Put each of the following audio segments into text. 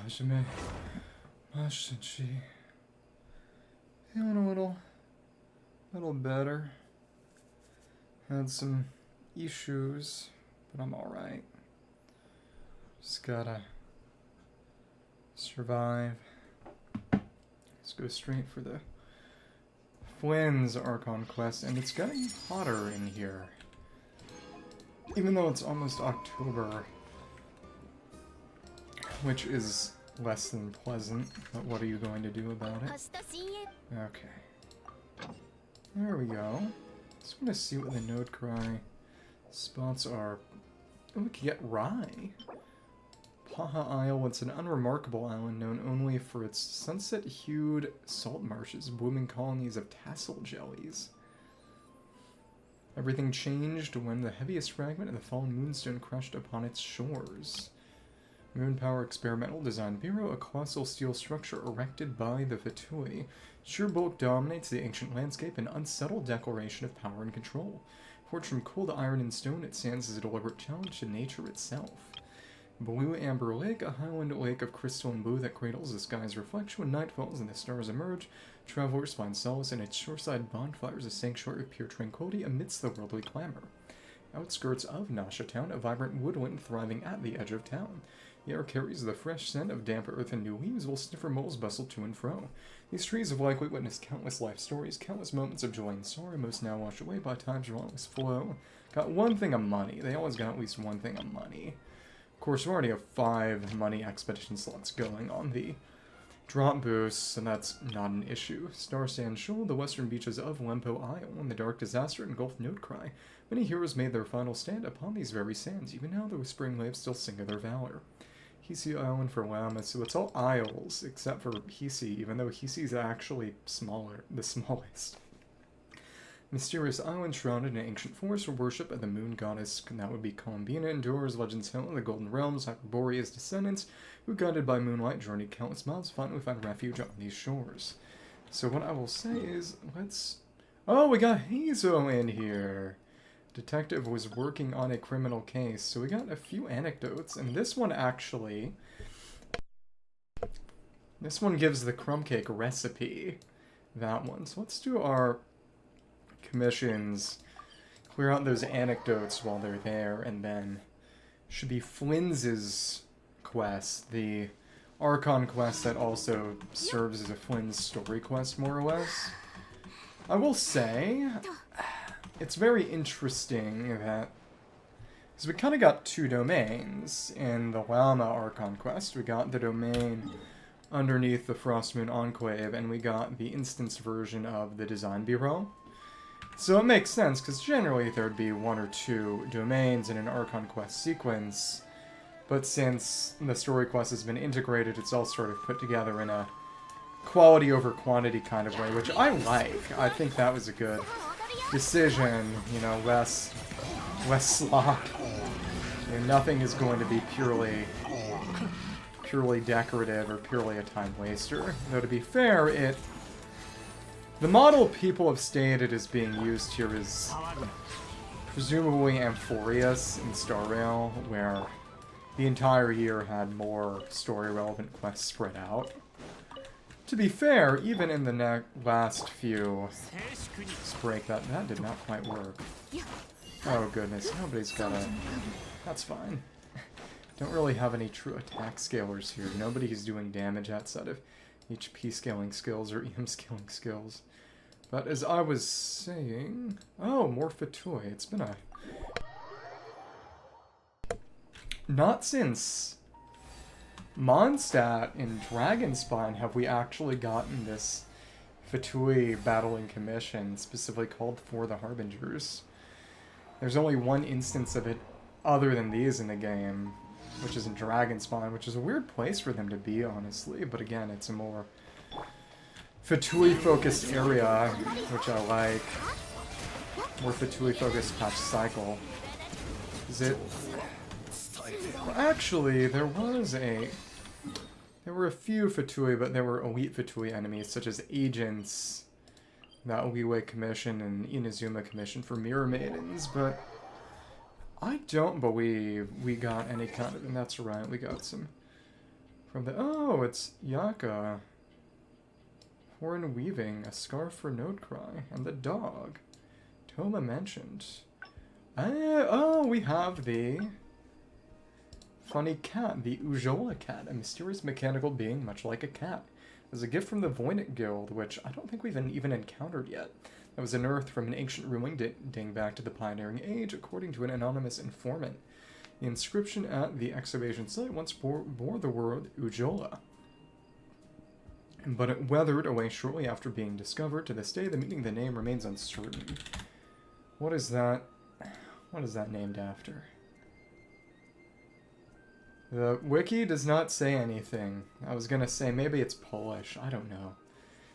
Je me feeling a little better. Had some issues, but I'm alright. Just gotta survive. Let's go straight for the Flins Archon Quest, and it's getting hotter in here. Even though it's almost October, which is less than pleasant, but what are you going to do about it? Okay. There we go. Just want to see what the Nod-Krai spots are. Oh, we can get Rye. Paha Isle, it's an unremarkable island known only for its sunset-hued salt marshes, blooming colonies of tassel jellies. Everything changed when the heaviest fragment of the fallen moonstone crashed upon its shores. Moonpower Experimental Design Bureau, a colossal steel structure erected by the Fatui. Sheer bulk dominates the ancient landscape, an unsettled declaration of power and control. Forged from cold iron and stone, it stands as a deliberate challenge to nature itself. Blue Amber Lake, a highland lake of crystal and blue that cradles the sky's reflection when night falls and the stars emerge. Travelers find solace in its shoreside bonfires, a sanctuary of pure tranquility amidst the worldly clamor. Outskirts of Nasha Town, a vibrant woodland thriving at the edge of town. The air carries the fresh scent of damp earth and new leaves, while sniffer moles bustle to and fro. These trees have likely witnessed countless life stories, countless moments of joy and sorrow, most now washed away by time's relentless flow. Got one thing of money. They always got at least one thing of money. Of course, we already have 5 money expedition slots going on the drop boosts, and that's not an issue. Star Sand Shoal, the western beaches of Lempo Isle, and the dark disaster engulfed Nod-Krai. Many heroes made their final stand upon these very sands. Even now, the whispering waves still sing of their valor. Heizou Island for Lauma, so it's all isles, except for Heizou, even though Heizou is actually smaller, the smallest. Mysterious island shrouded in ancient forest for worship of the moon goddess, and that would be Columbina, endures legends tell of the Golden Realms, Hyperborea's descendants, who guided by moonlight journeyed countless miles, finally found refuge on these shores. So what I will say is, oh, we got Heizou in here! Detective was working on a criminal case, so we got a few anecdotes, and this one actually... This one gives the crumb cake recipe. That one. So let's do our commissions, clear out those anecdotes while they're there, and then should be Flins's quest, the Archon Quest that also serves as a Flins Story Quest, more or less. I will say, it's very interesting that, because we kind of got 2 domains in the Lauma Archon Quest. We got the domain underneath the Frostmoon Enclave, and we got the instance version of the Design Bureau. So it makes sense, because generally there'd be 1 or 2 domains in an Archon Quest sequence, but since the story quest has been integrated, it's all sort of put together in a quality over quantity kind of way, which I like. I think that was a good decision, you know, less slop. You know, nothing is going to be purely decorative or purely a time waster. Though to be fair, the model people have stated is being used here is presumably Amphorius in Star Rail, where the entire year had more story-relevant quests spread out. To be fair, even in the last few... Let's break that. That did not quite work. Oh goodness, nobody's got a... That's fine. Don't really have any true attack scalers here. Nobody's doing damage outside of HP scaling skills or EM scaling skills. But as I was saying... Oh, more Fatui. It's been a... Not since Mondstadt in Dragonspine have we actually gotten this Fatui battling commission specifically called for the Harbingers. There's only one instance of it other than these in the game, which is in Dragonspine, which is a weird place for them to be, honestly. But again, it's a more Fatui-focused area, which I like. More Fatui-focused patch cycle. Is it... Well, actually, there were a few Fatui, but there were elite Fatui enemies, such as agents that Oiwe commission and Inazuma commission for Mirror Maidens, but I don't believe we got any kind of... And that's right, we got some From the... Oh, it's Yaka. Horn weaving, a scarf for Nod-Krai, and the dog. Toma mentioned. Oh, we have the funny cat, the Ujola cat, a mysterious mechanical being much like a cat. As a gift from the Voynich Guild, which I don't think we've even encountered yet. That was unearthed from an ancient ruin dating back to the Pioneering Age, according to an anonymous informant. The inscription at the excavation site once bore the word Ujola. But it weathered away shortly after being discovered. To this day, the meaning of the name remains uncertain. What is that? What is that named after? The wiki does not say anything. I was gonna say maybe it's Polish. I don't know.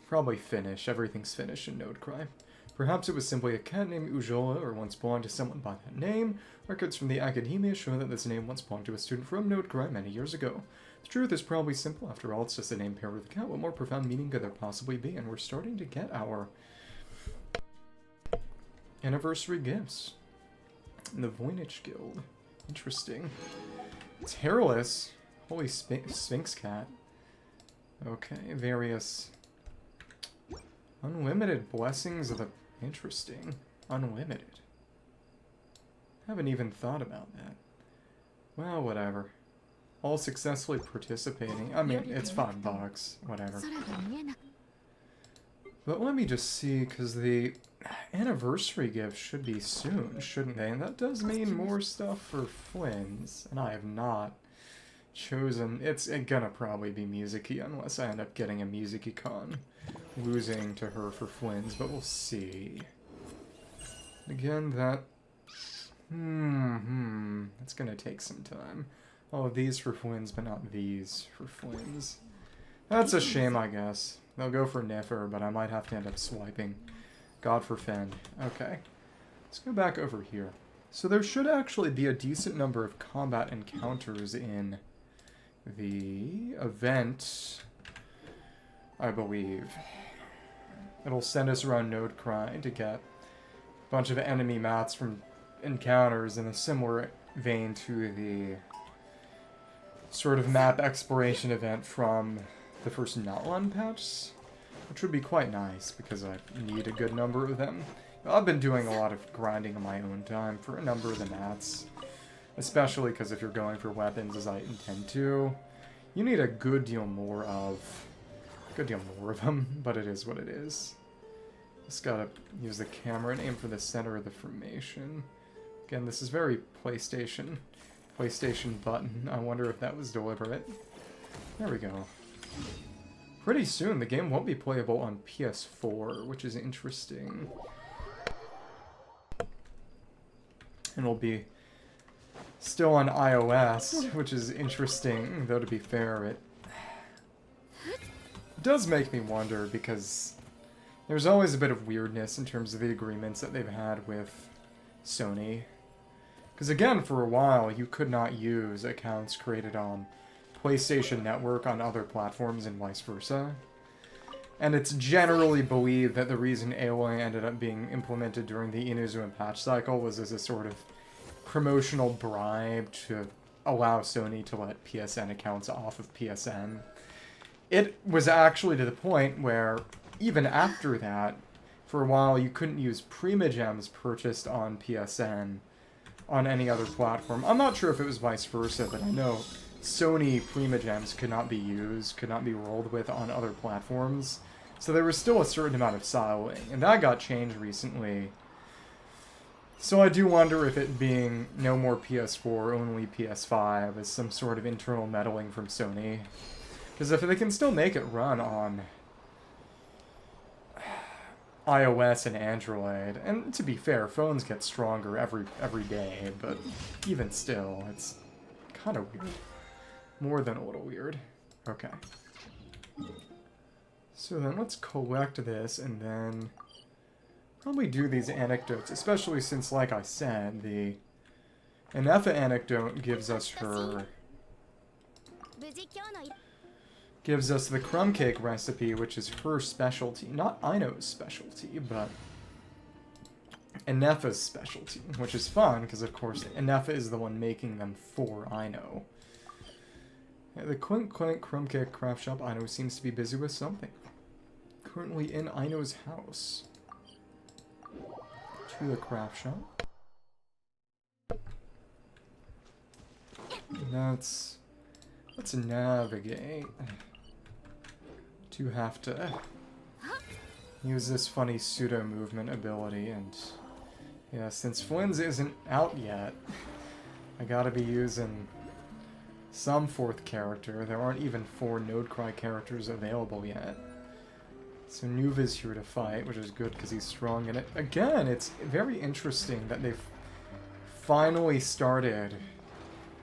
Probably Finnish. Everything's Finnish in Nod-Krai. Perhaps it was simply a cat named Ujola, or once belonged to someone by that name. Records from the academia show that this name once belonged to a student from Nod-Krai many years ago. The truth is probably simple. After all, it's just a name paired with a cat. What more profound meaning could there possibly be? And we're starting to get our anniversary gifts. The Voynich Guild. Interesting. It's hairless. Holy Sphinx cat. Okay, various unlimited blessings of the... Interesting. Unlimited. Haven't even thought about that. Well, whatever. All successfully participating. I mean, it's $5. Whatever. But let me just see, because the anniversary gifts should be soon, shouldn't they? And that does mean more stuff for Flins. And I have not chosen... It's gonna probably be Musicy, unless I end up getting a Musicy con. Losing to her for Flins, but we'll see. Again, that... That's gonna take some time. All of these for Flins, but not these for Flins. That's a shame, I guess. They'll go for Nefer, but I might have to end up swiping. God forfend. Okay. Let's go back over here. So there should actually be a decent number of combat encounters in the event, I believe. It'll send us around Nod-Krai to get a bunch of enemy mats from encounters in a similar vein to the sort of map exploration event from the first Notland patch, which would be quite nice because I need a good number of them. I've been doing a lot of grinding on my own time for a number of the mats, especially because if you're going for weapons as I intend to, you need a good deal more of them, but it is what it is. Just gotta use the camera and aim for the center of the formation. Again, this is very PlayStation button. I wonder if that was deliberate. There we go. Pretty soon, the game won't be playable on PS4, which is interesting. And will be still on iOS, which is interesting, though to be fair, it does make me wonder, because there's always a bit of weirdness in terms of the agreements that they've had with Sony. Because again, for a while, you could not use accounts created on PlayStation Network on other platforms and vice versa. And it's generally believed that the reason AOA ended up being implemented during the Ineffa patch cycle was as a sort of promotional bribe to allow Sony to let PSN accounts off of PSN. It was actually to the point where, even after that, for a while you couldn't use Primogems purchased on PSN on any other platform. I'm not sure if it was vice versa, but I know Sony Primogems could not be used, could not be rolled with on other platforms. So there was still a certain amount of siloing, and that got changed recently. So I do wonder if it being no more PS4, only PS5 is some sort of internal meddling from Sony. Because if they can still make it run on iOS and Android, and to be fair, phones get stronger every day, but even still, it's kind of weird. More than a little weird. Okay. So then let's collect this and then probably do these anecdotes, especially since, like I said, the Ineffa anecdote gives us the crumb cake recipe, which is her specialty. Not Aino's specialty, but Ineffa's specialty, which is fun, because of course Ineffa is the one making them for Aino. Yeah, the Clink Clank Clash craft shop Aino seems to be busy with something. Currently in Aino's house. To the craft shop. Let's navigate. Do have to use this funny pseudo movement ability, and yeah, since Flins isn't out yet, I gotta be using some 4th character. There aren't even 4 Nod-Krai characters available yet. So Nuva's here to fight, which is good because he's strong in it. Again, it's very interesting that they've finally started,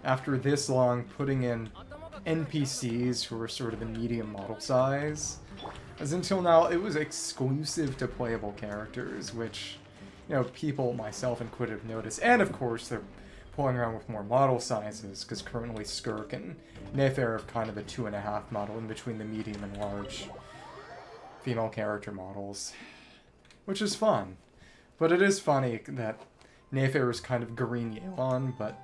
after this long, putting in NPCs who are sort of the medium model size. As until now, it was exclusive to playable characters, which, you know, people, myself included, have noticed. And of course, they're pulling around with more model sizes, because currently Skirk and Nefer have kind of a 2.5 model in between the medium and large female character models. Which is fun. But it is funny that Nefer is kind of green Yelan, but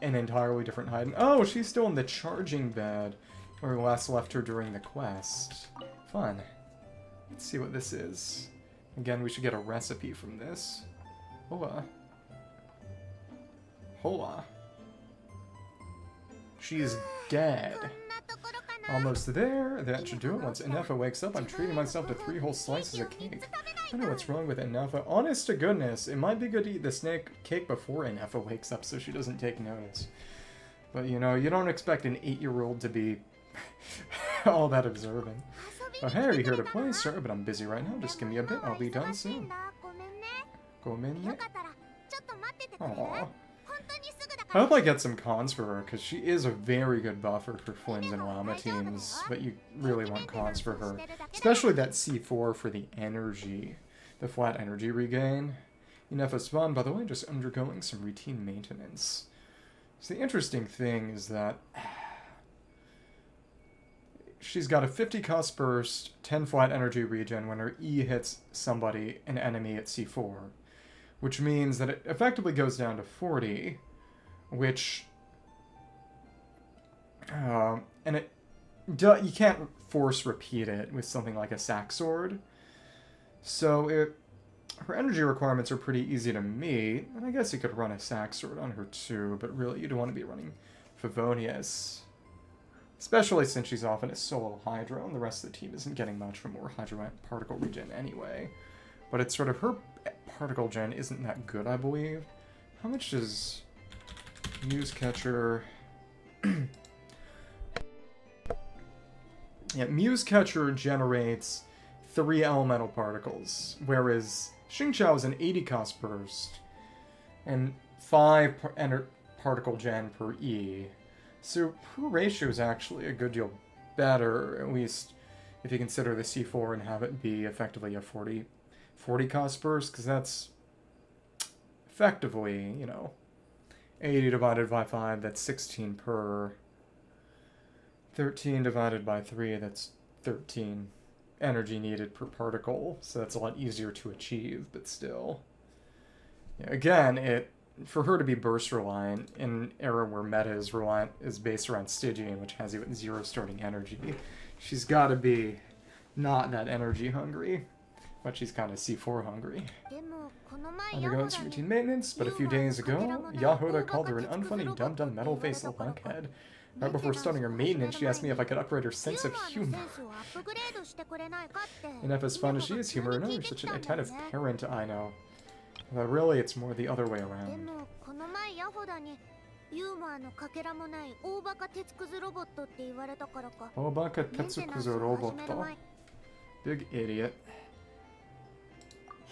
an entirely different height. Oh, she's still in the charging bed, where we last left her during the quest. Fun. Let's see what this is. Again, we should get a recipe from this. Hola. Hola. She's dead. Almost there. That should do it. Once Ineffa wakes up, I'm treating myself to 3 whole slices of cake. I don't know what's wrong with Ineffa. Honest to goodness, it might be good to eat the snake cake before Ineffa wakes up so she doesn't take notice. But, you know, you don't expect an 8-year-old to be all that observant. Oh, hey, are you here to play? Sorry, but I'm busy right now. Just give me a bit. I'll be done soon. Gomenne. Aww. I hope I get some cons for her, because she is a very good buffer for Flins and Lauma teams, but you really want cons for her. Especially that C4 for the energy, the flat energy regain. Ineffa's fun, by the way, just undergoing some routine maintenance. So the interesting thing is that she's got a 50 cost burst, 10 flat energy regen when her E hits somebody, an enemy at C4. Which means that it effectively goes down to 40, which... and it... you can't force repeat it with something like a sack sword. So her energy requirements are pretty easy to meet, and I guess you could run a sack sword on her too, but really you don't want to be running Favonius. Especially since she's often a solo Hydro, and the rest of the team isn't getting much from more Hydro particle regen anyway. But it's sort of her particle gen isn't that good, I believe. How much does Muse Catcher... yeah, Muse Catcher generates 3 elemental particles, whereas Xingqiao is an 80 cost burst and 5 particle gen per E. So her ratio is actually a good deal better, at least if you consider the C4 and have it be effectively a 40 cost burst, because that's effectively, you know, 80 divided by 5, that's 16 per. 13 divided by 3, that's 13 energy needed per particle, so that's a lot easier to achieve, but still. Yeah, again, for her to be burst reliant in an era where meta is based around Stygian, which has you at 0 starting energy, she's got to be not that energy hungry. But she's kind of C4 hungry. Undergoing some routine maintenance, but a few days ago, Jahoda called her an unfunny, dumb metal-faced lunkhead. Right before starting her maintenance, she asked me if I could upgrade her sense of humor. Enough as fun as she is, humor and her, such an attentive parent I know. But really, it's more the other way around. Obaka Tetsukuzo Roboto. Big idiot.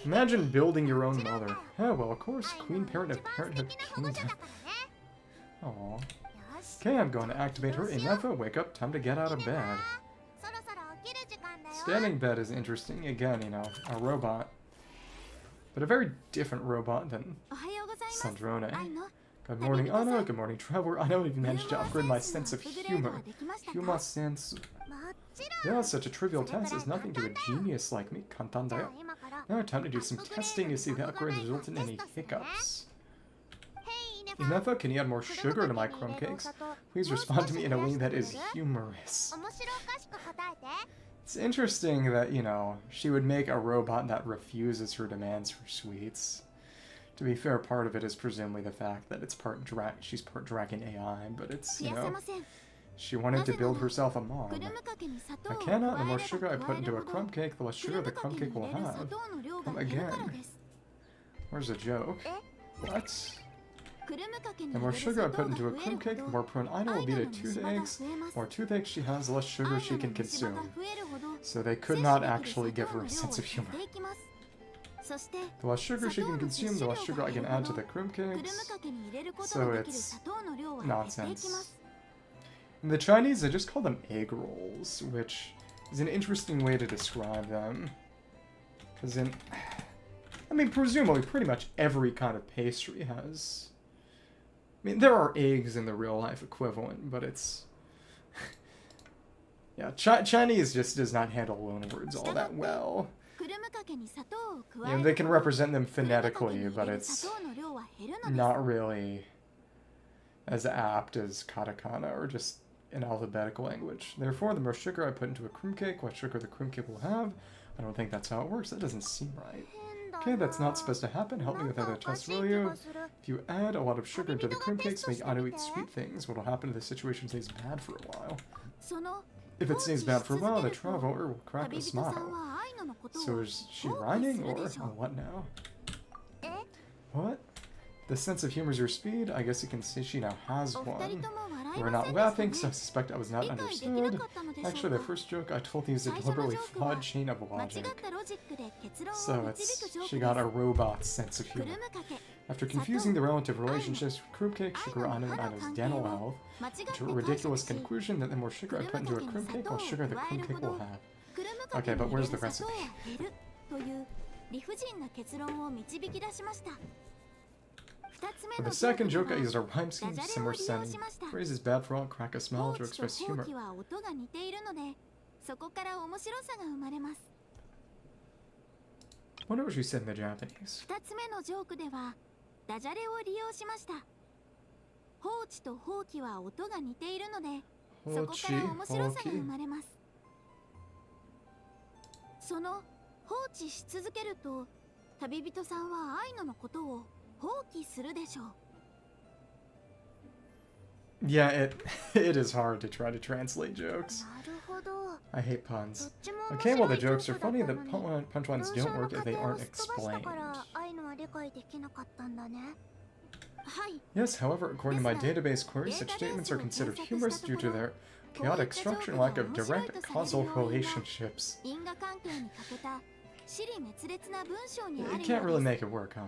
Imagine building your own mother. Oh, well, of course, Queen Parent of Parenthood Kingdom. Aww. Okay, I'm going to activate her. Ineffa, wake up, time to get out of bed. Standing bed is interesting. Again, you know, a robot. But a very different robot than Sandrone. Good morning, Anna. Good morning, Trevor. I don't even managed to upgrade my sense of humor. Humor sense. Yeah, such a trivial task is nothing to a genius like me. Kantandayo. Now time to do some testing to see if the upgrades result in any hiccups. Ineffa, can you add more sugar to my crumb cakes? Please respond to me in a way that is humorous. It's interesting that, you know, she would make a robot that refuses her demands for sweets. To be fair, part of it is presumably the fact that it's she's part dragon AI, but it's, you know, she wanted to build herself a mom. I cannot. The more sugar I put into a crumb cake, the less sugar the crumb cake will have. Come again. Where's the joke? What? The more sugar I put into a crumb cake, the more prone Aino will be to toothaches. The more toothaches she has, the less sugar she can consume. So they could not actually give her a sense of humor. The less sugar she can consume, the less sugar I can add to the crumb cakes. So it's nonsense. In the Chinese, they just call them egg rolls, which is an interesting way to describe them. Because I mean, presumably pretty much every kind of pastry has... I mean, there are eggs in the real-life equivalent, but it's... yeah, Chinese just does not handle loanwords all that well. You know, they can represent them phonetically, but it's not really as apt as katakana or just an alphabetical language. Therefore, the more sugar I put into a crumb cake, what sugar the crumb cake will have. I don't think that's how it works. That doesn't seem right. Okay, that's not supposed to happen. Help me with other tests, will you? If you add a lot of sugar into the crumb cakes, make Aino eat sweet things. What'll happen if the situation stays bad for a while? If it stays bad for a while, the traveler will crack a smile. So is she rhyming, or what now? What? The sense of humor is your speed? I guess you can say she now has one. We're not laughing, so I suspect I was not understood. Actually, the first joke I told you is a deliberately flawed chain of logic. So she got a robot sense of humor. After confusing the relative relationships with crumb cake, sugar, Aino, and Aino's dental health, to a ridiculous conclusion that the more sugar I put into a crumb cake, the more sugar the crumb cake will have. Okay, but where's the recipe? For the second joke, I used a rhyme scheme similar setting. Phrase is bad for all, crack a smile to express humor. Wonder what she said in the Japanese. Yeah, it is hard to try to translate jokes. I hate puns. Okay, well the jokes are funny, the punchlines don't work if they aren't explained. Yes, however, according to my database query, such statements are considered humorous due to their chaotic structure and lack of direct causal relationships. You can't really make it work, huh?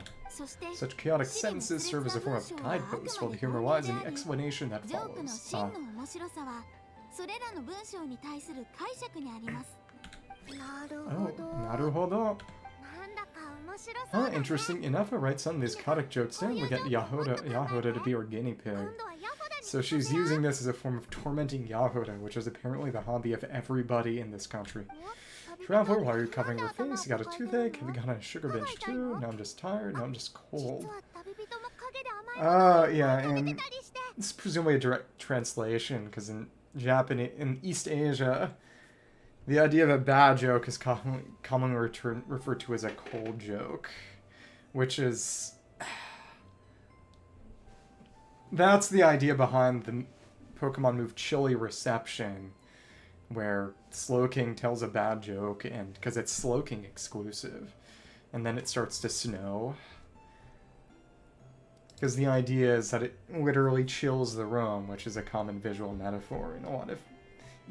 Such chaotic sentences serve as a form of guidepost, while the humor lies in the explanation that follows. Oh, naruhodo. Huh, interesting. Ineffa writes some of these chaotic jokes down. We get Jahoda to be our guinea pig. So she's using this as a form of tormenting Jahoda, which is apparently the hobby of everybody in this country. Traveler, why are you covering your face? You got a toothache? Have you got a sugar binge too? Now I'm just tired. Now I'm just cold. Yeah, and it's presumably a direct translation, because in Japanese, in East Asia, the idea of a bad joke is commonly referred to as a cold joke, which is... That's the idea behind the Pokemon move Chilly Reception, where Slowking tells a bad joke, and because it's Slowking exclusive, and then it starts to snow. Because the idea is that it literally chills the room, which is a common visual metaphor in a lot of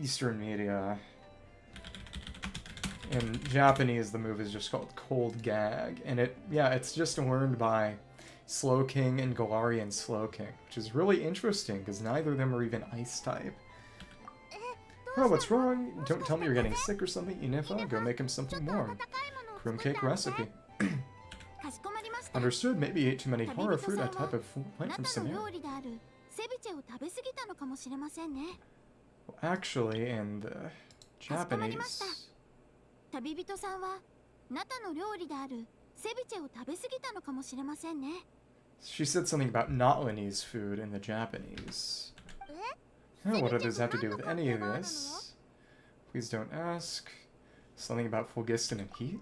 Eastern media. In Japanese, the move is just called Cold Gag, and it's just learned by Slowking and Galarian Slowking, which is really interesting, because neither of them are even Ice-type. Oh, what's wrong? Don't tell me you're getting sick or something, Ineffa. Go make him something warm. Crumb cake recipe. Understood. Maybe you ate too many horror fruit, a type of plant from Sumeru. Well, actually, in the Japanese... She said something about not Lebanese food in the Japanese. Oh, what does this have to do with any of this? Please don't ask. Something about phlogiston and heat?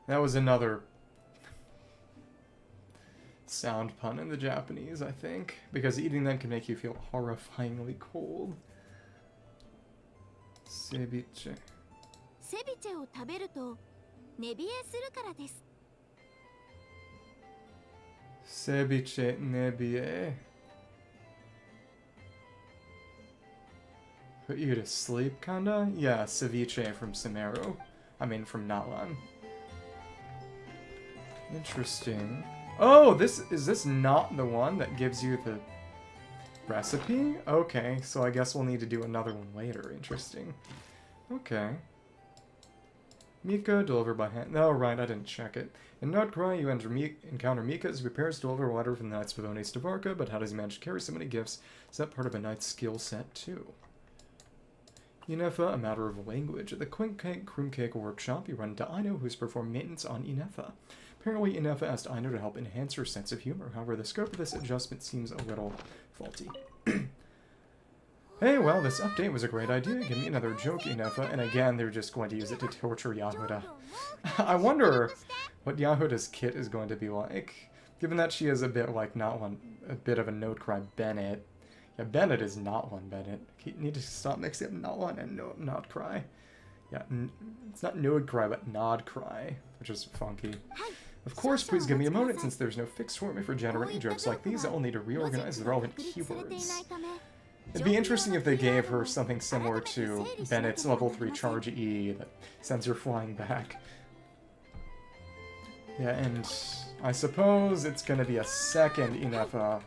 That was another sound pun in the Japanese, I think. Because eating them can make you feel horrifyingly cold. Ceviche. Ceviche nebie. Put you to sleep, kinda? Yeah, ceviche from Sumeru. I mean, from Natlan. Interesting. Oh, is this not the one that gives you the recipe? Okay, so I guess we'll need to do another one later. Interesting. Okay. Mika, delivered by hand. Oh, right, I didn't check it. In Nod-Krai, you encounter Mika as he prepares to deliver a letter from the Knights of Oni's to Varka, but how does he manage to carry so many gifts? Is that part of a knight's skill set, too? Ineffa, a matter of language. At the Clink Clank workshop, you run into Aino, who's performed maintenance on Ineffa. Apparently, Ineffa asked Aino to help enhance her sense of humor. However, the scope of this adjustment seems a little faulty. Hey, well, this update was a great idea. Give me another joke, Ineffa. And again, they're just going to use it to torture Jahoda. I wonder what Jahoda's kit is going to be like. Given that she is a bit like a bit of a Nod-Krai Bennett. Yeah, Bennett is not one Bennett. You need to stop mixing up Nod-Krai and Nod-Krai. Yeah, it's not Nod-Krai, but Nod-Krai, which is funky. Of course, please give me a moment, since there's no fixed format for generating jokes like these. I'll need to reorganize the relevant keywords. It'd be interesting if they gave her something similar to Bennett's level 3 charge E that sends her flying back. Yeah, and I suppose it's going to be a second Ineffa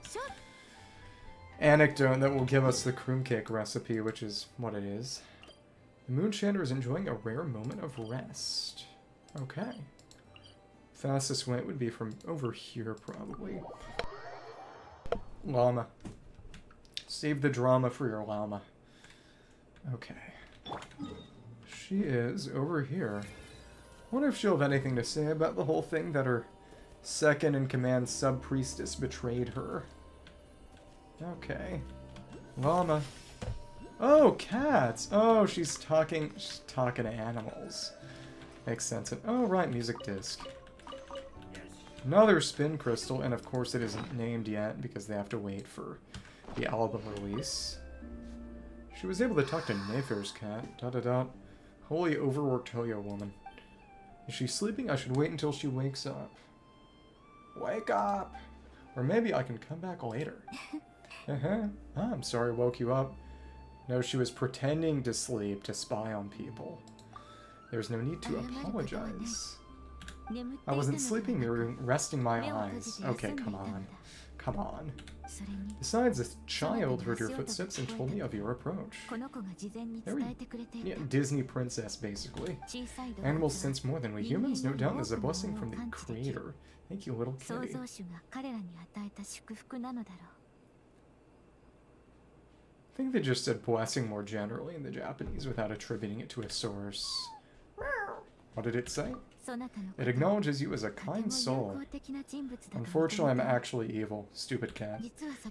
anecdote that will give us the Kroom Cake recipe, which is what it is. The Moonshander is enjoying a rare moment of rest. Okay. Fastest way would be from over here, probably. Lauma. Save the drama for your Lauma. Okay. She is over here. Wonder if she'll have anything to say about the whole thing that her second-in-command sub-priestess betrayed her. Okay. Lauma. Oh, cats! Oh, she's talking to animals. Makes sense. And, oh, right, music disc. Another spin crystal, and of course it isn't named yet because they have to wait for the album release. She was able to talk to Nefer's cat. Holy overworked Hoyo woman. Is she sleeping? I should wait until she wakes up. Wake up! Or maybe I can come back later. I'm sorry I woke you up. No, she was pretending to sleep to spy on people. There's no need to apologize. I wasn't sleeping, merely resting my eyes. Okay, come on. Come on. Besides, this child heard your footsteps and told me of your approach. Yeah, Disney princess, basically. Animals sense more than we humans. No doubt there's a blessing from the creator. Thank you, little kitty. I think they just said blessing more generally in the Japanese without attributing it to a source. What did it say? It acknowledges you as a kind soul. Unfortunately, I'm actually evil. Stupid cat.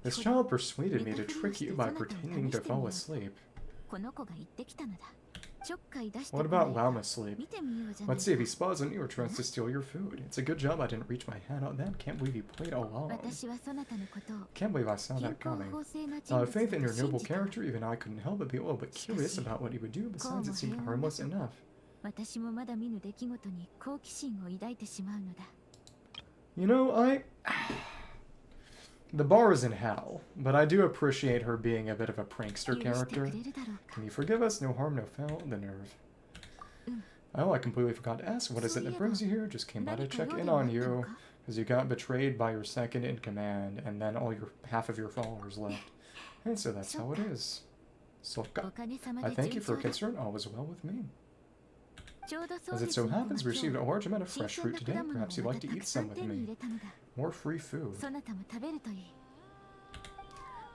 This child persuaded me to trick you by pretending to fall asleep. What about Lauma sleep? Let's see if he spies on you or tries to steal your food. It's a good job I didn't reach my hand on that. Can't believe you played along. Can't believe I saw that coming. I have faith in your noble character. Even I couldn't help but be a little bit curious about what he would do. Besides, it seemed harmless enough. You know, the bar is in hell, but I do appreciate her being a bit of a prankster character. Can you forgive us? No harm, no foul. The nerve. Oh, I completely forgot to ask. What is it that brings you here? Just came by to check in on you, because you got betrayed by your second-in-command, and then half of your followers left. And so that's how it is. Soka. I thank you for your concern. All is well with me. As it so happens, we received a large amount of fresh fruit today. Perhaps you'd like to eat some with me. More free food.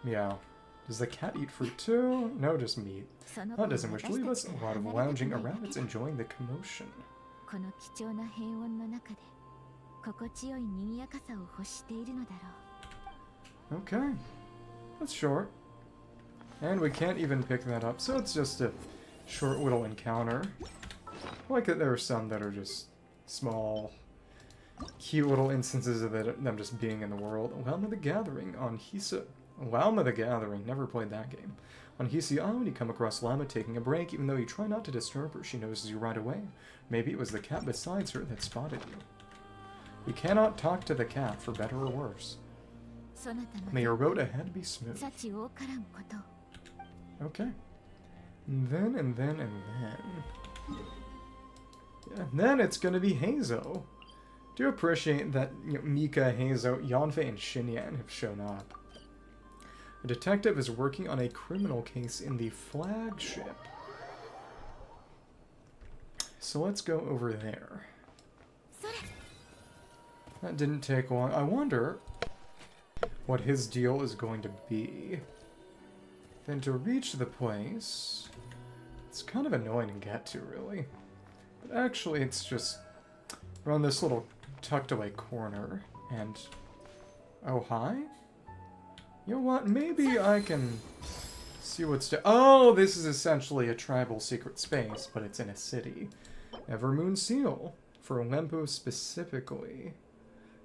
Meow. Does the cat eat fruit too? No, just meat. Nod doesn't wish to leave us. A lot of lounging around. It's enjoying the commotion. Okay. That's short. And we can't even pick that up, so it's just a short little encounter. I like that there are some that are just small, cute little instances of them just being in the world. Lauma the Gathering on Heizou. Lauma the Gathering, never played that game. On Heizou Island, you come across Lauma taking a break, even though you try not to disturb her. She notices you right away. Maybe it was the cat beside her that spotted you. You cannot talk to the cat, for better or worse. May your road ahead be smooth. Okay. And then. Yeah, and then it's gonna be Heizou. Do appreciate that Mika, Heizou, Yanfei, and Xinyan have shown up. A detective is working on a criminal case in the flagship. So let's go over there. That didn't take long. I wonder what his deal is going to be. Then to reach the place, it's kind of annoying to get to, really. But actually, it's just around this little tucked away corner, and... Oh, hi? You know what? Maybe I can see what's... Oh, this is essentially a tribal secret space, but it's in a city. Evermoon Seal, for Lempo specifically.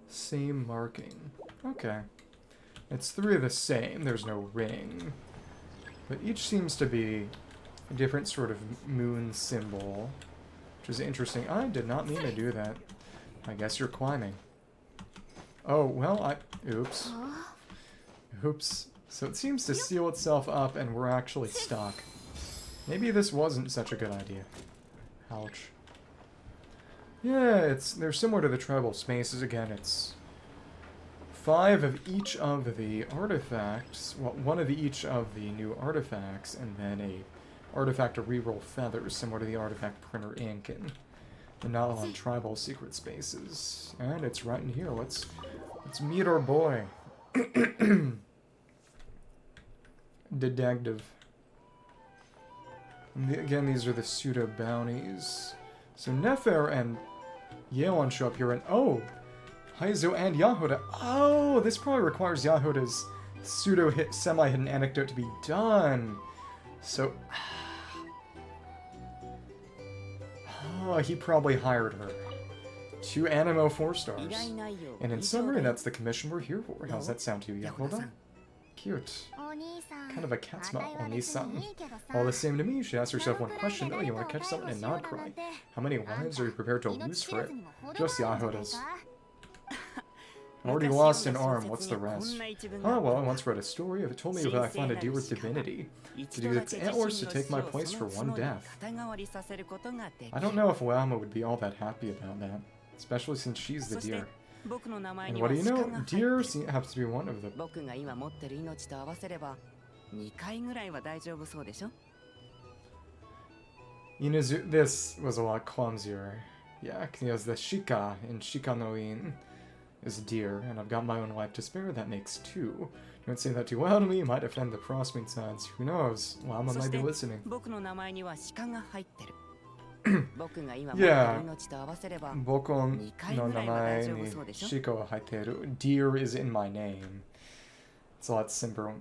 Same marking. Okay. It's three of the same. There's no ring. But each seems to be a different sort of moon symbol, which is interesting. I did not mean to do that. I guess you're climbing. Oh, well, Oops. Oops. So it seems to seal itself up, and we're actually stuck. Maybe this wasn't such a good idea. Ouch. Yeah, they're similar to the tribal spaces. Again, it's 5 of each of the artifacts, well, 1 of each of the new artifacts, and then a artifact to reroll feathers, similar to the artifact printer ink in the Nalan tribal secret spaces. And it's right in here. Let's meet our boy. Detective. Again, these are the pseudo bounties. So Nefer and Yeon show up here, and oh, Heizou and Jahoda. Oh, this probably requires Yahoda's pseudo-hit, semi-hidden anecdote to be done. So, oh, he probably hired her. 2 Animo 4 stars. And in summary, that's the commission we're here for. How's that sound to you, Jahoda? Cute. Kind of a cat smell, Oni-san. All the same to me, she asks herself one question. Oh, you want to catch someone in Nod-Krai? How many lives are you prepared to lose for it? Just Yahoda's. Already lost an arm, what's the rest? Oh, well, I once read a story. It told me if I find a deer with divinity, to do its antlers to take my place for 1 death. I don't know if Lauma would be all that happy about that, especially since she's the deer. And what do you know? Deer happens to be one of them. Inazu, this was a lot clumsier. Yeah, because the Shika in Shikanoin is deer, and I've got my own life to spare. That makes 2. Don't say that too loud to me, you might offend the crossbreed sides. Who knows? Lauma might be listening. Yeah. Bokon no namae ni shiko wa haiteru. Deer is in my name. It's a lot simpler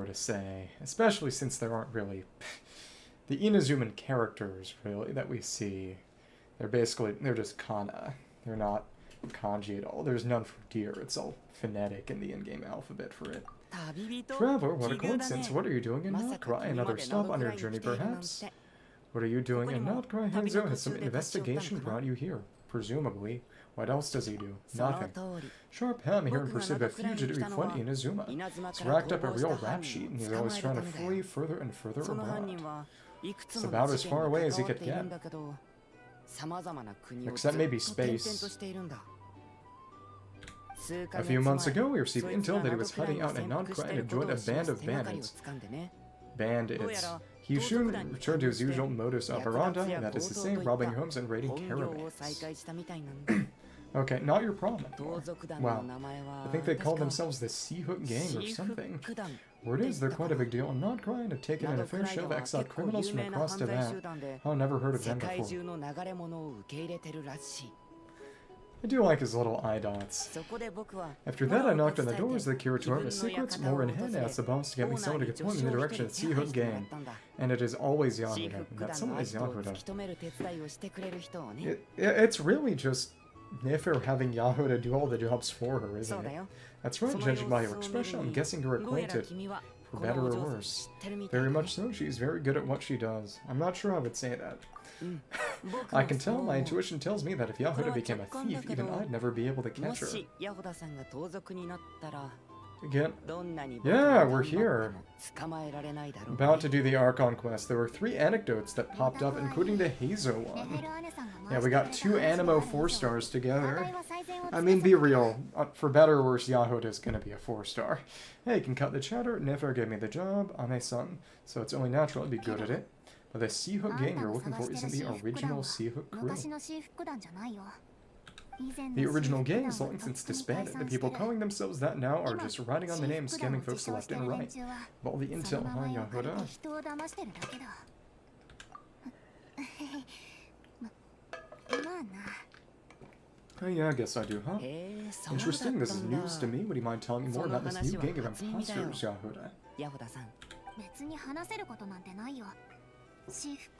to say, especially since there aren't really the Inazuman characters really that we see. They're just kana. They're not kanji at all. There's none for deer. It's all phonetic in the in-game alphabet for it. Traveler, what a coincidence. What are you doing in Nod-Krai? Another stop on your journey, perhaps? What are you doing in Nod-Krai? Heizou has some investigation brought you here. Presumably. What else does he do? Nothing. Sharp Hem here in pursuit of a fugitive we fled Inazuma. He's racked up a real rap sheet, and he's always trying to flee further and further abroad. It's about as far away as he could get. Except maybe space. A few months ago, we received intel that he was hiding out in Nod-Krai and had joined a band of bandits. Bandits. He soon returned to his usual modus operandi, that is to say, robbing homes and raiding caravans. Okay, not your problem anymore. Wow. I think they call themselves the Sea Hook Gang or something. Word is, they're quite a big deal in Nod-Krai and have taken in a fair share of exiled criminals from across Tavern. Oh, never heard of them before. I do like his little eye dots. After that, I knocked on the doors of the Curatorium of Secrets, more in hand, asked the boss to get me someone to point me in the direction of the Sea Hook Gang. And it is always Jahoda. And that someone is Jahoda. It's really just Nefer having Jahoda do all the jobs for her, isn't it? That's right, judging by your expression, I'm guessing you're acquainted. For better or worse. Very much so, she's very good at what she does. I'm not sure I would say that. I can tell, my intuition tells me that if Jahoda became a thief, even I'd never be able to catch her. Again? Yeah, we're here. About to do the Archon Quest. There were 3 anecdotes that popped up, including the Heizou one. Yeah, we got 2 Animo 4-stars together. I mean, be real. For better or worse, Jahoda's gonna be a 4-star. Hey, you can cut the chatter. Nefer gave me the job. I'm a son, so it's only natural to be good at it. But the Sea Hook gang you're looking for isn't the original Sea Hook crew. The original gang is long since disbanded. The people calling themselves that now are just riding on the name, scamming folks left and right. Of all the intel, huh, Jahoda? Oh yeah, I guess I do, huh? Interesting, this is news to me. Would you mind telling me more about this new gang of imposters, Jahoda?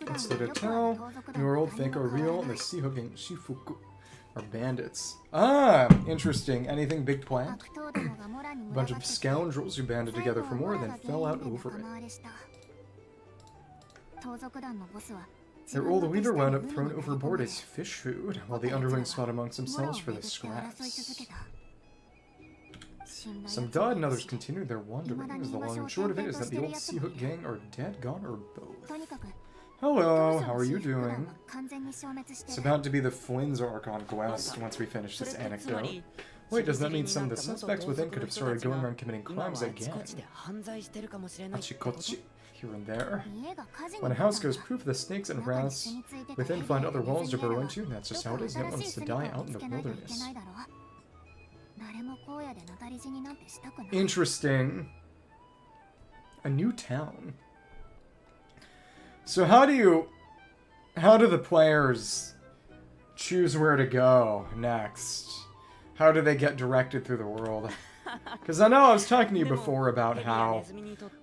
Instead of tell, your old fake are real, and the Sea Hook gang Shifuku are bandits. Ah, interesting. Anything big planned? A bunch of scoundrels who banded together for more, then fell out over it. Their old leader wound up thrown overboard as fish food, while the underlings fought amongst themselves for the scraps. Some died and others continued their wanderings. The long and short of it is that the old Sea Hook gang are dead, gone, or both. Hello, how are you doing? It's about to be the Flins Archon Quest once we finish this anecdote. Wait, does that mean some of the suspects within could have started going around committing crimes again? Achikochi, here and there. When a house goes proof, the snakes and rats within find other walls to burrow into. That's just how it is. No one wants to die out in the wilderness. Interesting. A new town. So how do the players choose where to go next? How do they get directed through the world? Because I know I was talking to you before about how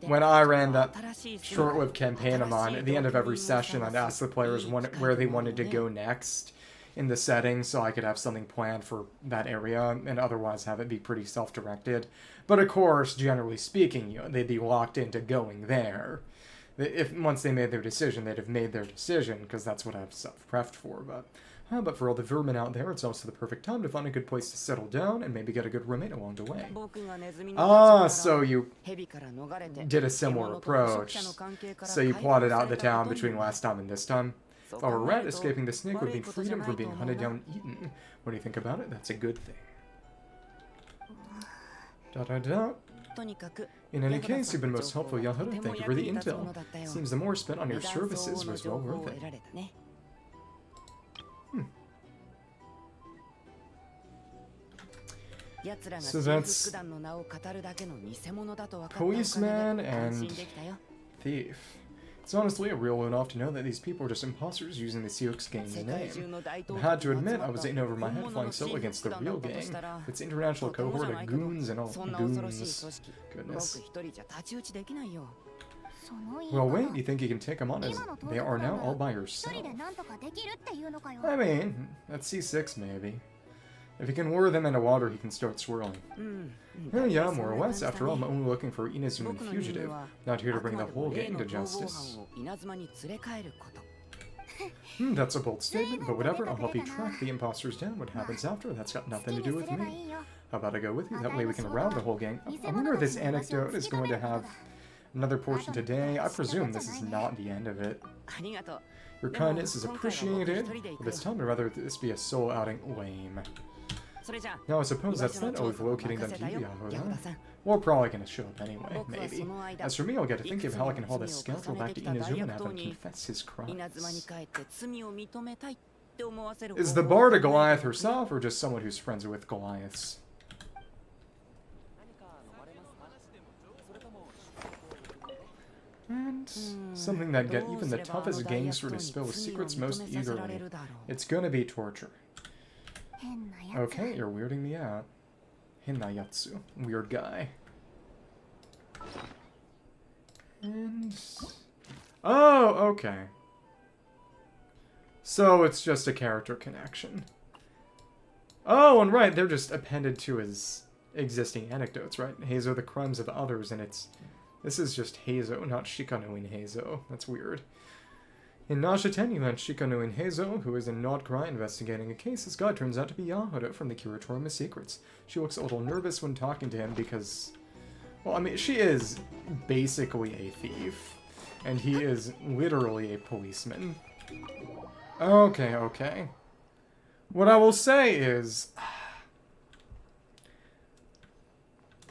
when I ran that short-lived campaign of mine, at the end of every session I'd ask the players where they wanted to go next in the setting so I could have something planned for that area and otherwise have it be pretty self-directed. But of course, generally speaking, they'd be locked into going there. If once they made their decision, they'd have made their decision, because that's what I've self-preffed for. But for all the vermin out there, it's also the perfect time to find a good place to settle down and maybe get a good roommate along the way. Ah, so you did a similar approach. So you plotted out the town between last time and this time. If I were a rat, escaping the snake would mean freedom from being hunted down and eaten. What do you think about it? That's a good thing. Da-da-da. In any case, you've been most helpful, Jahoda. Thank you for the intel. Seems the more spent on your services was well worth it. So that's policeman and thief. It's honestly a real one-off to know that these people are just imposters using the Sea Hook's gang's name. I had to admit, I was in over my head flying solo against the real gang. Its international cohort of goons and all goons. Goodness. Well, wait, you think you can take them on as they are now all by yourself? I mean, at C6 maybe. If he can lure them into water, he can start swirling. Yeah, more or less. After all, I'm only looking for Inazuman fugitive, not here to bring the whole gang to justice. That's a bold statement, but whatever, I'll help you track the imposters down. What happens after, that's got nothing to do with me. How about I go with you? That way we can round the whole gang. I wonder if this anecdote is going to have another portion today. I presume this is not the end of it. Your kindness is appreciated, but this time I'd rather this be a solo outing. Lame. Now I suppose that's that. Oh, we've locating them to you, Jahoda. We're probably gonna show up anyway, maybe. As for me, I'll get to thinking of how I can haul this scoundrel back to Inazuma and have him confess his crimes. Is the bard a Goliath herself, or just someone who's friends with Goliaths? And something that'd get even the toughest gangster to spill his secrets most eagerly. It's gonna be torture. Okay, you're weirding me out. Hinayatsu. Weird guy. And... oh, okay. So it's just a character connection. Oh, and right, they're just appended to his existing anecdotes, right? Heizou, the crimes of others, and it's... this is just Heizou, not Shikano in Heizou. That's weird. In Nasha Town, you learn Shikano in Heizou, who is in Nod-Krai investigating a case. This guy turns out to be Jahoda from the Curatorium of Secrets. She looks a little nervous when talking to him because... well, I mean, she is basically a thief. And he is literally a policeman. Okay, okay. What I will say is...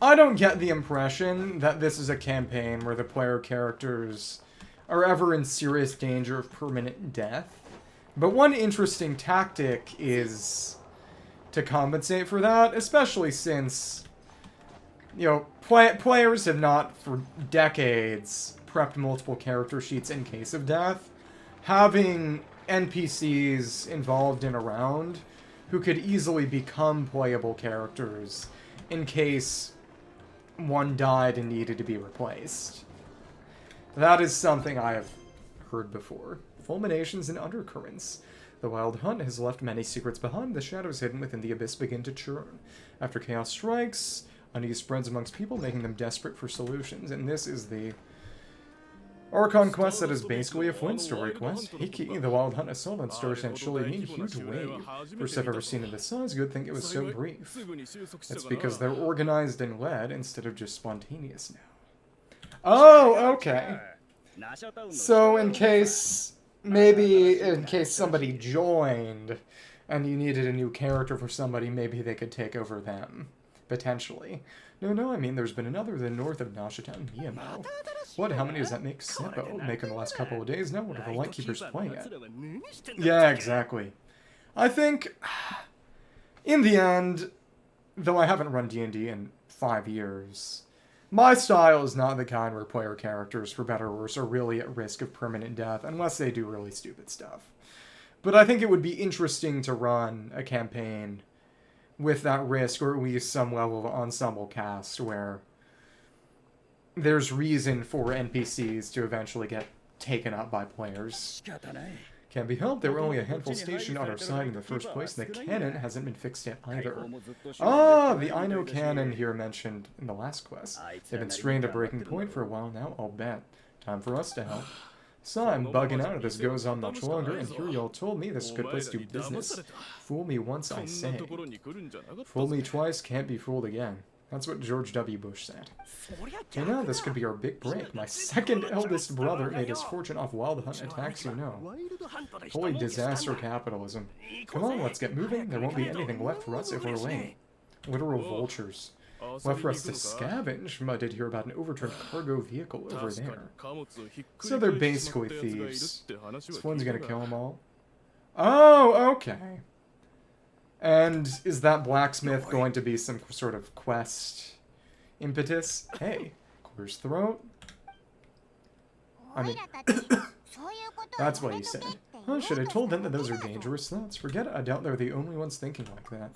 I don't get the impression that this is a campaign where the player characters are ever in serious danger of permanent death. But one interesting tactic is to compensate for that, especially since, you know, players have not, for decades, prepped multiple character sheets in case of death. Having NPCs involved and around who could easily become playable characters in case one died and needed to be replaced. That is something I have heard before. Fulminations and Undercurrents. The wild hunt has left many secrets behind. The shadows hidden within the abyss begin to churn. After chaos strikes, unease spreads amongst people, making them desperate for solutions. And this is the Archon Quest that is basically a Flins Story Quest. Hiki, the wild hunt assault stories and surely mean huge wave. First I've ever seen of this size, good thing it was so brief. It's because they're organized and led instead of just spontaneous now. Oh, okay. So in case somebody joined and you needed a new character for somebody, maybe they could take over them. Potentially. No, I mean, there's been another to the north of Nasha Town, Miyamo. What, how many does that make Seppo? Making the last couple of days now? What are the Lightkeepers playing at? Yeah, exactly. I think, in the end, though I haven't run D&D in 5 years, my style is not the kind where player characters, for better or worse, are really at risk of permanent death, unless they do really stupid stuff. But I think it would be interesting to run a campaign with that risk, or at least some level of ensemble cast, where there's reason for NPCs to eventually get taken up by players. Can't be helped, there were only a handful stationed on our side in the first place, and the cannon hasn't been fixed yet either. Ah, the Aino cannon here mentioned in the last quest. They've been strained at breaking point for a while now, I'll bet. Time for us to help. So I'm bugging out if this goes on much longer, and here y'all told me this is a good place to do business. Fool me once, I say. Fool me twice, can't be fooled again. That's what George W. Bush said. You know, this could be our big break. My second eldest brother made his fortune off wild hunt attacks, you know. Holy disaster capitalism. Come on, let's get moving. There won't be anything left for us if we're late. Literal vultures. Left for us to scavenge. I did hear about an overturned cargo vehicle over there. So they're basically thieves. This one's gonna kill them all. Oh, okay. And is that blacksmith going to be some sort of quest impetus? Hey, clears throat. I mean, that's what he said. Oh, should I told them that those are dangerous thoughts? Forget it, I doubt they're the only ones thinking like that.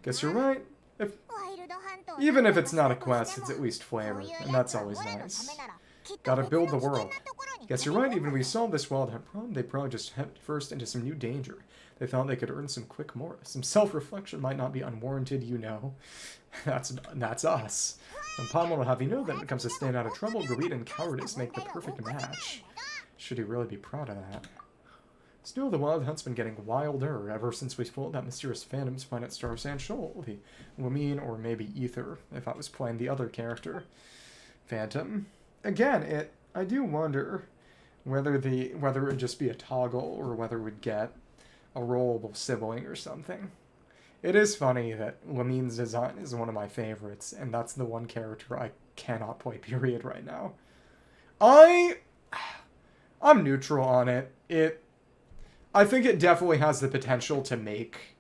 Guess you're right. Even if it's not a quest, it's at least flavor, and that's always nice. Gotta build the world. Guess you're right, even if we solve this wild hunt problem, they'd probably just head first into some new danger. They thought they could earn some quick more. Some self-reflection might not be unwarranted, you know. That's us. And Pommel will have you know that when it comes to staying out of trouble, greed and cowardice make the perfect match. Should he really be proud of that? Still, the wild hunt's been getting wilder ever since we followed that mysterious phantom's planet Star Sand Shoal. The Lamine, or maybe Ether, if I was playing the other character. Phantom. Again, I do wonder whether it would just be a toggle, or whether we'd get a rollable sibling or something. It is funny that Lamine's design is one of my favorites, and that's the one character I cannot play, period, right now. I'm neutral on it. I think it definitely has the potential to make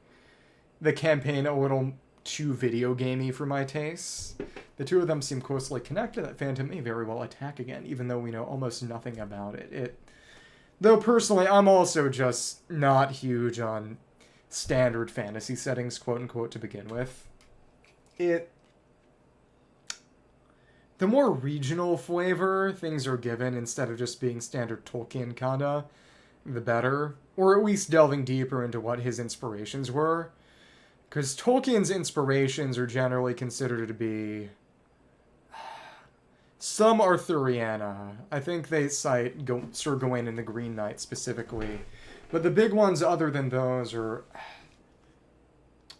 the campaign a little too video gamey for my tastes. The two of them seem closely connected. That Phantom may very well attack again, even though we know almost nothing about it. Though personally, I'm also just not huge on standard fantasy settings, quote-unquote, to begin with. The more regional flavor things are given instead of just being standard Tolkien kinda, the better. Or at least delving deeper into what his inspirations were. Because Tolkien's inspirations are generally considered to be some Arthuriana. I think they cite Sir Gawain and the Green Knight specifically. But the big ones other than those are,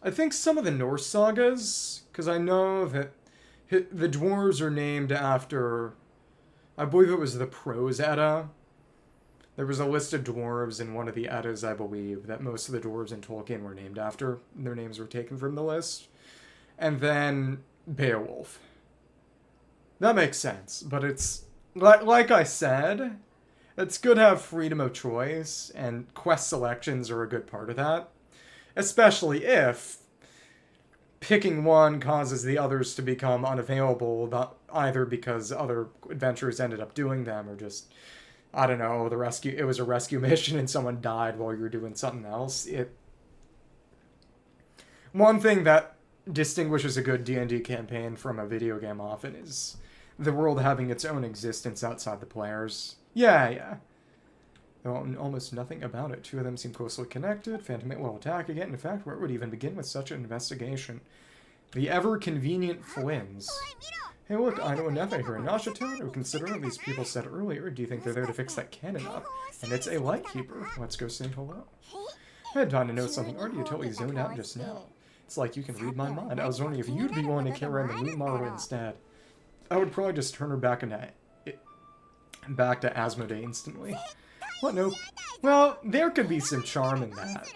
I think, some of the Norse sagas. Because I know that the dwarves are named after, I believe it was the Prose Edda. There was a list of dwarves in one of the Eddas, I believe, that most of the dwarves in Tolkien were named after. Their names were taken from the list. And then Beowulf. That makes sense, but it's, like I said, it's good to have freedom of choice, and quest selections are a good part of that. Especially if picking one causes the others to become unavailable, not either because other adventurers ended up doing them, or just, I don't know, it was a rescue mission and someone died while you were doing something else. One thing that distinguishes a good D&D campaign from a video game often is the world having its own existence outside the players. Yeah. Though almost nothing about it. Two of them seem closely connected. Phantom will attack again. In fact, where would even begin with such an investigation? The ever-convenient Flins. Hey look, Aino and Nefer here in Nasha Town. Or considering these people said earlier, do you think they're there to fix that cannon up? And it's a Lightkeeper. Let's go say hello. I had time to know something. Aren't you totally zoned out just now? It's like you can read my mind. I was wondering if you'd be willing to carry around the moon model instead. I would probably just turn her back to Asmodee instantly. What? No. Well, there could be some charm in that.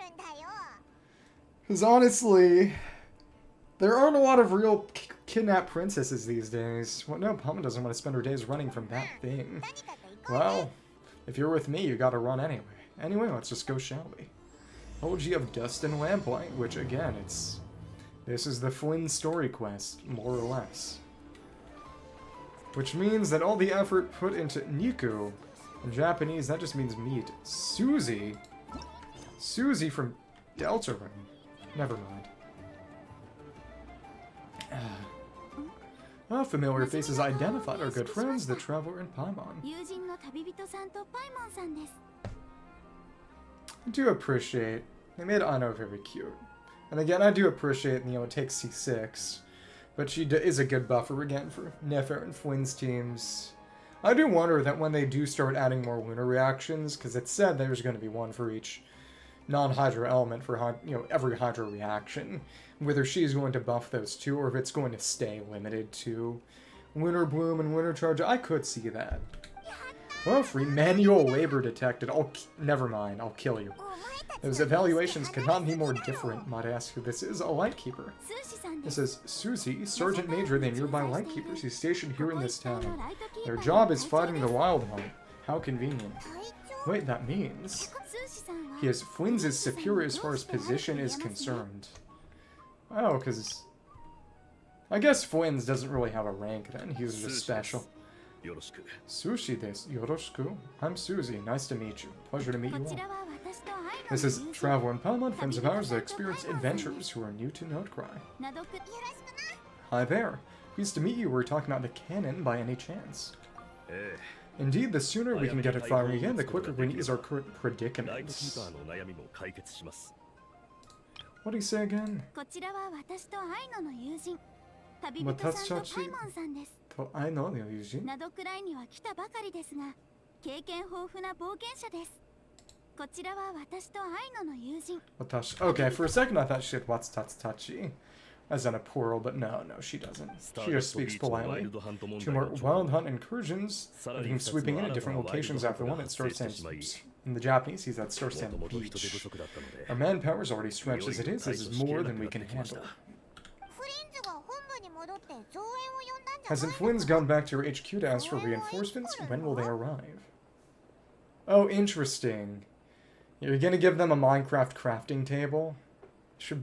Because honestly, there aren't a lot of real kidnapped princesses these days. What? No, Palma doesn't want to spend her days running from that thing. Well, if you're with me, you gotta run anyway. Anyway, let's just go, shall we? Elegy of Dust and Lamplight, which again, this is the Flins Story Quest, more or less. Which means that all the effort put into Niku, in Japanese, that just means meat. Susie? Susie from Deltarune. Never mind. Familiar faces identified are good friends, the Traveler and Paimon. I do appreciate, they made Aino very cute. And again, I do appreciate, it takes C6. But she is a good buffer again for Nefer and Flynn's teams. I do wonder that when they do start adding more lunar reactions, because it said there's going to be one for each non-Hydra element for every Hydra reaction, whether she's going to buff those two or if it's going to stay limited to Lunar Bloom and Lunar Charge. I could see that. Well, free manual labor detected. Never mind, I'll kill you. Those evaluations could not be more different. Might I ask who this is? A Lightkeeper. This is Susie, Sergeant Major of the nearby Lightkeepers. He's stationed here in this town. Their job is fighting the Wild Hunt. How convenient. Wait, that means he is Flins' superior as far as position is concerned. Oh, because I guess Flins doesn't really have a rank then. He's just special. Sushi desu. Yoroshiku. I'm Susie. Nice to meet you. Pleasure to meet you all. This is Traveler and Paimon, friends of ours that experience adventurers who are new to Nod-Krai. Hi there. Pleased to meet you. We're talking about the cannon by any chance. Indeed, the sooner we can get it firing again, the quicker we ease our current predicaments. What do you say again? Watashi to Aino no yujin? Okay, for a second I thought she said what's Tatsutachi, as in a plural, but no, she doesn't. She just speaks politely. Two more wild hunt incursions, everything sweeping in at different locations after one at Star Sand. In the Japanese, he's at Star Sand Beach. Our manpower is already stretched as it is. This is more than we can handle. Hasn't Flins gone back to her HQ to ask for reinforcements? When will they arrive? Oh, interesting. You're gonna give them a Minecraft crafting table?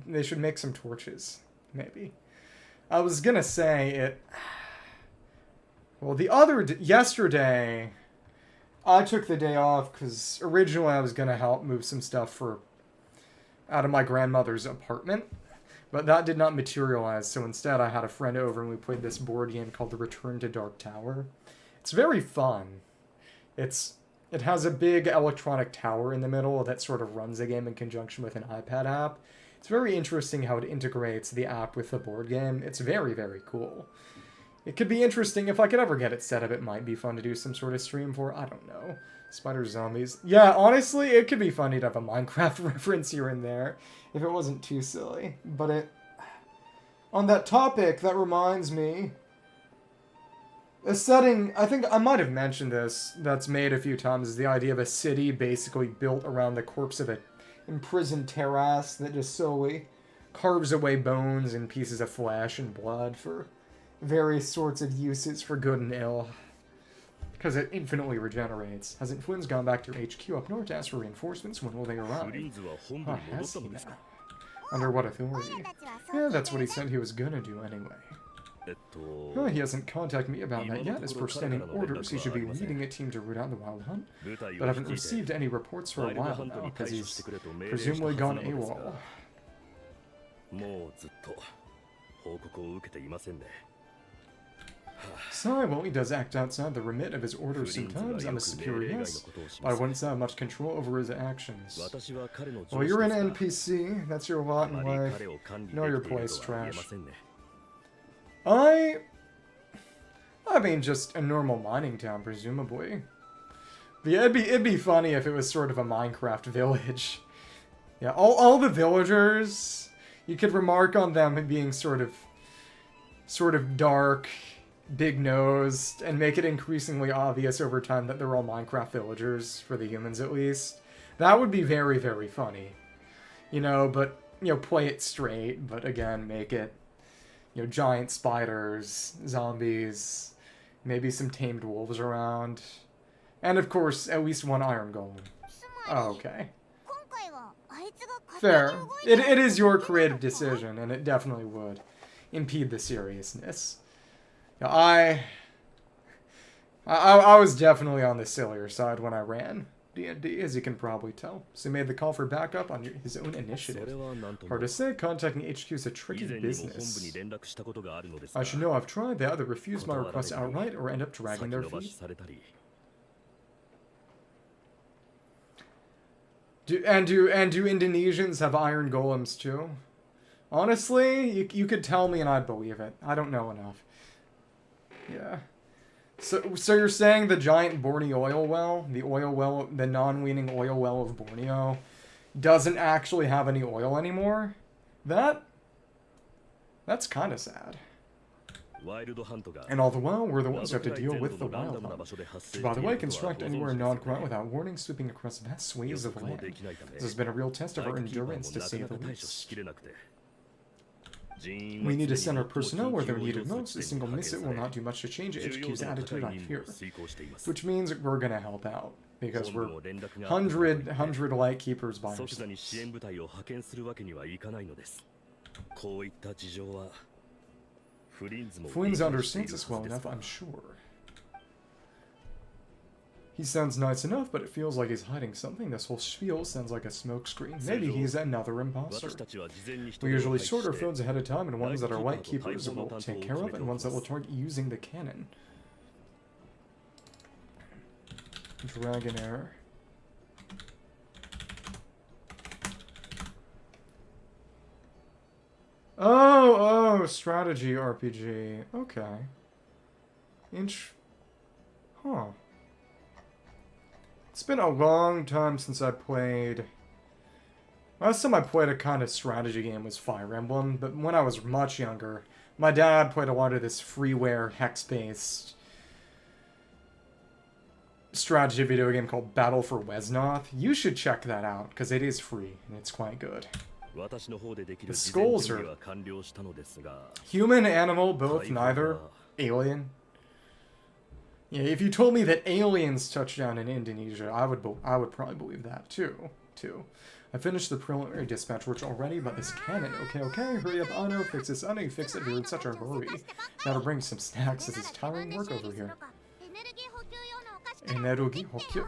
They should make some torches, maybe. I was gonna say it... Well, yesterday, I took the day off because originally I was gonna help move some stuff out of my grandmother's apartment. But that did not materialize, so instead I had a friend over and we played this board game called The Return to Dark Tower. It's very fun. It has a big electronic tower in the middle that sort of runs the game in conjunction with an iPad app. It's very interesting how it integrates the app with the board game. It's very, very cool. It could be interesting if I could ever get it set up. It might be fun to do some sort of stream for. I don't know. Spider zombies. Yeah, honestly, it could be funny to have a Minecraft reference here and there if it wasn't too silly. But on that topic, that reminds me, a setting, I think I might have mentioned this, that's made a few times, is the idea of a city basically built around the corpse of an imprisoned terrace that just slowly carves away bones and pieces of flesh and blood for various sorts of uses for good and ill. Because it infinitely regenerates. Hasn't Flins gone back to HQ up north to ask for reinforcements? When will they arrive? Has he now? Under what authority? Yeah, that's what he said he was gonna do anyway. Oh, he hasn't contacted me about that yet. As per standing orders, he should be leading a team to root out the wild hunt. But I haven't received any reports for a while now, because he's presumably gone AWOL. So, well, he does act outside the remit of his orders sometimes. I'm a superior, yes, but I wouldn't have much control over his actions. Well, you're an NPC. That's your lot in life. Know your place, trash. I mean, just a normal mining town, presumably. But yeah, it'd be funny if it was sort of a Minecraft village. Yeah, all the villagers, you could remark on them being sort of dark, big-nosed, and make it increasingly obvious over time that they're all Minecraft villagers, for the humans at least. That would be very, very funny. You know, but, you know, play it straight, but again, make it, you know, giant spiders, zombies, maybe some tamed wolves around, and of course, at least one iron golem. Oh, okay. Fair. It is your creative decision, and it definitely would impede the seriousness. I was definitely on the sillier side when I ran D&D, as you can probably tell. So he made the call for backup on his own initiative. Hard to say, contacting HQ is a tricky business. I should know I've tried. They either refuse my request outright or end up dragging their feet. Do Indonesians have iron golems too? Honestly, you could tell me and I'd believe it. I don't know enough. Yeah. So you're saying the giant Borneo oil well, the non-weaning oil well of Borneo, doesn't actually have any oil anymore? That's kind of sad. And all the while, we're the ones who have to deal with the wild hunt. By the way, construct anywhere in Nod-Krai without warning, sweeping across vast swathes of land. This has been a real test of our endurance, to say the least. We need to send our personnel where they're needed most. A single miss will not do much to change HQ's attitude, I fear. Which means we're gonna help out, because we're 100 Lightkeepers by ourselves. Flins understands us well enough, I'm sure. He sounds nice enough, but it feels like he's hiding something. This whole spiel sounds like a smokescreen. Maybe he's another imposter. We usually sort our phones ahead of time, and ones that are Lightkeepers will take care of, and ones that will target using the cannon. Dragonair. Oh, strategy RPG. Okay. Huh. It's been a long time since I played... Last time I played a kind of strategy game was Fire Emblem, but when I was much younger, my dad played a lot of this freeware, hex-based strategy video game called Battle for Wesnoth. You should check that out, because it is free, and it's quite good. The skulls are human, animal, both, neither, alien. Yeah, if you told me that aliens touched down in Indonesia, I would probably believe that too. too. I finished the preliminary dispatch work already, but this cannon. Okay, hurry up, Aino, fix this. I know you fix it, you're in such a hurry. Now to bring some snacks, this is tiring work over here. Energy hokyu.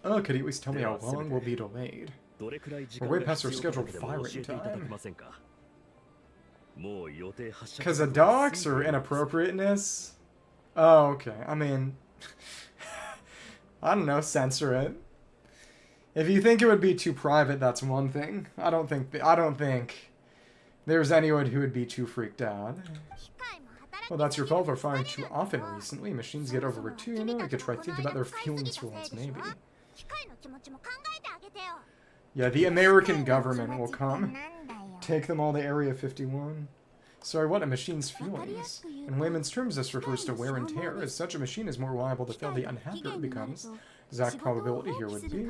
Oh, could you at least tell me how long we'll be delayed? We're way past our scheduled firing time. Because of docs or inappropriateness? Oh, okay. I mean, I don't know, censor it. If you think it would be too private, that's one thing. I don't think there's anyone who would be too freaked out. Well, that's your fault for firing too often recently. Machines get overworked too, you know? You could try thinking about their feelings for once, maybe. Yeah, the American government will come. Take them all to Area 51. Sorry, what? A machine's feelings? In layman's terms, this refers to wear and tear. As such, a machine is more liable to fail the unhappier it becomes. Exact probability here would be...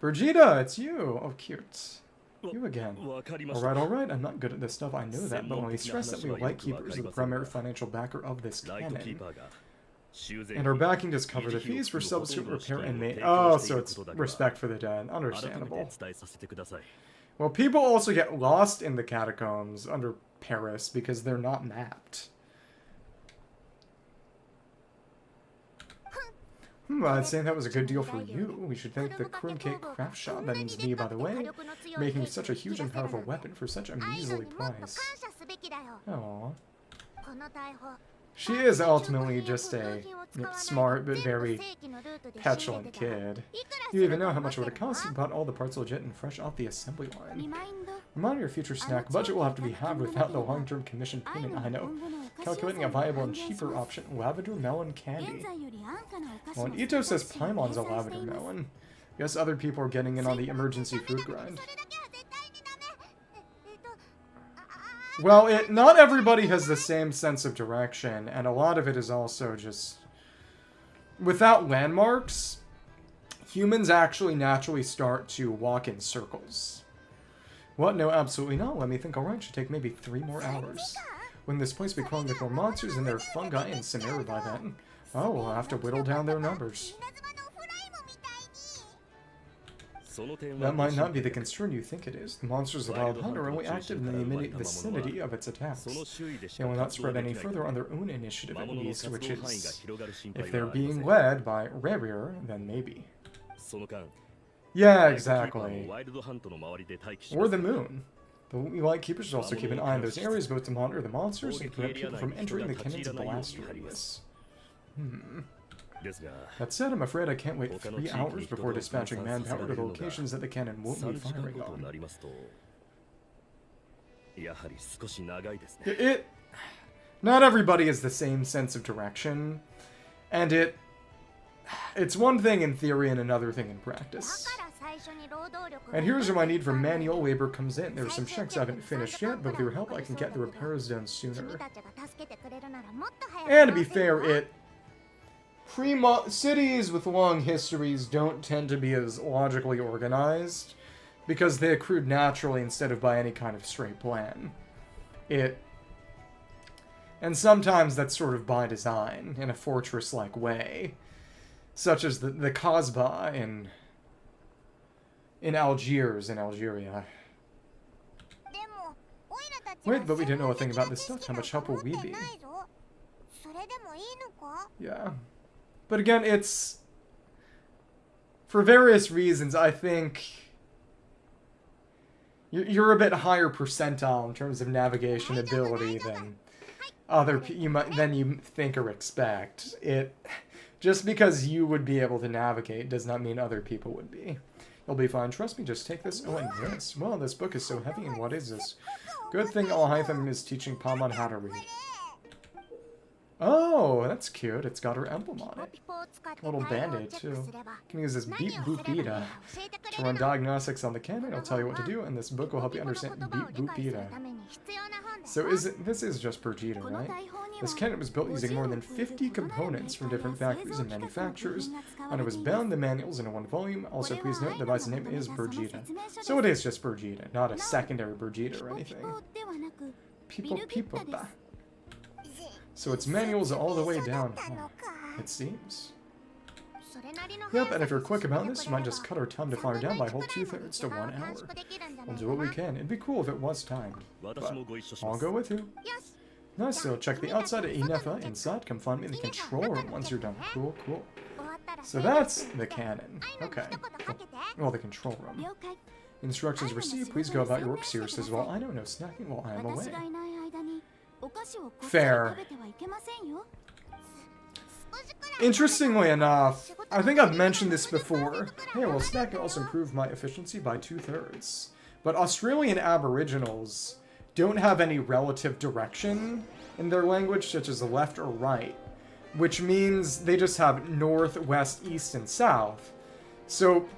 Birgitta, it's you! Oh, cute. You again. Alright, I'm not good at this stuff, I know that, but when we stress that we Lightkeepers are the primary financial backer of this cannon, and our backing does cover the fees for subsequent repair and maintenance. Oh, so it's respect for the dead. Understandable. Well, people also get lost in the catacombs under Paris because they're not mapped. I'd say that was a good deal for you. We should thank the Clink Clank Craft Shop, that means me, by the way, making such a huge and powerful weapon for such a measly price. Aww. She is ultimately just a smart but very petulant kid. You even know how much it would have cost if you bought all the parts legit and fresh off the assembly line. Remind your future snack budget will have to be halved without the long-term commission payment, I know. Calculating a viable and cheaper option, lavender melon candy. Well, and Ito says Paimon's a lavender melon. Guess other people are getting in on the emergency food grind. Well, not everybody has the same sense of direction, and a lot of it is also just... Without landmarks, humans actually naturally start to walk in circles. What? No, absolutely not. Let me think. Alright, should take maybe 3 more hours. When this place be crawling with more monsters and there are fungi and Samara by then. Oh, we'll have to whittle down their numbers. That might not be the concern you think it is. The monsters of the Wild Hunt are only active in the immediate vicinity of its attacks. They will not spread any further on their own initiative at least, which is, if they're being led by Rerir, then maybe. Yeah, exactly. Or the moon. The Lightkeepers should also keep an eye on those areas both to monitor the monsters and prevent people from entering the canyon's blast radius. That said, I'm afraid I can't wait 3 hours before dispatching manpower to the locations that the cannon won't be firing on. Not everybody has the same sense of direction, and it's one thing in theory and another thing in practice. And here's where my need for manual labor comes in. There are some checks I haven't finished yet, but with your help I can get the repairs done sooner. And to be fair, cities with long histories don't tend to be as logically organized because they accrued naturally instead of by any kind of straight plan. And sometimes that's sort of by design in a fortress-like way, such as the Kasbah in Algiers in Algeria. Wait, but we didn't know a thing about this stuff. How much help will we be? Yeah. But again, it's... For various reasons, I think... You're a bit higher percentile in terms of navigation ability than than you think or expect. Just because you would be able to navigate does not mean other people would be. You'll be fine, trust me, just take this. Oh, and this. Well, this book is so heavy, and what is this? Good thing Hyphen is teaching Paimon how to read. Oh, that's cute. It's got her emblem on it. A little band-aid, too. Can use this Beep Boop Beta to run diagnostics on the cannon. It'll tell you what to do, and this book will help you understand Beep Boop Beta. So this is just Birgitta, right? This cannon was built using more than 50 components from different factories and manufacturers, and it was bound in manuals in one volume. Also, please note the device's name is Birgitta. So it is just Birgitta, not a secondary Birgitta or anything. People. So its manual's all the way down here, it seems. Yep, and if you're quick about this, you might just cut our time to farm down by a whole 2/3 to 1 hour. We'll do what we can. It'd be cool if it was timed, but I'll go with you. Nice, so check the outside of Ineffa. Inside, come find me in the control room once you're done. Cool, cool. So that's the cannon. Okay. Well, the control room. Instructions received. Please go about your work seriously as well. I know, no snacking while I am away. Fair. Interestingly enough, I think I've mentioned this before. Hey, well, snacking also improved my efficiency by 2/3. But Australian Aboriginals don't have any relative direction in their language, such as left or right, which means they just have north, west, east, and south. So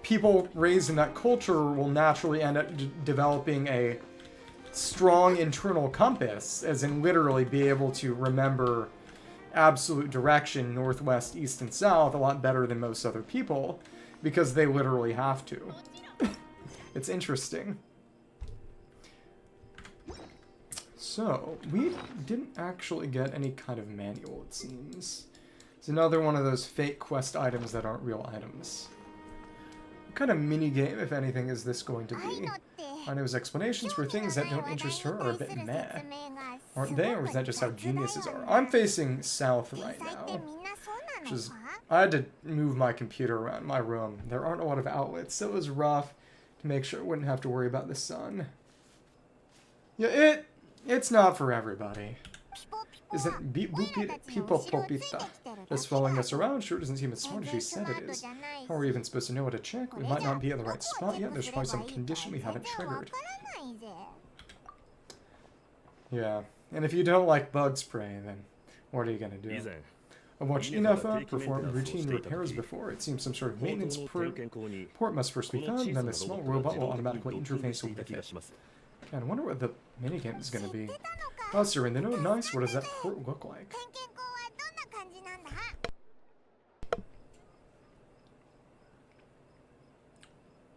people raised in that culture will naturally end up developing a strong internal compass, as in literally be able to remember absolute direction, northwest, east, and south, a lot better than most other people, because they literally have to. It's interesting. So, we didn't actually get any kind of manual, it seems. It's another one of those fake quest items that aren't real items. What kind of minigame, if anything, is this going to be? Aino's explanations for things that don't interest her are a bit meh. Aren't they, or is that just how geniuses are? I'm facing south right now, which is... I had to move my computer around my room. There aren't a lot of outlets, so it was rough to make sure I wouldn't have to worry about the sun. Yeah, it's not for everybody. Isn't people popita just following us around? Sure doesn't seem as smart as she said it is. How are we even supposed to know what to check? We might not be at the right spot yet. There's probably some condition we haven't triggered. Yeah, and if you don't like bug spray, then what are you gonna do? I've watched Ineffa perform routine repairs before. It seems some sort of maintenance port must first be found, and then the small robot will automatically interface with it. God, I wonder what the minigame is going to be. Oh, sir, in the know, nice. What does that port look like?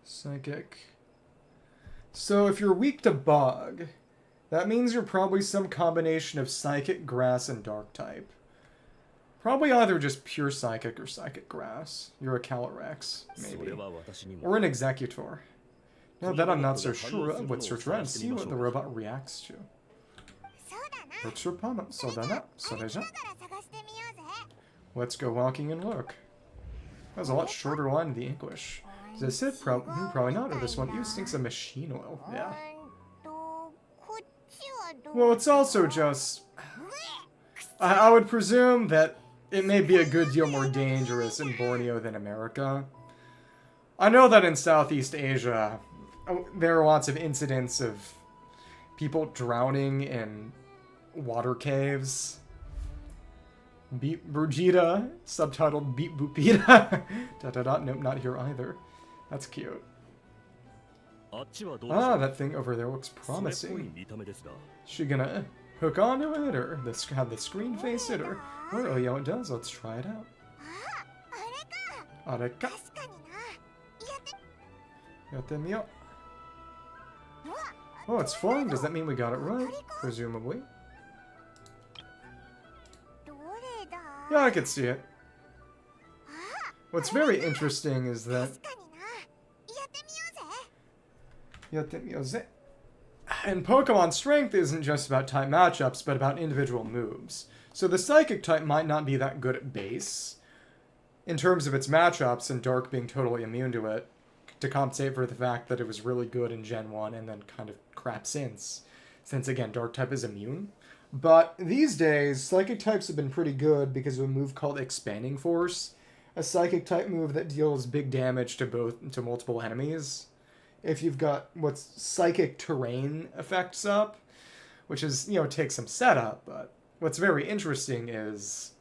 Psychic. So if you're weak to bug, that means you're probably some combination of psychic, grass, and dark type. Probably either just pure psychic or psychic grass. You're a Calyrex, maybe. Or an executor. Now that I'm not so sure, I would search around and see what the robot reacts to. Let's go walking and look. That was a lot shorter line in the English. Is this it? Probably not. Or this one you stinks of machine oil. Yeah. Well, it's also just... I would presume that it may be a good deal more dangerous in Borneo than America. I know that in Southeast Asia, there are lots of incidents of people drowning in water caves. Beep Birgitta, subtitled Beep Boopita. Nope, not here either. That's cute. Ah, that thing over there looks promising. Is she gonna hook onto it, or have the screen face it, or... Oh, yeah, it does. Let's try it out. Areka. Yatemio. Oh, it's flying. Does that mean we got it right? Presumably. Yeah, I could see it. What's very interesting is that... And Pokemon Strength isn't just about type matchups, but about individual moves. So the Psychic type might not be that good at base, in terms of its matchups, and Dark being totally immune to it, to compensate for the fact that it was really good in Gen 1 and then kind of crap since again, Dark type is immune. But these days, Psychic types have been pretty good because of a move called Expanding Force, a Psychic type move that deals big damage to multiple enemies. If you've got what's Psychic Terrain effects up, which is, takes some setup, but what's very interesting is...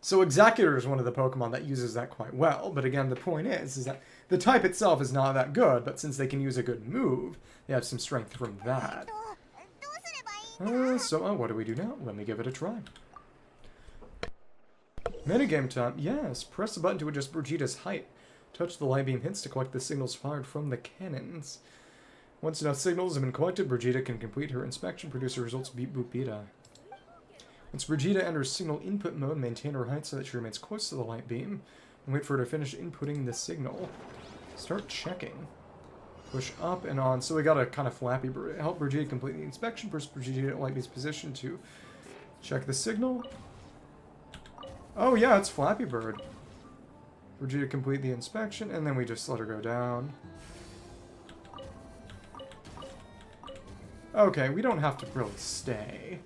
So Executor is one of the Pokemon that uses that quite well, but again, the point is that the type itself is not that good, but since they can use a good move, they have some strength from that. So what do we do now? Let me give it a try. Minigame time. Yes, press the button to adjust Birgitta's height. Touch the light beam hits to collect the signals fired from the cannons. Once enough signals have been collected, Birgitta can complete her inspection, produce her results, beat Birgitta. Once Birgitta enters signal input mode, maintain her height so that she remains close to the light beam, and wait for her to finish inputting the signal. Start checking. Push up and on. So we got a kind of Flappy Bird. Help Birgitta complete the inspection. Push Birgitta at light beam's position to check the signal. Oh yeah, it's Flappy Bird. Birgitta complete the inspection, and then we just let her go down. Okay, we don't have to really stay.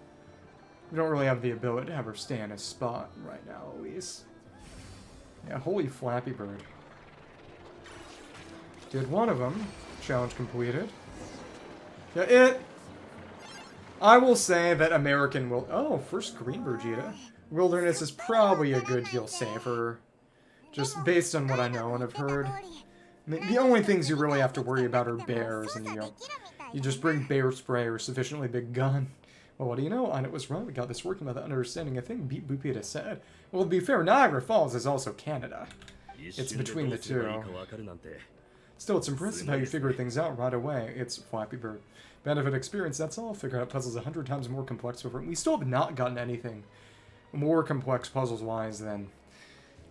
We don't really have the ability to have her stay in a spot right now, at least. Yeah, holy Flappy Bird. Did one of them. Challenge completed. Yeah, I will say that American will... Oh, first green Birgitta. Wilderness is probably a good deal safer. Just based on what I know and have heard. The only things you really have to worry about are bears, and you just bring bear spray or sufficiently big gun. Well, what do you know? Aino was right. We got this working by the understanding. I think Birgitta said. Well, to be fair, Niagara Falls is also Canada. It's between the two. Still, it's impressive how you figure things out right away. It's Flappy Bird. Benefit experience, that's all. Figure out puzzles 100 times more complex before. We still have not gotten anything more complex puzzles-wise than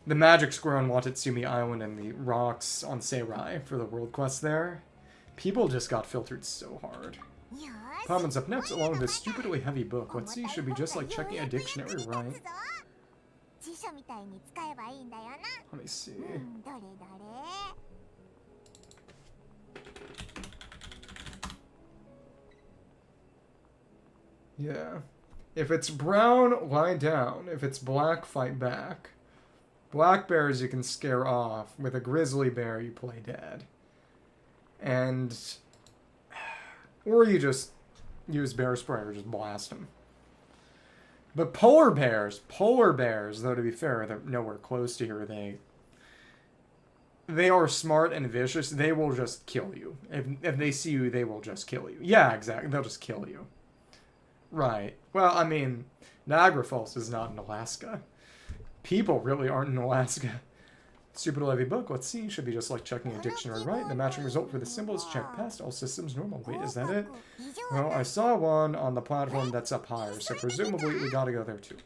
the Magic Square on Watatsumi Island and the rocks on Seirai for the world quest there. People just got filtered so hard. Pamen's up next, along with this stupidly heavy book. Let's see, should be just like checking a dictionary, right? Let me see. Yeah. If it's brown, lie down. If it's black, fight back. Black bears you can scare off. With a grizzly bear, you play dead. And... Or you just use bear spray or just blast them. But polar bears, though to be fair, they're nowhere close to here. They are smart and vicious. They will just kill you. If they see you, they will just kill you. Yeah, exactly. They'll just kill you. Right. Well, I mean, Niagara Falls is not in Alaska. People really aren't in Alaska. Stupid heavy book. Let's see. Should be just like checking a dictionary, right? The matching result for the symbol is check past all systems normal. Wait, is that it? Well, I saw one on the platform that's up higher, so presumably we gotta go there too.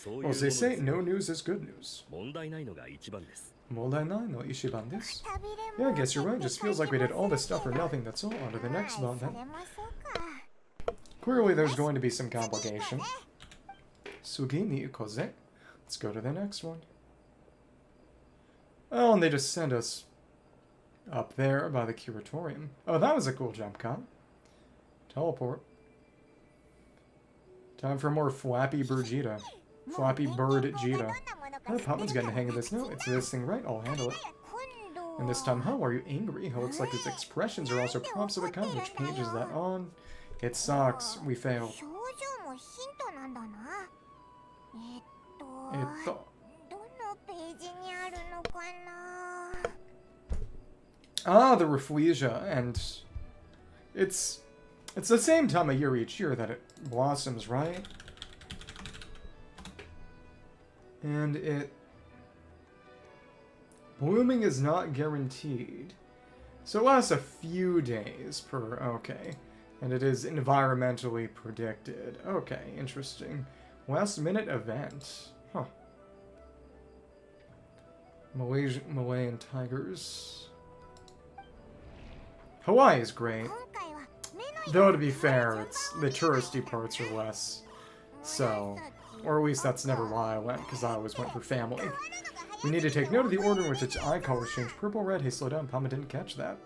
Well, as they say, no news is good news. Mondai nai no Ichiban desu. Yeah, I guess you're right. Just feels like we did all this stuff for nothing. That's all. On to the next one then. Clearly there's going to be some complication. Sugi ni ukoze. Let's go to the next one. Oh, and they just sent us up there by the curatorium. Oh, that was a cool jump cut. Teleport. Time for more Flappy Birgitta. Flappy Bird-Gitta. Oh, Popman's getting the hang of this. No, it's this thing, right? I'll handle it. And this time, how are you angry? Oh, looks like its expressions are also prompts of a kind. Which page is that on? It sucks. We failed. Ah, the Rafflesia, and it's the same time of year each year that it blossoms, right? And blooming is not guaranteed. So it lasts a few days per, okay. And it is environmentally predicted. Okay, interesting. Last minute event. Huh. Malayan tigers. Hawaii is great. Though to be fair, the touristy parts are less. So, or at least that's never why I went, because I always went for family. We need to take note of the order in which its eye colors change. Purple, red, hey, slow down, Pama didn't catch that.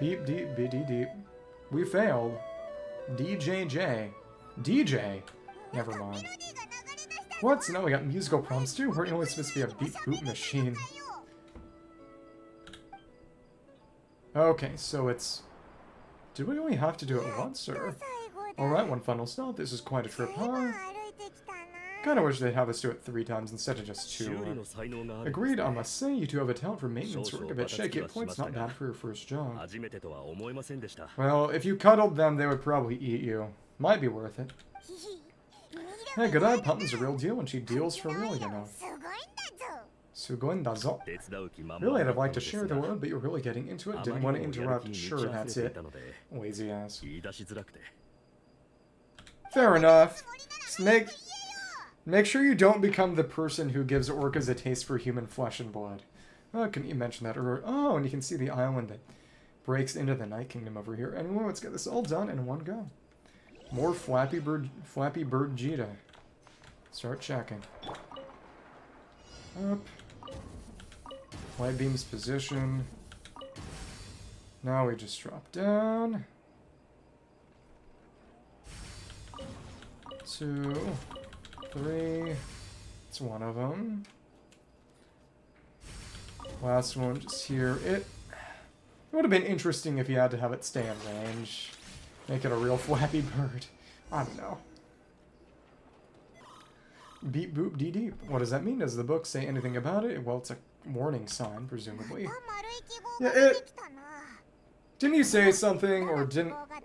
Beep, deep, beep, deep. We failed. DJJ. DJ? Never mind. What? So now we got musical prompts too? We're only supposed to be a beep boop machine. Okay, so it's... Did we only have to do it once, or...? Alright, one final stop. This is quite a trip, huh? Kinda wish they'd have us do it 3 times instead of just 2. Agreed, I must say, you two have a talent for maintenance work. A bit shaky at points, not bad for your first job. Well, if you cuddled them, they would probably eat you. Might be worth it. Hey, good eye, Putman's a real deal, and she deals for real, you know. Sugoin dazo. Really, I'd have liked to share the load, but you're really getting into it. Didn't want to interrupt. Sure, that's it. Lazy ass. Fair enough. Just make sure you don't become the person who gives orcas a taste for human flesh and blood. Oh, couldn't you mention that earlier? Oh, and you can see the island that breaks into the Night Kingdom over here. Anyway, let's get this all done in one go. More Flappy Bird-Gita. Start checking. Up. Light beam's position. Now we just drop down. 2, 3. It's one of them. Last one just here. It would have been interesting if you had to have it stay in range. Make it a real Flappy Bird. I don't know. Beep boop dee deep. What does that mean? Does the book say anything about it? Well, it's a warning sign, presumably. Yeah, didn't you say something, or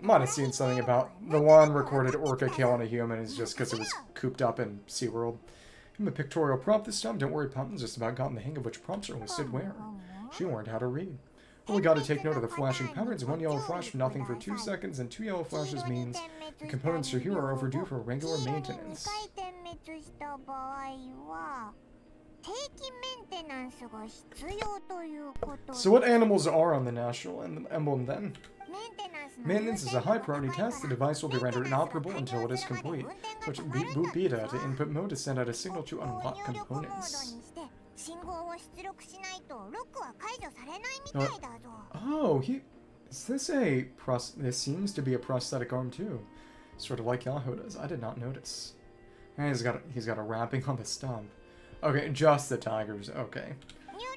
might have seen something about the one recorded orca killing a human is just because it was cooped up in SeaWorld? I'm a pictorial prompt this time. Don't worry, Pumpkin's just about gotten the hang of which prompts are listed where. She learned how to read. Only got to take note of the flashing patterns. 1 yellow flash for nothing for 2 seconds, and 2 yellow flashes means the components you're here are overdue for regular maintenance. So what animals are on the national emblem then? Maintenance is a high priority task. The device will be rendered inoperable until it is complete. Switch boot beta to input mode to send out a signal to unlock components. Oh, is this this seems to be a prosthetic arm too. Sort of like Jahoda's. I did not notice. And he's got a wrapping on the stump. Okay, just the tigers. Okay.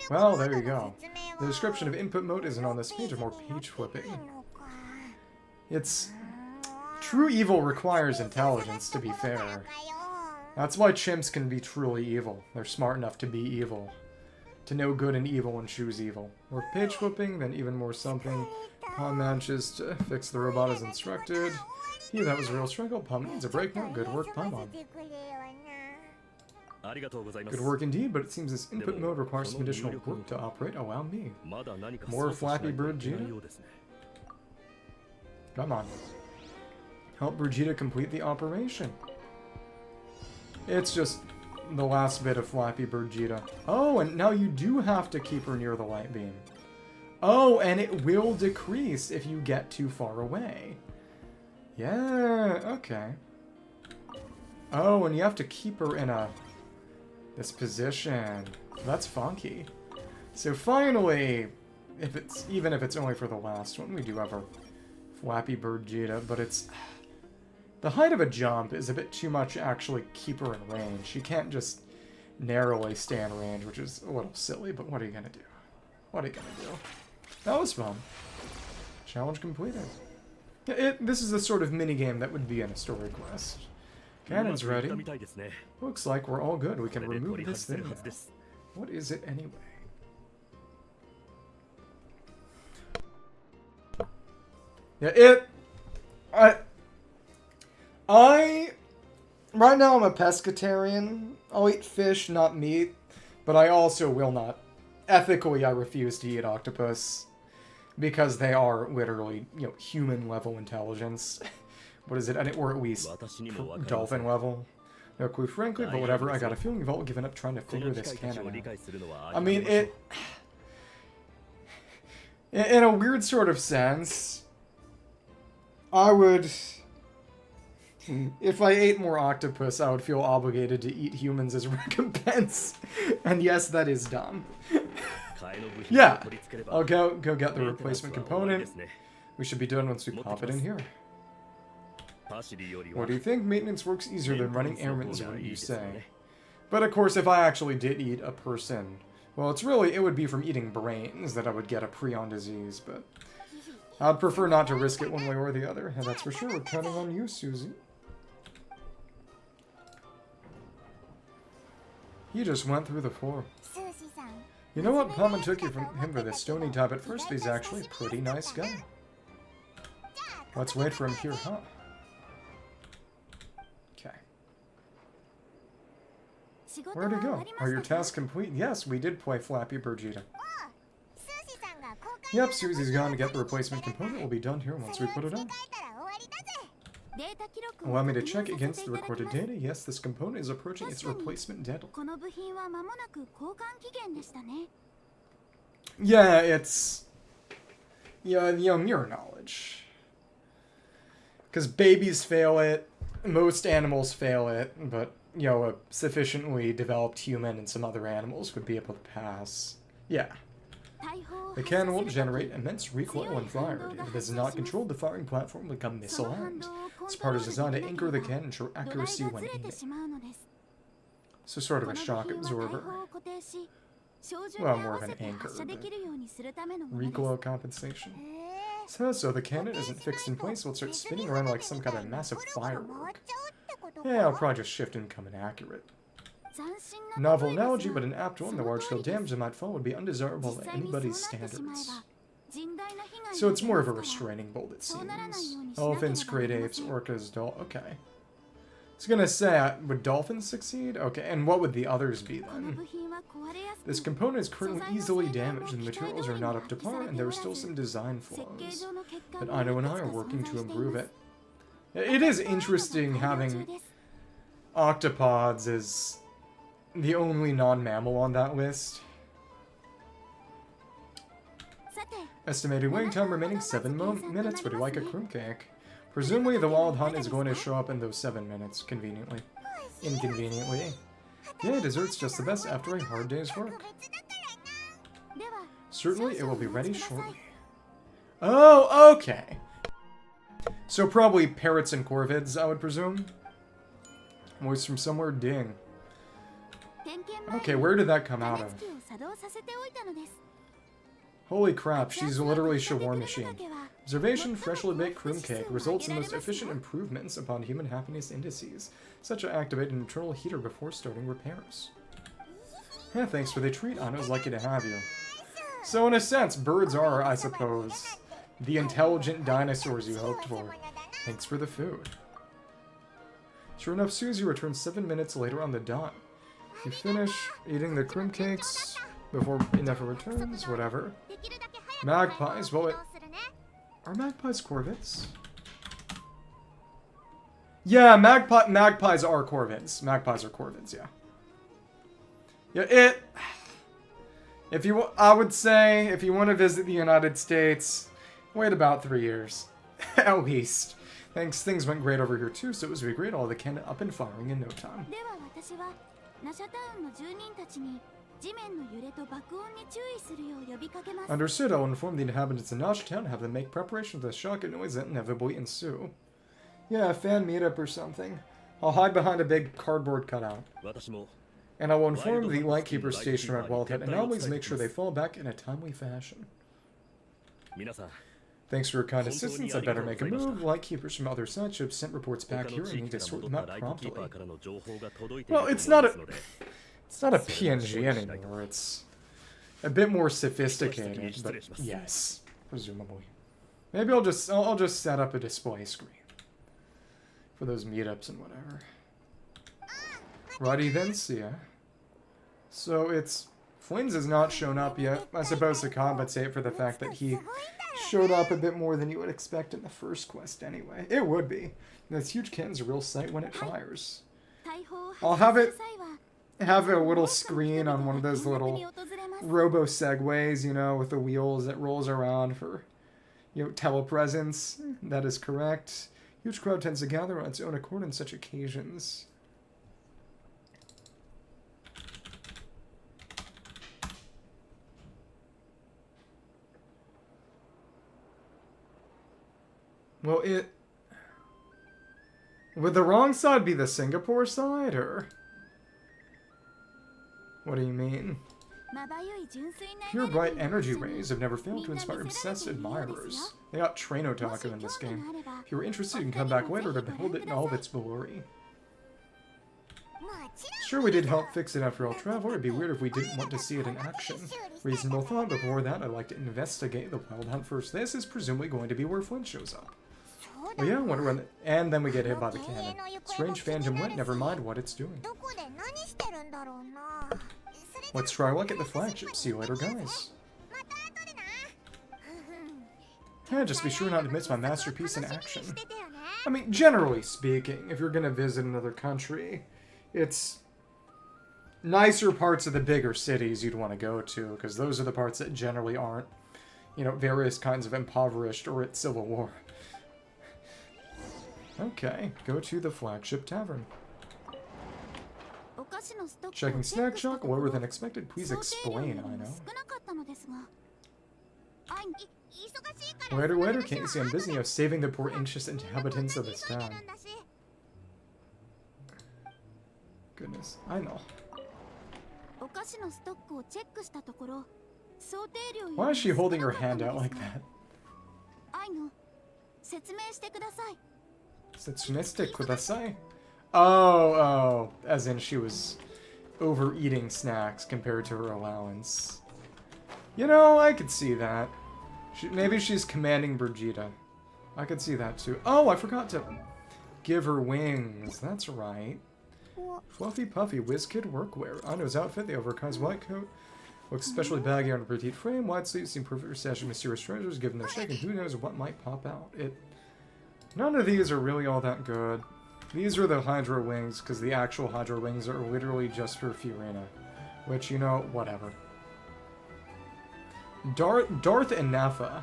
Well, there you go. The description of input mode isn't on this page, or more page flipping. It's... True evil requires intelligence, to be fair. That's why chimps can be truly evil. They're smart enough to be evil. To know good and evil and choose evil. More page flipping, then even more something. Palm manages to fix the robot as instructed. That was a real struggle. Palm needs a break now. Good work, Palm. Good work indeed, but it seems this input mode requires some additional work to operate. Allow me. More Flappy Bird-Gita? Come on. Help Birgitta complete the operation. It's just the last bit of Flappy Bird-Gita. Oh, and now you do have to keep her near the light beam. Oh, and it will decrease if you get too far away. Yeah, okay. Oh, and you have to keep her in this position. That's funky. So finally, even if it's only for the last one, we do have our Flappy Bird-Gita, but it's... The height of a jump is a bit too much to actually keep her in range. She can't just narrowly stay in range, which is a little silly, but what are you gonna do? What are you gonna do? That was fun. Challenge completed. This is the sort of minigame that would be in a story quest. Cannon's ready. Looks like we're all good. We can remove this thing now. What is it anyway? Yeah, right now I'm a pescatarian. I'll eat fish, not meat. But I also will not. Ethically, I refuse to eat octopus. Because they are literally, human-level intelligence. What is it? Or at least dolphin level. No clue, frankly, but whatever. I got a feeling you've all given up trying to figure this canon out. I mean, in a weird sort of sense, I would... If I ate more octopus, I would feel obligated to eat humans as recompense. And yes, that is dumb. Yeah, I'll go get the replacement component. We should be done once we pop it in here. What do you think? Maintenance works easier than running errands, wouldn't you say? But of course, if I actually did eat a person, well, it would be from eating brains that I would get a prion disease, but I'd prefer not to risk it one way or the other, and that's for sure. We're counting on you, Susie. He just went through the floor. You know what? Palman took you from him for this stony type at first, but he's actually a pretty nice guy. Let's wait for him here, huh? Okay. Where'd it go? Are your tasks complete? Yes, we did play Flappy Bird-esque. Yep, Susie's gone to get the replacement component. Will be done here once we put it on. Allow me to check against the recorded data. Yes, this component is approaching its replacement deadline. Yeah, it's... Yeah, mirror knowledge. Because babies fail it, most animals fail it, but, a sufficiently developed human and some other animals would be able to pass. Yeah. The cannon will generate immense recoil when fired. If it is not controlled, the firing platform will become misaligned. This part is designed to anchor the cannon to accuracy when aiming. So sort of a shock absorber. Well, more of an anchor. Recoil compensation. So the cannon isn't fixed in place, will start spinning around like some kind of massive firework. Yeah, I'll probably just shift and become inaccurate. Novel analogy, but an apt one. The large-scale damage that might fall would be undesirable by anybody's standards. So it's more of a restraining bolt, it seems. Elephants, great apes, orcas, okay. I was gonna say, would dolphins succeed? Okay, and what would the others be then? This component is currently easily damaged, and the materials are not up to par, and there are still some design flaws. But Aino and I are working to improve it. It is interesting having octopods as the only non-mammal on that list. Estimated waiting time remaining 7 minutes. Would you like a clink cake? Presumably the wild hunt is going to show up in those 7 minutes, conveniently. Inconveniently. Yeah, dessert's just the best after a hard day's work. Certainly, it will be ready shortly. Oh, okay. So probably parrots and corvids, I would presume. Voice from somewhere, ding. Okay, where did that come out of? Holy crap, she's literally a shawarma machine. Observation, freshly baked clink cake results in the most efficient improvements upon human happiness indices, such as activate an internal heater before starting repairs. Yeah, thanks for the treat. Aino's lucky to have you. So in a sense, birds are, I suppose, the intelligent dinosaurs you hoped for. Thanks for the food. Sure enough, Susie returns 7 minutes later on the dot. You finish eating the clink cakes before Nefer returns, whatever. Magpies, well, are magpies corvids? Yeah, magpies are corvids. Magpies are corvids, yeah. Yeah, I would say, if you want to visit the United States, wait about 3 years. At least. Thanks, things went great over here too, so it was really great. All the cannon up and firing in no time. Understood, I'll inform the inhabitants of Nasha Town, have them make preparations for the shock and noise that inevitably ensue. Yeah, a fan meetup or something. I'll hide behind a big cardboard cutout. And I will inform the Lightkeeper station at Wildhead and always make sure they fall back in a timely fashion. Thanks for your kind assistance, I better make a move. Lightkeepers from other sides should have sent reports back here and need to sort them out promptly. Well, it's not a PNG anymore, it's a bit more sophisticated, but yes, presumably. Maybe I'll just set up a display screen for those meetups and whatever. Righty then, see ya. So it's... Flins has not shown up yet, I suppose to compensate for the fact that he showed up a bit more than you would expect in the first quest anyway. It would be. This huge cannon's a real sight when it fires. I'll have a little screen on one of those little robo-segways, you know, with the wheels that rolls around for, telepresence. That is correct. Huge crowd tends to gather on its own accord on such occasions. Well, would the wrong side be the Singapore side, or? What do you mean? Pure bright energy rays have never failed to inspire obsessed admirers. They got Train-Otaku in this game. If you were interested, you can come back later to behold it in all of its glory. Sure, we did help fix it after all travel. It'd be weird if we didn't want to see it in action. Reasonable thought. Before that, I'd like to investigate the wild hunt first. This is presumably going to be where Flint shows up. Well, yeah, I wonder when... And then we get hit by the cannon. Strange phantom went, never mind what it's doing. Let's try our luck at the flagship. See you later, guys. Yeah, just be sure not to miss my masterpiece in action. I mean, generally speaking, if you're gonna visit another country, it's nicer parts of the bigger cities you'd want to go to, because those are the parts that generally aren't, you know, various kinds of impoverished or at civil war. Okay, go to the flagship tavern. Checking snack shock, lower than expected. Please explain, Aino. Waiter, can't you see I'm busy? Saving the poor anxious inhabitants of this town. Goodness, I know. Why is she holding her hand out like that? Setsuneste kudasai? Oh, as in she was overeating snacks compared to her allowance. You know, I could see that. Maybe she's commanding Birgitta. I could see that too. Oh, I forgot to give her wings. That's right. Fluffy Puffy WizKid workwear. Aino's outfit, the overkai's white coat. Looks especially baggy on a petite frame. Wide sleeves seem perfect for stashing mysterious treasures. Given their shape, and who knows what might pop out. None of these are really all that good. These are the Hydra wings, because the actual Hydra wings are literally just for Fiorina. Which, you know, whatever. Darth and Ineffa.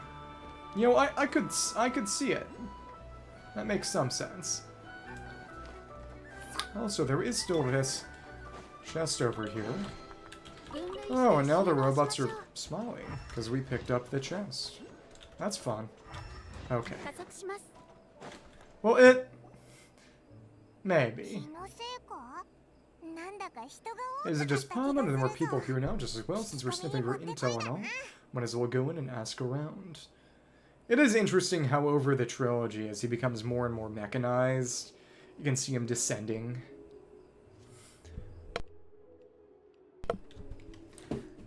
You know, I could see it. That makes some sense. Also, there is still this chest over here. Oh, and now the robots are smiling, because we picked up the chest. That's fun. Okay. Well, maybe. Is it just Palm? And there are more people here now, just as well, since we're sniffing for intel and all. Might as well go in and ask around. It is interesting how over the trilogy, as he becomes more and more mechanized, you can see him descending.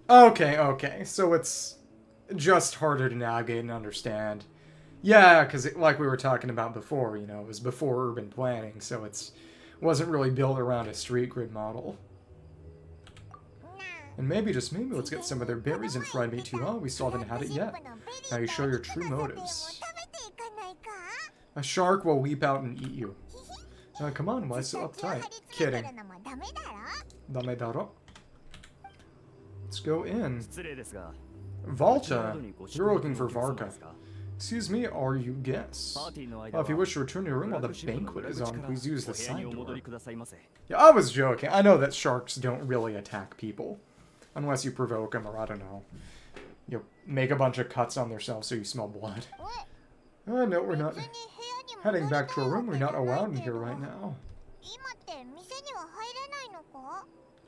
Okay, so it's just harder to navigate and understand. Yeah, because like we were talking about before, you know, it was before urban planning, so it wasn't really built around a street grid model. And maybe, just maybe, let's get some of their berries and fried meat too. Oh, we still haven't had it yet. Now you show your true motives. A shark will leap out and eat you. Come on, why so uptight? Kidding. Dame daro. Let's go in. Volta, you're looking for Varka. Excuse me, are you guests? If you wish to return to your room while the banquet is on, please use the side door. Yeah, I was joking. I know that sharks don't really attack people. Unless you provoke them, or I don't know. You make a bunch of cuts on themselves so you smell blood. Oh, no, we're not heading back to our room. We're not allowed in here right now.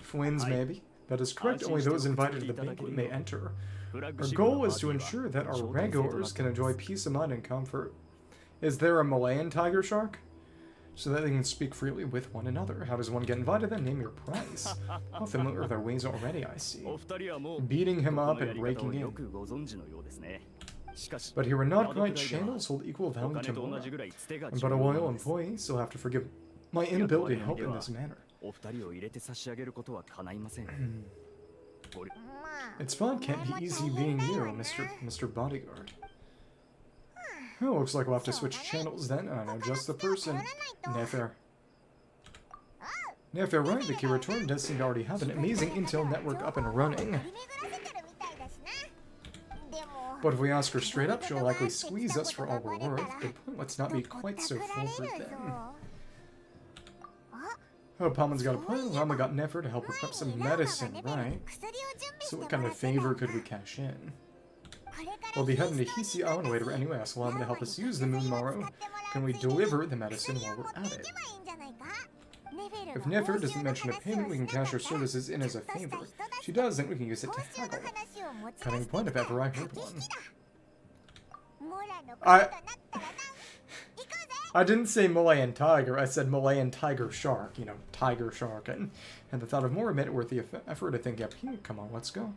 Flins, maybe? That is correct. Only those invited to the banquet may enter. Our goal is to ensure that our regulars can enjoy peace of mind and comfort. Is there a Malayan tiger shark? So that they can speak freely with one another. How does one get invited? Then name your price. How familiar are their ways already, I see. Beating him up and breaking in. But here are Nod-Krai channels hold equal value to more. I'm but a loyal employee, so I'll have to forgive my inability to help in this manner. It's fun, can't be easy being you, Mr. Bodyguard. Oh, looks like we'll have to switch channels then. I know just the person. Nefer. Nefer, right? The curatorium does seem to already have an amazing intel network up and running. But if we ask her straight up, she'll likely squeeze us for all we're worth. Good point, let's not be quite so foolproof then. Oh, Palman's got a plan. Lauma got Nefer to help her prep some medicine, right? So what kind of favor could we cash in? We'll be heading to Heizou Island later anyway. Ask Lauma to help us use the moon tomorrow. Can we deliver the medicine while we're at it? If Nefer doesn't mention a payment, we can cash our services in as a favor. If she does, then we can use it to haggle. Cutting point if ever I heard one. I didn't say Malayan tiger, I said Malayan tiger shark, you know, tiger shark, and the thought of more made it worth the effort. I think, yep, come on, let's go.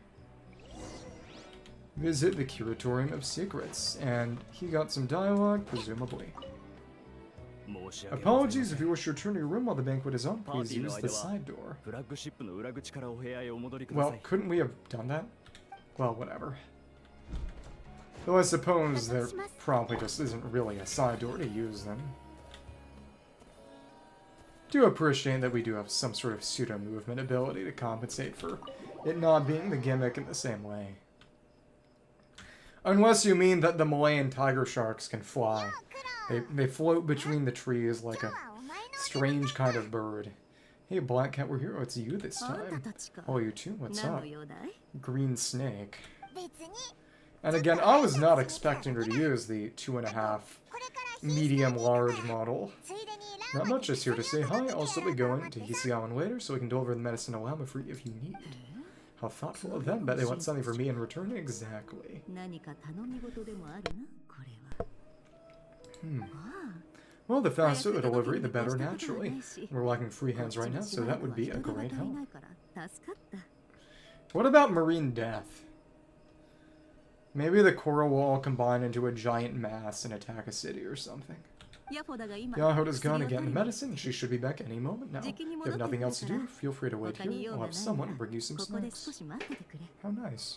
Visit the Curatorium of Secrets, and he got some dialogue, presumably. Apologies, if you wish to return to your room while the banquet is on, please use the side door. Well, couldn't we have done that? Well, whatever. Though I suppose there probably just isn't really a side door to use then. Do appreciate that we do have some sort of pseudo-movement ability to compensate for it not being the gimmick in the same way. Unless you mean that the Malayan tiger sharks can fly. They float between the trees like a strange kind of bird. Hey, Black Cat, we're here. Oh, it's you this time. Oh, you too? What's up? Green Snake. And again, I was not expecting her to use the 2.5 medium-large model. Not much, just here to say hi. I'll still be going to Heizou later, so we can deliver the medicine to Lauma for you if you need. How thoughtful of them. Bet they want something for me in return. Exactly. Well, the faster the delivery, the better, naturally. We're lacking free hands right now, so that would be a great help. What about Marine Death? Maybe the coral will all combine into a giant mass and attack a city or something. Jahoda's gone to get the medicine. She should be back any moment now. If you have nothing else to do, feel free to wait here. I'll have someone bring you some snacks. How nice.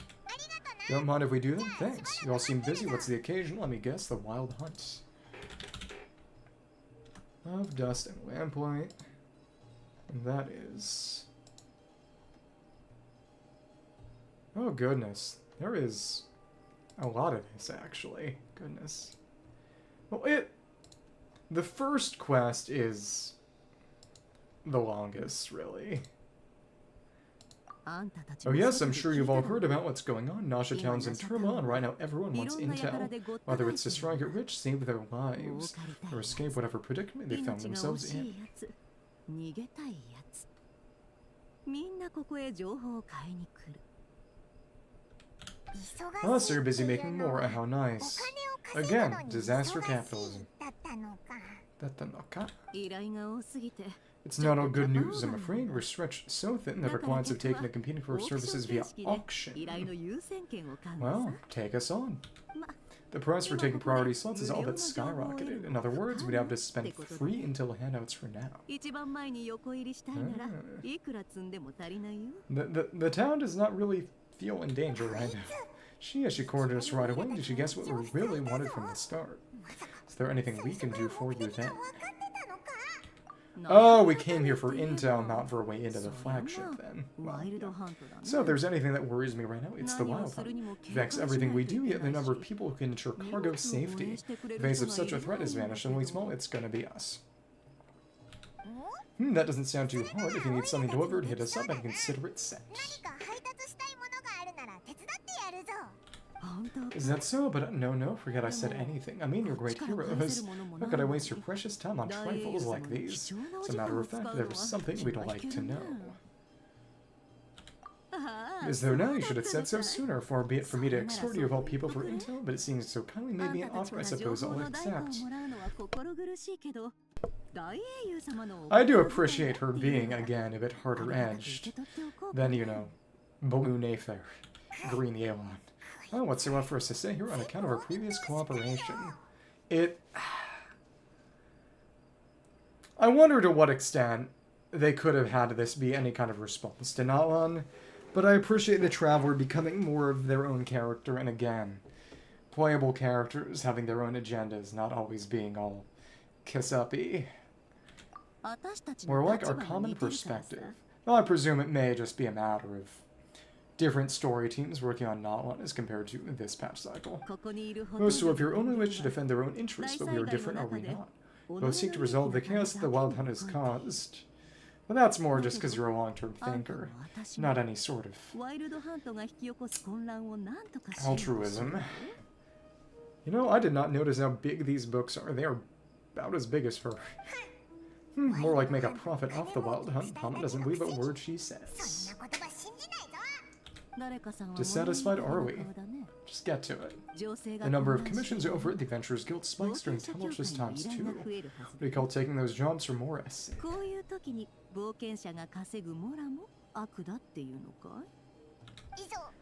You don't mind if we do that? Thanks. You all seem busy. What's the occasion? Let me guess. The wild hunt. Of dust and lamplight. And that is... Oh, goodness. There is a lot of this, actually. Goodness. Well, the first quest is the longest, really. Oh yes, I'm sure you've all heard about what's going on. Nasha Town's in turmoil, and right now everyone wants intel. Whether it's to try and get rich, save their lives, or escape whatever predicament they found themselves in. Oh, so you're busy making more. How nice. Again, disaster capitalism. It's not all good news, I'm afraid. We're stretched so thin that our clients have taken to competing for our services via auction. Well, take us on. The price for taking priority slots is all but skyrocketed. In other words, we'd have to spend free intel handouts for now. The town does not really feel in danger right now. She cornered us right away. Did she guess what we really wanted from the start? Is there anything we can do for you then? Oh, we came here for intel, not for a way into the flagship then. Well, yeah. So if there's anything that worries me right now, it's the wild hunt. It affects everything we do, yet the number of people who can ensure cargo safety. In the face of such a threat is vanishingly small, it's gonna be us. That doesn't sound too hard. If you need something delivered, hit us up and consider it sent. Is that so? But no, forget I said anything. I mean, you're great heroes. How could I waste your precious time on trifles like these? As a matter of fact, there was something we'd like to know. Is there now? You should have said so sooner, far be it for me to extort you of all people for intel, but it seems so kindly made me an offer I suppose I'll accept. I do appreciate her being, again, a bit harder-edged than, you know, Blue Nefer, Green Yelan. Oh, what's there left for us to say here on account of our previous cooperation? I wonder to what extent they could have had this be any kind of response to Natlan, but I appreciate the Traveler becoming more of their own character, and again, playable characters having their own agendas, not always being all kiss-uppy. Or like our common perspective. Well, I presume it may just be a matter of different story teams working on Natlan as compared to this patch cycle. Most who have your only wish to defend their own interests, but we are different, are we not? Both seek to resolve the chaos that the Wild Hunt has caused. But that's more just because you're a long-term thinker, not any sort of altruism. You know, I did not notice how big these books are. They are about as big as her. More like make a profit off the Wild Hunt. Mama doesn't believe a word she says. Dissatisfied are we? Just get to it. The number of commissions over at the Adventurers Guild spikes during tumultuous times too. What do you call taking those jobs for Morris?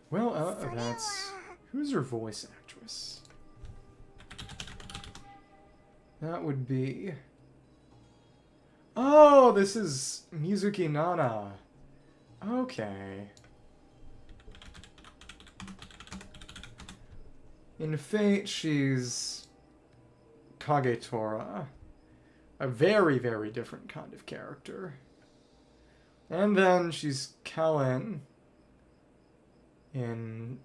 Well, that's... Who's her voice actress? That would be... Oh, this is Mizuki Nana. Okay. In Fate, she's Kagetora. A very, very different kind of character. And then she's Kellen in...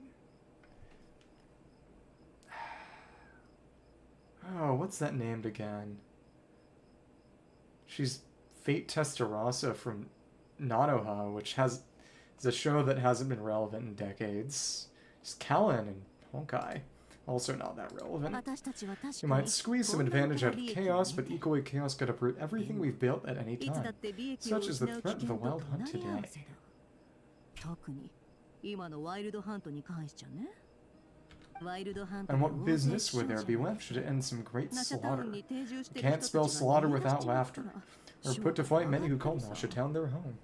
Oh, what's that named again? She's Fate Testarossa from Nanoha, which is a show that hasn't been relevant in decades. She's Kellen in Honkai. Also not that relevant. You might squeeze some advantage out of chaos, but equally chaos could uproot everything we've built at any time. Such is the threat of the wild hunt today. And what business would there be left should it end some great slaughter? You can't spell slaughter without laughter, or put to flight many who call Nasha Town their home.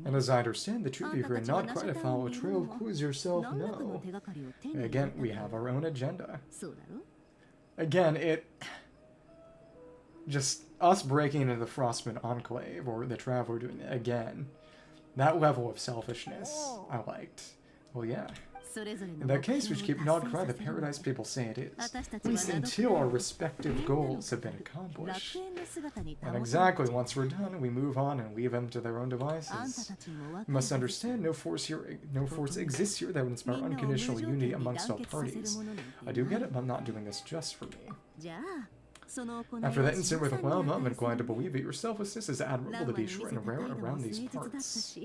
And as I understand, the truth if you're not quite to follow a trail of clues yourself, no. Again, we have our own agenda. Again, just us breaking into the Frostman Enclave, or the Traveler doing it again. That level of selfishness, I liked. Well, yeah. In that case, we should keep Nod-Krai the paradise people say it is, at least until our respective goals have been accomplished. And exactly, once we're done, we move on and leave them to their own devices. You must understand, no force exists here that would inspire unconditional unity amongst all parties. I do get it, but I'm not doing this just for me. After that incident with Lauma, I'm inclined to believe that your selflessness is admirable to be sure and rare around these parts.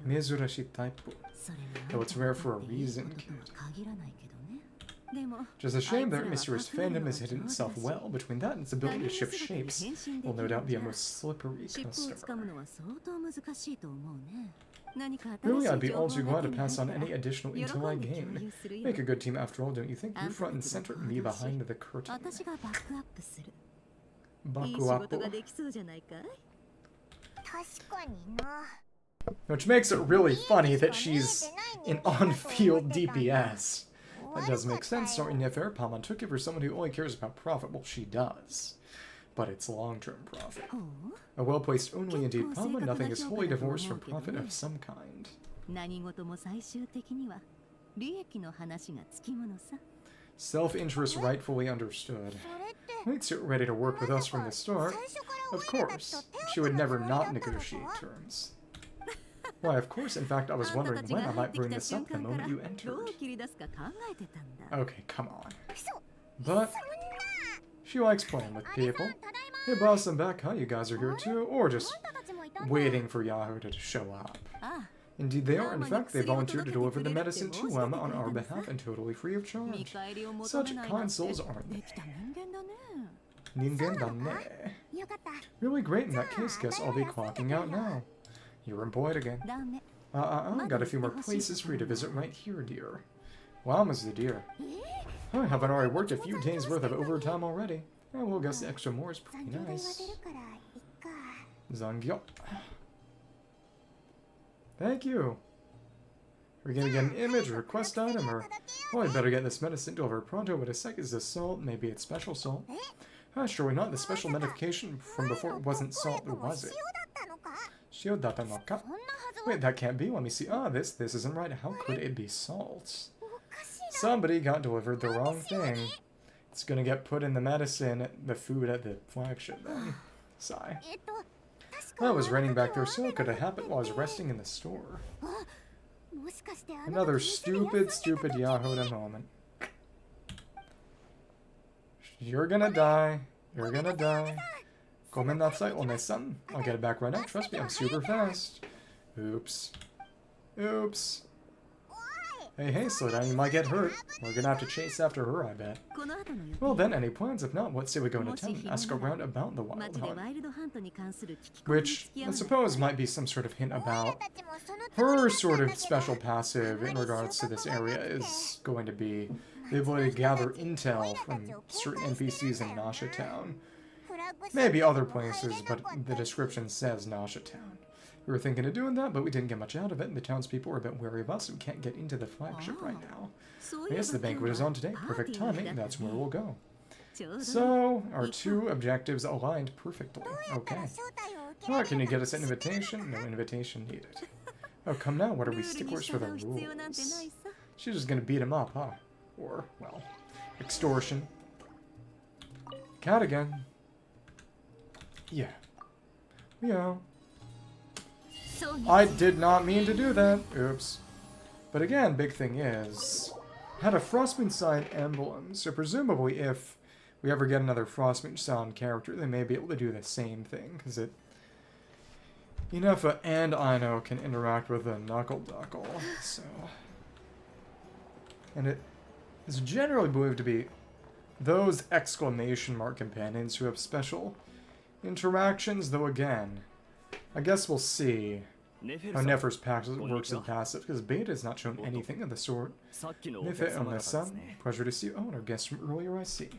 Mezurashi type. Though it's rare for a reason, kid. Just a shame that mysterious fandom has hidden itself well. Between that and its ability to shift shapes, will no doubt be a most slippery customer. Really, I'd be all too glad to pass on any additional intel I gain. Make a good team after all, don't you think? You front and center, me behind the curtain. Bakuapo. Which makes it really funny that she's an on-field DPS. That does make sense. Sorry, Nefer, Paman took it for someone who only cares about profit. Well, she does. But it's long-term profit. A well-placed only indeed, Paman. Nothing is wholly divorced from profit of some kind. Self-interest rightfully understood. Makes it ready to work with us from the start. Of course. She would never not negotiate terms. Why, of course. In fact, I was wondering when I might bring this up the moment you entered. Okay, come on. But she likes playing with people. Hey, boss, I'm back. How you guys are here too? Or just waiting for Jahoda to show up. Indeed they are. In fact, they volunteered to deliver the medicine to Lauma on our behalf and totally free of charge. Such kind souls, aren't they? Ningen danne. Really great in that case. Guess I'll be clocking out now. You're employed again. Got a few more places for you to visit right here, dear. Lauma's the dear. I haven't already worked a few days worth of overtime already. Well, guess the extra more is pretty nice. Zangyo. Thank you. We're gonna get an image or a quest item, or... Oh, I'd better get this medicine delivered pronto. Wait a sec, is this salt? Maybe it's special salt. Surely not. The special medication from before wasn't salt, was it? Shiodata no ka. Wait, that can't be. Let me see. This isn't right. How could it be salt? Somebody got delivered the wrong thing. It's gonna get put in the medicine, the food at the flagship then. Sigh. Well, it was raining back there, so it could have happened while I was resting in the store. Another stupid Jahoda moment. You're gonna die. You're gonna die. Gomen nasai, one-san. I'll get it back right now. Trust me, I'm super fast. Oops. Oops. Hey, slow down. You might get hurt. We're gonna have to chase after her, I bet. Well then, any plans? If not, what say we go into town and ask around about the wild hunt? Which, I suppose, might be some sort of hint about her sort of special passive in regards to this area is going to be the ability to gather intel from certain NPCs in Nasha Town. Maybe other places, but the description says Nasha Town. We were thinking of doing that, but we didn't get much out of it, and the townspeople were a bit wary of us and can't get into the flagship right now. Yes, the banquet is on today. Perfect timing. That's where we'll go. So, our two objectives aligned perfectly. Okay. Oh, can you get us an invitation? No invitation needed. Oh, come now. What are we sticklers for the rules? She's just gonna beat him up, huh? Or, well, extortion. Cat again. Yeah. Yeah. I did not mean to do that. Oops. But again, big thing is, had a Frostmoon sign emblem, so presumably if we ever get another Frostmoon sign character, they may be able to do the same thing, because it... Ineffa and Aino can interact with a Knuckle-Duckle, so... And it is generally believed to be those exclamation mark companions who have special interactions, though again, I guess we'll see how Nefer's works in passive, because Beta has not shown anything of the sort. Nefer-san, pleasure to see you. Oh, and our guest from earlier I see.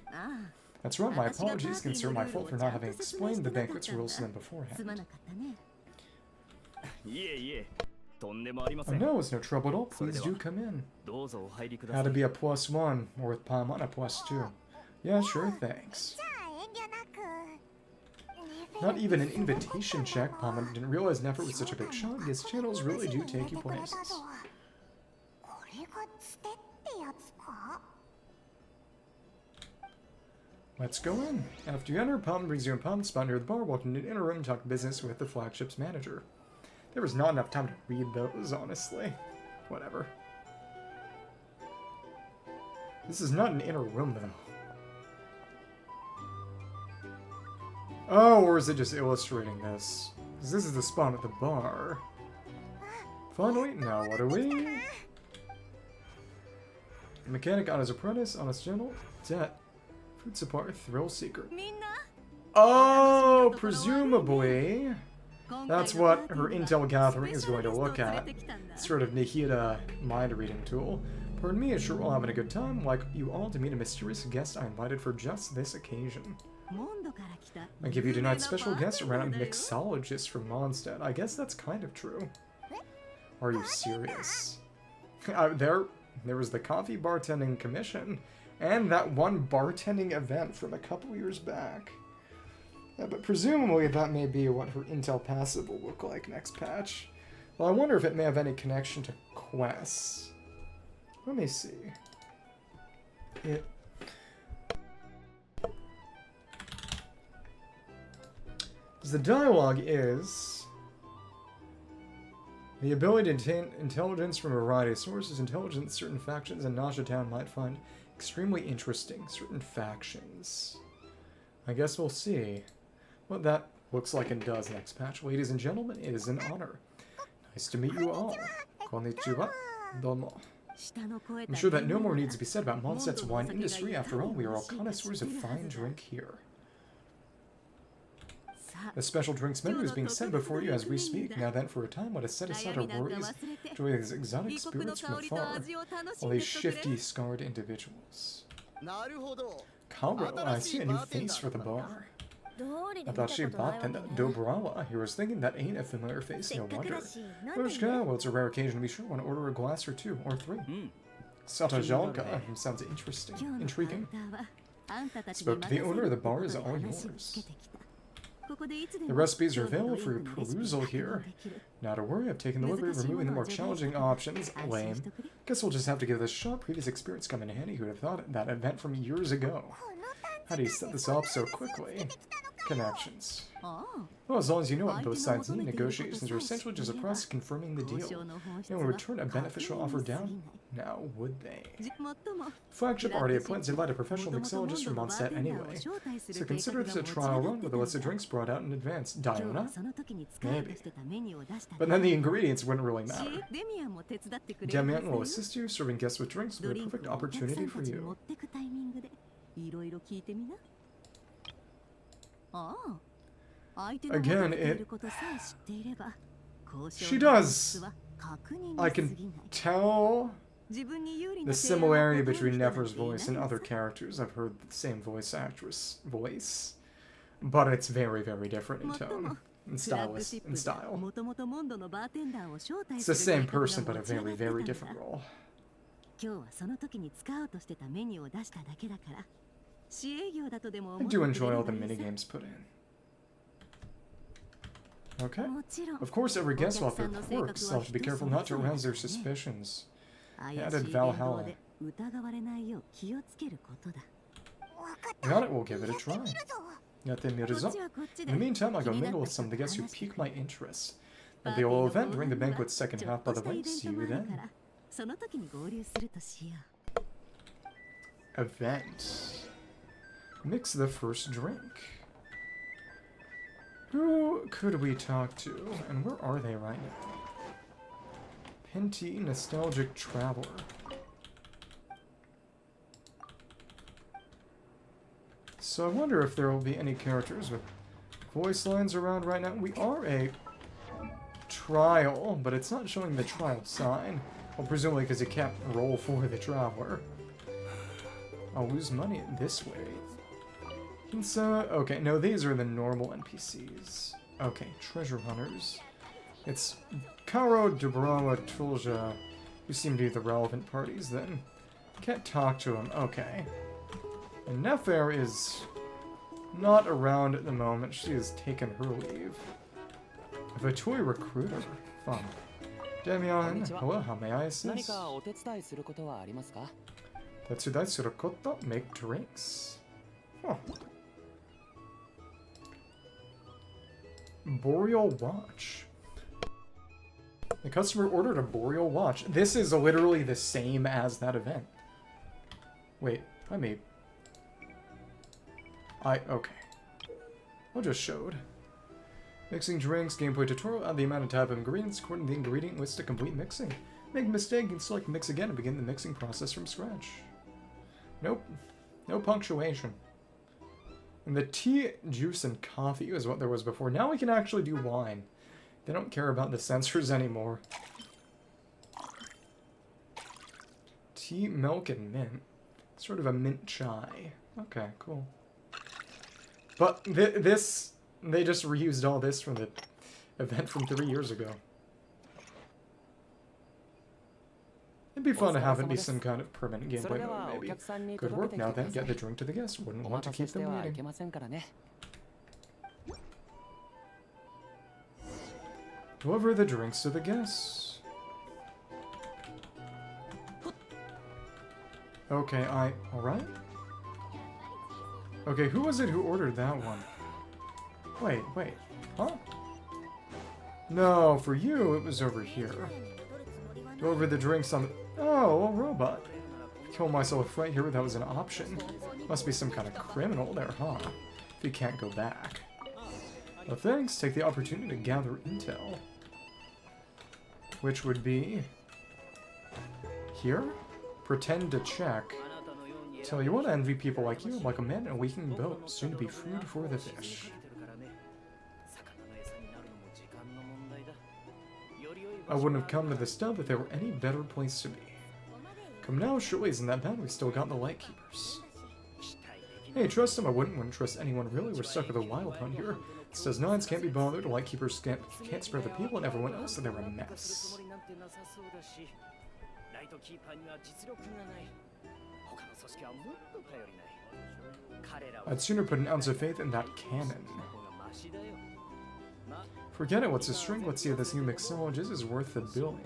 That's right, my apologies, consider my fault for not having explained the banquet's rules to them beforehand. Oh no, it's no trouble at all. Please do come in. Had to be a +1, or with Paimon a +2. Yeah, sure, thanks. Not even an invitation check. Paimon didn't realize Nefer was such a big shot. His channels really do take you places. Let's go in. After you enter, Paimon brings you in Paimon's spot near the bar, walking into an inner room and talk business with the flagship's manager. There was not enough time to read those, honestly. Whatever. This is not an inner room, though. Oh, or is it just illustrating this? Because this is the spot at the bar. Finally, now what are we? A mechanic on his apprentice, honest gentle, debt, food supply, thrill seeker. Oh, presumably, that's what her intel gathering is going to look at. Sort of Nihida mind reading tool. Pardon me, sure we'll having a good time. Like you all to meet a mysterious guest I invited for just this occasion. I give you tonight's special guest, a random mixologist from Mondstadt. I guess that's kind of true. Are you serious? There was the coffee bartending commission, and that one bartending event from a couple years back. Yeah, but presumably that may be what her intel passive will look like next patch. Well, I wonder if it may have any connection to quests. Let me see. The dialogue is the ability to obtain intelligence from a variety of sources. Intelligence certain factions in Nasha Town might find extremely interesting. Certain factions. I guess we'll see what that looks like and does next patch. Ladies and gentlemen, it is an honor. Nice to meet you all. Konnichiwa. Domo. I'm sure that no more needs to be said about Mondstadt's wine industry. After all, we are all connoisseurs of fine drink here. The special drinks menu is being set before you as we speak. Now then, for a time, let us set aside our worries, enjoy these exotic spirits from afar, all these shifty, scarred individuals. Karo, I see a new face for the bar. Adachi Bartender Dobrawa. He was thinking that ain't a familiar face, no wonder. Well, it's a rare occasion to be sure. Want to order a glass or two, or three. Satajalka sounds intriguing. Spoke to the owner, the bar is all yours. The recipes are available for your perusal here. Not to worry, I've taken the liberty of removing the more challenging options. Lame. Guess we'll just have to give this a shot. Previous experience come in handy. Who'd have thought that event from years ago? How do you set this up so quickly? Connections. Well, as long as you know what both sides need, negotiations are essentially just a process confirming the deal. And will return a beneficial offer down. Now, would they? Flagship already had plans to invite a professional mixologist from Mondstadt anyway, so consider this a trial run with a list of drinks brought out in advance. Diona? Maybe. But then the ingredients wouldn't really matter. Damian will assist you, serving guests with drinks will be a perfect opportunity for you. Again, she does. I can tell the similarity between Nefer's voice and other characters. I've heard the same voice actress voice, but it's very, very different in tone. and stylist in style. It's the same person, but a very, very different role. I do enjoy all the minigames put in. Okay. Of course, every guest will have their quirks. I'll have to be careful not to arouse their suspicions. Added Valhalla. Got it, we'll give it a try. In the meantime, I'll go mingle with some of the guests who pique my interest. There'll be a little event during the banquet's second half, by the way. See you then. Event. Mix the first drink. Who could we talk to? And where are they right now? Penty, Nostalgic Traveler. So I wonder if there will be any characters with voice lines around right now. We are a trial, but it's not showing the trial sign. Well, presumably because you can't roll for the Traveler. I'll lose money this way. Okay, no, these are the normal NPCs. Okay, treasure hunters. It's Karo, Dubrawa, Tulja, who seem to be the relevant parties then. Can't talk to them, okay. And Nefer is not around at the moment. She has taken her leave. A Vitui recruiter. Fun. Damian, hello, how may I assist? Tatsudai surukoto, make drinks. Huh. Boreal Watch. The customer ordered a Boreal Watch. This is literally the same as that event. Wait, okay. I just showed. Mixing drinks, gameplay tutorial, add the amount of type of ingredients according to the ingredient list to complete mixing. Make a mistake and select mix again and begin the mixing process from scratch. Nope. No punctuation. And the tea, juice, and coffee is what there was before. Now we can actually do wine. They don't care about the censors anymore. Tea, milk, and mint. Sort of a mint chai. Okay, cool. But this, they just reused all this from the event from 3 years ago. It'd be fun to have it be some kind of permanent gameplay mode, maybe. Good work, now then, get the drink to the guests. Wouldn't want to keep them waiting. Deliver the drinks to the guests. Okay, alright? Okay, who was it who ordered that one? Wait, huh? No, for you, it was over here. Deliver the drinks on the... Oh, a robot. Kill myself right here, that was an option. Must be some kind of criminal there, huh? If you can't go back. Well, thanks. Take the opportunity to gather intel. Which would be... here? Pretend to check. Tell you what, I envy people like you, like a man in a leaking boat, soon to be food for the fish. I wouldn't have come to this stuff if there were any better place to be. Come now, surely isn't that bad? We still got the Lightkeepers. Hey, trust them. I wouldn't trust anyone really. We're stuck with a wild hunt here. It says Nods can't be bothered, the Lightkeepers can't spare the people, and everyone else, and they're a mess. I'd sooner put an ounce of faith in that cannon. Forget it, what's a string? Let's see if this new mixologist is worth the billing.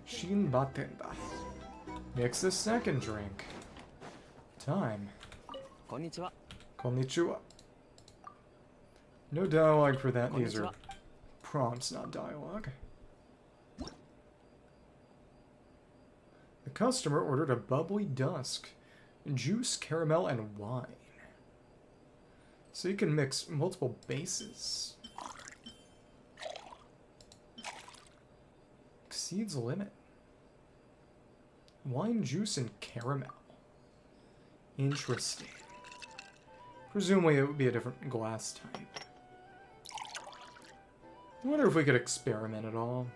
Shin Batenda. Mix the second drink. Time. Konnichiwa. No dialogue for that, these are prompts, not dialogue. The customer ordered a bubbly dusk, juice, caramel, and wine. So you can mix multiple bases. Exceeds limit. Wine, juice, and caramel. Interesting. Presumably it would be a different glass type. I wonder if we could experiment at all.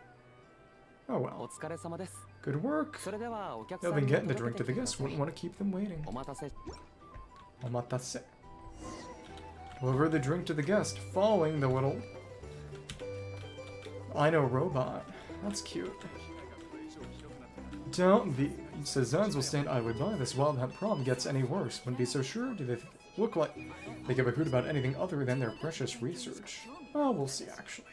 Oh well. Good work. They'll been getting the drink to the guests. Wouldn't want to keep them waiting. Omatase. Deliver the drink to the guest, following the little Aino robot. That's cute. Don't the Cezannes will stand idly by. This wild hunt problem gets any worse. Wouldn't be so sure. Do they look like they give a hoot about anything other than their precious research? Oh, we'll see, actually.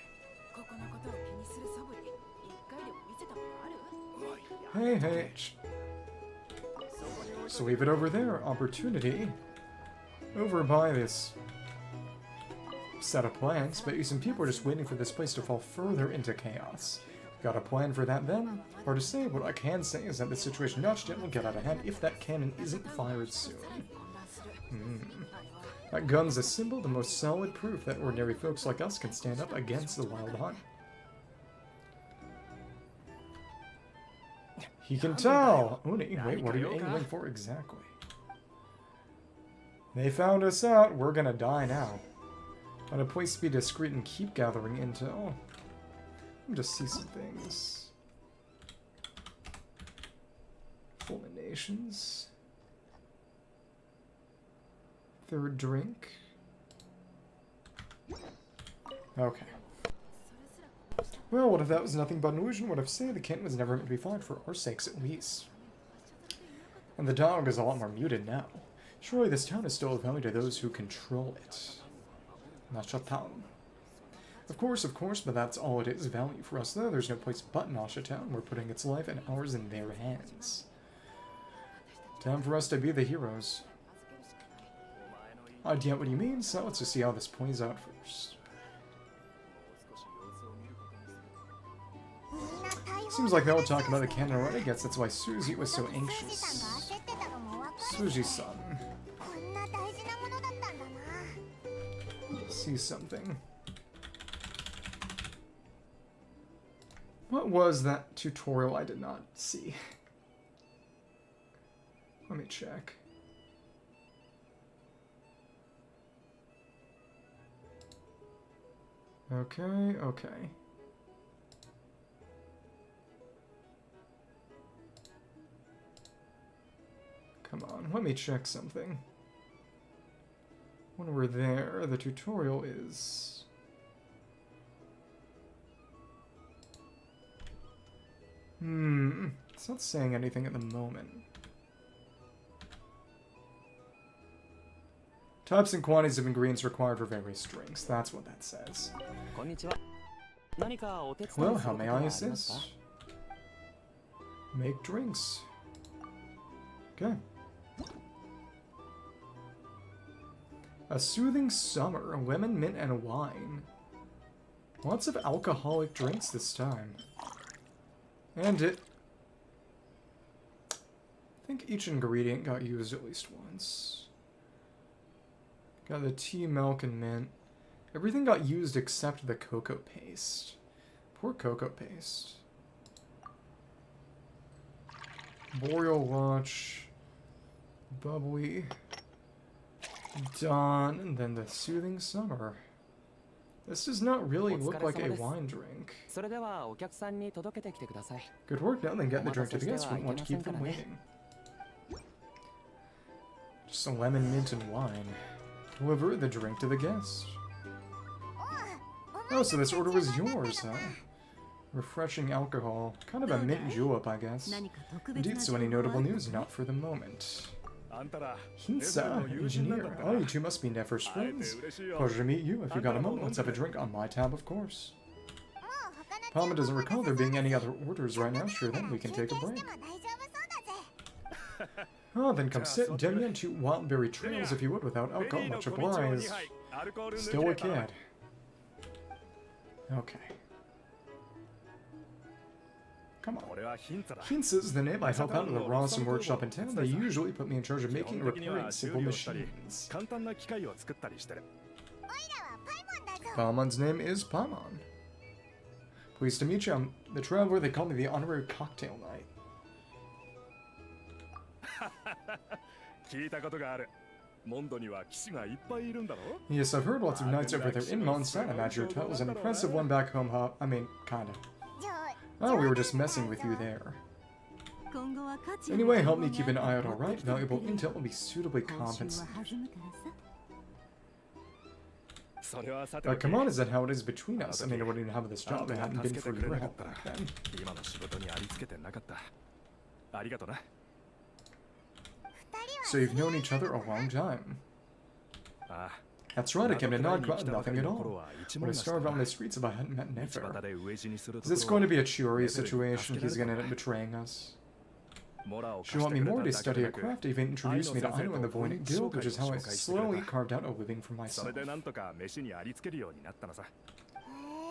Hey, hey. So leave it over there. Opportunity. Over by this set of plans, but you some people are just waiting for this place to fall further into chaos. Got a plan for that then? Hard to say. What I can say is that the situation not yet will get out of hand if that cannon isn't fired soon. That gun's a symbol, the most solid proof that ordinary folks like us can stand up against the wild hunt. He can tell! Uni, wait, what are you angling for exactly? They found us out. We're gonna die now. On a place to be discreet and keep gathering intel. Let me just see some things. Fulminations. Third drink. Okay. Well, what if that was nothing but an illusion? What if, say, the cannon was never meant to be fired, for our sakes at least? And the dog is a lot more muted now. Surely this town is still of value to those who control it. Nasha Town. Of course, but that's all it is. Value for us, though. There's no place but Nasha Town. We're putting its life and ours in their hands. Time for us to be the heroes. I get what you mean, so let's just see how this plays out first. Seems like they all talk about the cannon already. I guess that's why Suzy was so anxious. Suzy-san. See something. What was that tutorial I did not see? Let me check. Okay. Come on, let me check something. When we're there, the tutorial is... It's not saying anything at the moment. Types and quantities of ingredients required for various drinks. That's what that says. Well, how may I assist? Make drinks. Okay. A soothing summer, lemon, mint, and wine. Lots of alcoholic drinks this time. And I think each ingredient got used at least once. Got the tea, milk, and mint. Everything got used except the cocoa paste. Poor cocoa paste. Boreal Watch. Bubbly. Dawn, and then the Soothing Summer. This does not really look like a wine drink. Good work, now then get the drink to the guests. Wouldn't want to keep them waiting. Just a lemon, mint, and wine. Deliver the drink to the guest. Oh, so this order was yours, huh? Refreshing alcohol. Kind of a mint julep, I guess. Indeed, so any notable news? Not for the moment. Heizou, engineer. Oh, you two must be Nefer's friends. Pleasure to meet you. If you got a moment, let's have a drink on my tab, of course. Palma doesn't recall there being any other orders right now. Sure, then we can take a break. Oh, then come sit down on 2 wildberry trails, if you would, without alcohol. Much obliged. Still a kid. Okay. Come on. Heizou's the name. I help out at the Rawson workshop in town. They usually put me in charge of making and repairing simple machines. Paimon's name is Paimon. Pleased to meet you. I'm the traveler. They call me the honorary cocktail knight. Yes, I've heard lots of knights over there in Mondstadt. I imagine your title's an impressive one back home, huh? I mean, kinda. Oh, we were just messing with you there. Anyway, help me keep an eye out, alright? Valuable intel will be suitably compensated. But come on, is that how it is between us? I mean, I wouldn't even have this job if it hadn't been for your help back then. So you've known each other a long time. That's right, I came to Nod-Krai, nothing at all. Would have starved on the streets if I hadn't met Nefer. Is this going to be a Chiori situation? He's going to end up betraying us. She want me more to study a craft, even introduced me to Aino in the Void Guild, which is how I slowly carved out a living for myself.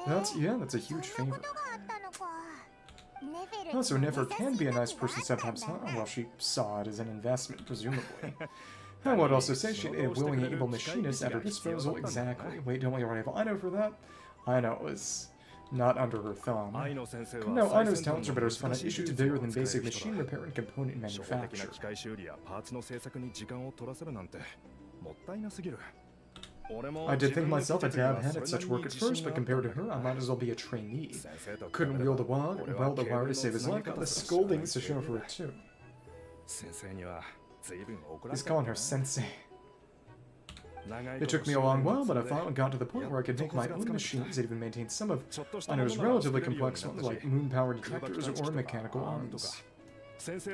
That's a huge favor. Oh, so Nefer can be a nice person sometimes, huh? Well, she saw it as an investment, presumably. I would also say she had a willing and able machinist at her disposal. Exactly. Wait, don't we already have Aino for that? Aino was not under her thumb. No, Aino's talents are better spun on issues bigger than basic machine repair and component manufacture. I did think myself a dab hand at such work at first, but compared to her, I might as well be a trainee. Couldn't wield a weld a wire to save his life, got the scoldings to show for it too. He's calling her sensei. It took me a long while, but I finally got to the point where I could make my own machines and even maintain some of Aino's relatively complex ones, like moon power detectors or mechanical arms. He's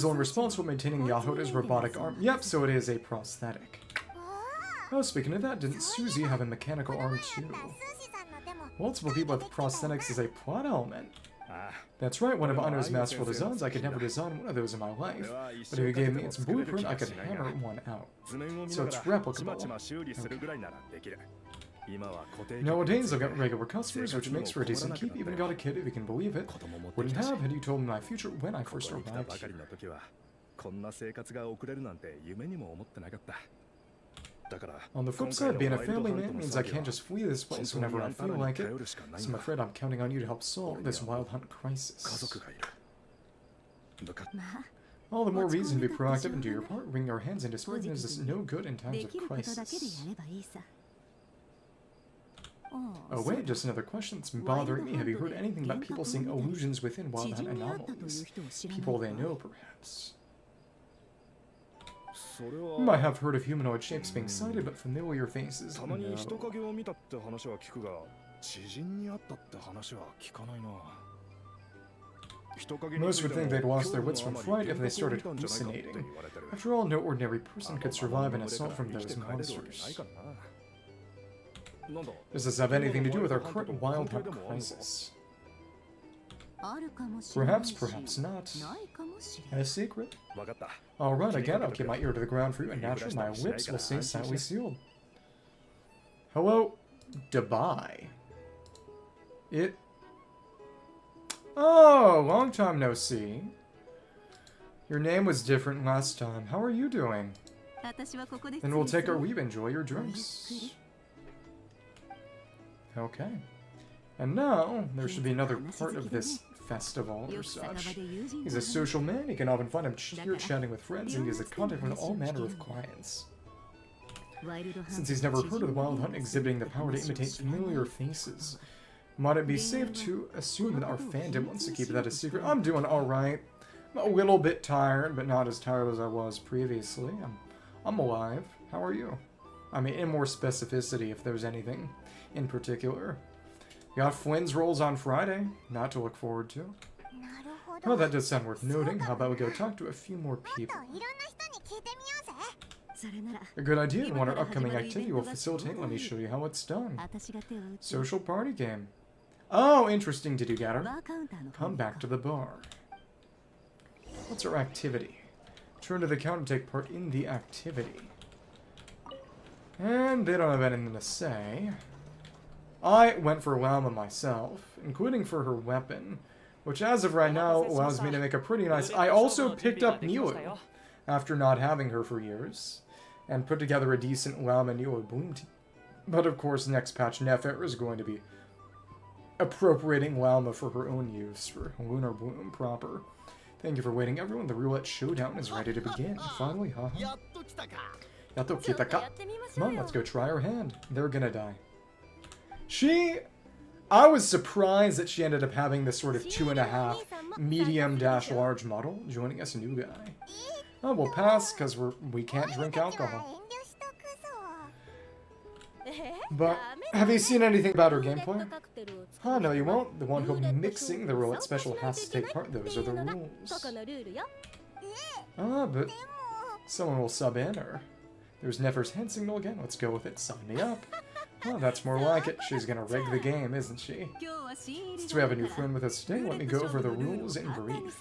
the one responsible for maintaining Jahoda's robotic arm. Yep, so it is a prosthetic. Oh, speaking of that, didn't Susie have a mechanical arm too? Multiple people with prosthetics is a plot element. That's right, one of Aino's masterful designs, I could never design one of those in my life. But if you gave me its blueprint, I could hammer one out. So it's replicable. Okay. Nowadays, I've got regular customers, which makes for a decent keep. Even got a kid, if you can believe it. Wouldn't have had you told me my future when I first arrived here. On the flip side, being a family man means I can't just flee this place whenever I feel like it, so I'm afraid I'm counting on you to help solve this wild hunt crisis. All the more reason to be proactive and do your part. Wringing our hands into spring is no good in times of crisis. Oh wait, just another question that's been bothering me. Have you heard anything about people seeing illusions within wild hunt anomalies? People they know, perhaps. I have heard of humanoid shapes being sighted, but familiar faces, no. Most would think they'd lost their wits from fright if they started hallucinating. After all, no ordinary person could survive an assault from those monsters. Does this have anything to do with our current wild hunt crisis? Perhaps, perhaps not. A secret? Alright, again, I'll keep my ear to the ground for you, and naturally my lips will stay silently sealed. Hello, Dubai. Oh, long time no see. Your name was different last time. How are you doing? And we'll take our leave. Enjoy your drinks. Okay. And now, there should be another part of this festival or such. He's a social man, you can often find him here chatting with friends, and he has a contact with all manner of clients. Since he's never heard of the Wild Hunt exhibiting the power to imitate familiar faces, might it be safe to assume that our fandom wants to keep that a secret? I'm doing alright. I'm a little bit tired, but not as tired as I was previously. I'm alive. How are you? I mean, in more specificity, if there's anything in particular. Got Flins rolls on Friday. Not to look forward to. Oh, that does sound worth noting. How about we go talk to a few more people? A good idea, and what our upcoming activity will facilitate. Let me show you how it's done. Social party game. Oh, interesting, did you get her? Come back to the bar. What's our activity? Turn to the counter to take part in the activity. And they don't have anything to say. I went for Lauma myself, including for her weapon, which as of right now allows me to make a pretty nice... I also picked up Niu, after not having her for years, and put together a decent Lauma Niu bloom team. But of course, next patch, Nefer is going to be appropriating Lauma for her own use, for Lunar Bloom proper. Thank you for waiting, everyone. The roulette showdown is ready to begin. Finally, haha. Yato kitaka. Come on, let's go try her hand. They're gonna die. I was surprised that she ended up having this sort of 2.5 medium-large model, joining us a new guy. Oh, we'll pass, because we can't drink alcohol. But, have you seen anything about her gameplay? Huh, no you won't. The one who'll be mixing the roulette special has to take part. Those are the rules. Ah, but someone will sub in, or... There's Nefer's hand signal again. Let's go with it. Sign me up. Oh, that's more like it. She's gonna rig the game, isn't she? Since we have a new friend with us today, let me go over the rules in brief.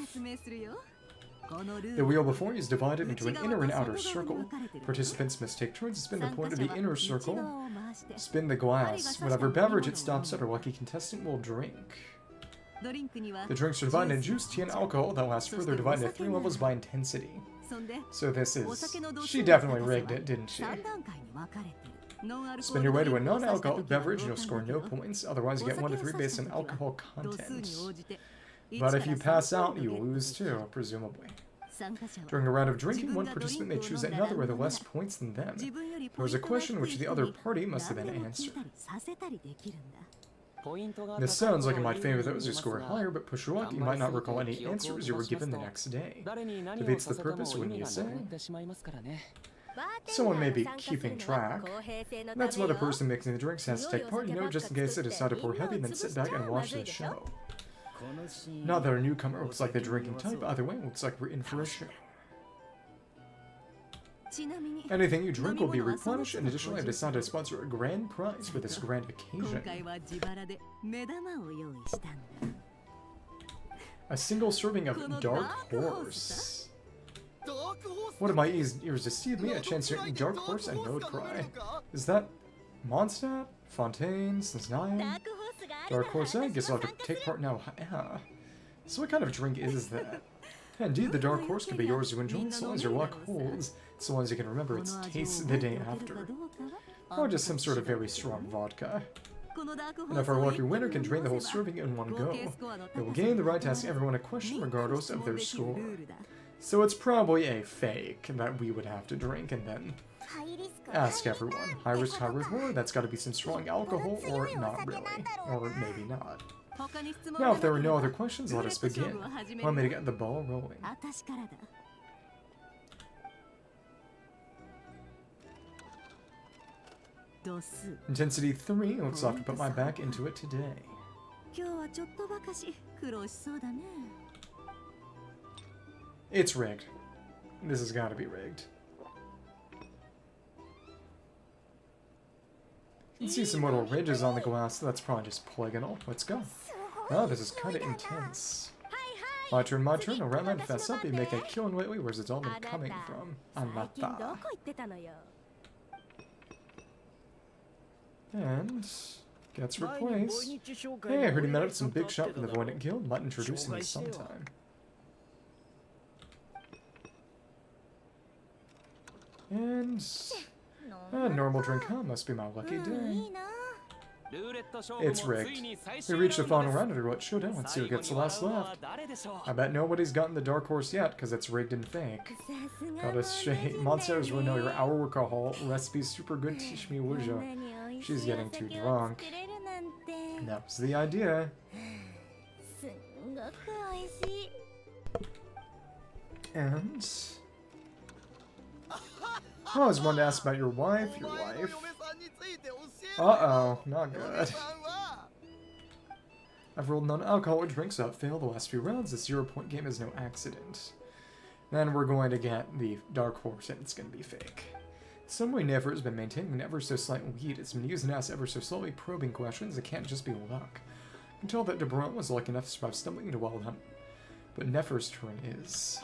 The wheel before you is divided into an inner and outer circle. Participants must take turns to spin the point of the inner circle. Spin the glass. Whatever beverage it stops at, our lucky contestant will drink. The drinks are divided into juice, tea, and alcohol that lasts further divided into 3 levels by intensity. So this is... She definitely rigged it, didn't she? Spin your way to a non-alcoholic beverage and you'll score no points, otherwise you get 1 to 3 based on alcohol content. But if you pass out, you lose too, presumably. During a round of drinking, one participant may choose another with less points than them. There is a question which the other party must have then answered. This sounds like it might favor those who score higher, but push your luck, you might not recall any answers you were given the next day. Defeats the purpose, wouldn't you say? Someone may be keeping track. That's why the person mixing the drinks has to take part, just in case they decide to pour heavy, then sit back and watch the show. Not that our newcomer looks like the drinking type, either way, looks like we're in for a show. Anything you drink will be replenished, and additionally I've decided to sponsor a grand prize for this grand occasion. A single serving of Dark Horse. What am I ears deceive me? A chance to eat Dark Horse and Nod-Krai. Is that Mondstadt? Fontaine? Snayan? Dark Horse, I guess I'll have to take part now. Yeah. So what kind of drink is that? Indeed, the Dark Horse can be yours to enjoy so long as your luck holds, so long as you can remember its taste the day after. Or just some sort of very strong vodka. And if our lucky winner can drain the whole serving in one go, they will gain the right to ask everyone a question regardless of their score. So it's probably a fake that we would have to drink and then ask everyone. High risk, high reward, that's gotta be some strong alcohol, or not really. Or maybe not. Now, if there are no other questions, let us begin. Allow me to get the ball rolling. Intensity 3, looks like I put my back into it today. It's rigged. This has got to be rigged. You can see some little ridges on the glass, so that's probably just polygonal. Let's go. Oh, this is kind of intense. My turn, I'll rather fess up, you make a killing lately, where's it all been coming from? Anata. And gets replaced. Hey, I heard he met up with some big shot from the Voidant Guild, might introduce me sometime. And a normal drink, huh? Must be my lucky day. It's rigged. We reached the final round of the roulette showdown. Let's see who gets the last left. I bet nobody's gotten the Dark Horse yet, because it's rigged and fake. Got a shade. Monsters will know your hour alcohol. Recipe's super good. Teach me Wuja. She's getting too drunk. And that was the idea. And... Oh, I was wanting to ask about your wife. Uh-oh, not good. I've rolled non-alcoholic drinks without fail the last few rounds. This 0-point game is no accident. Then we're going to get the Dark Horse, and it's going to be fake. Some way Nefer has been maintaining an ever so slight lead. It's been using us ever so slowly probing questions. It can't just be luck. I can tell that DeBrunt was lucky enough to survive stumbling into Wild Hunt. But Nefer's turn is...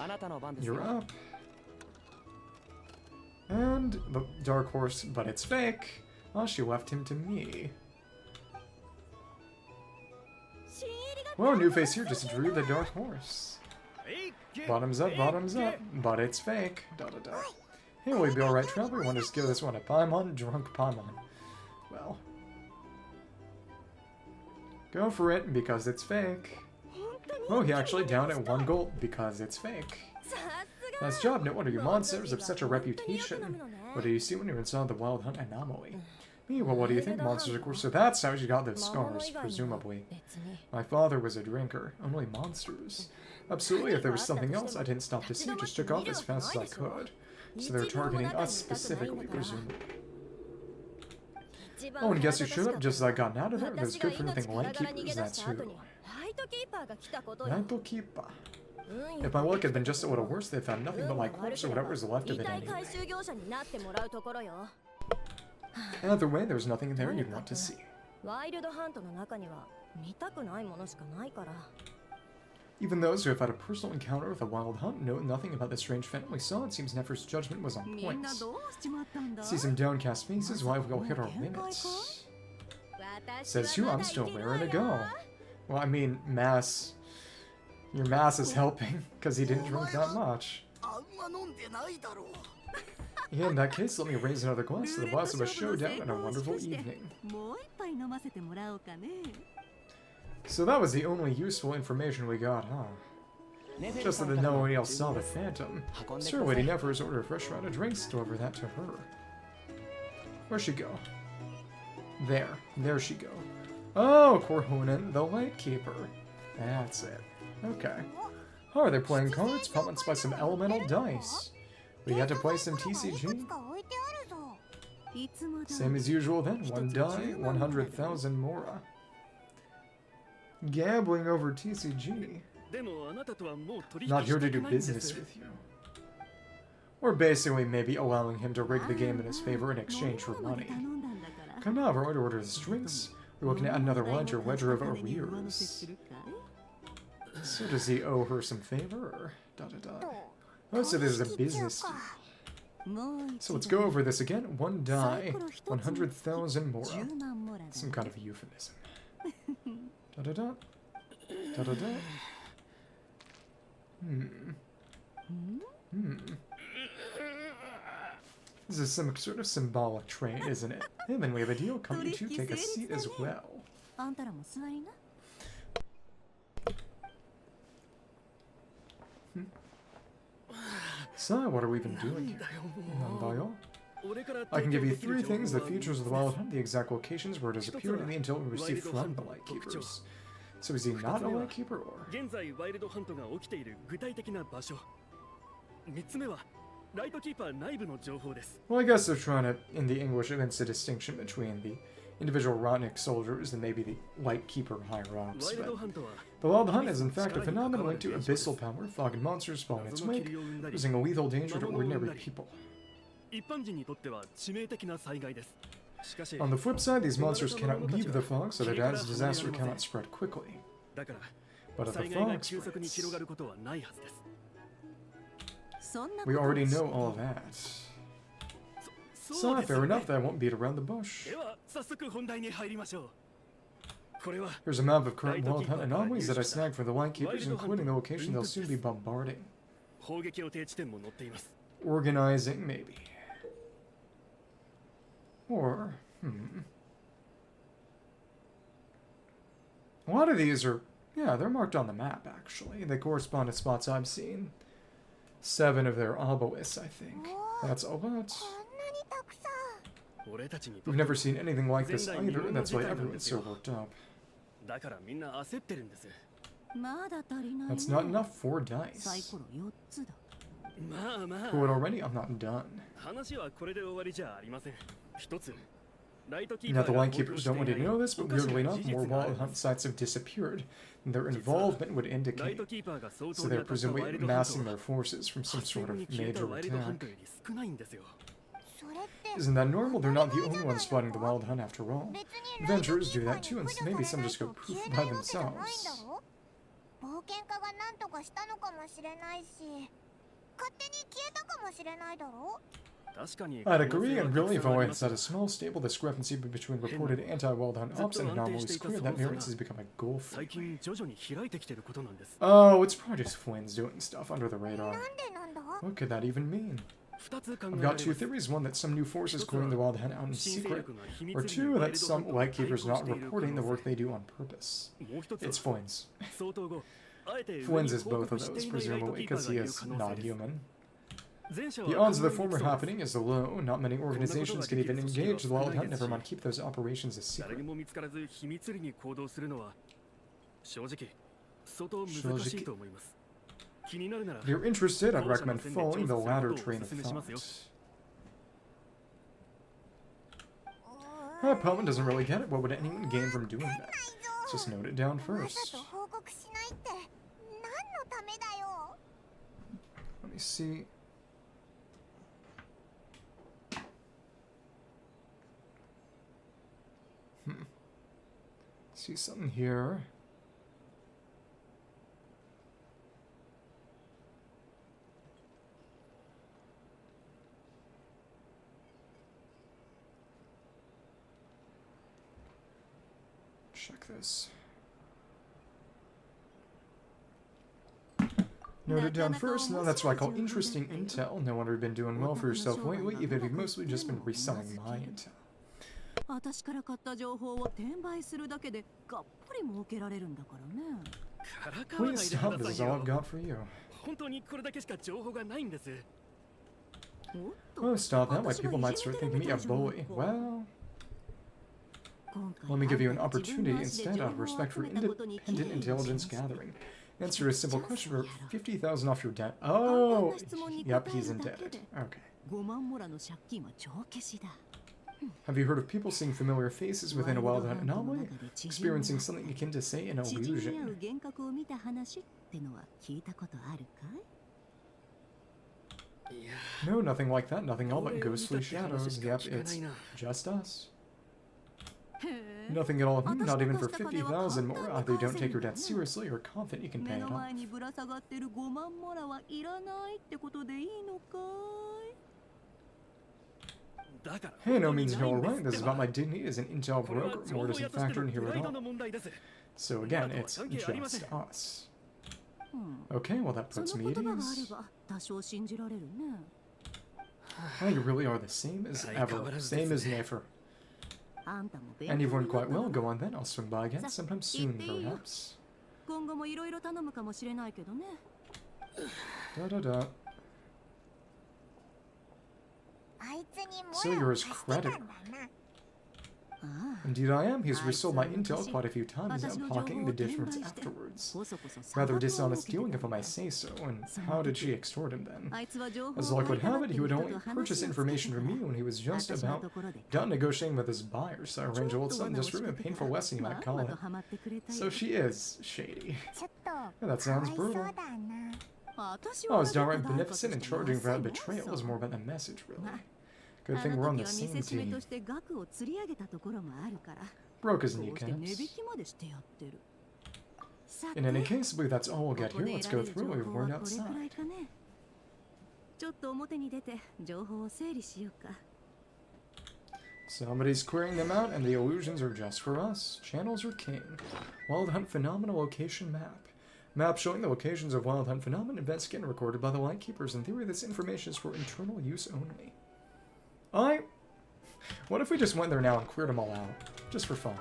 You're up. And the Dark Horse, but it's fake. Oh, she left him to me. Well, new face here just drew the Dark Horse. Bottoms up, but it's fake. Da da da. Hey, will you be alright, Traveler? We want to just give this one a Paimon, drunk Paimon. Well. Go for it, because it's fake. Oh, he actually down at 1 gold, because it's fake. Nice job, no wonder you monsters have such a reputation. What do you see when you're inside the Wild Hunt anomaly? Me, well, what do you think, monsters? Of course, so that's how you got those scars, presumably. My father was a drinker, only monsters. Absolutely, if there was something else I didn't stop to see, just took off as fast as I could. So they're targeting us specifically, presumably. Oh, and guess who showed up just as I got out of there? Those good-for-nothing Lightkeepers, that's who. Lightkeeper. If my luck had been just a little worse, they found nothing but my corpse or whatever's left of it anyway. Either way, there was nothing there you'd want to see. Even those who have had a personal encounter with a wild hunt know nothing about the strange phantom we saw. It seems Nefer's judgment was on point. See some downcast faces, why we'll hit our limits. Says who? I'm still raring to go. Well, I mean, Mass. Your Mass is helping, because he didn't drink that much. Yeah, in that case, let me raise another glass to the boss of a showdown and a wonderful evening. So that was the only useful information we got, huh? Just that no one else saw the phantom. Sir, Lady Nefer's ordered a fresh round of drinks, deliver that to her. Where'd she go? There. There she go. Oh, Korhonen, the Lightkeeper. That's it. Okay. Oh, they're playing cards, pumped by some elemental dice. We had to play some TCG. Same as usual then. One die, 100,000 mora. Gambling over TCG. Not here to do business with you. Or basically maybe allowing him to rig the game in his favor in exchange for money. Come now, we're going to order his drinks. We're looking at another ledger of arrears. So does he owe her some favor, or da-da-da? Oh, so there's a business deal. So let's go over this again. One die, 100,000 mora. Some kind of euphemism. Da-da-da. Da-da-da. This is some sort of symbolic train, isn't it? Hey, then we have a deal. Come you two, take a seat as well. So, what are we even doing here? I can give you 3 things: the features of the wild hunt, the exact locations where it has appeared, and the intel we received from the Lightkeepers. So is he not a Lightkeeper, or? Well, I guess they're trying to, in the English, evince a distinction between the individual Rotnik soldiers and maybe the Lightkeeper higher-ups, but the wild hunt is in fact a phenomenon linked to abyssal power, fog and monsters spawn in its wake, posing a lethal danger to ordinary people. On the flip side, these monsters cannot leave the fog, so their disaster cannot spread quickly. But if the fog spreads... We already know all that. So, fair enough that I won't beat around the bush. Here's a map of current wild hunt anomalies that I snagged from the Lightkeepers, including the location they'll soon be bombarding. Organizing, maybe. Or, A lot of these are, yeah, they're marked on the map, actually. They correspond to spots I've seen. 7 of their obelisks, I think. That's a lot. We've never seen anything like this either, and that's why everyone's so worked up. That's not enough, 4 dice. Quit already? I'm not done. Now the Lightkeepers don't want you to know this, but weirdly enough, more wild hunt sites have disappeared, and their involvement would indicate. So they're presumably massing their forces from some sort of major attack. Isn't that normal? They're not the only ones spotting the wild hunt after all. Adventurers do that too, and maybe some just go poof by themselves. I'd agree, and really, if only it's at a small, stable discrepancy between reported anti-wild hunt ops and anomalies clear, that variance has become a goal for me. Oh, it's probably just Flins doing stuff under the radar. What could that even mean? I've got 2 theories: one, that some new force is clearing the wild hunt out in secret, or 2, that some Lightkeepers not reporting the work they do on purpose. It's Flins. Flins is both of those, presumably, because he is not human. The odds of the former happening is low. Not many organizations can even engage the wild hunt, never mind keep those operations a secret. If you're interested, I'd recommend following the latter train of thought. Pawan doesn't really get it. What would anyone gain from doing that? Let's just note it down first. Let me see. See something here. Check this. Note it down first. No, that's what I call interesting intel. No wonder you've been doing well for yourself lately, even if you've mostly just been reselling my intel. Please stop, this is all I've got for you. Oh, stop that, why people might start thinking me a bully. Well, let me give you an opportunity instead out of respect for independent intelligence gathering. Answer a simple question for 50,000 off your debt. Oh, yep, he's indebted. Okay. Have you heard of people seeing familiar faces within a wild hunt anomaly? Experiencing something akin to, say, an illusion? No, nothing like that. Nothing all but ghostly shadows. Yep, it's just us. Nothing at all. Not even for 50,000 more. Either you don't take your debt seriously or confident you can pay it off. Hey, no means no, right? This is about my dignity as an intel broker. More doesn't factor in here at all. So again, it's just us. Okay, well that puts me at ease. Oh, you really are the same as ever. Same as Nefer. And you've learned quite well. Go on then, I'll swing by again sometime soon, perhaps. Da-da-da. So you're his creditor. Indeed I am. He's resold my intel quite a few times, now pocketing the difference afterwards. Rather dishonest dealing, if I may say so. And how did she extort him then? As luck would have it, he would only purchase information from me when he was just about done negotiating with his buyers, so I arranged a little something just for him, a painful lesson you might call it. So she is shady. Yeah, that sounds brutal. Oh, it's downright beneficent, and charging for that betrayal is more about the message, really. Good thing we're on the same team. Broke his kneecaps. In any case, I believe that's all we'll get here. Let's go through what we've learned outside. Somebody's querying them out, and the illusions are just for us. Channels are king. Wild Hunt Phenomena Location Map. Map showing the locations of Wild Hunt Phenomena events getting recorded by the Lightkeepers. In theory, this information is for internal use only. What if we just went there now and cleared them all out? Just for fun.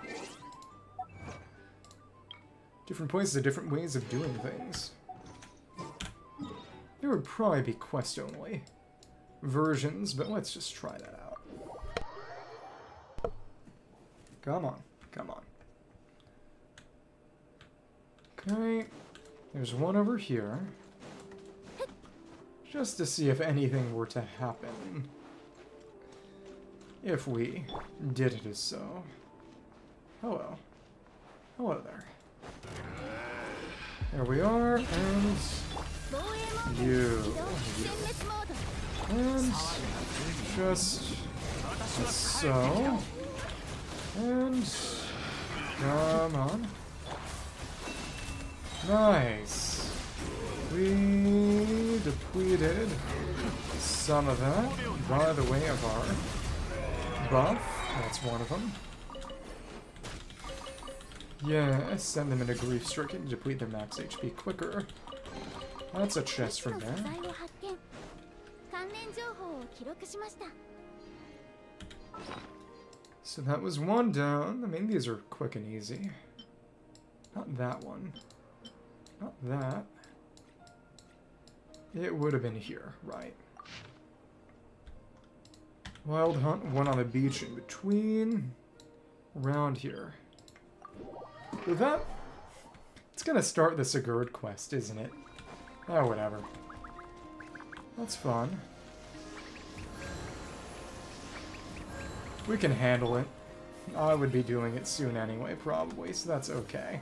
Different places have different ways of doing things. There would probably be quest-only versions, but let's just try that out. Come on, come on. Okay, there's one over here. Just to see if anything were to happen. If we did it as so. Hello. Hello there. There we are, and you. And just so. And come on. Nice. We depleted some of that by the way of our buff. That's one of them. Yeah, send them into grief-stricken to deplete their max HP quicker. That's a chest from there. So that was one down. I mean, these are quick and easy. Not that one. Not that. It would have been here, right. Wild Hunt, one on the beach in between. Around here. With that, it's gonna start the Sigurd quest, isn't it? Oh, whatever. That's fun. We can handle it. I would be doing it soon anyway, probably, so that's okay.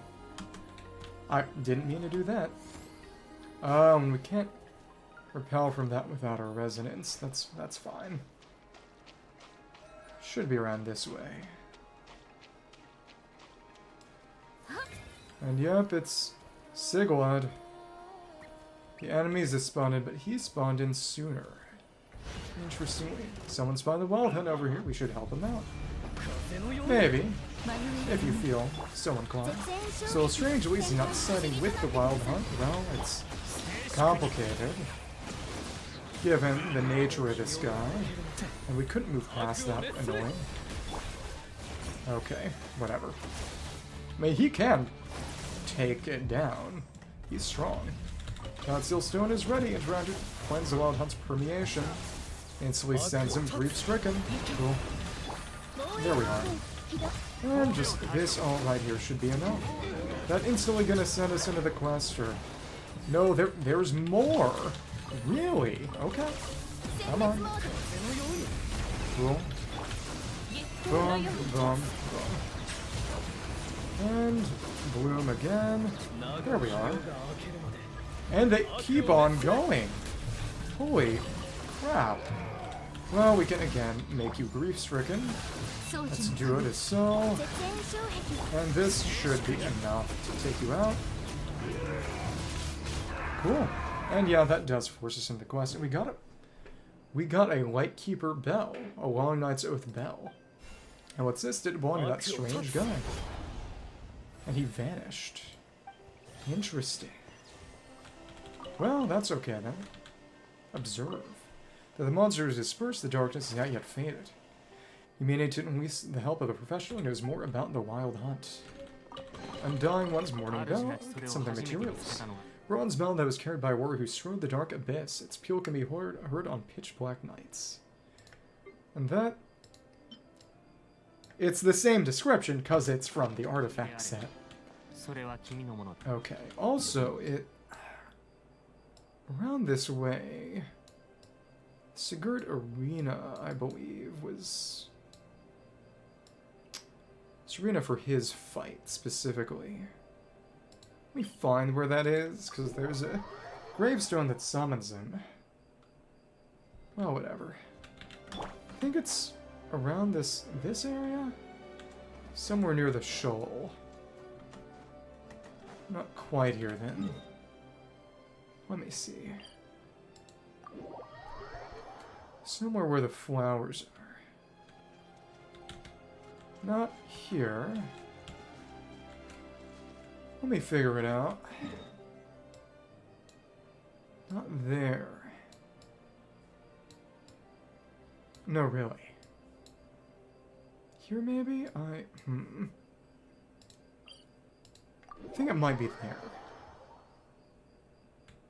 I didn't mean to do that. We can't repel from that without our resonance. That's fine. Should be around this way. And yep, it's Sigwad. The enemies have spawned in, but he spawned in sooner. Interestingly, someone spawned the Wild Hunt over here. We should help him out. Maybe, if you feel so inclined. So strangely, he's not siding with the Wild Hunt. Well, it's complicated, given the nature of this guy. And we couldn't move past that. Annoying. Okay, whatever. I mean, he can take it down. He's strong. Godseal Stone is ready. Interacted. Cleanse the Wild Hunt's permeation. Instantly sends him grief-stricken. Cool. There we are. And just this all right here should be enough. That instantly gonna send us into the quest, or... No, there's more! Really? Okay. Come on. Cool. Boom, boom, boom. And bloom again. There we are. And they keep on going! Holy crap. Well, we can again make you grief-stricken. Let's do it as so. And this should be enough to take you out. Cool. And yeah, that does force us into the quest. And we got a Lightkeeper bell. A Long Night's Oath bell. And what's this? Did belong to that strange guy. And he vanished. Interesting. Well, that's okay then. Observe. Though the monster is dispersed, the darkness is not yet faded. You may need to enlist the help of a professional who knows more about the Wild Hunt. Undying one's morning bell, something materials. Bronze bell that was carried by a warrior who strode the dark abyss. Its peal can be heard on pitch black nights. And that... It's the same description, because it's from the artifact set. Okay, also, it... Around this way... Sigurd Arena, I believe, was... It's arena for his fight, specifically. Let me find where that is, because there's a gravestone that summons him. Well, whatever. I think it's around this area? Somewhere near the shoal. Not quite here, then. Let me see. Somewhere where the flowers are. Not here. Let me figure it out. Not there. No, really. Here, maybe? I think it might be there.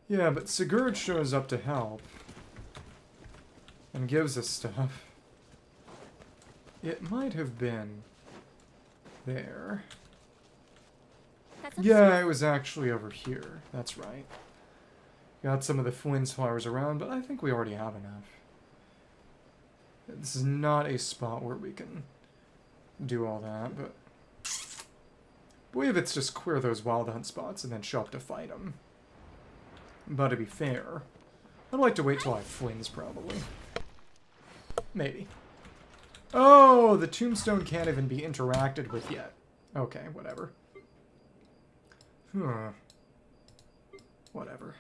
Yeah, but Sigurd shows up to help. And gives us stuff. It might have been there. Yeah, it was actually over here. That's right. Got some of the Flins flowers around, but I think we already have enough. This is not a spot where we can do all that, but... I believe it's just clear those Wild Hunt spots and then show up to fight them. But to be fair, I'd like to wait till I have Flins, probably. Maybe. Oh, the tombstone can't even be interacted with yet. Okay, whatever. Whatever.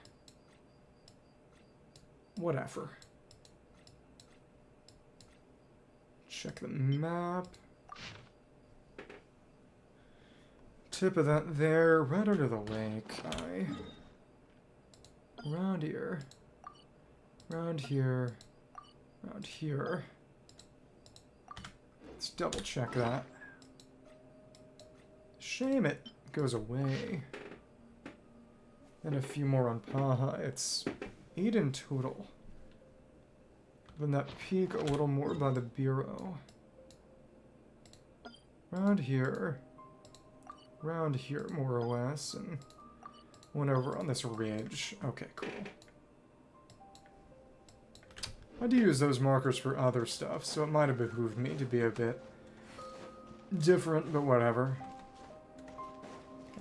Whatever. Check the map. Tip of that there, right under the lake. Around here. Around here. Around here. Let's double check that. Shame it goes away. And a few more on Paha. It's 8 in total. Then that peak a little more by the bureau. Around here. Around here, more or less. And One over on this ridge. Okay, cool. I do use those markers for other stuff, so it might have behooved me to be a bit different, but whatever.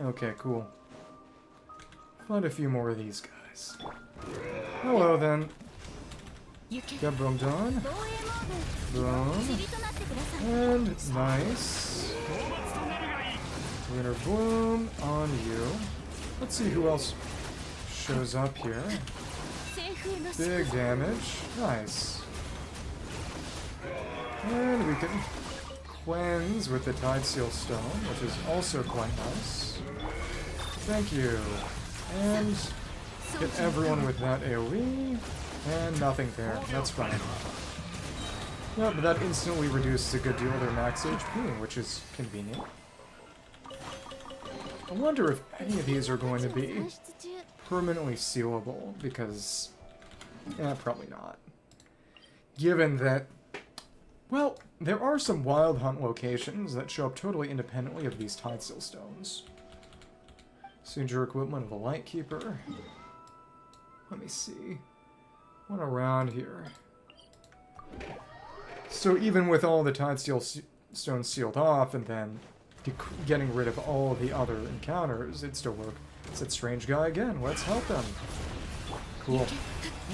Okay, cool. Find a few more of these guys. Hello, then. Get boomed on. Boom. And nice. Lunar Bloom on you. Let's see who else shows up here. Big damage. Nice. And we can cleanse with the Tide Seal Stone, which is also quite nice. Thank you. And hit everyone with that AoE. And nothing there. That's fine. Yeah, but that instantly reduces a good deal of their max HP, which is convenient. I wonder if any of these are going to be permanently sealable, because... yeah, probably not. Given that... well, there are some Wild Hunt locations that show up totally independently of these Tide Seal Stones. Senior equivalent of a Lightkeeper. Let me see. One around here. So even with all the Tide Seal Stones sealed off, and then getting rid of all of the other encounters, it'd still work. It's that strange guy again. Let's help him. Cool.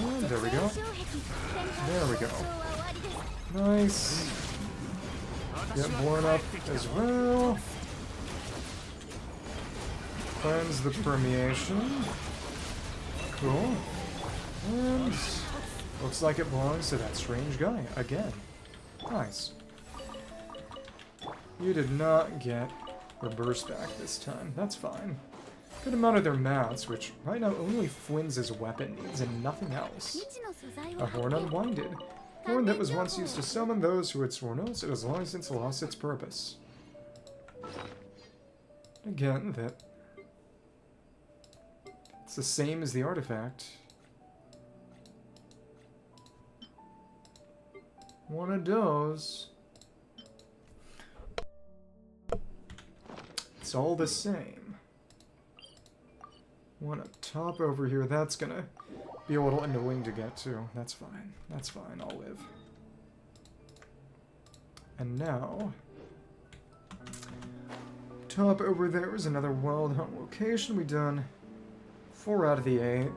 And there we go. There we go. Nice. Get born up as well. Cleanse the permeation. Cool. And looks like it belongs to that strange guy again. Nice. You did not get your burst back this time. That's fine. Good amount of their mats, which right now only Flins' weapon needs and nothing else. A horn unwinded. Horn that was once used to summon those who had sworn oaths, it has long since lost its purpose. Again, that it's the same as the artifact. One of those. It's all the same. One up top over here, that's gonna be a little annoying to get to. That's fine. That's fine, I'll live. And now... top over there is another Wild Hunt location. We've done 4 out of the 8.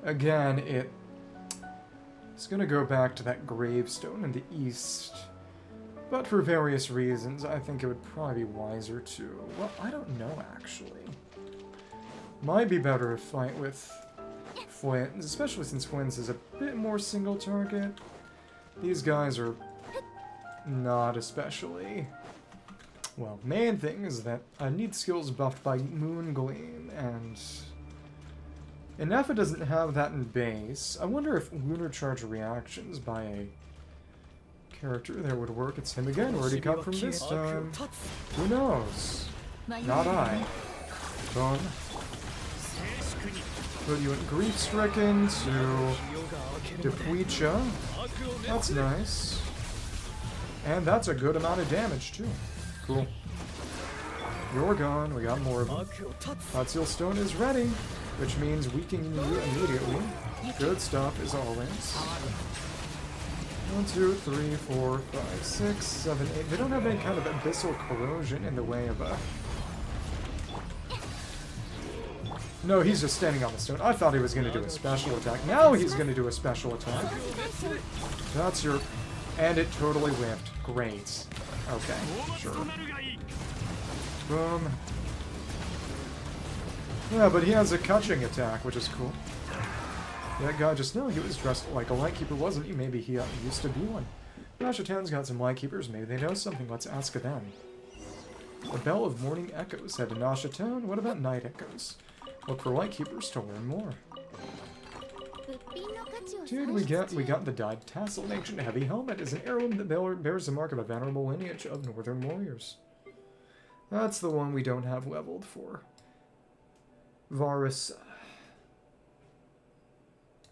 Again, it's gonna go back to that gravestone in the east. But for various reasons, I think it would probably be wiser to... well, I don't know, actually. Might be better to fight with Flins, especially since Flins is a bit more single target. These guys are not especially... well, main thing is that I need skills buffed by Moon Gleam, and... Ineffa doesn't have that in base. I wonder if Lunar Charge reactions by a character there would work. It's him again. Where'd he come from this time? Who knows? Not I. Boom. Put you in Grief-Stricken to Depuicha. That's nice. And that's a good amount of damage, too. Cool. You're gone. We got more of them. Tide Seal Stone is ready, which means weakening you immediately. Good stuff, as always. 1, 2, 3, 4, 5, 6, 7, 8. They don't have any kind of abyssal corrosion in the way of a... no, he's just standing on the stone. I thought he was going to do a special attack. Now he's going to do a special attack. That's your... and it totally whiffed. Great. Okay, sure. Boom. Yeah, but he has a catching attack, which is cool. That guy just now, he was dressed like a Lightkeeper, wasn't he? Maybe he used to be one. Nasha Town's got some Lightkeepers. Maybe they know something. Let's ask them. The Bell of Morning Echoes head to Nasha Town. What about Night Echoes? Look for Lightkeepers to learn more. Dude, we got the dyed tassel. An ancient heavy helmet is an heirloom that bears the mark of a venerable lineage of northern warriors. That's the one we don't have leveled for. Varus.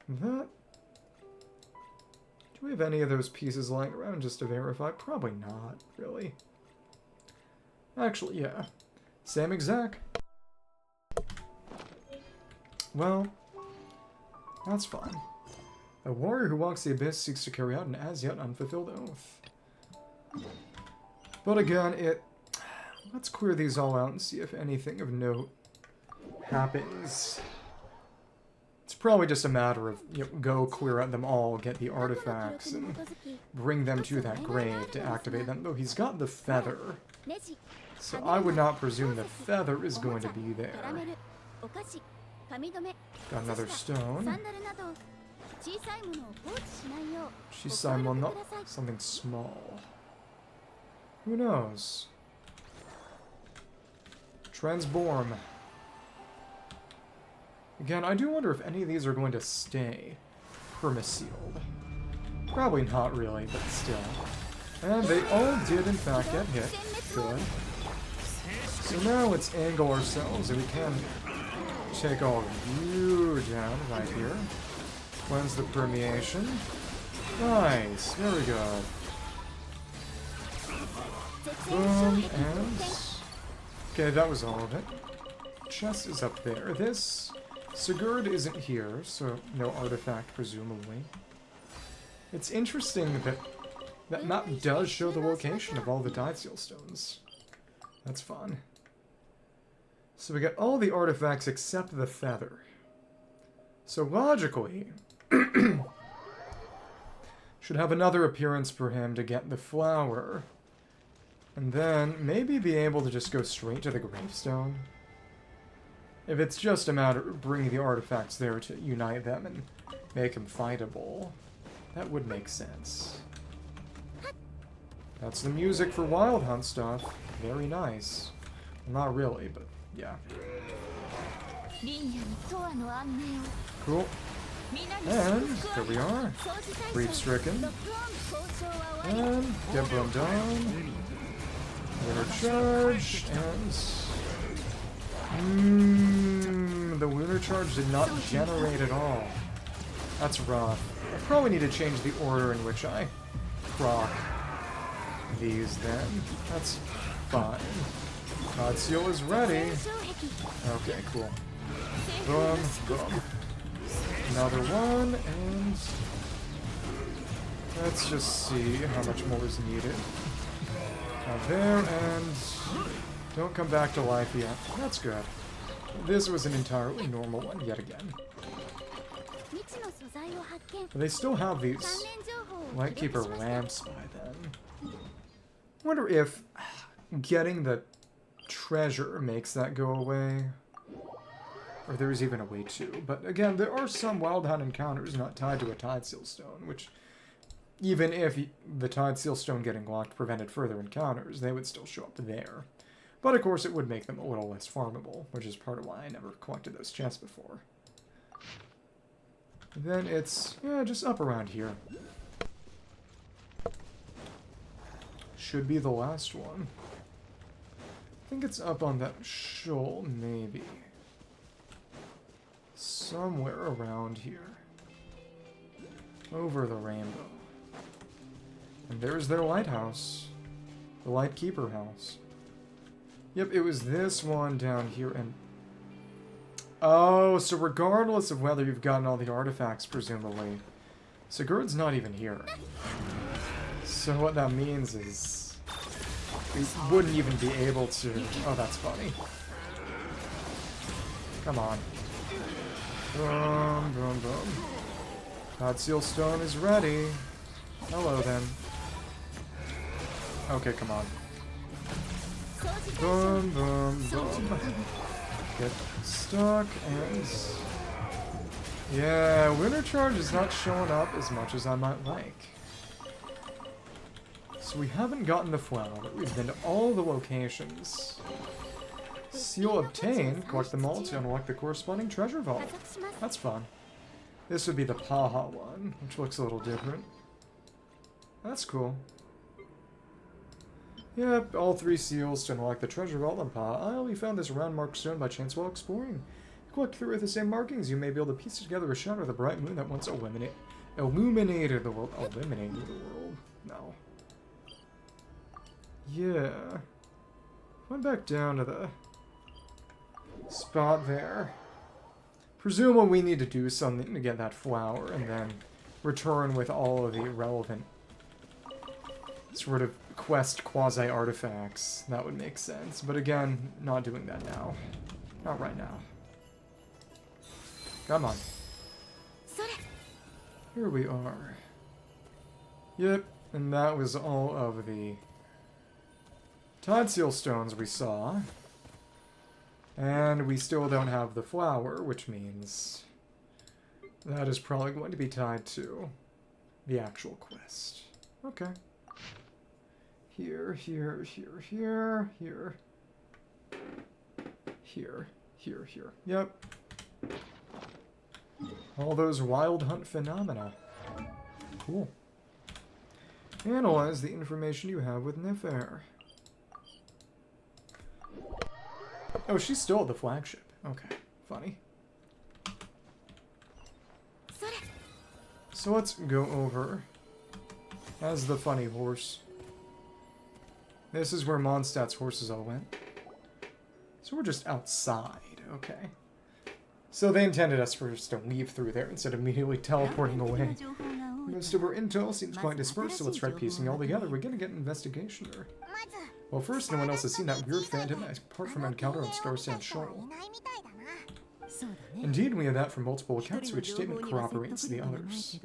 That... do we have any of those pieces lying around just to verify? Probably not, really. Actually, yeah. Same exact. Well, that's fine. A warrior who walks the abyss seeks to carry out an as-yet unfulfilled oath. But again, let's clear these all out and see if anything of note happens. It's probably just a matter of, go clear out them all, get the artifacts, and bring them to that grave to activate them. Though he's got the feather, so I would not presume the feather is going to be there. Got another stone. Shisaimon, something small. Who knows? Transform. Again, I do wonder if any of these are going to stay perma-sealed. Probably not really, but still. And they all did in fact get hit. Good. So now let's angle ourselves, and we can take all of you down right here. Cleanse the permeation. Nice, very good. Boom, and... okay, that was all of it. Chest is up there. This... Sigurd isn't here, so no artifact, presumably. It's interesting that that map does show the location of all the Daiciel stones. That's fun. So we got all the artifacts except the feather. So logically, should have another appearance for him to get the flower. And then maybe be able to just go straight to the gravestone. If it's just a matter of bringing the artifacts there to unite them and make them fightable, that would make sense. That's the music for Wild Hunt stuff. Very nice. Well, not really, but yeah. Cool. And there we are. Grief stricken. And get burned down. Lunar charge and... the lunar charge did not generate at all. That's rough. I probably need to change the order in which I proc these then. That's fine. Seal is ready. Okay, cool. Boom, boom. Another one, and let's just see how much more is needed. Now there, and don't come back to life yet. That's good. This was an entirely normal one yet again. But they still have these Lightkeeper lamps by then. I wonder if getting the treasure makes that go away. Or there's even a way to. But again, there are some Wild Hunt encounters not tied to a Tideseal Stone, which, even if the Tideseal Stone getting locked prevented further encounters, they would still show up there. But of course it would make them a little less farmable, which is part of why I never collected those chests before. Then it's, just up around here. Should be the last one. I think it's up on that shoal, maybe. Somewhere around here. Over the rainbow. And there's their lighthouse. The Lightkeeper house. Yep, it was this one down here, and... oh, so regardless of whether you've gotten all the artifacts, presumably, Sigurd's not even here. So what that means is... we wouldn't even be able to... oh, that's funny. Come on. Boom, boom, boom. Daiciel Stone is ready. Hello, then. Okay, come on. Boom, boom, boom. Get stuck, and... yeah, Lunar Charge is not showing up as much as I might like. So we haven't gotten the flower, but we've been to all the locations. Seal obtained. Collect them all to unlock the corresponding treasure vault. That's fun. This would be the Paha one, which looks a little different. That's cool. Yep, all 3 seals to unlock the treasure vault on Paha Isle. We found this round marked stone by chance while exploring. Collect through with the same markings, you may be able to piece together a shadow of the bright moon that once illuminated the world. Eliminated the world? No. Yeah. Went back down to the spot there. Presumably we need to do something to get that flower, and then return with all of the relevant sort of quest quasi-artifacts. That would make sense. But again, not doing that now. Not right now. Come on. Here we are. Yep, and that was all of the Tide Seal stones we saw. And we still don't have the flower, which means that is probably going to be tied to the actual quest. Okay. Here, here, here, here, here. Here, here, here. Yep. All those wild hunt phenomena. Cool. Analyze the information you have with Nefer. Oh, she's still at the flagship. Okay, funny. So let's go over as the funny horse. This is where Mondstadt's horses all went. So we're just outside, okay. So they intended us for us to leave through there instead of immediately teleporting away. Most of our intel seems quite dispersed, so let's try piecing it all together. We're gonna get an investigation there. Well, first, no one else has seen that weird phantom apart from an encounter on Star Sand Shoal. Indeed, we have that from multiple accounts, which statement corroborates the others.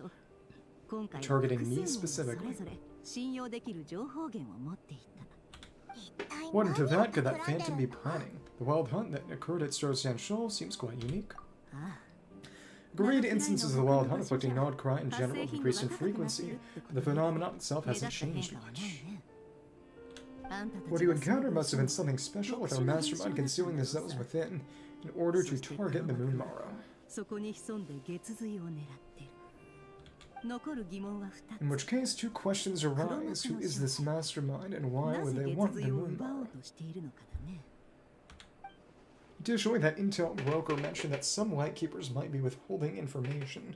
Targeting me specifically. What into that could that phantom be planning? The wild hunt that occurred at Star Sand Shoal seems quite unique. Agreed, instances of the wild hunt afflicting Nod-Krai in general have increased in frequency, but the phenomenon itself hasn't changed much. What you encountered must have been something special, with our mastermind concealing the cells within in order to target the Moon Morrow. In which case, two questions arise. Who is this mastermind, and why would they want the Moon Morrow? Additionally, that intel broker mentioned that some Lightkeepers might be withholding information.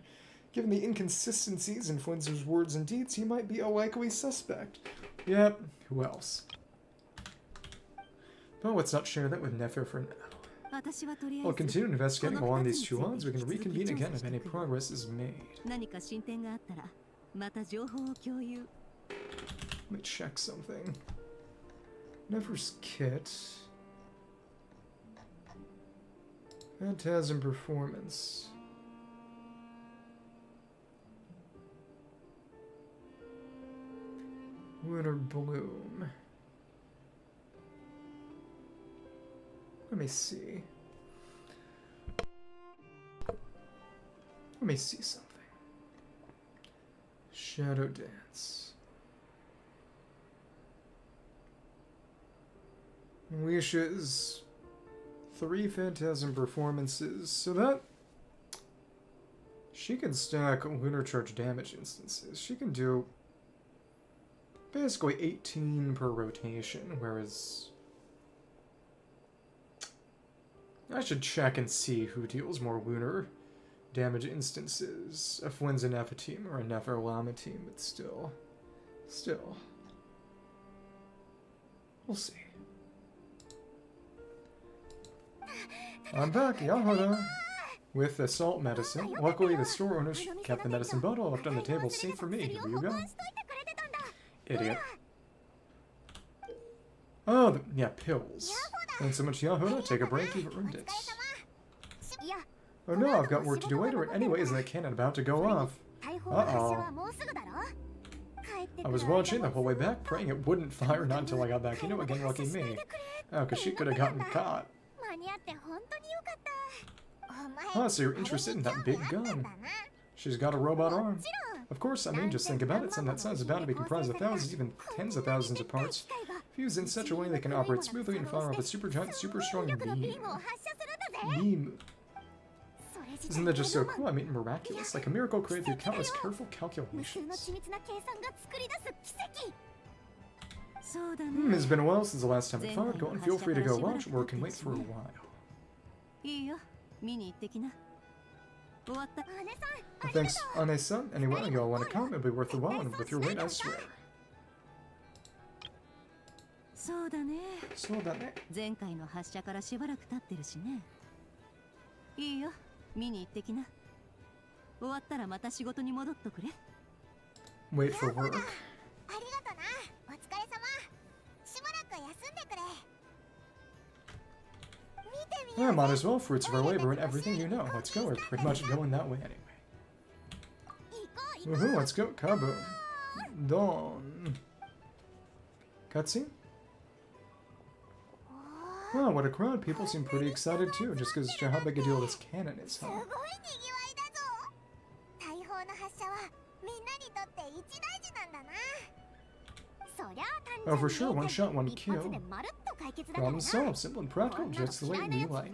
Given the inconsistencies in Flins's words and deeds, he might be a likely suspect. Yep, who else? But let's not share that with Nefer for now. I'll continue investigating along these two lines. We can reconvene again if any progress is made. Let me check something. Nefer's kit. Phantasm performance. Winter Bloom. Let me see. Let me see something. Shadow Dance. Wishes. 3 Phantasm performances. So that... she can stack Lunar Charge damage instances. She can do... basically 18 per rotation, whereas... I should check and see who deals more lunar damage instances. A Flins Ineffa team or a Nefer Lauma team, but still. We'll see. I'm back, Jahoda, with the salt medicine. Luckily, the store owners kept the medicine bottle left on the table safe for me. Here you go. Idiot. Oh, yeah, pills. Thanks so much, Jahoda. Take a break, you've earned it. Oh no, I've got work to do later anyways, and the cannon about to go off. Uh-oh. I was watching the whole way back, praying it wouldn't fire, not until I got back. You know, again, lucky me. Oh, because she could have gotten caught. Oh, so you're interested in that big gun. She's got a robot arm. Of course, I mean, just think about it. Some that size is bound to be comprised of thousands, even tens of thousands of parts, fused in such a way they can operate smoothly and fire off a super giant, super strong beam. Isn't that just so cool? I mean, miraculous. Like a miracle created through countless careful calculations. It's been a while since the last time I fired. Go on, feel free to go watch, or can wait for a while. Well, thanks, Ane-san. Anyway, y'all want to come? It'll be worth the while, and with your weight, I swear. Wait for work. Yeah, might as well. Fruits of our labor and everything you know. Let's go. We're pretty much going that way anyway. Woohoo, let's go. Kaboom. Dawn. Cutscene? Wow, what a crowd. People seem pretty excited too, just because how big a deal this cannon is, huh? Oh, for sure, one shot, one kill. Problem solved, simple and practical, just the way we like.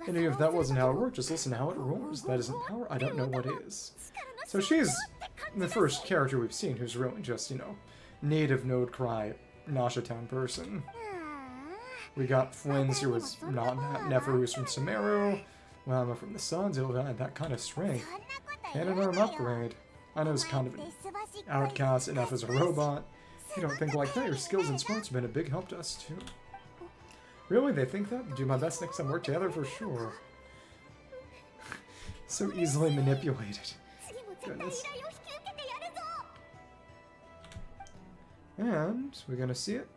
And if that wasn't how it worked, just listen to how it roars. That isn't power, I don't know what is. So she's the first character we've seen who's really just, you know, native Nod-Krai Nasha Town person. We got Flins, who was not that, Nefer, who's from Sumeru, Lauma from the Suns, that kind of strength. Cannon arm upgrade. I know it's kind of an outcast, Ineffa's a robot. You don't think like that, your skills and smarts have been a big help to us too. Really? They think that? Do my best next time we're together for sure. So easily manipulated. Goodness. And we're gonna see it.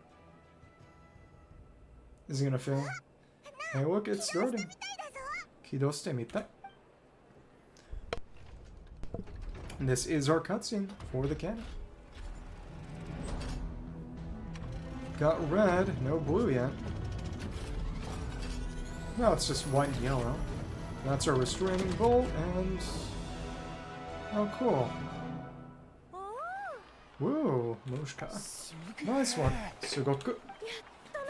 Is he gonna fail? Hey look, it's starting. Kidoste mitai. And this is our cutscene for the cannon. Got red, no blue yet. No, it's just white and yellow. That's our restraining bolt, and... oh, cool. Woo, Mushka. Nice one. Sugoku.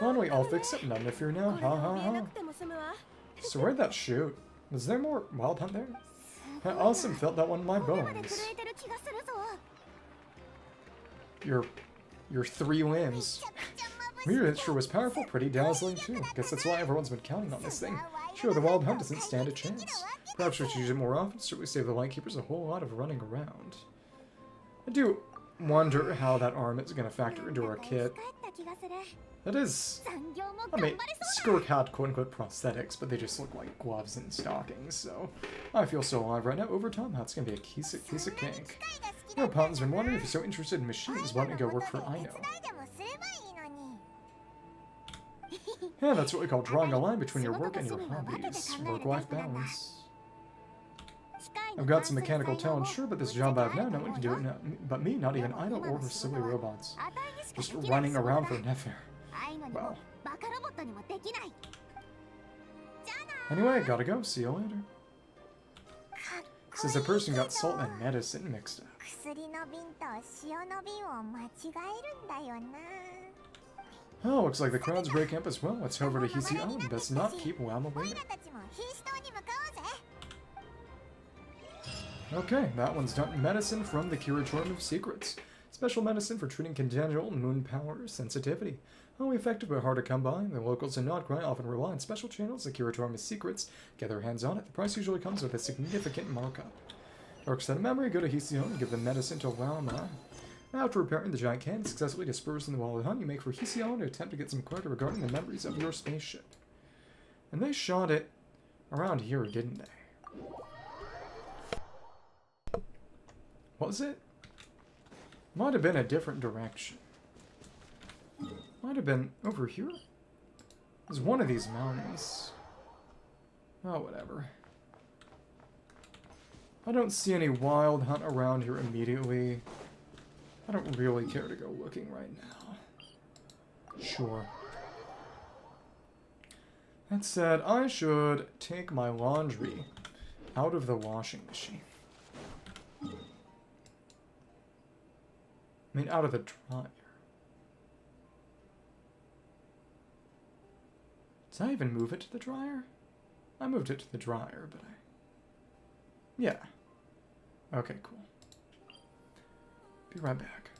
Finally, all fixed up. None to fear now. Ha ha ha. So where'd that shoot? Was there more Wild Hunt there? I awesome, felt that one in my bones. Your 3 limbs. It sure was powerful, pretty dazzling too. Guess that's why everyone's been counting on this thing. Sure, the Wild Hunt doesn't stand a chance. Perhaps we should use it more often, so we save the Lightkeepers a whole lot of running around. I do wonder how that arm is going to factor into our kit. That is... I mean, Skirk had quote-unquote prosthetics, but they just look like gloves and stockings, so... I feel so alive right now. Over time, that's going to be a piece of cake. You know, Palin's been wondering if you're so interested in machines, why don't you go work for Aino? Yeah, that's what we call drawing a line between your work and your hobbies. Work-life balance. I've got some mechanical talent, sure, but this job I have now, no one can do it but me, not even Aino or her silly robots. Just running around for Nefer. Well. Anyway, gotta go. See you later. Since the person got salt and medicine mixed up. Oh, looks like the crowd's breaking up as well. Let's head over to Heizou. Best not keep Lauma waiting. Okay, that one's done. Medicine from the Curatorium of Secrets. Special medicine for treating congenital moon power sensitivity. Highly effective but hard to come by. The locals in Nod-Krai often rely on special channels like Curatorium of Secrets. Get their hands on it. The price usually comes with a significant markup. Dark set of memory, go to Heizou and give the medicine to Lauma. After repairing the giant cannon successfully dispersed in the Wild Hunt, you make for Heizou to attempt to get some clarity regarding the memories of your spaceship. And they shot it around here, didn't they? Was it? Might have been a different direction. Might have been over here? There's one of these mountains. Oh, whatever. I don't see any Wild Hunt around here immediately. I don't really care to go looking right now. Sure. That said, I should take my laundry out of the washing machine. I mean, out of the dryer. Did I even move it to the dryer? I moved it to the dryer, but I... yeah. Okay, cool. Be right back.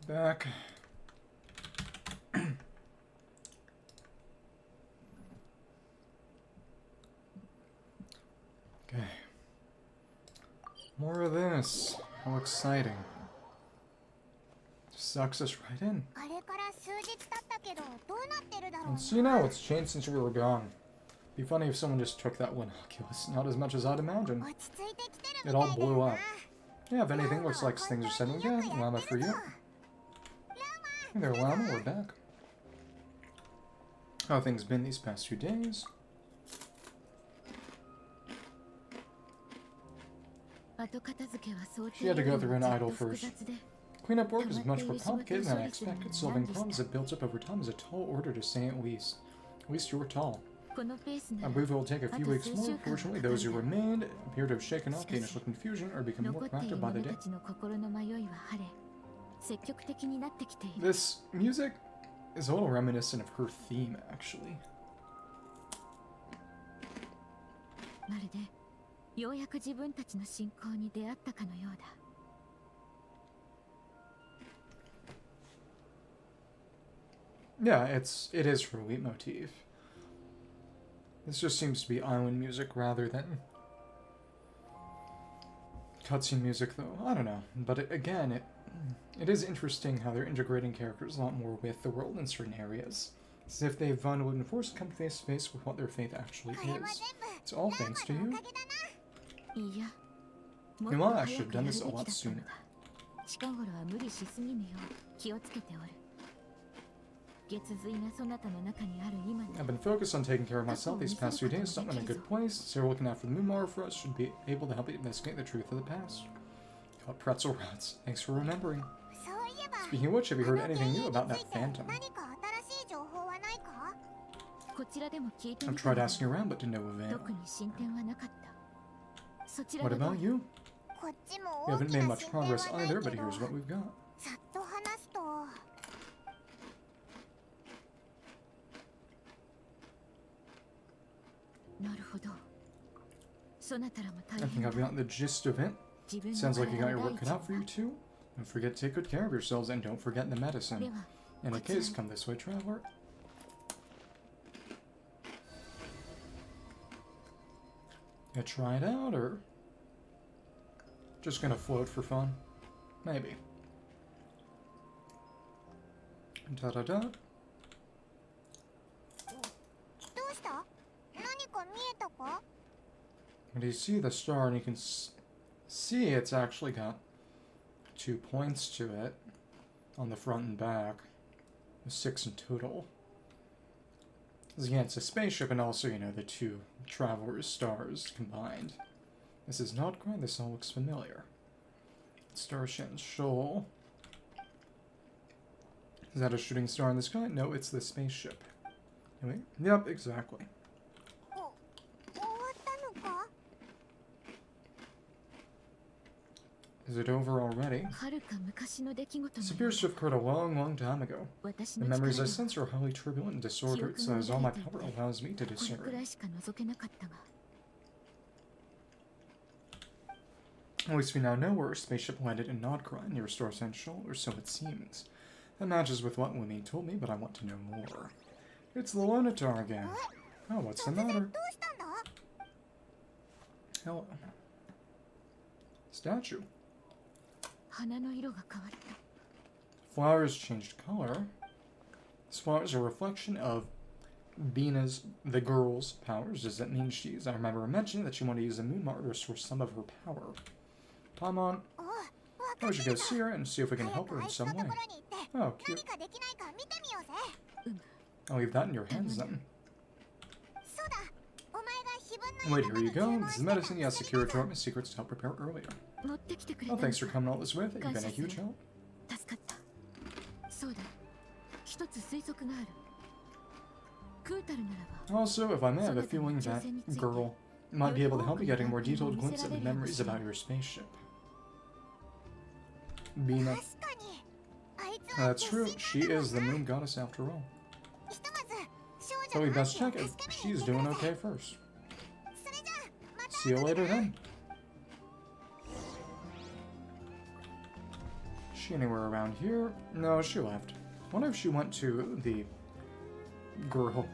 Back. Okay. More of this. How exciting. Sucks us right in. And see now, it's changed since we were gone. Be funny if someone just took that one Oculus. Not as much as I'd imagined. It all blew up. Yeah, if anything, looks like things are settling down. Llama for you. Hey there, Llama, we're back. How have things been these past few days? She had to go through an idol first. Cleanup work is much more complicated than I expected. Solving problems that builds up over time is a tall order, to say at least. At least you were tall. I believe it will take a few weeks more. Fortunately, those who remained appear to have shaken off the initial confusion or become more proactive by the day. This music is a little reminiscent of her theme, actually. Yeah, it is her leitmotif. This just seems to be island music rather than cutscene music, though. I don't know. But again, it is interesting how they're integrating characters a lot more with the world in certain areas. As if they've been forced to come face to face with what their faith actually is. It's all thanks to you. You know, I should have done this a lot sooner. I've been focused on taking care of myself these past few days, so I'm in a good place. Sarah looking after the Moonmar for us should be able to help you investigate the truth of the past. Called pretzel rats. Thanks for remembering. Speaking of which, have you heard anything new about that phantom? I've tried asking around, but to no avail. What about you? We haven't made much progress either, but here's what we've got. I think I've gotten the gist of it. Sounds like you got your work cut out for you too. Don't forget to take good care of yourselves, and don't forget the medicine. In any case, come this way, traveler. You try it out, or just gonna float for fun? Maybe. Da-da-da. And you see the star, and you can see it's actually got 2 points to it on the front and back. There's 6 in total. Because again, it's a spaceship, and also, you know, the 2 travelers' stars combined. This is Nod-Krai. This all looks familiar. Star Shen Shoal. Is that a shooting star in the sky? No, it's the spaceship. Anyway, yep, exactly. Is it over already? This appears to have occurred a long, long time ago. The memories I sense are highly turbulent and disordered, so as all my power allows me to discern. At least we now know where our spaceship landed in Nod-Krai, near Star Shen Shoal, or so it seems. That matches with what Wumi told me, but I want to know more. It's the Lonatar again. Oh, what's the matter? Hello. Statue. Flowers changed color. This flower is a reflection of Bina's, the girl's, powers. Does that mean she's... I remember her mentioning that she wanted to use the Moonmar to restore some of her power. Come on. I should go see her and see if we can help her in some way. Oh, cute. I'll leave that in your hands then. Wait, here you go. This is medicine. Yes, secure to my secrets to help prepare earlier. Oh, thanks for coming all this way. You've been a huge help. Also, if I may, I have a feeling that girl might be able to help you getting a more detailed glimpse of the memories about your spaceship. Bina. That's true. She is the moon goddess after all. So we best check if she's doing okay first. See you later then. she anywhere around here? No, she left. I wonder if she went to the girl.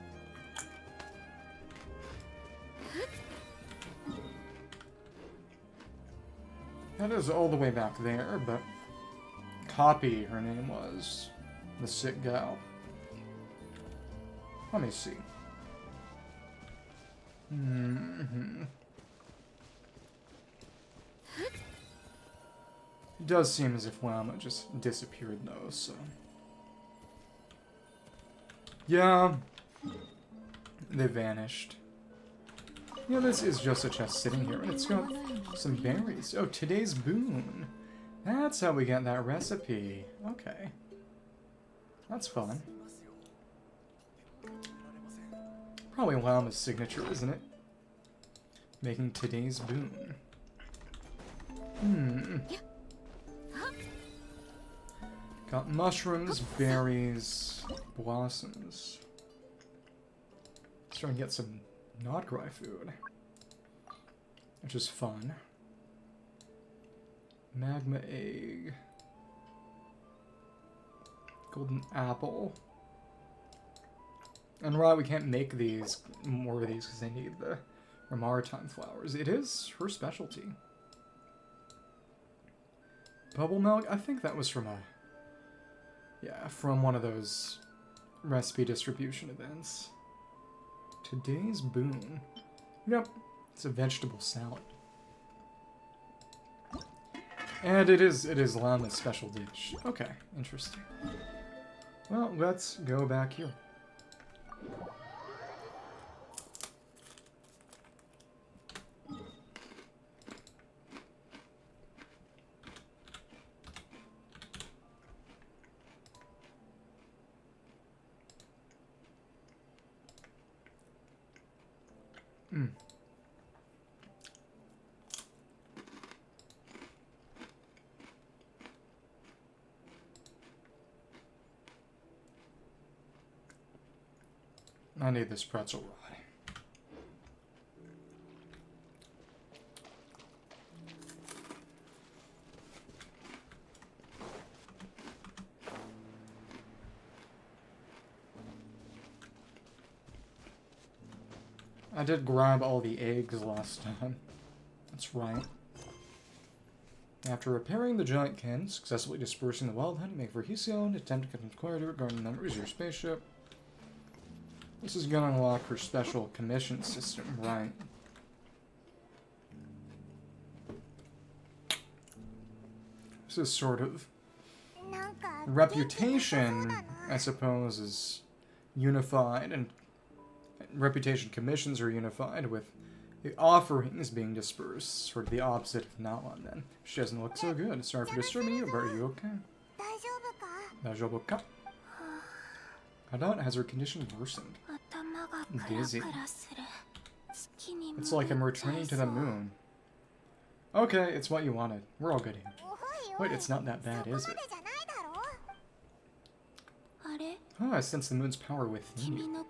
That is all the way back there, but Copy, her name was. The sick gal. Let me see. It does seem as if Lauma just disappeared though, so... Yeah. They vanished. Yeah, this is just a chest sitting here, and it's got some berries. Oh, today's boon. That's how we get that recipe. Okay. That's fun. Probably Lauma's signature, isn't it? Making today's boon. Got mushrooms, berries, blossoms. Let's try and get some Nod-Krai food, which is fun. Magma egg. Golden apple. And right, we can't make these, more of these, because they need the maritime flowers. It is her specialty. Bubble milk? I think that was from a... Yeah, from one of those recipe distribution events. Today's boon. Yep, it's a vegetable salad. And it is Lauma's special dish. Okay, interesting. Well, let's go back here. I need this pretzel rod. I did grab all the eggs last time. That's right. After repairing the giant can, successfully dispersing the wild honey, make for Heizou, and attempt to acquire regarding numbers your spaceship. This is gonna unlock her special commission system, right? This is sort of... Reputation, I suppose, is unified, and reputation commissions are unified with the offerings being dispersed. Sort of the opposite of Nod, then. She doesn't look so good. Sorry for disturbing you, but are you okay? Daijoubu ka? Hadot has her condition worsened. Dizzy. It's like I'm returning to the moon. Okay, it's what you wanted. We're all good here. Wait, it's not that bad, is it? Oh, I sense the moon's power within you.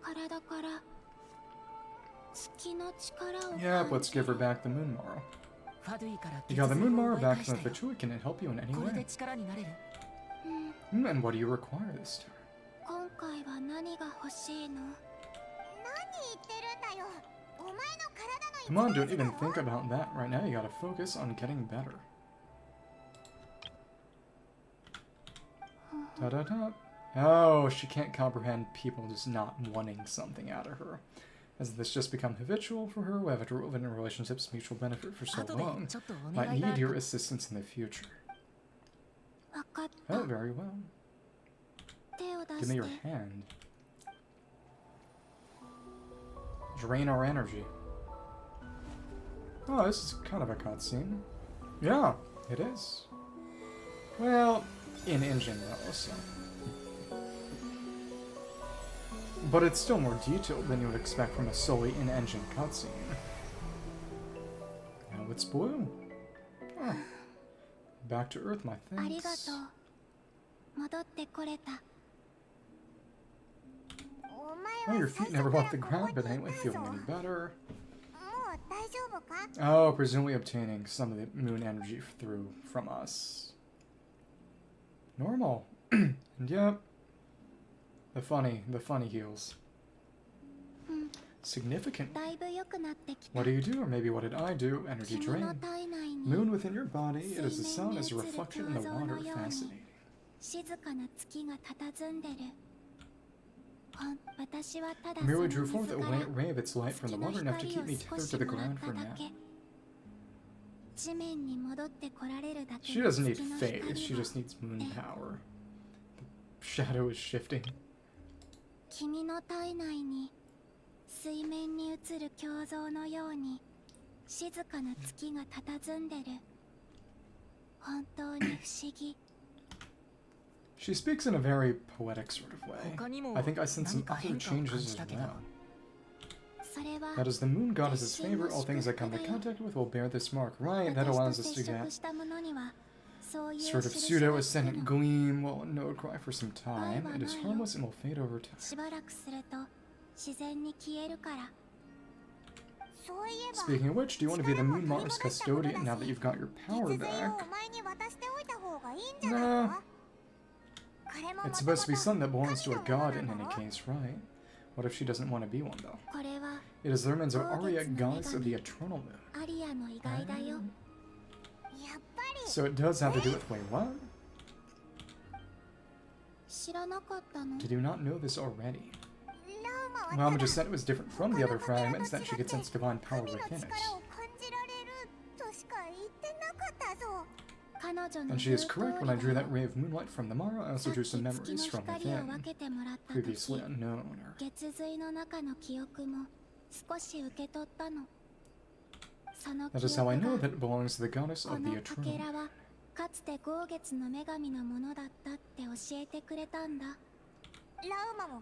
Yep, let's give her back the moon marrow. You got the moon marrow back from the Fatui. Can it help you in any way? And what do you require this time? Come on, don't even think about that right now. You gotta focus on getting better. Da-da-da. Oh, she can't comprehend people just not wanting something out of her. Has this just become habitual for her? We have driven in relationships mutual benefit for so long. Might need your assistance in the future. Oh, very well. Give me your hand. Drain our energy. Oh, this is kind of a cutscene. Yeah, it is. Well, in engine though, so. But it's still more detailed than you would expect from a solely in-engine cutscene. Now it's blue. Oh. Back to Earth, my thanks. Oh, your feet never left the ground, but anyway, feeling any better? Oh, presumably obtaining some of the moon energy from us. Normal. And yep. The funny heals. Significant. What do you do? Or maybe what did I do? Energy drain. Moon within your body. It is the sun as a reflection in the water. Fascinating. Merely drew forth a ray of its light from the water enough to keep me tethered to the ground for now. She doesn't need phase, she just needs moon power. The shadow is shifting. She speaks in a very poetic sort of way. I think I sense some other changes as well. That is the moon goddess's favor. All things I come into contact with will bear this mark. Right, that allows us to get sort of pseudo-ascendant gleam while Nod-Krai for some time. It is harmless and will fade over time. Speaking of which, do you want to be the Moon Mars custodian now that you've got your power back? No. It's supposed to be something that belongs to a god in any case, right? What if she doesn't want to be one, though? It is the remains of Arya, goddess of the eternal moon. So it does have to do with... Wait, what? Did you not know this already? Lauma just said it was different from the other fragments, that she could sense divine power within it. And she is correct. When I drew that ray of moonlight from the Mara, I also drew some memories from within, previously unknown. That is how I know that it belongs to the goddess of the eternal.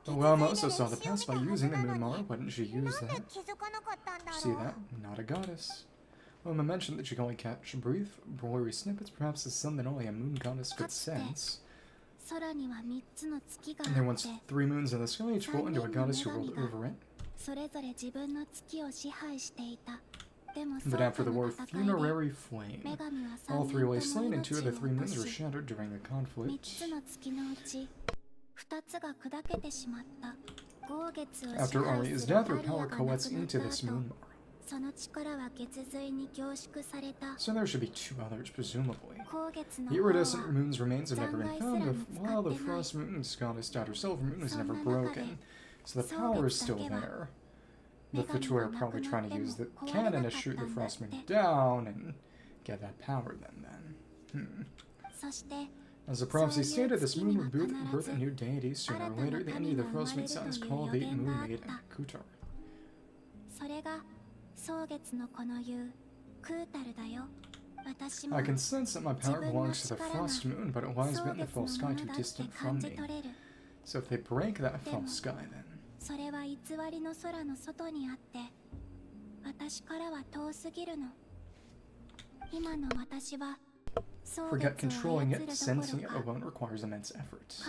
But Lauma also saw the past by using the moon Mara. Why didn't she use that? See that? Not a goddess. Lauma mentioned that she can only catch brief, blurry snippets. Perhaps it's something only a moon goddess could sense. And there once 3 moons in the sky, each built into a goddess who ruled over it. But after the war, funerary flame. All 3 lay slain, and 2 of the 3 moons were shattered during the conflict. After Arya's death, her power coalesced into this moon Mara. So there should be 2 others, presumably. The iridescent moon's remains have never been found, while the frost moon's goddess died herself, her moon was never broken. So the power is still there. The Fatui are probably trying to use the cannon to shoot the frost moon down and get that power then. As the prophecy stated, this moon would birth a new deity sooner or later. The enemy of the frost moon sign is called the Moon Maid and Kutar. I can sense that my power belongs to the frost moon, but it lies within the false sky too distant from me. So if they break that false sky, then... Forget controlling it, sensing it alone requires immense effort.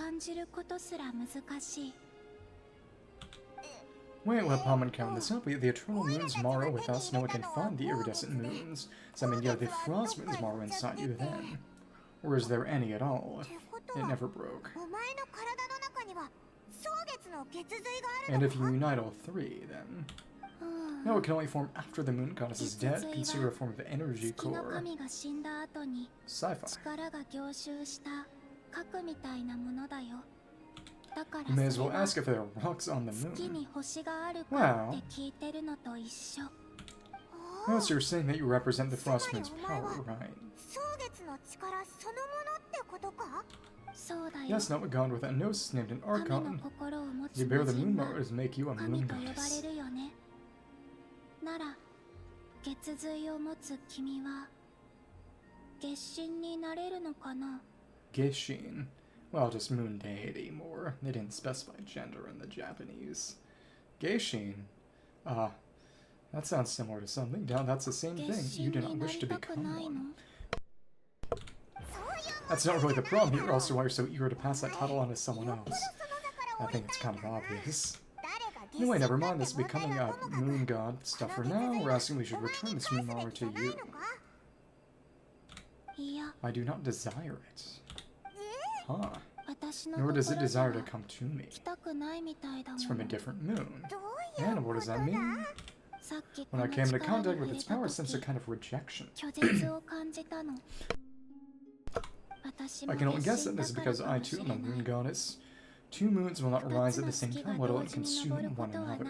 Wait, let Palman count this up. We have the eternal moon's Mara with us, no one can find the iridescent moons. So I mean, you have the frost moon's Mara inside you then. Or is there any at all? It never broke. And if you unite all 3, then... No, it can only form after the moon goddess is dead. Consider a form of energy core. Sci-fi. You may as well ask if there are rocks on the moon. Wow. Oh, so you're saying that you represent the frost moon's power, right? Yes, not a god with a gnosis named an Archon. You bear the moon Mara to make you a moon goddess. Genshin. Well, just moon deity more. They didn't specify gender in the Japanese. Genshin. That sounds similar to something. Now that's the same thing. You do not wish to become one. That's not really the problem here, also why you're so eager to pass that title on to someone else. I think it's kind of obvious. Anyway, never mind this becoming a moon god stuff for now. We're asking we should return this moon Mara to you. I do not desire it. Huh. Nor does it desire to come to me. It's from a different moon. And what does that mean? When I came into contact with its power, I sensed a kind of rejection. I can only guess that this is because I too am a moon goddess. Two moons will not rise at the same time, let alone consume one another.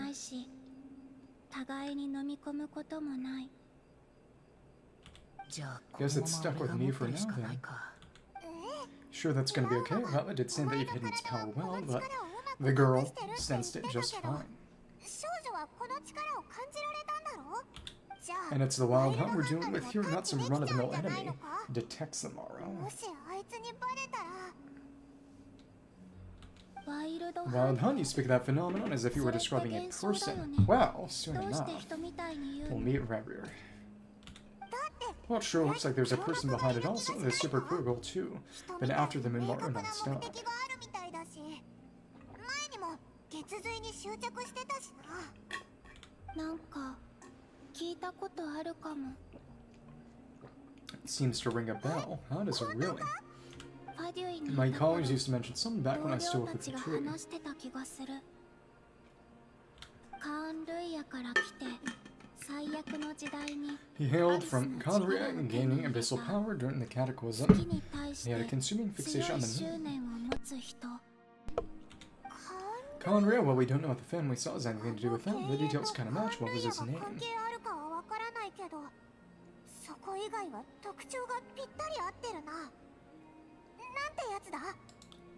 Guess it's stuck with me for now then. Sure, that's gonna be okay. Well, it did say that you've hidden its power well, but the girl sensed it just fine. And it's the wild hunt we're dealing with here, not some run-of-the-mill enemy. Detects tomorrow. Wild hunt, you speak of that phenomenon as if you were describing a person. Well, soon enough, we'll meet Rerir. Well, it sure looks like there's a person behind it also. There's super critical too. Been after the moon water non-stop. It seems to ring a bell. How does it really? My colleagues used to mention something back when I still worked with the tree. He hailed from Conria, gaining abyssal power during the Cataclysm. He had a consuming fixation on the moon. Conria, well, we don't know what the family saw has anything to do with that. The details kind of match. What was his name?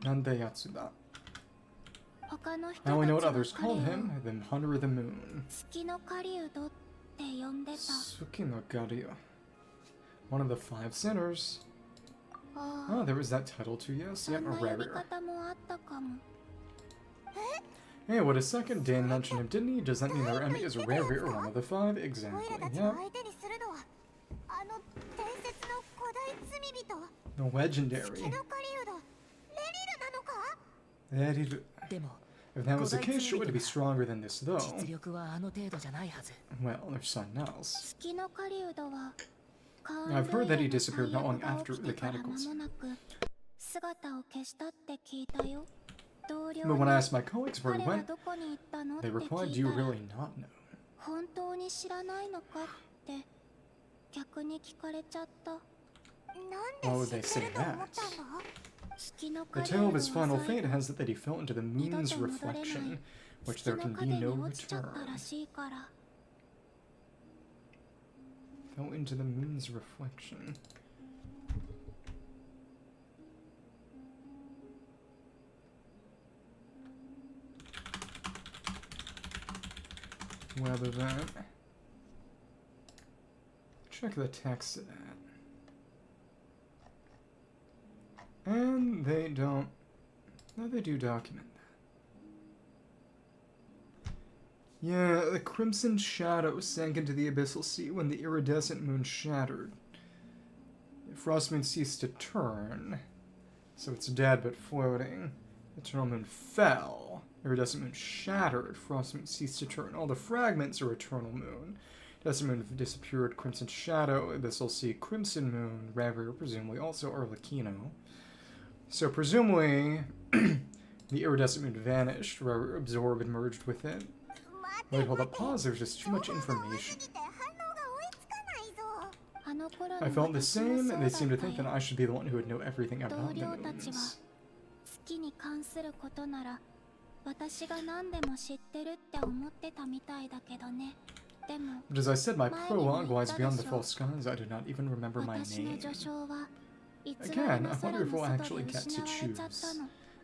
Nante Yatsuda. I only know what others called him, the Hunter of the Moon. Tsuki no Garyu. One of the 5 sinners. Oh, there was that title too, yes. Yep, a Rerir. Hey, what a second Dan mentioned him, didn't he? Does that mean their enemy is Rerir, one of the 5? Exactly, yeah. The legendary. If that was the case, sure would be stronger than this, though. Well, there's something else. I've heard that he disappeared not long after the Cataclysm. But when I asked my colleagues where he went, they replied, do you really not know? Why would they say that? The tale of his final fate has it that he fell into the moon's reflection, which there can be no return. Fell into the moon's reflection. Whether that... Check the text of that. And they don't... No, they do document that. Yeah, the crimson shadow sank into the abyssal sea when the iridescent moon shattered. The frost moon ceased to turn, so it's dead but floating. Eternal moon fell. Iridescent moon shattered. Frost moon ceased to turn. All the fragments are eternal moon. Iridescent moon disappeared. Crimson shadow. Abyssal sea. Crimson moon. Rerir, presumably also Arlecchino. So presumably, the iridescent moon vanished, Rerir absorbed and merged with it. Wait, hold up, pause, there's just too much information. I felt the same, and they seemed to think that I should be the one who would know everything about the moons. But as I said, my prologue lies beyond the false skies. I do not even remember my name. Again, I wonder if we'll actually get to choose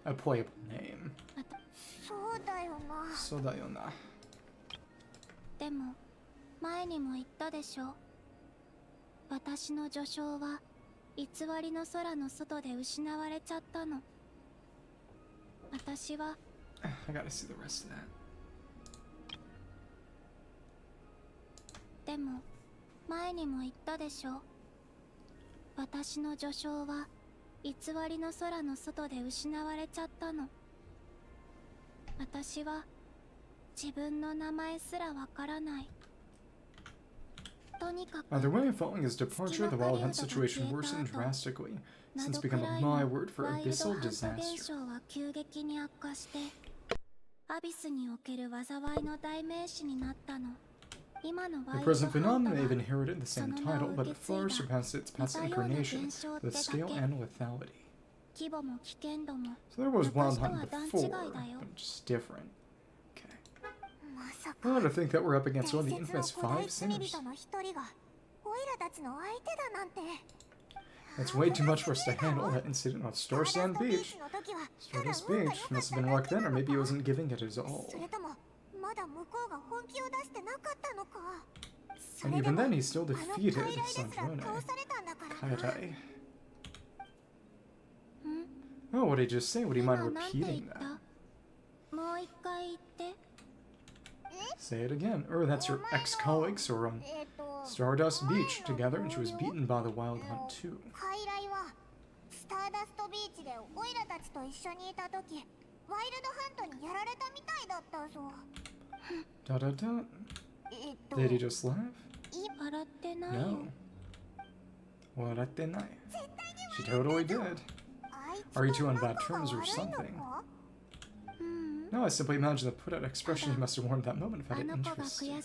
a playable name. Sodayona. でも前にも言ったでしょ。私の序章は偽りの空の外で失われちゃったの。私は I gotta see the rest of that. でも前にも言ったでしょ。私の序章は偽りの空の外で失われちゃったの。私は自分の名前すらわからない。Either way, following his departure, the wild hunt situation worsened drastically, since become my word for abyssal disaster. The present phenomenon may have inherited the same title, but it far surpassed its past incarnation with scale and lethality. So there was wild hunt before, but just different. Okay. Oh, to think that we're up against one of the infamous 5 sinners. That's way too much for us to handle, that incident on Starsand Beach. Stardust Beach must have been luck then, or maybe he wasn't giving it his all. And even then, he still defeated Sanjone. Kaetai. Oh, what did he just say? Would he mind repeating that? Say it again. That's your ex-colleagues who were on Stardust Beach together, and she was beaten by the Wild Hunt too. Da-da-da. Did he just laugh? No. Waratte nai. She totally did. Are you two on bad terms or something? No, I simply imagine the put-out expression he must have worn at that moment found it interesting.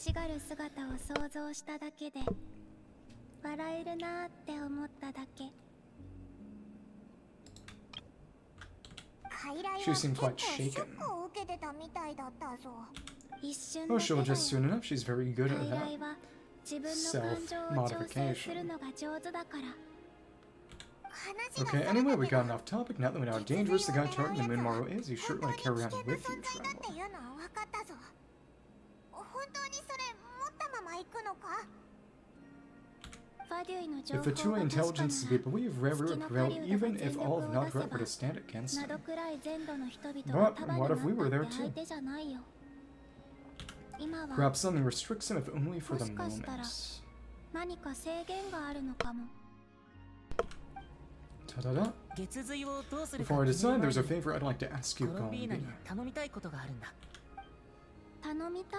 She seemed quite shaken. Oh, she'll adjust soon enough. She's very good at that. Self-modification. Okay, anyway, we got enough topic. Now that we know how dangerous the guy targeting the Moonmorrow is, you sure want to carry on with you, Traveler. If the two intelligence is to be believed, Reverie would prevail even if all of Nod-Krai were to stand against him. But what if we were there too? Perhaps something restricts him, if only for the moment. Ta-da-da. Before I decide, there's a favor I'd like to ask you, Gombi.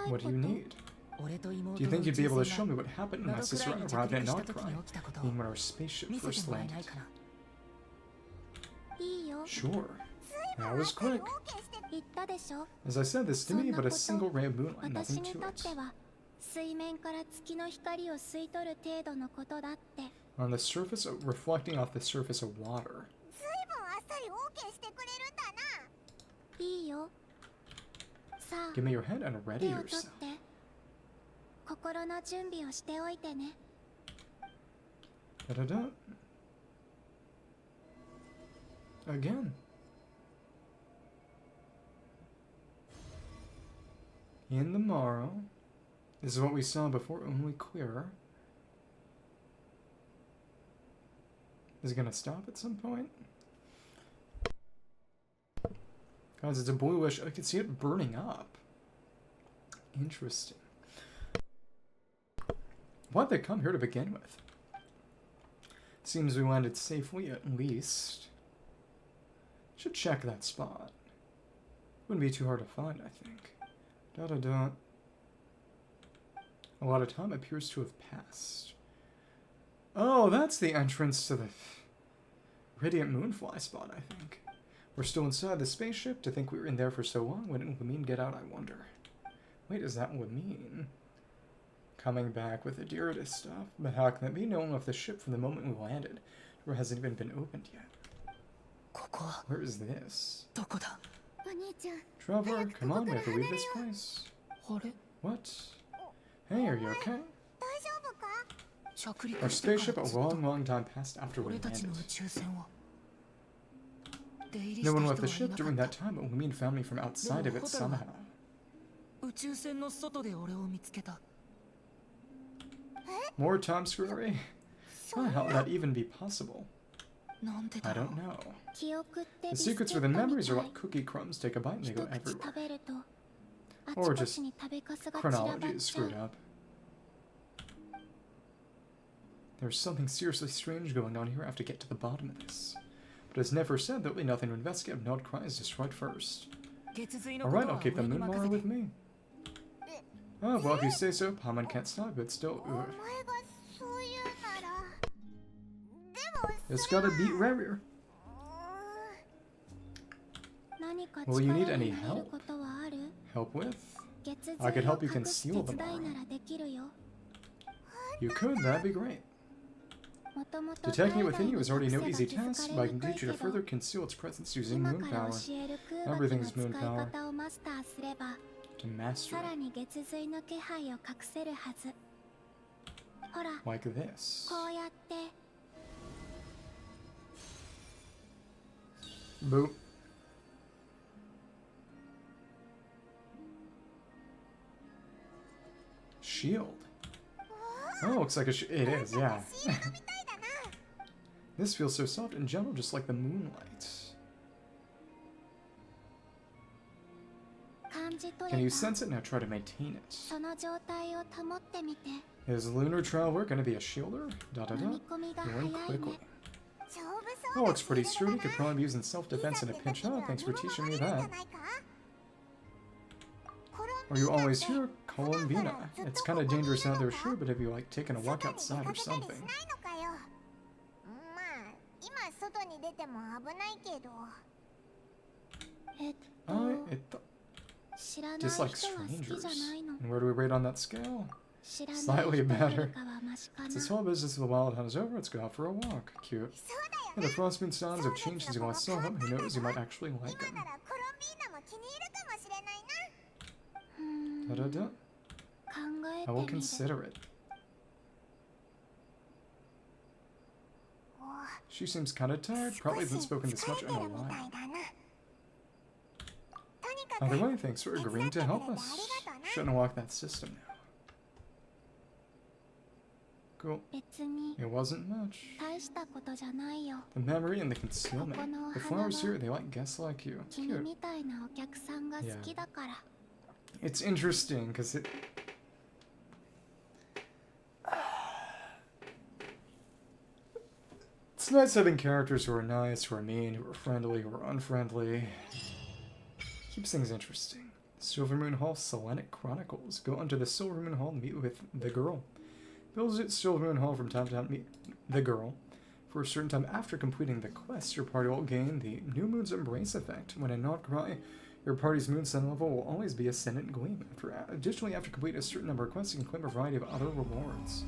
What do you need? Do you think you'd be able to show me what happened when my sister arrived at Nod-Krai, being when our spaceship first landed? Sure. That was quick. As I said, this to me, but a single ray of moonlight, nothing to it. On the surface, reflecting off the surface of water. Give me your head and ready yourself. Da-da-da. Again. In the morrow. This is what we saw before, only clearer. Is it gonna stop at some point? Guys, it's a bluish. I can see it burning up. Interesting. Why'd they come here to begin with? Seems we landed safely at least. Should check that spot. Wouldn't be too hard to find, I think. Da-da-da. A lot of time appears to have passed. Oh, that's the entrance to the Radiant Moonfly spot, I think. We're still inside the spaceship. To think we were in there for so long. When did Lamine get out, I wonder? Wait, is that Lamine? Coming back with the dearest stuff. But how can that be? No one left the ship from the moment we landed. The door hasn't even been opened yet. Where is this? Traveler, come on, we have to leave this place. What? Hey, are you okay? Our spaceship a long time passed after we landed. No one left the ship during that time, but Lamine found me from outside of it somehow. More time screwery? How would that even be possible? I don't know. The secrets within memories are like cookie crumbs. Take a bite and they go everywhere. Or just chronology is screwed up. There's something seriously strange going on here. I have to get to the bottom of this. But as Nefer said, there'll be nothing to investigate if Nod-Krai is destroyed first. Alright, I'll keep the Moonmorrow with me. Oh, well, if you say so, Paimon can't stop, but still, Just gotta beat Rarier. Will you need any help? Help with? I could help you conceal them all. You could, that'd be great. Detecting it within you is already no easy task, but I can teach you to further conceal its presence using moon power. Everything is moon power. To master it. Like this. Boop. Shield. Oh, looks like it is, yeah. This feels so soft and gentle, just like the moonlight. Can you sense it? Now try to maintain it. Is lunar traveler going to be a shielder? Learn quickly. Oh, looks pretty sturdy. Could probably be used in self-defense in a pinch. Oh, thanks for teaching me that. Are you always here? Columbina. It's kind of dangerous out there, sure, but have you, like, taken a walk outside or something? Dislike strangers. And where do we rate on that scale? Slightly better. Since this whole business of the wild hunt is over, let's go out for a walk. Cute. And the Frostmoon sounds have changed since you last saw him. Who knows, you might actually like him. Da-da-da. I will consider it. She seems kind of tired. Probably hasn't spoken this much in a while. Either way, thanks for agreeing to help us. Shouldn't walk that system now. Cool. It wasn't much. The memory and the concealment. The flowers here, they like guests like you. Cute. Yeah. It's interesting, because it... It's nice having characters who are nice, who are mean, who are friendly, who are unfriendly. Keeps things interesting. Silvermoon Hall Selenic Chronicles. Go onto the Silvermoon Hall and meet with the girl. Visit Silvermoon Hall from time to time to meet the girl. For a certain time after completing the quest, your party will gain the New Moon's Embrace effect. When in Nod-Krai, your party's moon sun level will always be Ascendant Gleam. Additionally, after completing a certain number of quests, you can claim a variety of other rewards.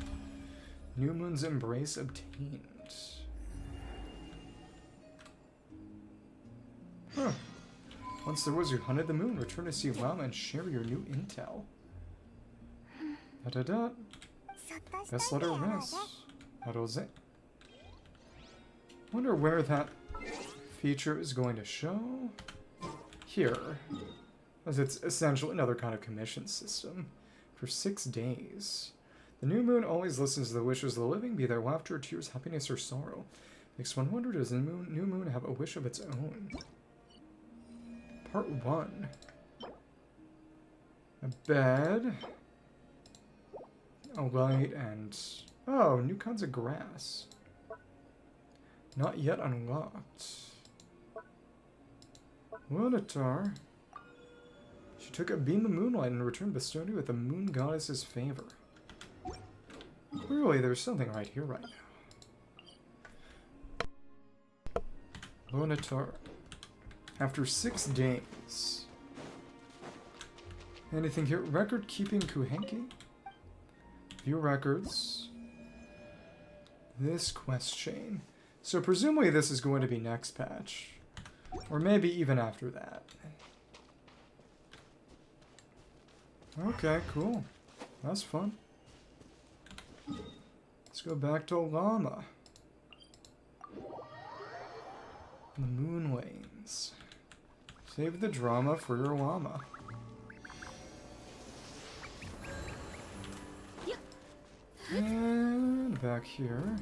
New Moon's Embrace obtained. Huh. Once there was, you hunted the moon. Return to see Lauma and share your new intel. Da-da-da. Best let her rest. Rose. Wonder where that feature is going to show. Here. As it's essentially another kind of commission system. For 6 days. The new moon always listens to the wishes of the living, be their laughter, tears, happiness, or sorrow. Makes one wonder, does the new moon have a wish of its own? Part 1. A bed. A light and... Oh, new kinds of grass. Not yet unlocked. Lunatar. She took a beam of moonlight and returned bestowed with the moon goddess's favor. Clearly, there's something right here right now. Lunatar. After 6 days. Anything here? Record keeping kuuvahki? View records. This quest chain. So presumably this is going to be next patch. Or maybe even after that. Okay, cool. That's fun. Let's go back to Lauma. The moon lanes. Save the drama for your Lauma. And back here.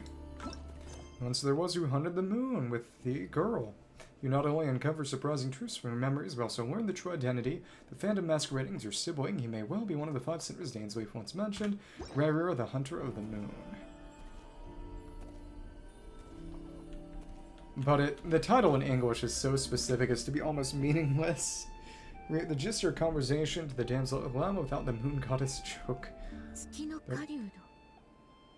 Once there was who hunted the moon with the girl. You not only uncover surprising truths from your memories, but also learn the true identity. The phantom masquerading as your sibling. He may well be one of the 5 sinners Dainsleif once mentioned. Rarier, the hunter of the moon. But the title in English is so specific as to be almost meaningless. Read the gist of your conversation to the damsel of Lauma without the moon goddess joke.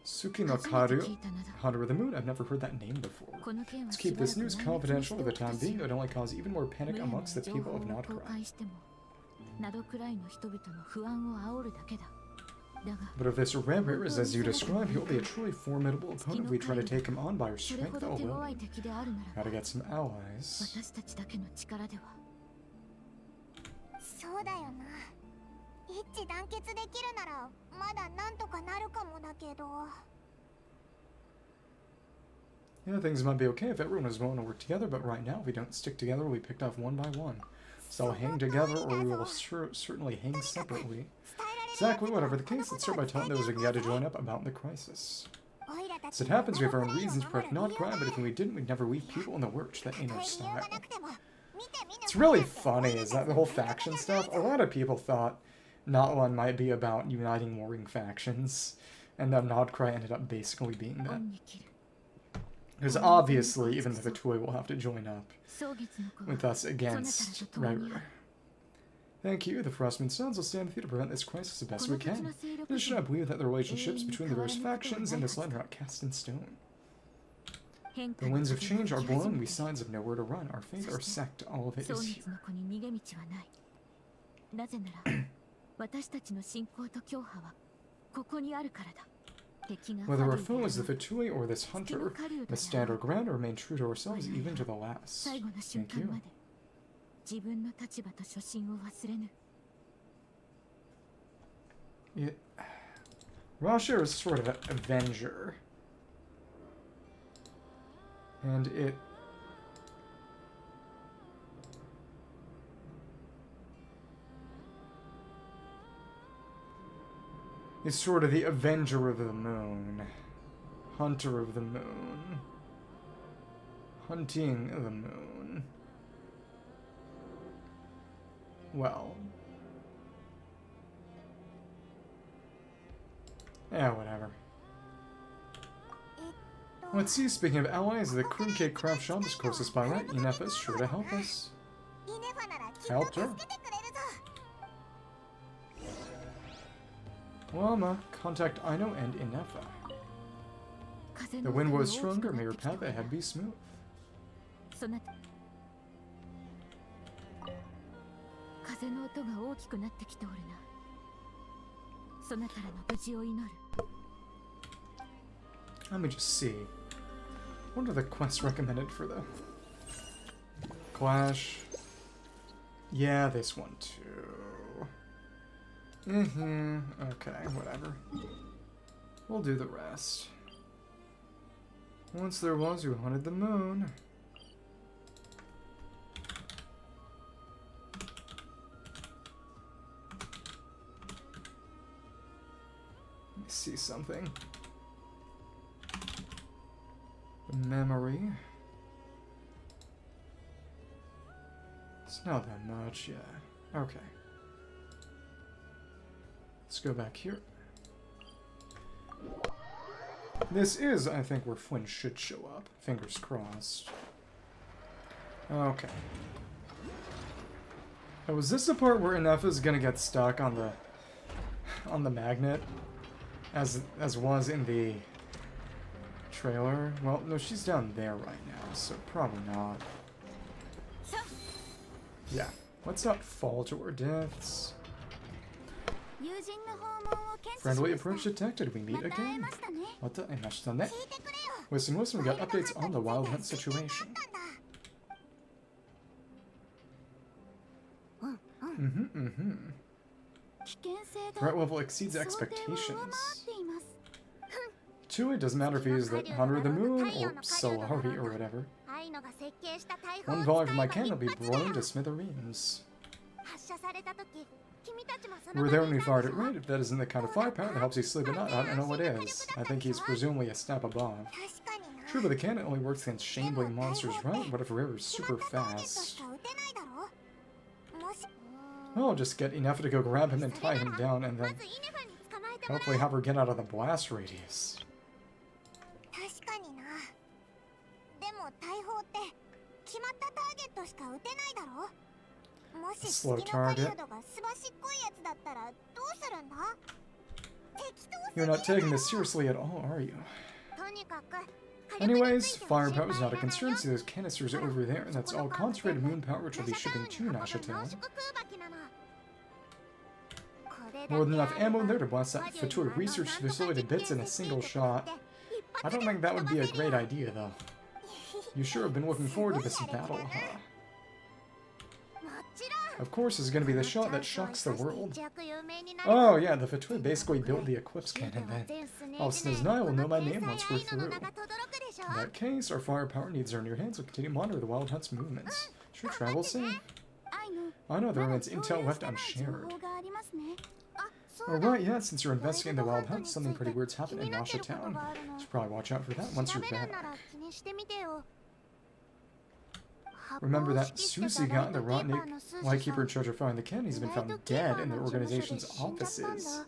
Suki no Karu, Hunter of the Moon. I've never heard that name before. Let's keep this news confidential for the time being. It would only cause even more panic amongst the people of Nod-Krai. But if this Rever is as you describe, he will be a truly formidable opponent if we try to take him on by our strength alone. Gotta get some allies. Yeah, things might be okay if everyone was willing to work together, but right now, if we don't stick together, we'll be picked off one by one. So I'll hang together, or we will certainly hang separately. Exactly, whatever the case, let's start by telling those who can get to join up about the crisis. As it happens, we have our own reasons to protect Nod-Krai, but if we didn't, we'd never leave people in the lurch. That ain't our style. It's really funny, is that the whole faction stuff? A lot of people thought Not-One might be about uniting warring factions, and then Nod-Krai ended up basically being that. Because obviously, even the Fatui will have to join up with us against Rever. Thank you. The Frostmoon Sons will stand with you to prevent this crisis the best we can. In addition, I believe that the relationships between the various factions in this land are not cast in stone. The winds of change are blown, we signs of nowhere to run. Our faith, our sect, all of it is here. Whether our foe is the Fatui or this hunter, we must stand our ground and remain true to ourselves even to the last. Thank you. Rasha is sort of an avenger. And it... is sort of the Avenger of the Moon. Hunter of the Moon. Hunting the Moon. Well. Yeah, whatever. Let's see, speaking of allies, the Clink Clank Craft shop is closest by, right? Ineffa is sure to help us. Helped her. Lauma, contact Aino and Ineffa. The wind was stronger, may your path ahead be smooth. Let me just see. What are the quests recommended for the Clash? Yeah, this one too. Okay, whatever. We'll do the rest. Once there was who hunted the moon. Let me see something. The memory. It's not that much, yeah. Okay. Let's go back here. This is, I think, where Flynn should show up. Fingers crossed. Okay. Oh, was this the part where Ineffa's gonna get stuck on the magnet? As was in the trailer? Well, no, she's down there right now, so probably not. Yeah. Let's not fall to our deaths. Friendly approach detected. We meet again. Listen, we got updates on the wild hunt situation. Threat level exceeds expectations. It doesn't matter if he is the Hunter of the Moon or Solari or whatever. One volume of my cannon will be blown to smithereens. We were there when we fired it right. If that isn't the kind of firepower that helps you sleep at night, I don't know what is. I think he's presumably a step above. True, but the cannon only works against shambling monsters, right? What if River's super fast? Well, I'll just get Ineffa to go grab him and tie him down, and then hopefully have her get out of the blast radius. A slow target. You're not taking this seriously at all, are you? Anyways, firepower is not a concern. See those canisters over there? That's all concentrated moon power which will be shipping to Nasha Town. More than enough ammo in there to blast that Fatui research facility to bits in a single shot. I don't think that would be a great idea, though. You sure have been looking forward to this battle, huh? Of course, it's going to be the shot that shocks the world. Oh yeah, the Fatui basically built the Eclipse Cannon then. All Sniz and I will know my name once we're through. In that case, our firepower needs are in your hands will continue to monitor the Wild Hunt's movements. Sure, travel safe. I know there remains intel left unshared. Alright, yeah, since you're investigating the Wild Hunt, something pretty weird's happened in Nasha Town. You should probably watch out for that once you're back. Remember that Susie guy, the Rotnik Lightkeeper in charge of finding the cannon? He's been found dead in the organization's offices.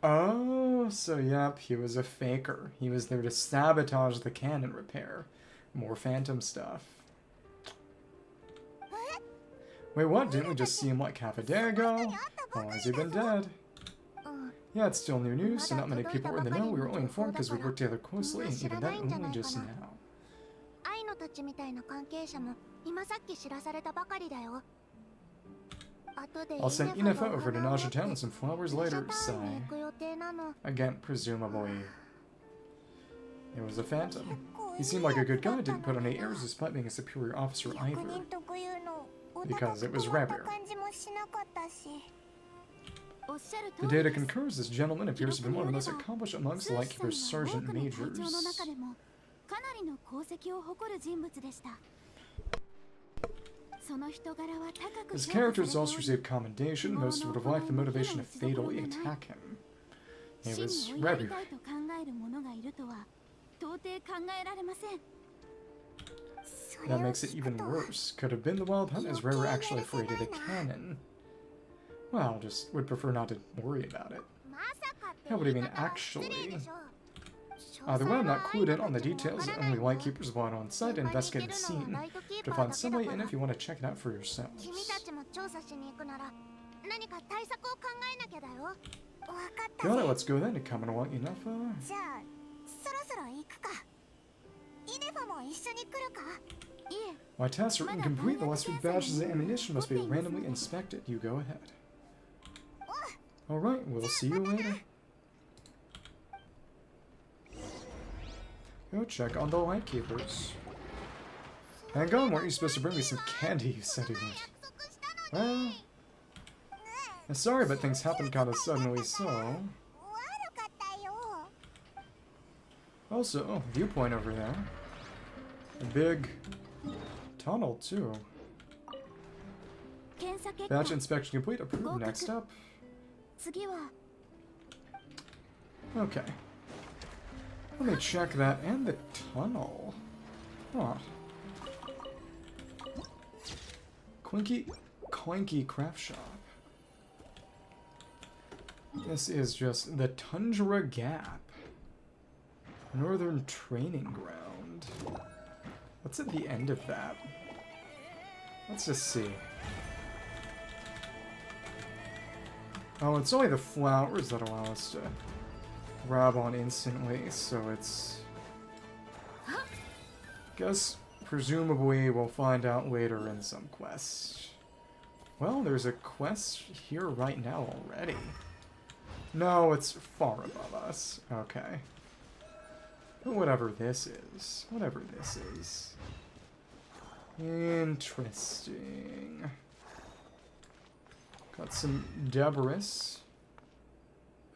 Oh, so yep, he was a faker. He was there to sabotage the cannon repair. More phantom stuff. Wait, what? Didn't we just see him like half a day ago? How long has he been dead? Yeah, it's still new news, so not many people were in the know. We were only informed because we worked together closely, and even that only just now. I'll send Ineffa over to Nasha Town with some flowers later, sigh. Again, presumably. It was a phantom. He seemed like a good guy, didn't put on any airs despite being a superior officer either. Because it was rare. The data concurs this gentleman appears to be one of the most accomplished amongst the Lightkeeper's sergeant majors. His characters also received commendation. Most would have liked the motivation to fatally attack him. It was rare. That makes it even worse. Could have been the Wild Hunt as Rare actually afraid of the cannon. Well, just would prefer not to worry about it. How would he mean actually? Either way, I'm not clued in on the details. Only Lightkeepers want on site to investigate the scene. To find some way in if you want to check it out for yourselves. Got it, let's go then to come and want Ineffa. My tests are incomplete. The last 3 batches of ammunition must be randomly inspected. You go ahead. Alright, we'll see you later. Go check on the Lightkeepers. Hang on, weren't you supposed to bring me some candy? You said you would. Well, I'm sorry, but things happened kind of suddenly, so... Also, oh, viewpoint over there. A big tunnel, too. Batch inspection complete. Approved. Next up. Okay. Let me check that and the tunnel. Huh. Clinky Clanky Craft Shop. This is just the Tundra Gap. Northern Training Ground. What's at the end of that? Let's just see. Oh, it's only the flowers that allow us to grab on instantly, so it's... Guess, presumably, we'll find out later in some quest. Well, there's a quest here right now already. No, it's far above us. Okay. But whatever this is. Whatever this is. Interesting. Got some debris.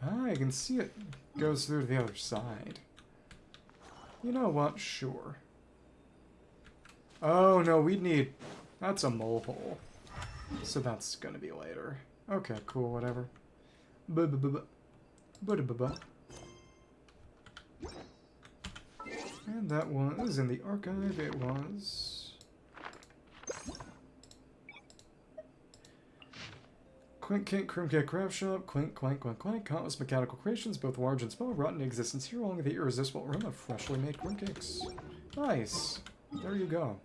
Ah, I can see it goes through to the other side. You know what? Sure. Oh, no, we'd need... That's a mole hole. So that's gonna be later. Okay, cool, whatever. And that was in the archive, it was... Clink Clank Craft Shop, Clink Clank Clash, countless mechanical creations, both large and small, rot in existence here along with the irresistible aroma of freshly made crumb cakes. Nice! There you go.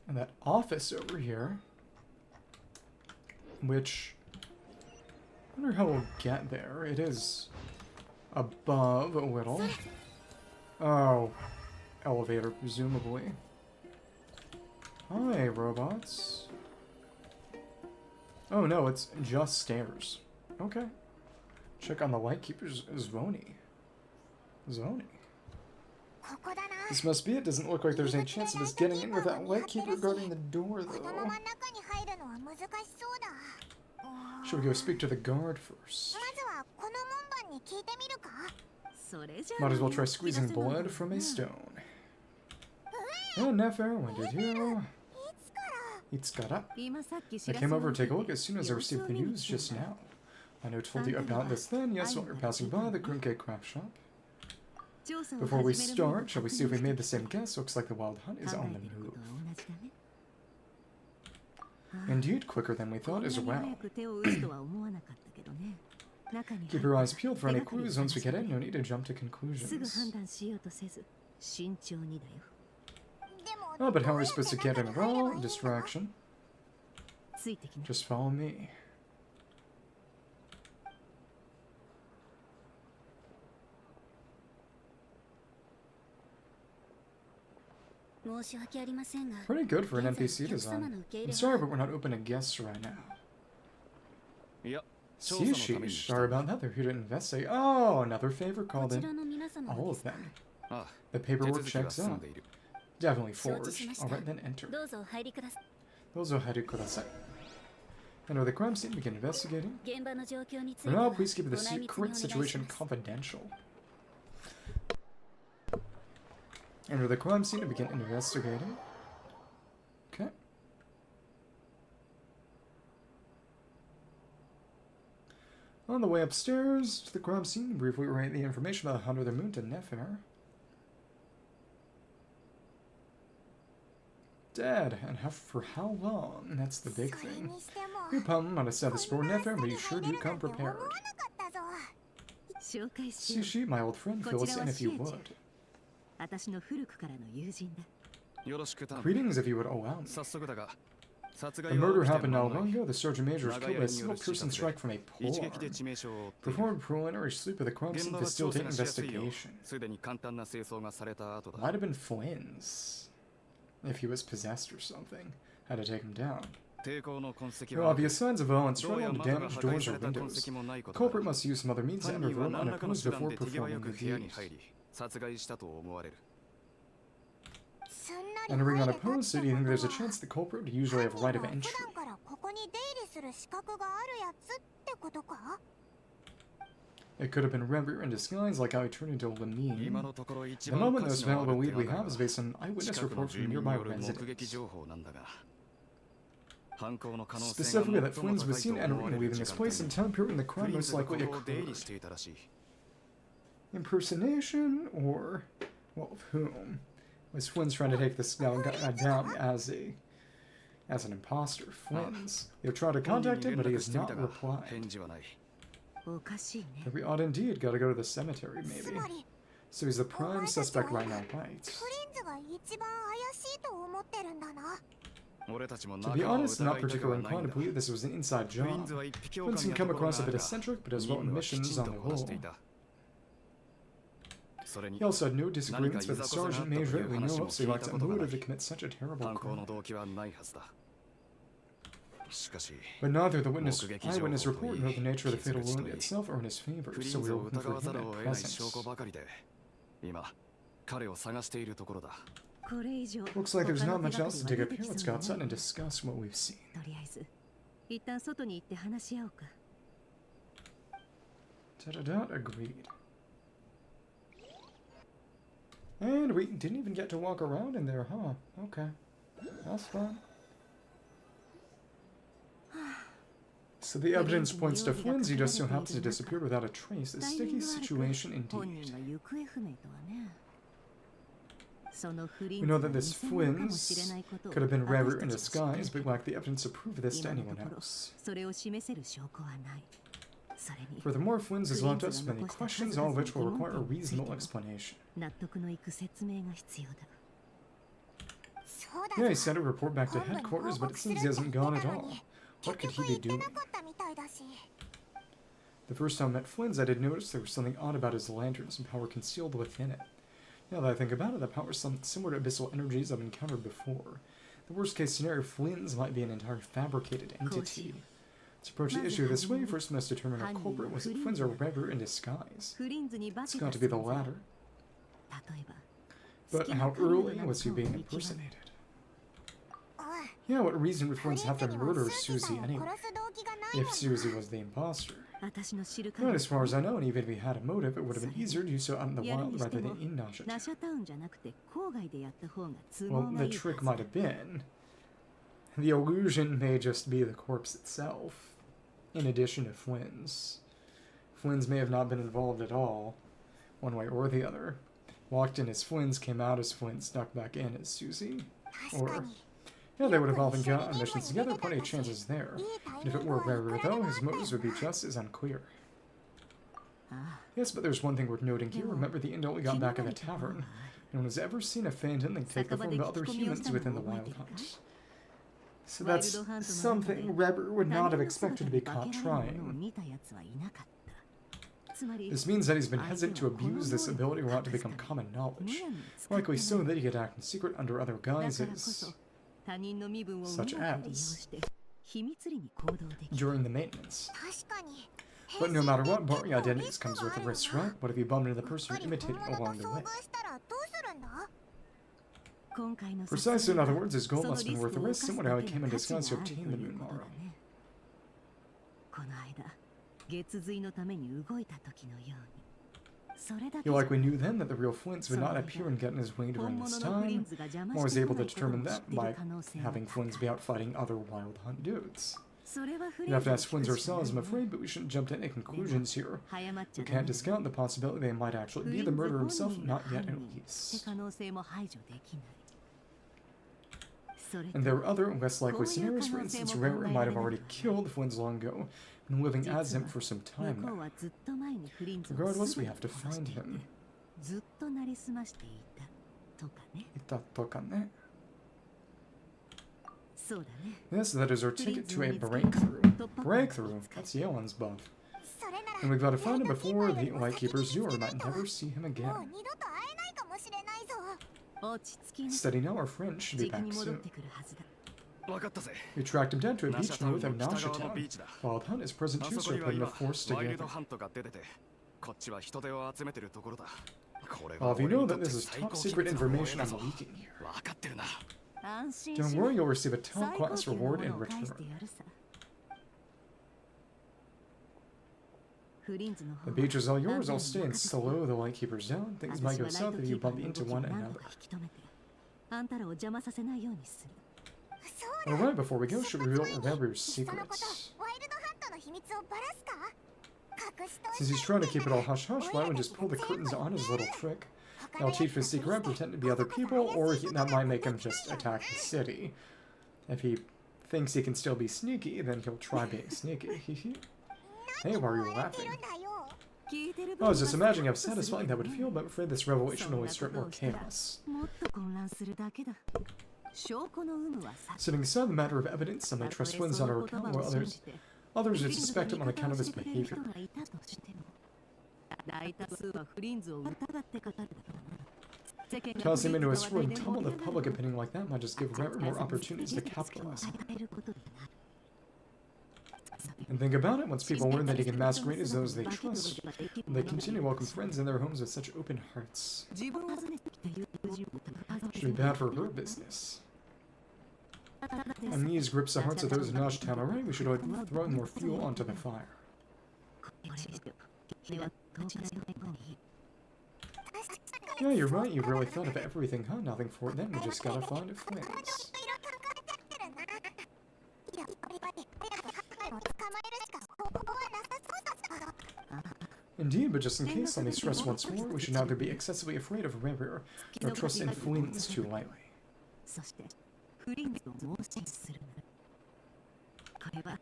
And that office over here. which I wonder how we'll get there. It is above a little. Oh, elevator, presumably. Hi, robots. Oh no, it's just stairs. Okay. Check on the Lightkeeper's Zvoni. Zvoni. This must be it. Doesn't look like there's any chance of us getting in without Lightkeeper guarding the door, though. Should we go speak to the guard first? Might as well try squeezing blood from a stone. Oh, Nefer, when did you? Itskara. I came over to take a look as soon as I received the news just now. I know told you about this then, yes, while you're passing by the Clink Clank Clash shop. Before we start, shall we see if we made the same guess? Looks like the wild hunt is on the move. Indeed, quicker than we thought as well. Keep your eyes peeled for any clues. Once we get in, no need to jump to conclusions. Oh, but how are we supposed to get in at all? Distraction. Just follow me. Pretty good for an NPC design. I'm sorry, but we're not open to guests right now. Sheesh, sorry about that. They're here to investigate. Oh, another favor called in. All of them. The paperwork checks out. Definitely forged. Alright, then enter. Dozo haru kudasai. Enter the crime scene, begin investigating. For now, please keep the secret situation confidential. Enter the crime scene and begin investigating. Okay. On the way upstairs to the crime scene, briefly relate the information about the Hunter of the Moon to Nefer. Dead, and for how long? That's the big thing. Your pum might have said this for Nefer, but you sure do come prepared. Sushi, my old friend, fill us in if you would. Greetings if you would allow me. The murder happened not long ago. The Sergeant Major was killed by a single person strike from a porn. Performed preliminary sweep of the crime scene to facilitate investigation. Might have been Flins. If he was possessed or something. Had to take him down. No obvious signs of violence, struggling to damage doors or windows. The culprit must use some other means to enter the room unopposed before performing the deed. Entering unopposed, do you think there's a chance the culprit would usually have right of entry? It could have been Rever in disguise, like how he turned into Lamine. The moment, the most valuable lead we have is based on eyewitness reports from nearby residents. Specifically, that Flins was seen entering and leaving this place in time period when the crime most likely occurred. Impersonation, or, well, of whom? Was Flins trying to take this down as an imposter? Flins. They've tried to contact him, but he has not replied. Very odd indeed. Gotta go to the cemetery, maybe. So he's the prime suspect right now, right? To be honest, I'm not particularly inclined to believe this was an inside job. Flins can come across a bit eccentric, but has well missions on the whole. He also had no disagreements with the Sergeant Major we know of, so he lacks a motive to commit such a terrible crime. But neither the eyewitness report nor the nature of the fatal wound itself are in his favor, so we are looking for him at present. Looks like there's not much else to take up here. Let's go outside and discuss what we've seen. Agreed. And we didn't even get to walk around in there, huh? Okay. That's fine. So the evidence points to Flins. He just so happens to disappear without a trace. A sticky situation indeed. We know that this Flins could have been Rever in disguise, but lack the evidence to prove this to anyone else. Furthermore, Flins has left us many questions, all of which will require a reasonable explanation. Yeah, he sent a report back to headquarters, but it seems he hasn't gone at all. What could he be doing? The first time I met Flins, I did notice there was something odd about his lantern, some power concealed within it. Now that I think about it, the power is something similar to abyssal energies I've encountered before. The worst case scenario, Flins might be an entire fabricated entity. To approach the issue this way, first we must determine our culprit. Was it Flins or Rever in disguise? It's got to be the latter. But how early was he being impersonated? Yeah, what reason would Flins have to murder Susie anyway? If Susie was the imposter. But as far as I know, and even if he had a motive, it would have been easier to do so out in the wild rather than in Nasha Town. Well, the trick might have been, the illusion may just be the corpse itself, in addition to Flins. Flins may have not been involved at all, one way or the other. Walked in as Flins, came out as Flins, snuck back in as Susie. Or, yeah, they would have often gone on missions together, plenty of chances there. And if it were Rever, though, his motives would be just as unclear. Yes, but there's one thing worth noting here. Remember the intel we got back at the tavern. No one has ever seen a phantom take the form of other humans within the Wild Hunt. So that's something Rever would not have expected to be caught trying. This means that he's been hesitant to abuse this ability or ought to become common knowledge. Likely so that he could act in secret under other guises, such as during the maintenance. But no matter what, barring identities comes with a risk, right? What if you bump into the person you're imitating along the way? Precisely, in other words, his goal must have been worth the risk, similar to how he came in disguise to obtain the moon morrow. You likely knew then that the real Flins would not appear and get in his way during this time, or was able to determine that by having Flins be out fighting other Wild Hunt dudes. You'd have to ask Flins ourselves, I'm afraid, but we shouldn't jump to any conclusions here. We can't discount the possibility they might actually be the murderer himself, not yet at least. And there are other, less likely scenarios. For instance, Rever might have already killed Flins long ago, been living as him for some time now. Regardless, we have to find him. Yes, that is our ticket to a breakthrough. Breakthrough? That's Yeon's buff. And we've got to find him before the Lightkeeper's door. We might never see him again. Steady now, our friend should be back soon. We tracked him down to a beach north of Nasha Town. Wild Hunt is present too, so we're putting a force together. Well, if you know that this is top secret information I'm leaking here. Don't worry, you'll receive a top class reward in return. The beach is all yours. I'll stay and slow the Lightkeepers down. Things might go south if you bump into one another. Alright, before we go, should we reveal Rever's secrets? Since he's trying to keep it all hush-hush, why don't we just pull the curtains on his little trick? That'll teach him a secret, pretend to be other people, or that might make him just attack the city. If he thinks he can still be sneaky, then he'll try being sneaky. Hey, why are you laughing? I was just imagining how satisfying that would feel, but I'm afraid this revelation only stirred more chaos. Setting aside the matter of evidence, some may trust Flins on our account, while others would suspect him on account of his behavior. Toss him into a swirling tumult of public opinion like that might just give Rever more opportunities to capitalize on it. And think about it, once people learn that he can masquerade as those they trust, they continue to welcome friends in their homes with such open hearts. Should be bad for her business. And these grips the hearts of those in Nasha Town already, we should throw more fuel onto the fire. Yeah, you're right, you've really thought of everything, huh? Nothing for it then, we just gotta find a Flins. Indeed, but just in case, let me stress once more, we should neither be excessively afraid of Rever, nor trust in Flins too lightly.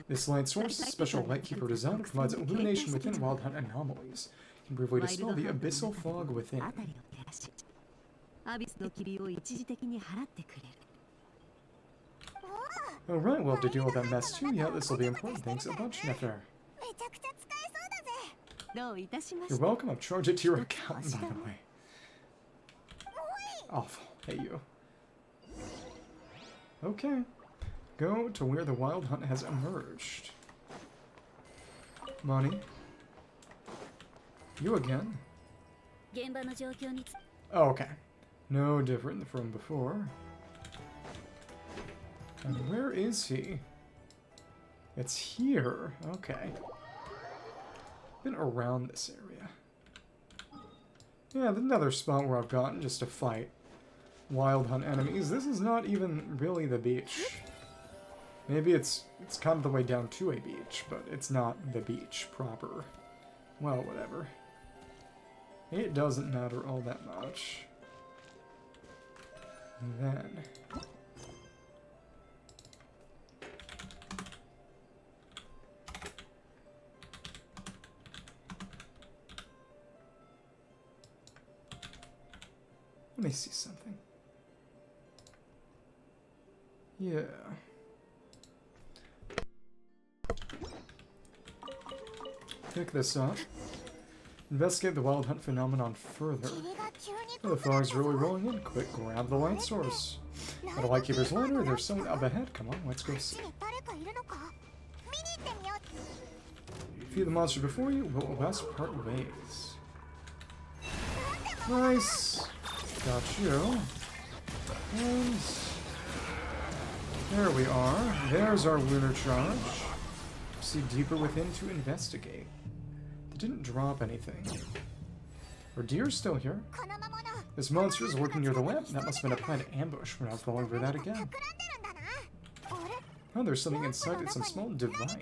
This light source, special Lightkeeper design, provides illumination within Wild Hunt anomalies, can briefly dispel the abyssal fog within. Alright, we'll have to deal with that mess too. Yeah, this will be important. Thanks a bunch, Nefer. めちゃくちゃ使えそうだぜ。どういたしまし You're た。 welcome. I've charged it to your account, by the way. Awful. Hey, you. Okay. Go to where the wild hunt has emerged. Money. You again? 現場の状況につ Oh, okay. No different from before. And where is he? It's here. Okay. Been around this area. Yeah, another spot where I've gotten just to fight wild hunt enemies. This is not even really the beach. Maybe it's kind of the way down to a beach, but it's not the beach proper. Well, whatever. It doesn't matter all that much. And then... let me see something. Yeah. Pick this up. Investigate the wild hunt phenomenon further. Oh, the fog's really rolling in. Quick, grab the light source. At a Lightkeeper's ladder, there's someone up ahead. Come on, let's go see. Feed the monster before you, will best part ways. Nice. Got you. And there we are. There's our lunar charge. See deeper within to investigate. They didn't drop anything. Are deer still here? This monster is lurking near the lamp. That must have been a planned ambush. We're not falling for that again. Oh, there's something inside it, some small device.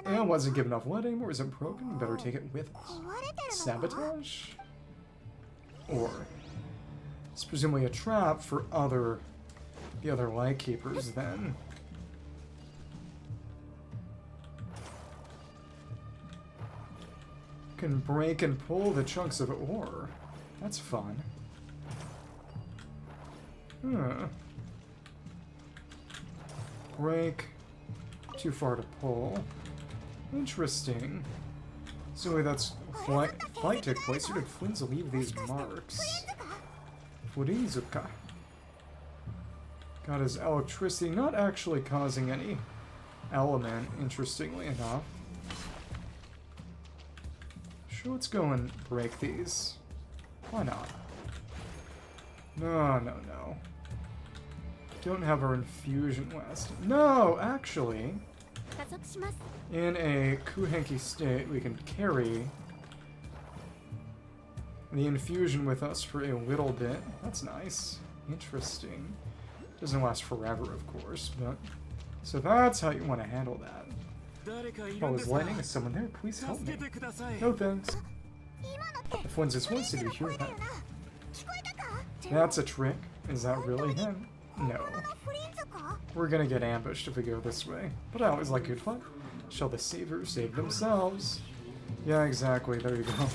It wasn't given enough light anymore. Is it broken? Better take it with us. Sabotage? Or it's presumably a trap for the other Lightkeepers then. Can break and pull the chunks of ore. That's fun. Huh. Break. Too far to pull. Interesting. So that's flight took place. Where did Flins leave these marks? Furizuka. Got his electricity not actually causing any element, interestingly enough. Sure, let's go and break these. Why not? No. Don't have our infusion west. No, actually, in a kuuvahki state, we can carry the infusion with us for a little bit. That's nice. Interesting. Doesn't last forever, of course, but... so that's how you want to handle that. Oh, is lightning? Is someone there? Please help me. No thanks. The Flins is voice, did you hear that? That's a trick. Is that really him? No. We're gonna get ambushed if we go this way. But I always like good fun. Shall the savers save themselves? Yeah, exactly. There you go.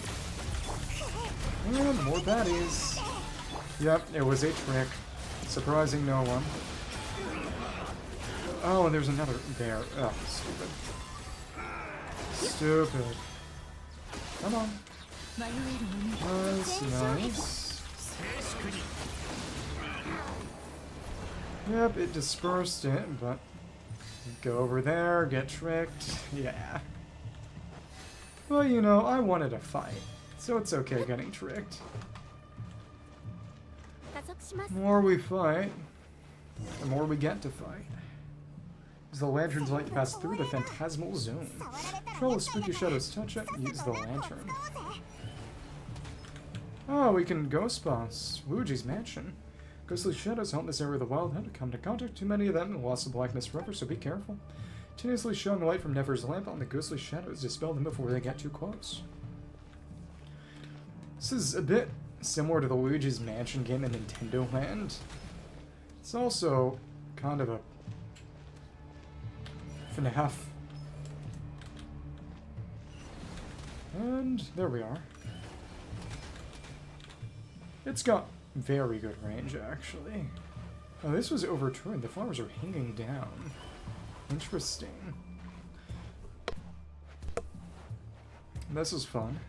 And more baddies. Yep, it was a trick. Surprising no one. Oh, and there's another there. Oh, stupid. Stupid. Come on. Nice. Yep, it dispersed it, but go over there, get tricked. Yeah. Well, you know, I wanted to fight, so it's okay getting tricked. The more we fight, the more we get to fight. As the lantern's light to pass through the phantasmal zone. Control the spooky shadows touch it, use the lantern. Oh, we can ghost boss Wuji's mansion. Ghostly shadows haunt this area of the wild hunt. Come into contact too many of them and lost the blackness forever, so be careful. Continuously shine the light from Nefer's lamp on the ghostly shadows. Dispel them before they get too close. This is a bit similar to the Luigi's Mansion game in Nintendo Land. It's also kind of a FNAF. And there we are. It's got very good range, actually. Oh, this was overturned. The flowers are hanging down. Interesting. This is fun.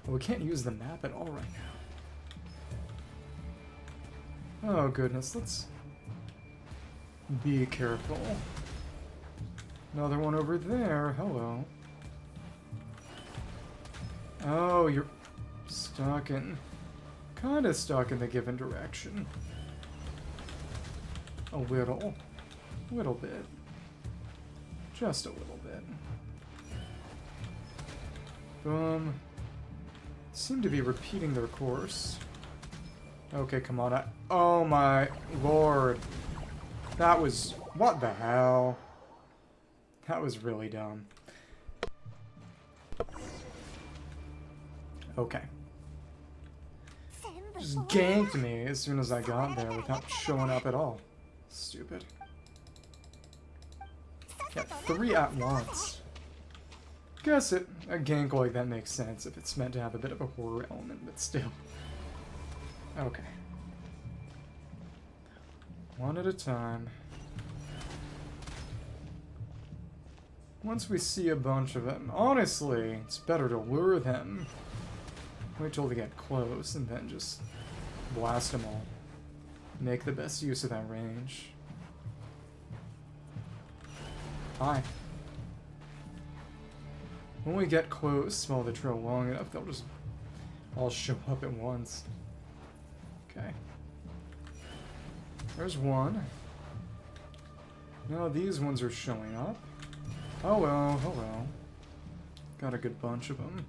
Well, we can't use the map at all right now. Oh goodness, let's be careful. Another one over there. Hello. Oh, you're stuck in... kind of stuck in the given direction. A little. Little bit. Just a little bit. Boom. Seem to be repeating their course. Okay, come on. Oh my lord. That was... what the hell? That was really dumb. Okay. Just ganked me as soon as I got there without showing up at all. Stupid. Yeah, 3 at once. Guess a gank like that makes sense if it's meant to have a bit of a horror element, but still. Okay. One at a time. Once we see a bunch of them, honestly, it's better to lure them. Wait till they get close and then just blast them all. Make the best use of that range. Hi. When we get close, while they trail long enough, they'll just all show up at once. Okay. There's one. No, these ones are showing up. Oh well, oh well. Got a good bunch of them.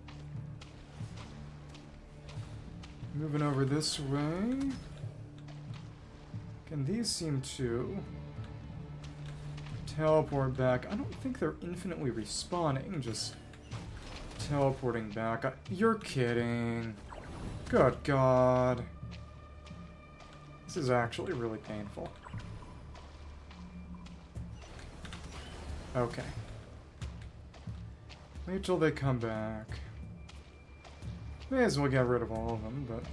Moving over this way. Can these seem to teleport back? I don't think they're infinitely respawning, just teleporting back. You're kidding. Good God. This is actually really painful. Okay. Wait till they come back. May as well get rid of all of them, but...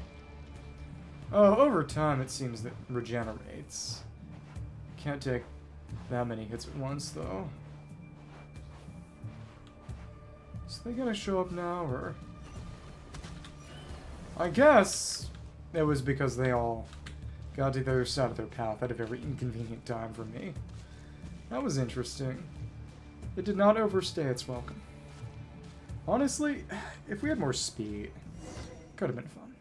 oh, over time it seems that regenerates. Can't take that many hits at once, though. So they gonna show up now, or... I guess it was because they all got to the other side of their path at a very inconvenient time for me. That was interesting. It did not overstay its welcome. Honestly, if we had more speed, could have been fun.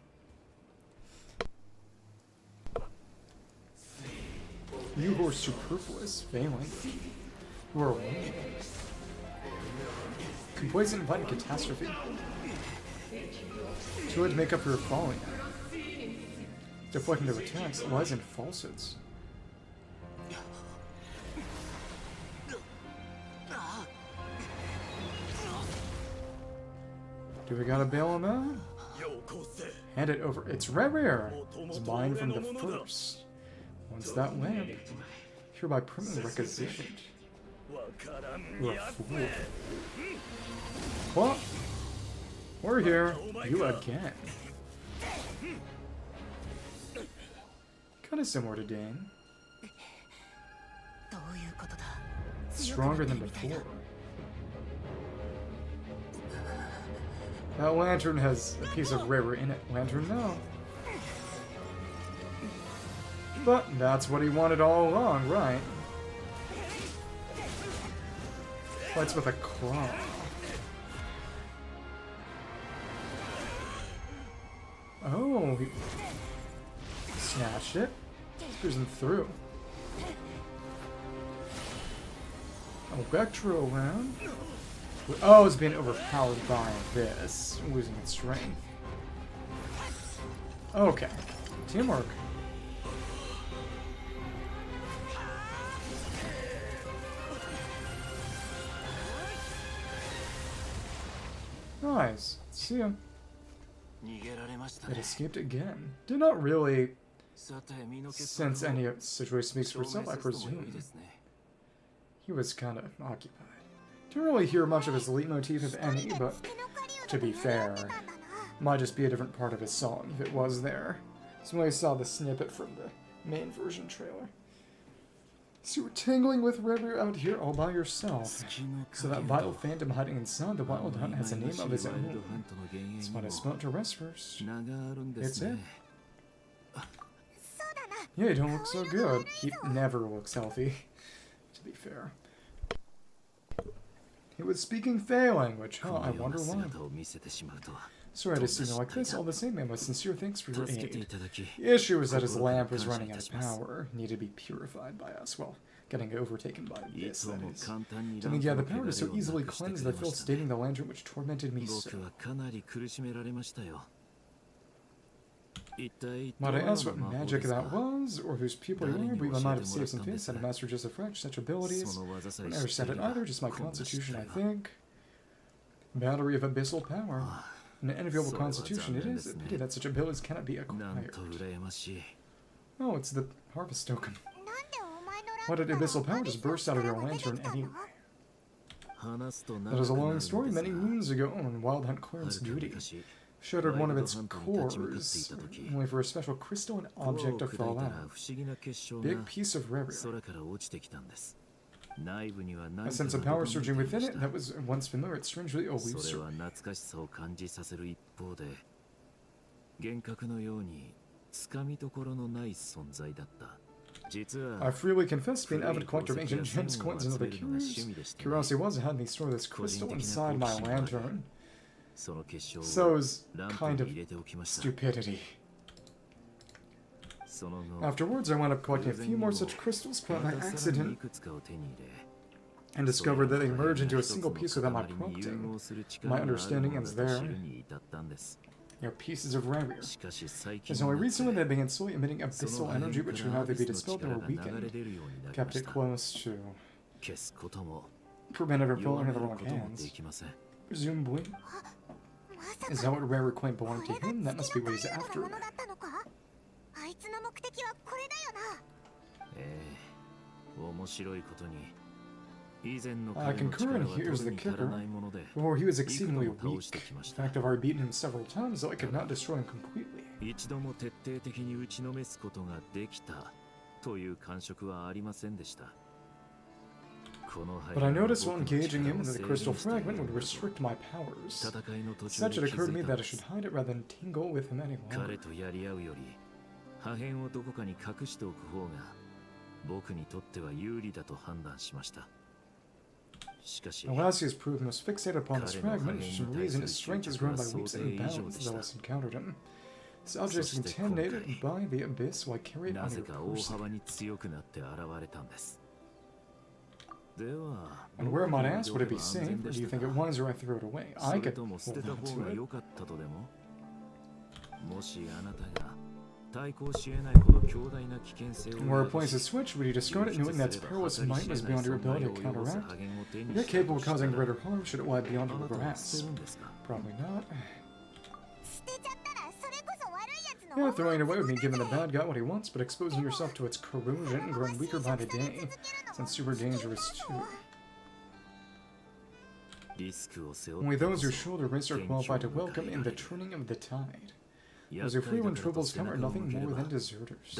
You who are superfluous, failing. You are winning. Complacent inviting catastrophe. Too late to make up for your falling. Deflecting their attacks, lies and falsehoods. Do we gotta bail him out? Hand it over. It's rare. It's mine from the first. Once that lamp, hereby permanently requisitioned. You're a fool. What? We're here. You again. Kinda similar to Dane. Stronger than before. That lantern has a piece of rare in it. Lantern, no. But that's what he wanted all along, right? Fights with a claw. Oh, he snatched it. Cruising through. Electro round. Oh, it's being overpowered by this, losing its strength. Okay, teamwork. Nice. See ya. It escaped again. Did not really sense any situation speaks for itself, I presume. He was kind of occupied. Didn't really hear much of his leitmotif, if any, but to be fair, might just be a different part of his song if it was there. So when I saw the snippet from the main version trailer. So you were tangling with Rever out here all by yourself. So that vile phantom hiding inside the Wild Hunt has a name of his own. That's what I smelt to rest first. It's it. Yeah, you don't look so good. He never looks healthy, to be fair. He was speaking Fey language, huh? I wonder why. Sorry to see you like this. All the same, man, my sincere thanks for your aid. The issue is that his lamp was running out of power. Needed to be purified by us. Well, getting overtaken by this, that is. To think you had the power to so easily cleanse the filth staining the lantern which tormented me so. Might I ask what magic that was, or whose pupil you are? We might have saved some face and a master just afresh such abilities. I never said it either, just my constitution, I think. Battery of abyssal power. An enviable constitution it is. A pity that such abilities cannot be acquired. Oh, it's the harvest token. What did abyssal power just burst out of your lantern anyway? That is a long story. Many moons ago, on Wild Hunt clearance duty, shattered one of its cores, only for a special crystalline object to fall out. Big piece of rare. A sense of power surging within it that was once familiar, it's strangely elusive. I freely confess to being an avid collector of ancient gems, coins, and other cures. Curiosity was I had me store this crystal inside my lantern. So is kind of stupidity. Afterwards, I wound up collecting a few more such crystals quite by accident, and discovered that they merge into a single piece without my prompting. My understanding ends there. They are pieces of rare. It's only recently that began slowly emitting abyssal energy which could neither be dispelled nor weakened. Kept it close to prevent it from falling into the wrong hands. Presumably. Is that what rare claim belonged to him? That must be what he's after. I concur, and here's the kicker. Before he was exceedingly weak. In fact, I've already beaten him several times, though I could not destroy him completely. But I noticed while engaging him that the crystal fragment would restrict my powers. Such it occurred to me that I should hide it rather than tingle with him any longer. Alas, he has proved most fixated upon this fragment. For some reason, his strength has grown by leaps and bounds as I last encountered him. This object is contaminated by the abyss while carried on your person. And where, might I ask, would it be safe, or do you think it wiser I throw it away? I could hold on to it. Where a place is switched, would you discard it knowing that its perilous might was beyond your ability to counteract? You're capable of causing greater harm should it lie beyond your grasp. Probably not. Yeah, throwing it away would mean giving the bad guy what he wants, but exposing yourself to its corrosion and growing weaker by the day. Sounds super dangerous, too. Only those who shoulder risk are qualified to welcome in the turning of the tide. Those who flee when troubles come are nothing more than deserters.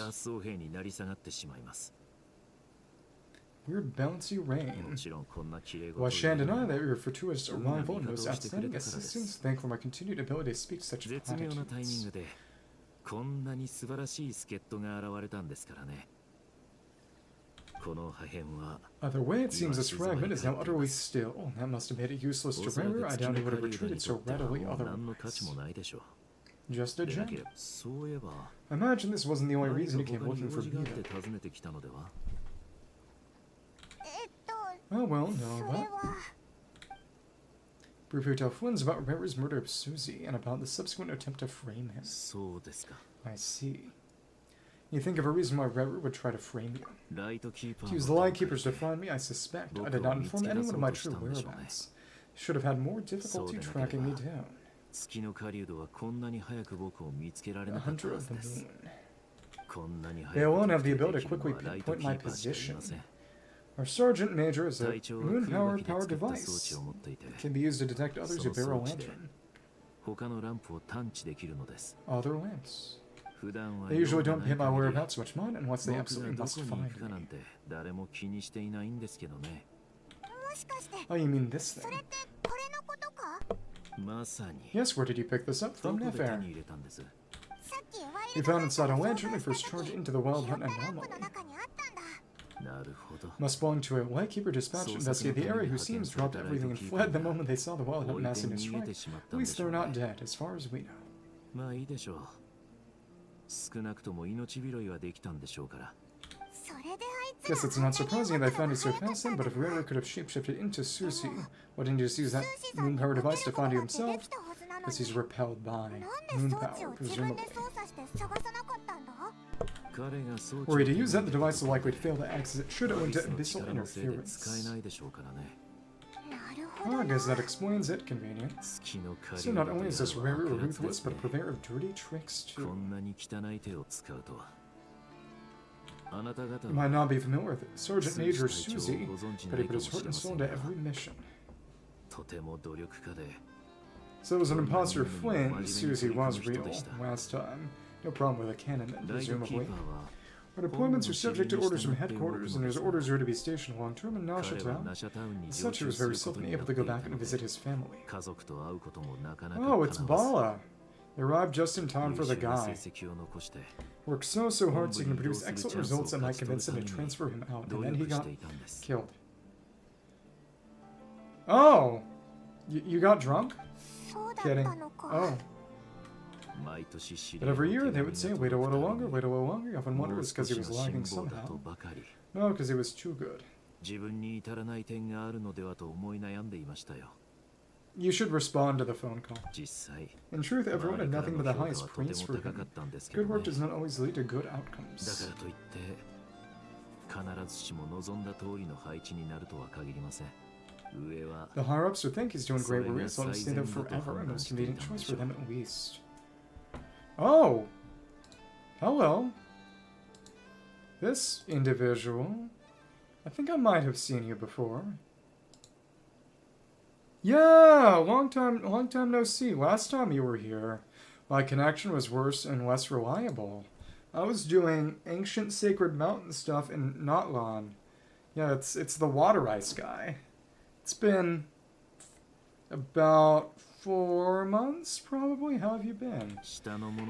Weird bouncy rain. Well, I shan't deny that your fortuitous arrival and most outstanding assistance. Thank for my continued ability to speak such platitudes. Either way, it seems this fragment is now utterly still. That must have made it useless to Rare. I doubt he would have retreated so readily otherwise. Just a gem. I imagine this wasn't the only reason he came looking for Birgitta. Oh well, no, what? Briefly tell Flins about Rare's murder of Susie and about the subsequent attempt to frame him. I see. You think of a reason why Rare would try to frame you. To use the Lightkeepers to find me, I suspect. I did not inform anyone of my true whereabouts. Should have had more difficulty tracking me down. The Hunter of the Moon. They alone have the ability to quickly pinpoint my position. Our Sergeant Major is a moon powered device. It can be used to detect others who bear a lantern. Other lamps. They usually don't pay my whereabouts much mind unless they absolutely must find me. Oh, you mean this thing? Yes, where did you pick this up from, Nefer? We found inside a lantern when we first charged into the wild hunt anomaly. Must belong to a Lightkeeper dispatched to investigate the area who seems dropped everything and fled the moment they saw the wild hunt massing his strike. At least they're not dead, as far as we know. Guess it's not surprising that I found it so fast then, but if Rara could have shapeshifted into Susie, why didn't he just use that moon power device to find you himself? Because he's repelled by moon power, presumably. Were he to use that, the device will likely fail to act as it should owing to abyssal interference. Oh, I guess that explains it. Convenient. So not only is this Rara ruthless, but a purveyor of dirty tricks too. You might not be familiar with it. Sergeant Major Susie, but he put his heart and soul into every mission. So it was an imposter Flynn. Susie was real last time. No problem with a cannon then, presumably. Our deployments are subject to orders from headquarters, and his orders are to be stationed long-term in Nasha Town. As such, he was very seldom able to go back and visit his family. Oh, it's Bala! He arrived just in time for the guy. Worked so hard so he can produce excellent results that might convince him to transfer him out, and then he got killed. Oh! You got drunk? Kidding. Oh. But every year they would say, wait a little longer, wait a little longer. You often wonder it's because he was lagging somehow. No, because he was too good. You should respond to the phone call. In truth, everyone had nothing but the highest praise for him. Good work does not always lead to good outcomes. The higher-ups would think he's doing great work, so I'll stay there forever, a most convenient choice for them at least. Oh! Hello. This individual... I think I might have seen you before. Yeah! Long time no see. Last time you were here, my connection was worse and less reliable. I was doing ancient sacred mountain stuff in Notlan. Yeah, it's the water ice guy. It's been about 4 months, probably. How have you been?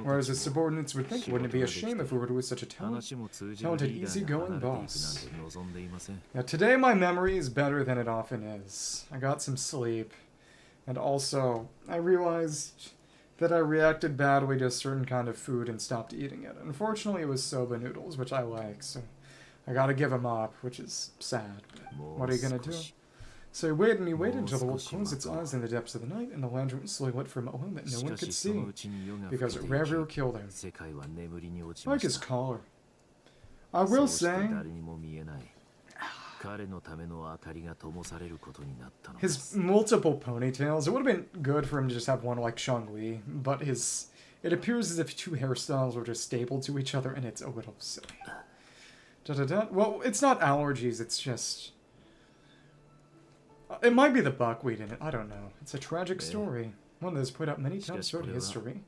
Whereas his subordinates would think, wouldn't it be a shame if we were to lose such a talented, easygoing boss? Yeah, today my memory is better than it often is. I got some sleep. And also, I realized that I reacted badly to a certain kind of food and stopped eating it. Unfortunately, it was soba noodles, which I like, so I gotta give them up, which is sad. But what are you gonna do? So he waited and he waited until the wolf closed its eyes in the depths of the night, and the lantern was slowly lit for a moment that no one could see, because Revere killed him. Like his collar. I will say, his multiple ponytails, it would have been good for him to just have one like Shang-Li, but it appears as if two hairstyles were just stapled to each other, and it's a little silly. Well, it's not allergies, it's just... It might be the buckwheat in it, I don't know. It's a tragic story, one that has played out many times throughout history.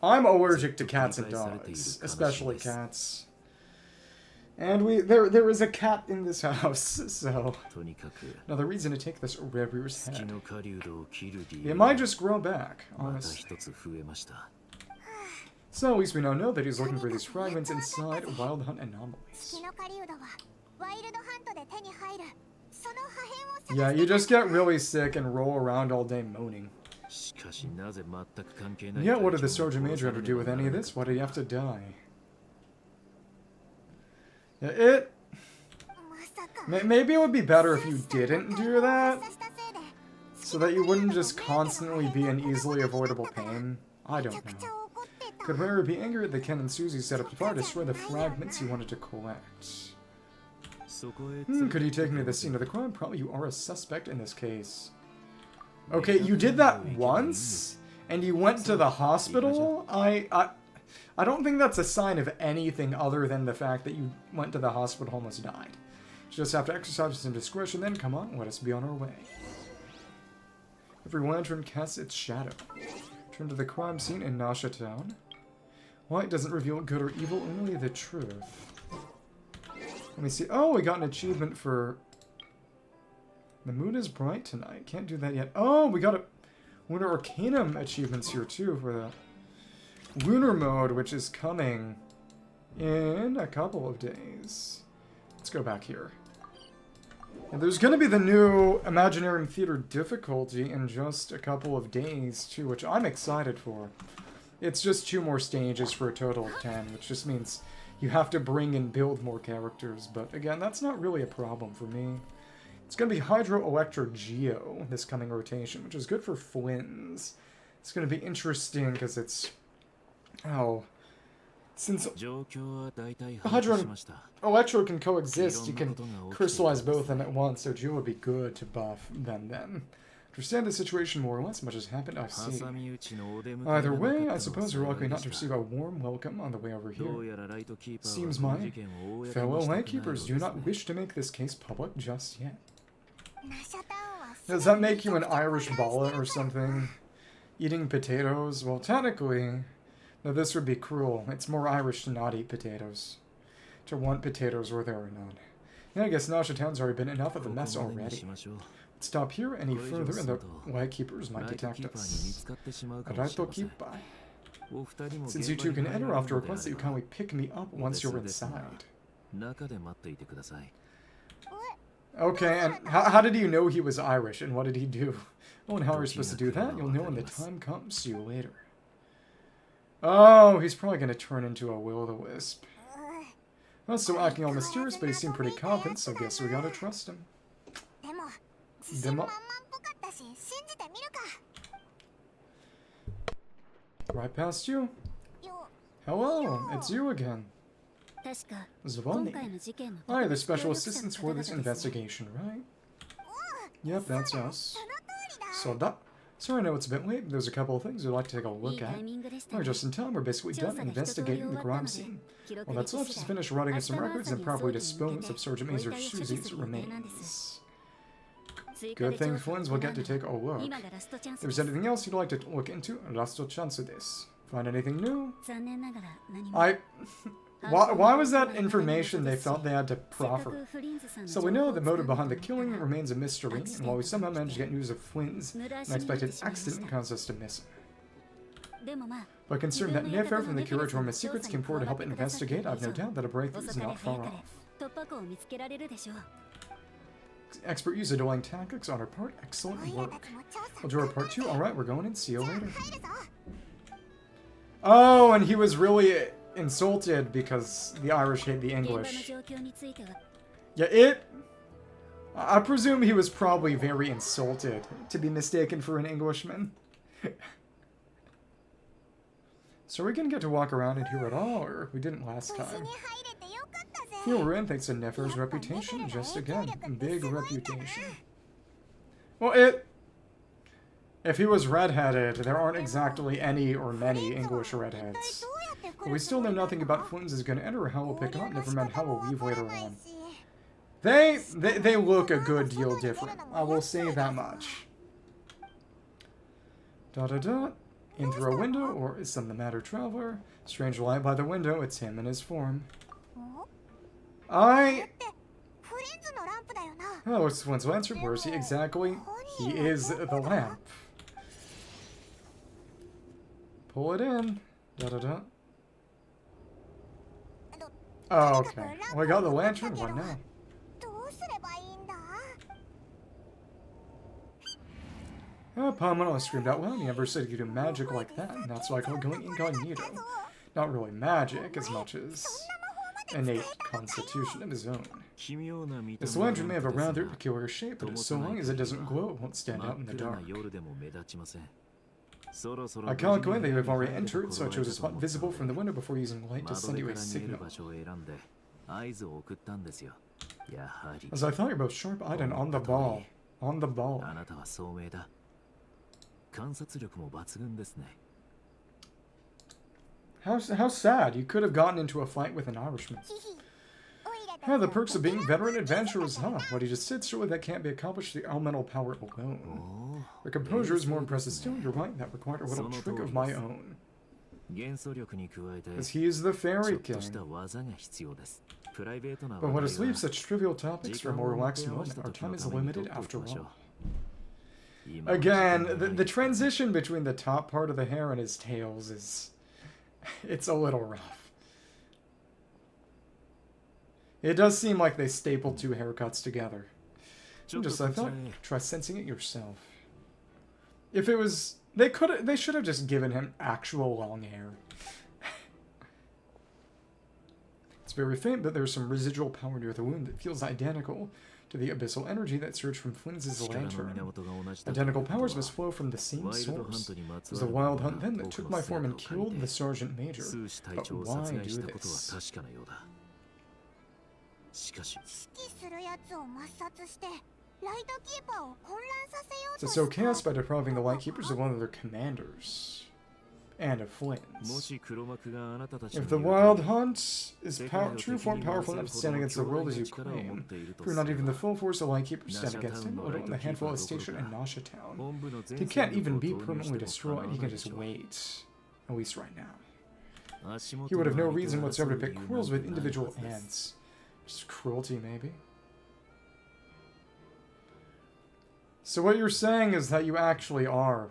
I'm allergic to cats and dogs, especially cats. And there is a cat in this house, so... Another reason to take this Revere's head. It might just grow back, honestly. So at least we now know that he's looking for these fragments inside Wild Hunt anomalies. Yeah, you just get really sick and roll around all day moaning. And yet, what did the Sergeant Major have to do with any of this? Why did he have to die? Yeah, maybe it would be better if you didn't do that, so that you wouldn't just constantly be in easily avoidable pain. I don't know. Could Rara be angry that Ken and Susie set up the fire to destroy the fragments he wanted to collect? Could he take me to the scene of the crime? Probably you are a suspect in this case. Okay, you did that once, and you went to the hospital? I don't think that's a sign of anything other than the fact that you went to the hospital and almost died. You just have to exercise some discretion, then come on, let us be on our way. Every lantern casts its shadow. Turn to the crime scene in Nasha Town. Light doesn't reveal good or evil, only the truth. Let me see. Oh, we got an achievement for... The moon is bright tonight. Can't do that yet. Oh, we got a Lunar Arcanum achievements here, too, for the Lunar mode, which is coming in a couple of days. Let's go back here. And there's going to be the new Imaginarium Theater difficulty in just a couple of days, too, which I'm excited for. It's just 2 more stages for a total of 10, which just means you have to bring and build more characters. But again, that's not really a problem for me. It's going to be Hydro, Electro, Geo this coming rotation, which is good for Flins. It's going to be interesting because it's... Oh... Since Hydro and Electro can coexist, you can crystallize both of them at once, so Geo would be good to buff them then. Understand the situation more or less, much has happened, I see. Either way, I suppose you're likely not to receive a warm welcome on the way over here. Seems my fellow Lightkeepers do not wish to make this case public just yet. Does that make you an Irish balla or something? Eating potatoes? Well, technically... No, this would be cruel. It's more Irish to not eat potatoes. To want potatoes where there are none. Yeah, I guess Nasha Town's already been enough of a mess already. Let's stop here any further and the Lightkeepers might detect us. Raito-keepa. Since you two can enter, I'll have to request that you kindly pick me up once you're inside. Okay, and how did you know he was Irish, and what did he do? Oh, and how are you supposed to do that? You'll know when the time comes. See you later. Oh, he's probably going to turn into a will-o-the-wisp. Well, still acting all mysterious, but he seemed pretty confident, so I guess we gotta trust him. Demo. Right past you. Hello, it's you again. Zvoni. Hi, the special assistants for this investigation, right? Yep, that's us. So that... Sorry, I know it's a bit late, but there's a couple of things we'd like to take a look at. We're just in time, we're basically done investigating the crime scene. Well, that's all, just finish writing us some records and probably dispose of Sergeant Major Susie's remains. Good thing, Flins, we'll get to take a look. If there's anything else you'd like to look into, lasto chance this. Find anything new? Why was that information they felt they had to proffer? So we know the motive behind the killing remains a mystery, and while we somehow managed to get news of Flins, an unexpected accident caused us to miss him. But concerned that Nefer from the Curatorium of Secrets came forward to help investigate, I've no doubt that a breakthrough is not far off. Expert use of dueling tactics on our part. Excellent work. We'll do our part 2. Alright, we're going in. See you later. Oh, and he was really... insulted because the Irish hate the English. Yeah, I presume he was probably very insulted to be mistaken for an Englishman. So are we gonna get to walk around in here at all, or we didn't last time? Feel we're in thanks to Nefer's reputation, just again, big reputation. Well, if he was redheaded, there aren't exactly any or many English redheads. But we still know nothing about Flins is going to enter or how we'll pick up, never mind how we'll leave later on. They look a good deal different. I will say that much. Da-da-da. In through a window, or is some the matter, traveler? Strange light by the window, it's him in his form. Oh, it's Flins' answer. Where is he exactly? He is the lamp. Pull it in. Da-da-da. Oh, okay. Well, I got the lantern. What now? Palmano screamed out loud. He never said you do magic like that. And that's why I call it going incognito. Not really magic as much as innate constitution of his own. This lantern may have a rather peculiar shape, but so long as it doesn't glow, it won't stand out in the dark. I calculate that you have already entered, so I chose a spot visible from the window before using light to send you a signal. As I thought, you're both sharp-eyed and on the ball. On the ball. How sad. You could have gotten into a fight with an Irishman. Yeah, the perks of being veteran adventurers, huh? What he just said, surely that can't be accomplished through elemental power alone. Your composure is more impressive still. You're right, that required a little trick of my own. Because he is the fairy king. But let us leave such trivial topics for a more relaxed moment. Our time is limited after all. Again, the transition between the top part of the hair and his tails is... it's a little rough. It does seem like they stapled two haircuts together. I thought, try sensing it yourself. If it was... They should have just given him actual long hair. It's very faint, but there's some residual power near the wound that feels identical to the abyssal energy that surged from Flins' lantern. Identical powers must flow from the same source. It was the wild hunt then that took my form and killed the Sergeant Major. But why do this? To sow chaos by depriving the Lightkeepers of one of their commanders. And of Flins. If the Wild Hunt is true form powerful enough to stand against the world as you claim, for not even the full force of Lightkeepers stand against him, let alone the handful stationed in Nasha Town. He can't even be permanently destroyed, he can just wait. At least right now. He would have no reason whatsoever to pick quarrels with individual ants. Just cruelty, maybe? So what you're saying is that you actually are.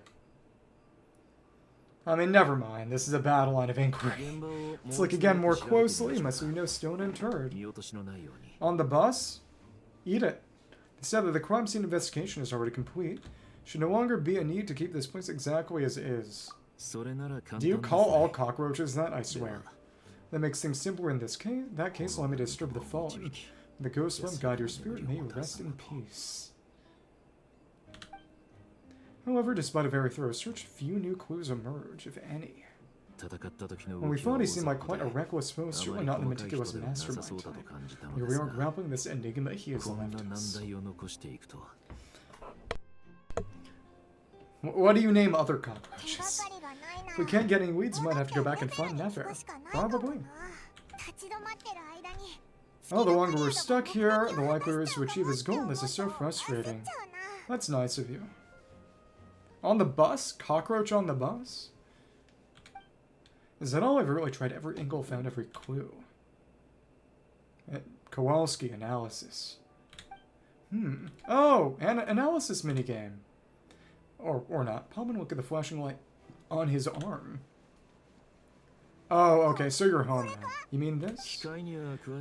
I mean, never mind. This is a battle line of inquiry. Let's look again more closely. Must be no stone unturned. On the bus? Eat it. They said that the crime scene investigation is already complete. Should no longer be a need to keep this place exactly as is. Do you call all cockroaches that? I swear. That makes things simpler in this case. That case, allow me to disturb the fallen. The ghost realm guide your spirit, may you rest in peace. However, despite a very thorough search, few new clues emerge, if any. When we thought he seemed like quite a reckless foe, certainly not the meticulous mastermind type. Here we are grappling this enigma he has left us. What do you name other cockroaches? If we can't get any leads, we might have to go back and find Nefer. Probably. Oh, the longer we're stuck here, the likelier it is to achieve his goal. This is so frustrating. That's nice of you. On the bus? Cockroach on the bus? Is that all I've really tried? Every angle, found every clue. Kowalski analysis. Oh, an analysis minigame. Or not. Pop and look at the flashing light on his arm. Oh, okay, so you're home now. You mean this?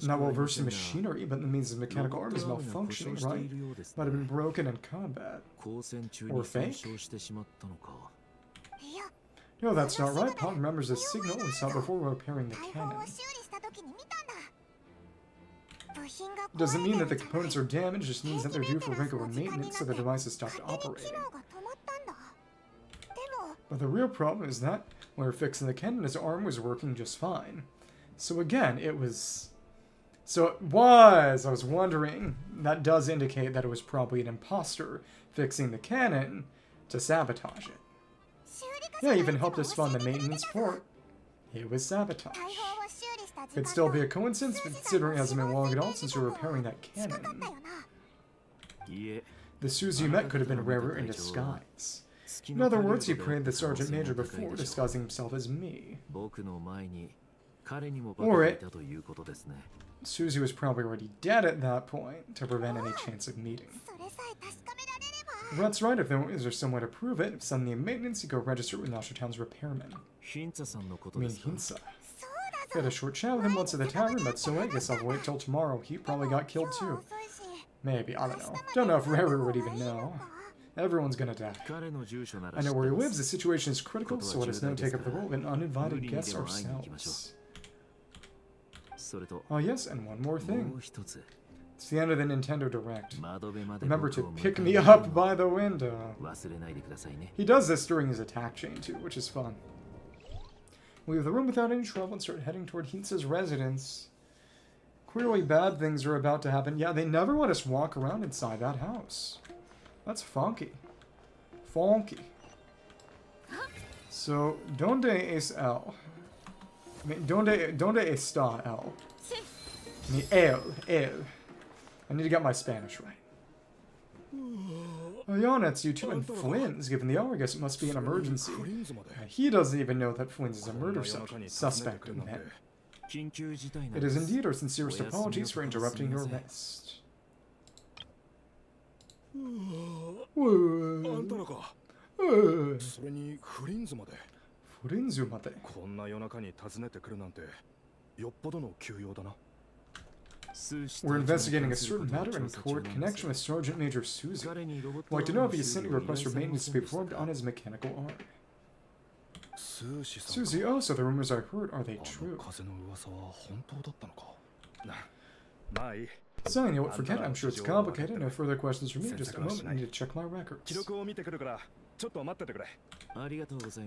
Not well versed in machinery, but that means his mechanical arm is malfunctioning, right? Might have been broken in combat. Or fake? No, that's not right. Pop remembers the signal we saw before repairing the cannon. Doesn't mean that the components are damaged, just means that they're due for regular maintenance so the device has stopped operating. But the real problem is that when we were fixing the cannon, his arm was working just fine. So again, it was... So it was, I was wondering, that does indicate that it was probably an imposter fixing the cannon to sabotage it. Yeah, he even helped us find the maintenance port. It was sabotage. It'd still be a coincidence, but considering it hasn't been long at all since we were repairing that cannon. The Suzu you met could have been rarer in disguise. In other words, he prayed the Sergeant Major before, disguising himself as me. Or Suzu was probably already dead at that point, to prevent any chance of meeting. That's right, if there is some way to prove it, if suddenly in maintenance, you go register with Nasha Town's repairman. I mean Hinsa. I had a short chat with him once at the tavern, but so I guess I'll wait till tomorrow. He probably got killed too. Maybe, I don't know. Don't know if Reru would even know. Everyone's gonna die. I know where he lives, the situation is critical, so let us now take up the role of an uninvited guest ourselves. Oh yes, and one more thing. It's the end of the Nintendo Direct. Remember to pick me up by the window. He does this during his attack chain too, which is fun. We leave the room without any trouble and start heading toward Hinsa's residence. Clearly bad things are about to happen. Yeah, they never let us walk around inside that house. That's funky. Funky. So, donde es él? I mean, donde está él? I mean, él. I need to get my Spanish right. Oh, yeah, it's you two and Flins. Given the hour, I guess it must be an emergency. He doesn't even know that Flins is a murder suspect in that. It is indeed our sincerest apologies for interrupting your rest. We're investigating a certain matter in connection with Sergeant Major Susie. I'd like to know if he has sent a request for maintenance to be performed on his mechanical arm. Susie, oh, so the rumors I heard, are they true? So, you know what, forget it. I'm sure it's complicated. No further questions from me. Just a moment, I need to check my records.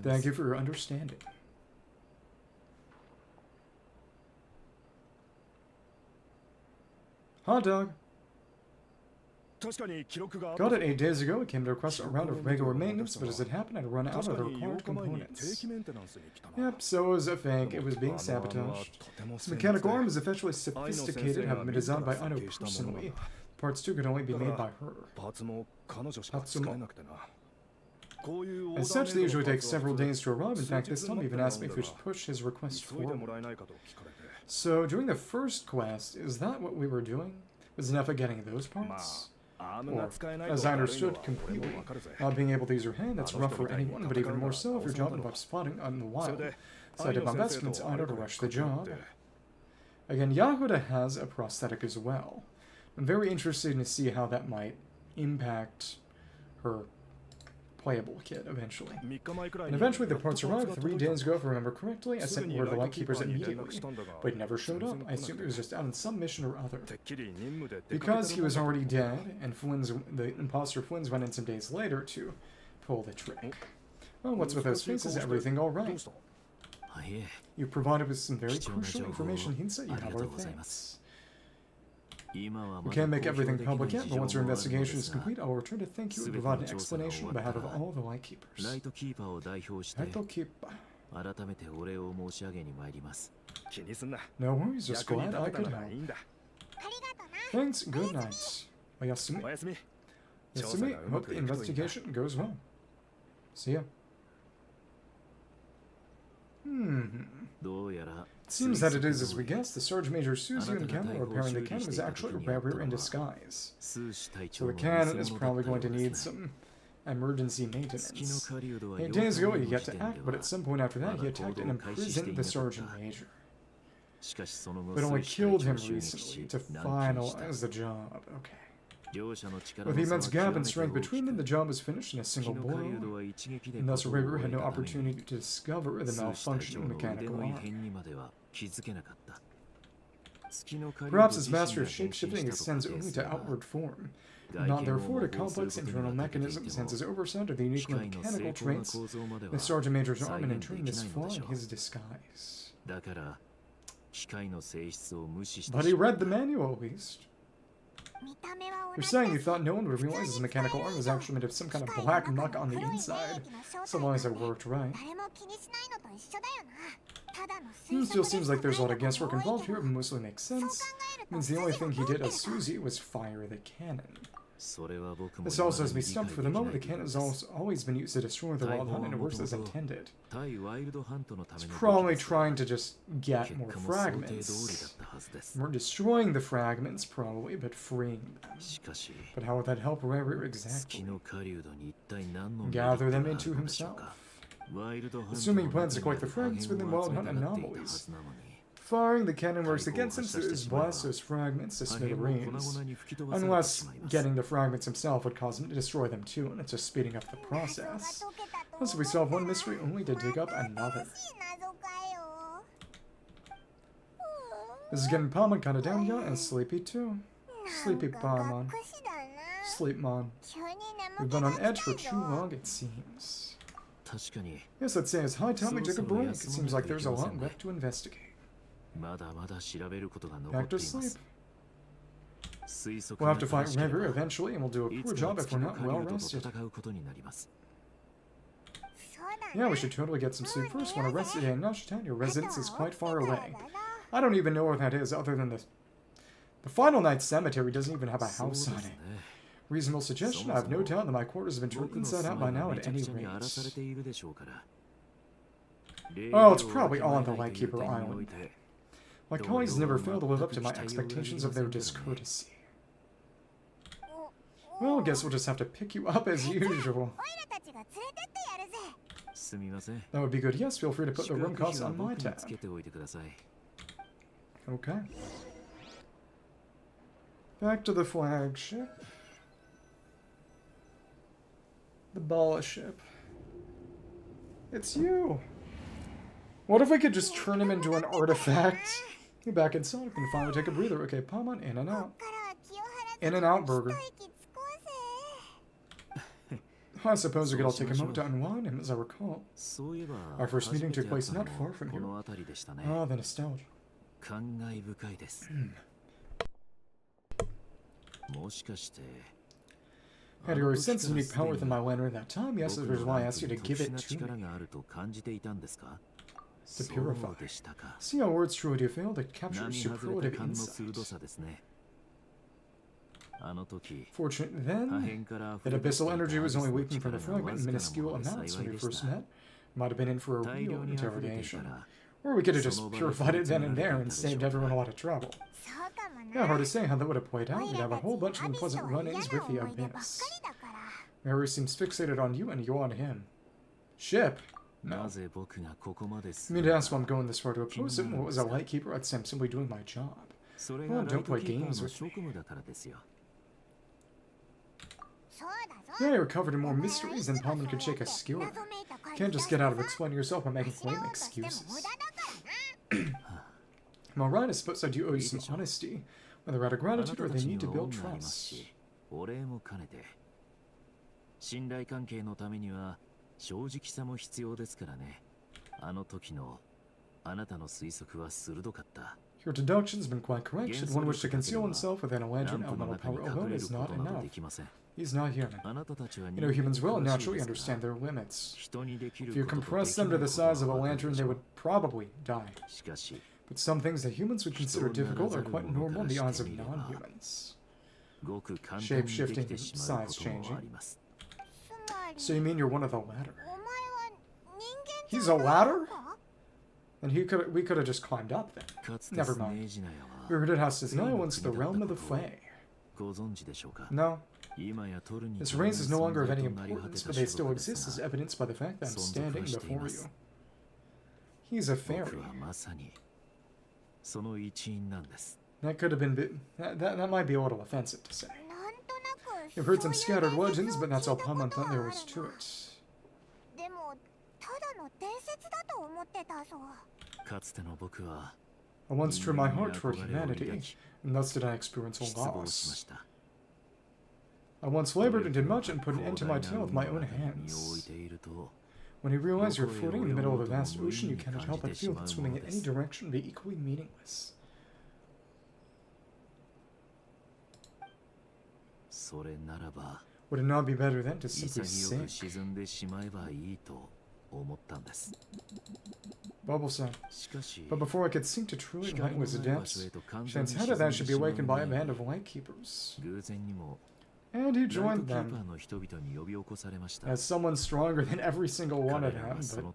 Thank you for your understanding. Hot dog. Got it 8 days ago. It came to request a round of regular maintenance, but as it happened, I'd run out of the required components. Yep, so was a fake. It was being sabotaged. This mechanical arm is effectively sophisticated, having been designed by Aino personally. Parts too could only be made by her. As such, they usually take several days to arrive. In fact, this time even asked me if we should push his request forward. So, during the first quest, is that what we were doing? Was Ineffa getting those parts? Or, as I understood completely, not being able to use her hand, that's rough for anyone, but even more so if your job involves spotting out in the wild. So I did my best to convince Aino to rush the job. Again, Jahoda has a prosthetic as well. I'm very interested to see how that might impact her playable kit eventually. And eventually the parts arrived 3 days ago, if I remember correctly. I sent word to the Lightkeepers immediately, but he never showed up. I assumed he was just out on some mission or other. Because he was already dead, and the imposter Flins went in some days later to pull the trick. Well, what's with those faces? Everything alright? You provided with some very crucial information hints that you have our thanks. We can't make everything public yet, but once our investigation is complete, I'll return to thank you and provide an explanation on behalf of all the Lightkeepers. Lightkeeper. No worries, just glad I could help. Thanks, good night. Oyasumi. Oyasumi, I hope the investigation goes well. See ya. It seems that it is as we guessed. The Sergeant Major Susie and Canon repairing the cannon was actually a barrier in disguise. So the cannon is probably going to need some emergency maintenance. 8 days ago he got to act, but at some point after that he attacked and imprisoned the Sergeant Major. But only killed him recently to finalize the job. Okay. With the immense gap in strength between them, the job was finished in a single blow, and thus Rigor had no opportunity to discover the malfunctioning mechanical arm. Perhaps his mastery of shapeshifting extends only to outward form, not therefore to complex internal mechanisms, hence his oversight of the uniquely mechanical traits the Sergeant Major's arm, and in turn this flaw in his disguise. But he read the manual at least. You're saying you thought no one would realize his mechanical arm was actually made of some kind of black muck on the inside, so long as it worked right. Still seems like there's a lot of guesswork involved here, but mostly makes sense. It means the only thing he did as Susie was fire the cannon. This also has me stumped for the moment. The cannon has always been used to destroy the Wild Hunt, and it works as intended. It's probably trying to just get more fragments. We're destroying the fragments, probably, but freeing them. But how would that help Rare exactly? Gather them into himself. Assuming he plans to collect the fragments within Wild Hunt anomalies. Firing the cannon works against him, so it blasts those fragments to smithereens. Unless getting the fragments himself would cause him to destroy them too, and it's just speeding up the process. Plus, if we solve one mystery, only to dig up another. This is getting Palmon kinda down here, and sleepy too. Sleepy Palmon. Sleep, Mon. We've been on edge for too long, it seems. Yes, I'd say it's high time we took a break. It seems like there's a lot left to investigate. Back to sleep. We'll have to fight Rever eventually, and we'll do a poor job if we're not well rested. Yeah, we should totally get some sleep first. Want to rest today in Nasha Town? Your residence is quite far away. I don't even know where that is, other than the Final Night Cemetery doesn't even have a house on it. Reasonable suggestion. I have no doubt that my quarters have been turned inside out by now at any rate. Oh, it's probably all on the Lightkeeper Island. My colleagues never fail to live up to my expectations of their discourtesy. Well, I guess we'll just have to pick you up as usual. That would be good. Yes, feel free to put the room costs on my tab. Okay. Back to the flagship. The ball ship. It's you! What if we could just turn him into an artifact? You're back inside. We can finally take a breather. Okay, Paimon, in and out. In and out, burger. I suppose we could all take a moment to unwind him, as I recall. Our first meeting took place not far from here. Ah, the nostalgia. Had you sensed unique power within my lantern at that time? Yes, that was why I asked you to give it to me. To purify. See how words truly do fail to capture superlative insight. Fortunate then that abyssal energy was only leaking from the fragment in minuscule amounts when we first met. Might have been in for a real interrogation. Or we could have just purified it then and there and saved everyone a lot of trouble. Yeah, hard to say how that would have played out. We'd have a whole bunch of unpleasant run-ins with the Abyss. Mary seems fixated on you and you on him. Ship? No. You mean to ask why I'm going this far to oppose him? What was a Lightkeeper? I'd say I'm simply doing my job. Well, don't play games with me. Yeah, you're covered in more mysteries than Paimon could shake a skewer. Can't just get out of explaining yourself by making lame excuses. I'm alright, I suppose I do owe you some honesty, whether out of gratitude or the need to build trust. Your deduction's been quite correct. Should one wish to conceal himself within a lantern, elemental power alone is not enough. He's not human. You know, humans will naturally understand their limits. If you compress them to the size of a lantern, they would probably die. But some things that humans would consider difficult are quite normal in the eyes of non-humans. Shape-shifting, size-changing. So you mean you're one of the latter? He's a ladder? And we could have just climbed up then. Never mind. We heard it has no one's the realm of the Fae. No. This race is no longer of any importance, but they still exist as evidenced by the fact that I'm standing before you. He's a fairy. That could have been that might be a little offensive to say. You've heard some scattered legends, but that's all Paimon thought there was to it. I once turned my heart toward humanity, and thus did I experience a loss. I once labored and did much and put an end to my tale with my own hands. When you realize you're floating in the middle of a vast ocean, you cannot help but feel that swimming in any direction would be equally meaningless. Would it not be better then to simply sink? Bubble said. But before I could sink to truly lightless depths, chance had it that I should be awakened by a band of Lightkeepers. And he joined them, as someone stronger than every single one of them, but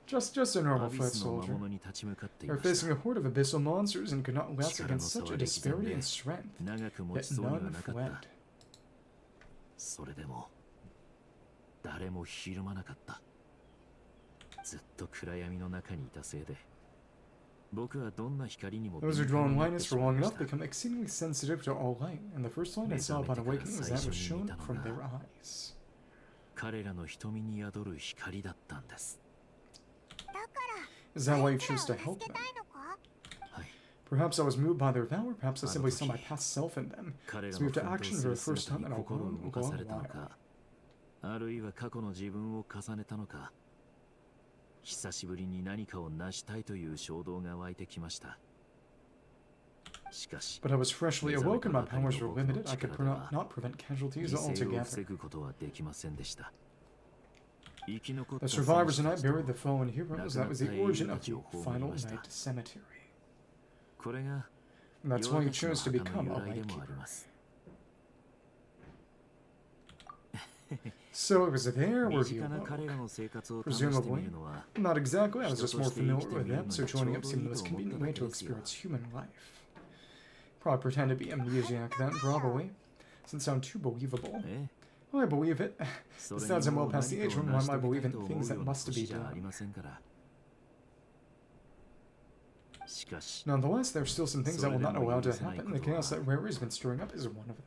just a normal foot soldier. They were facing a horde of abyssal monsters and could not last against such a disparity in strength, yet none fled. Those who dwell in lightness for long enough become exceedingly sensitive to all light, and the first light I saw upon awakening was that which shone from their eyes. Is that why you chose to help them? Perhaps I was moved by their valor, perhaps I simply saw my past self in them. Let's move to action for the first time in a long while. 久しぶりに何かを成したいという衝動が湧いてきました。 But I was freshly awoken, my powers were limited, I could not prevent casualties altogether. The survivors tonight buried the fallen heroes, that was the origin of the final night cemetery. And that's why you chose to become a Lightkeeper. So it was there where 身 he 近な awoke. 彼らの生活を試してみるのは Not exactly, I was just more 人として生き familiar て with みる them, の so に joining up ちょう seemed ど the いい most と思った convenient だ way け to ですよ。 experience human life. Probably pretend to be amnesiac then, probably. Doesn't sound too believable. ええ Well, I believe it. それ Besides, に I'm も well う past the 何 age かを when 成 one し might 遂げ believe たい in と思 things う that ような must be 年じゃあ done. りませんから。しかし、 Nonetheless, there are still some things I will not allow to それでも許せない happen. The ことは chaos that Rare has been stirring up is one of them.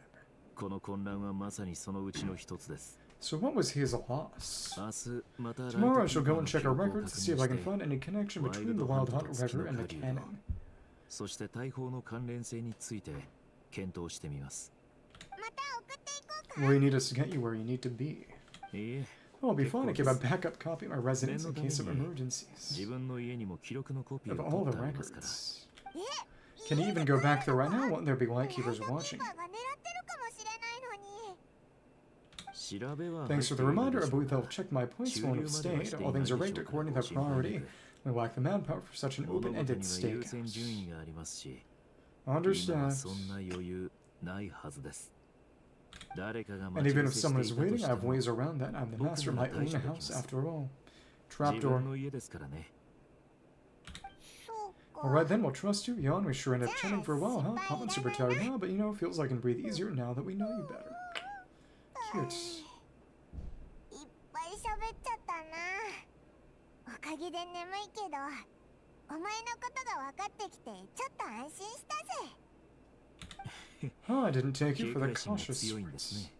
この混乱はまさにそのうちの一つです。 So what was his loss? 明日またライト Tomorrow I キ shall ーパー go の and 記 check our 録を確 records to see 認 if I し can て find any connection ワイ between ル the ドハン Wild ト Hunt と月 River の and the 狩人 cannon. そして大砲の関連性について検討してみます。 Will you need us to get you where you need to be? いいえ、 Oh, it'll be fun to keep a backup copy at my residence in case of 自 emergencies. 分の家にも記録のコピー Of を all 取 the ってありますから。 records. Can you even go back there right now? Won't there be lightkeepers watching? 調べは Thanks for the reminder. I believe they'll check my points won't have stayed. All things are ranked according to their priority. We lack the manpower for such an 物事には open-ended 優先順 steakhouse. 位がありますし、今は Understand. そんな余裕ないはずです。誰かが And 待ち even 伏 if せして someone い is たと waiting, し I て have も ways around that. I'm the master of my own house, after all. 自 Trapdoor. 分の家ですからね。 Alright then, we'll trust you. Yawn, we sure end up chatting for a while, huh? Pop, I'm super tired now, but you know, feels like I can breathe easier now that we know you better. Cute. いっぱい喋っちゃったな。おかげで眠いけど、お前のことが分かってきてちょっと安心したぜ。 Oh, I didn't take you 警 for the 戒心が cautious 強いんです sorts. ね。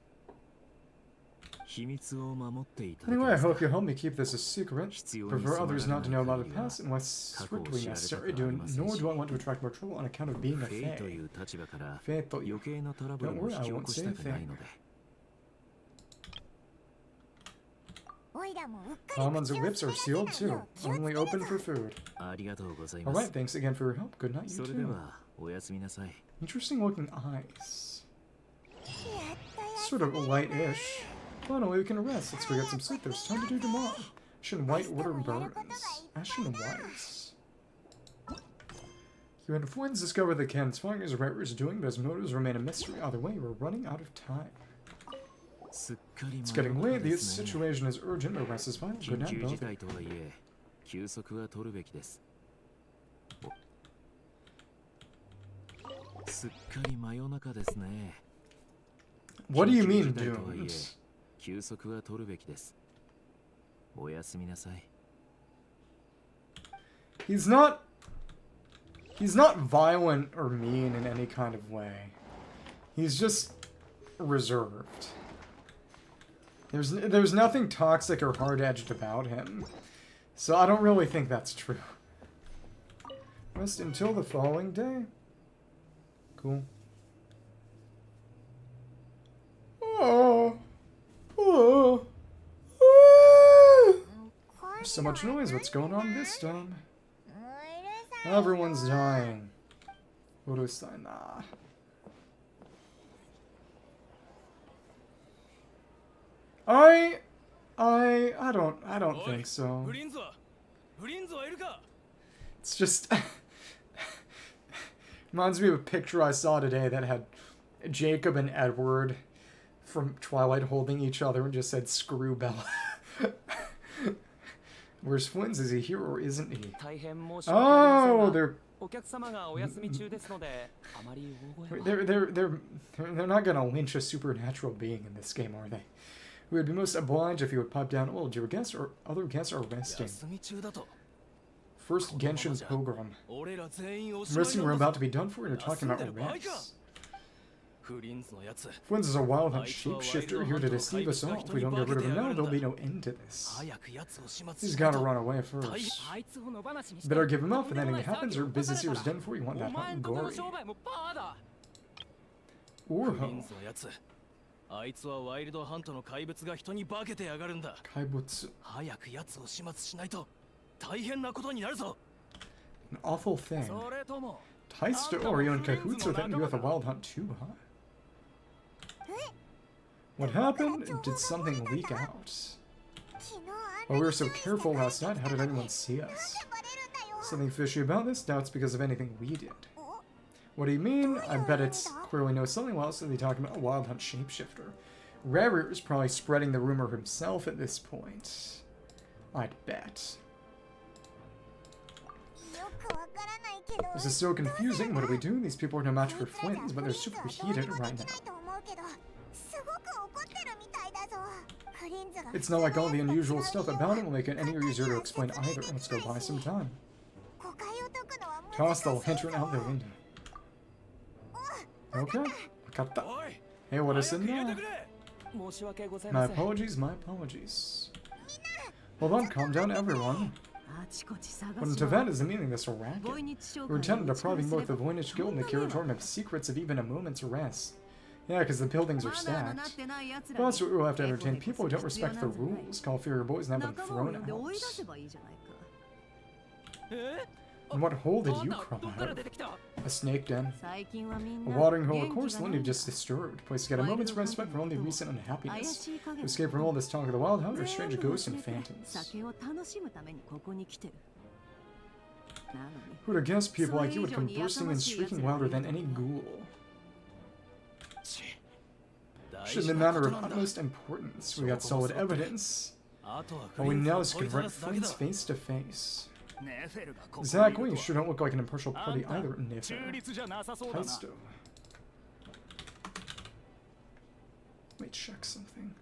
秘密を守っていただけ Anyway, で I すか hope you help me keep this a secret. 必要に Prefer 迫ら others な not to い know about 限 it りは past unless 過去を strictly 知られた necessary, くありません nor し do I want to attract more trouble on account of being a フェイと fae. いう立場からフェイという余計なトラブル Don't も worry, 引 I き起 won't こ say した a くない thing. ので。おいらもうっかり Almonds' 口を lips are 滑ら sealed せない too, よう気をつけ only る open ぞ。 for food. ありがとうございま Alright, す。 thanks again for your help. Good night, そ you れで too. はおやすみなさい。 Interesting looking eyes. やっと休 Sort of める light-ish. Finally, we can rest. Let's go get some sleep. There's time to do tomorrow. Ashen white order burns. Ashen whites. You and Flins discover the cannon's firing as Rare is doing, but his motives remain a mystery. Either way, we're running out of time. すっかり It's 真 getting 夜 late. 中 The ですね。 situation is urgent, but rest is vital. Good 緊 night, 急 both. 事態とはいえ、休息は取るべきです。すっかり真夜中ですね。 What do you 緊急 mean, 事態とはいえ doomed? 休息は取るべきです。おやすみなさい。 He's not violent or mean in any kind of way. He's just reserved. There's nothing toxic or hard-edged about him. So I don't really think that's true. Rest until the following day? Cool. Oh. Oh. There's so much noise. What's going on this time? うるさいよ。 Everyone's dying. Urusai na. I don't think so. フリンズはいるか？ It's just reminds me of a picture I saw today that had Jacob and Edward from Twilight holding each other and just said "Screw Bella." Where's Flins? Is he here or isn't he? 大変申し訳ありません Oh, が they're お客様がお休み中ですので、あまり大声は。 they're not gonna lynch a supernatural being in this game, are they? We would be most obliged if you would pipe down. Oh, your guests or other guests are resting. 休み中だと。 First Genshin pilgrim. 俺ら全員おしまい Resting な we're んだ about to be done for, and you're talking about rest. フリンズのやつ。 Flins is a wild hunt shapeshifter here to deceive us all. If we don't get rid of him now, there'll be no end to this. 早くやつを始末 He's しない gotta と。 run away 大 first. あいつを野放しにして。 Better give him up, と and んでも anything ない happens, or 騒ぎを起こさ business れ here た is ら done for. You want お that 前 hot ん and とこの gory. 商売もパーだ。フ Orho. リンズのやつ。あいつはワイルドハントの怪物が人に化けてやがるんだ。 Kaibutsu. 早くやつを始末しないと大変なことになるぞ。 An awful thing. それとも。 Ties to Oreo and cahoots with it and you with a wild hunt too, huh? What happened? Did something leak out? 昨日あん While we were so careful last night, how did anyone see us? なんでバレるんだよ。 Something fishy about this? Doubts because of anything we did. What do you mean? I bet it's clearly knows something. Well, else are they talking about a wild hunt shapeshifter? Rarer is probably spreading the rumor himself at this point. I'd bet. This is so confusing. What do we do? These people are no match for Flins, but they're super heated right now. It's not like all the unusual stuff about it will make it any easier to explain either. Let's go buy some time. Toss the lantern out the window. Okay. Got that. Hey, what is in there? My apologies, my apologies. Hold on, calm down, everyone. What in Tavern is the meaning of this racket? We're intent on depriving both the Voynich Guild and the Curatorium of secrets of even a moment's rest. Yeah, because the buildings are stacked. Plus, we will have to entertain people who don't respect the rules. Call for your boys and have them thrown out. In what hole did you crawl out of? A snake den. A watering hole, of course, the one you've just disturbed. Place to get a moment's respite from all the recent unhappiness. To escape from all this talk of the wild hunt or strange ghosts and phantoms. Who'd have guessed people like you would come bursting and shrieking louder than any ghoul? Should be a matter of utmost importance. We got solid evidence. All we now is to confront Flins face to face. Exactly, you sure don't look like an impartial party either, Nefer. Heizou. Let me check something.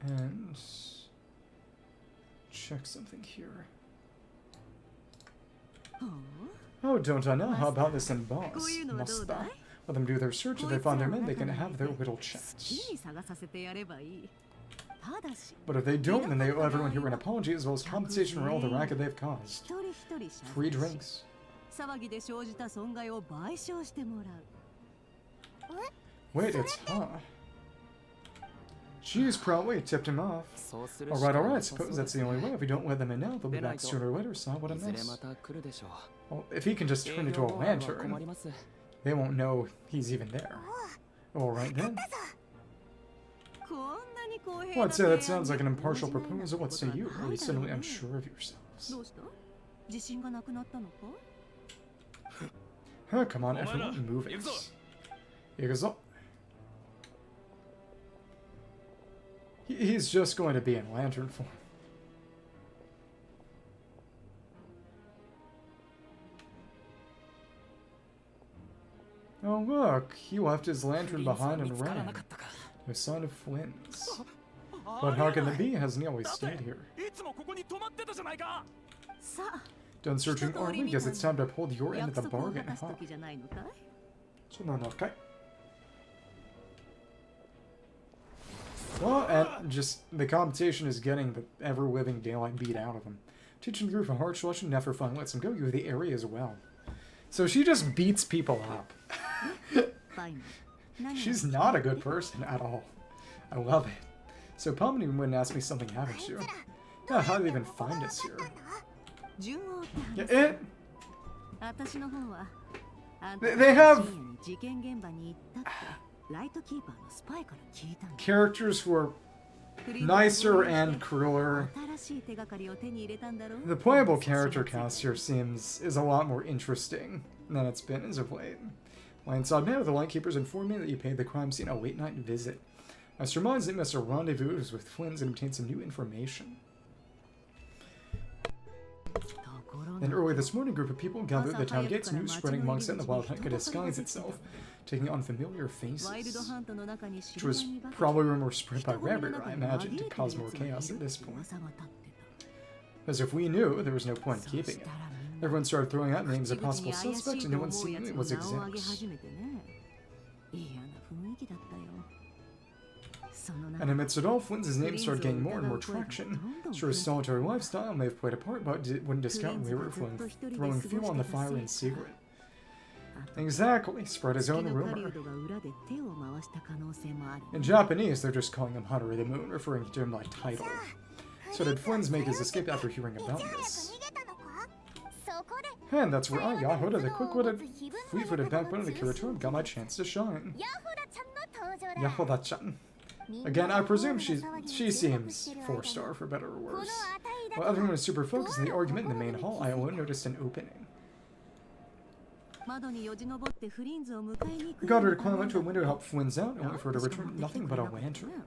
And check something here. Oh, don't I know? How about this in boss? Must-a? Let them do their search. If they find their men, they can have their little chats. But if they don't, then they owe everyone here an apology as well as compensation for all the racket they've caused. Free drinks. Wait, it's her. She's probably tipped him off. Alright, suppose that's the only way. If we don't let them in now, they'll be back sooner or later, so what a mess. Well, if he can just turn into a lantern, they won't know he's even there. Alright then. Well, I'd say that sounds like an impartial proposal. What say you? Are you suddenly unsure of yourselves? Huh, come on, everyone, move it. Ikuzo. He's just going to be in lantern form. Oh look, he left his lantern behind and ran. No sign of Flins. But how can it be? Hasn't he always stayed here? Done searching army? Guess it's time to uphold your end of the bargain, huh? Okay. Well, and just the competition is getting the ever-living daylight beat out of him. Teaching the group of hard selection, Nefer finally lets him go through the area as well. So she just beats people up. She's not a good person at all. I love it. So Pomni wouldn't ask me something haven't you? Yeah, how do they even find us here? Yeah, they have characters who are nicer and crueler. The playable character cast here is a lot more interesting than it's been as of late. My inside man with the Lightkeepers informed me that you paid the crime scene a late-night visit. I surmise that you must have rendezvoused with Flins and obtained some new information. Then early this morning, a group of people gathered at the town gates, news spreading amongst it, and the wild hunt could disguise itself, taking on familiar faces. Which was probably rumor spread by Rabbit, I imagine, to cause more chaos at this point. As if we knew, there was no point in keeping it. Everyone started throwing out names of possible suspects, and no one seemingly was exempt. And amidst it all, Flins' name started gaining more and more traction. Sure, his solitary lifestyle may have played a part, but wouldn't discount Lyra for throwing fuel on the fire in secret. Exactly, spread his own rumor. In Japanese, they're just calling him Hunter of the Moon, referring to him by title. So did Flins make his escape after hearing about this? And that's where I, Jahoda, the quick-witted, fleet-footed backbone of the Curatorium, got my chance to shine. Jahoda-chan. Again, I presume she seems 4-star for better or worse. While everyone was super focused on the argument in the main hall, I alone noticed an opening. We got her to climb up to a window to help Flins out, only for her to return nothing but a lantern.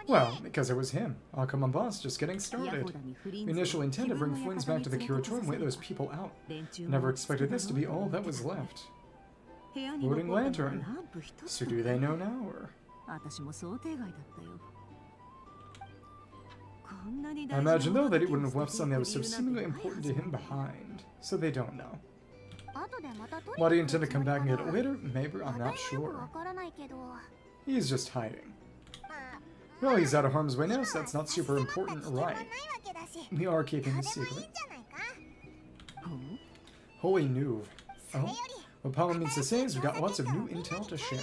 Well, because it was him. Oh, come on, boss, just getting started. We initially intended to bring Flins back to the curatorium and wait those people out. Never expected this to be all that was left. Floating lantern. So do they know now, or? I imagine, though, that he wouldn't have left something that was so seemingly important to him behind. So they don't know. Why do you intend to come back and get it later? Maybe, I'm not sure. He's just hiding. Well, he's out of harm's way now, so that's not super important, right? We are keeping his secret. Holy Nuve. Oh? What Paula means to say is we've got lots of new intel to share.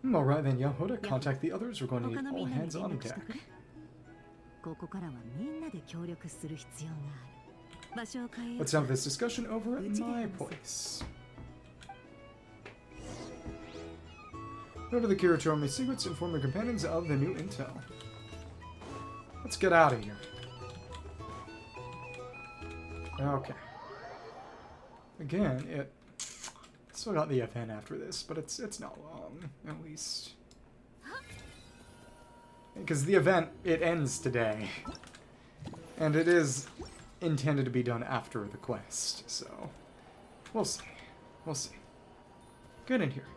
Alright then, Jahoda, contact the others. We're going to need all hands on deck. Let's have this discussion over at my place. Go to the curatorium with secrets and inform your companions of the new intel. Let's get out of here. Okay. Again, it still got the FN after this, but it's not long, at least. Because the event, it ends today. And it is intended to be done after the quest, so we'll see. We'll see. Get in here.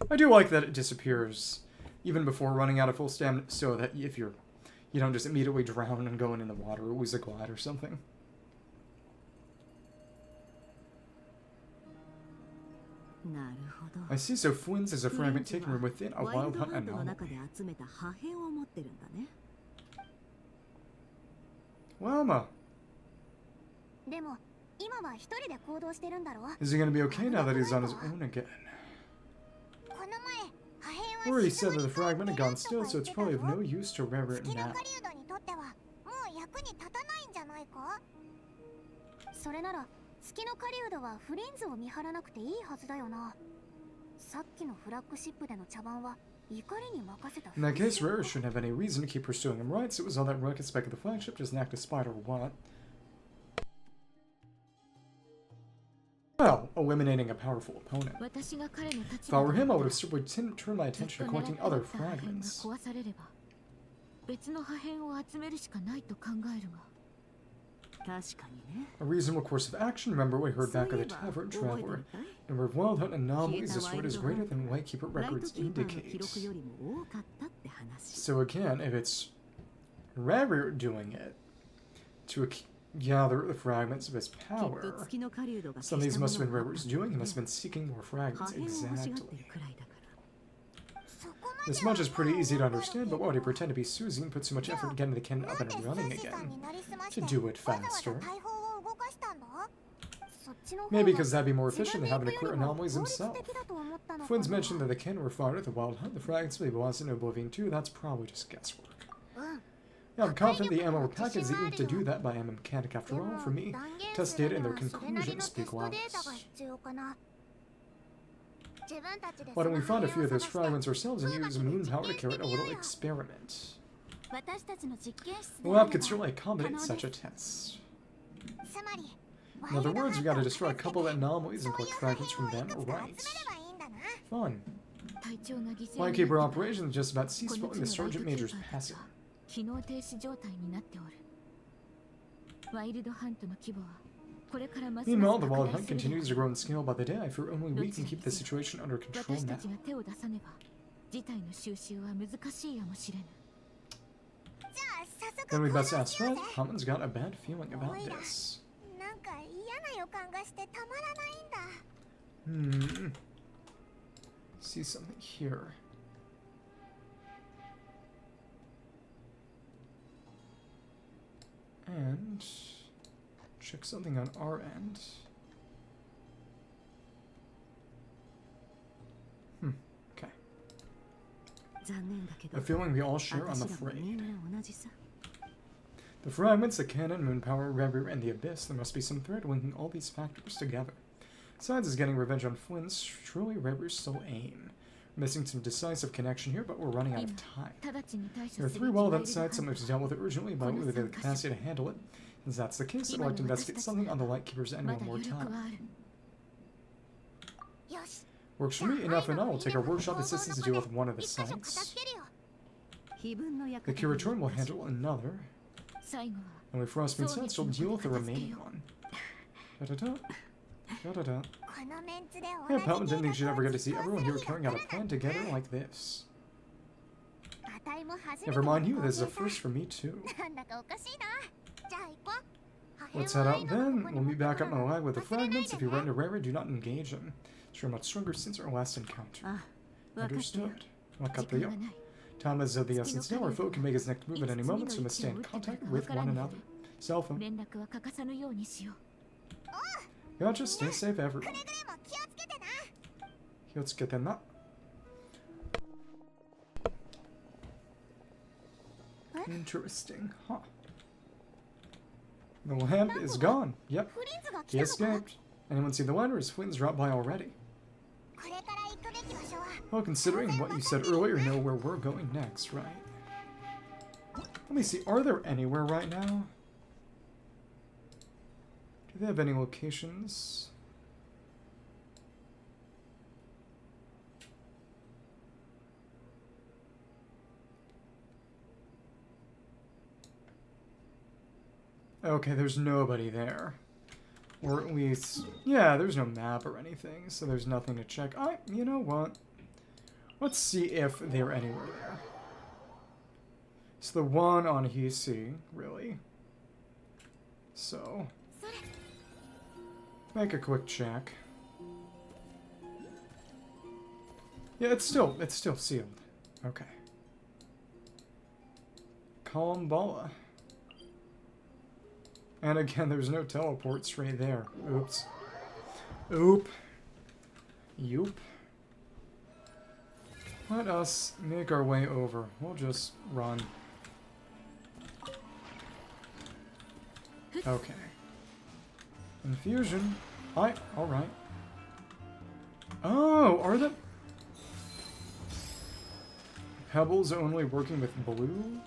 I do like that it disappears even before running out of full stamina, so that if you don't just immediately drown and going in the water or lose a glide or something. I see, so Flins is a fragment taken from within a wild hunt anomaly. Lauma! Is he going to be okay now that he's on his own again? Already said that the fragment had gone still, so it's probably of no use to rever it now. In that case, Rare shouldn't have any reason to keep pursuing him, right? So it was all that rocket spec of the flagship, just an act of spite or what? Well, eliminating a powerful opponent. If I were him, I would have simply turned my attention to collecting other fragments. A reasonable course of action. Remember what we heard back at the tavern, Traveler. Number of wild hunt anomalies this word is greater than Lightkeeper records indicate. So again, if it's Rare doing it to gather the fragments of his power, some of these must have been Rare's doing. He must have been seeking more fragments. Exactly. This much is pretty easy to understand, but why would he pretend to be Susie and put so much effort getting the cannon up and running again? To do it faster. Maybe because that'd be more efficient than having to clear anomalies himself. Flins mentioned that the cannon were fired at the wild hunt. The fragments may be lost in Oblivion too. That's probably just guesswork. Yeah, I'm confident the ammo package is able to do that by ammo mechanic after all. For me, test data and their conclusions speak loudest. Why don't we find a few of those fragments ourselves and use moon power to carry out a little experiment? The lab could certainly accommodate such a test. In other words, we gotta destroy a couple of anomalies and collect fragments from them, right? Fun. Lightkeeper operations just about ceased following the Sergeant Major's passing. Meanwhile, the wild hunt continues to grow in scale by the day. I fear only we can keep the situation under control now. Then we best ask Fred. Haman's got a bad feeling about this. See something here. And check something on our end. Okay. A feeling we all share, I'm afraid. The fragments, the cannon, moon power, Reverie, and the abyss, there must be some thread linking all these factors together. Besides is getting revenge on Flins, truly Reverie's sole aim. Missing some decisive connection here, but we're running out of time. 直ちに対処 There are す three る well 一枚 done sites, some to deal with it urgently, but with the capacity to handle it. Since that's the case, I'd like to investigate something on the Lightkeeper's end ま one だ more 余力は time. ある よし Works for me. Ineffa and I will take our workshop assistants to deal with one of the 一箇所片 sites. 付けるよ 非分の The 館 Curatorium will handle another, 最後は and with Frostmoon sites, she'll deal with the remaining one. Da-da-da. Da-da-da. このメンツで Yeah, 同 Paladin じ didn't think she'd ever get to see 計画 everyone を here する carrying out a plan together like this. あたいも初めて Never の mind you, this is a 光景 first for me too. さなんだかおかしいなじゃあ行こう Let's head out then. We'll meet back up in the line with the fragments. If you run into Rare, do not engage them. Sure, much stronger since our last encounter. あ分かったよ Understood. 分かっ時たよ 間がない Time is of the essence now. Our foe can make his next move at any moment, so we must stay in contact with one another. Cell phone. 連絡は欠かさぬようにしよう Gotcha, stay safe, く everyone. れぐれも気をつけてな Let's get them that. Interesting, huh? The lamp is gone. Yep, フリンズが he 来たのか escaped. Anyone seen the ladder? His Flins dropped by already. これから行くべき場所は Well, considering what you said earlier, know where we're going next, right? Let me see, are there anywhere right now? Do they have any locations? Okay, there's nobody there. Or at least, yeah, there's no map or anything, so there's nothing to check. You know what? Let's see if they're anywhere there. It's the one on Heizou, really. So, それ make a quick check. Yeah, it's still sealed. Okay. Kambala. And again, there's no teleports right there. Oops. Oop. Yoop. Let us make our way over. We'll just run. Okay. Infusion. Hi. Alright. Oh, are the pebbles only working with blue?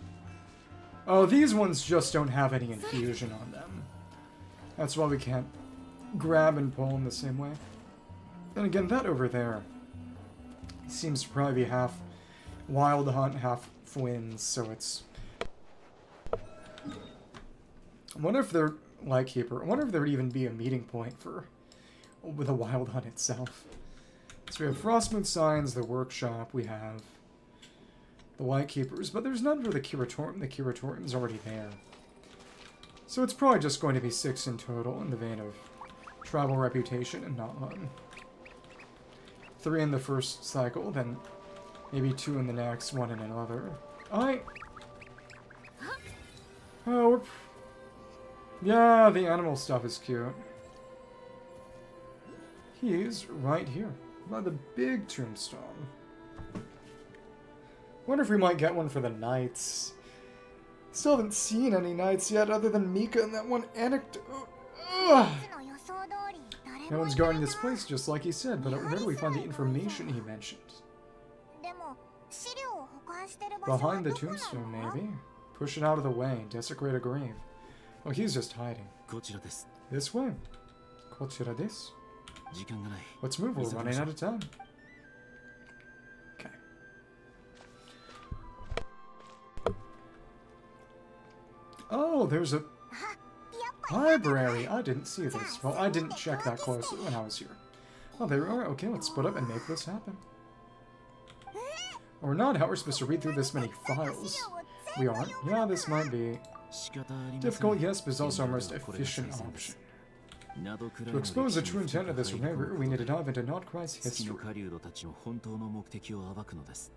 Oh, these ones just don't have any infusion on them. That's why we can't grab and pull in the same way. Then again, that over there seems to probably be half Wild Hunt, half Flins, so it's... I wonder if they're Lightkeeper. I wonder if there would even be a meeting point for with a Wild Hunt itself. So we have Frostmoon Signs, the workshop, we have the Lightkeepers, but there's none for the Curatorium. The Curatorium's already there. So it's probably just going to be 6 in total in the vein of Travel Reputation and not 1. 3 in the first cycle, then maybe 2 in the next, 1 in another. Oh, yeah, the animal stuff is cute. He's right here, by the big tombstone. Wonder if we might get one for the knights. Still haven't seen any knights yet, other than Mika and that one anecdote. Ugh. の予想通り誰 No も one's いな guarding い this な place, just like he said, but where do we find the information he mentioned? でも資料を保管してる場所は Behind the どこな tombstone, の maybe? Push it out of the way, desecrate a grave. Oh, he's just hiding. こちらです This way. こちらです. 時間がない Let's move, we're running out of time. Okay. Oh, there's a あやっぱ library. I didn't see this. Well, I didn't check that closely when I was here. Oh, there we are. Okay, let's split up and make this happen. Or not, how we're supposed to read through this many files. We aren't. Yeah, this might be 仕方ありません difficult, yes, but it's also our most efficient option. To expose the true intent of this remember, we need to dive into Nod-Krai's 月 history. の狩人たちの本当の目的を暴くのです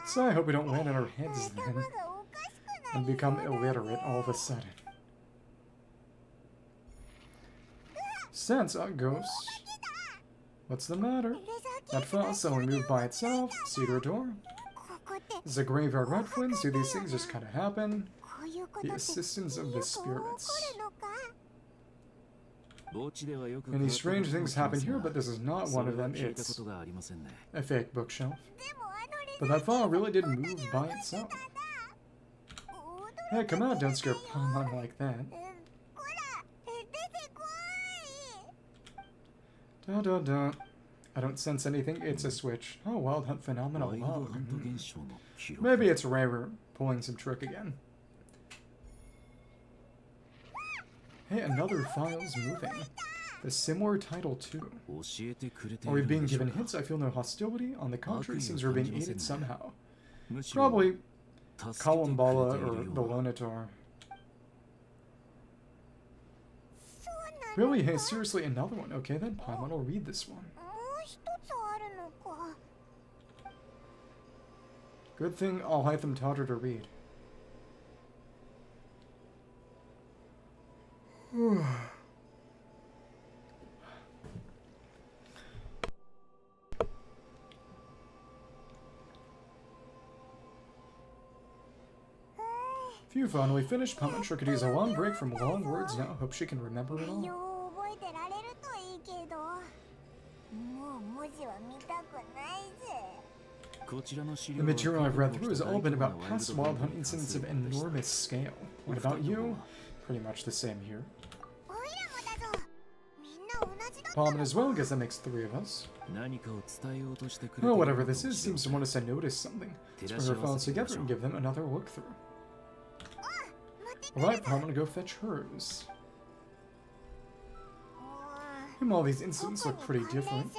So I hope we don't land on our heads 頭 then がおかしくない and become illiterate all of a sudden. Sense, ghost. What's the matter? レザー That file suddenly moved by itself. Cedar door. ここって This is a graveyard, right, Flins? Do these things just kind of happen? こういうことっ The て assistance of the よく起こ spirits. るのか Many strange things happen here, but this is not one of them. It's a fake bookshelf. But that file really did move by itself. Hey, come on, don't scare Paimon like that. Da da da. I don't sense anything. It's a switch. Oh, Wild Hunt Phenomenal Log. Maybe it's Rare pulling some trick again. Hey, another file's moving. The similar title too. Are we being given hints? I feel no hostility. On the contrary, it seems we're being aided somehow. Probably Kalimbala or the Lonatar. Really? Hey, seriously, another one? Okay, then Paimon will read this one. Good thing Hyphen taught her to read. Phew, finally finished. Paimon sure could use a long break from long words now. Hope she can remember it all. The material I've read through has all been about past Wild Hunt incidents of enormous scale. What about you? Pretty much the same here. Paimon as well, guess that makes 3 of us. Oh, whatever this is, seems to want us to notice something. Let's bring our files together and give them another look through. Alright, Paimon, go fetch hers. All these incidents look pretty different.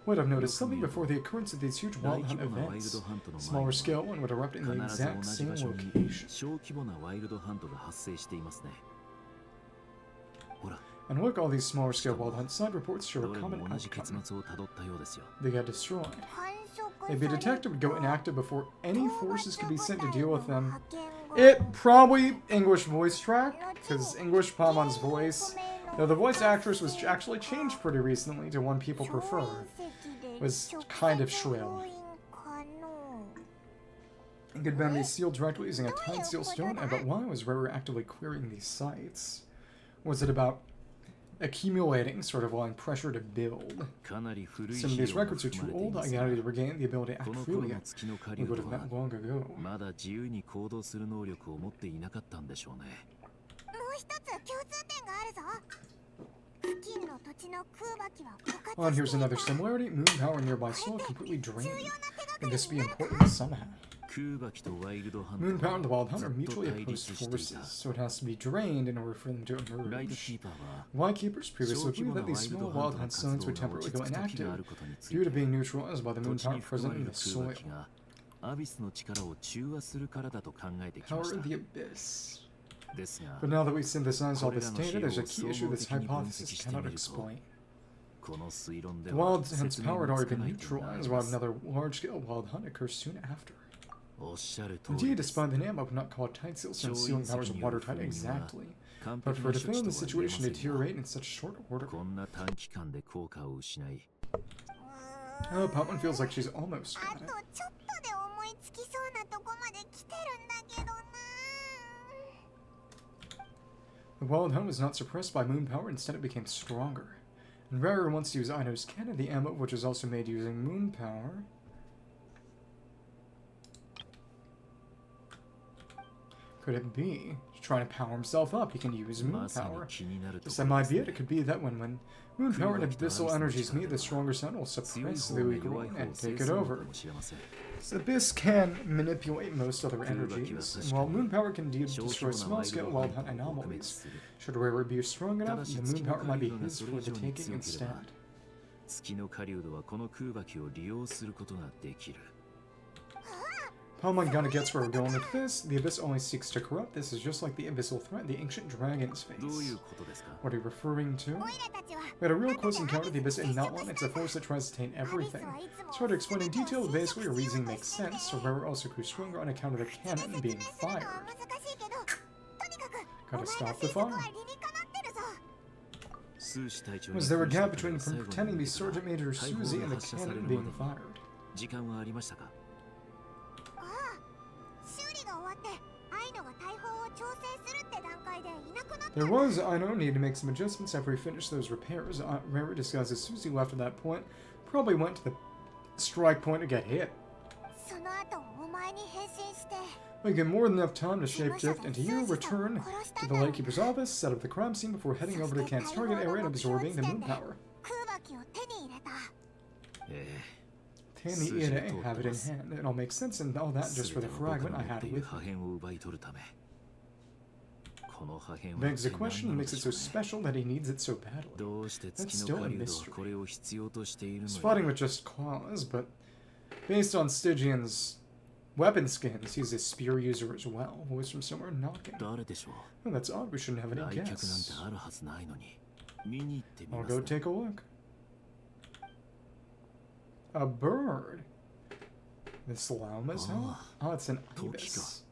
Wait, I've noticed something before the occurrence of these huge Wild Hunt events. Smaller scale one would erupt in the exact same location. And look, all these smaller scale Wild Hunt side reports show a common outcome. They got destroyed. Maybe a detective would go inactive before any forces could be sent to deal with them. It probably English voice track, because English Paimon's voice, though the voice actress was actually changed pretty recently to one people prefer, was kind of shrill. It could be sealed directly using a tied seal stone, but why was Rare actively querying these sites? Was it about accumulating, sort of allowing pressure to build? Some of these records are too old. I gotta regain the ability to act freely. We would have met long ago. Oh, and here's another similarity. Moon power nearby soul completely drained. Can this be important somehow? Moon power and the Wild Hunt are mutually opposed forces, so it has to be drained in order for them to emerge. Lightkeepers previously believed that these small Wild Hunt stones would temporarily go inactive due to being neutralized by the moon power present in the soil. Power of the Abyss. But now that we've synthesized all this data, there's a key issue this hypothesis cannot explain. The Wild Hunt's power had already been neutralized, while another large-scale Wild Hunt occurs soon after. Indeed, despite the name, I would not call it tight seal, since sealing powers are watertight exactly. But for it to fail the situation to deteriorate in such short order. Oh, Paimon feels like she's almost got it. The Wild Hunt was not suppressed by moon power, instead it became stronger. And Rare wants to use Aino's cannon, the ammo which is also made using moon power. Could it be? He's trying to power himself up, he can use moon power. This might be it. It could be that when moon power and abyssal energies meet, the stronger sun will suppress the weaker one and take it over. So Abyss can manipulate most other energies, and while moon power can destroy small-scale Wild Hunt anomalies, should Rare be strong enough, the moon power might be his for the taking instead. Paimon kinda gets where we're going with this. The Abyss only seeks to corrupt. This is just like the abyssal threat the ancient dragons face. What are you referring to? We had a real close encounter with the Abyss in Nod-Krai. It's a force that tries to taint everything. It's hard to explain in detail, but basically your reasoning makes sense, so Rare also grew stronger on account of the cannon being fired. Gotta stop the fire. Was there a gap between pretending to be Sergeant Major Susie and the cannon being fired? There was Aino need to make some adjustments after he finished those repairs. Rary, disguised as Susie, left at that point. Probably went to the strike point to get hit. We get more than enough time to shapeshift into you, return to the Lightkeeper's office, set up the crime scene before heading over to Kant's target area and absorbing the moon power. Tani have it in hand. It all makes sense, and all that just for the fragment I had with me. Begs the question and makes it so special that he needs it so badly. That's still a mystery. He's fighting with just claws, but based on Stygian's weapon skins, he's a spear user as well. Voice from somewhere knocking. Oh, that's odd. We shouldn't have any guess. I'll go take a look. A bird. This Lauma's home? Oh, it's an ibis.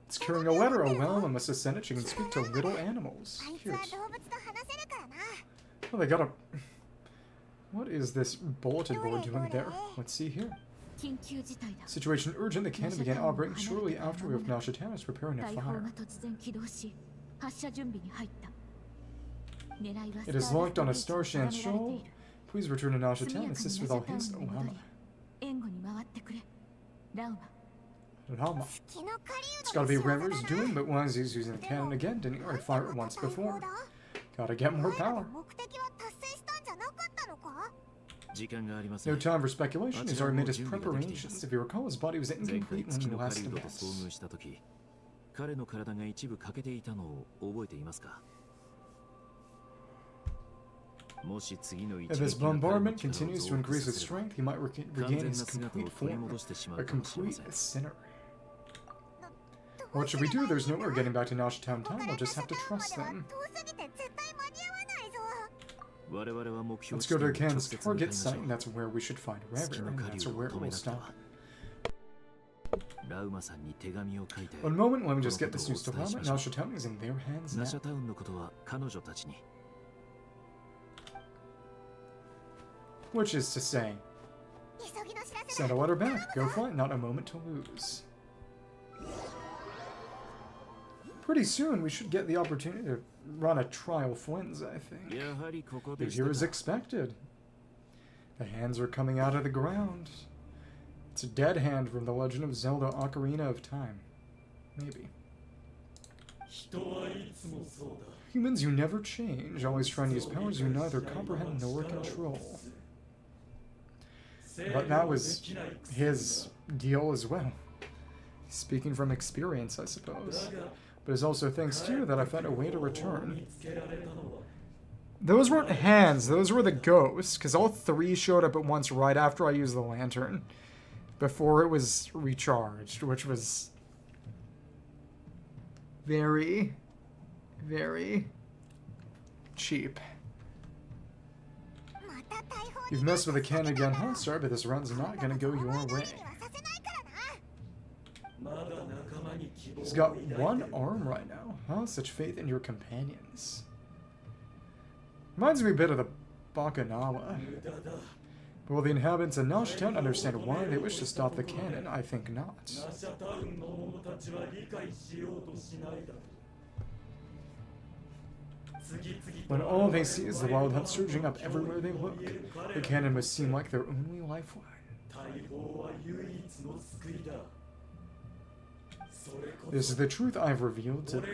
It's carrying a letter. Oh, well, I must have sent it. She can speak to little animals. Cute. Oh, they got a... What is this bulletin board doing there? Let's see here. Situation urgent. The cannon began operating shortly after we left Nasha Town is preparing a fire. It is locked on a Starshan shoal. Please return to Nasha Town and assist with all haste. Oh, Lauma. It's gotta be Rever's doing, but why is he using the cannon again? Didn't he already fire it once before? Gotta get more power. No time for speculation. He's already made his preparations. If you recall, his body was incomplete when he last advanced. If this bombardment continues to increase his strength, he might regain his complete form, a complete sinner. What should we do? There's no way getting back to Nasha Town time. We'll just have to trust them. Let's go to Kant's target site, and that's where we should find Rever, and that's where we'll stop. One moment, let me just get this news to Lauma. Nasha Town is in their hands now. Which is to say, send a letter back. Go fly, not a moment to lose. Pretty soon, we should get the opportunity to run a trial Flins, I think. The here is expected. The hands are coming out of the ground. It's a dead hand from the Legend of Zelda Ocarina of Time. Maybe. Humans, you never change, always trying to use powers you neither comprehend nor control. But that was his deal as well. Speaking from experience, I suppose. But it's also thanks to you that I found a way to return. Those weren't hands, those were the ghosts, because all three showed up at once right after I used the lantern. Before it was recharged, which was very, very cheap. You've messed with the cannon again, huh? Sorry, but this run's not gonna go your way. He's got one arm right now. Huh? Such faith in your companions. Reminds me a bit of the Bakanawa. But will the inhabitants of Nasha Town understand why they wish to stop the cannon? I think not. When all they see is the wild hunt surging up everywhere they look, the cannon must seem like their only lifeline. This is the truth I've revealed to them.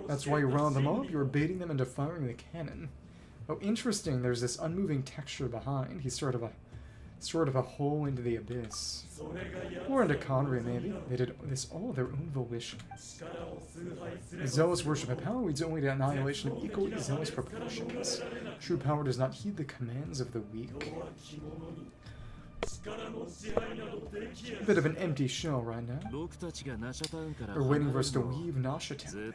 That's why you round them up, you're baiting them into firing the cannon. Oh, interesting, there's this unmoving texture behind. He's sort of a hole into the abyss. Or into Conry, maybe. They did this all of their own volition. A zealous worship of power leads only to annihilation of equally zealous proportions. True power does not heed the commands of the weak. A bit of an empty shell right now. They're waiting for us to leave Nasha Town.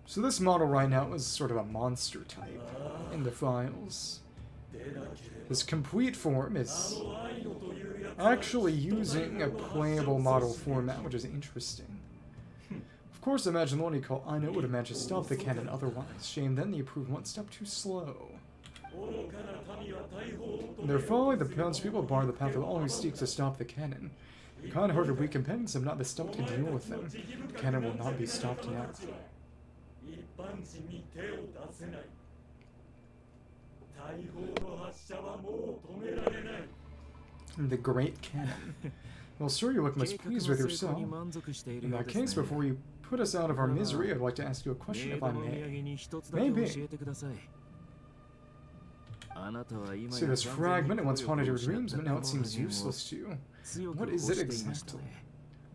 So this model right now is sort of a monster type in the files. His complete form is actually using a playable model format, which is interesting. Of course, imagine the one you call Aino would have managed to stop the cannon otherwise. Shame then the approved one step too slow. In their folly, the townspeople bar the path of all who seek to stop the cannon. The kind-hearted weak companions have not the stomach to deal with them. The cannon will not be stopped now. The Great Cannon. Well, sir, you look most pleased with yourself. In that case, before you put us out of our misery, I'd like to ask you a question, if I may. Maybe. See, this fragment, it once haunted your dreams, but now it seems useless to you. What is it exactly?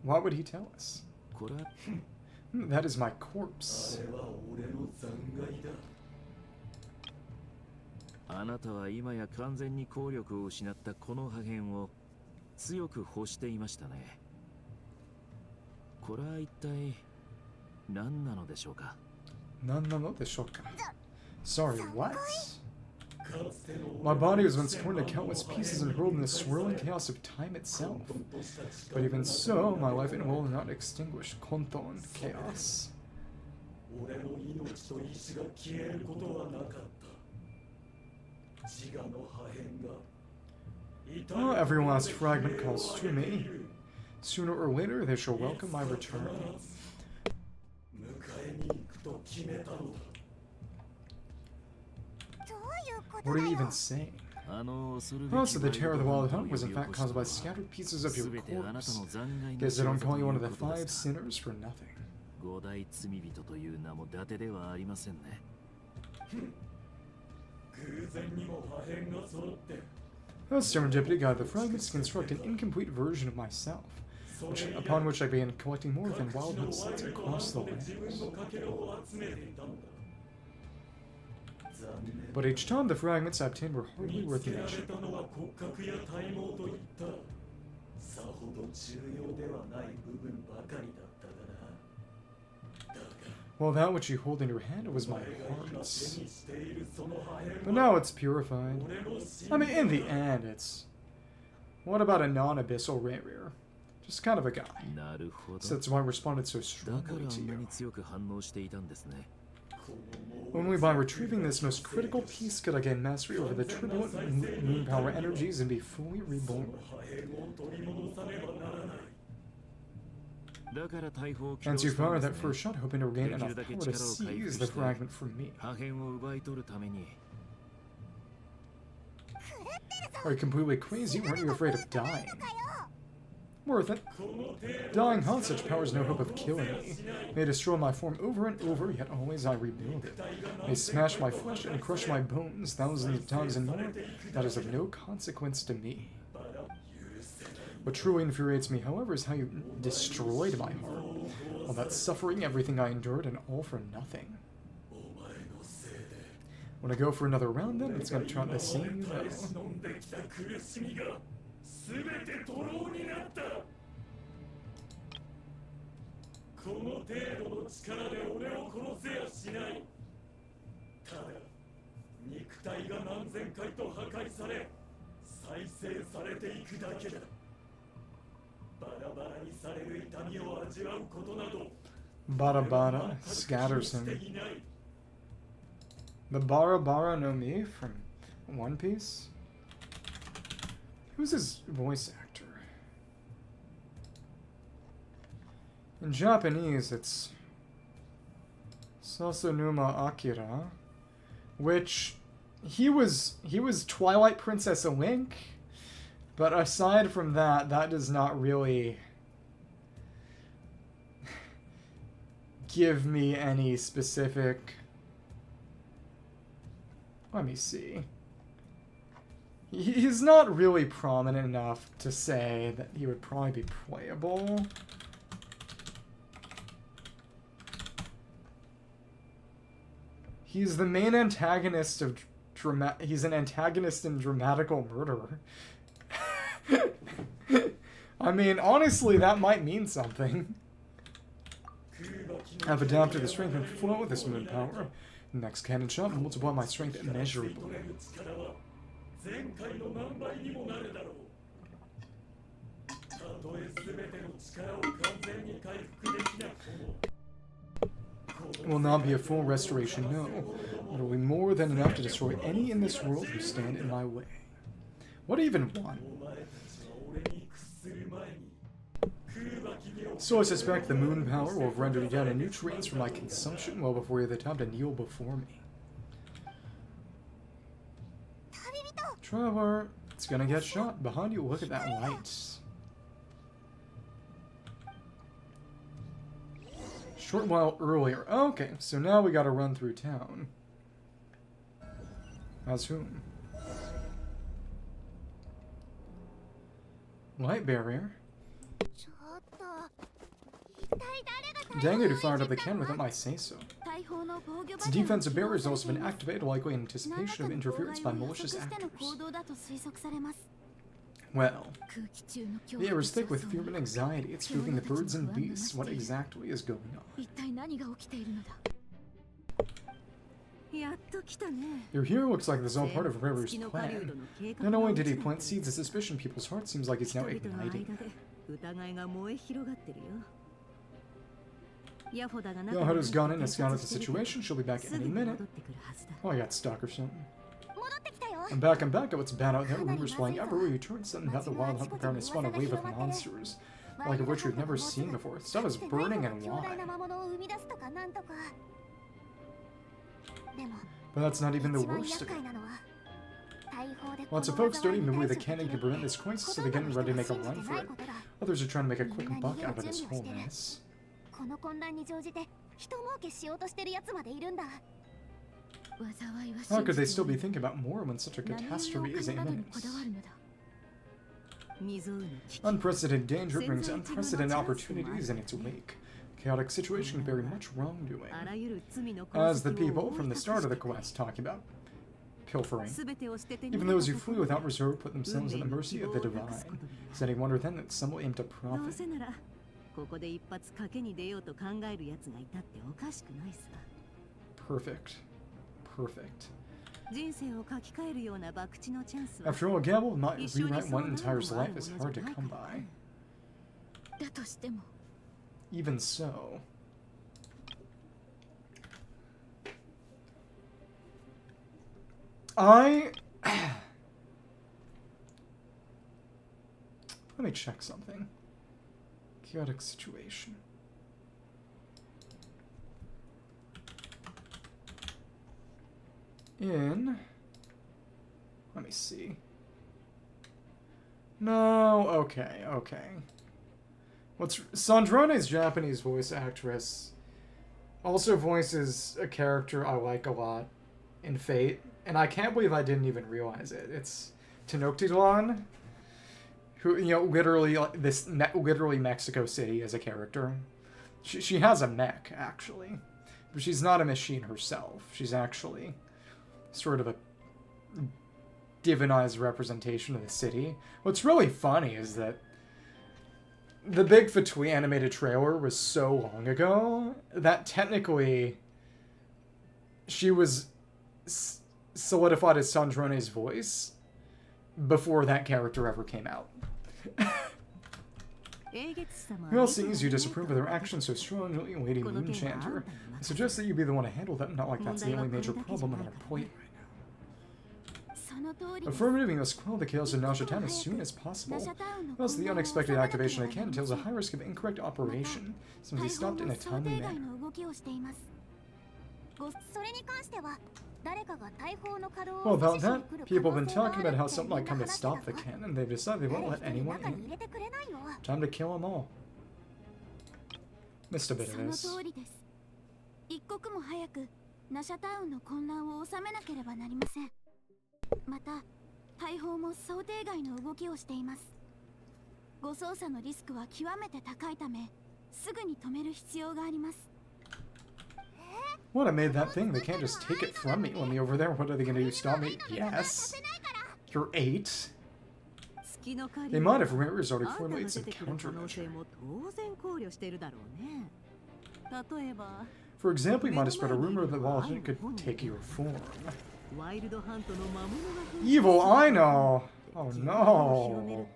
What would he tell us? That is my corpse. あなたは今や完全に効力を失ったこの破片を強く欲していましたね。これは一体何なのでしょうか？何なのでしょうか? Sorry, what? My body was once torn to countless pieces and hurled in the swirling chaos of time itself. But even so, my life will not extinguish Konton chaos. Oh, every last fragment calls to me. Sooner or later, they shall welcome my return. What are you even saying? Oh, so the terror of the wild hunt was in fact caused by scattered pieces of your corpse. Guess I don't call you one of the 5 sinners for nothing. Oh, serendipity guided the fragments to construct an incomplete version of myself, upon which I began collecting more than wild hunt sites across the land. But each time the fragments I obtained were hardly worth mention. Well, that which you hold in your hand was my heart. But now it's purified. I mean, in the end, it's... What about a non-abyssal rare? Just kind of a guy. So that's why I responded so strongly to you. Only by retrieving this most critical piece could I gain mastery over the turbulent moon power energies and be fully reborn. And you fired that first shot, hoping to regain enough power to seize the fragment from me. Are you completely crazy? Weren't you afraid of dying? Worth it. Dying haunts such powers no hope of killing me. They destroy my form over and over, yet always I rebuild it. They smash my flesh and crush my bones thousands of times and more. That is of no consequence to me. What truly infuriates me, however, is how you destroyed my heart. All that suffering, everything I endured, and all for nothing. When I go for another round, then, it's going to try the same, you know. Bada Bada scatters him. The Bara Bara no Mi from One Piece? Who's his voice actor? In Japanese, it's Sasunuma Akira, which he was Twilight Princess Link, but aside from that, that does not really give me any specific. Let me see. He's not really prominent enough to say that he would probably be playable. He's the main antagonist of he's an antagonist in Dramatical Murderer. I mean, honestly, that might mean something. I've adapted the strength and flow of this moon power. Next cannon shot will multiply my strength immeasurably. It will not be a full restoration, no. It will be more than enough to destroy any in this world who stand in my way. What even one? So I suspect the moon power will have rendered down nutrients for my consumption well before you have the time to kneel before me. Traveler, it's gonna get shot. Behind you, look at that light. Short while earlier. Okay, so now we gotta run through town. As whom? Light barrier? Dang it, who fired up the cannon without my say-so. Its defensive barrier has also been activated, likely in anticipation of interference by malicious actors. Well, the air is thick with fear and anxiety. It's spooking the birds and beasts. What exactly is going on? Your hero looks like this is all part of River's plan. Not only did he plant seeds of suspicion in people's hearts, seems like he's now igniting. Jahoda's gone in and scouted the situation. She'll be back any minute. Oh, I got stuck or something. I'm back. What's bad out there? Rumors flying everywhere. You turn something about the wild hunt preparing to spawn a wave of monsters, like of which we've never seen before. Stuff is burning and why? But that's not even the worst of it. Lots of folks don't even believe the cannon can prevent this crisis, so they're getting ready to make a run for it. Others are trying to make a quick buck out of this whole mess. How could they still be thinking about more when such a catastrophe is imminent? Unprecedented danger brings unprecedented opportunities in its wake. Chaotic situation can bury much wrongdoing. As the people from the start of the quest talk about pilfering. Even those who flee without reserve put themselves at the mercy of the divine. Is any wonder then that some will aim to profit? Perfect. Perfect. After all, a gamble might rewrite one entire's life is hard to come by. Even so. Let me check something. Chaotic situation. Let me see. No, okay. Sandrone's Japanese voice actress also voices a character I like a lot in Fate, and I can't believe I didn't even realize it. It's Tenochtitlan, who, literally Mexico City as a character. She has a mech, actually. But she's not a machine herself. She's actually sort of a divinized representation of the city. What's really funny is that the Big Fatui animated trailer was so long ago that technically she was solidified as Sandrone's voice before that character ever came out. Who else seems you disapprove of their actions so strongly, Lady Moonchanter? I suggest that you be the one to handle them, not like that's the only major problem on our plate right now. Affirmative, you must quell the chaos in Nasha Town as soon as possible. Else the unexpected activation of the cannon entails a high risk of incorrect operation, since he stopped in a timely manner. Well, about that, people have been talking about how something might come to stop the cannon. They've decided they won't let anyone in. Time to kill them all. Missed a bit of this. What, I made that thing. They can't just take it from me. Let me over there. What are they going to do? Stop me? Yes. You're 8. They might have Rare's already formulated some countermeasure. For example, you might have spread a rumor that Lamplight could take your form. Evil Aino! Oh no!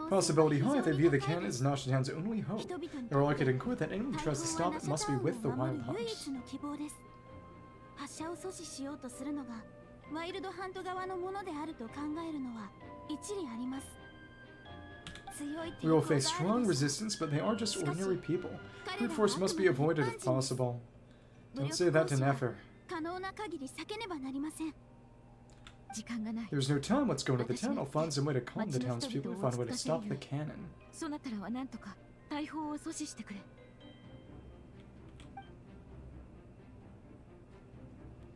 Possibility high if they view the cannon as Nasha Town's only hope. They are likely to conclude that anyone who tries to stop it must be with the Wild Hunt. 発射を阻止しようとするのがワイルドハント側のものであると考えるのは一理あります。 We will face strong resistance, but they are just ordinary people. Brute force must be avoided if possible. Don't say that to Nefer. There's no time. Let's go into the town. I'll find some way to calm the townspeople and find a way to stop the cannon.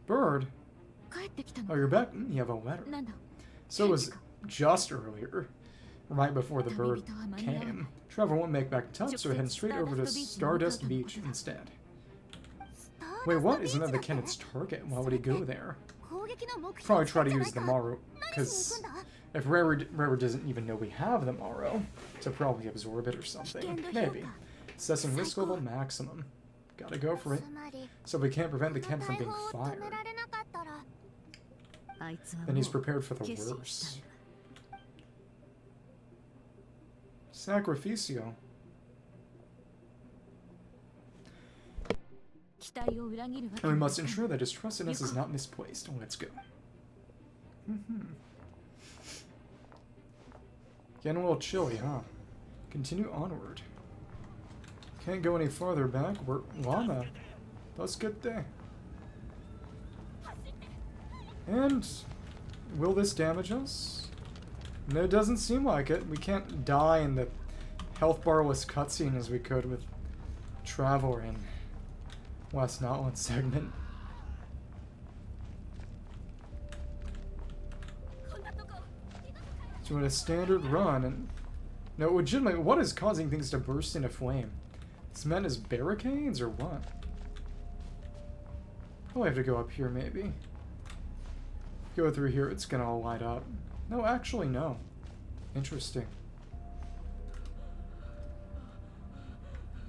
Bird? Oh, you're back? You have a letter. So it was just earlier, right before the bird came. Trevor won't make back in time, so we're heading straight over to Stardust Beach instead. Wait, what? Isn't that the cannon's target? Why would he go there? Probably try to use the Morrow, because if Rara doesn't even know we have the Morrow, to probably absorb it or something. Maybe. Assessing risk level maximum. Gotta go for it. So if we can't prevent the cannon from being fired, then he's prepared for the worst. Sacrificio. And we must ensure that his trust in us is not misplaced. Let's go. Getting a little chilly, huh? Continue onward. Can't go any farther back. We're Lauma. Let's get there. And will this damage us? No, it doesn't seem like it. We can't die in the health barless cutscene as we could with Traveler in West Notland segment. So in a standard run, and no, legitimately, what is causing things to burst into flame? Is meant as barricades or what? Oh, I have to go up here maybe. Go through here, it's gonna all light up. No, actually, no. Interesting.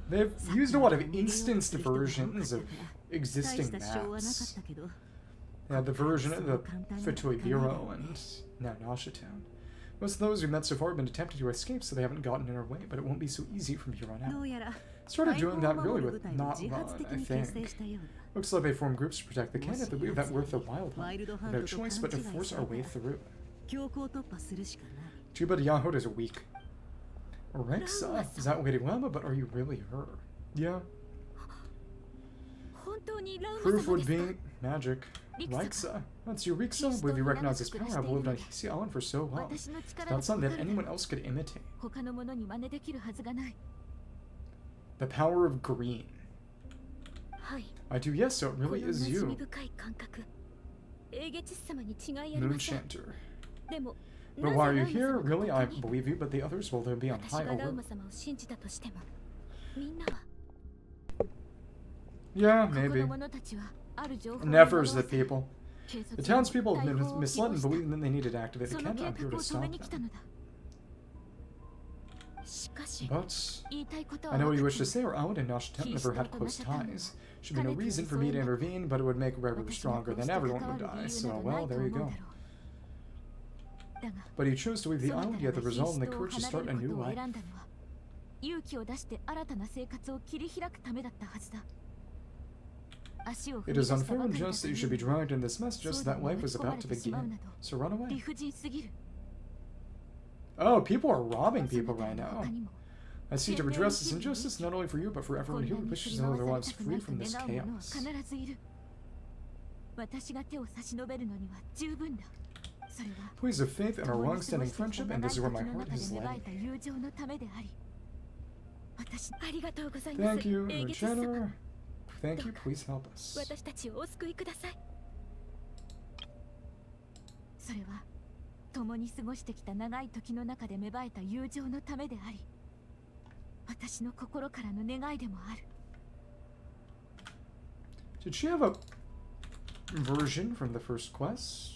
They've used a lot of instanced versions of existing maps. Yeah, the version of the Fatui Bureau and now Nasha Town. Most of those we've met so far have been attempting to escape, so they haven't gotten in our way, but it won't be so easy from here on out. Started doing that really with Not-Run, I think. Looks like they form groups to protect the cannon that we have worth the Wild Hunt. No choice but to force our way through. Too bad Jahoda's weak. Rexa, is that Lady Lauma, but are you really her? Yeah. Proof would be magic. Rexa, that's you, Rexa. I believe you recognize this power. I've lived on Heizou Island for so long. It's not something that anyone else could imitate. The power of green. I do, yes, so it really is you. Moonchanter. But why are you here? Really, I believe you, but the others, will be on high alert. Yeah, maybe. Nefer's the people. The townspeople have been misled and believing that they needed to activate the cannon. I'm here to stop them. But I know what you wish to say, or Aino and Nasha Town never had close ties. Should be no reason for me to intervene, but it would make Rara stronger, then everyone would die, so well, there you go. But he chose to leave the island, yet the resolve and the courage to start a new life. It is unfair and just that you should be dragged in this mess just as that life was about to begin. So run away. Oh, people are robbing people right now. I seek to redress this injustice not only for you, but for everyone who wishes to know their lives free from this chaos. Please have faith in our long-standing friendship, and this is where my heart has led me. Thank you, General. Thank you, please help us. Did she have a version from the first quest?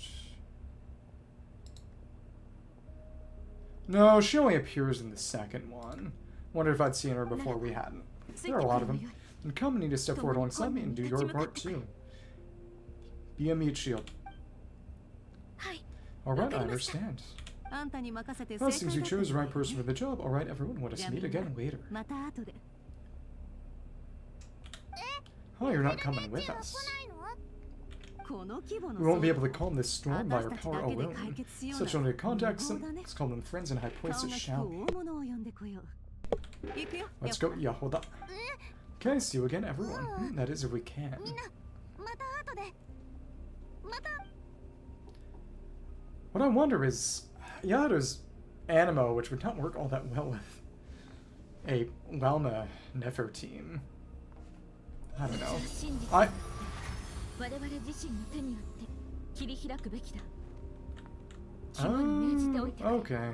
No, she only appears in the second one. Wonder if I'd seen her before we hadn't. There are a lot of them. And come and need to step forward alongside me and do your part too. Be a meat shield. Alright, I understand. Well, it seems you chose the right person for the job. Alright, everyone, let us meet again later. Oh, you're not coming with us. We won't be able to calm this storm by our power alone. Such only contacts, let's call them friends and high places, shall we? Let's go, Jahoda. Okay, see you again, everyone. That is, if we can. What I wonder is, Yahoda's animo, which would not work all that well with a Lauma Nefer team. I don't know. Okay.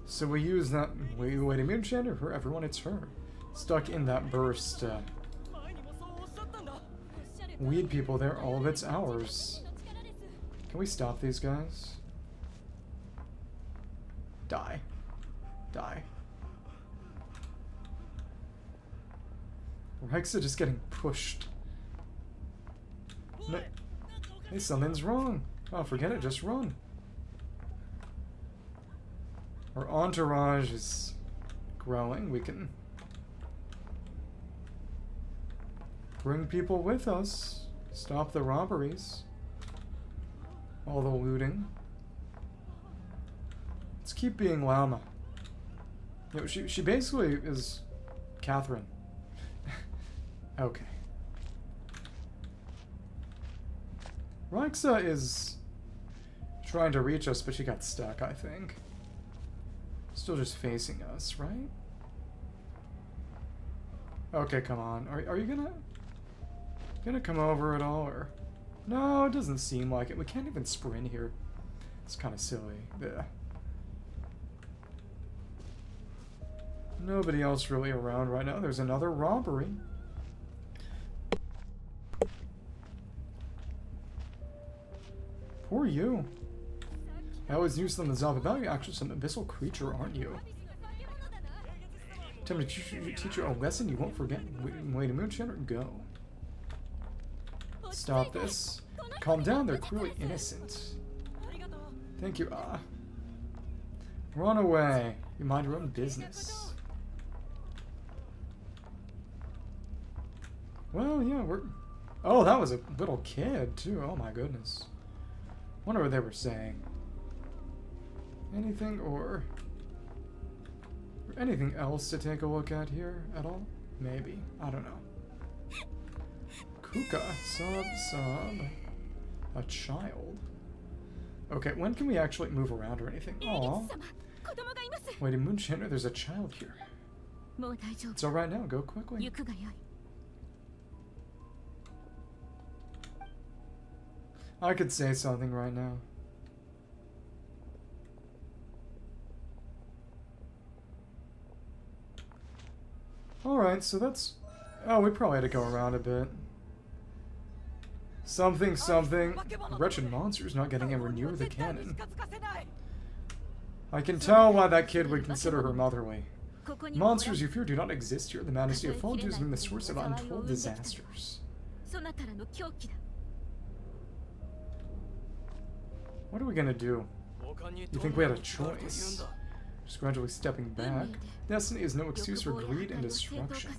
So we use that wait a minute for everyone, it's her. Stuck in that burst. Weed people there, all of it's ours. Can we stop these guys? Die. Die. Heizou just getting pushed. No. Hey, something's wrong. Oh, forget it, just run. Our entourage is growing. We can bring people with us. Stop the robberies. All the looting. Let's keep being Lauma. You know, she basically is Catherine. Okay. Heizou is trying to reach us, but she got stuck, I think. Still just facing us, right? Okay, come on. Are you gonna come over at all, or? No, it doesn't seem like it. We can't even sprint here. It's kind of silly. Ugh. Nobody else really around right now. There's another robbery. Poor you. I always knew something about you. Actually, some abyssal creature, aren't you? Tell me to teach you a lesson you won't forget. Wait a moonshine or go. Stop this. Calm down, they're clearly innocent. Thank you, Run away. You mind your own business. Well, yeah, we're... Oh, that was a little kid, too. Oh my goodness. Wonder what they were saying. Anything or anything else to take a look at here at all? Maybe. I don't know. Kuka. Sub. A child. Okay, when can we actually move around or anything? Aww. Wait a moonshiner, there's a child here. It's alright now, go quickly. I could say something right now. Alright, so that's... Oh, we probably had to go around a bit. Something. Wretched monsters not getting anywhere near the cannon. I can tell why that kid would consider her motherly. Monsters you fear do not exist here. The majesty of Fulminations has been the source of untold disasters. What are we gonna do? You think we had a choice? Just gradually stepping back. Destiny is no excuse for greed and destruction.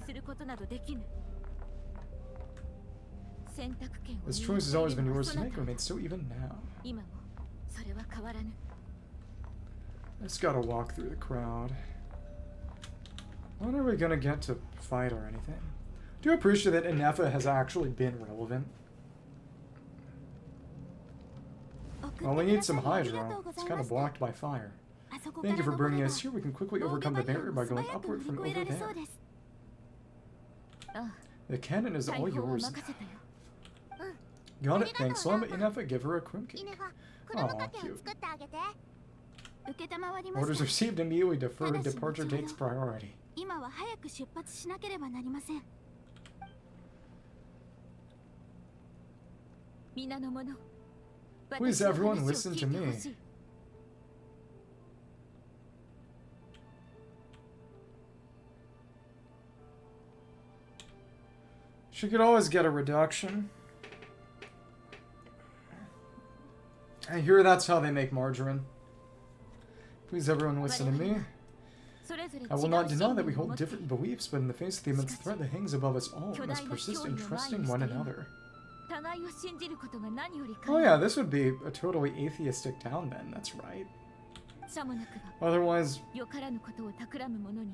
This choice has always been yours to make, and remains so even now. I just gotta walk through the crowd. When are we gonna get to fight or anything? Do you appreciate that Ineffa has actually been relevant? Well, we need some hydro. It's kind of blocked by fire. Thank you for bringing us here. We can quickly overcome the barrier by going upward from over there. The cannon is all yours now. Got it, thanks, Lauma. Ineffa, give her a crim cake. Aw, cute. Orders received immediately. Deferred departure takes priority. Please, everyone, listen to me. She could always get a reduction. I hear that's how they make margarine. Please everyone listen to me. それぞれ違う I will not 信 deny 念 that we を持 hold ってい different beliefs, but in the face of the immense threat that hangs above us all, we must persist in trusting one another. 互いを信じることが何より Oh yeah, this would be a totally atheistic town then, that's right. さもなくば Otherwise... よからぬことを企む者に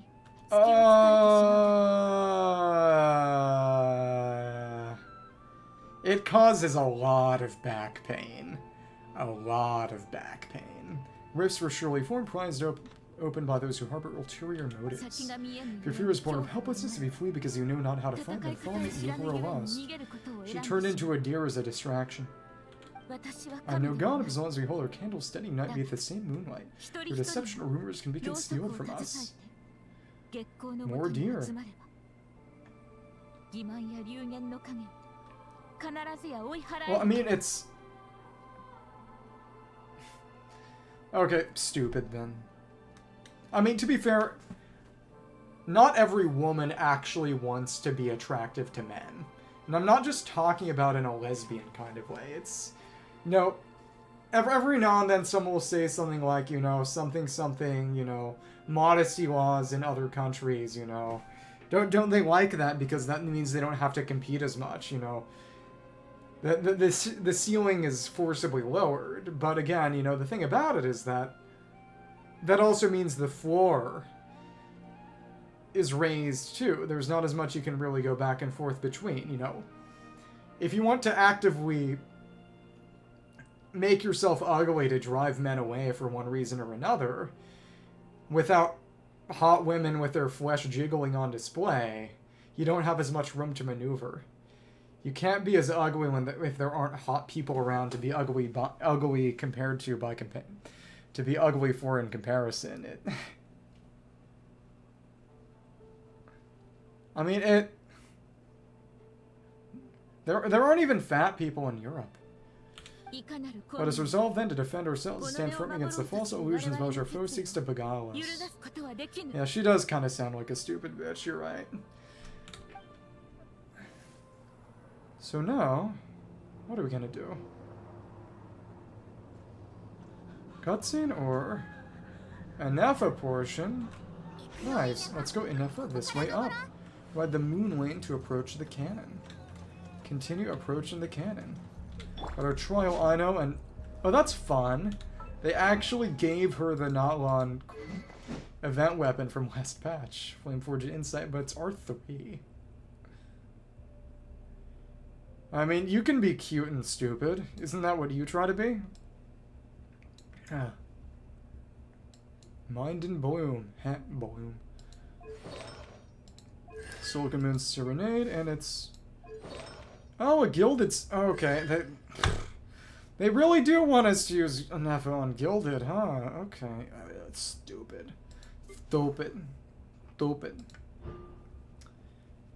隙を突かれてしまう It causes a lot of back pain. A lot of back pain. Rifts were surely formed, prized open by those who harbor ulterior motives. 先が見えぬ If your fear is born of helplessness, if you flee because you know not how to fight, then follow me, you were lost. 逃げることを She 選ん turned でし into a deer as a distraction. まう私は I am no 神では god, な but as long as we hold our candle steady night beneath the same moonlight, 一人 your 一人 deception or rumors can be ろうそくを concealed from 携え us. て月光の More もとに deer. 集まれば欺瞞や流言の影必ずや追い払え Well, I る mean, it's... Okay, stupid then. I mean, to be fair, not every woman actually wants to be attractive to men. And I'm not just talking about in a lesbian kind of way. It's... No. Every now and then someone will say something like, you know, something, you know, modesty laws in other countries, you know. Don't they like that because that means they don't have to compete as much, you know. The ceiling is forcibly lowered, but again, you know, the thing about it is that that also means the floor is raised too. There's not as much you can really go back and forth between, you know. If you want to actively make yourself ugly to drive men away for one reason or another, without hot women with their flesh jiggling on display, you don't have as much room to maneuver. You can't be as ugly if there aren't hot people around to be ugly compared to to be ugly for in comparison. I mean, there aren't even fat people in Europe. Let us resolve then to defend ourselves and stand firm against the false illusions by which our foe seeks to beguile us. Yeah, she does kind of sound like a stupid bitch, you're right. So now, what are we gonna do? Cutscene or Ineffa portion? Nice. Let's go Ineffa this way up. Ride the moon lane to approach the cannon. Continue approaching the cannon. Got our trial Aino and... Oh, that's fun. They actually gave her the Notlon event weapon from last patch. Flameforged Insight, but it's R3. I mean, you can be cute and stupid. Isn't that what you try to be? Mind in Bloom. Hat Bloom. Silicon Moon Serenade, and it's... Oh, a Gilded... Okay, they really do want us to use Ineffa on Gilded, huh? Okay. That's stupid. Stupid. Stupid.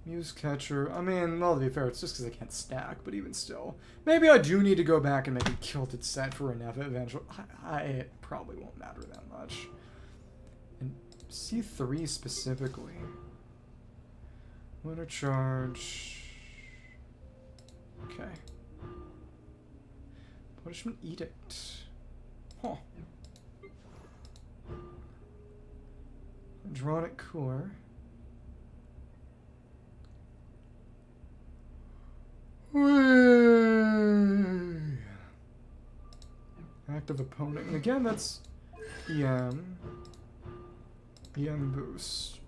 Muse Catcher. I mean, well, to be fair, it's just because I can't stack, but even still. Maybe I do need to go back and make a Gilded set for Ineffa eventually. It probably won't matter that much. And C3 specifically. Winter Charge. Okay. Punishment Edict. Huh. Dronic Cooler. Active opponent. And again, that's EM. EM boost.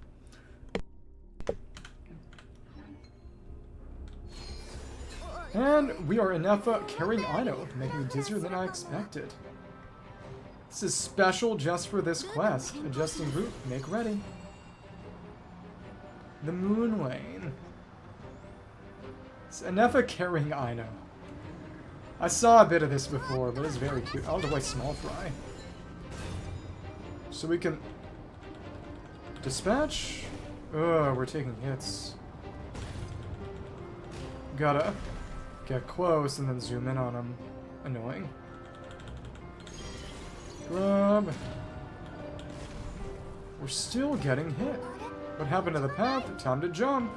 And we are Ineffa carrying Aino, making me dizzier than I expected. This is special just for this quest. Adjusting route, make ready. The Moon Lane. It's Ineffa carrying Aino. I saw a bit of this before, but it's very cute. I'll do like small fry. So we can dispatch. Ugh, we're taking hits. Gotta get close and then zoom in on him. Annoying. Grub. We're still getting hit. What happened to the path? Time to jump.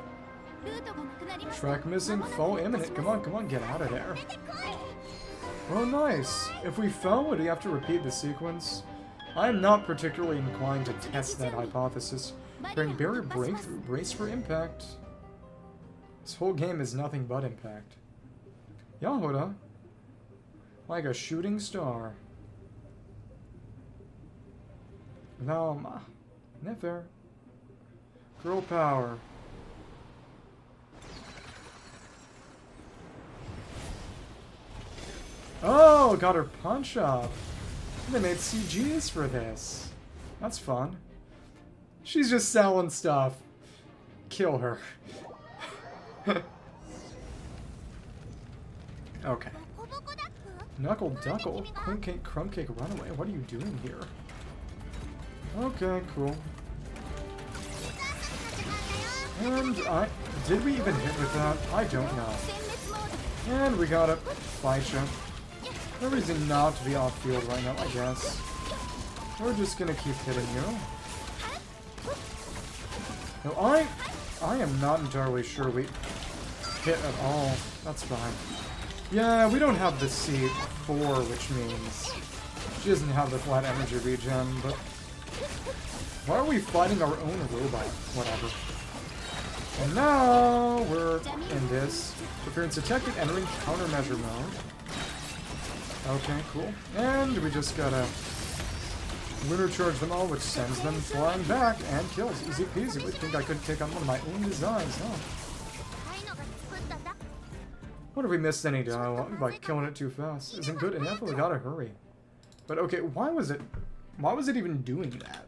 Track missing, fall imminent. Come on, get out of there. Oh, nice. If we fell, would he have to repeat the sequence? I'm not particularly inclined to test that hypothesis. During Barrier Breakthrough, brace for impact. This whole game is nothing but impact. Jahoda. Like a shooting star. Lauma. Nefer. Girl power. Oh, got her punch up. They made CGs for this. That's fun. She's just selling stuff. Kill her. Okay. Knuckle Duckle, Clink Cake, Crumb Cake, Runaway. What are you doing here? Okay, cool. And did we even hit with that? I don't know. And we gotta fight you. No reason not to be off field right now, I guess. We're just gonna keep hitting you. No, I am not entirely sure we hit at all. That's fine. Yeah, we don't have the C4, which means she doesn't have the flat energy regen, but why are we fighting our own robot? Whatever. And now we're in this. Interference detected, entering countermeasure mode. Okay, cool. And we just gotta lunar charge them all, which sends them flying back and kills. Easy peasy. I think I could take on one of my own designs, huh? What if we missed any dialogue by killing it too fast? Isn't good enough, we gotta hurry. But okay, why was it even doing that?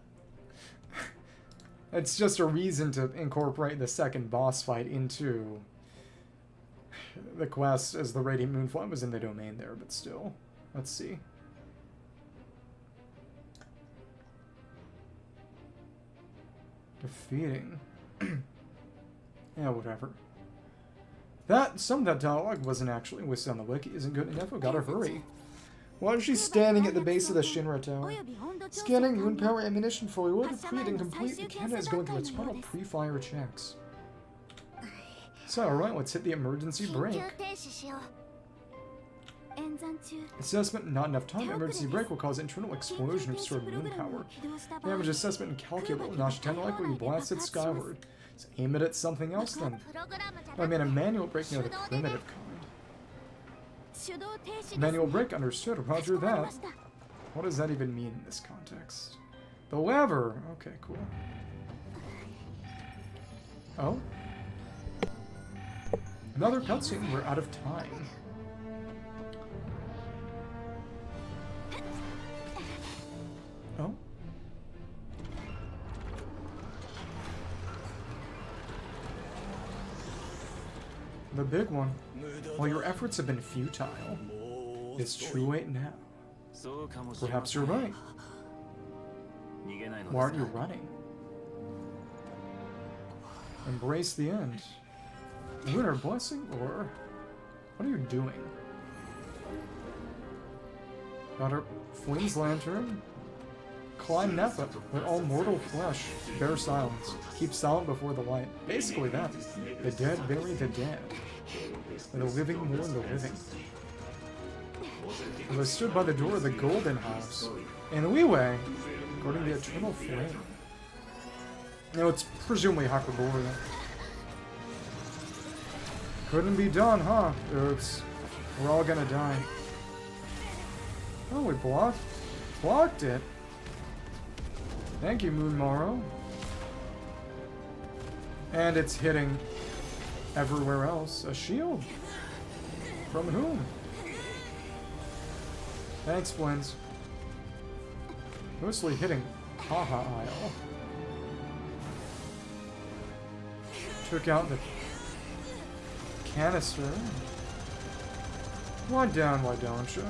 It's just a reason to incorporate the second boss fight into the quest, as the Radiant Moonfly was in the domain there, but still. Let's see. Defeating. Yeah, whatever. Some of that dialogue wasn't actually listed on the wiki. Isn't good enough. We gotta hurry. Why is she standing at the base of the Shinra Tower? Scanning moon power ammunition fluid. Preed incomplete. Canada is going through its final pre-fire checks. So, alright, let's hit the emergency brake. Assessment, not enough time. Emergency brake will cause internal explosion of stored moon power. Damage assessment incalculable. Nasha Town likely blasted skyward. So aim it at something else then. I mean a manual brake, the primitive kind. Manual brake, understood. Roger that. What does that even mean in this context? The lever! Okay, cool. Oh? Another cutscene. We're out of time. Oh? The big one. While your efforts have been futile, it's too late now. Perhaps you're right. Why aren't you running? Embrace the end. Lunar blessing, or what are you doing? Got her Flins lantern. Climb Nefer, let all mortal flesh bear silence. Keep silent before the light. Basically that. The dead bury the dead. And the living mourn the living. As I stood by the door of the Golden House, in leeway, guarding the eternal flame. No, it's presumably Hyperborea. Couldn't be done, huh? Oops. We're all gonna die. Oh, we blocked it. Thank you, Moon Morrow. And it's hitting everywhere else. A shield? From whom? Thanks, Flins. Mostly hitting Haha Isle. Took out the canister. Lie down, why don't you?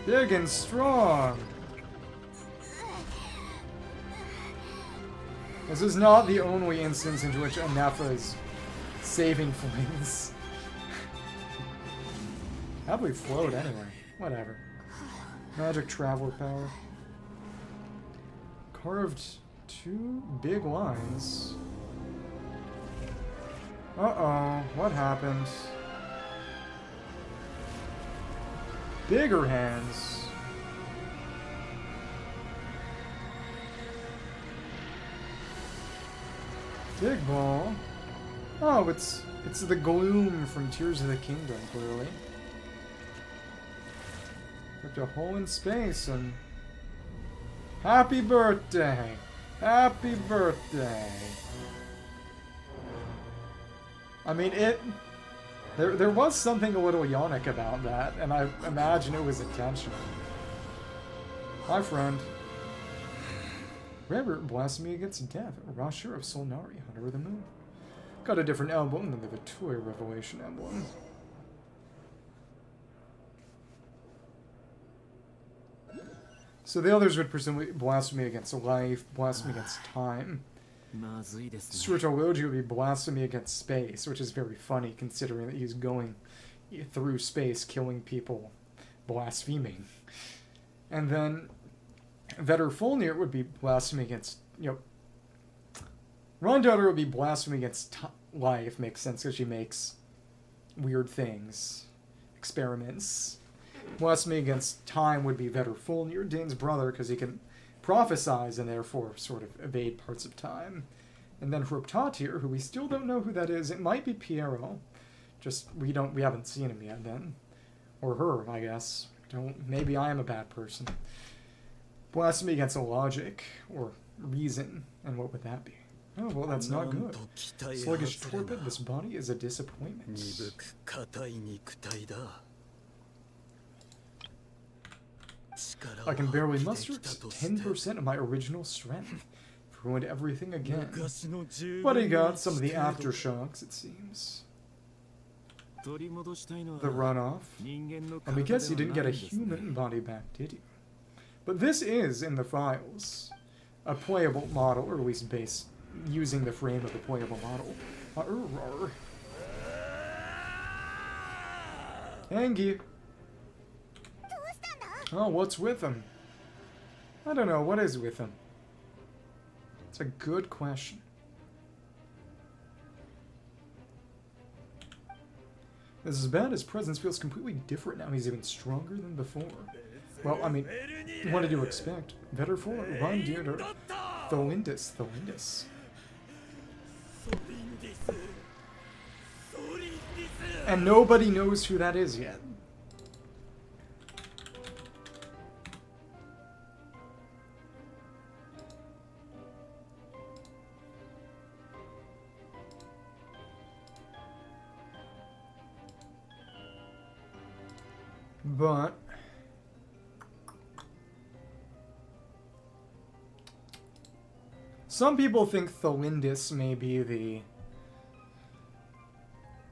Big and strong. This is not the only instance in which Ineffa is saving Flins. How'd we float anyway? Whatever. Magic Traveler power. Carved 2 big lines. Uh-oh, what happened? Bigger hands. Big ball. Oh, it's the gloom from Tears of the Kingdom, clearly. Ripped a hole in space and... Happy birthday! Happy birthday! I mean, there was something a little yonic about that, and I imagine it was intentional. Hi, friend. Rare blasphemy against death, Rasher of Solnari, Hunter of the Moon. Got a different emblem than the Vitui Revelation emblem. So the others would presumably blasphemy against life, blasphemy against time. Suratology would be blasphemy against space, which is very funny considering that he's going through space killing people, blaspheming. And then Vetterfolnir would be blasphemy against, Rondaughter would be blasphemy against life, makes sense because she makes weird things, experiments. Blasphemy against time would be Vetterfolnir, Dane's brother, because he can prophesize and therefore sort of evade parts of time. And then Hruptatir, who we still don't know who that is. It might be Piero. Just we haven't seen him yet then. Or her, I guess. Maybe I am a bad person. Blasphemy against logic or reason. And what would that be? Oh, well, that's not good. Sluggish torpid, this body is a disappointment. I can barely muster 10% of my original strength. Ruined everything again. But he got some of the aftershocks, it seems. The runoff. And we guess you didn't get a human body back, did you? But this is, in the files, a playable model, or at least based using the frame of the playable model. Angie. Oh, what's with him? I don't know, what is with him? It's a good question. This is bad, his presence feels completely different now. He's even stronger than before. Well, I mean, what did you expect? Vetterfolnir, Rondaughter, Tholindis. And nobody knows who that is yet. But some people think Tholindis may be the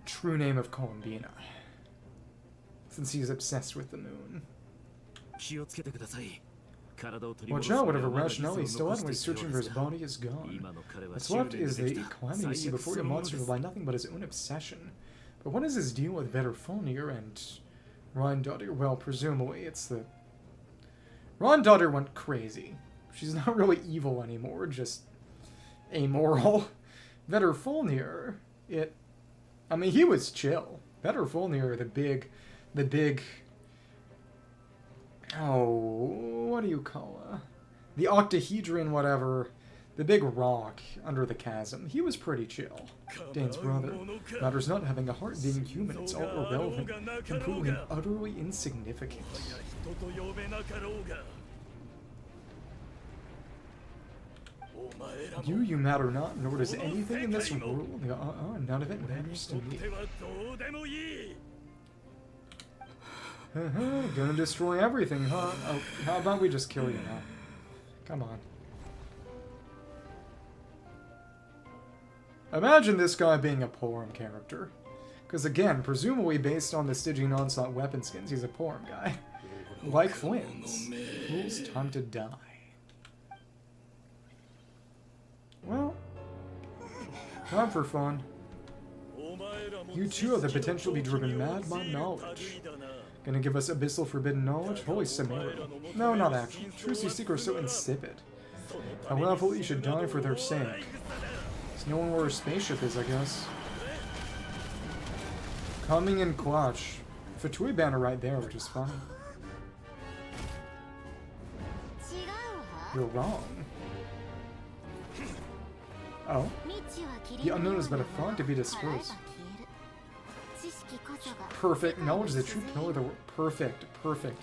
true name of Columbina, since he's obsessed with the moon. Watch out, whatever rationale he still had when he's searching for his body is gone. What's left is the calamity you see before your monster by nothing but his own obsession. But what is his deal with Vetterfolnir and Rondaughter? Well, presumably it's the... Rondaughter went crazy. She's not really evil anymore, just amoral. Vetterfolnir, I mean, he was chill. Vetterfolnir, the big... Oh, what do you call it? The octahedron, whatever. The big rock under the chasm. He was pretty chill. Dane's brother. Matters not having a heart being human. It's all irrelevant. Completely and utterly insignificant. You matter not, nor does anything in this world. None of it matters to me. Gonna destroy everything, huh? Oh, how about we just kill you now? Come on. Imagine this guy being a Porum character. Because again, presumably based on the Stygian Onslaught weapon skins, he's a Porum guy. Like Flins. Fools, time to die. Well, time for fun. You too have the potential to be driven mad by knowledge. Gonna give us abyssal forbidden knowledge? Holy Samara. No, not actually. Truths you seek are so insipid. How laughable you should die for their sake. There's no one where a spaceship is, I guess. Coming in clutch. Fatui banner right there, which is fine. You're wrong. Oh? The unknown is but a fog to be dispersed. Perfect. Knowledge is the true pillar of the world. Perfect. Perfect.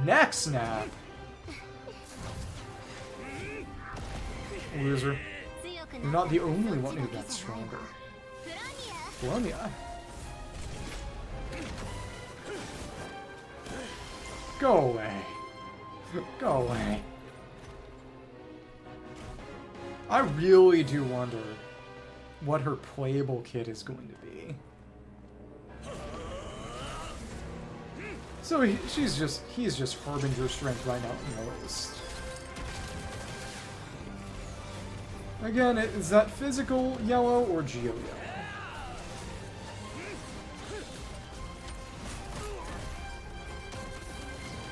Neck snap! Loser. You're not the only one who got stronger. Flumia. Go away. Go away. I really do wonder what her playable kit is going to be. So he's just Harbinger strength right now at most. Again, is that physical yellow or geo yellow?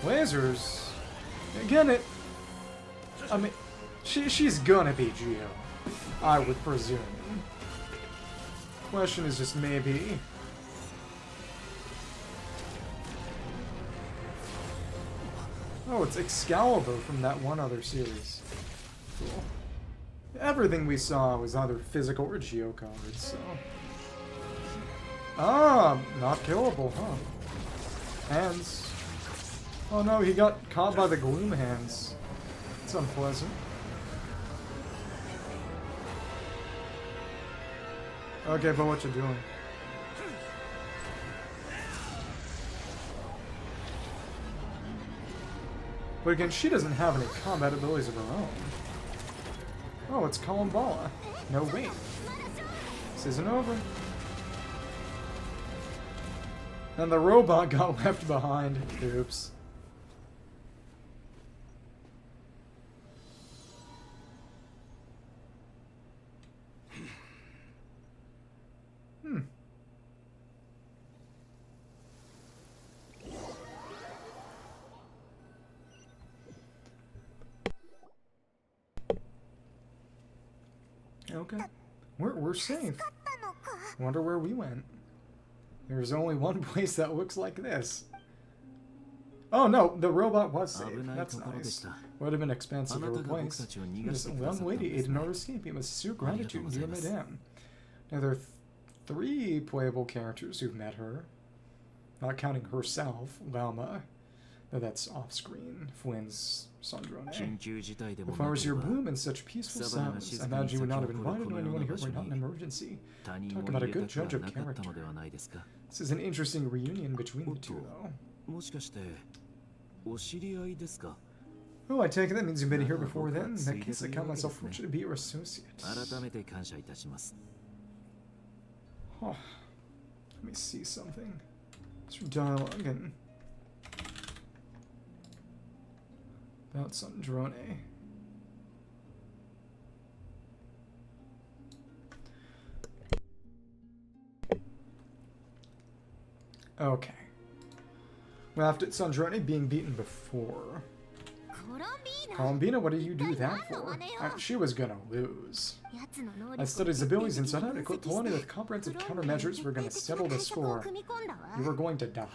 Lasers. Again, I mean, she's gonna be geo, I would presume. Question is just maybe. Oh, it's Excalibur from that one other series. Cool. Everything we saw was either physical or geo cards, so. Ah, not killable, huh? Hands. Oh no, he got caught by the gloom hands. It's unpleasant. Okay, but what you doing? But again, she doesn't have any combat abilities of her own. Oh, it's Kalimbala. No, wait. This isn't over. And the robot got left behind. Oops. Okay. We're safe. Wonder where we went. There's only one place that looks like this. Oh no, the robot was safe. That's nice. Would have been expensive to replace. This young lady aided in our escape. You must sincere gratitude, dear madame. Now there are 3 playable characters who've met her. Not counting herself, Lauma. No, that's off-screen. Flins Story. The flowers here bloom in such peaceful silence. I imagine you would not have invited anyone here were not an emergency. Talk about a good judge of character. This is an interesting reunion between the two, though. Oh, I take it that means you've been here before then? In that case, I count myself fortunate to be your associate. Huh. Let me see something. It's from dialogue and... about Sandrone. Okay. We laughed at Sandrone being beaten before. Colombina, what did you do that for? She was gonna lose. I studied his abilities inside out. I equipped Poloni with comprehensive countermeasures. We're gonna settle the score. You were going to die.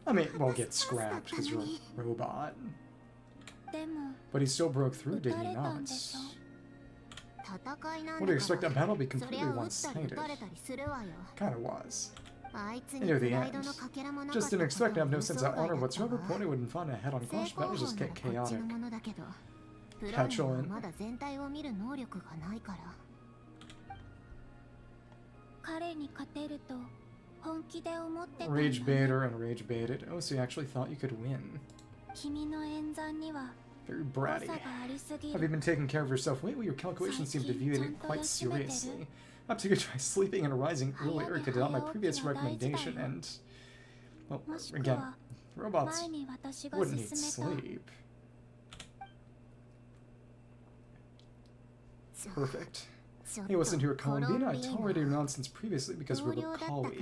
I mean, well, get scrapped because you're a robot. But he still broke through, did he not? What do you expect that battle to be completely one-sided? Kinda was. Near the end. Just didn't expect to have no sense of honor whatsoever. Pony wouldn't find a head-on clash, battles just get chaotic. Petulant. Rage baiter and rage baited. Oh, so you actually thought you could win. Very bratty. Have you been taking care of yourself lately? Your calculations seem to view it quite seriously. Perhaps you could try sleeping and rising earlier. You could adopt my previous recommendation and... well, again, robots wouldn't need sleep. Perfect. Hey, listen to your Colombina. I tolerated your nonsense previously because we were colleagues.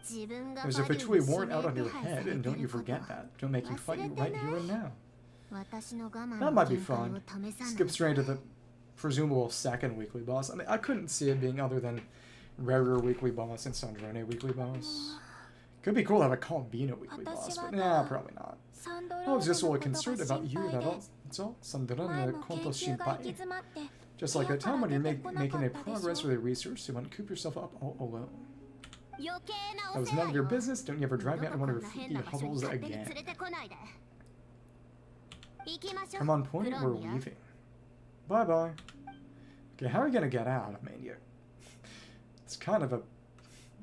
There's a Fatui warrant out on your head, and don't you forget that. Don't make you fight you right here and now. That might be fun. Skip straight to the presumable second weekly boss. I mean, I couldn't see it being other than Rarer weekly boss and Sandrone weekly boss. Could be cool to have a Columbina weekly boss, but nah, probably not. I was just a little concerned about you, that's all. Sandaran konto shinpai. Just like that time when you're making a progress with your research, so you want to coop yourself up all alone. That was none of your business. Don't you ever drag me out in one of your freaky hovels again. Come on, point, we're leaving. Bye-bye. Okay, how are we gonna get out? I mean, it's kind of a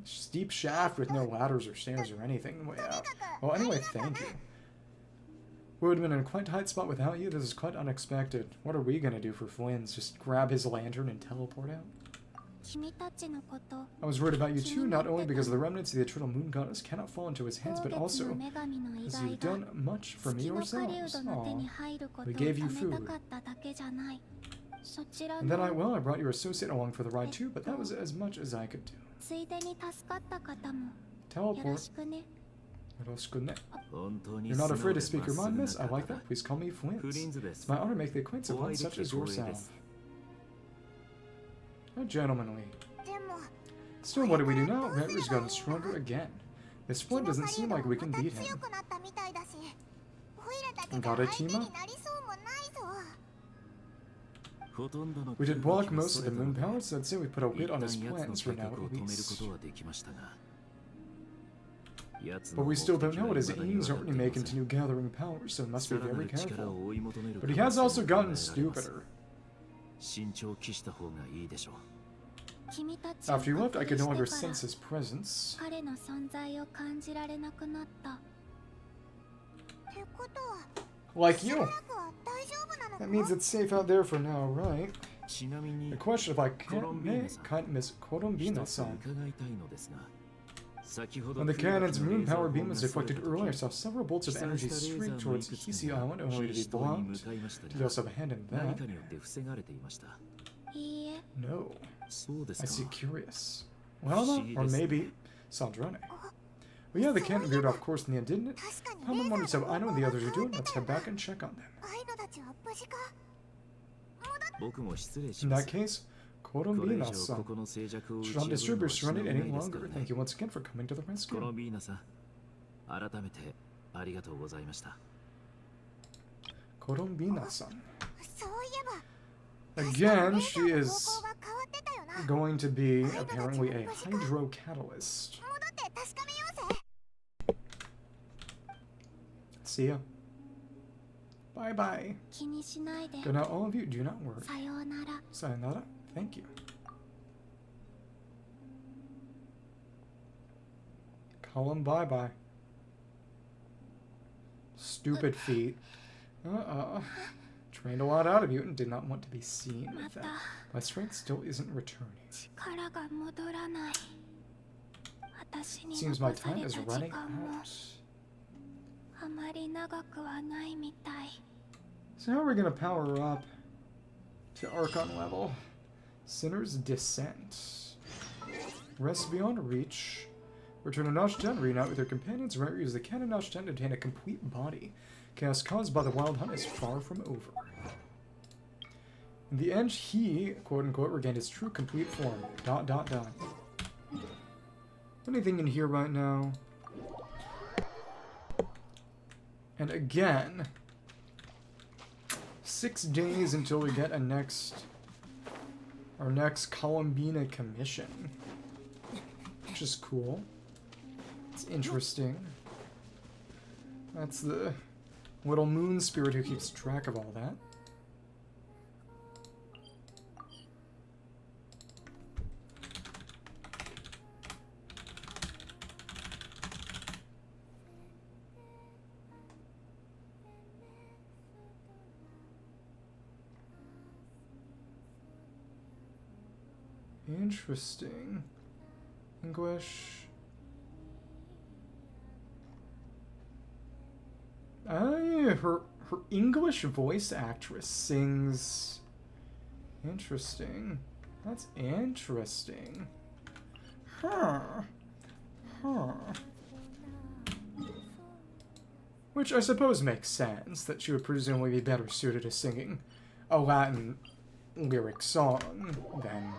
steep shaft with no ladders or stairs or anything way out. Well, anyway, thank you. We would have been in a quite tight spot without you. This is quite unexpected. What are we gonna do for Flins? Just grab his lantern and teleport out? I was worried about you too, not only because the remnants of the eternal moon goddess cannot fall into his hands, but also because you've done much for me yourselves. Aww. We gave you food. And then I brought your associate along for the ride too, but that was as much as I could do. Teleport. You're not afraid to speak your mind, miss? I like that. Please call me Flins. It's my honor to make the acquaintance of one such as yourself. How gentlemanly. Still, what do we do now? Nefer's gotten stronger again. This point doesn't seem like we can beat him. Got it, Tima? We did block most of the moon power, so I'd say we put a lid on his plans for now at least. But we still don't know what his aims are when he may continue gathering power, so we must be very careful. But he has also gotten stupider. After you left, I could no longer sense his presence. Like you. That means it's safe out there for now, right? The question if I can't miss Columbina-san. When the cannon's moon power beam was deflected earlier, I saw several bolts of energy streak towards Heizou Island, only to be blocked. Did you also have a hand in that? No. I see curious. Well, or maybe Sandrane. Well, yeah, the cannon veered off course in the end, didn't it? Paimon wonders how Aino and the others are doing. Let's head back and check on them. In that case, Columbina-san. Should not disturb your serenity any longer. Thank you once again for coming to the rescue. Columbina-san. Again, she is going to be apparently a hydro catalyst. See ya. Bye-bye. Good night, all of you. Do not worry. Sayonara. Thank you. Call him bye-bye. Stupid feet. Trained a lot out of you and did not want to be seen with that. My strength still isn't returning. Seems my time is running out. So how are we going to power up to Archon level? Sinner's Descent. Rest beyond reach. Return to Nasha Town, reunite with your companions, right? Use the cannon Nasha Town to obtain a complete body. Chaos caused by the wild hunt is far from over. In the end, he, quote-unquote, regained his true complete form. ... Anything in here right now? And again, 6 days until we get our next Columbina commission. Which is cool. It's interesting. That's the little moon spirit who keeps track of all that. Interesting. English. Her English voice actress sings. Interesting. That's interesting. Huh. Which I suppose makes sense, that she would presumably be better suited to singing a Latin lyric song than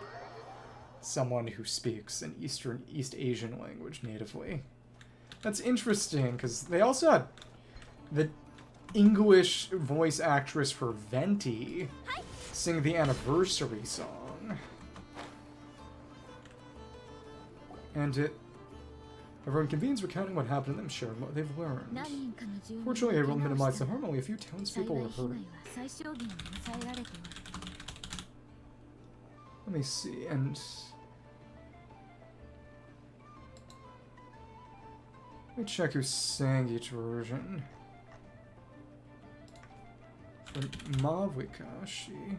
someone who speaks an East Asian language natively. That's interesting, because they also had the English voice actress for Venti sing the anniversary song. And everyone convenes recounting what happened to them, sharing what they've learned. Fortunately, I will minimize the harm. Only a few townspeople were hurt. Let me see, and... let me check who sang each version. For Mavikashi.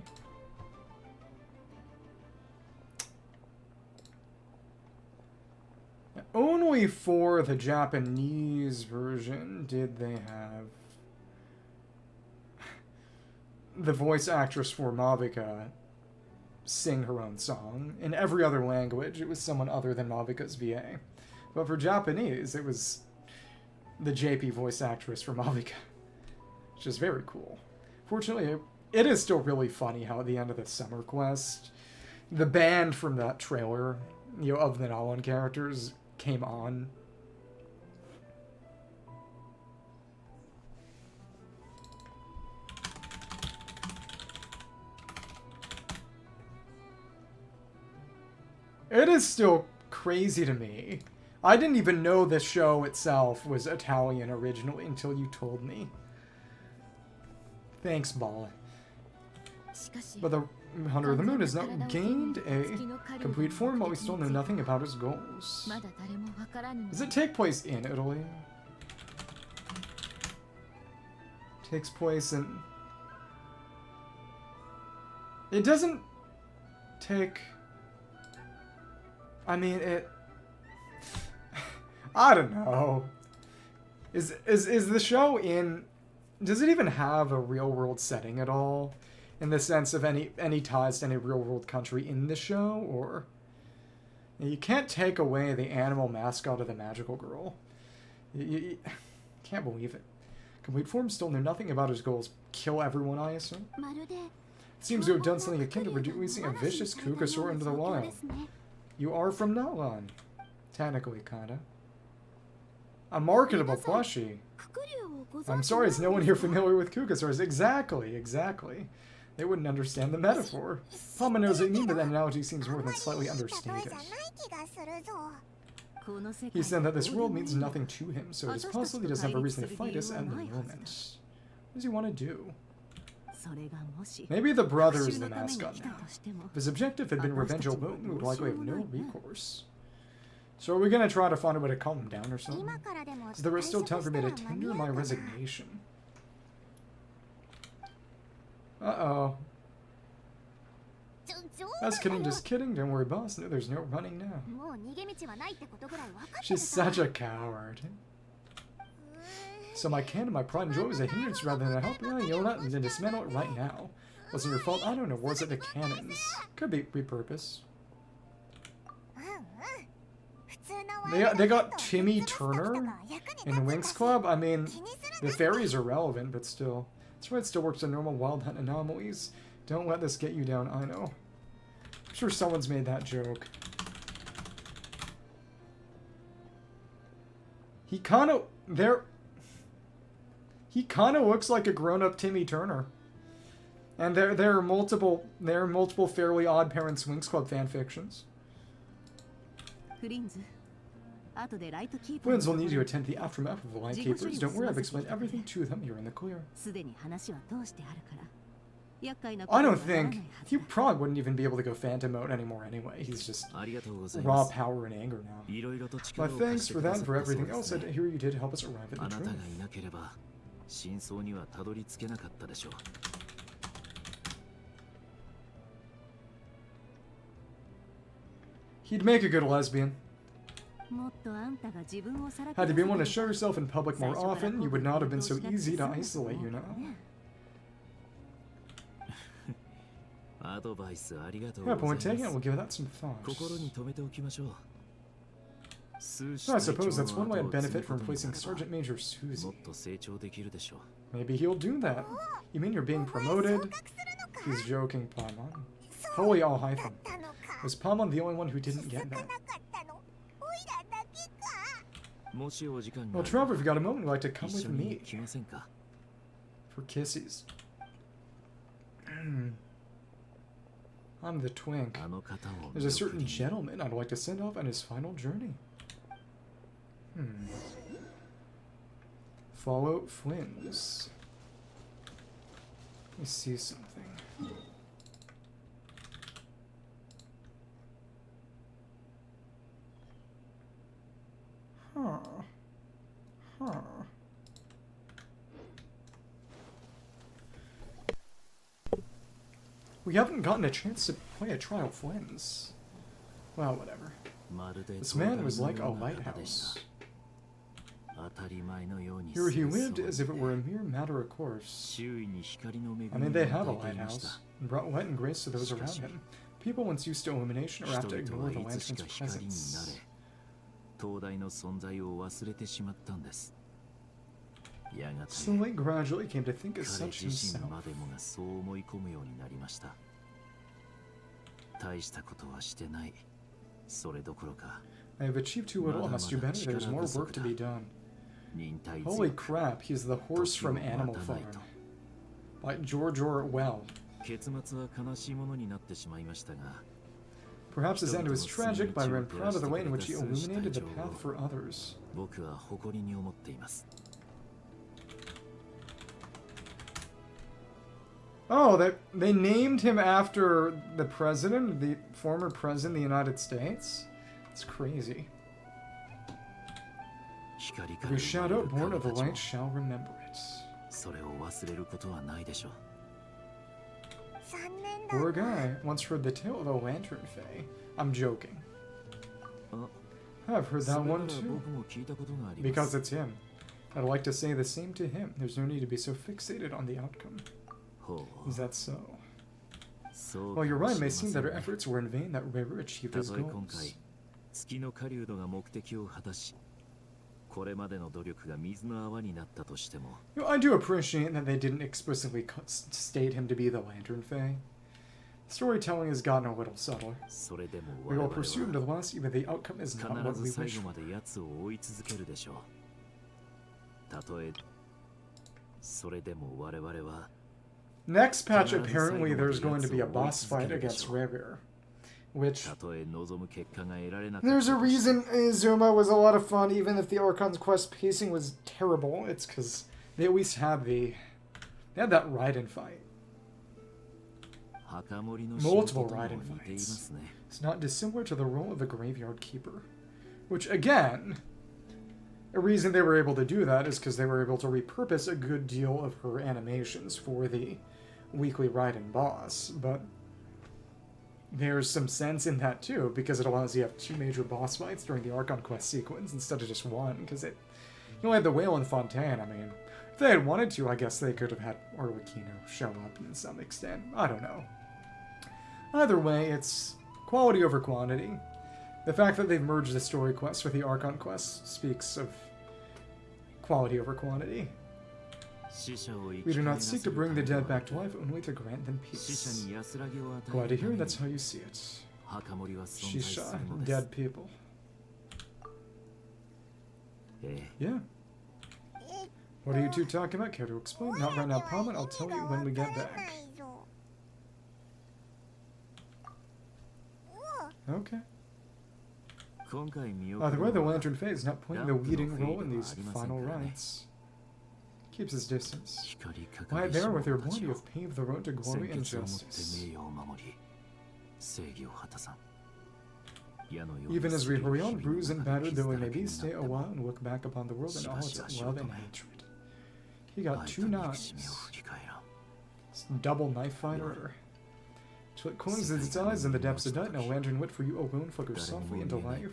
Only for the Japanese version did they have the voice actress for Mavika sing her own song. In every other language, it was someone other than Mavika's VA. But for Japanese, it was the JP voice actress for Mavika, which is very cool. Fortunately, it is still really funny how at the end of the summer quest, the band from that trailer, you know, of the Nolan characters came on. It is still crazy to me. I didn't even know the show itself was Italian originally until you told me. Thanks, Bala. But the Hunter of the Moon has now gained a complete form, but we still know nothing about his goals. Does it take place in Italy? Takes place in... It doesn't take... I mean, it... I don't know. Is the show in... Does it even have a real-world setting at all? In the sense of any ties to any real-world country in the show? Or... You can't take away the animal mascot of the magical girl. You can't believe it. Complete form still knew nothing about his goals. Kill everyone, I assume? It seems to have done something akin to releasing a vicious Kukasaur into the wild. You are from Nalan. Technically, kinda. A marketable plushie. I'm sorry, is no one here familiar with Kukasaurs? Exactly. They wouldn't understand the metaphor. Palma knows what you mean, but that analogy seems more than slightly understated. He said that this world means nothing to him, so it's possible he doesn't have a reason to fight us at the moment. What does he want to do? Maybe the brother is the mascot now. If his objective had been revenge alone, we would likely have no recourse. So are we going to try to find a way to calm him down or something? Is there still time for me to tender my resignation? Uh-oh. That's kidding, just kidding. Don't worry, boss. No, there's no running now. She's such a coward. So my can, my pride and joy was a hindrance rather than a help. Yeah, you know what? Then dismantle it right now. Wasn't your fault? I don't know. Was it the cannons? Could be repurposed. They got Timmy Turner in Winx Club. I mean, the fairies are relevant, but still. That's why it still works on normal wild hunt anomalies. Don't let this get you down, I know. I'm sure someone's made that joke. He kind of looks like a grown-up Timmy Turner. And there are multiple Fairly Odd Parents Winx Club fanfictions. Flins will need to attend the aftermath of the Lightkeepers. Don't worry, I've explained everything to them. You're in the clear. I don't think... He probably wouldn't even be able to go Phantom mode anymore anyway. He's just raw power and anger now. But thanks for that and for everything else I hear you did to help us arrive at the truth. He'd make a good lesbian. Had you been one to show yourself in public more often, you would not have been so easy to isolate, you know? Yeah, point taken, we'll give that some thought. I suppose that's one way I'd benefit from replacing Sergeant Major Susie. Maybe he'll do that. You mean you're being promoted? He's joking, Paimon. Holy all hyphen. Was Paimon the only one who didn't get that? Well, Trevor, if you got a moment, would like to come with me for kissies. I'm the twink. There's a certain gentleman I'd like to send off on his final journey. Follow Flins. Let me see something. Huh. We haven't gotten a chance to play a trial Flins. Well, whatever. This man was like a lighthouse. Here he lived as if it were a mere matter of course. I mean, they have a lighthouse, and brought light and grace to those around him. People once used to illumination or have to ignore the lantern's presence. Slowly, gradually came to think as such himself. I have achieved too little, I must do better, there's more work to be done. Holy crap, he's the horse from Animal Farm. By George Orwell. Perhaps his end was tragic, but I am proud of the way in which he illuminated the path for others. Oh, they named him after the president, the former president of the United States? It's crazy. Every shadow born of the light shall remember it. Poor guy once heard the tale of a lantern fae. I'm joking. I've heard that one too. Because it's him. I'd like to say the same to him. There's no need to be so fixated on the outcome. Is that so? Well, you're right. It may seem that our efforts were in vain, that River achieved his goals. I do appreciate that they didn't explicitly state him to be the Lantern Fae. Storytelling has gotten a little subtler. We will pursue him to the last, even the outcome is not what we wish for. Next patch, apparently there's going to be a boss fight against Revere. Which, there's a reason Izuma was a lot of fun, even if the Archon Quest pacing was terrible. It's because they at least had they had that Raiden fight. Multiple Raiden fights. It's not dissimilar to the role of the Graveyard Keeper. Which, again, a reason they were able to do that is because they were able to repurpose a good deal of her animations for the weekly Raiden boss, but there's some sense in that too, because it allows you to have 2 major boss fights during the Archon Quest sequence instead of just 1, because you only had the Whale and Fontaine. I mean, if they had wanted to, I guess they could have had Orwakino show up to some extent. I don't know. Either way, it's quality over quantity. The fact that they've merged the story quest with the Archon Quest speaks of quality over quantity. We do not seek to bring the dead back to life, only to grant them peace. Glad to hear that's how you see it. Shisha, dead people. Yeah. What are you two talking about? Care to explain? Not right now, Palmet. I'll tell you when we get back. Okay. By the way, the Lantern Fae is not playing the leading role in these final rites. Keeps his distance. Why there with your blood you have paved the road to glory and justice. Even as we hurry on, bruised and battered though we may be, stay a while and look back upon the world and all its love and hatred. He got 2 knives. Double knife fighter. Till it closes its eyes in the depths of night, no lantern wit for you alone flickers softly into life.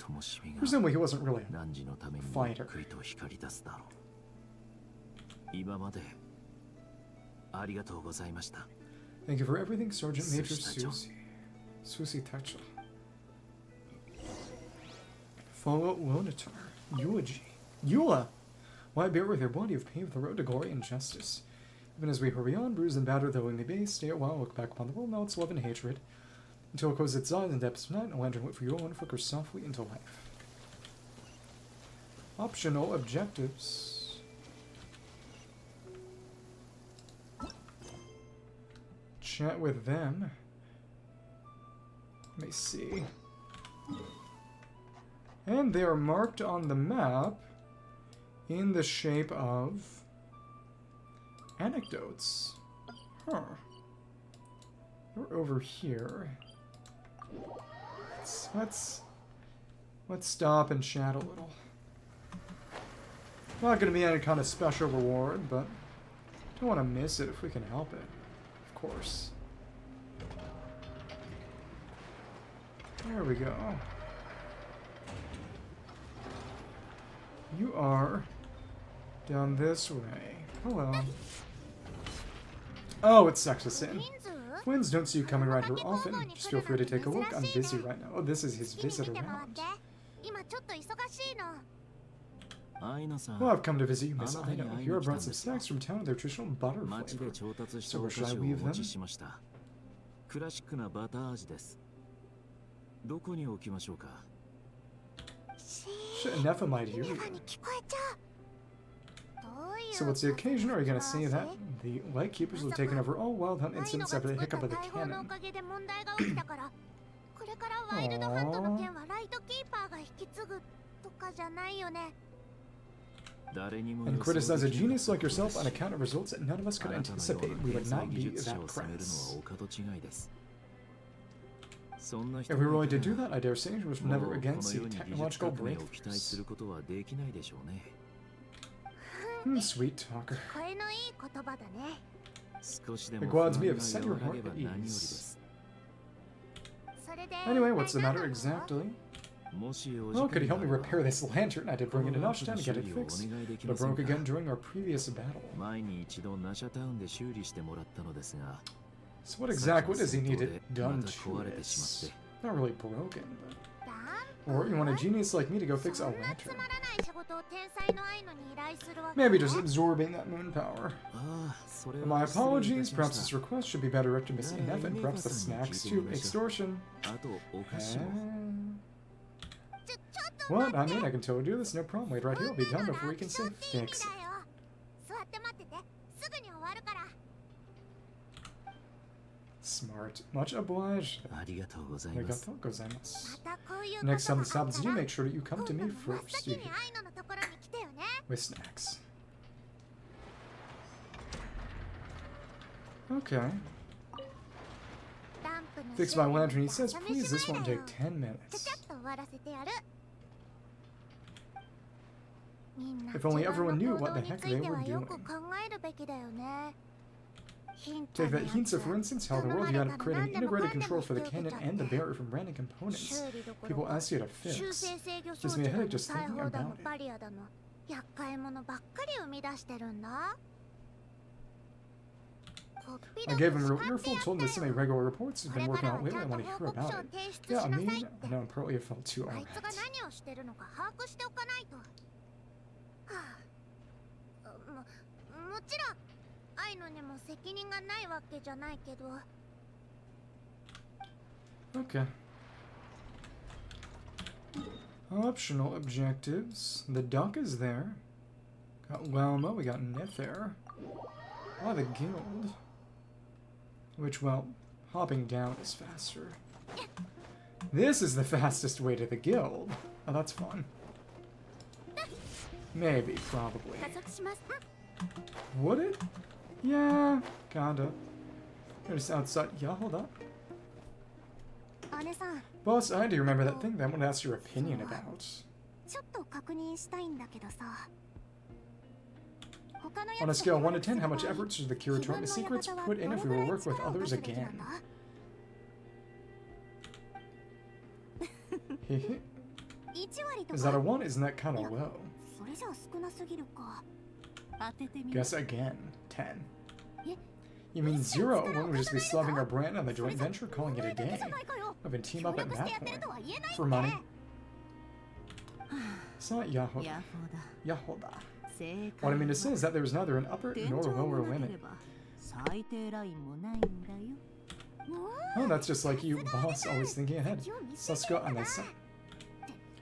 Presumably he wasn't really a fighter. Thank you for everything, Sergeant Major Susie Tacha. Follow Lonatar. Eulogy. Eula! Why bear with your blood? You've paved the road to glory and justice. Even as we hurry on, bruised and battered though we may be, stay a while, look back upon the world, now its love and hatred. Until it closes its eyes in the depths of night, no lantern wit for you alone flickers softly into life. Optional objectives. Chat with them. Let me see. And they are marked on the map in the shape of anecdotes. Huh. They're over here. Let's stop and chat a little. Not going to be any kind of special reward, but don't want to miss it if we can help it. Of course. There we go. You are down this way. Hello. Oh, it's Sexasin. Flins don't see you coming around here often. Just feel free to take a look. I'm busy right now. Oh, this is his visit around. Well, I've come to visit you, Miss Aino. Here I brought some snacks from town with their traditional butter flavor. So where should I leave them? Ineffa might hear you. So what's the occasion? Are you going to say that the Lightkeepers have taken over all Wild Hunt incidents after the hiccup of the cannon? And criticize a genius like yourself on account of results that none of us could anticipate. We would not be that crass. If we were willing to do that, I dare say we would never again see technological breakthroughs. Sweet talker. The gods may have set your heart at ease. Anyway, what's the matter exactly? Well, could you help me repair this lantern? I did bring it to Nasha Town to get it fixed, but it broke again during our previous battle. So what does he need it done to it? It's not really broken, but... Or you want a genius like me to go fix a lantern? Maybe just absorbing that moon power. My apologies, perhaps this request should be better directed to Miss Ineffa, and perhaps the snacks too. Extortion. What? I mean, I can totally do this, no problem. Wait right here, I'll be done before we can say fix it. Smart. Much obliged. Arigatou gozaimasu. Next time this happens to you, make sure that you come to me first. With snacks. Okay. Fix my lantern, he says. Please, this won't take 10 minutes. If only everyone knew what the heck they were doing. Take that Hintsa, for instance, how in the world you end up creating an integrated control for the cannon and the barrier from random components people ask you to fix. Gives me a headache just thinking about it. I gave him a real earful, told him to send me regular reports. He's been working out lately, I want to hear about it. Yeah, I mean, I know I'm probably a felt too alright. Okay. Optional objectives. The duck is there. Got Lauma, we got Nefer. Oh, the guild. Which, well, hopping down is faster. This is the fastest way to the guild. Oh, that's fun. Maybe, probably. Would it? Yeah, kinda. They're just outside. Jahoda. Boss, I do remember that thing that I want to ask your opinion about. On a scale of 1 to 10, how much effort should the Kiratorma secrets put in if we were to work with others again? Is that a 1? Isn't that kind of low? Guess again. 10. You mean 0? Wouldn't we just be slubbing our brand on the joint venture, calling it a day? I've been team up at that point. For money. It's not Jahoda. Jahoda. What I mean to say is that there was neither an upper nor a lower limit. Oh, that's just like you, boss, always thinking ahead. Sasuke and Nasa.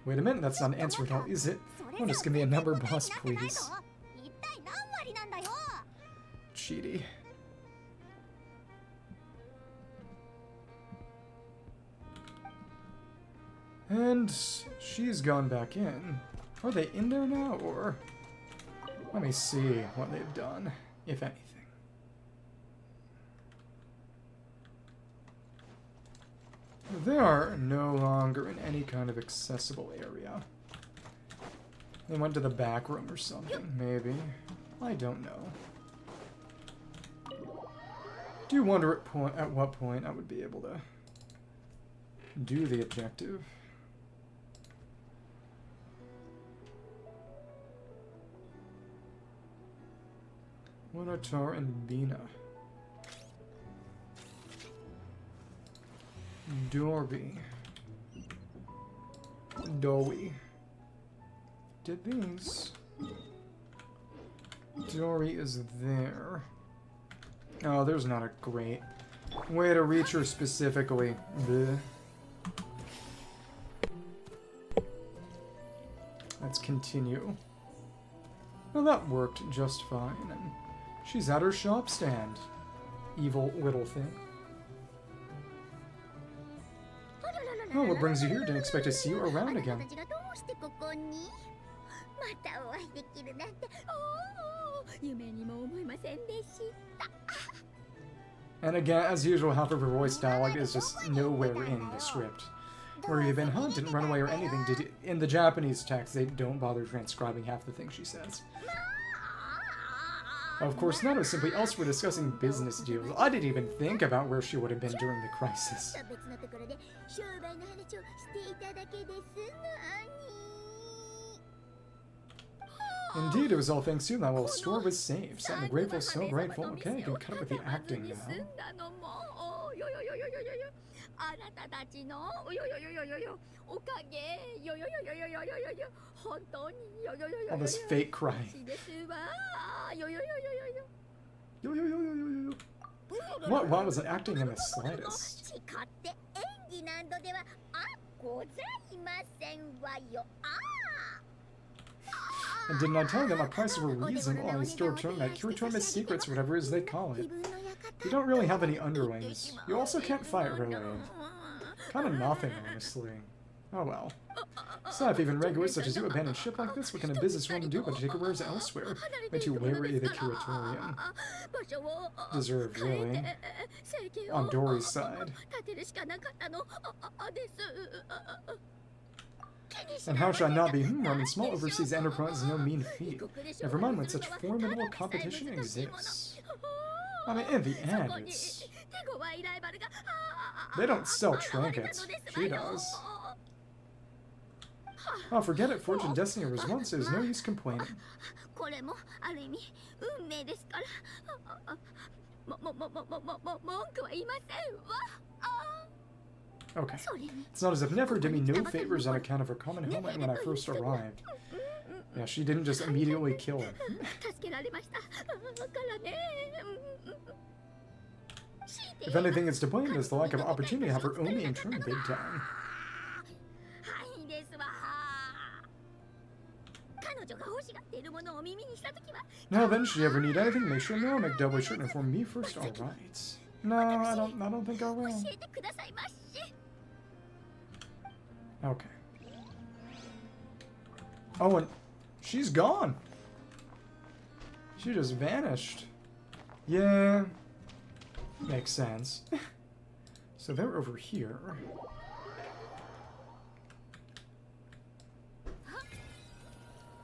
Wait a minute, that's not an answer at all, is it? Oh, just give me a number, boss, please. Cheaty. And she's gone back in. Are they in there now, or... Let me see what they've done, if anything. They are no longer in any kind of accessible area. They went to the back room or something, maybe. I don't know. Do you wonder at what point I would be able to do the objective? Wanatar and Bina. Dorby. Dowie. Did these? Dory is there. Oh, there's not a great way to reach her specifically. Bleh. Let's continue. Well, that worked just fine, and she's at her shop stand. Evil little thing. Oh, what brings you here? Didn't expect to see you around again. And again, as usual, half of her voice dialogue is just nowhere in the script. Where you've been, huh? Didn't run away or anything, did you? In the Japanese text, they don't bother transcribing half the things she says. Of course, not. It was simply elsewhere discussing business deals. I didn't even think about where she would have been during the crisis. Indeed, it was all thanks to you that little store was saved. So I'm grateful, so grateful. Okay, I can cut up with the acting now. All this fake crying. What? Why was it acting in the slightest? And didn't I tell you that my prices were reasonable? I still return that cure tournament secrets, or whatever it is they call it. You don't really have any underlings. You also can't fight, really. Kind of nothing, honestly. Oh well. So if even regulars such as you abandon ship like this, what can a business woman do but to take her wares elsewhere? Made you wary the curatorium. Deserved, really. On Dory's side. And how should I not be? Running small overseas enterprise is no mean feat. Never mind when such formidable competition exists. I mean, in the end, it's... They don't sell trinkets. She does. Oh, forget it. Fortune and destiny was once. There's no use complaining. Okay. It's not as if Nefer did me no favors on account of her common helmet when I first arrived. Yeah, she didn't just immediately kill him. If anything is to blame, it's the lack of opportunity to have her own name turned big time. Now then, should you ever need anything, make sure no, make doubly sure to inform me first. All right. No, I don't think I will. Okay. Oh, and she's gone. She just vanished. Yeah. Makes sense. So they're over here.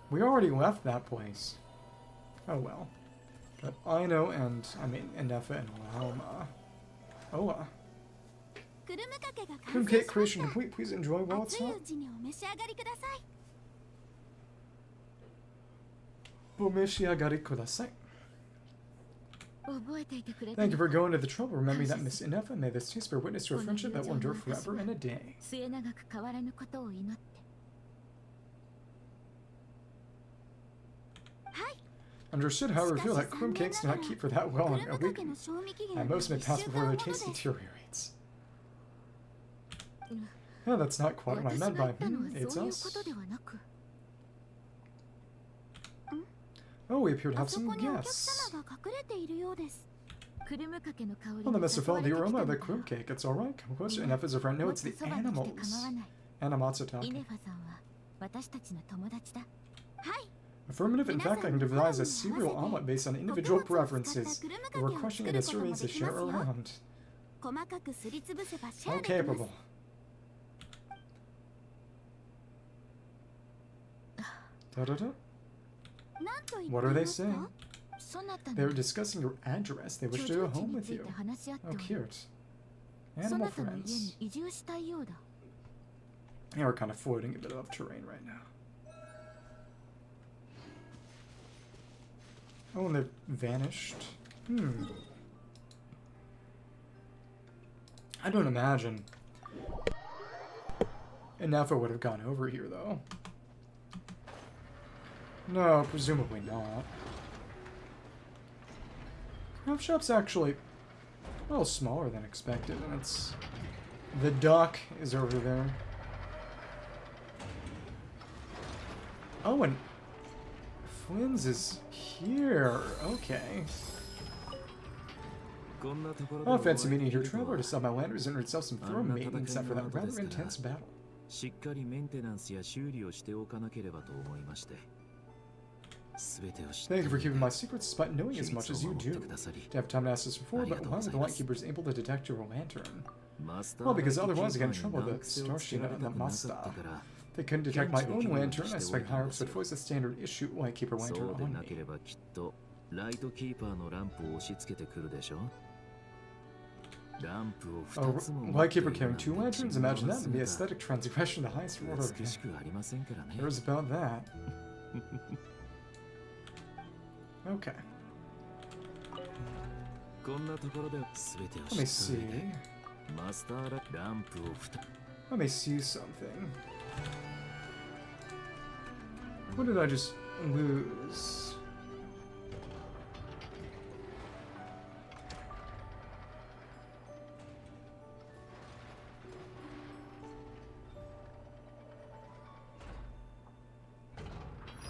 We already left that place. Oh well. But Aino and, Ineffa and Lauma. Oa. Clink Clank creation complete. Please enjoy while it's hot. Omeshiagari kudasai. Thank you for going to the trouble. Remember that Miss Ineffa. May this taste bear witness to a friendship that will endure forever and a day. Understood, however, feel that crumb cakes do not keep for that well in a week, and most may pass before their taste deteriorates. Yeah, that's not quite what I 私 meant が by 言ったのは it's そういうこ us. とではなく、 Oh, we appear to あ have そ some こにお客 guests. 様が隠れているようです。クルムかけの香り Oh, に the mist 誘 of わ the れてきた aroma の of だ the cream cake. It's alright. Come closer. Enough is a friend. No, もっ it's と the そばに来て構わ animals. ない。 Animals イ talking. ネファさんは私たちの友達だ。はい。 Affirmative. In fact, I can devise a cereal omelet based on individual preferences. If we're crushing it, it's means to share around. 細かくすりつぶせばシェア How できます。 capable. Da-da-da. なんと言ってい What are they ますか？ saying? そなた They're の discussing your address. They 居 wish 住 to go 地 home に with つい you. て話し合って Oh, おり、 cute. そ Animal なたの家に friends. 移住したいようだ。 Yeah, we're kind of floating a bit above terrain right now. Oh, and they've vanished. I don't imagine Ineffa would have gone over here, though. No, presumably not. Craft shop's actually a little smaller than expected, and it's... The duck is over there. Oh, and Flins is here. Okay. Oh, fancy meeting here, traveler, to sell my landers and yourself some throne maintenance after that rather intense battle. しっかりメンテナンスや修理をしておかなければと思いまして。Thank you for keeping my secrets despite knowing as much as you do. Didn't have time to ask this before, but why were the Lightkeepers able to detect your lantern? Well, because otherwise I get in trouble with the Starshina and the Master. They couldn't detect my own lantern. I suspect higher-ups would force a standard issue Lightkeeper lantern on me. ライトキーパーのランプを押し付けてくるでしょ。 Oh, Lightkeeper carrying 2 lanterns? Imagine that would be aesthetic transgression, the highest order. There's about that. Okay. Let me see. Let me see something. What did I just lose?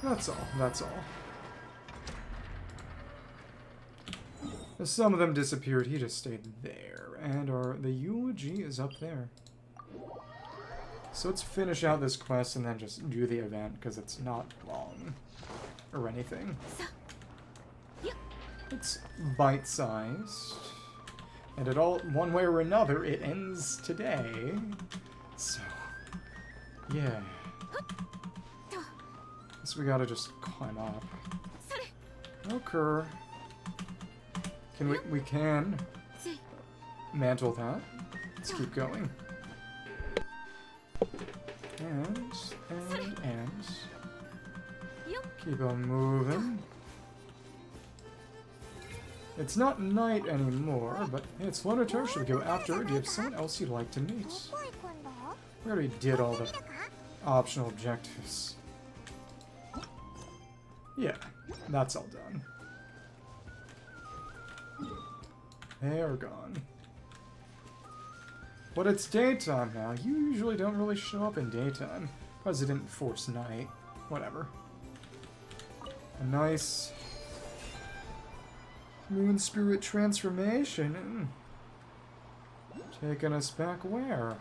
That's all. That's all. Some of them disappeared. He just stayed there. And the eulogy is up there. So let's finish out this quest and then just do the event, because it's not long. Or anything. It's bite-sized. And it all, one way or another, it ends today. So, yeah. So we gotta just climb up. Okay. We can mantle that. Let's keep going. And keep on moving. It's not night anymore, but it's Lunatar should go after. Do you have someone else you'd like to meet? We already did all the optional objectives. Yeah, that's all done. They are gone. But it's daytime now. You usually don't really show up in daytime. President force night. Whatever. A nice moon spirit transformation. Taking us back where?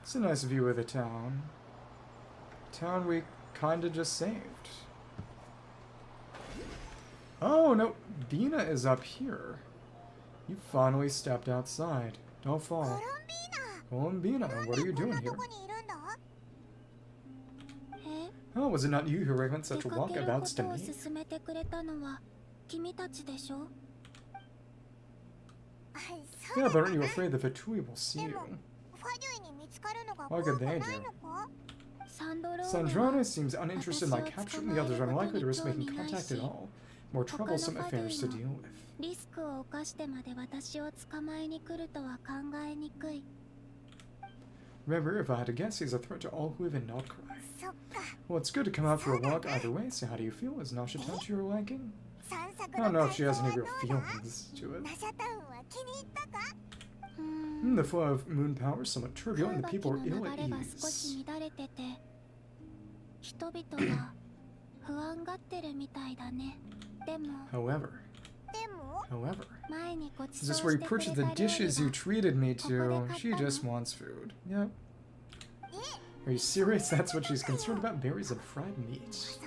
It's a nice view of the town. Town we kinda just saved. Oh no, Bina is up here. You finally stepped outside. Don't fall. Columbina, what are you doing here? Oh, was it not you who recommended such walkabouts to me? Yeah, but aren't you afraid the Fatui will see you? What could they do? Sandrana seems uninterested in my capture, and the others are unlikely to risk making contact at all. More troublesome affairs to deal with. Remember, if I had to guess, he's a threat to all who live in Nod-Krai. Well, it's good to come out for a walk either way, so how do you feel? Is Nasha Town to your liking? I don't know if she has any real feelings to it. The flow of moon power is somewhat turbulent and the people are 空気の ill 流 at れが少 ease. し乱れてて人々は不安がってるみたいだね。でも However, 前にごち is そう this where し you てくれ purchased た the 料理 dishes you が treated me to? ここで She 買ったの？ just wants food. Yep. Are you serious? That's what she's concerned about? Berries and fried meat.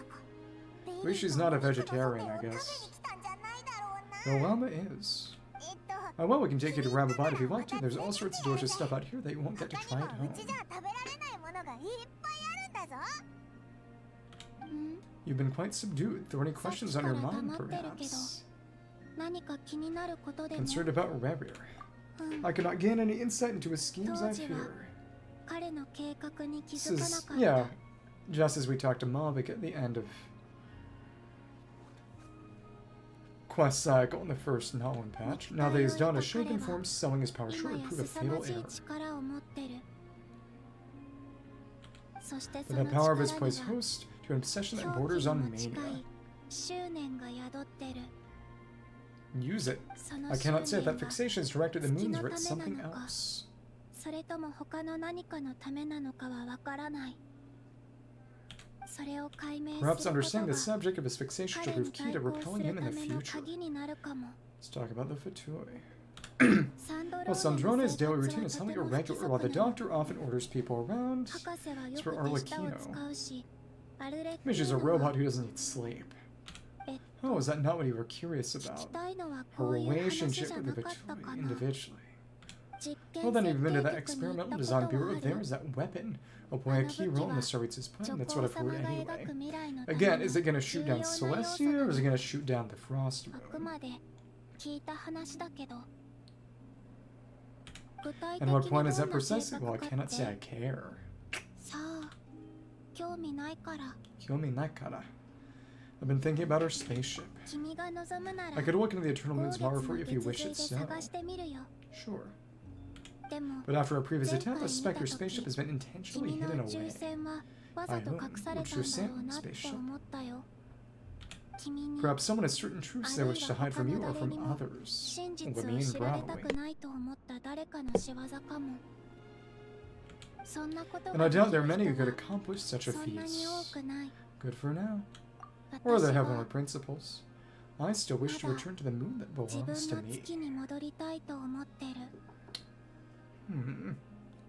At least she's not a vegetarian, I guess. Well, Lauma is. Oh, well, we can take you to grab a bite if you like to. There's all sorts of delicious stuff out here that you won't get to try at home. You've been quite subdued. There are any questions on your mind, perhaps? 何か気になることでも Concerned about Rerir. I could not gain any insight into his schemes, I fear. 彼の計画に気 This づかな is, かった。 yeah, just as we talked to Mavic at the end of Quest Cycle in the first Nolan patch. Now that he's done a shaken form, selling his power 今 short や would prove a 凄ま fatal じい error. 力を持ってる。そしてそ With の the 力 power of his に place は host to an obsession that 狂 borders 気に on も近 mania. い執念が宿ってる。 Use it. その I 執 cannot say 念 if that は fixation is directed at the 月 moons の or た it's め something なのか、 else. それとも他の何かのためなのかはわからない。それを解明 Perhaps すること understanding が the subject of his fixation shall 彼に prove key 対 to 抗 repelling す him る in た the めの future. 鍵になるかも。 Let's talk about the Fatui. サンドロ Well, ーネの Sandrone's 生 daily 活 routine は is と highly ても不規 irregular, while 則 the なの。 doctor often orders people around. 博士はよ It's く for 手下を Arlecchino. 使うし、アルレッ Maybe she's a キーノは robot who doesn't need sleep. えっ Oh, is that not what you were curious 聞き about? たいのは Her こういう話 relationship じゃ with な the かったか Fatui な。 individually. 実 Well, 験 then 設 you've been to 定 that 局に行っ experimental たこと design は bureau あ of る。 theirs, that weapon will play a key role in the Saritsu's 女 plan. That's 皇 what I've 様 heard が anyway. 描く未来のため Again, の is it gonna shoot 重 down 要な要素 Celestia な or is it の。 gonna shoot down the Frost あく Moon? まで聞いた話だけど。具体的 And に what どん point な is 計 that 画 precisely? か Well, I っ cannot say I て care. さあ、興味ないから。 Kyomi Nakara. I've been thinking about our spaceship. 君が望むなら I could look into the Eternal 後 Moon's 月 Mara の for you if you 月 wish 髄 it で so. 探してみるよ。 Sure. でも But after our previous 前 attempt, I 回見 suspect た your 時 spaceship has been intentionally 君の hidden 宇宙 away. 船はわざと隠されたんだろうなって思ったよ。君に Perhaps someone has certain truths they wish to hide from you or from others. 真実 Well, を me and 知られた probably. くないと思った誰かの仕業かも。そんなこと And が I でき doubt there る are 人 many who could は accomplish such a そんな feat. に多くない。 Good for now. Or 私 the は heavenly principles. I still wish to return to the moon that 自分 belongs to の me. 月に戻りたいと思ってる。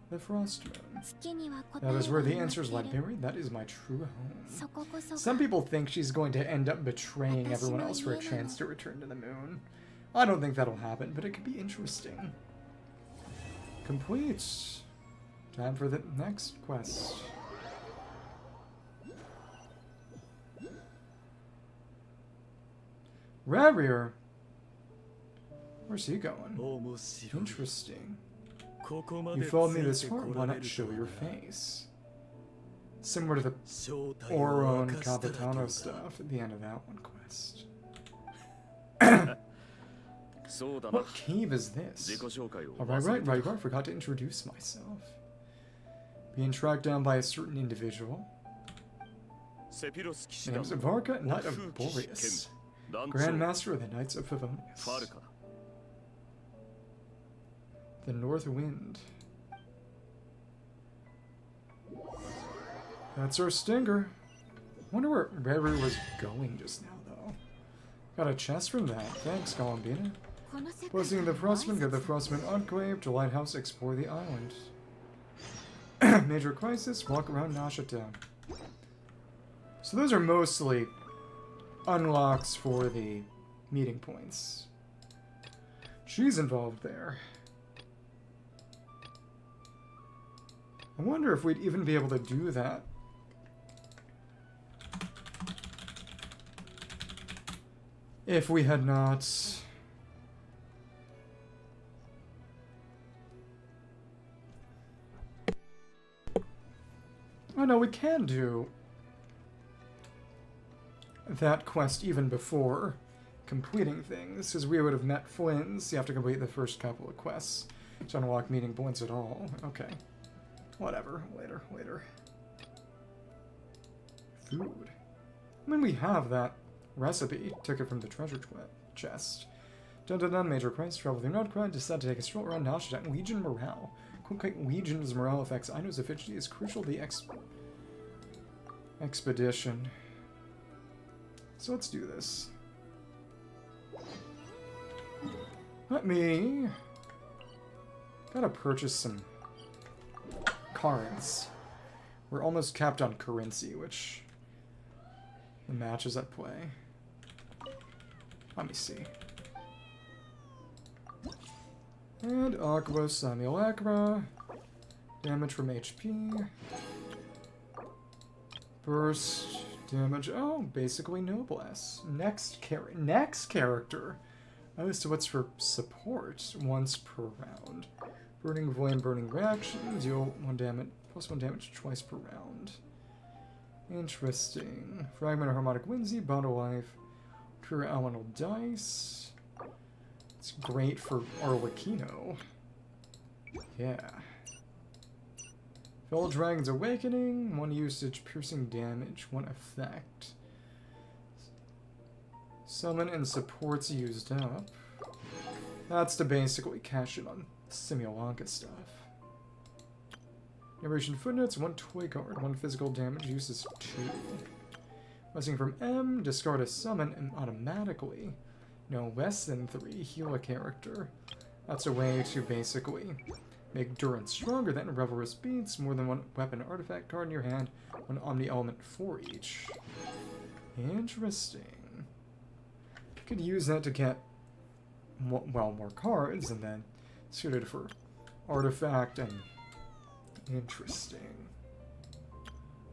The Frost Moon. 月には答え That が is where the 埋まって answers lie いる。 buried. That is my true home. そここそ Some が people think she's going to end up betraying everyone else for a chance to return to the moon. I don't think that'll happen, but it could be interesting. Complete. Time for the next quest. Rerir. Where's he going? Interesting. You followed me this far, why not show your face? Similar to the Oron Capitano stuff at the end of that one quest. What cave is this? Right, I forgot to introduce myself. Being tracked down by a certain individual. My name is Varka, Knight of Boreas, Grand Master of the Knights of Favonius. The North Wind. That's our stinger. Wonder where Rerir was going just now, though. Got a chest from that. Thanks, Columbina. この世界 Blessing から the の挨 Frostman, get the 拶 Frostman Enclave to Lighthouse, explore the island. Major crisis, walk around Nasha Town. So those are mostly unlocks for the meeting points. She's involved there. I wonder if we'd even be able to do that. If we had not... Oh no, we can do that quest even before completing things, because we would have met Flins. You have to complete the first couple of quests to unlock meeting points at all. Okay. Whatever. Later. Food. I mean, we have that recipe. Took it from the treasure chest. Dun dun dun, major crisis. Travel through Nod-Krai. Decide to take a stroll around Nasha Town. Legion morale. Clink Clank Legion's morale effects. Aino's efficiency is crucial to the expedition. So let's do this. Let me... Gotta purchase some cards. We're almost capped on currency, which the matches at play. Let me see. And Aqua Simulacra. Damage from HP. Burst damage. Oh, basically Noblesse. Next character. Oh, so what's for support? Once per round. Burning Flame, Burning Reaction. Deal 1 damage, plus 1 damage twice per round. Interesting. Fragment of Harmonic Whimsy, Bond of Life. Pure Elemental Dice. It's great for Arlecchino. Yeah. Fellow Dragon's Awakening. 1 usage, piercing damage, 1 effect. Summon and supports used up. That's to basically cash in on Simulanka stuff. Narration Footnotes, 1 toy card, 1 physical damage, uses 2. Messing from M, discard a summon and automatically, no less than 3, heal a character. That's a way to basically make Durance stronger than Revelress Beats, more than 1 weapon artifact card in your hand, 1 Omni Element for each. Interesting. Could use that to get, well, more cards, and then suited for artifact and... Interesting.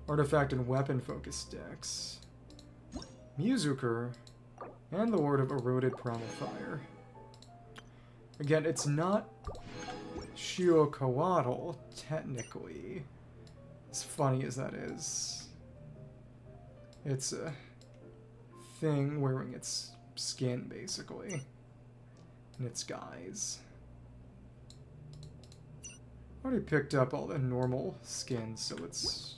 Artifact and weapon focused decks. Muzuker, and the Lord of Eroded Primal Fire. Again, it's not Shiokoatl, technically. As funny as that is. It's a thing wearing its skin, basically. And its guise. Already picked up all the normal skins, so it's...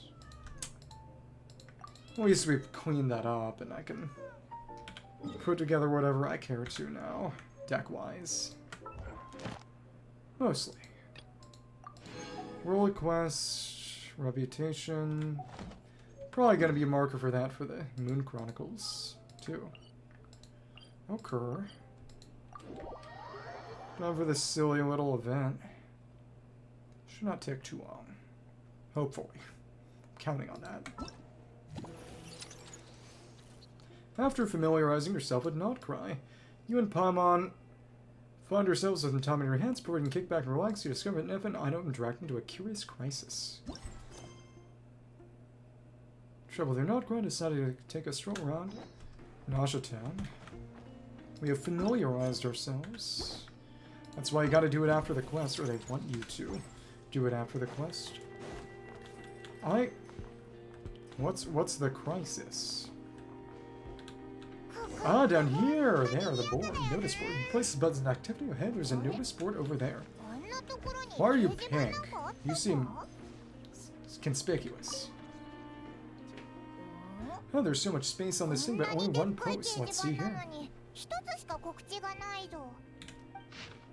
At least we've cleaned that up, and I can put together whatever I care to now, deck-wise. Mostly. World Quest, Reputation... Probably gonna be a marker for that for the Moon Chronicles, too. Okay. Time for this silly little event. Should not take too long. Hopefully. I'm counting on that. After familiarizing yourself with Nod-Krai, you and Paimon find yourselves with some time in your hands, before you can kick back and relax. You discover that Nefer and Aino interact into a curious crisis. Travel through Nod-Krai decided to take a stroll around Nasha Town. We have familiarized ourselves. That's why you gotta do it after the quest, or they want you to do it after the quest. What's the crisis? Ah, down here! There, the board. Notice board. Places buttons in activity ahead. There's a notice board over there. Why are you pink? You seem conspicuous. Oh, there's so much space on this thing, but only 1 post. Let's see here.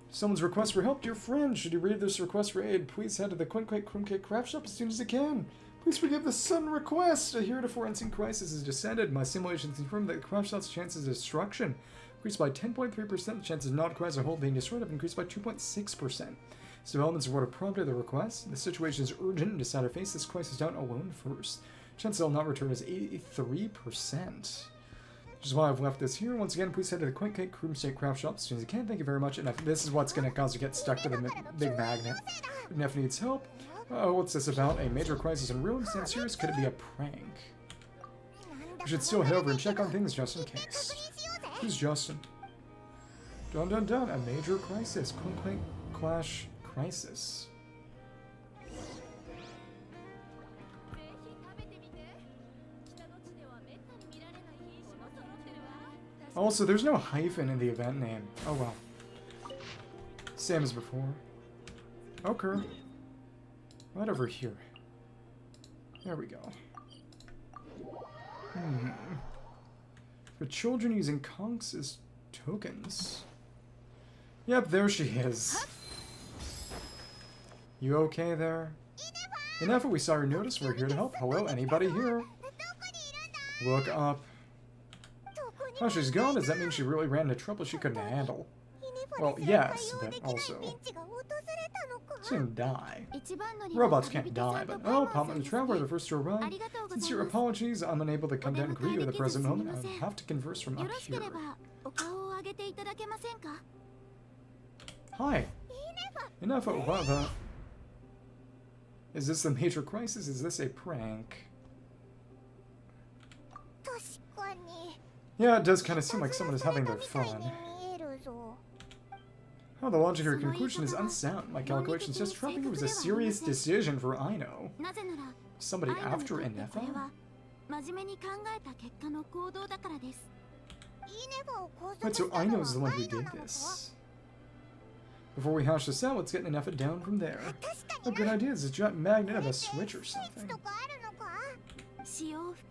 Someone's request for help, dear friend. Should you read this request for aid, please head to the Clink Clank craft shop as soon as you can. Please forgive the sudden request. A heretofore unseen crisis has descended. My simulations confirm that the craft shop's chances of destruction increased by 10.3%. The chances of Nod-Krai as a whole being destroyed have increased by 2.6%. These developments are what are prompted the request. The situation is urgent and decide to face this crisis down alone first. Chances I'll not return is 83%. Which is why I've left this here. Once again, please head to the Clink Clank craft shop as soon as you can. Thank you very much. And this is what's going to cause you to get stuck to the big magnet. If Neff needs help. Oh, what's this about? A major crisis in ruins? Sounds serious? Could it be a prank? We should still head over and check on things just in case. Who's Justin? Dun dun dun. A major crisis. Clink Clank Clash crisis. Also, there's no hyphen in the event name. Oh well. Same as before. Okay. Right over here. There we go. For children using conchs as tokens. Yep, there she is. You okay there? Ineffa, we saw your notice. We're here to help. Hello, anybody here? Look up. Oh, she's gone? Does that mean she really ran into trouble she couldn't handle? Well, yes, but also... she didn't die. Robots can't die, but... Oh, Palma the Traveler, the first to arrive. Sincere apologies, I'm unable to come down and greet you at the present moment. I have to converse from up here. Hi. Ineffa, what the... Is this a major crisis? Is this a prank? Yeah, it does kind of seem like someone is having their fun. Oh, the logic of your conclusion is unsound. My calculations just dropping it was a serious decision for Aino. Somebody after Ineffa? Wait, so Aino's the one who did this. Before we hash this out, let's get Ineffa down from there. A good idea is a giant magnet of a switch or something.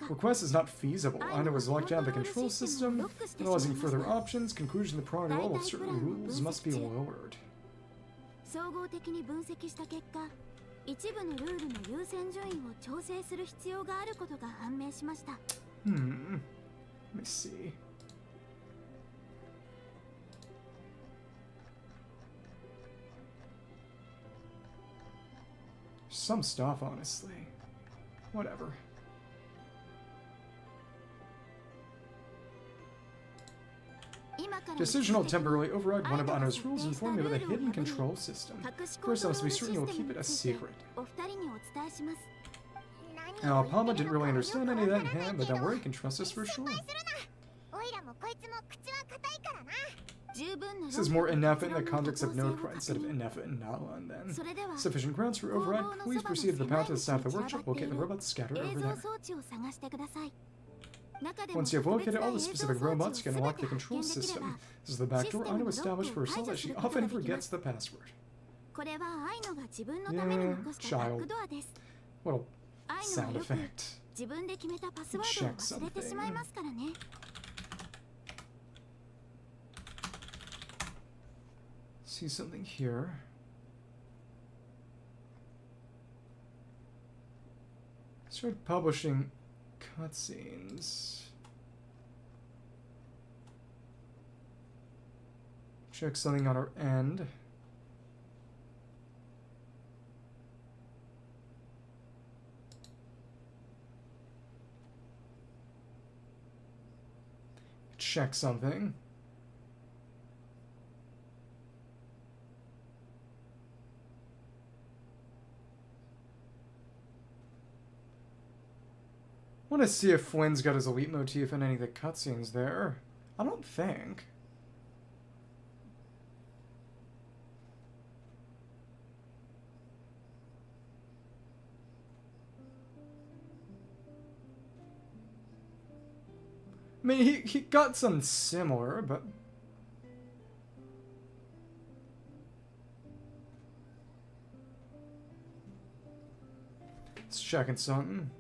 Request is not feasible. Aino was locked down the control system, analyzing further options. Conclusion: the priority level of certain rules must be lowered. Let me see. Some stuff, honestly. Whatever. Decision will temporarily override one of Aino's rules and inform me of the hidden control system. First, I must be certain you will keep it a secret. Now, Palma didn't really understand any of that, but don't worry, you can trust us for sure. This is more Ineffa in the context of Nod-Krai instead of Ineffa and Nalan, then. Sufficient grounds for override. Please proceed to the path to the south of the workshop, locate the robots scattered over there. Once you have located all the specific robots, you can unlock the control system. This is the back door Aino established for herself that she often forgets the password. Yeah, child. What a sound effect. Check something. See something here. Start publishing cutscenes. Check something on our end. Check something. I want to see if Flynn's got his elite motif in any of the cutscenes there. I don't think. I mean, he got some similar, but... Let's check something.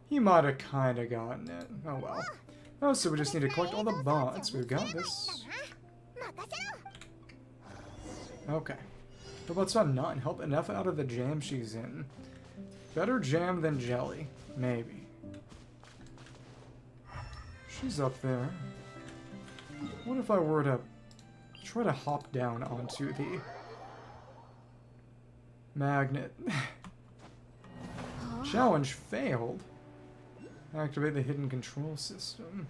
He might have kind of gotten it. Oh well. Oh, so we just need to collect all the bots. We've got this. Okay. Robots on 9. Help Ineffa out of the jam she's in. Better jam than jelly. Maybe. She's up there. What if I were to try to hop down onto the magnet? Challenge failed. Activate the hidden control system.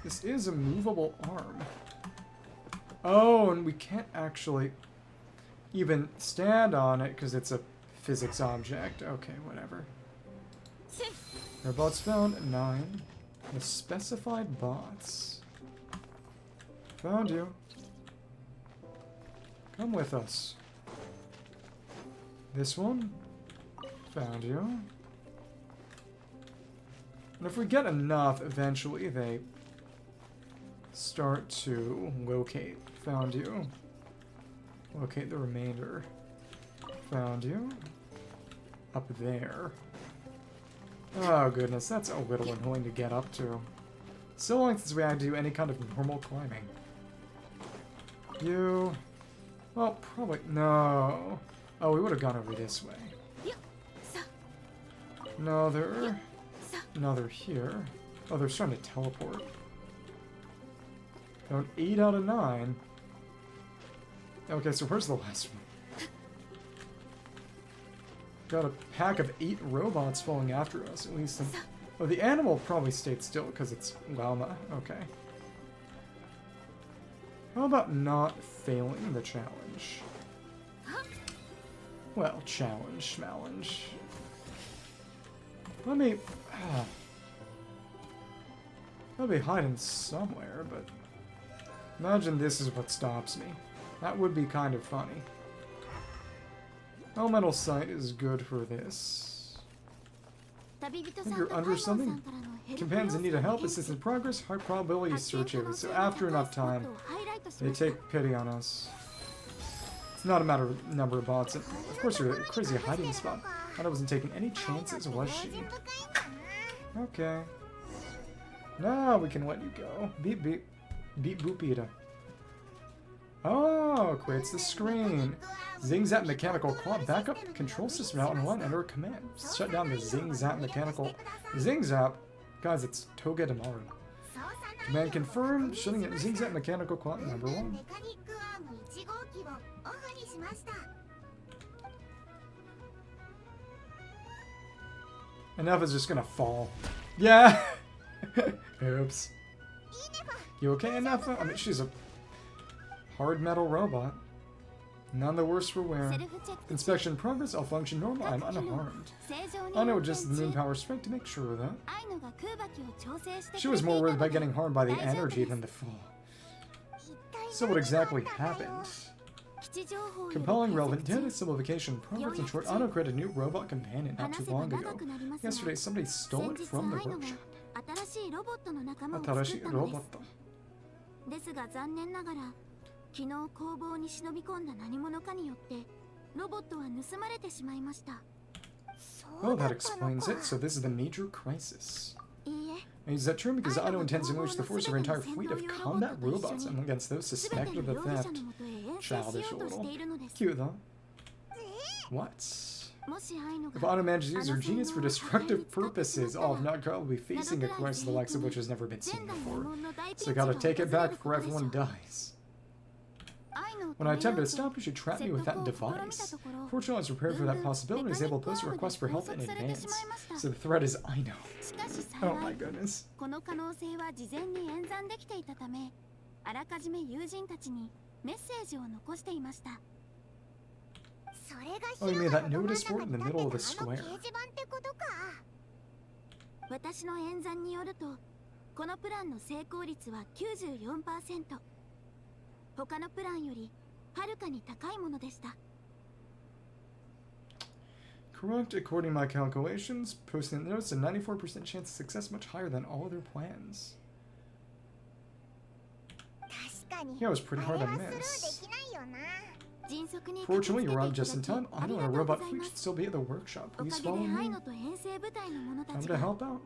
This is a movable arm. Oh, and we can't actually even stand on it because it's a physics object. Okay, whatever. Robots found 9. The specified bots. Found you. Come with us. This one. Found you. And if we get enough, eventually they start to locate. Found you. Locate the remainder. Found you. Up there. Oh goodness, that's a little annoying to get up to. So long since we had to do any kind of normal climbing. You... Well, probably... No. Oh, we would have gone over this way. No, they're... No, they're here. Oh, they're starting to teleport. Got an 8 out of 9. Okay, so where's the last one? Got a pack of 8 robots following after us, at least. Oh, the animal probably stayed still because it's Lauma. Okay. How about not failing the challenge? Well, challenge. Let me... I'll be hiding somewhere, but... Imagine this is what stops me. That would be kind of funny. Elemental Sight is good for this. Think you're under something? Companions in need of help, assist in progress, high probability search areas. So after enough time, they take pity on us. It's not a matter of number of bots. And of course, you're a crazy hiding spot. Aino wasn't taking any chances, was she? Okay. Now we can let you go. Beep beep. Beep boop beata. Oh, creates the screen. Zing Zap Mechanical Quad Backup Control System out in one. Enter a command. Shut down the Zing Zap Mechanical. Zing Zap? Guys, it's Toga Damaru. Command confirmed. Shutting it. Zing Zap Mechanical Quad number 1. Ineffa's just gonna fall. Yeah! Oops. You okay, Ineffa? I mean, she's a hard metal robot. None the worse for wear. Inspection progress, I'll function normal, I'm unharmed. Aino would just the moon power strength to make sure of that. She was more worried about getting harmed by the energy than the fall. So what exactly happened? Compelling relevant data simplification progress. In short, Aino created a new robot companion not too long ago. Yesterday, somebody stole it from the workshop. Atarashi robot. ですが残念ながら昨日工房に忍び込んだ何者かによってロボットは盗まれてしまいました。 Well, that explains it. So this is the major crisis. Is that true? Because Aino intends to unleash the force of her entire fleet of combat robots against those suspected of the theft. Childish a little. Cute though. What? If Aino manages to use her genius for destructive purposes, all of Nod-Krai will be facing a crisis the likes of which has never been seen before. So gotta take it back before everyone dies. When I attempted to stop you, she trapped me with that device. Fortunately, I was prepared for that possibility and was able to post a request for help in advance. So the threat is Aino. Oh my goodness. Oh, you made that notice board in the middle of the square. 私の演算によると、このプランの成功率は 94%。他のプランよりはるかに高いものでした。 Correct, according to my calculations. Posting the notes, a 94% chance of success, much higher than all other plans. Yeah, it was pretty hard to miss. Fortunately, you arrived just in time. Aino and a robot fleet should still be at the workshop. Please follow me. Time to help out.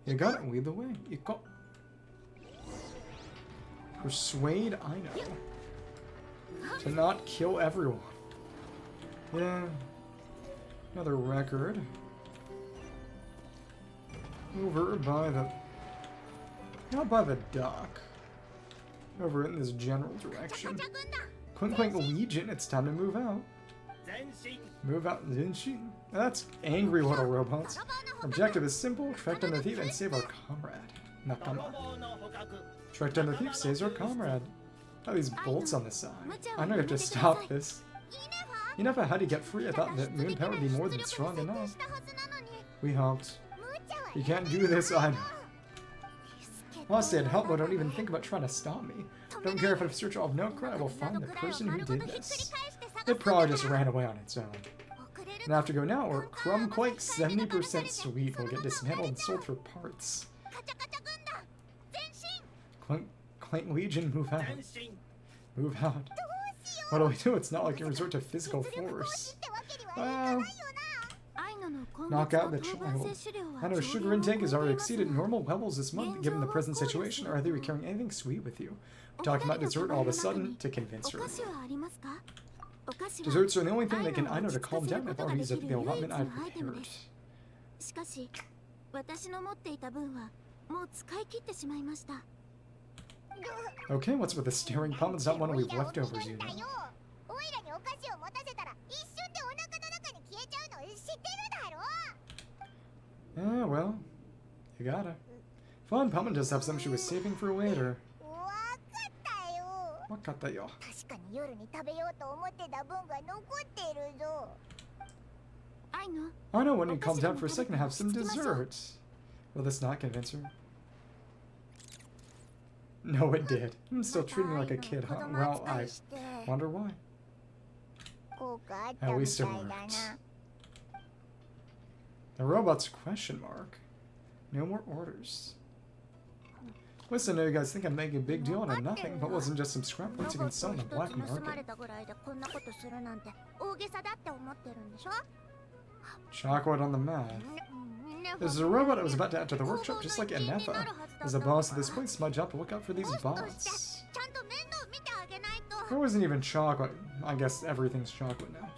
You got it. Lead the way. You got. Persuade Aino to not kill everyone. Yeah. Another record. Over by the... Not by the dock. Over in this general direction. Clink Clank Legion, it's time to move out. Move out, Genshin. That's angry little robots. Objective is simple, track down the thief and save our comrade. Nakama. Track down the thief, saves our comrade. Oh, these bolts on the side. I know you have to stop this. Ineffa, how do you get free? I thought that moon power would be more than strong enough. We helped. You can't do this, I know. Honestly, I'd help, but don't even think about trying to stop me. Don't care if I search all of Nod-Krai, I will find the person who did this. It probably just ran away on its own. And I have to go now, or Crumb Quake 70% sweet will get dismantled and sold for parts. Clank Legion, move out. Move out. What do we do? It's not like you resort to physical force. Well, knock out the child. I know sugar intake has already exceeded normal levels this month, given the present situation. Are they carrying anything sweet with you? Talking about dessert all of a sudden to convince her. Desserts are the only thing that can Aino to calm down if I'll use the allotment I've prepared. Okay, what's with the staring pumpkin's not one of we've leftovers, you know. Yeah, well, you gotta. Fun, Pumpkin does have some she was saving for later. Wakatayo. I know when you calm down for a second, have some dessert. Will this not convince her? No, it did. I'm still treating me like a kid, huh? Well, I wonder why. At least it worked. The robot's question mark. No more orders. Listen, I know you guys think I'm making a big deal out of nothing, but wasn't just some scrap points you can sell on the black market. Chocolate on the map. This is a robot I was about to add to the workshop, just like Ineffa. As the boss of this place, it's my job to look out for these bots. There wasn't even chocolate. I guess everything's chocolate now.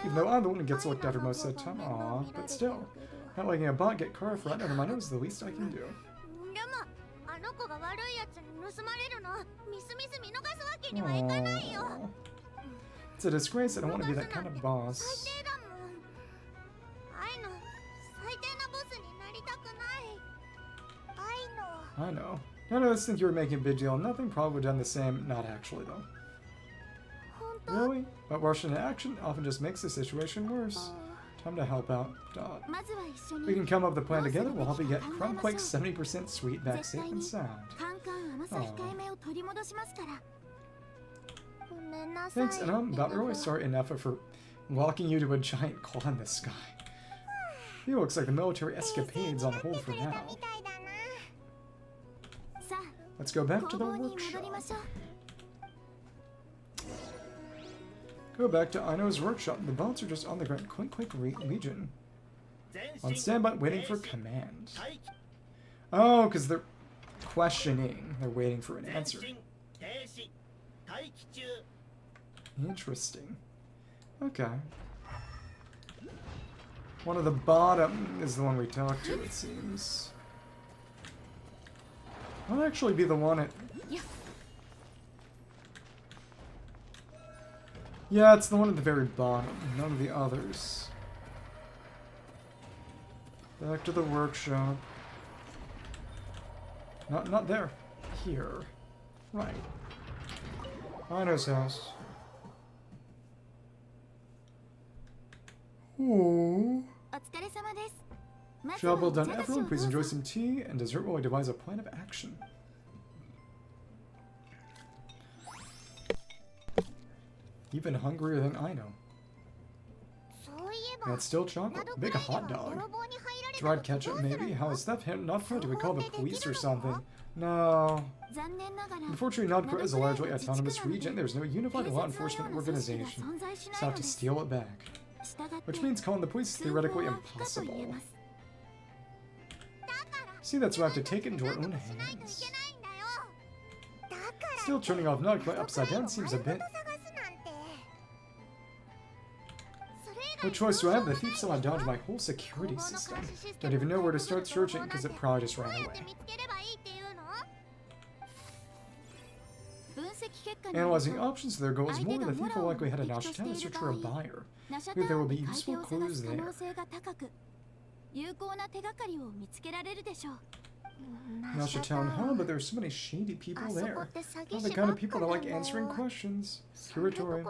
Even though I'm the one who gets looked after most of the time. Aww, but still. Not letting a bot get carved right under my nose is the least I can do. Aww. It's a disgrace. I don't want to be that kind of boss. I know. None of us think you were making a big deal. Nothing probably done the same. Not actually, though. Really? But rushing into action often just makes the situation worse. Time to help out. Dot. We can come up with a plan together. We'll help you get Crumb Quake's 70% sweet back safe and sound. Aww. Thanks, and I'm about really sorry, Ineffa, for walking you to a giant claw in the sky. He looks like the military escapade's on hold for now. Let's go back to the workshop. Go back to Aino's workshop. The bots are just on the ground. Clink Clank Legion. On standby, waiting for command. Oh, because they're questioning. They're waiting for an answer. Interesting. Okay. One of the bottom is the one we talked to, it seems. I'll actually be the one at... Yeah, it's the one at the very bottom. None of the others. Back to the workshop. Not there. Here. Right. Aino's house. Ooh. Job well done, everyone. Please enjoy some tea and dessert while we devise a plan of action. Even hungrier than Aino. And it's still chocolate. Big hot dog. Dried ketchup, maybe? How is that not fun? Do we call the police or something? No. Unfortunately, Nod-Krai is a largely autonomous region. There's no unified law enforcement organization. So have to steal it back. Which means calling the police is theoretically impossible. See, that's why I have to take it into our own hands. Still turning off Nod-Krai upside down seems a bit... What choice do I have? The thief somehow dodged my whole security system. Don't even know where to start searching because it probably just ran away. Analyzing options, their goal is more. The thief will likely head to Nasha Town to search for a buyer. Maybe there will be useful clues there. Nasha Town, huh? But there are so many shady people there. Not the kind of people that like answering questions. Curatorium.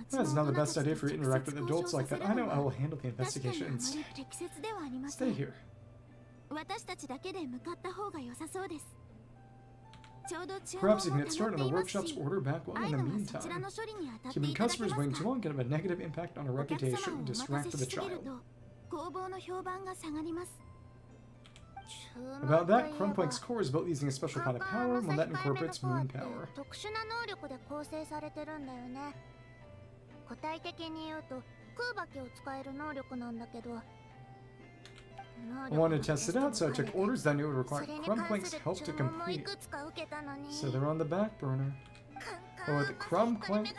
That's not the best idea for you to interact with adults like that. I know I will handle the investigation instead. Stay here. Perhaps you can get started on the workshop's order backlog in the meantime. Keeping customers waiting too long can have a negative impact on our reputation and distract the child. About that, Clink Clank's core is built using a special kind of power, one that incorporates moon power. 特殊な能力で構成されてるんだよね。具体的に言うと空爆を使える能力なんだけど。 I wanted to test it out, so I took orders that I knew would require Clink Clank's help to complete. So they're on the back burner. But with Clink Clank,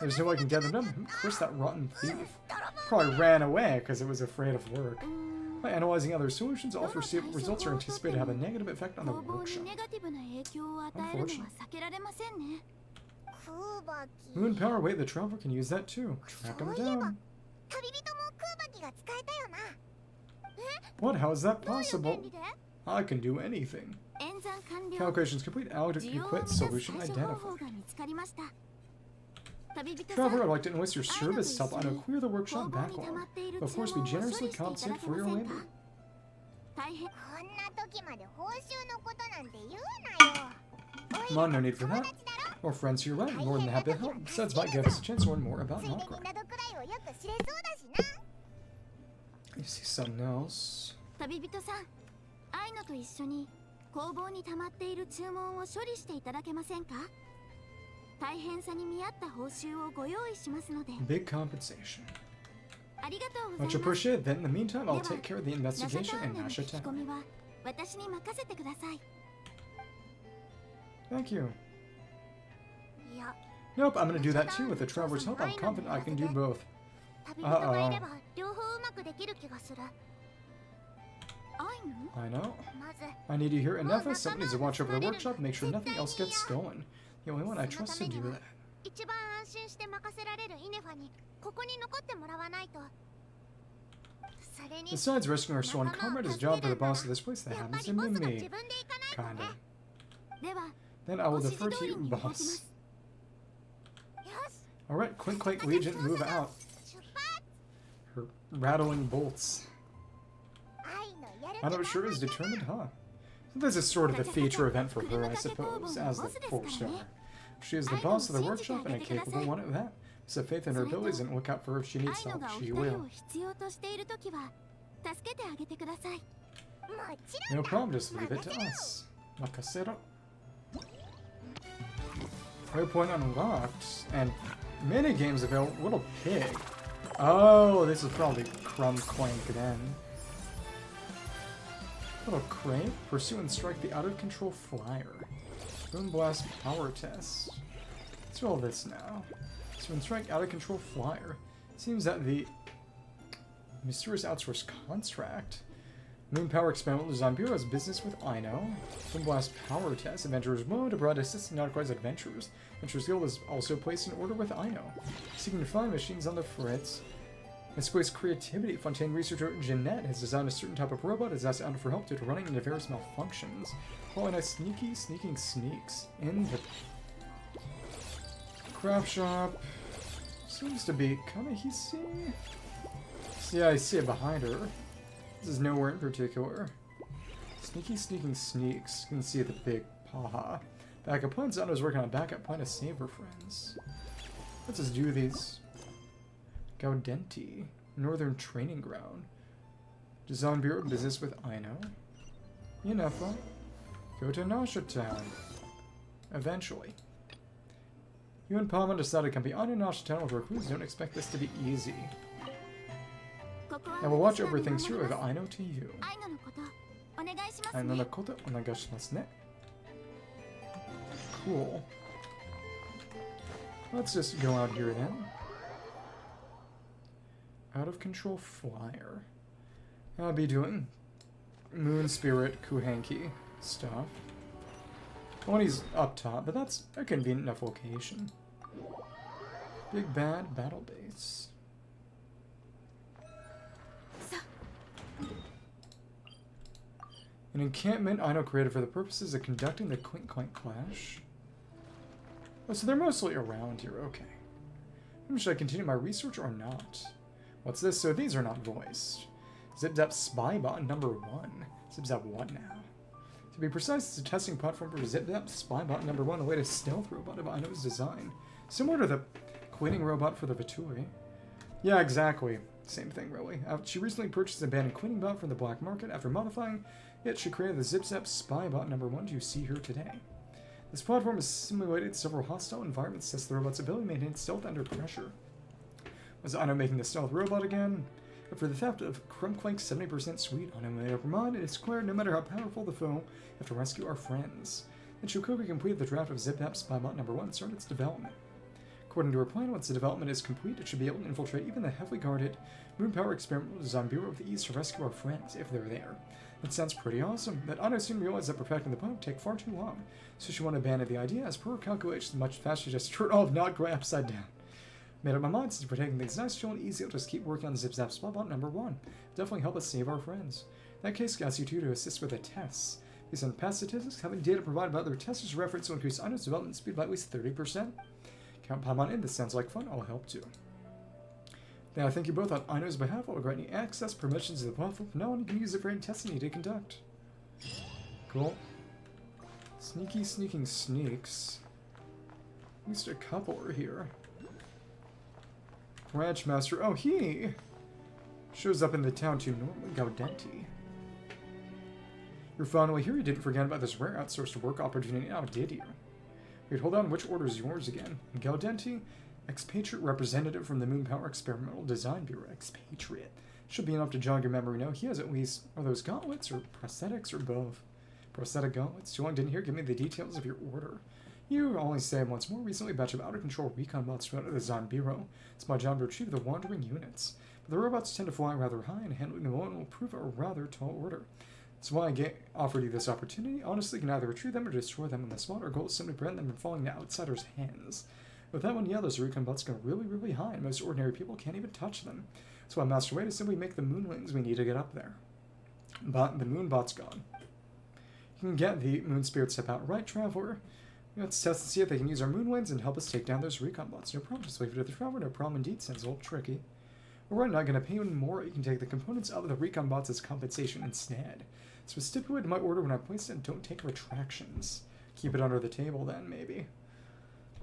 there's no way I can gather them. Curse that rotten thief. Probably ran away because it was afraid of work. By analyzing other solutions, all foreseeable results are anticipated to have a negative effect on the workshop. Unfortunately. Moon power, wait, the traveler can use that too. Track him down. What? How is that possible? I can do anything. Calculations complete. Adequate solution identified. Traveler, I'd like to enlist your service to help Aino clear the workshop backlog. But of course, be generously compensated for your labor. Come on, no need for that. We're friends here, right? More than happy to help. Besides, might give us a chance to learn more about Nod-Krai. You see something else? 旅人さん、アイノと一緒に工房に溜まっている注文を処理していただけませんか？大変さに見合った報酬をご用意しますので。Big compensation. ありがとうござい Much ます。 appreciated. Then, in the meantime, I'll take care of the investigation in Nasha 聞き込 Town. みは私に任せてください。 Thank you. いや、 Nope, I'm gonna do that too. With the traveler's help, I'm confident I can do both. 旅人がいれば両方うまくできる気がする。アイノ？ I know. まず I need you here, Ineffa. Someone needs to watch over the workshop and make sure nothing else gets stolen. The only one I trust to do that. 一番安心して任せられるイネファにここに残ってもらわないと。それに Besides rescuing our stolen comrade, his job for the boss of this place that やっぱ happens り to ボ be スが me. 自分で行かないと Kinda. ね。では、 Then I will ご指 defer 示 to 通り you, に動きま boss. す。よし、 Alright, Clink Clank Legion, move out. 出発。 Her rattling bolts. アイノやる Aino sure is determined, huh? So this is sort of the feature event for her, I suppose, as the 4-star. She is the boss of the workshop and a capable one at that. So faith in her abilities and look out for her if she ア needs イノ help. がお She 二人 will. を必要としているときは助けてあげてください。もちろん No problem, just leave it to us. Makasero. Waypoint unlocked. And minigames available. Little pig. Oh, this is probably Clink Clank then. Little crate. Pursue and strike the out-of-control flyer. Boom blast power test. Let's do all this now. Pursue and strike out-of-control flyer. Seems that the mysterious outsourced contract. Moon Power Experimental Design Bureau has business with Aino. Boom blast power test. Adventurers Mode abroad assisting Nod-Krai's adventures. Adventurers Guild is also placed in order with Aino. Seeking to find machines on the fritz. Displays creativity. Fontaine researcher Jeanette has designed a certain type of robot as asked Aino for help due to running into various malfunctions. Following a sneaking sneaks in the craft shop. Seems to be Kamehisi. Yeah, I see it behind her. This is nowhere in particular. Sneaking sneaks. You can see the big paha. Backup plan. Zano's working on a backup plan to save her friends. Let's just do these. Gaudenti. Northern Training Ground. Design Bureau business with Aino. Ineffa. Go to Nasha Town. Eventually. You and Palma decided to come beyond in Nasha Town with recruits. Don't expect this to be easy. I will watch over things here with Aino to you. アイノのことお願いします Aino ね。 no koto onegaishimasu ne. Cool. Let's just go out here then. Out of control flyer. I'll be doing Moon Spirit kuuvahki stuff. When he's up top, but that's a convenient enough location. Big Bad Battle Base. An encampment Aino created for the purposes of conducting the Clink Clank Clash. Oh, so they're mostly around here, okay. Should I continue my research or not? What's this? So these are not voiced. ZipZap Spybot number 1. ZipZap what now? To be precise, it's a testing platform for ZipZap Spybot number 1, the latest stealth robot of Aino's design. Similar to the cleaning robot for the Vitui. Yeah, exactly. Same thing, really. She recently purchased an abandoned cleaning bot from the black market. After modifying it, she created the Zip-Zap Spy Bot #1 you see here today. This platform has simulated several hostile environments, tests the robot's ability to maintain stealth under pressure. Was Aino making the stealth robot again? After the theft of Clink Clank's 70% sweet, Aino made up her mind. It is clear no matter how powerful the foe, we have to rescue our friends. And Shukoku completed the draft of Zip-Zap Spy Bot #1 and started its development. According to her plan, once the development is complete, it should be able to infiltrate even the heavily guarded Moon Power Experimental Design Bureau with ease to rescue our friends, if they're there. That sounds pretty awesome, but Aino soon realized that perfecting the plan would take far too long, so she wanted to abandon the idea. As per her calculations, much faster she just turned all of Nod-Krai upside down. Made up my mind, since we're taking things nice, chill, and easy, I'll just keep working on Zip-Zap Spy Bot #1. Definitely help us save our friends. In that case, I ask you two to assist with the tests. Based on past statistics, having data provided by other testers reference will increase Aino's development speed by at least 30%. Count Paimon in, this sounds like fun, I'll help too. Then I thank you both on Aino's behalf. I'll grant you access permissions to the platform. From now on, you can use it for any testing you need to conduct. Cool. Sneaky sneaking sneaks. At least a couple are here. Branch Master. Oh, he shows up in the town too normally. Gaudenti. You're finally here. You didn't forget about this rare outsourced work opportunity now, did you? Wait, hold on. Which order is yours again? Gaudenti? Expatriate representative from the Moon Power Experimental Design Bureau. Expatriate. Should be enough to jog your memory. No, he has at least... Are those gauntlets or prosthetics or both? Prosthetic gauntlets. Too long didn't hear. Give me the details of your order. You only say once more. Recently, a batch of out-of-control recon bots went out of the Design Bureau. It's my job to retrieve the wandering units. But the robots tend to fly rather high, and handling them alone will prove a rather tall order. That's why I offered you this opportunity. Honestly, you can either retrieve them or destroy them. And the smaller goal is simply to prevent them from falling into outsiders' hands. With that one, yeah, those recon bots go really, really high, and most ordinary people can't even touch them. That's why Master Wade is simply make the moonlings we need to get up there. But the moon bot's gone. You can get the moon spirit step out right, Traveler. Let's test and see if they can use our moonwings and help us take down those recon bots. No problem, just leave it to the Traveler. No problem indeed, sounds a little tricky. Alright, not gonna pay you any more. You can take the components out of the recon bots as compensation instead. So stipulate in my order when I place it, don't take retractions. Keep it under the table then, maybe.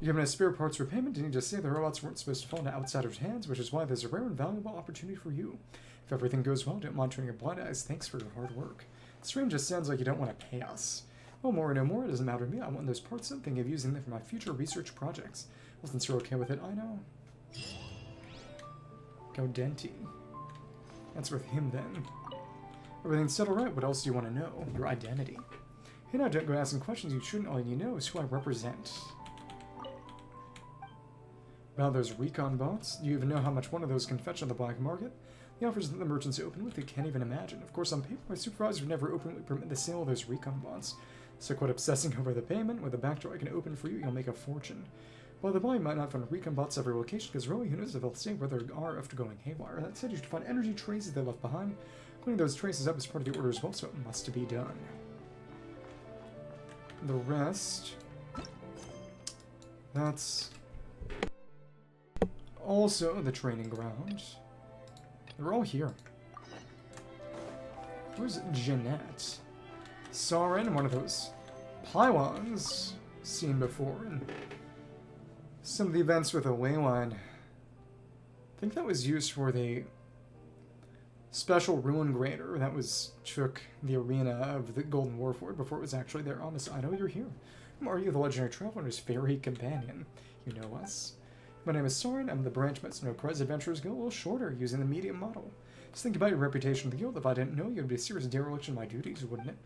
You're given a spare parts for payment, and you just say the robots weren't supposed to fall into outsiders' hands, which is why there's a rare and valuable opportunity for you. If everything goes well, don't mind turning your blind eyes. Thanks for your hard work. It's strange, just sounds like you don't want to pay us. Well, more or no more, it doesn't matter to me. I want those parts and think of using them for my future research projects. Well, since you're okay with it, I know. Gaudenti. That's with him then. Everything's settled right. What else do you want to know? Your identity. Hey now, don't go asking questions you shouldn't. All you need to know is who I represent. About those recon bots, do you even know how much one of those can fetch on the black market? The offers that the merchants open with, you can't even imagine. Of course, on paper, my supervisor would never openly permit the sale of those recon bots. So quit obsessing over the payment. With a backdoor I can open for you, you'll make a fortune. Well, the boy might not find recon bots every location, because really, who knows if they'll stay where they are after going haywire. That said, you should find energy traces they left behind. Cleaning those traces up is part of the order as well, so it must be done. The rest... That's... also the training ground. They're all here. Where's Jeanette? Saw her in one of those pylons seen before in some of the events with a ley line. I think that was used for the special ruin grader that took the arena of the Golden Warford before it was actually there. Oh, Miss Aino, you're here. Are you the legendary traveler and his fairy companion? You know us. My name is Soren. I'm the branch master. Nod-Krai's adventures go a little shorter using the medium model. Just think about your reputation in the guild. If I didn't know you, it would be a serious dereliction of my duties, wouldn't it?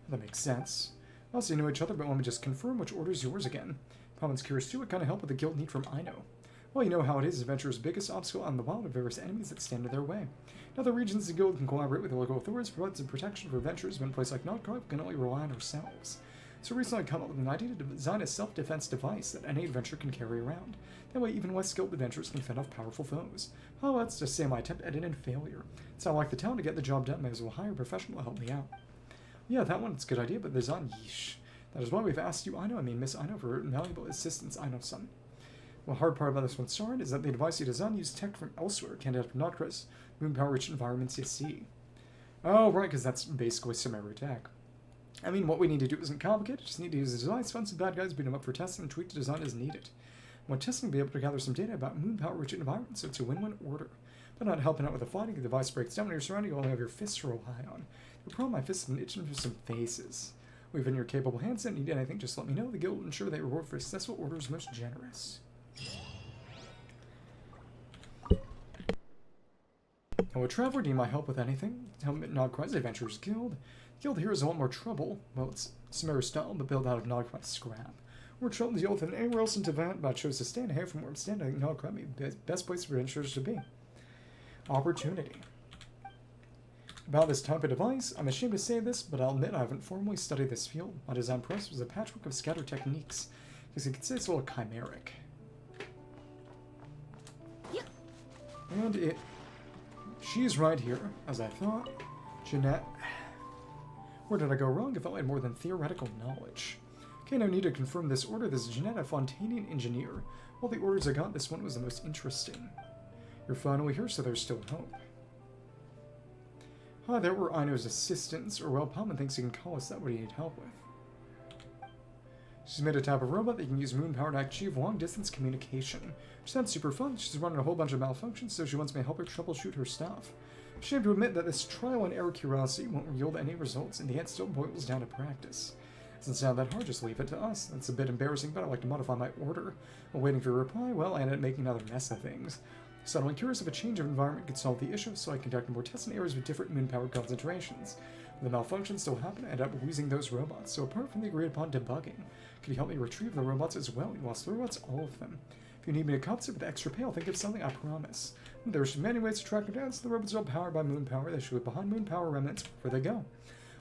Well, that makes sense. Also, you know each other, but let me just confirm which order is yours again. Paimon curious too. What kind of help would the guild need from Aino? Well, you know how it is. Adventurer's biggest obstacle on the wild are various enemies that stand in their way. In other regions, the guild can collaborate with the local authorities, provide some protection for adventurers, but in a place like Nod-Krai, we can only rely on ourselves. So recently I come up with an idea to design a self-defense device that any adventurer can carry around. That way even less skilled adventurers can fend off powerful foes. Oh, that's just say my attempt at it in failure. It's not like the town to get the job done, may as well hire a professional to help me out. Yeah, that one's a good idea, but the design, yeesh. That is why we've asked you, Miss Aino, for invaluable assistance, Aino-san. Well, the hard part about this one, Soren, is that the device you designed used tech from elsewhere, can't adapt to Nod-Krai's moon power-rich environments you see. Oh, right, because that's basically semi tech. I mean, what we need to do isn't complicated, just need to use the device, find some bad guys, beat them up for testing, and tweak the design as needed. When testing, we'll be able to gather some data about moon power-rich environments, so it's a win-win order. But not helping out with the fighting, if the device breaks down when you're surrounded, you only have your fists to rely on. The problem, my fists have been itching for some faces. We've in your capable hands, and need anything, just let me know. The guild will ensure that reward for successful order is most generous. Now, a traveler, do you need my help with anything? Nod-Krai's Adventurers Guild. The guild here is a lot more trouble. Well, it's similar style, but built out of Nod-Krai scrap. More trouble to deal with than anywhere else in Tavern, but I chose to stand here from where I'm standing. I think Nod-Krai may be the best place for adventurers to be. Opportunity. About this type of device, I'm ashamed to say this, but I'll admit I haven't formally studied this field. My design process was a patchwork of scattered techniques, because you could say it's a little chimeric. And she's right here, as I thought. Jeanette. Where did I go wrong? I felt I had more than theoretical knowledge. Okay, now I need to confirm this order. This is Jeanette, a Fontanian engineer. All the orders I got, this one was the most interesting. You're finally here, so there's still hope. Ah, there were Aino's assistants, or well, Palman thinks he can call us that what he need help with. She's made a type of robot that can use moon power to achieve long-distance communication. She sounds super fun. She's running a whole bunch of malfunctions, so she wants me to help her troubleshoot her stuff. I'm ashamed to admit that this trial-and-error curiosity won't yield any results, and the end still boils down to practice. It doesn't sound that hard, just leave it to us. That's a bit embarrassing, but I'd like to modify my order. While waiting for a reply, well, I ended up making another mess of things. So I'm curious if a change of environment could solve the issue, so I conducted more tests in areas with different moon power concentrations. When the malfunctions still happen, I ended up losing those robots. So apart from the agreed upon debugging, could you help me retrieve the robots as well? You lost the robots, all of them. If you need me to compensate with extra pay, I'll think of something, I promise. There's many ways to track them down, so the robots are all powered by moon power. They should leave behind moon power remnants wherever they go.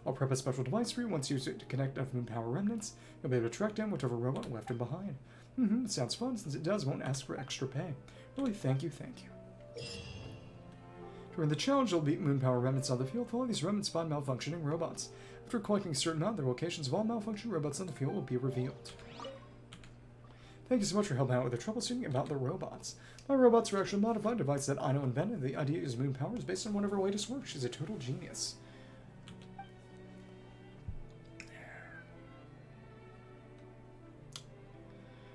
I'll prep a special device for you. Once you use it to connect enough moon power remnants, you'll be able to track down whichever robot left them behind. It sounds fun. Since it does, I won't ask for extra pay. Really, thank you, thank you. During the challenge, you'll beat moon power remnants on the field. Follow these remnants, find malfunctioning robots. After collecting a certain amount, the locations of all malfunctioning robots on the field will be revealed. Thank you so much for helping out with the troubleshooting about the robots. My robots are actually a modified device that Aino invented. The idea is moon power is based on one of her latest works. She's a total genius.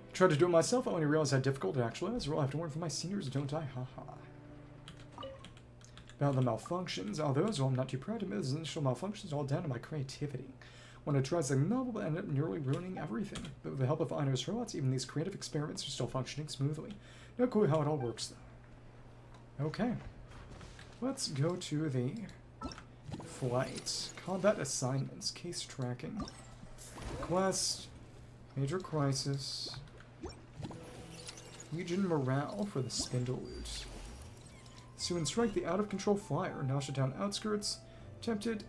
I tried to do it myself, I only realized how difficult it actually is. I'll have to learn from my seniors, don't I? Haha. About the malfunctions, although as well, I'm not too proud to admit those initial malfunctions are all down to my creativity. When I tried something novel, I ended up nearly ruining everything. But with the help of Aino's robots, even these creative experiments are still functioning smoothly. No clue how it all works, though. Okay. Let's go to the flight. Combat assignments, case tracking, quest, major crisis, Legion morale for the spindle loot. Sue and strike the out-of-control flyer. Nasha Town outskirts. Tempted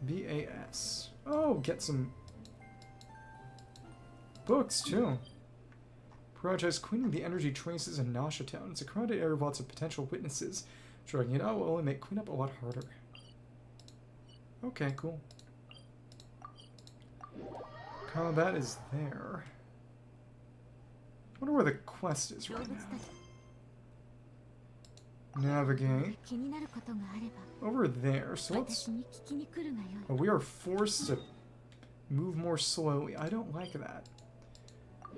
BAS. Oh, get some books, too. Prioritize cleaning the energy traces in Nasha Town. It's a crowded area with lots of potential witnesses. Dragging it out will only make cleanup a lot harder. Okay, cool. Combat is there. I wonder where the quest is right now. Navigate. Over there, so let's... Oh, we are forced to move more slowly. I don't like that.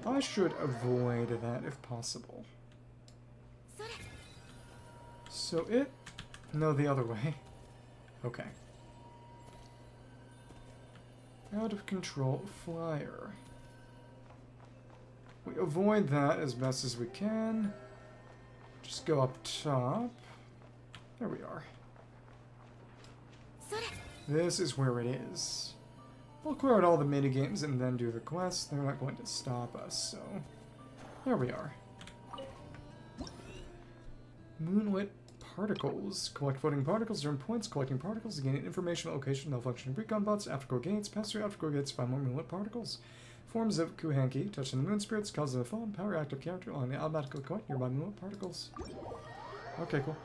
I should avoid that if possible. So it... No, the other way. Okay. Out of control flyer. We avoid that as best as we can. Just go up top. There we are. This is where it is. We'll clear out all the minigames and then do the quest. They're not going to stop us, so... There we are. Moonlit particles. Collect floating particles, earn points. Collecting particles to gain information about location, malfunctioning recon bots, afterglow gates. Pass through afterglow gates to find more moonlit particles. Forms of kuuvahki. Touching the moon spirits, cause them to fall. Power active character on the automatically collect nearby moonlit particles. Okay, cool.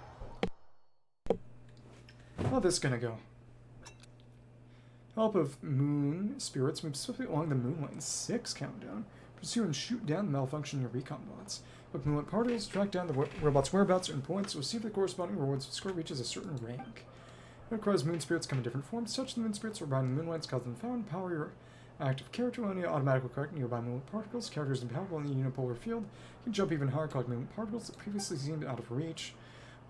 How this gonna go? Help of moon spirits move swiftly along the moon lane. 6 countdown. Pursue and shoot down the malfunctioning recon bots. With moonlit particles, track down the robot's whereabouts and points. Receive the corresponding rewards if the score reaches a certain rank. Nod-Krai's moon spirits come in different forms. Touch the moon spirits or bind the moon lines, cause them to found. Power your active character only automatically collect nearby moonlit particles. Characters empowered in the unipolar field can jump even higher, collect moonlit particles that previously seemed out of reach.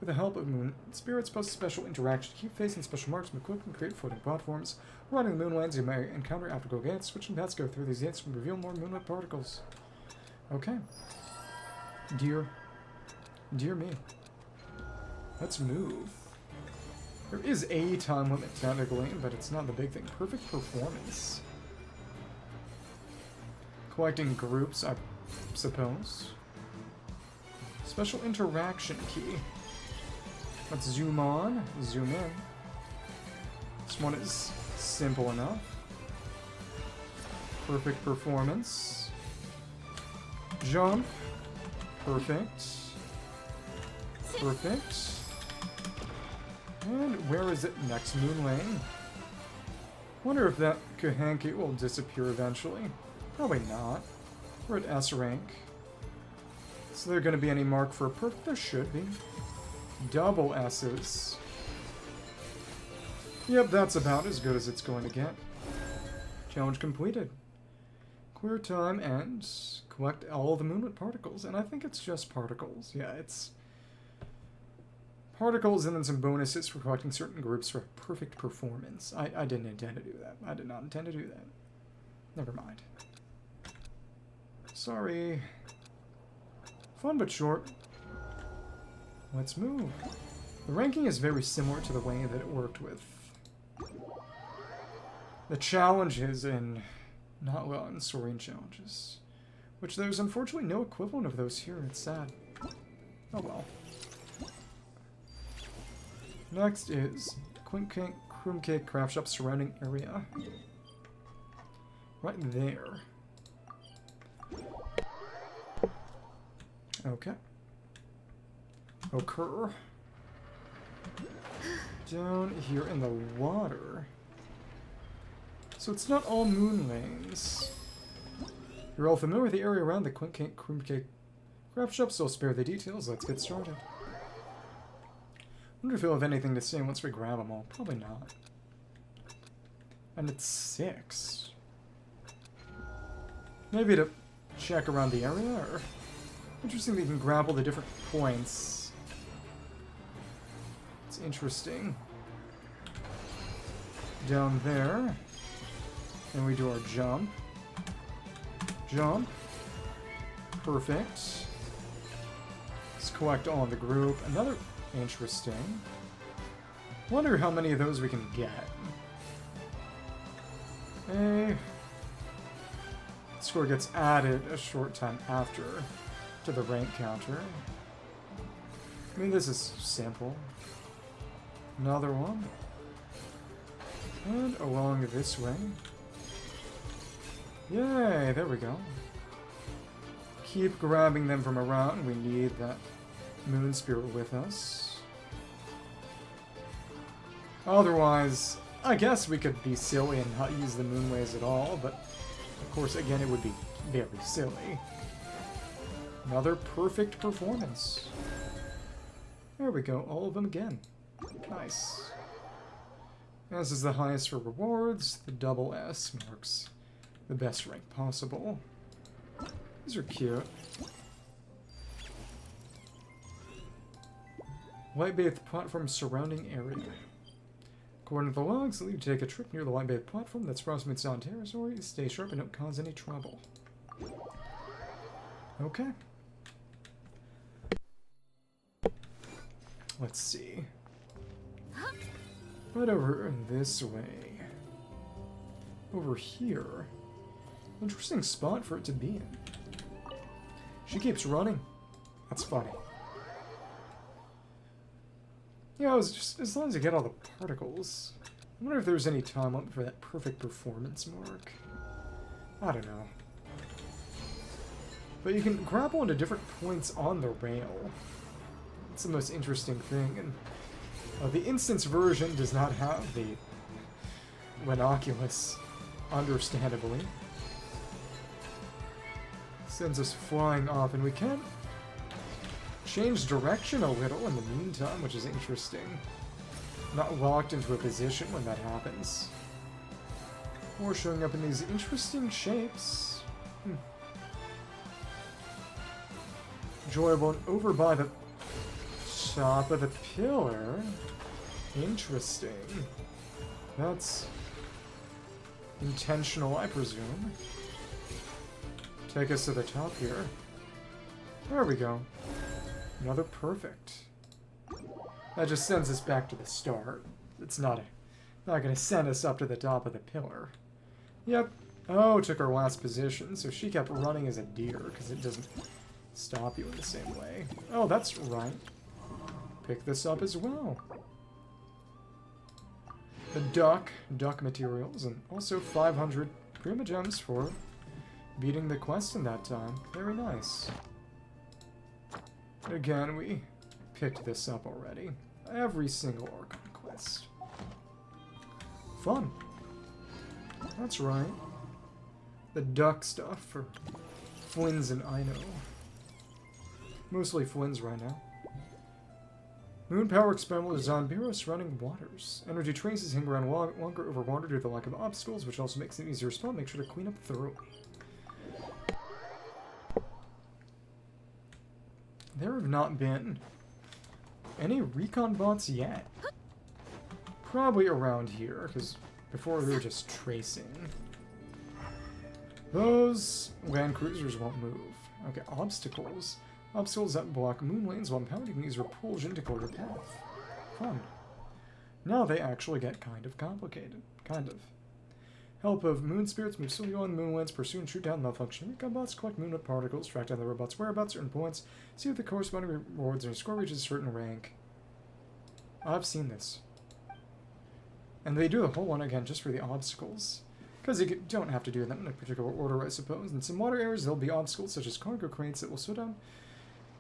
With the help of moon spirits, post special interaction, keep facing special marks, move quick, and create floating platforms. Riding the moonlands you may encounter after gates. Switching paths go through these gates and reveal more moonlit particles. Okay. Dear me. Let's move. There is a time limit technically, but it's not the big thing. Perfect performance. Collecting groups, I suppose. Special interaction key. Let's zoom on, zoom in. This one is simple enough. Perfect performance. Jump. Perfect. Perfect. And where is it? Next moon lane. Wonder if that kuuvahki will disappear eventually. Probably not. We're at S rank. Is there going to be any mark for a perk? There should be. Double S's. Yep, that's about as good as it's going to get. Challenge completed. Clear time and collect all the moonlit particles. And I think it's just particles. Yeah, it's particles and then some bonuses for collecting certain groups for perfect performance. I didn't intend to do that. I did not intend to do that. Never mind. Sorry. Fun but short. Let's move. The ranking is very similar to the way that it worked with the challenges in Nod-Krai and Soaring challenges. Which there's unfortunately no equivalent of those here. It's sad. Oh well. Next is Clink Clank Craft Shop surrounding area. Right there. Okay. Occur. Down here in the water. So it's not all moon lanes. You're all familiar with the area around the Clink Clank Craft Shop, so I'll spare the details. Let's get started. I wonder if he'll have anything to say once we grab them all. Probably not. And it's 6. Maybe to check around the area, or... Interesting that you can grapple the different points. It's interesting. Down there. And we do our jump. Jump. Perfect. Let's collect all in the group. Another... Interesting. Wonder how many of those we can get. Score gets added a short time after to the rank counter. I mean, this is simple. Another one. And along this way. Yay, there we go. Keep grabbing them from around. We need that moon spirit with us. Otherwise, I guess we could be silly and not use the moonways at all, but of course, again, it would be very silly. Another perfect performance. There we go, all of them again. Nice. As is the highest for rewards, the double S marks the best rank possible. These are cute. Light-bathed platform surrounding area. According to the logs, you take a trip near the light-bathed platform that's approximately sound territory. Stay sharp and don't cause any trouble. Okay. Let's see. Right over this way. Over here. Interesting spot for it to be in. She keeps running. That's funny. Yeah, as long as you get all the particles. I wonder if there's any time limit for that perfect performance mark. I don't know. But you can grapple into different points on the rail. It's the most interesting thing. And the instance version does not have the Rhinoculus, understandably. Sends us flying off, and we can change direction a little in the meantime, which is interesting. Not locked into a position when that happens. Or showing up in these interesting shapes. Enjoyable. And over by the top of the pillar. Interesting. That's intentional, I presume. Take us to the top here. There we go. Another perfect. That just sends us back to the start. It's not gonna send us up to the top of the pillar. Yep. Oh, took our last position, so she kept running as a deer, because it doesn't stop you in the same way. Oh, that's right. Pick this up as well. The duck materials, and also 500 Prima Gems for beating the quest in that time. Very nice. Again, we picked this up already. Every single Archon Quest. Fun. That's right. The duck stuff for Flins and Aino. Mostly Flins right now. Moon Power Experimental Design Bureau Surrounding Waters. Energy traces hang around longer over water due to the lack of obstacles, which also makes it easier to spawn. Make sure to clean up thoroughly. There have not been any recon bots yet. Probably around here, because before we were just tracing. Those land cruisers won't move. Okay, obstacles. Obstacles that block moon lanes while empowered, you can use repulsion to clear your path. Fun. Now they actually get kind of complicated. Kind of. Help of moon spirits move slowly on the moon lanes, pursue and shoot down malfunction. Recon bots collect moon particles, track down the robots' whereabouts, earn points, see if the corresponding rewards and your score reaches a certain rank. I've seen this. And they do the whole one again just for the obstacles. Because you don't have to do them in a particular order, I suppose. In some water areas, there'll be obstacles such as cargo crates that will slow down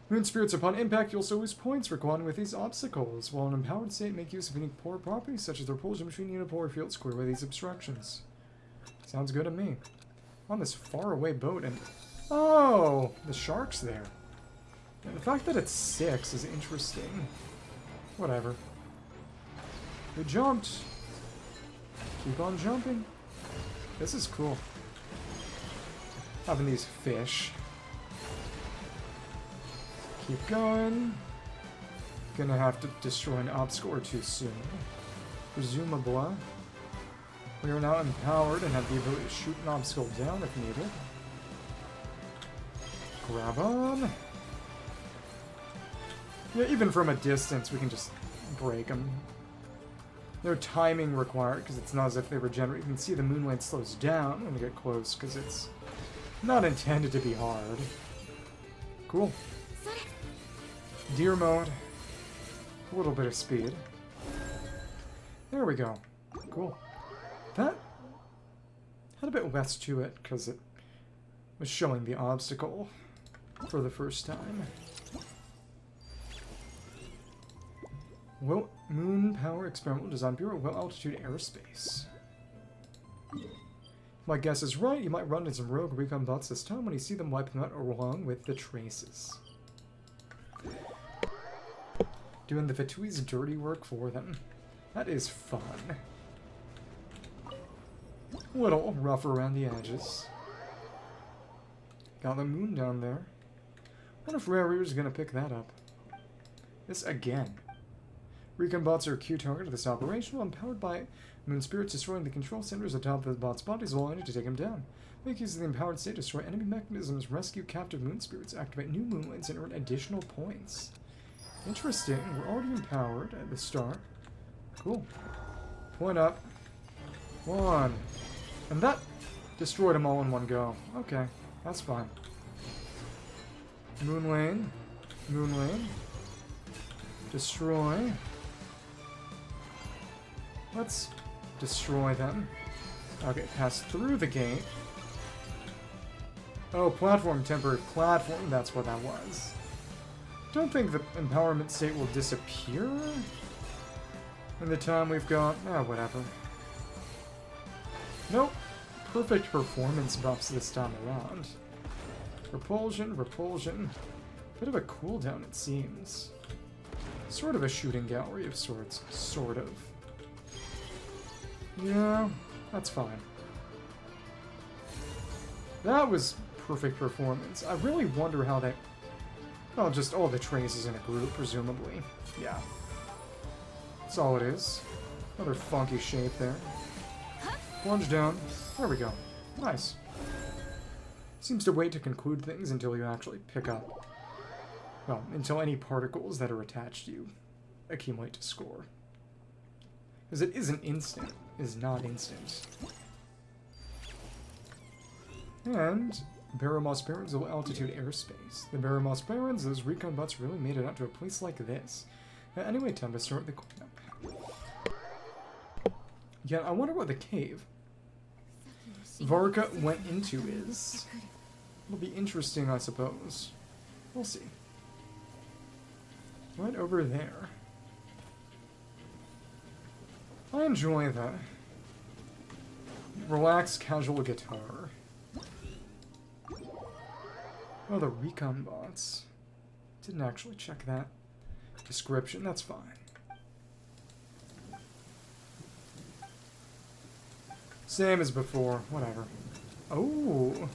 moon spirits upon impact. You'll also lose points for going with these obstacles. While in an empowered state, make use of unique polar properties such as the repulsion between unipolar fields, clear away these obstructions. Sounds good to me. On this faraway boat, and oh, the shark's there. And the fact that it's 6 is interesting. Whatever. We jumped. Keep on jumping. This is cool. Having these fish. Keep going. Gonna have to destroy an obstacle or two soon. Presumably. We are now empowered and have the ability to shoot an obstacle down if needed. Grab on. Yeah, even from a distance we can just break them. No timing required, because it's not as if they regenerate. You can see the moonlight slows down when you get close, because it's not intended to be hard. Cool. Deer mode. A little bit of speed. There we go. Cool. That had a bit less to it, because it was showing the obstacle for the first time. Well, Moon Power Experimental Design Bureau, Low Altitude Airspace. My guess is right, you might run into some rogue recon bots this time. When you see them, wipe them out along with the traces. Doing the Fatui's dirty work for them. That is fun. A little rough around the edges. Got the moon down there. What if Rare Rear's gonna pick that up? This again. Recon bots are a key target of this operation. Empowered by moon spirits, destroying the control centers atop the bot's bodies will allow you to take them down. Make use of the empowered state, destroy enemy mechanisms, rescue captive moon spirits, activate new moon lanes, and earn additional points. Interesting. We're already empowered at the start. Cool. Point up. 1. And that destroyed them all in one go. Okay, that's fine. Moon lane. Moon lane. Destroy. Let's destroy them. Okay, pass through the gate. Oh, platform, temporary platform, that's what that was. Don't think the empowerment state will disappear in the time we've got. Whatever. Nope. Perfect performance buffs this time around. Repulsion, repulsion. Bit of a cooldown, it seems. Sort of a shooting gallery of sorts. Sort of. Yeah, that's fine. That was perfect performance. I really wonder how that Well, just all the traces in a group, presumably. Yeah. That's all it is. Another funky shape there. Plunge down. There we go. Nice. Seems to wait to conclude things until you actually pick up. Well, until any particles that are attached to you accumulate to score. Because it isn't instant. It is not instant. And Baramos Barrens, low altitude airspace. The Baramos Barrens, those recon bots really made it out to a place like this. Anyway, time to start the cleanup. Yeah, I wonder what the cave Varka went into is. It'll be interesting, I suppose. We'll see. Right over there. I enjoy that. Relaxed, casual guitar. Oh, the recon bots. Didn't actually check that description. That's fine. Same as before. Whatever. Oh!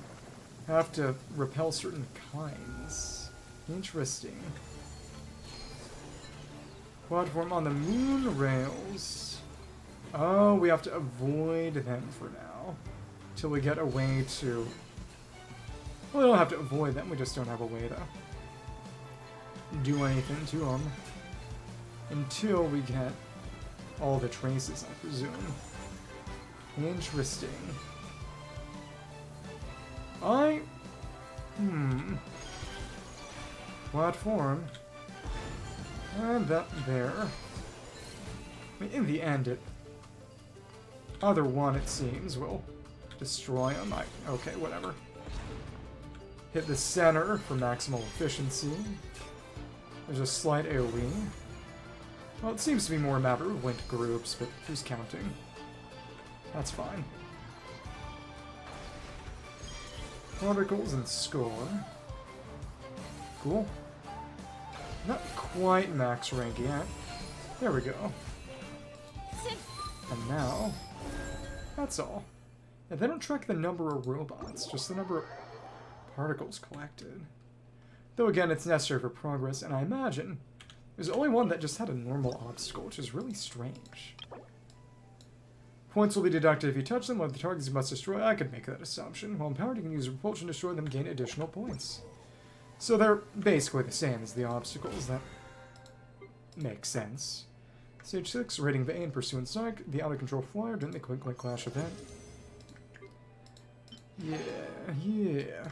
Have to repel certain kinds. Interesting. Platform on the moon rails. Oh, we have to avoid them for now. Till we get a way to... Well, we don't have to avoid them, we just don't have a way to do anything to them. Until we get all the traces, I presume. Interesting. Platform. And that there. I mean, in the end, either one, it seems, will destroy them. Okay, whatever. Hit the center for maximal efficiency. There's a slight AoE. Well, it seems to be more a matter of linked groups, but who's counting? That's fine. Particles and score. Cool. Not quite max rank yet. There we go. And now, that's all. And they don't track the number of robots, just the number of particles collected. Though again, it's necessary for progress, and I imagine there's only one that just had a normal obstacle, which is really strange. Points will be deducted if you touch them, while the targets you must destroy. I could make that assumption. While empowered, you can use repulsion to destroy them, gain additional points. So they're basically the same as the obstacles. That makes sense. Stage 6, raiding Vane, pursuant psych, the out-of-control flyer during the Clink Clank Clash event. Yeah.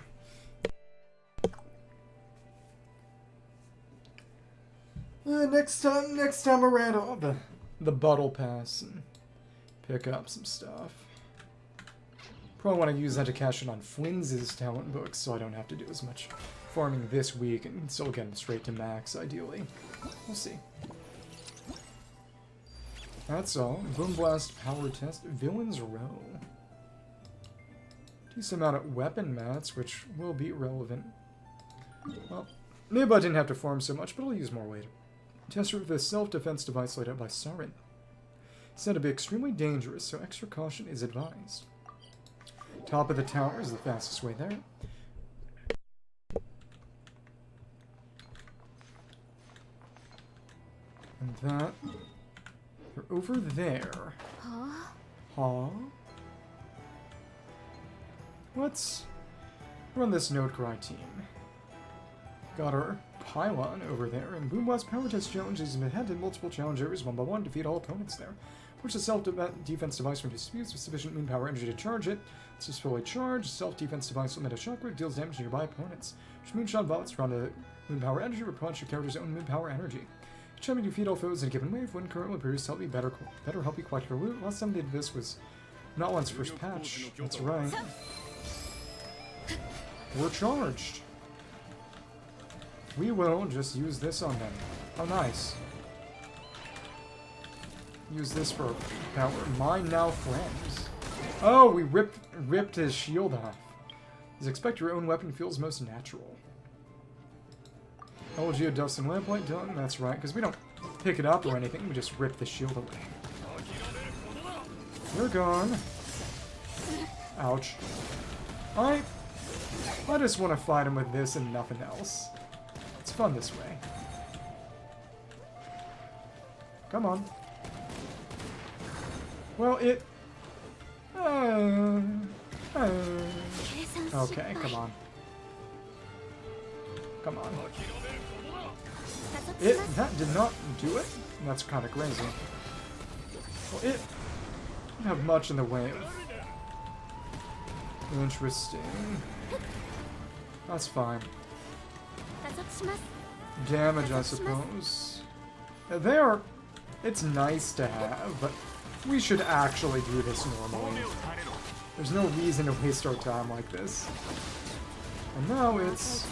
Next time around, I'll have the Buttle Pass and pick up some stuff. Probably want to use that to cash in on Flins' talent books, so I don't have to do as much farming this week and still get them straight to max, ideally. We'll see. That's all. Boom Blast Power Test, Villain's Row. Decent amount of weapon mats, which will be relevant. Well, maybe I didn't have to farm so much, but I'll use more later. Test with a self-defense device laid out by Sarin. Said to be extremely dangerous, so extra caution is advised. Top of the tower is the fastest way there. And that... You're over there. Huh? Let's run this Nod-Krai team. Got our pylon over there, and Boom Blast Power Test challenges have been had in multiple challenge areas 1 by 1 to defeat all opponents there. Which is a self-defense device from disputes with sufficient moon power energy to charge it. It's just fully charged. Self-defense device will emit a shockwave, deals damage to nearby opponents. Which moonshot bullets around the moon power energy replenish your character's own moon power energy. Each time you defeat all foes in a given wave, one current will appears to help you better help you collect your loot. Last time they did this was not once first patch. That's right. We're charged. We will just use this on them. Oh, nice. Use this for power. Mine now, friends. Oh, we ripped his shield off. As expect, your own weapon feels most natural. Elegy, Dust, and Lamplight done. That's right, because we don't pick it up or anything. We just rip the shield away. You're gone. Ouch. I just want to fight him with this and nothing else. It's fun this way. Come on. Well, it... Okay, come on. Come on. That did not do it? That's kind of crazy. Well, it didn't have much in the way of... Interesting. That's fine. Damage, I suppose. They are... It's nice to have, but we should actually do this normally. There's no reason to waste our time like this. And now it's...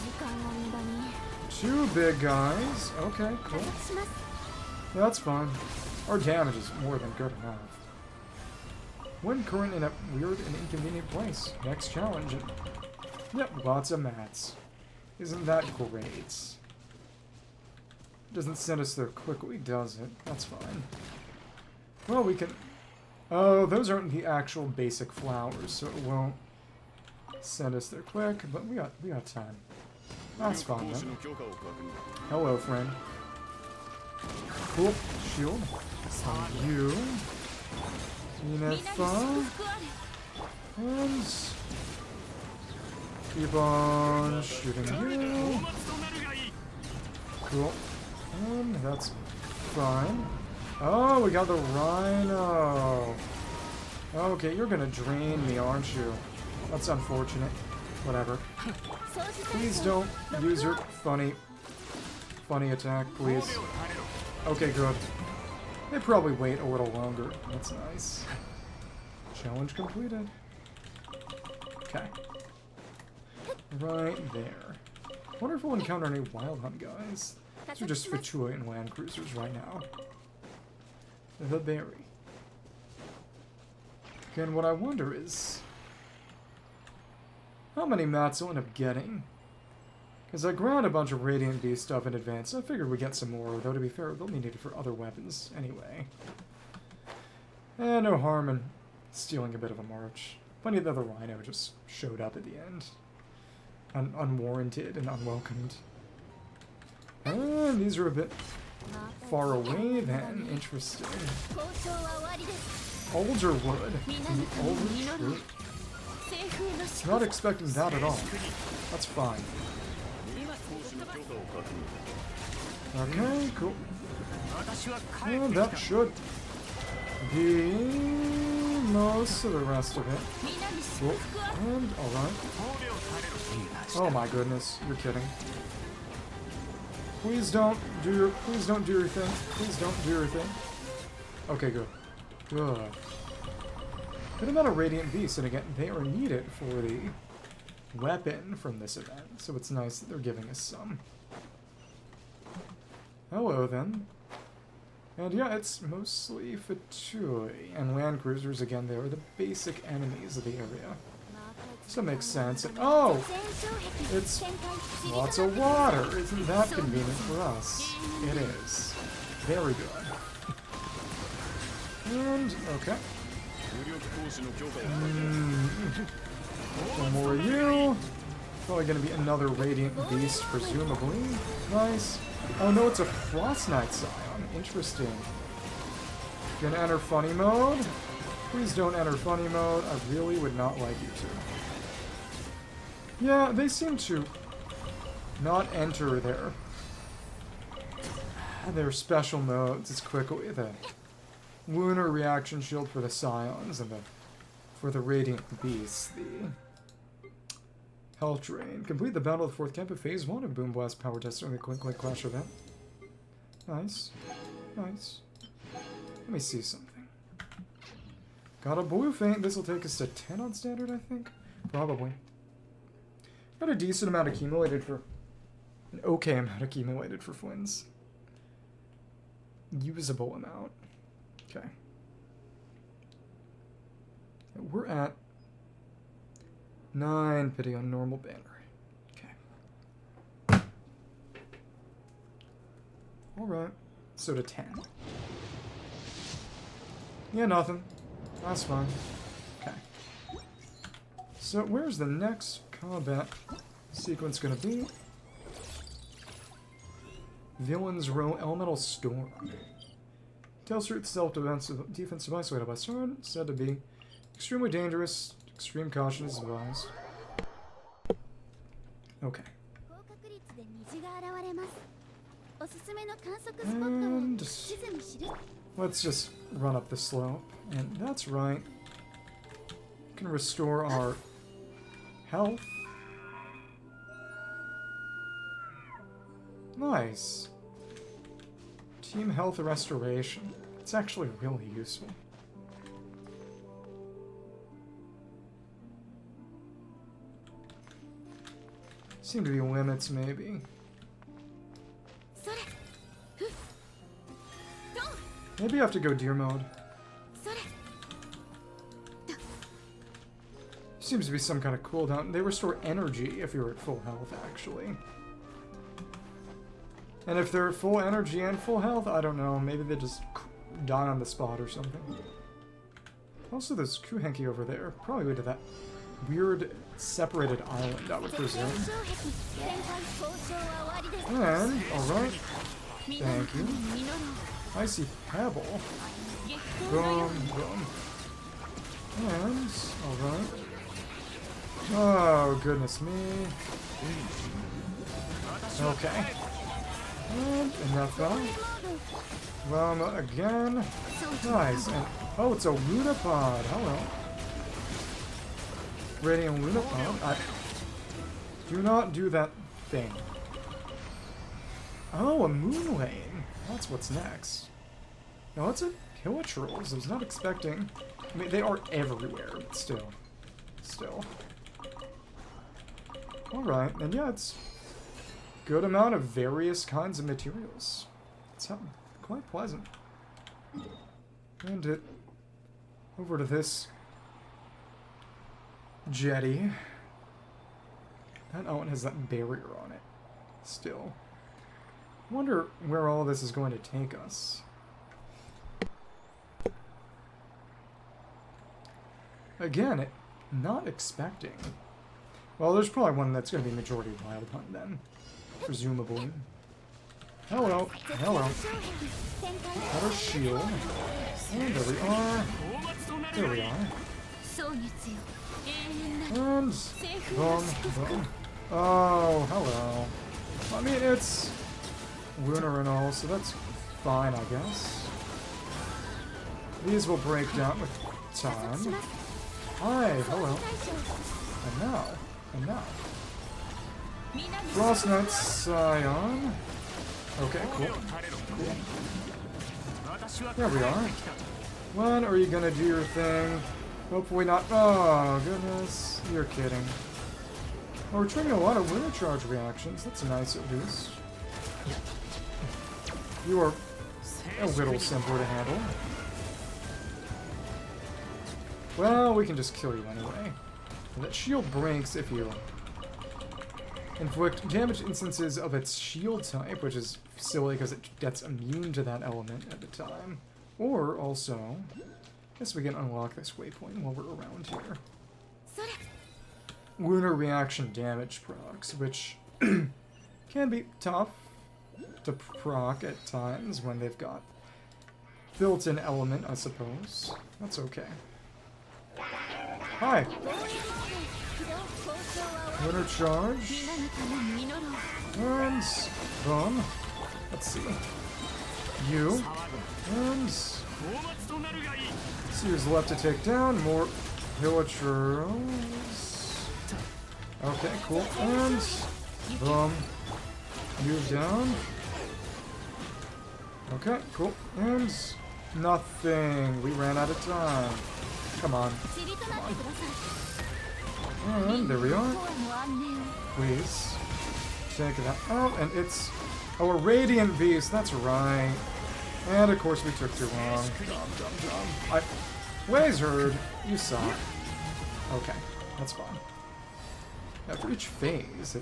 2 big guys. Okay, cool. That's fine. Our damage is more than good enough. When current in a weird and inconvenient place. Next challenge. And, yep, lots of mats. Isn't that great? Doesn't send us there quickly, does it? That's fine. Well, we can... Oh, those aren't the actual basic flowers, so it won't send us there quick, but we got time. That's fine, then. Hello, friend. Cool. Shield. On you. Ineffa. And... keep on shooting you. Cool. And that's fine. Oh, we got the rhino. Okay, you're gonna drain me, aren't you? That's unfortunate. Whatever. Please don't use your funny attack, please. Okay, good. They probably wait a little longer. That's nice. Challenge completed. Okay. Right there. Wonder if we'll encounter any wild hunt guys. These are just Fatui and land cruisers right now. The berry. Again, what I wonder is... how many mats I'll end up getting? Because I grabbed a bunch of Radiant Beast stuff in advance, so I figured we'd get some more, though to be fair, they'll need it for other weapons anyway. No harm in stealing a bit of a march. Plenty of the other rhino just showed up at the end. Unwarranted and unwelcomed. And these are a bit far away then. Interesting. Alderwood. The Alder Tree. Not expecting that at all. That's fine. Okay, cool. And that should be most of the rest of it. Cool. And alright. Oh my goodness, you're kidding. Please don't do your thing. Please don't do your thing. Okay, good. Good. Good amount of Radiant Beasts, and again, they are needed for the weapon from this event, so it's nice that they're giving us some. Hello, then. And yeah, it's mostly Fatui, and land cruisers, again, they are the basic enemies of the area. So it makes sense. And, oh! It's lots of water! Isn't that convenient for us? It is. Very good. And, okay. One more of you. Probably gonna be another Radiant Beast, presumably. Nice. Oh no, it's a Frost Knight Scion. Interesting. Gonna enter funny mode? Please don't enter funny mode. I really would not like you to. Yeah, they seem to not enter their special modes as quickly. The Lunar Reaction Shield for the Scions and for the Radiant Beasts, the Health Drain. Complete the Battle of the 4th Camp of Phase 1 of Boom Blast Power Test during the Clink Clank Clash event. Nice. Nice. Let me see something. Got a blue feint. This will take us to 10 on standard, I think? Probably. Got a decent amount accumulated for... an okay amount accumulated for Flins. Usable amount. Okay. We're at 9 pity on normal banner. Okay. Alright. So to 10. Yeah, nothing. That's fine. Okay. So where's the next combat sequence gonna be? Villains Row Elemental Storm. Tells truth self-defense device weighted by sword, said to be extremely dangerous. Extreme caution is advised. Okay. And let's just run up the slope. And that's right. We can restore our health. Nice. Team health restoration. It's actually really useful. Seem to be limits, maybe. Maybe you have to go deer mode. Seems to be some kind of cooldown. They restore energy if you're at full health, actually. And if they're at full energy and full health, I don't know. Maybe they just die on the spot or something. Also, there's kuuvahki over there. Probably way to that weird separated island, I would presume. And, alright. Thank you. Icy Pebble. Boom, boom. And, alright. Oh, goodness me. Okay. And Ineffa. Lauma again. Nice. And, oh, it's a Lunapod. Hello. Radiant Lunapod. Do not do that thing. Oh, a Moonlane. That's what's next. No, it's a Killitrolls. I was not expecting. I mean, they are everywhere, but still. Still. Alright, and yeah, it's good amount of various kinds of materials. It's quite pleasant. And it over to this jetty. That one has that barrier on it. Still. Wonder where all this is going to take us. Again, not expecting. Well, there's probably one that's going to be majority wild hunt then. Presumably. Hello. Hello. Got our shield. And there we are. There we are. And boom, boom. Oh, hello. I mean, it's lunar and all, so that's fine, I guess. These will break down with time. Hi, hello. And now. And now. Frost Knight Scion. Okay, cool. Cool. There we are. When are you gonna do your thing? Hopefully not. Oh, goodness. You're kidding. Oh, we're triggering a lot of Winter Charge reactions. That's nice, at least. You are a little simpler to handle. Well, we can just kill you anyway. And that shield breaks if you inflict damage instances of its shield type, which is silly because it gets immune to that element at the time. Or also, I guess we can unlock this waypoint while we're around here. Lunar reaction damage procs, which can be tough to proc at times when they've got built-in element, I suppose. That's okay. Hi! Lunar charge. And boom. Let's see. You. And see who's left to take down. More villagers. Okay, cool. And boom. You down. Okay, cool. And nothing. We ran out of time. Come on. Come on. And there we are. Please. Take that out. And it's a Radiant Beast. That's right. And of course we took too long. Dumb. Wizard, you suck. Okay, that's fine. After each phase,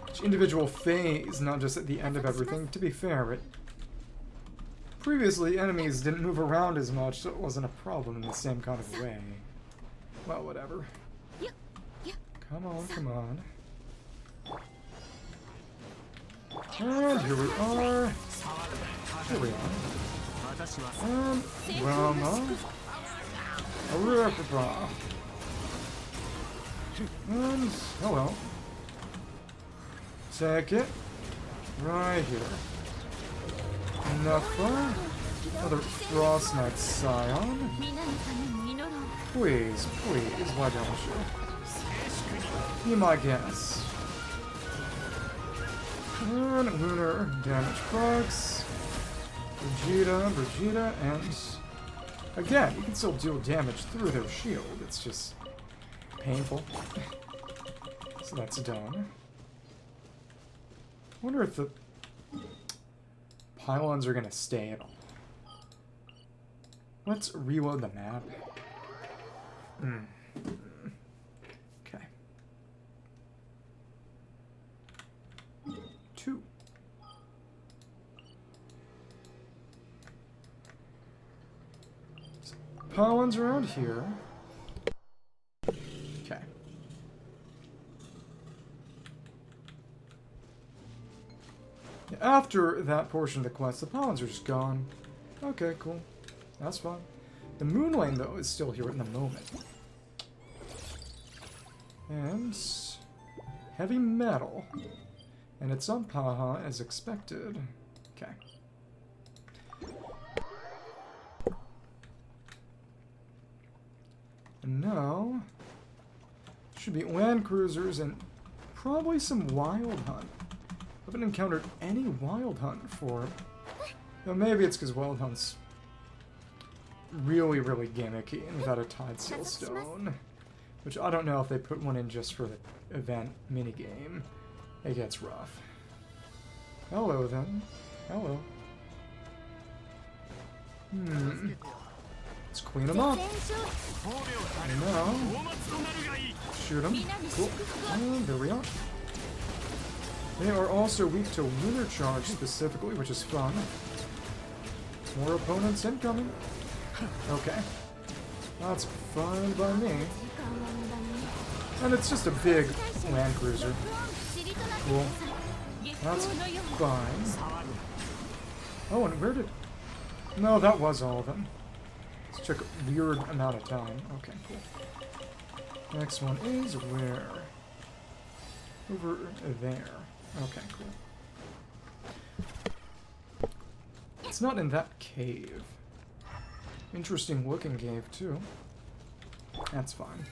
each individual phase, not just at the end of everything, to be fair, previously enemies didn't move around as much, so it wasn't a problem in the same kind of way. Well, whatever. Come on, come on. And here we are. Here we are. And Lauma. Arapapa. And, oh well. Take it. Right here. Nefer. Another Frost Knight Scion. Please, please, why don't you? Be my guess. And lunar damage procs. Birgitta, and again, you can still deal damage through their shield. It's just painful. So that's done. I wonder if the pylons are gonna stay at all. Let's reload the map. Okay. 2. Pylons around here. Okay. After that portion of the quest, the pylons are just gone. Okay, cool. That's fine. The moon lane, though, is still here in the moment. And heavy metal. And it's on Paha as expected. Okay. And now should be land cruisers and probably some wild hunt. I haven't encountered any wild hunt for. Now maybe it's because wild hunt's really, really gimmicky and without a Tide Seal Stone. Which I don't know if they put one in just for the event minigame. It gets rough. Hello then. Hello. Let's clean them up. Now, shoot them. Cool. And there we are. They are also weak to Lunar Charge specifically, which is fun. More opponents incoming. Okay. That's fine by me. And it's just a big land cruiser. Cool. That's fine. Oh, and where did... No, that was all of them. This took a weird amount of time. Okay, cool. Next one is where? Over there. Okay, cool. It's not in that cave. Interesting looking cave, too. That's fine.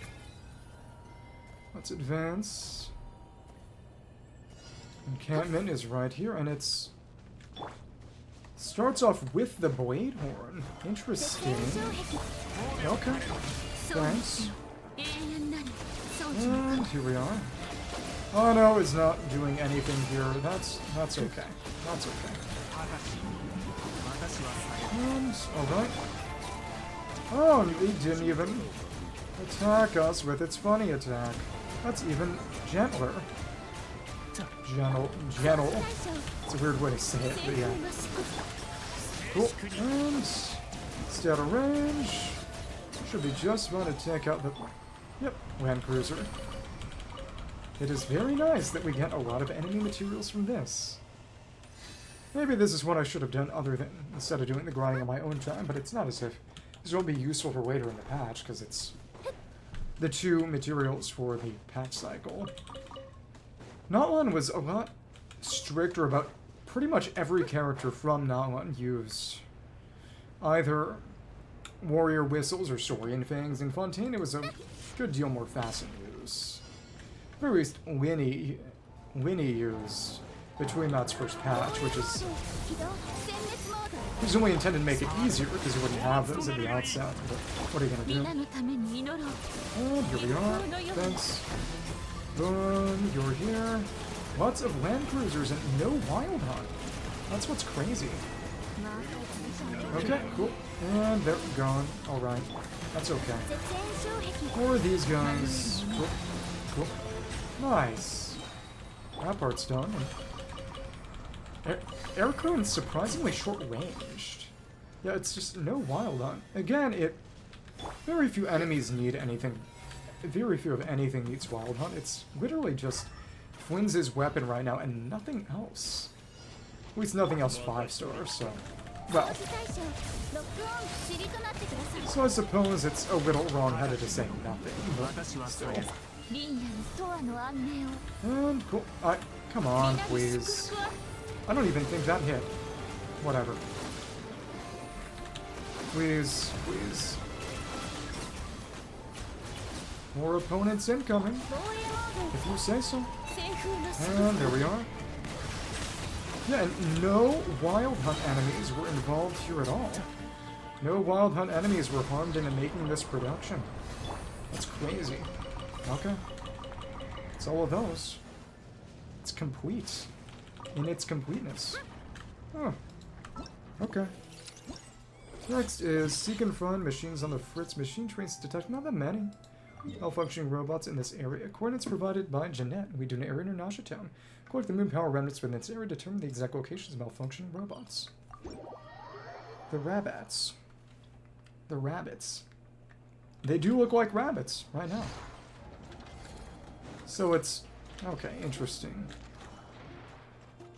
Let's advance. Encampment is right here, and it's... Starts off with the Blade Horn. Interesting. Okay. Thanks. And here we are. Aino is not doing anything here. That's okay. That's okay. And, alright. Oh, it didn't even attack us with its funny attack. That's even gentler. Gentle. It's a weird way to say it, but yeah. Cool. And stay out of range. Should be just about to take out the... Yep, land cruiser. It is very nice that we get a lot of enemy materials from this. Maybe this is what I should have done other than instead of doing the grinding on my own time, but it's not as if this won't be useful for later in the patch, because it's the 2 materials for the patch cycle. Nodlan was a lot stricter about pretty much every character from Nodlan used either warrior whistles or saurian fangs. In Fontaine, it was a good deal more fast in use. At very least, Winnie used the Tweemat's first patch, which is presumably intended to make it easier because you wouldn't have those at the outset. But what are you gonna do? And here we are. Thanks. Boom, you're here. Lots of land cruisers and no wild hunt. That's what's crazy. Okay, cool. And they're gone. Alright. That's okay. Or these guys. Cool. Cool. Nice. That part's done. Aircrone's surprisingly short-ranged. Yeah, it's just no wild hunt. Again, very few enemies need anything. Very few of anything needs wild hunt. It's literally just Flins's weapon right now and nothing else. least nothing else 5-star, so... Well, ロックオン尻となってください so I suppose it's a little wrong-headed to say nothing, but still. リンヤにトアの安寧を And cool. Come on, please. I don't even think that hit. Whatever. Please, please. More opponents incoming, 防衛モー if you say so. ド旋風のし And there we are. Yeah, and no Wild Hunt enemies were involved here at all. No Wild Hunt enemies were harmed in making this production. That's crazy. Okay. It's all of those. It's complete. In its completeness. Oh. Okay. Next is Seek and Find Machines on the Fritz. Machine trains detect not that many malfunctioning robots in this area. Coordinates provided by Jeanette. We do an area near Nasha Town. Collect the moon power remnants within this area. Determine the exact locations of malfunctioning robots. The rabbits. The rabbits. They do look like rabbits right now. So it's... okay, interesting.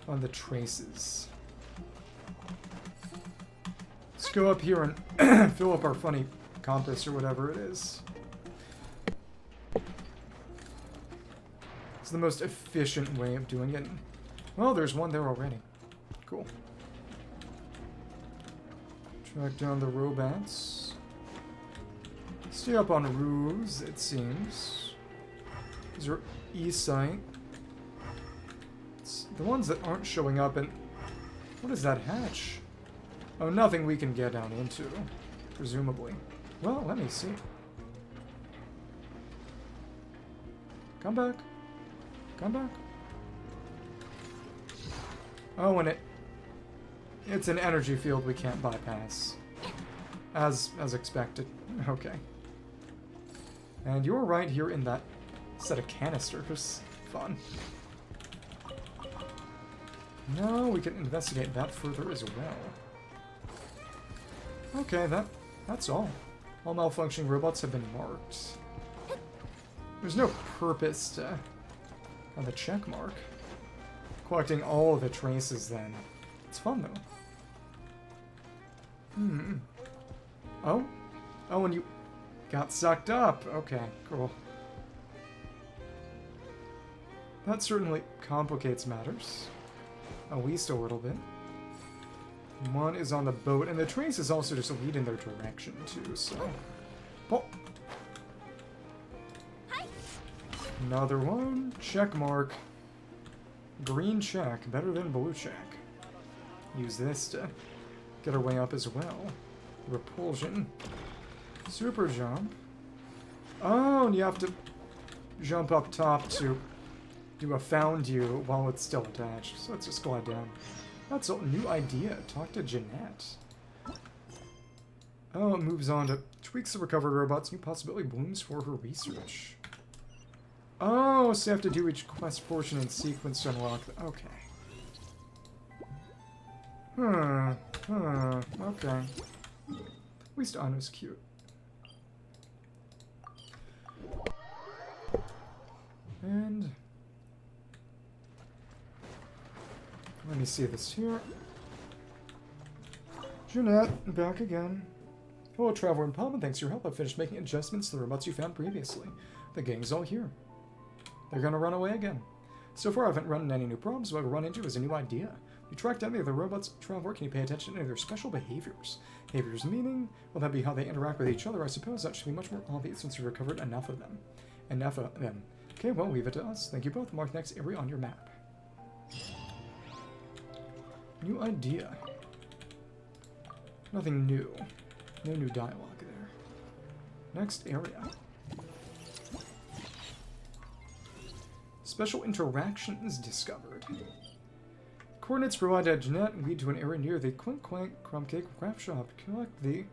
On the traces. Let's go up here and fill up our funny compass or whatever it is. It's the most efficient way of doing it. Well, there's one there already. Cool. Track down the robots. Stay up on roofs, it seems. These are E-site. It's the ones that aren't showing up, and what is that hatch? Oh, nothing we can get down into, presumably. Well, let me see. Come back. Come back. Oh, and it's an energy field we can't bypass. As expected. Okay. And you're right here in that set of canisters. Fun. Now we can investigate that further as well. Okay, that's all. All malfunctioning robots have been marked. There's no purpose to have the check mark. Collecting all of the traces then. It's fun though. Oh? Oh, and you got sucked up. Okay, cool. That certainly complicates matters. At least a little bit. One is on the boat, and the traces also just lead in their direction too, so... Oh! Another one. Check mark. Green check. Better than blue check. Use this to get our way up as well. Repulsion. Super jump. Oh, and you have to jump up top to do a found you while it's still attached. So let's just glide down. That's a new idea. Talk to Jeanette. Oh, it moves on to tweaks the recovered robots. New possibility blooms for her research. Oh, so you have to do each quest portion in sequence to unlock the... okay. Okay. At least Aino's cute. And... let me see this here. Jeanette, back again. Hello, Traveler and Palma. Thanks for your help. I've finished making adjustments to the robots you found previously. The gang's all here. They're gonna run away again. So far, I haven't run into any new problems. What I've run into is a new idea. If you track down the other robots, Traveler, can you pay attention to their special behaviors? Behaviors meaning? Will that be how they interact with each other? I suppose that should be much more obvious since we've recovered enough of them. Enough of them. Okay, well, leave it to us. Thank you both. Mark next area on your map. New idea. Nothing new. No new dialogue there. Next area. Special interactions discovered. Coordinates provided at Jeanette lead to an area near the Clink Clank Craft Shop. Collect the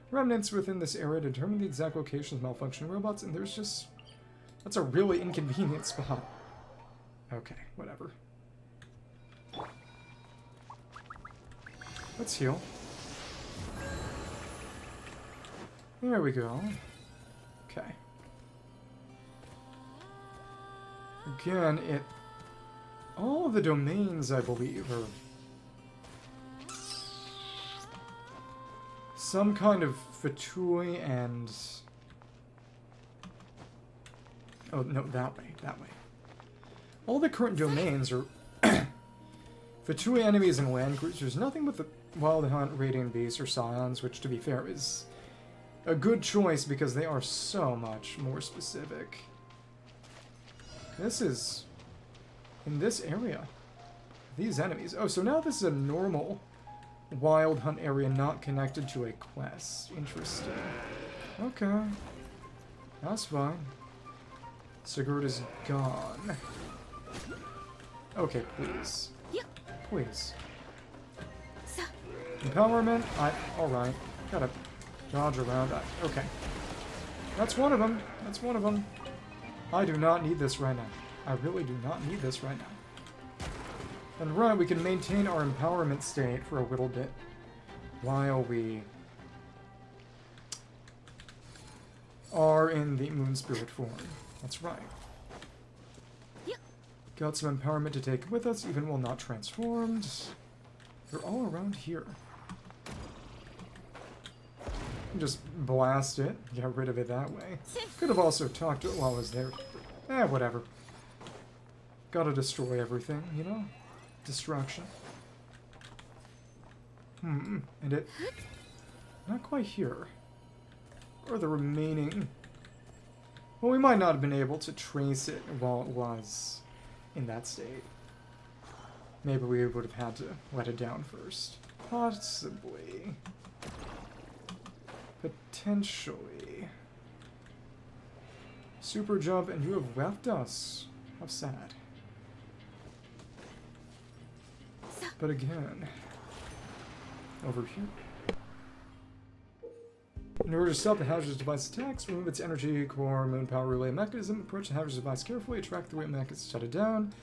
remnants within this area to determine the exact locations of malfunctioning robots, and there's just... that's a really inconvenient spot. Okay, whatever. Let's heal. There we go. Okay. Again, all of the domains, I believe, are some kind of Fatui and... Oh, no, that way, that way. All the current domains are Fatui enemies and land cruisers. Nothing but the Wild Hunt, Radiant Beasts, or Scions, which, to be fair, is a good choice because they are so much more specific. This is in this area. These enemies. Oh, so now this is a normal Wild Hunt area not connected to a quest. Interesting. Okay. That's fine. Sigurd is gone. Okay, please. Please. Empowerment? Alright. Gotta dodge around that. Okay. That's one of them. That's one of them. I do not need this right now. I really do not need this right now. And right, we can maintain our empowerment state for a little bit while we are in the Moon Spirit form. That's right. Got some empowerment to take with us, even while not transformed. They're all around here. Just blast it, get rid of it that way. Could have also talked to it while I was there. Whatever. Gotta destroy everything, you know? Destruction. And it... Not quite here. Or the remaining... Well, we might not have been able to trace it while it was in that state. Maybe we would have had to let it down first. Possibly. Potentially. Super jump, and you have left us. How sad. But again, over here. In order to stop the hazardous device attacks, remove its energy core moon power relay mechanism, approach the hazardous device carefully, track the way mechanism, shut it down,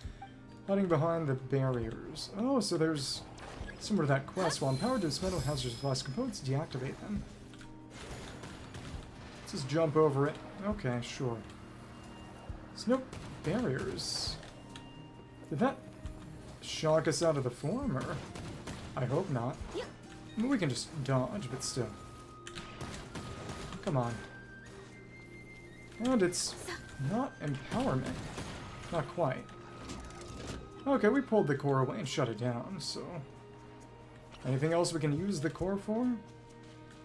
hiding behind the barriers. Oh, so there's similar to that quest. While empowered to dismantle hazardous device components, deactivate them. Let's just jump over it. Okay, sure. So no barriers. Did that shock us out of the form, or? I hope not. I mean, we can just dodge, but still. Come on. And it's not empowerment. Not quite. Okay, we pulled the core away and shut it down, so... Anything else we can use the core for?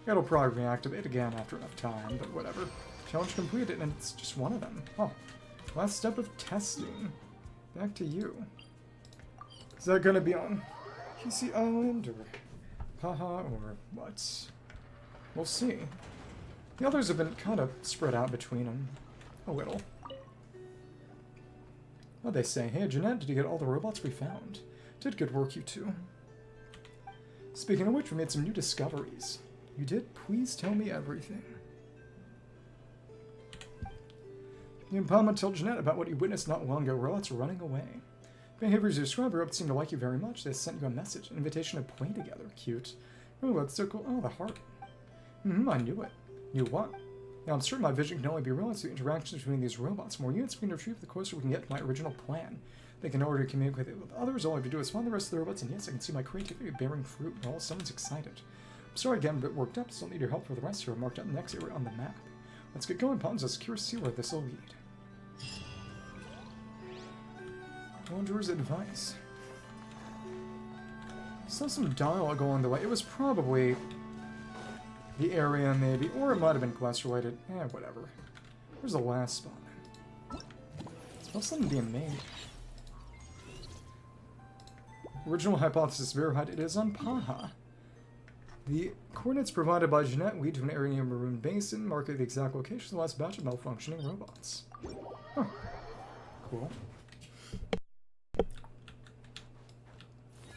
It'll probably reactivate again after enough time, but whatever. Challenge completed, and it's just one of them. Oh. Last step of testing. Back to you. Is that gonna be on PC Island, or Haha, or what? We'll see. The others have been kind of spread out between them. A little. What'd they say? Hey, Jeanette, did you get all the robots we found? Did good work, you two. Speaking of which, we made some new discoveries. You did? Please tell me everything. The Impama told Jeanette about what you witnessed not long ago. Robots running away. Behaviors you described, robots seem to like you very much. They sent you a message, an invitation to play together. Cute. Oh, that's so cool. Oh, the heart. I knew it. Knew what? Now, I'm certain my vision can only be realized through interactions between these robots. The more units we can retrieve, the closer we can get to my original plan. They can already communicate with others. All I have to do is find the rest of the robots, and yes, I can see my creativity bearing fruit. Well, someone's excited. I'm sorry again, but worked up. Still need your help for the rest here. Marked up next area on the map. Let's get going, Pons. Let's curious to see where this will lead. Wanderer's advice. Saw some dialogue along the way. It was probably the area, maybe, or it might have been quest related. Whatever. Where's the last spot? Smells something being made. Original hypothesis verified. It is on Paha. The coordinates provided by Jeanette lead to an area near Maroon Basin, marking the exact location of the last batch of malfunctioning robots. Huh. Cool.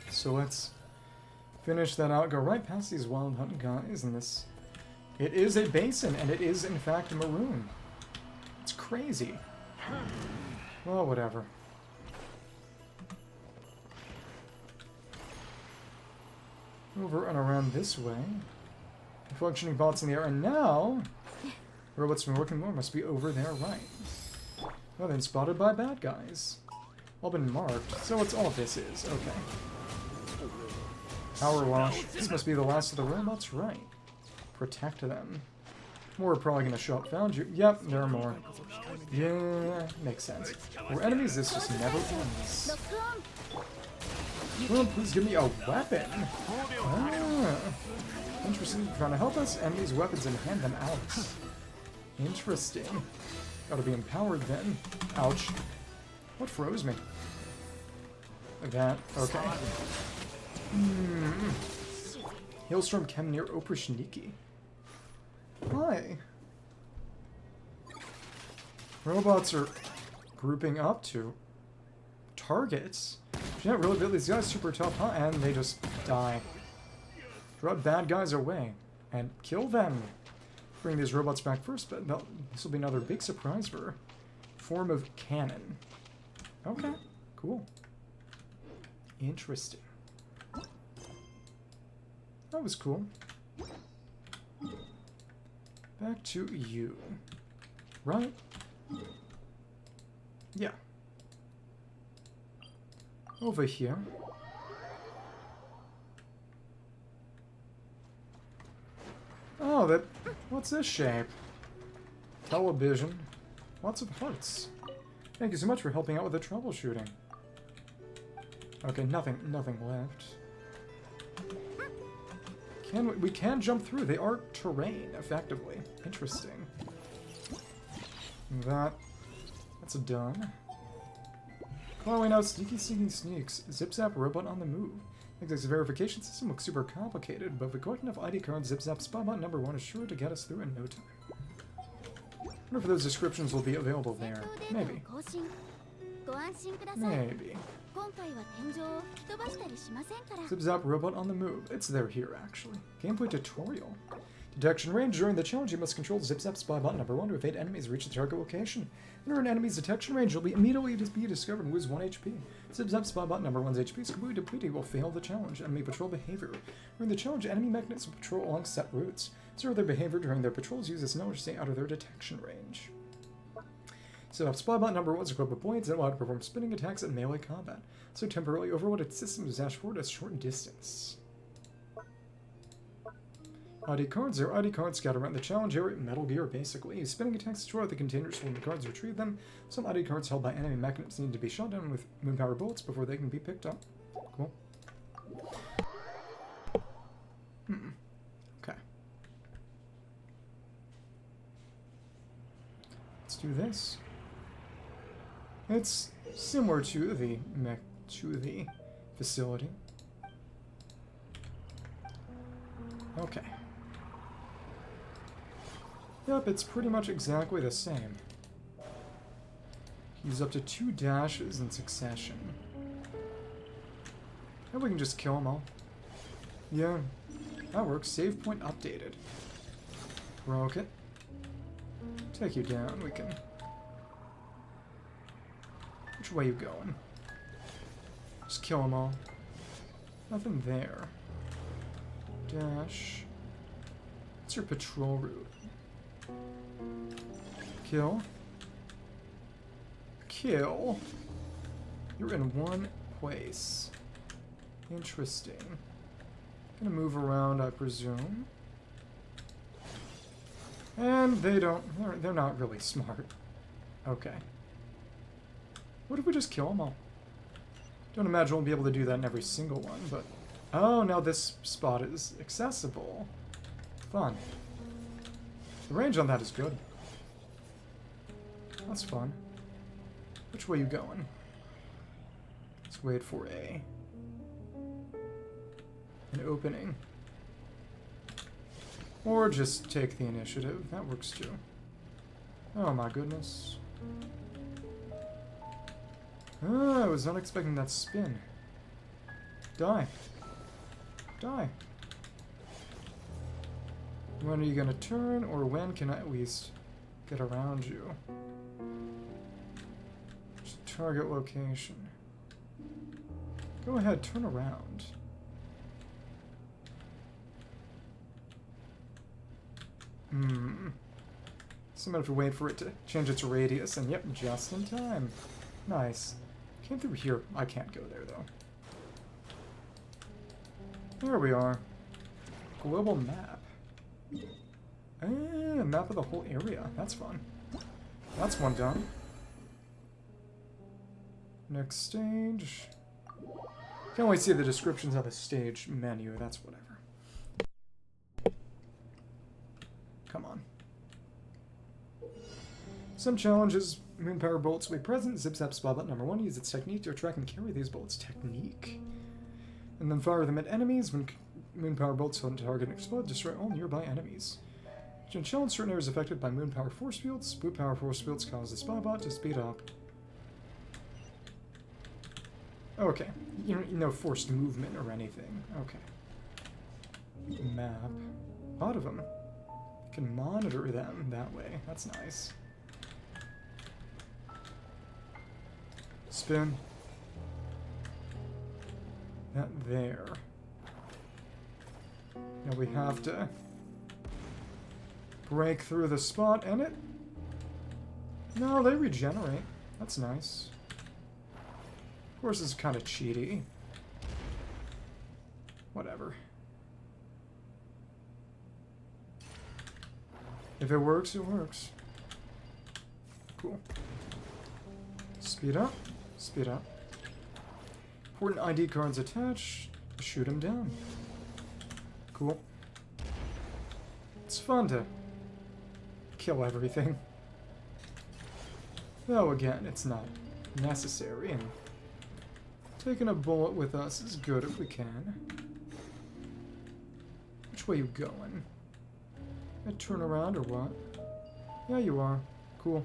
So let's finish that out, go right past these wild hunt guys, and this... It is a basin, and it is, in fact, maroon. It's crazy. Well, whatever. Over and around this way. Functioning bots in the air, and now... Robots been working more, must be over there, right. Well, then spotted by bad guys. All been marked, so it's all this is, okay. Power wash. This must be the last of the robots, right. protect them. More are probably going to show up. Found you. Yep, there are more. Yeah, makes sense. For enemies, this just never ends. Well, please give me a weapon. Ah, interesting. Trying to help us, enemies' weapons, and hand them out. Interesting. Gotta be empowered then. Ouch. What froze me? That. Okay. Hailstorm Kemnir Oprashniki. Hi. Robots are grouping up to targets. Yeah, really, these guys super tough, huh? And they just die. Drive bad guys away and kill them. Bring these robots back first, but this will be another big surprise for her. Form of cannon. Okay, cool. Interesting. That was cool. Back to you. Right? Yeah. Over here. Oh, that... What's this shape? Television. Lots of hearts. Thank you so much for helping out with the troubleshooting. Okay, nothing left. We can jump through. They are terrain, effectively. Interesting. That's done. Chloe now sneaky sneaks. Zip Zap robot on the move. I think this verification system looks super complicated, but if we collect enough ID cards, Zip Zap Spybot number 1 is sure to get us through in no time. I wonder if those descriptions will be available there. Maybe. Maybe. Zip Zap robot on the move. It's there here, actually. Gameplay tutorial. Detection range. During the challenge, you must control Zip Zap Spybot number 1 to evade enemies reach the target location. Enter an enemy's detection range. You'll be immediately discovered and lose 1 HP. Zip Zap Spybot number 1's HP is completely depleted. You will fail the challenge. Enemy patrol behavior. During the challenge, enemy magnets will patrol along set routes. Observe their behavior during their patrols. Use this knowledge to stay out of their detection range. Set up Spybot number 1's equipped with blades that allow it to perform spinning attacks in melee combat. So temporarily overload its system to dash forward at a short distance. ID cards. There are ID cards scattered around the challenge area. Metal Gear, basically. Spinning attacks destroy the containers when the cards retrieve them. Some ID cards held by enemy magnets need to be shot down with moon-power bullets before they can be picked up. Cool. Okay. Let's do this. It's similar to the facility. Okay. Yep, it's pretty much exactly the same. Use up to 2 dashes in succession. And we can just kill them all. Yeah, that works. Save point updated. Broke it. Take you down, we can... Which way you going? Just kill them all. Nothing there. Dash. What's your patrol route? Kill. Kill. You're in one place. Interesting. Gonna move around, I presume. And they don't... They're not really smart. Okay. What if we just kill them all? Don't imagine we'll be able to do that in every single one, but... Oh, now this spot is accessible. Fun. The range on that is good. That's fun. Which way you going? Let's wait for an opening. Or just take the initiative. That works too. Oh my goodness. Oh, I was not expecting that spin. Die. Die. When are you gonna turn, or when can I at least get around you? Target location. Go ahead, turn around. So I'm gonna have to wait for it to change its radius, and yep, just in time. Nice. Came through here. I can't go there, though. There we are. Global map. Ah, map of the whole area. That's fun. That's one done. Next stage. Can only see the descriptions on the stage menu. That's whatever. Come on. Some challenges. Moon power bolts will be present. Zip zap spell button number 1. Use its technique to attract and carry these bolts. Technique. And then fire them at enemies. When moon power bolts hit target and explode, destroy all nearby enemies. To challenge certain areas affected by moon power force fields. Boot power force fields cause the spell bot to speed up. Okay. No forced movement or anything. Okay. Map. A lot of them. You can monitor them that way. That's nice. Spin. That there. Now we have to break through the spot, and it... No, they regenerate. That's nice. Of course, it's kind of cheaty. Whatever. If it works, it works. Cool. Speed up. Speed up. Important ID cards attached. Shoot them down. Cool. It's fun to kill everything. Though again, it's not necessary, and taking a bullet with us is good if we can. Which way you going? I turn around or what? Yeah, you are. Cool.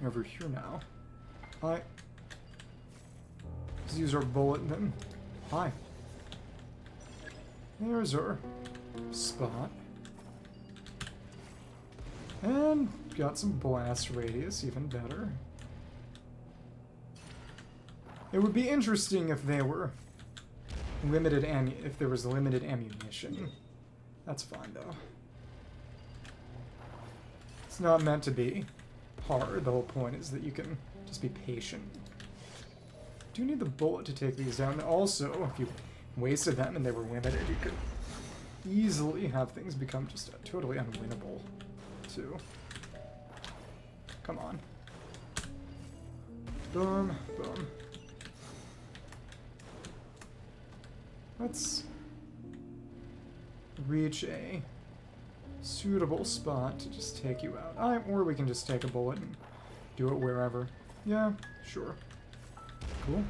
Over here now. Hi. Let's use our bullet and then... Hi. There's our spot. And got some blast radius, even better. It would be interesting if they were limited if there was limited ammunition. That's fine though. It's not meant to be hard. The whole point is that you can just be patient. Do you need the bullet to take these down? Also, if you wasted them and they were limited, you could easily have things become just totally unwinnable, too. Come on. Boom, boom. Let's reach a suitable spot to just take you out. Or we can just take a bullet and do it wherever. Yeah, sure. Cool.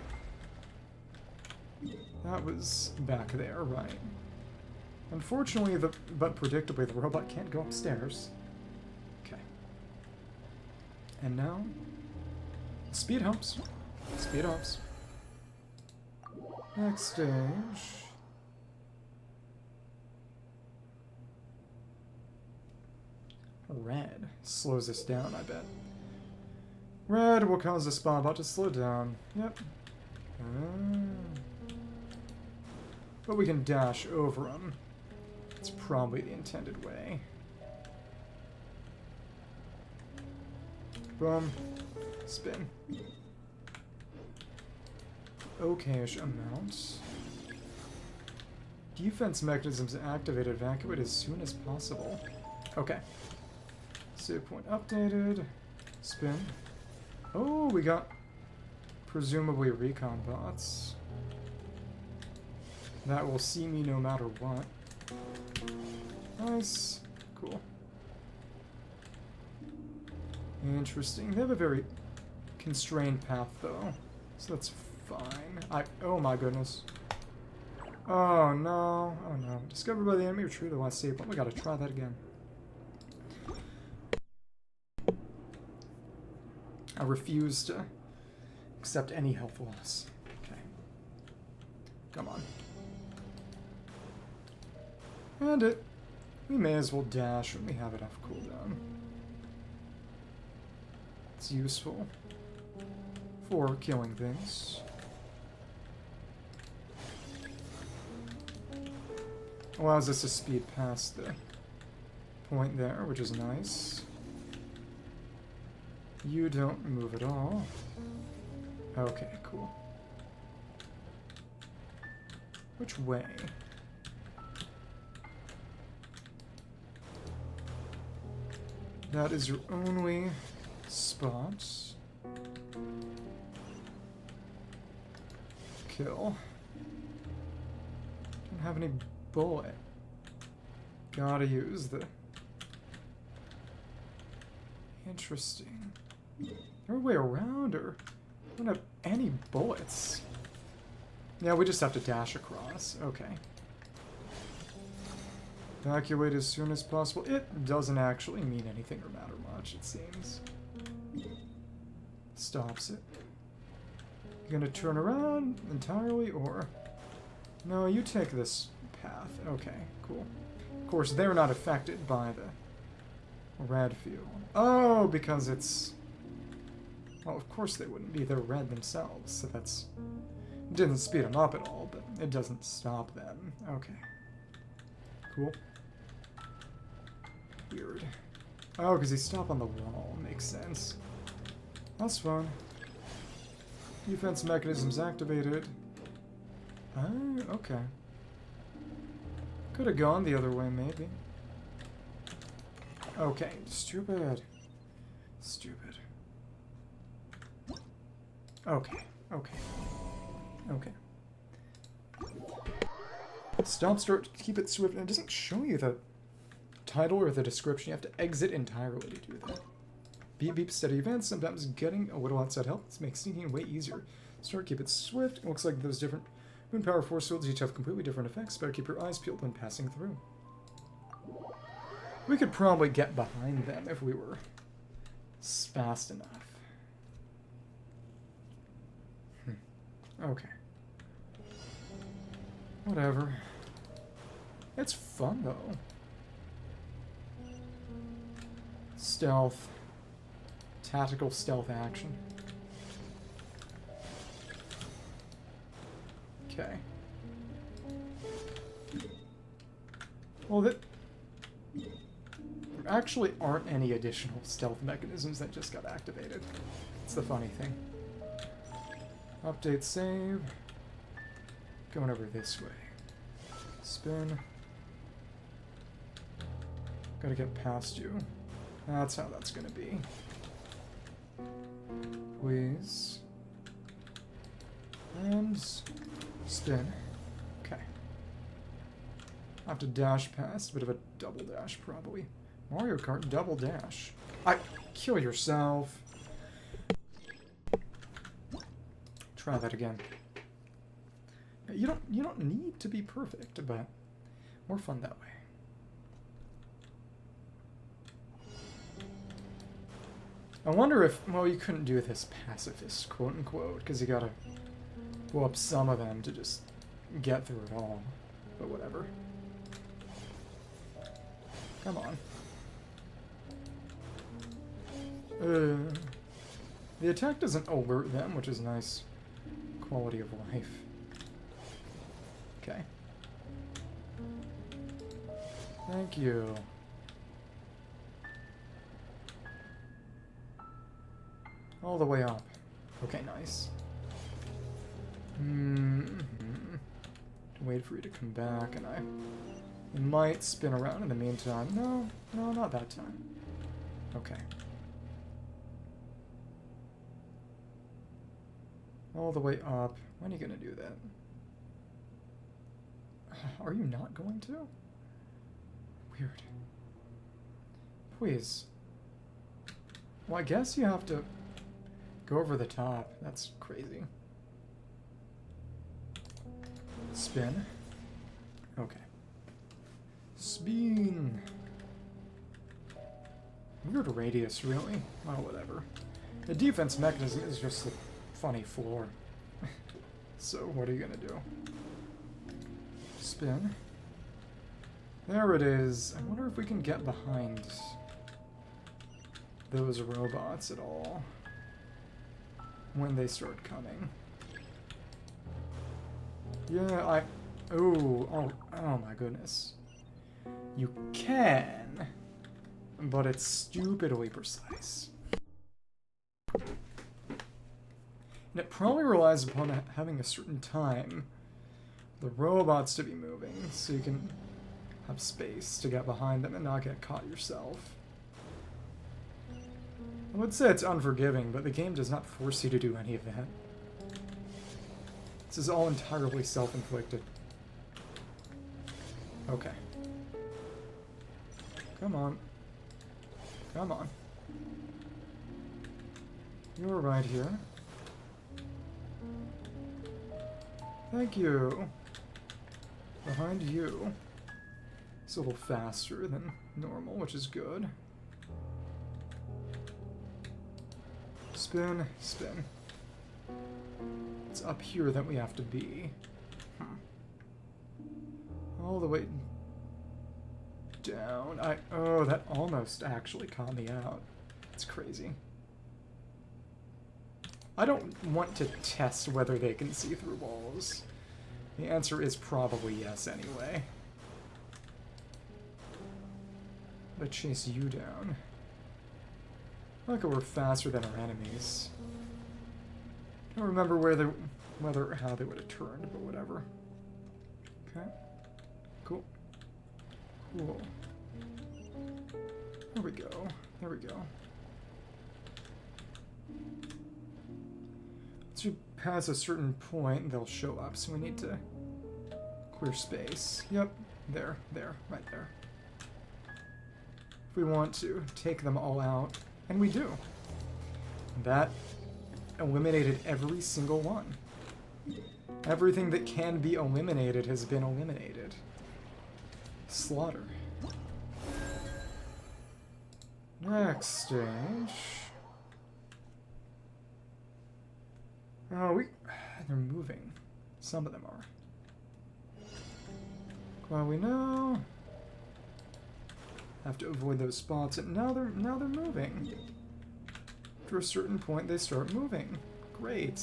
That was back there, right. Unfortunately, but predictably, the robot can't go upstairs. Okay. And now, speed humps. Speed humps. Next stage. Red slows us down, I bet. Red will cause the spawn bot to slow down. Yep. But we can dash over them. It's probably the intended way. Boom. Spin. Okay-ish amounts. Defense mechanisms activated. Evacuate as soon as possible. Okay. Save point updated. Spin. Oh, we got presumably recon bots. That will see me no matter what. Nice. Cool. Interesting. They have a very constrained path, though. So that's fine. Oh my goodness. Oh no. Oh no. Discovered by the enemy. Retrieve the last save point. We gotta try that again. I refuse to accept any health loss. Okay. Come on. And we may as well dash when we have enough cooldown. It's useful for killing things. Allows us to speed past the point there, which is nice. You don't move at all. Okay, cool. Which way? That is your only spot. Kill. Don't have any bullet. Gotta use the... Interesting. Is there a way around, or... I don't have any bullets. Yeah, we just have to dash across. Okay. Evacuate as soon as possible. It doesn't actually mean anything or matter much, it seems. Stops it. You gonna turn around entirely, or... No, you take this path. Okay, cool. Of course, they're not affected by the red field. Oh, because it's... Well, of course they wouldn't be. They're red themselves, so that's... It didn't speed them up at all, but it doesn't stop them. Okay. Cool. Weird. Oh, because he stopped on the wall. Makes sense. That's fun. Defense mechanisms activated. Oh, okay. Could have gone the other way, maybe. Okay, stupid. Stupid. Okay, okay. Okay. Stop, start, keep it swift. And it doesn't show you the title or the description. You have to exit entirely to do that. Beep, beep, steady events. Sometimes getting a little outside help. This makes sneaking way easier. Start, keep it swift. It looks like those different moon power force fields each have completely different effects. Better keep your eyes peeled when passing through. We could probably get behind them if we were fast enough. Okay. Whatever. It's fun, though. Stealth. Tactical stealth action. Okay. Well, there actually aren't any additional stealth mechanisms that just got activated. It's the funny thing. Update save. Going over this way. Spin. Gotta get past you. That's how that's gonna be. Please. And spin. Okay. I have to dash past. Bit of a double dash, probably. Mario Kart double dash. Kill yourself. Try that again. You don't need to be perfect, but more fun that way. I wonder if, well, you couldn't do this pacifist, quote unquote, because you gotta blow up some of them to just get through it all. But whatever. Come on. The attack doesn't alert them, which is nice quality of life. Okay. Thank you. All the way up. Okay, nice. Wait for you to come back, and I might spin around in the meantime. No, not that time. Okay. All the way up. When are you gonna do that? Are you not going to? Weird. Please. Well, I guess you have to go over the top. That's crazy. Spin. Okay. Spin. Weird radius, really? Well, whatever. The defense mechanism is just a funny floor. So, what are you gonna do? Spin. There it is. I wonder if we can get behind those robots at all when they start coming. Yeah, oh my goodness. You can, but it's stupidly precise. And it probably relies upon having a certain time the robots to be moving, so you can have space to get behind them and not get caught yourself. I would say it's unforgiving, but the game does not force you to do any of that. This is all entirely self-inflicted. Okay. Come on. Come on. You're right here. Thank you. Behind you. It's a little faster than normal, which is good. Spin, spin. It's up here that we have to be. All the way down. Oh, that almost actually caught me out. It's crazy. I don't want to test whether they can see through walls. The answer is probably yes anyway. But chase you down. Like we're faster than our enemies. I don't remember how they would have turned, but whatever. Okay. Cool. Cool. There we go. There we go. Once you pass a certain point, they'll show up, so we need to clear space. Yep. There. There. Right there. If we want to take them all out, and we do. That eliminated every single one. Everything that can be eliminated has been eliminated. Slaughter. Next stage. Oh, they're moving. Some of them are. Well, we know. Have to avoid those spots, and now they're moving. After a certain point, they start moving. Great.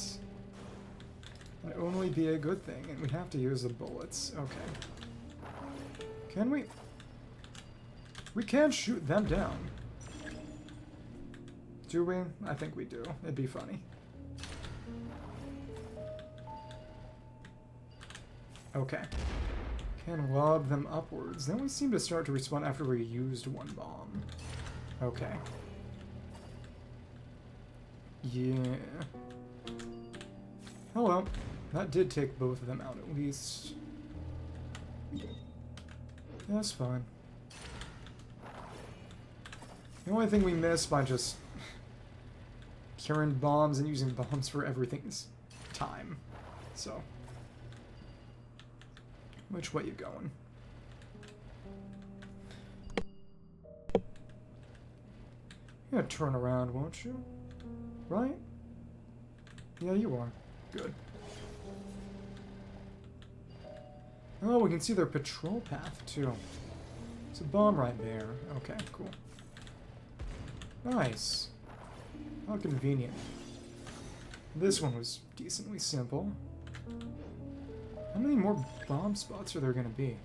And only be a good thing, and we have to use the bullets. Okay. Can we? We can shoot them down. Do we? I think we do. It'd be funny. Okay. Can lob them upwards. Then we seem to start to respawn after we used one bomb. Okay. Yeah. Hello. That did take both of them out at least. That's fine. The only thing we missed by just curing bombs and using bombs for everything is time. So. Which way you going? You're gonna turn around, won't you? Right? Yeah, you are. Good. Oh, we can see their patrol path, too. There's a bomb right there. Okay, cool. Nice. How convenient. This one was decently simple. How many more bomb spots are there going to be?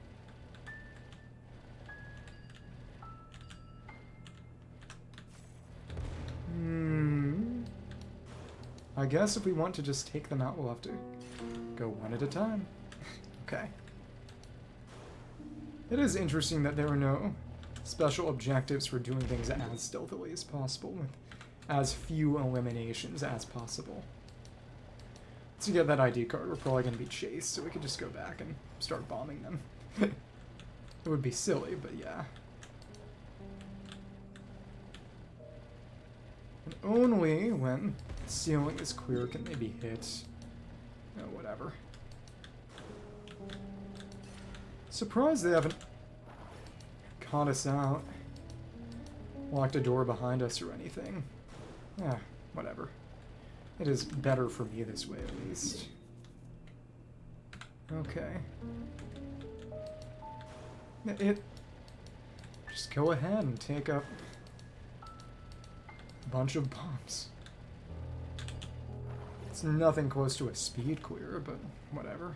I guess if we want to just take them out, we'll have to go one at a time. Okay. It is interesting that there are no special objectives for doing things as stealthily as possible, with as few eliminations as possible. To get that ID card, we're probably going to be chased, so we could just go back and start bombing them. It would be silly, but yeah. And only when the ceiling is clear can they be hit. Oh, whatever. Surprised they haven't caught us out, locked a door behind us or anything. Yeah, whatever. It is better for me this way, at least. Okay. Just go ahead and take up a bunch of bombs. It's nothing close to a speed clear, but whatever.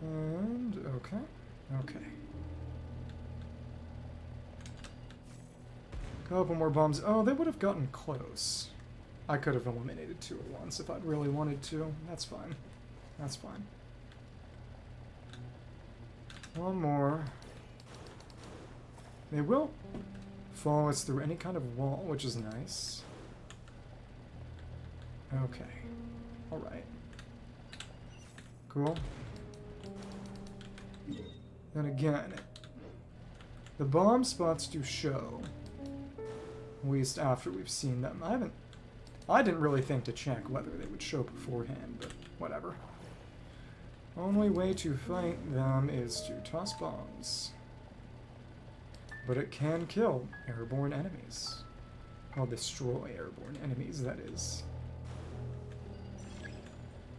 And, okay. Okay. Couple more bombs. Oh, they would have gotten close. I could have eliminated two at once if I'd really wanted to. That's fine. That's fine. One more. They will follow us through any kind of wall, which is nice. Okay. Alright. Cool. Then again, the bomb spots do show. At least after we've seen them. I didn't really think to check whether they would show beforehand, but whatever. Only way to fight them is to toss bombs. But it can kill airborne enemies. Well, destroy airborne enemies, that is.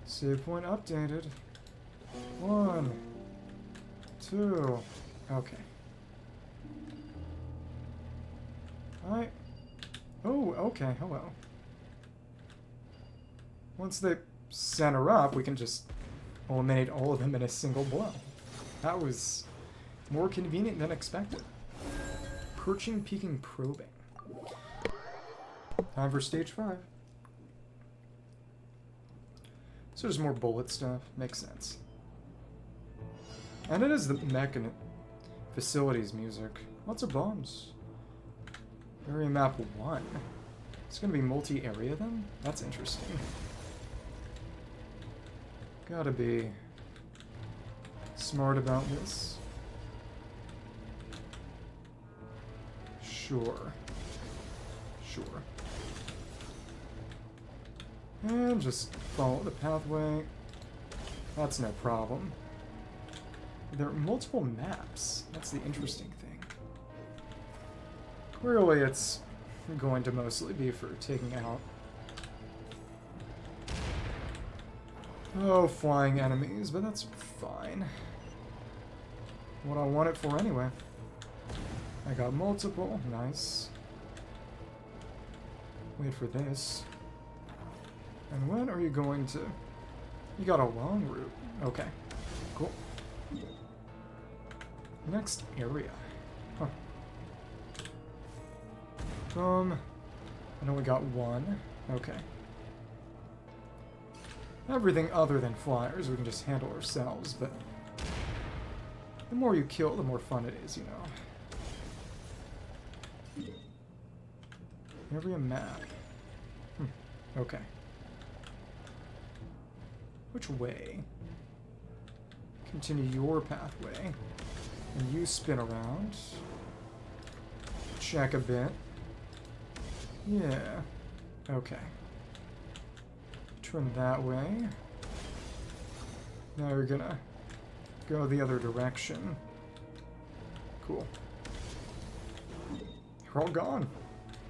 Save point updated. 1, 2. Okay. Alright. Oh, okay, hello. Once they center up, we can just eliminate all of them in a single blow. That was more convenient than expected. Perching, peeking, probing. Time for stage 5. So there's more bullet stuff. Makes sense. And it is the facilities music. Lots of bombs. Area map 1. It's gonna be multi-area then? That's interesting. Gotta be smart about this. Sure. Sure. And just follow the pathway. That's no problem. There are multiple maps. That's the interesting thing. Clearly it's going to mostly be for taking out flying enemies, but that's fine. What I want it for anyway. I got multiple. Nice. Wait for this. And when are you going to... You got a long route. Okay. Cool. Next area. Huh. I only got one. Okay. Everything other than flyers we can just handle ourselves, but... The more you kill, the more fun it is, you know. Area map. Okay. Which way? Continue your pathway. And you spin around. Check a bit. Yeah. Okay. Turn that way. Now you're gonna go the other direction. Cool. You're all gone.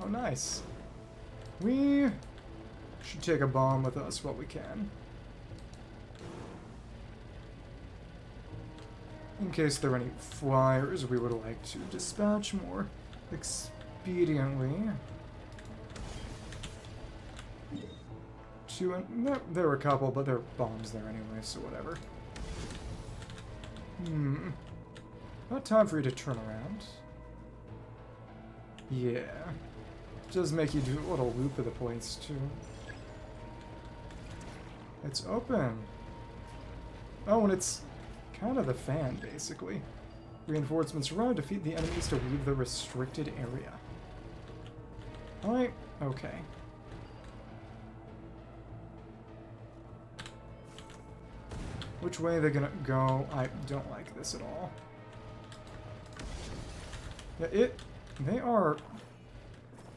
Oh, nice. We should take a bomb with us while we can. In case there are any flyers we would like to dispatch more expediently. There were a couple, but there are bombs there anyway, so whatever. About time for you to turn around. Yeah. Does make you do a little loop of the place, too. It's open. Oh, and it's kind of the fan, basically. Reinforcements arrive, defeat the enemies to leave the restricted area. Alright, okay. Which way are they gonna go? I don't like this at all. Yeah, they are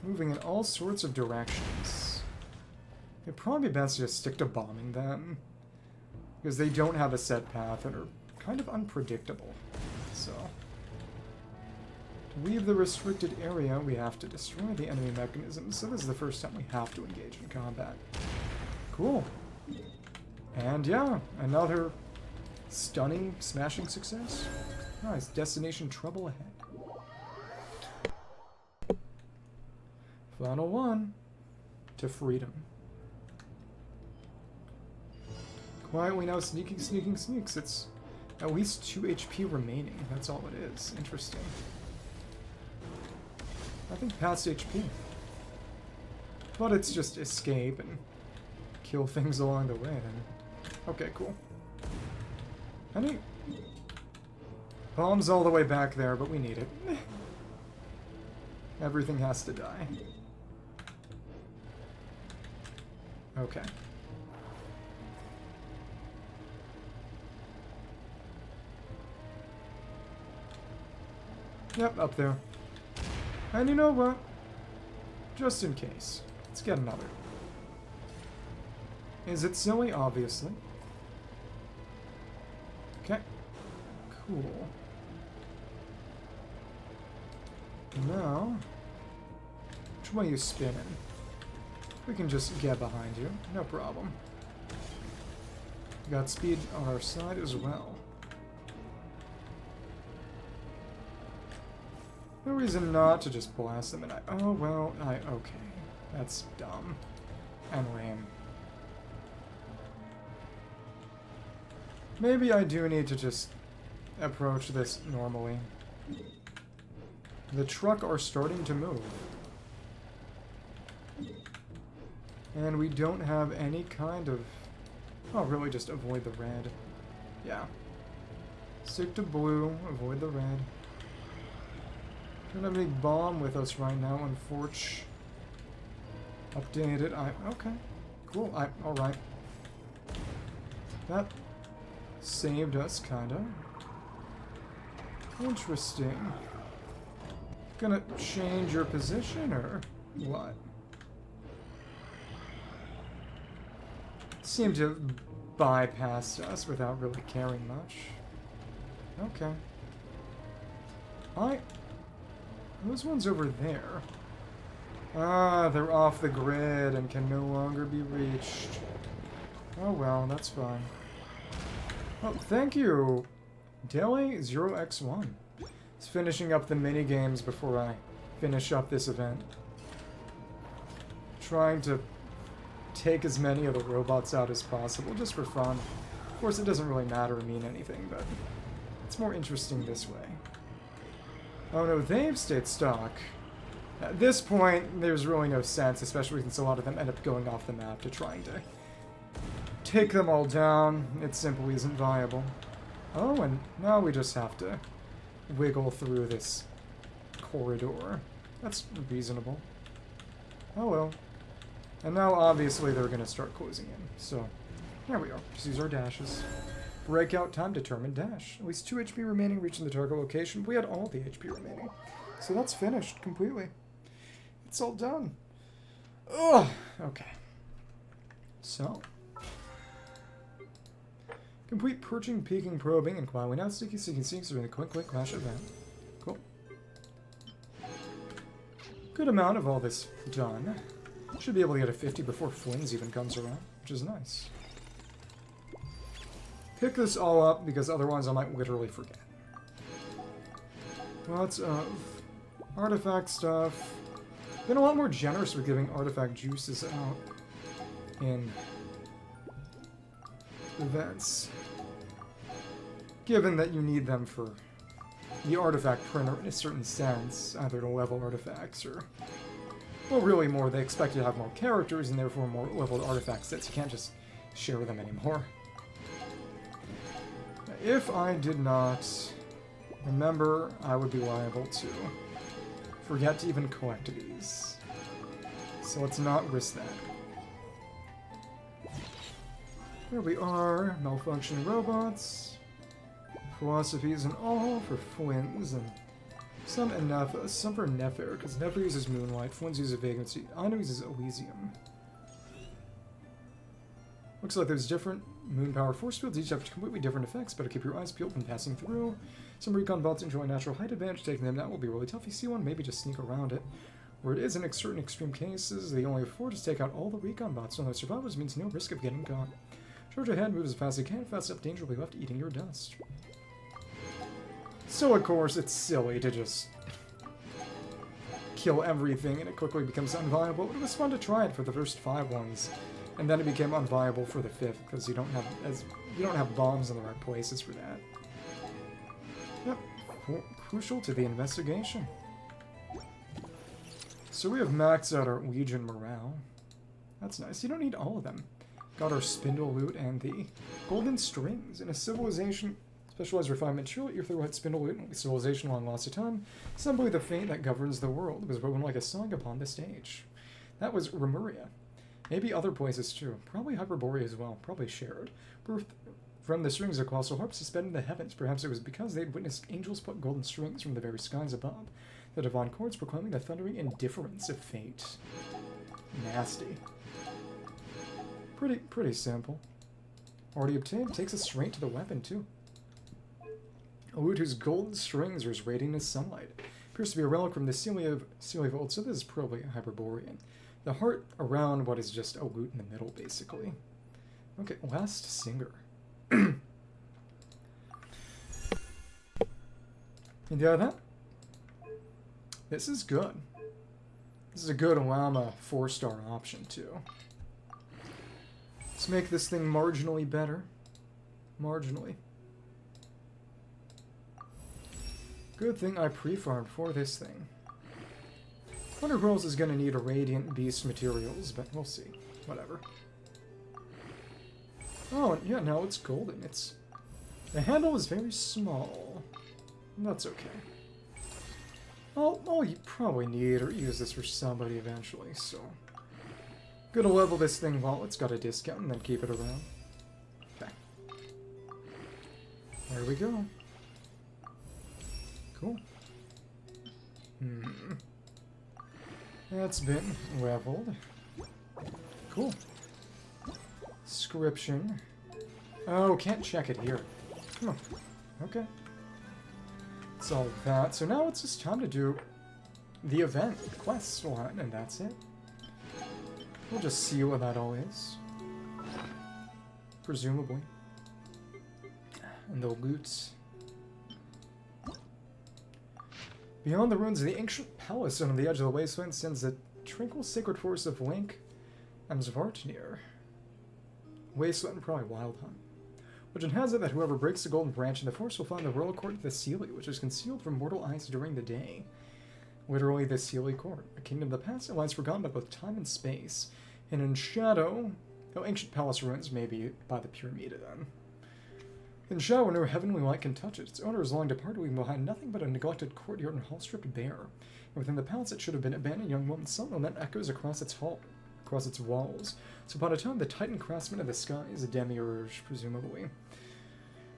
moving in all sorts of directions. It'd probably be best to just stick to bombing them, because they don't have a set path and are kind of unpredictable. So, to leave the restricted area, we have to destroy the enemy mechanisms, so this is the first time we have to engage in combat. Cool. And yeah, another stunning, smashing success. Nice. Destination trouble ahead. Final one. To freedom. Quietly now sneaking, sneaking, sneaks. It's at least 2 HP remaining. That's all it is. Interesting. I think past HP. But it's just escape and kill things along the way then. Okay, cool. Any bombs all the way back there, but we need it. Everything has to die. Okay. Yep, up there. And you know what? Just in case. Let's get another. Is it silly? Obviously. Okay. Cool. Now, which way are you spinning? We can just get behind you. No problem. Got speed on our side as well. No reason not to just blast them, and oh, well, okay. That's dumb. And lame. Maybe I do need to just approach this normally. The truck are starting to move. And we don't have any kind of... Oh, really just avoid the red. Yeah. Stick to blue, avoid the red. Don't have any bomb with us right now, unfortunately. Updated. Okay. Cool. Alright. That saved us, kinda. Interesting. Gonna change your position, or what? Seem to have bypassed us without really caring much. Okay. Those ones over there. Ah, they're off the grid and can no longer be reached. Oh well, that's fine. Oh, thank you, Daily 0x1. It's finishing up the mini games before I finish up this event. Trying to take as many of the robots out as possible, just for fun. Of course, it doesn't really matter or mean anything, but it's more interesting this way. Oh no, they've stayed stuck. At this point, there's really no sense, especially since a lot of them end up going off the map to trying to take them all down. It simply isn't viable. Oh, and now we just have to wiggle through this corridor. That's reasonable. Oh well. And now, obviously, they're going to start closing in. So, there we are. Just use our dashes. Breakout time determined dash. At least 2 HP remaining reaching the target location. We had all the HP remaining. So that's finished completely. It's all done. Ugh. Okay. So. Complete perching, peeking, probing, and quietly now sticky seeks during the Clink Clank Clash event. Cool. Good amount of all this done. Should be able to get a 50 before Flins even comes around, which is nice. Pick this all up, because otherwise I might literally forget. Lots of artifact stuff. Been a lot more generous with giving artifact juices out in events. Given that you need them for the artifact printer in a certain sense, either to level artifacts or... Well, really more, they expect you to have more characters and therefore more leveled artifact sets. You can't just share them anymore. If I did not remember, I would be liable to forget to even collect these. So let's not risk that. Here we are, malfunctioning robots. Philosophies and all for Flins, and some Ineffa, some for Nefer, because Nefer uses Moonlight, Flins uses Vagrancy, Aino uses Elysium. Looks like there's different moon power force fields, each have completely different effects, better keep your eyes peeled when passing through. Some recon bots enjoy natural height advantage, taking them down will be really tough. If you see one, maybe just sneak around it. Where it is in certain extreme cases, they only afford to take out all the recon bots, so no survivors means no risk of getting caught. Charge ahead, move as fast as you can, fast enough danger will be left eating your dust. So of course it's silly to just kill everything and it quickly becomes unviable, but it was fun to try it for the first 5 ones. And then it became unviable for the 5th, because you don't have bombs in the right places for that. Yep. Crucial to the investigation. So we have maxed out our Legion morale. That's nice. You don't need all of them. Got our spindle loot and the golden strings in a civilization Specialized refinement tool, etherite spindle loot, civilization long lost to time. Simply the fate that governs the world was woven like a song upon the stage. That was Remuria. Maybe other places too. Probably Hyperborea as well. Probably shared. Birth from the strings of colossal harps suspended in the heavens. Perhaps it was because they had witnessed angels pluck golden strings from the very skies above. The divine chords proclaiming the thundering indifference of fate. Nasty. Pretty simple. Already obtained. Takes us straight to the weapon too. A lute whose golden strings are as radiant as sunlight. Appears to be a relic from the Celia Vault, so this is probably a Hyperborean. The heart around what is just a lute in the middle, basically. Okay, last singer. And yeah, that. This is good. This is a good Lauma 4-star option, too. Let's make this thing marginally better. Marginally. Good thing I pre-farmed for this thing. Wonder who else is going to need a Radiant Beast materials, but we'll see. Whatever. Oh, yeah, now it's golden. The handle is very small. That's okay. I'll probably need or use this for somebody eventually, so... Gonna level this thing while it's got a discount and then keep it around. Okay. There we go. Cool. That's been leveled. Cool. Description. Oh, can't check it here. Huh. Okay. That's all that. So now it's just time to do the event, the quest one, and that's it. We'll just see what that all is. Presumably. And the loot. Beyond the ruins of the ancient palace on the edge of the wasteland sends the tranquil sacred forest of Link and Svartnir. Wasteland, probably Wild Hunt. Legend has it that whoever breaks the golden branch in the forest will find the royal court of the Seelie, which is concealed from mortal eyes during the day. Literally the Seelie court, a kingdom of the past that lies forgotten by both time and space. And in shadow, ancient palace ruins may be by the Pyramida then. In shadow, no heavenly light can touch it. Its owner is long departed, leaving behind nothing but a neglected courtyard and hall stripped bare. And within the palace it should have been an abandoned young woman's song lament echoes across its walls. So upon a time, the titan craftsman of the skies, a demiurge, presumably.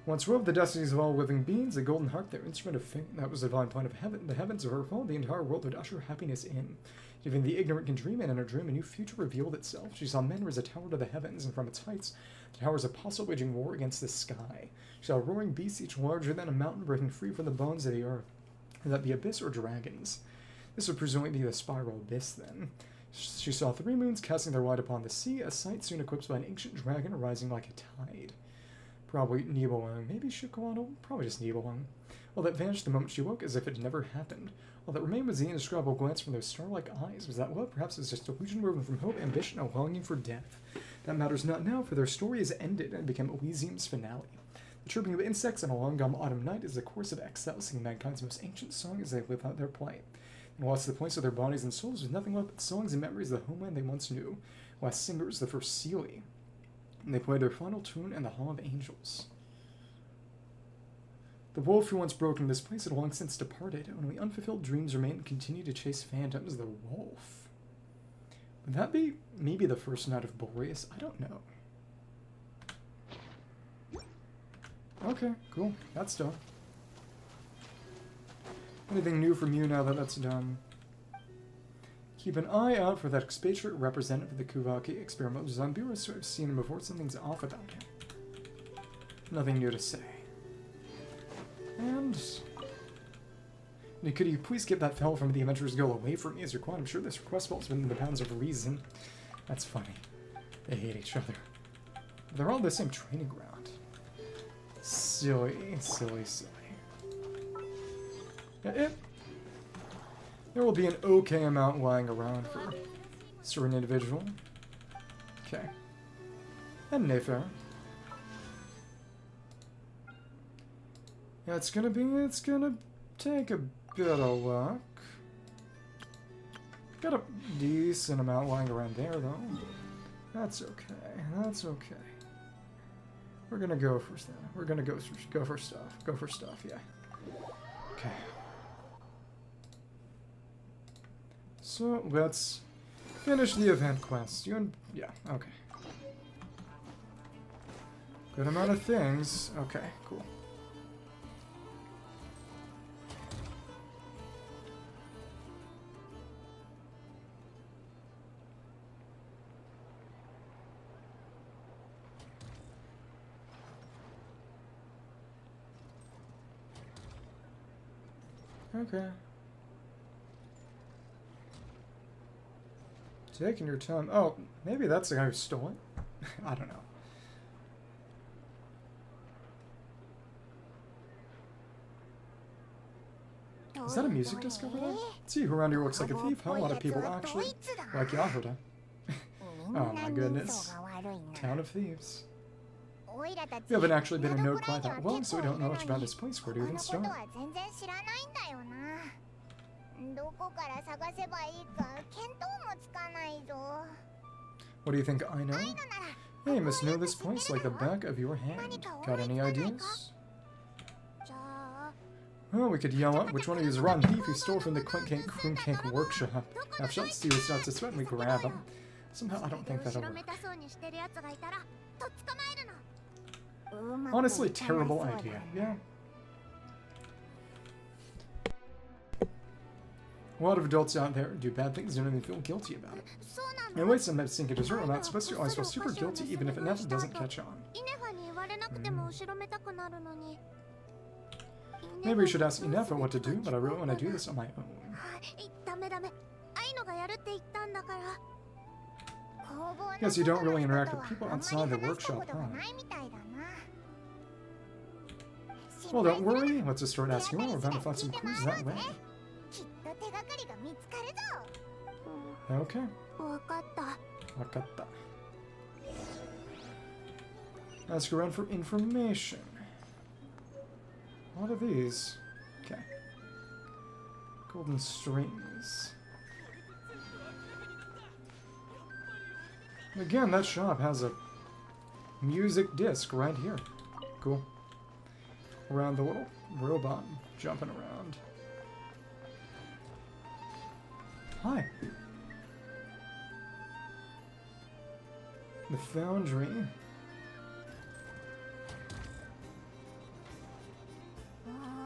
Once ruled the destinies of all living beings, the golden harp, their instrument of fate, that was the divine plan of heaven. The heavens of her fall, the entire world would usher happiness in. Even the ignorant can dream, and in her dream a new future revealed itself. She saw men raise a tower to the heavens, and from its heights, the tower's apostle waging war against the sky. She saw roaring beasts, each larger than a mountain, breaking free from the bones of the earth. And that be abyss or dragons. This would presumably be the spiral abyss, then. She saw 3 moons casting their light upon the sea, a sight soon eclipsed by an ancient dragon rising like a tide. Probably Nibelung, maybe Shikawano, probably just Nibelung. All that vanished the moment she woke as if it never happened. All that remained was the indescribable glance from those star-like eyes. Was that love? Perhaps it was just illusion woven from hope, ambition, and longing for death. That matters not now, for their story is ended and became Elysium's finale. The chirping of insects on a long-gone autumn night is the chorus of exile, singing mankind's most ancient song as they live out their plight. And lost to the points of their bodies and souls, with nothing left but songs and memories of the homeland they once knew. Last singers, the first Seelie. And they played their final tune in the Hall of Angels. The wolf who once broke into this place had long since departed. Only unfulfilled dreams remain and continue to chase phantoms. The wolf. Would that be maybe the first night of Boreas? I don't know. Okay, cool. That's done. Anything new from you now that that's done? Keep an eye out for that expatriate representative of the kuuvahki experimental design bureau, so I've seen him before. Something's off about him. Nothing new to say. And could you please get that fellow from the Adventurers Guild away from me as required? I'm sure this request falls within the bounds of reason. That's funny. They hate each other. They're all the same training ground. Silly, silly, silly. There will be an okay amount lying around for a certain individual. Okay. And Nefer. Yeah, it's gonna take a bit of luck. Got a decent amount lying around there, though. That's okay, that's okay. We're gonna go for stuff. We're gonna go for stuff. Go for stuff, yeah. Okay. So let's finish the event quest. Yeah, okay. Good amount of things. Okay, cool. Okay. Taking your time. Oh, maybe that's the guy who stole it. I don't know. Is that a music disc over there? See who around here looks like a thief? How a lot of people actually like Jahoda. Oh my goodness. Town of thieves. We haven't actually been in Nod-Krai that long, so we don't know much about this place. Where do we even start? What do you think, Aino? Hey, you must know this place like the back of your hand. Got any ideas? Well, we could yell out which one of you is a rotten thief who stole from the Clink Clank workshop. Have shots see who starts to sweat and we grab him. Somehow, I don't think that'll work. Honestly, terrible idea, yeah. A lot of adults out there do bad things and don't even feel guilty about it. Anyway, sometimes think a dessert are not supposed to always feel super guilty even if Ineffa doesn't catch on. Maybe we should ask Ineffa what to do, but I really want to do this on my own. Guess you don't really interact with people outside the workshop, huh? Well, don't worry. Let's just start asking around. We're bound to find some clues that way. Okay. Wakatta. Ask around for information. What are these? Okay. Golden strings. Again, that shop has a music disc right here. Cool. Around the little robot jumping around. Hi. The foundry.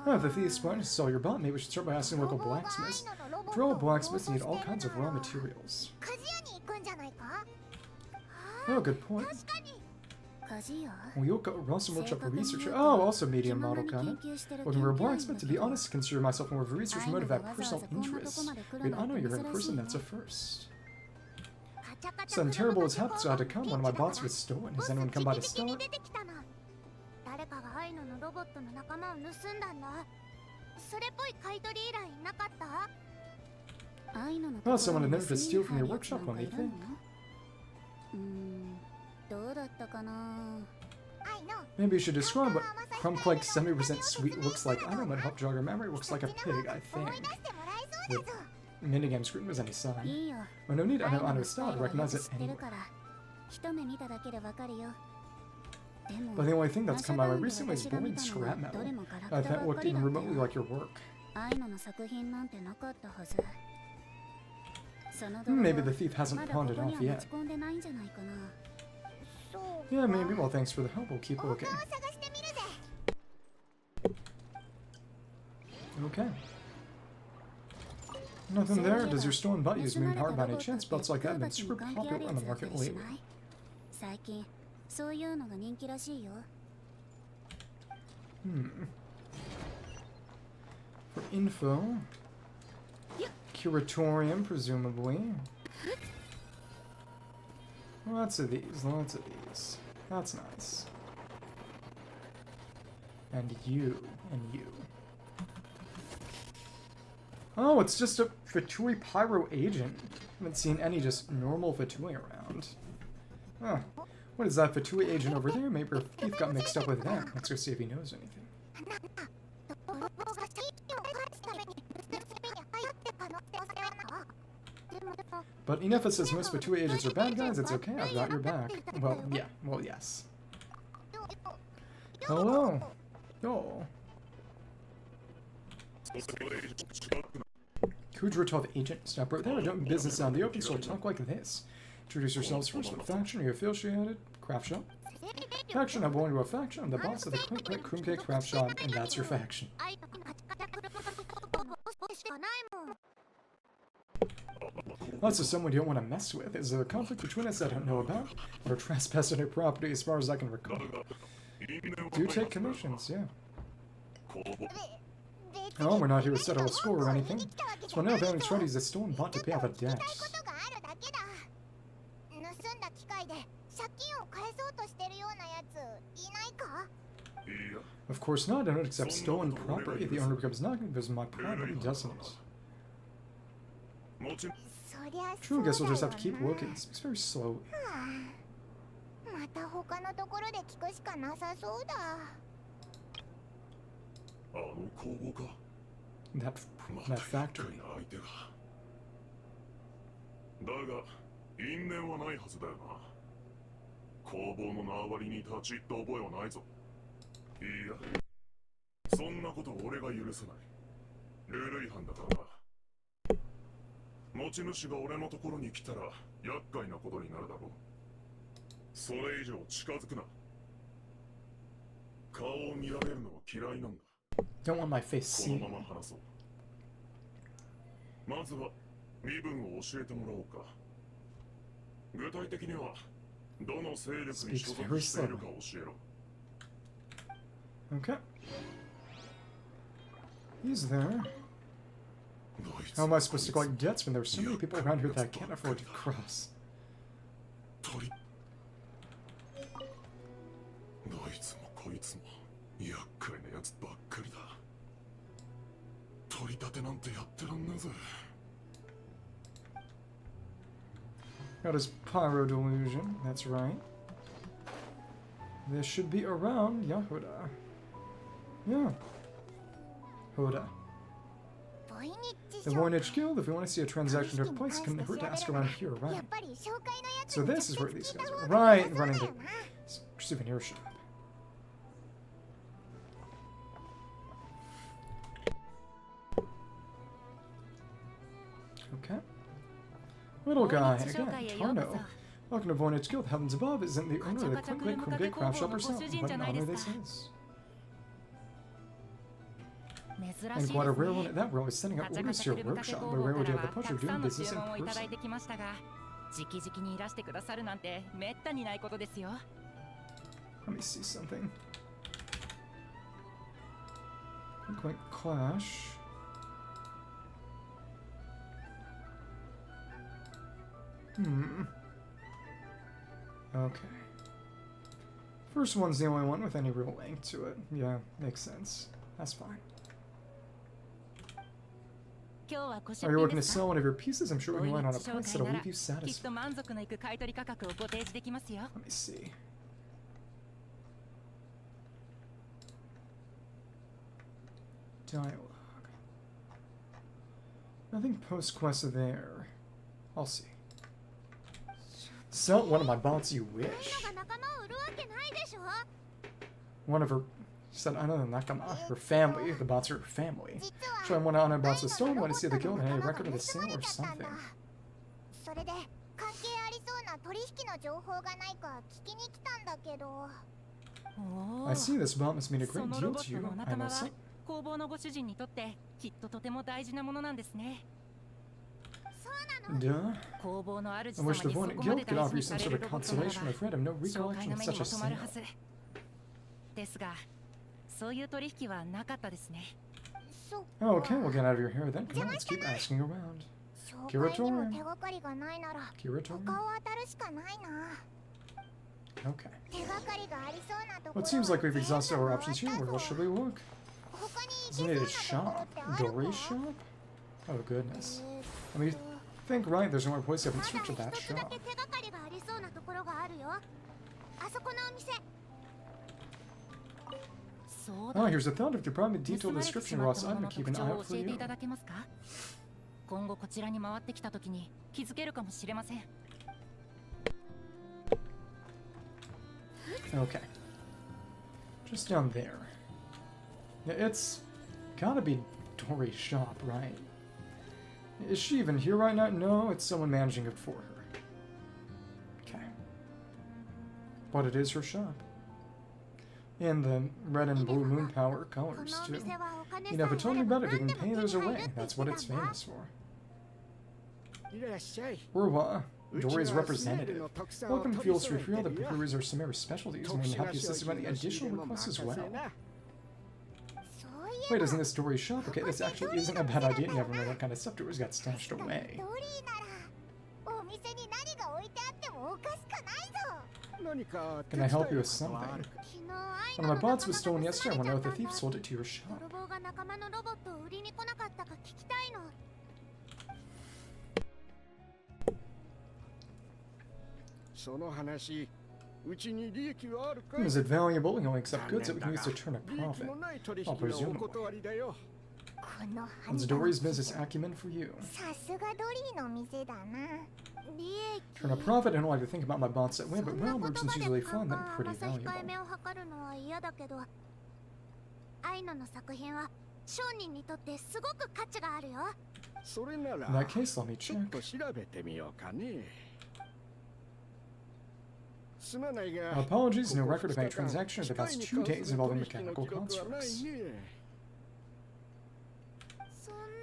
Oh, if the thieves sponge to sell your bot, maybe we should start by asking local blacksmiths. For all blacksmiths need all kinds of raw materials. Oh, good point. Well, also workshop for researcher. Oh, also medium model kind of. Looking for a blacksmith, to be honest, consider myself more of a research motive at personal interest. I mean, I know you're in person, that's a first. Something terrible has happened, so I had to come. One of my bots was stolen. Has anyone come by to steal it? Well, someone had never to steal from your workshop, what do you think? Maybe you should describe what Crump like 70% sweet looks like. I don't know what help jog your memory. Looks like a pig, I think. The minigame screen was any sign. Oh, no need. I know Aino's style to recognize it anyway. But the only thing that's come my way recently is boring scrap metal. I thought it looked even remotely like your work. Maybe the thief hasn't pawned it off yet. Yeah, maybe. Well, thanks for the help. We'll keep looking. Okay. Nothing there. Does your stolen butt use moon power by any chance? Butts like that have been super popular on the market lately. For info, curatorium, presumably. Lots of these, lots of these. That's nice. And you, and you. Oh, it's just a Fatui Pyro agent. Haven't seen any just normal Fatui around. Huh. What is that Fatui agent over there? Maybe our thief got mixed up with that. Let's go see if he knows anything. But Ineffa says most Fatui agents are bad guys. It's okay. I've got your back. Well, yeah. Well, yes. Hello. Oh. Kudratov agent, step right there. Don't business out in the open, so talk like this. Introduce yourselves first. What faction are you affiliated? Craft shop. Faction, I belong to a faction. I'm the boss of the Clink Clank Clash craft shop, and that's your faction. Lots of someone you don't want to mess with. Is there a conflict between us I don't know about? Or trespass on your property as far as I can recall? Do you take commissions? Yeah. Oh, we're not here to settle a score or anything. So I know if anyone tried to use a stolen bot to pay off a debt. Of course not. I don't accept stolen property. The owner becomes not going to visit my property, doesn't it? True, I guess we'll just have to keep looking. It speaks very slowly. That factory. Don't want my face seen. Speaks very slowly. Okay. He's there. How am I supposed to collect debts when there are so many people around here that I can't afford to cross? Got his pyro delusion, that's right. This should be around Jahoda. Yeah. Hoda. The Voynich Guild, if you want to see a transaction take place, can hurt to ask around here, right? So this is where these guys are. Right, running the souvenir shop. Okay. Little guy, again, Tarno. Welcome to Voynich Guild. Heavens above, isn't the owner of the Clink Clank craft shop herself? What an honor this is. And quite a rare one at that. We're always sending out orders to your workshop, but rarely do you have the pleasure of doing business in person. Let me see something. Clink Clank Clash. Okay. First one's the only one with any real link to it. Yeah, makes sense. That's fine. Are you looking to sell one of your pieces? I'm sure we can land on a price that'll leave you satisfied. Let me see. Dialogue. Nothing post-quest there. I'll see. Sell one of my bots, you wish. One of her... said Aino and Nakama, her family. The bots are her family. So I want to honor bots with stolen. Want to see the guild and any record of the sale or something. I see this bot must mean a great deal to you. I know some. Duh. I wish the Voynich Guild could offer you some sort of consolation. I'm afraid I have no recollection of such a sale. Oh, okay, we'll get out of your hair then. Come on, let's keep asking around. Curatorium. Okay. Well, it seems like we've exhausted our options here. Where else should we look? Isn't it a shop? Dory's shop? Oh, goodness. I mean, think right, there's no more place you haven't searched of that shop. Oh, here's a thought. If you provide me a detailed description, Ross, I'm gonna keep an eye out for you. Okay. Just down there. Yeah, it's gotta be Dory's shop, right? Is she even here right now? No, it's someone managing it for her. Okay. But it is her shop. And the red and blue moon power colors, too. You never told me about it. You can pay those away. That's what it's famous for. Urwa, Dory's representative. Welcome, feels free for all the breweries or Samara's specialties. We're going to help you assist about the additional requests as well. Wait, isn't this Dory's shop? Okay, this actually isn't a bad idea. You never know what kind of stuff Dory's got stashed away. Can I help you with something? One of my bots was stolen yesterday. I want to know if the thief sold it to your shop. Is it valuable? We only accept goods that we can use to turn a profit. Well, presumably. What's Dory's business acumen for you? Turn a profit? I don't like to think about my bots that way, but well, merchants usually find them pretty valuable. In that case, let me check. Apologies, no record of any transaction in the past 2 days involving mechanical constructs.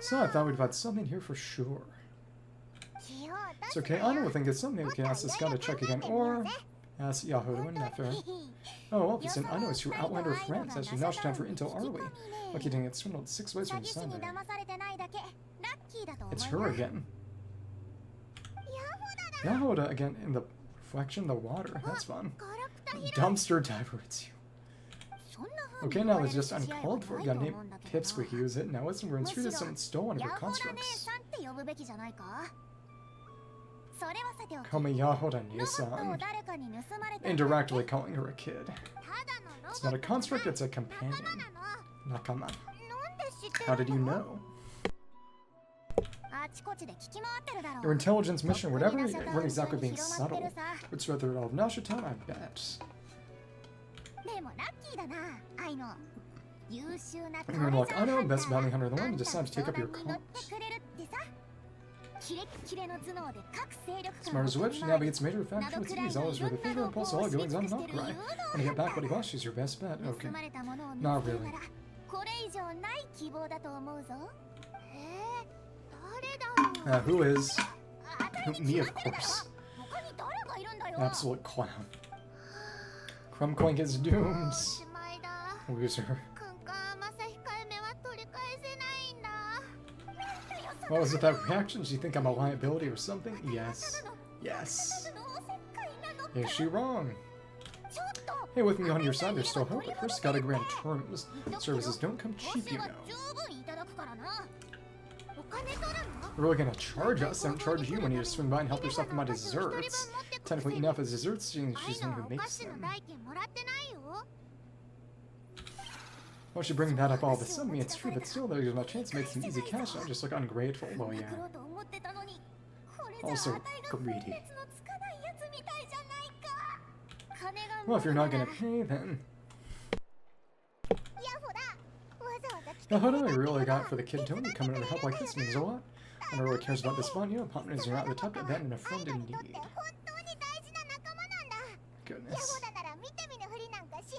So I thought we'd find something here for sure. It's okay, Aino will think it's something. We can ask this guy to check again, or ask Jahoda and Nefer. Oh, well, if it's an Aino, it's your outlander friends. As we Nasha Town for intel, are we? Lucky didn't get swindled 6 ways from Sunday. It's her again. Jahoda again in the reflection of the water. That's fun. Dumpster diver, it's you. Okay, now it's just uncalled for. Got name tips we use it. Now listen, we're in street as someone stole one of your constructs. Call me Jahoda Nisan. Indirectly calling her a kid. It's not a construct, it's a companion. Nakama. How did you know? Your intelligence mission, whatever, you weren't exactly being subtle. It's rather all of Nasha Town, I bet. You're like, Aino, best bounty hunter in the world, and decide to take up your cause. Smart as a witch, navigates major factions with ease, always with a finger and pulse all goings on Nod-Krai. When you get back what he lost, she's your best bet. Okay. Not really. Who is? Me, of course. Absolute clown. Clink Clank is doomed. Loser. What was with that reaction? Do you think I'm a liability or something? Yes. Yes. Is she wrong? Hey, with me on your side, there's still hope, but first gotta grant terms. Services don't come cheap, you know. They're really gonna charge us, don't charge you when you just swing by and help yourself with my desserts. Technically, Ineffa's desserts, she's the one who makes them. Well, she bring that up all of a sudden, it's true, but still, there's no chance to make some easy cash. I just look ungrateful. Well, yeah. Also, greedy. Well, if you're not gonna pay, then... Now, what do I really got for the kid Tony coming over to help like this means a lot? I don't really cares about this fun, you know, partners are not the top of that and a friend indeed. Goodness.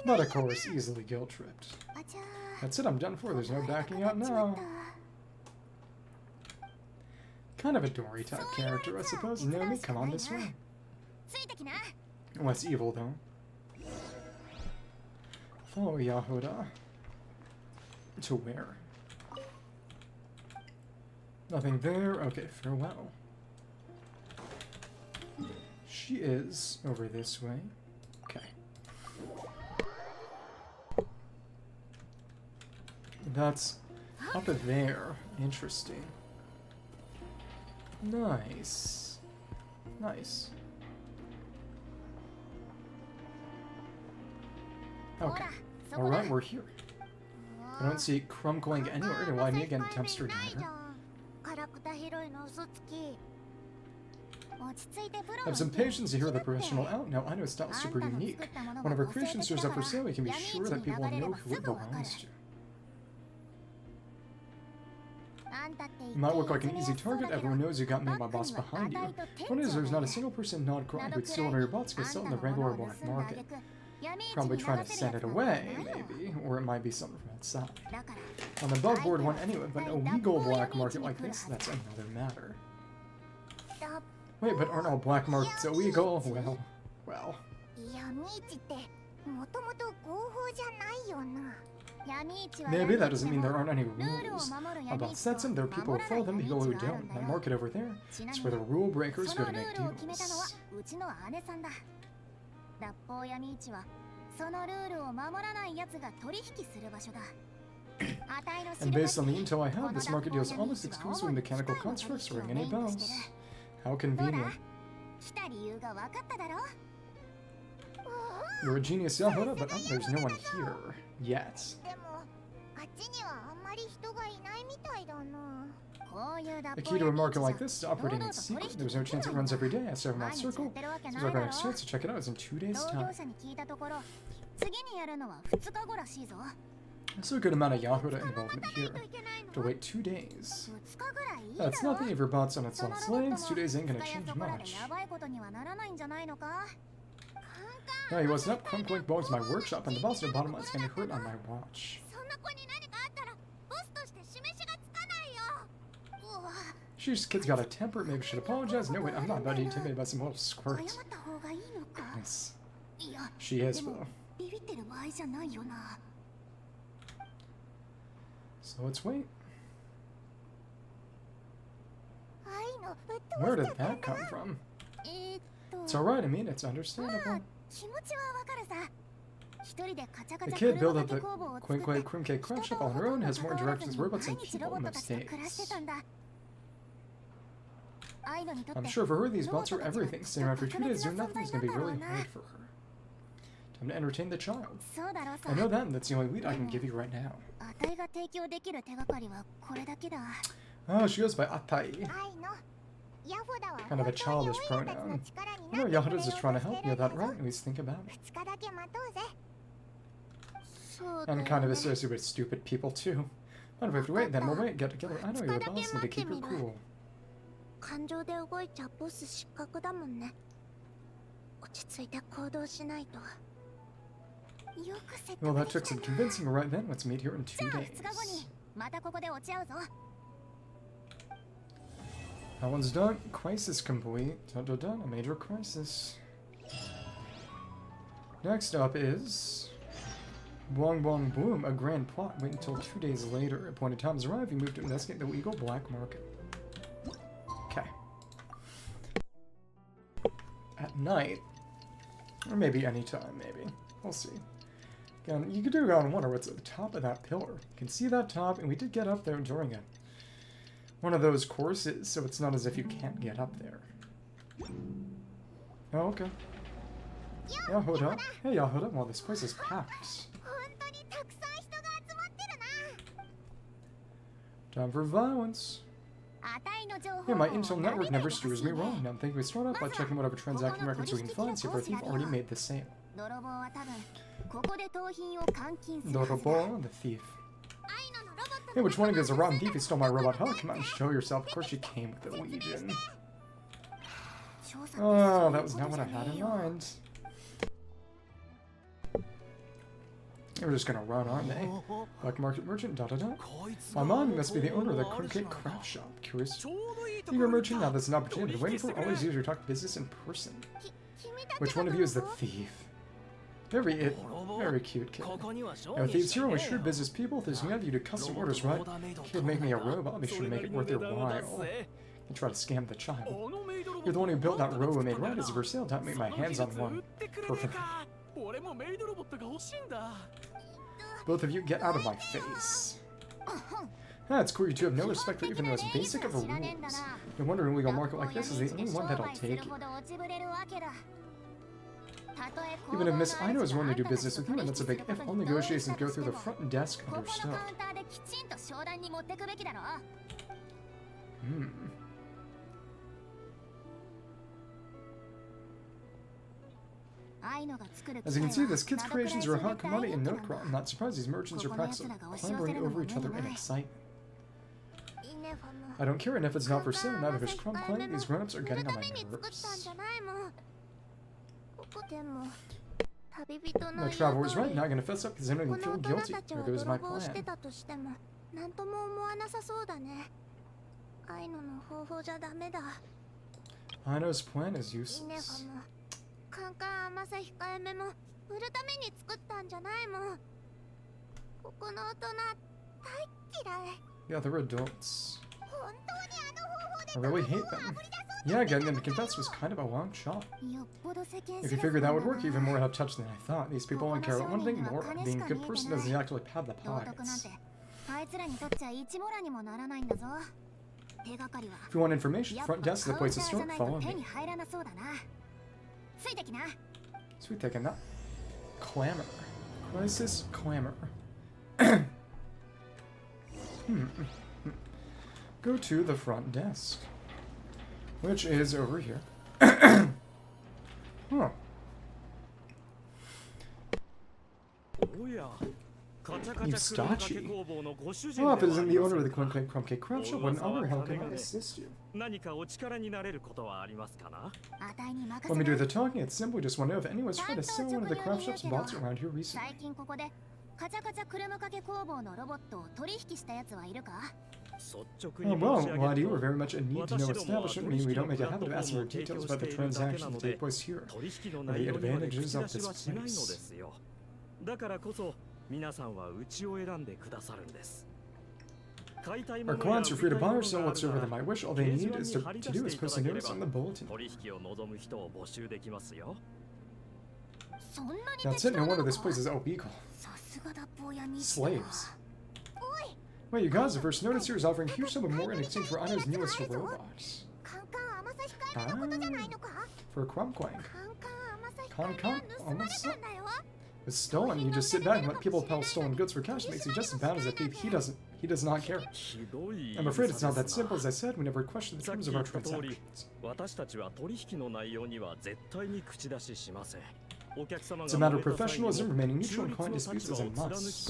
Not, of course, easily guilt-tripped. That's it, I'm done for. There's no backing out now. Kind of a Dory-type character, I suppose. Know me? Come on this way. Less evil, though. Follow Jahoda. To where? Nothing there. Okay, farewell. She is over this way. Okay. That's up there. Interesting. Nice. Nice. Okay. Alright, we're here. I don't see Clink Clank anywhere. Then why me again, dumpster diver? Have some patience to hear the professional out. Now, Aino's style is super unique. One of her creations shows up for sale, you can be sure that people know who it belongs to. You might look like an easy target, everyone knows you got me and my boss behind you. One is there's not a single person in Nod-Krai who'd steal one of your bots to sell in the regular black market. Probably trying to send it away, maybe, or it might be something from outside. On the above board one anyway, but a legal black market like this, that's another matter. Wait, but aren't all black markets illegal? Well. Maybe that doesn't mean there aren't any rules. About Setsun, there are people who follow them, people who don't. That market over there, it's where the rule breakers go to make deals. And based on the intel I have, this market deals almost exclusively with mechanical constructs. Ring any bells? How convenient. You're a genius, Jahoda, but there's no one here. Yet. The key to a market like this is operating in secret. There's no chance it runs every day. I serve in that circle. So our next chance to check it out is in 2 days' time. There's a good amount of Jahoda involvement here. To wait 2 days. That's nothing if your bot's on its last legs. 2 days ain't gonna change much. No, he wasn't up. Clink Clank belongs to my workshop, and the boss at the bottom line's gonna hurt on my watch. Sheesh, kid's got a temper. Maybe should apologize. No, wait, I'm not about to be intimidated by some little squirt. Goodness. She is, though. So let's wait. Where did that come from? It's alright, I mean, it's understandable. The kid built up the Clink Clank Clash shop on her own, has more interactions with robots and people and mistakes. I'm sure for her these bots are everything. Staying around for 2 days doing nothing is going to be really hard for her. Time to entertain the child. I know that, and that's the only lead I can give you right now. Oh, she goes by Atai. Kind of a childish pronoun. You know, Jahoda's just trying to help you, that right? At least think about it. And kind of associated with stupid people, too. But if we have to wait, then we'll wait. Get together. I know you're the boss, need to keep her cool. Well, that took some convincing. Right then, let's meet here in 2 days. That one's done. Crisis complete. Dun, a major crisis. Next up is Bong Bong Boom, a grand plot. Wait until 2 days later. Appointed time has arrived. You move to investigate the legal black market. Okay. At night, or maybe any time. Maybe we'll see. Again, you do gotta wonder what's at the top of that pillar. You can see that top, and we did get up there during it. One of those courses, so it's not as if you can't get up there. Oh, okay. Jahoda. Hey, Jahoda. Well, this place is packed. Time for violence. Yeah, my intel network never steers me wrong. Now I'm thinking we start out by checking whatever transaction records we can find, see if our thief already made the sale. Dorobo, the thief. Hey, which one of you is a rotten thief who stole my robot hug? Come on and show yourself. Of course she came with the Legion. Oh, that was not what I had in mind. We're just gonna run, aren't they? Black market merchant, da-da-da. My mom must be the owner of the Clink Clank Clash shop. Curious. You're a merchant? Now there's an opportunity. Waiting for all these users to talk business in person. Which one of you is the thief? Very cute kid. Now, thieves here are only shrewd business people. If there's enough of you to custom orders, right? Kid, make me a robot. I'll be sure to make it worth their while. And try to scam the child. You're the one who built that robot made right as a for sale. Time to make my hands on one. Perfect. Both of you get out of my face. It's cool you two have no respect for even the most basic of rules. No wonder an illegal market like this is the only one that'll take it. Even if Miss Aino is willing to do business with you, and that's a big if, all negotiations go through the front desk, understood. As you can see, this kid's creations are a hot commodity in Nod-Krai. I'm not surprised these merchants are practically clambering over each other in excitement. I don't care, and if it's not for sale, neither does Clink Clank. These grown-ups are getting on my nerves. The traveler was right, not gonna fess up because I don't even feel guilty. There goes my plan. Aino's plan is useless. Yeah, they're adults. I really hate them. Yeah, getting them to confess was kind of a long shot. If you figured that would work, even more out of touch than I thought. These people only care about one thing more. Being a good person doesn't actually pad the pockets. If you want information, front desk is the place to start. Follow me. Sweet taking that. Clamor. Crisis clamor. Go to the front desk, which is over here. Huh. Eustachi. Oh, if it isn't the owner of the Clink Clank Clash shop, what other hell can I assist you? Let me do the talking. It's simple. Just want to know if anyone's tried to sell one of the craft shop's bots around here recently. Oh, well, why do you? We're very much a need-to-know establishment, meaning we don't make a habit of asking for details about the transactions that take place here, or the advantages of this place. Our clients are free to buy or sell whatsoever they might wish. All they need is to do is post a notice on the bulletin. That's it, no wonder this place is illegal. Slaves. Wait, you guys, the first notice here is offering a huge sum of more in exchange for Aino's newest robots. For a Clink Clank. Almost so. It's stolen. You just sit back and let people peddle stolen goods for cash. Makes you just as bad as a thief. He does not care. I'm afraid it's not that simple. As I said, we never question the terms of our transactions. It's a matter of professionalism. Remaining neutral in client disputes is a must.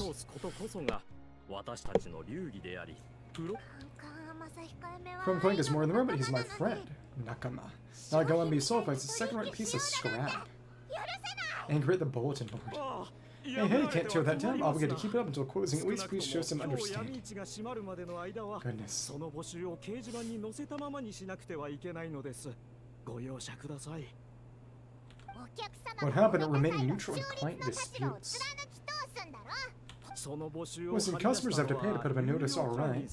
Clink Clank is more in the room, but he's my friend. Nakama. Not gonna let me solve it's a second-rate piece of scrap. Angry at the bulletin board. Hey, can't tear that down. Obligated to keep it up until closing. At least please show some understanding. Goodness. What happened at remaining neutral in client disputes? Listen, customers have to pay to put up a notice, alright.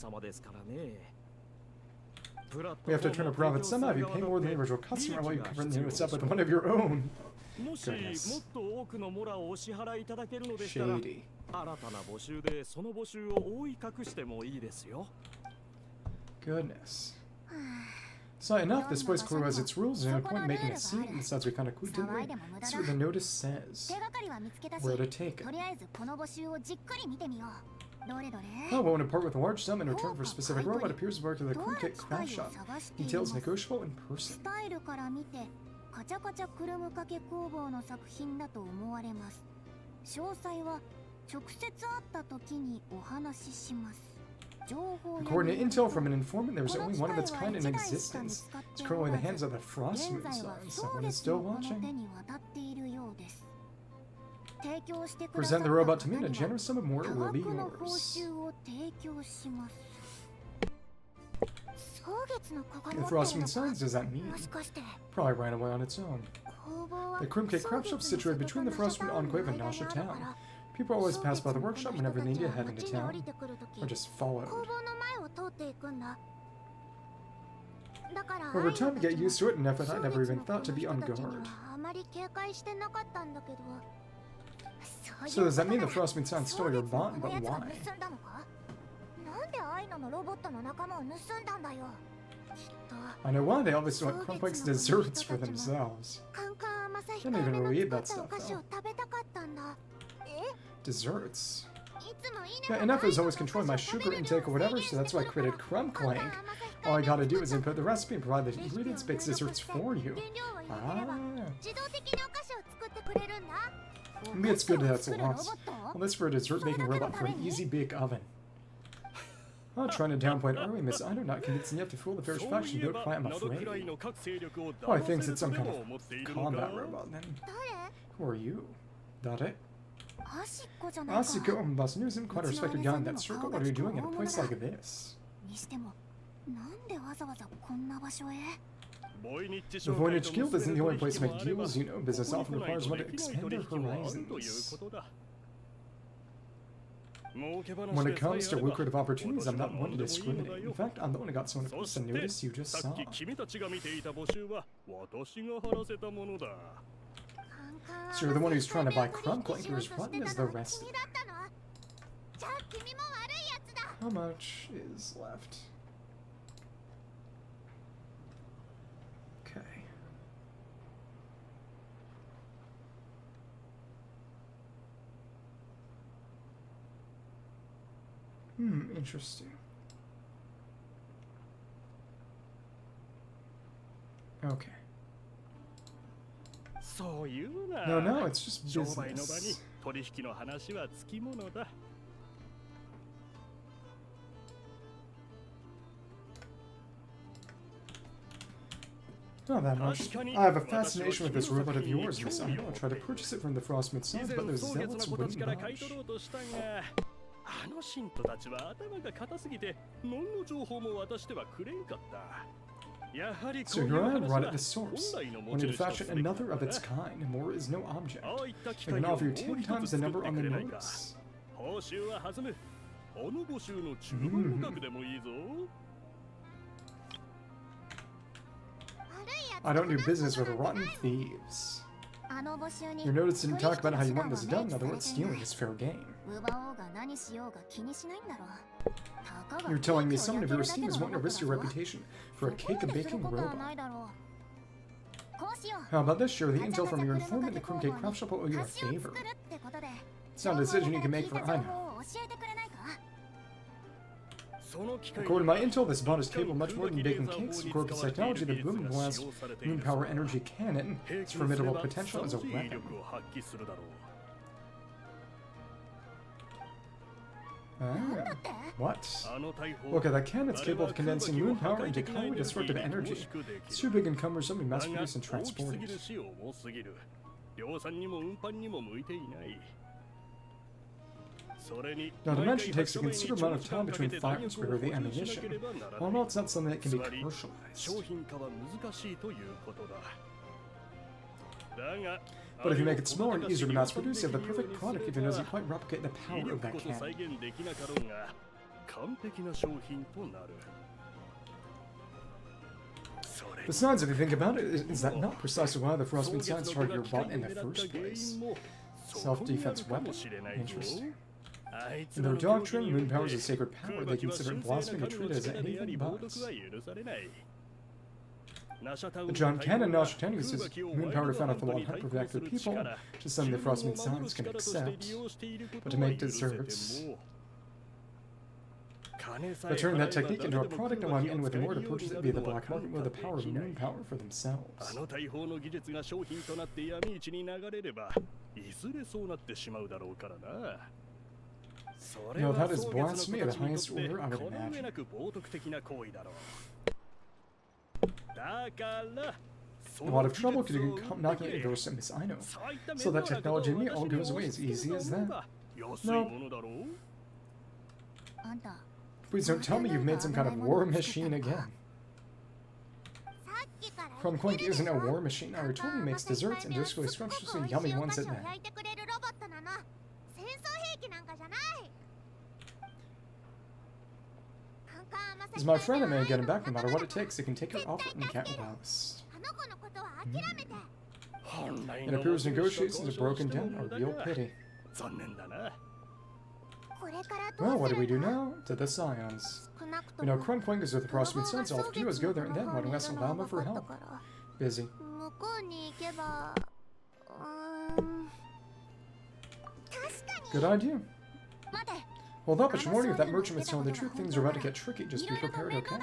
We have to turn a profit somehow. If you pay more than the original customer, I'll let you cover the notice up with one of your own. Goodness. Shady. Goodness. It's not enough. This place clearly has its rules. There's no point in making a scene. Besides, we kind of clued, didn't we? That's what the notice says. Where to take it. Oh, well, when part with a large sum in return for a specific robot appears to work at the Clink Clank shop. Details negotiable in person. According to intel from an informant, there was only one of its kind in existence. It's currently in the hands of the Frostmoon Sign. Someone is still watching. Present the robot to me and a generous sum of more will be yours. The Frostmoon Signs, does that mean? Probably ran away on its own. The Clink Clank Craft Shop is situated between the Frostmoon Enclave and Nasha Town. People always pass by the workshop whenever they need to head into town, or just follow. Over time, you get used to it, and Nefer I never even thought to be on guard. So does that mean the Frostmoon Sign stole your bot? But why? I know why. They always want Clink Clank's desserts for themselves. Can't even really eat that stuff, though. Desserts? Yeah, Ineffa is always controlling my sugar intake or whatever, so that's why I created Clink Clank. All I gotta do is input the recipe and provide the ingredients, bakes desserts for you. Ah. Maybe it's good that it's a loss. Well, this for a dessert baking robot for an easy bake oven. Oh, trying to downplay it early, Miss Aino, not convincing enough to fool the Parish faction. Nod-Krai, I'm afraid. Oh, I think it's some kind of combat robot then. Who are you? Dare? Asiko Basnuzin, quite a respected guy in that circle. What are you doing in a place like this? The Voynich Guild isn't the only place to make deals, you know. Business often requires one to expand their horizons. When it comes to lucrative opportunities, I'm not one to discriminate. In fact, I'm the one who got someone else to notice you just saw. So you're the one who's trying to buy Clink Clank, you're as rotten as the rest of them. How much is left? Okay. Interesting. Okay. No, it's just business. Not that much. I have a fascination with this robot of yours, Miss Aino. I tried to purchase it from the Frostmith Sons, but those zealots wouldn't budge. So here I am, right at the source. Wanting to fashion another of its kind, more is no object. I can offer you 10 times the number on the notice. I don't do business with rotten thieves. Your notice didn't talk about how you want this done, in other words, stealing is fair game. You're telling me someone of your esteem is wanting to risk your reputation for a cake-baking robot. How about this? Share the intel from your informant, the Crim Cake Craft Shop will owe you a favor. It's not a decision you can make for Aino. According to my intel, this bot is capable of much more than baking cakes. According to technology, the Boom Blast Moon Power Energy Cannon has formidable potential as a weapon. What? Look at that cannon, it's capable of condensing moon power into highly destructive energy. It's too big and cumbersome to be mass-produced and transported. Now, to mention, it takes a considerable amount of time between fires to prepare the ammunition. Well, no, it's not something that can be commercialized. But if you make it smaller and easier to mass-produce, you have the perfect product if it doesn't quite replicate the power of that cannon. Besides, if you think about it, is that not precisely why the Frostmoon Science targeted your bot in the first place? Self-defense weapon? Interesting. In their doctrine, moon power is a sacred power. They consider it blasphemy to treat it as anything but. The John Cannon Nasha Town uses moon power to find out the wild hunt for active people, which is something the Frostmoon Science can accept. But to make desserts, by turning that technique into a product, allowing anyone with more to purchase it via the black market with the power of moon power for themselves. No, that is blasphemy of the highest order, I would imagine. A lot of trouble could you come knocking at your doorstep, Miss Aino. So that technology in me all goes away as easy as that. No. Please don't tell me you've made some kind of war machine again. Clink Clank isn't a war machine. I told he makes desserts and discreetly scrumptiously yummy ones at that. He's my friend, I may get him back no matter what it takes. He can take her offer and can't last. It appears negotiations have broken down, a real pity. Well, what do we do now? To the Scions. You know, Clink Clank is with the Frostmoon Sons. All we have to do is go there and then why don't we ask Lauma for help? Busy. Good idea. Hold up, but you're warning if that merchant was telling the truth, things are about to get tricky. Just be prepared, okay?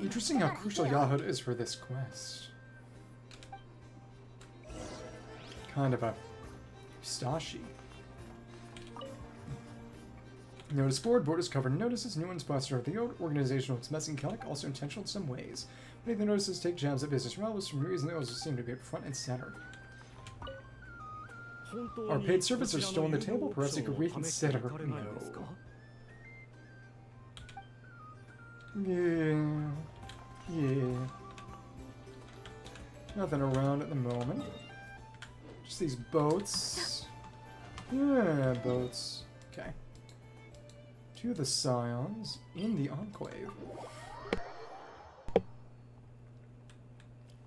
Interesting how crucial Jahoda is for this quest. Kind of a Stashi. Notice board. Board is covered in notices. New ones busted are the old. Organization looks messy and chaotic, also intentional in some ways. Many of the notices take jabs at business rivals for reason they also seem to be front and center. Our paid servants are still on the table. Perhaps you could reconsider. No. Yeah. Nothing around at the moment. Just these boats. Yeah, boats. Okay. Two of the scions in the enclave.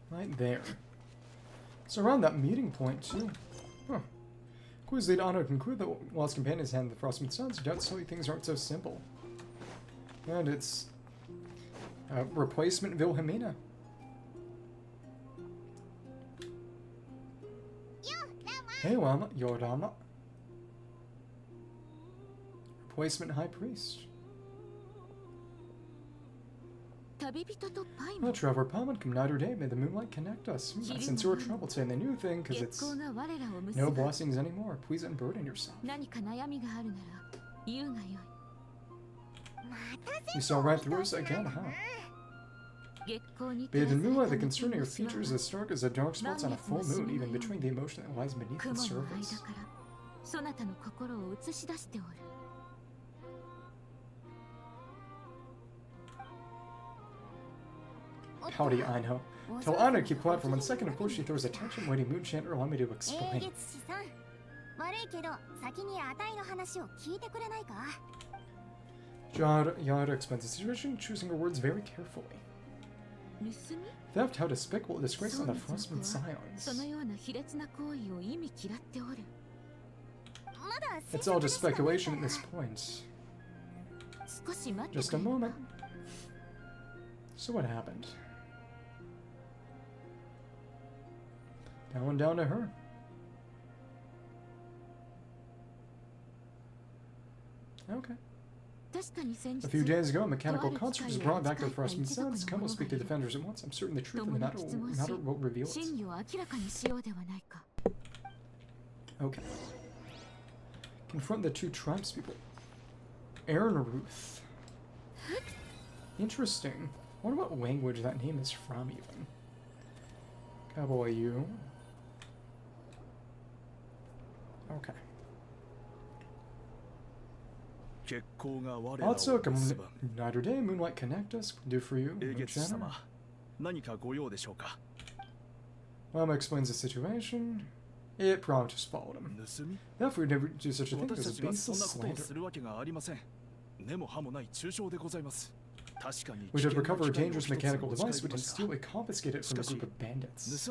Right there. It's around that meeting point, too. Huh. Quiz lead Aino conclude that while his companions hand the Frostmoon Suns, he doubts solely things aren't so simple. And it's replacement Wilhelmina. Hey, Lauma. Yo, Lauma. Replacement High Priest. Well, Trevor Palman, come night or day, may the moonlight connect us. Since you're troubled saying the new thing, because it's no blessings anymore. Please unburden yourself. You saw right through us again, huh? Bathed in moonlight, the concern of your features as stark as the dark spots on a full moon, even betraying the emotion that lies beneath the surface. Howdy, Aino. Tell Aino to keep quiet for 1 second. Of course, she throws attention. Waiting moon chanter, allow me to explain. Jahoda explains the situation, choosing her words very carefully. Theft, how despicable, a disgrace on the Frostmoon Scions. It's all just speculation at this point. Just a moment. So what happened? Down to her. Okay. A few days ago, a mechanical construct was brought back to the Frostmoon Sons. Come, we'll speak to defenders at once. I'm certain the truth of the matter will reveal it. Okay. Confront the two tribespeople. Aaron Ruth. Interesting. I wonder what language that name is from, even. Cowboy, you. Okay. Also, come night or day, moonlight connect us. Do for you. Lauma explains the situation. It promptly just followed him. If we would never do such a thing because of baseless slander. We should recover a dangerous mechanical device. We can steal and confiscate it from a group of bandits.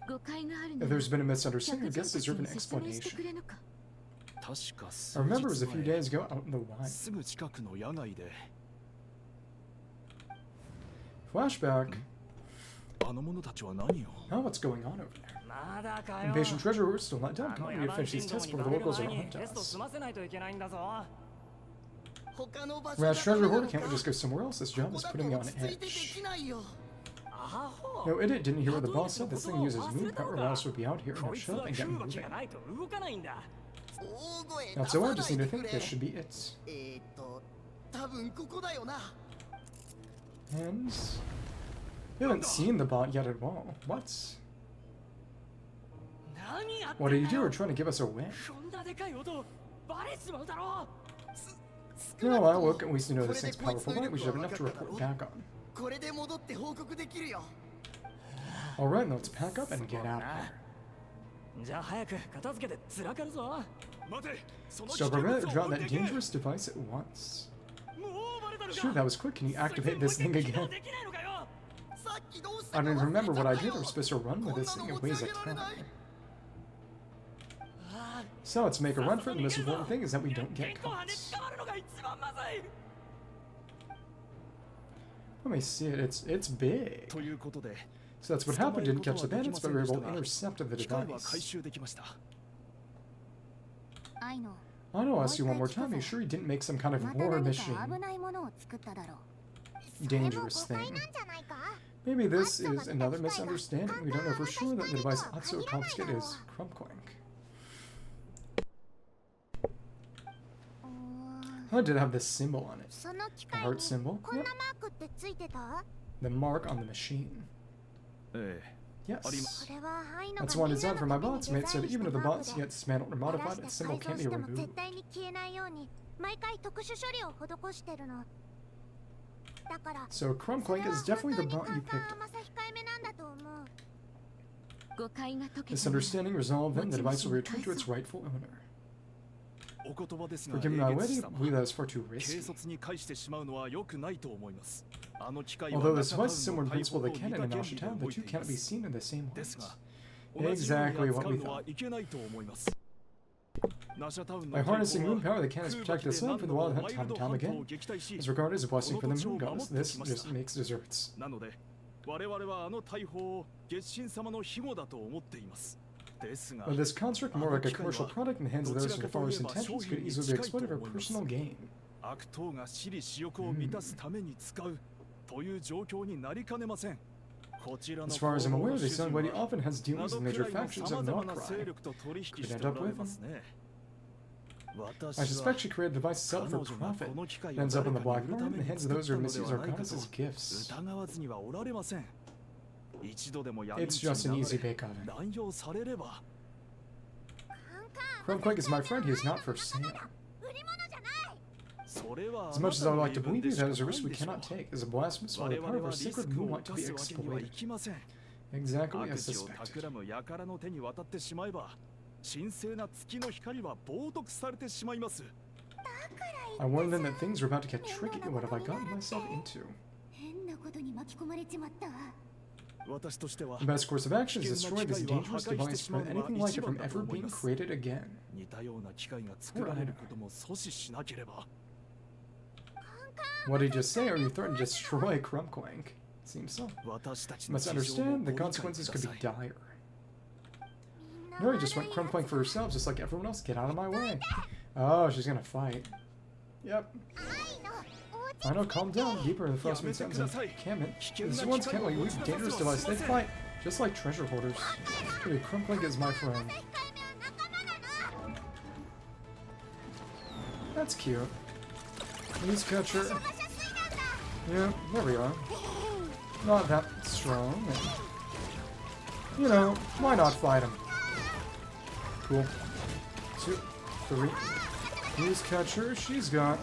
If there's been a misunderstanding, I guess deserve an explanation. I remember it was a few days ago out in the wild. Flashback. Now what's going on over there? Impatient treasure hoarder still not done. We need to finish these tests before the locals are on to us. Rash treasure hoarder, can't we just go somewhere else? This job is putting me on edge. No, idiot didn't hear what the boss said. This thing uses moon power, or else would be out here. Now shut up and get moving. Not so I just need to think this should be it. And we haven't seen the bot yet at all. What? What do you do? Are trying to give us a win? No, well, look, at least we know this thing's powerful light. We should have enough to report back on. Alright, let's pack up and get out of here. Stop or drop that dangerous device at once. Sure, that was quick. Can you activate this thing again? I don't even remember what I did. We're supposed to run with this thing. It weighs a ton. So let's make a run for it. The most important thing is that we don't get caught. Let me see it. It's big. So that's what happened. Didn't catch the bandits, but we were able to intercept the 機械は回 device. 収できました。 アイノ I know, I'll ask you one more time. Are you sure he didn't make some kind of また war 何か machine? 危ないものを作っただろう。 Dangerous thing. Maybe this is another misunderstanding. We don't know for sure that the device Atsu confiscated is Clink Clank. Oh, did it have this symbol on it? その機 The 械 heart に symbol? こんな Yep. マークってついてた？ The mark on the machine. ええ。 Yes. これはアイノが That's one みんな designed の for my ために bots デ made ザ so イ that ンした even if the マーク bots で get dismantled or 鳴 modified, ら its して symbol 改 can't 造 be しても絶 removed. 対に消えないように毎回特殊処理を施してるの。だから So Clink Clank is definitely the bot you picked up. 甘さ控えめなんだと思う。誤解が解け This たなら understanding resolved, then the device will return to its rightful owner. お言葉ですが、 Forgive my 英 wedding, 月様 we that is far too 軽 risky. 率に返してしまうのは良くないと思います。あの機械は Although this ナ device シ is ャタウ similar ン in の大 principle と 砲 the と似 cannon た and 原 Nasha 理で Town, 動 the いて two い cannot ま be す。 seen in the same ですが ways. 同じように Exactly what 扱 we うのは thought. いけないと思います。ナシャタウンの By 大砲 harnessing moon は power, the cannons 空 protect 爆 the で sun 何 from the 度も wild ワ hunt イル time ド and ハ time ント again. を撃退し Is regarded as a blessing for the moon gods. This この土地を守ってきました。 just makes desserts. なので我々はあの大砲を月神様の庇護だと思っています。ですが But this construct, more like a commercial product in the hands of those with the farthest intentions, could easily be exploited for personal gain. 悪党が私利私欲を満たすために使うという状況になりかねません。こちらの As far as I'm 行動 aware, の the 主人 Sun は Lady often has dealings with major ナドクライの factions 様 of 々な勢 Nod-Krai. 力と取引 Could し end てお up られ with ま them. すね。 I suspect she created the device to sell 彼 for 女が profit, この機械 and を ends up 誰 in か the に売 black るた market め in the に hands 作 of っ those た who の misuse で our はないか goddess と as gifts. 疑わずにはおられません。一度でも闇 It's 市 just an に easy 流れ bake oven. 乱用されれば Clink Clank is my friend, he is not for sale. 売り物じゃない。それは As much as I would like to あなたの言い分 believe you, でしか that is a な risk い we でしょう。 cannot take. As a blasphemous for 我 the 々 power of は our リ sacred スクを moonlight to 冒 be すわけにはい exploited. きません。 Exactly 悪 as 事を suspected. 企む輩の手に渡ってしまえば神聖な月の光は冒涜されてしまいます。 I warned them that things were about to get tricky. What have I gotten myself into? 変なことに巻き込まれちまったわ。私としては The best course of action is destroy this dangerous device to prevent anything like it from ever being created again. 似たような機械が作られることも阻止しなければ。 What did you just say? Are you threatening to destroy Clink Clank? Seems so. 私たち You の must 事情を understand ご the 理解 consequences く could だ be さい。 dire. No, you just want Clink Clank for yourselves, just like everyone else. Get out of my way. Oh, she's gonna fight. Yep. I know, calm down. Deeper in the Frostmoon Mountains and Camet. These ones can't like leave dangerous device. They fight just like treasure hoarders. Hey, Clink Clank is my friend. That's cute. Please catch her. Yeah, there we are. Not that strong. And, you know, why not fight him? Cool. 2, 3. Please catch her. She's got...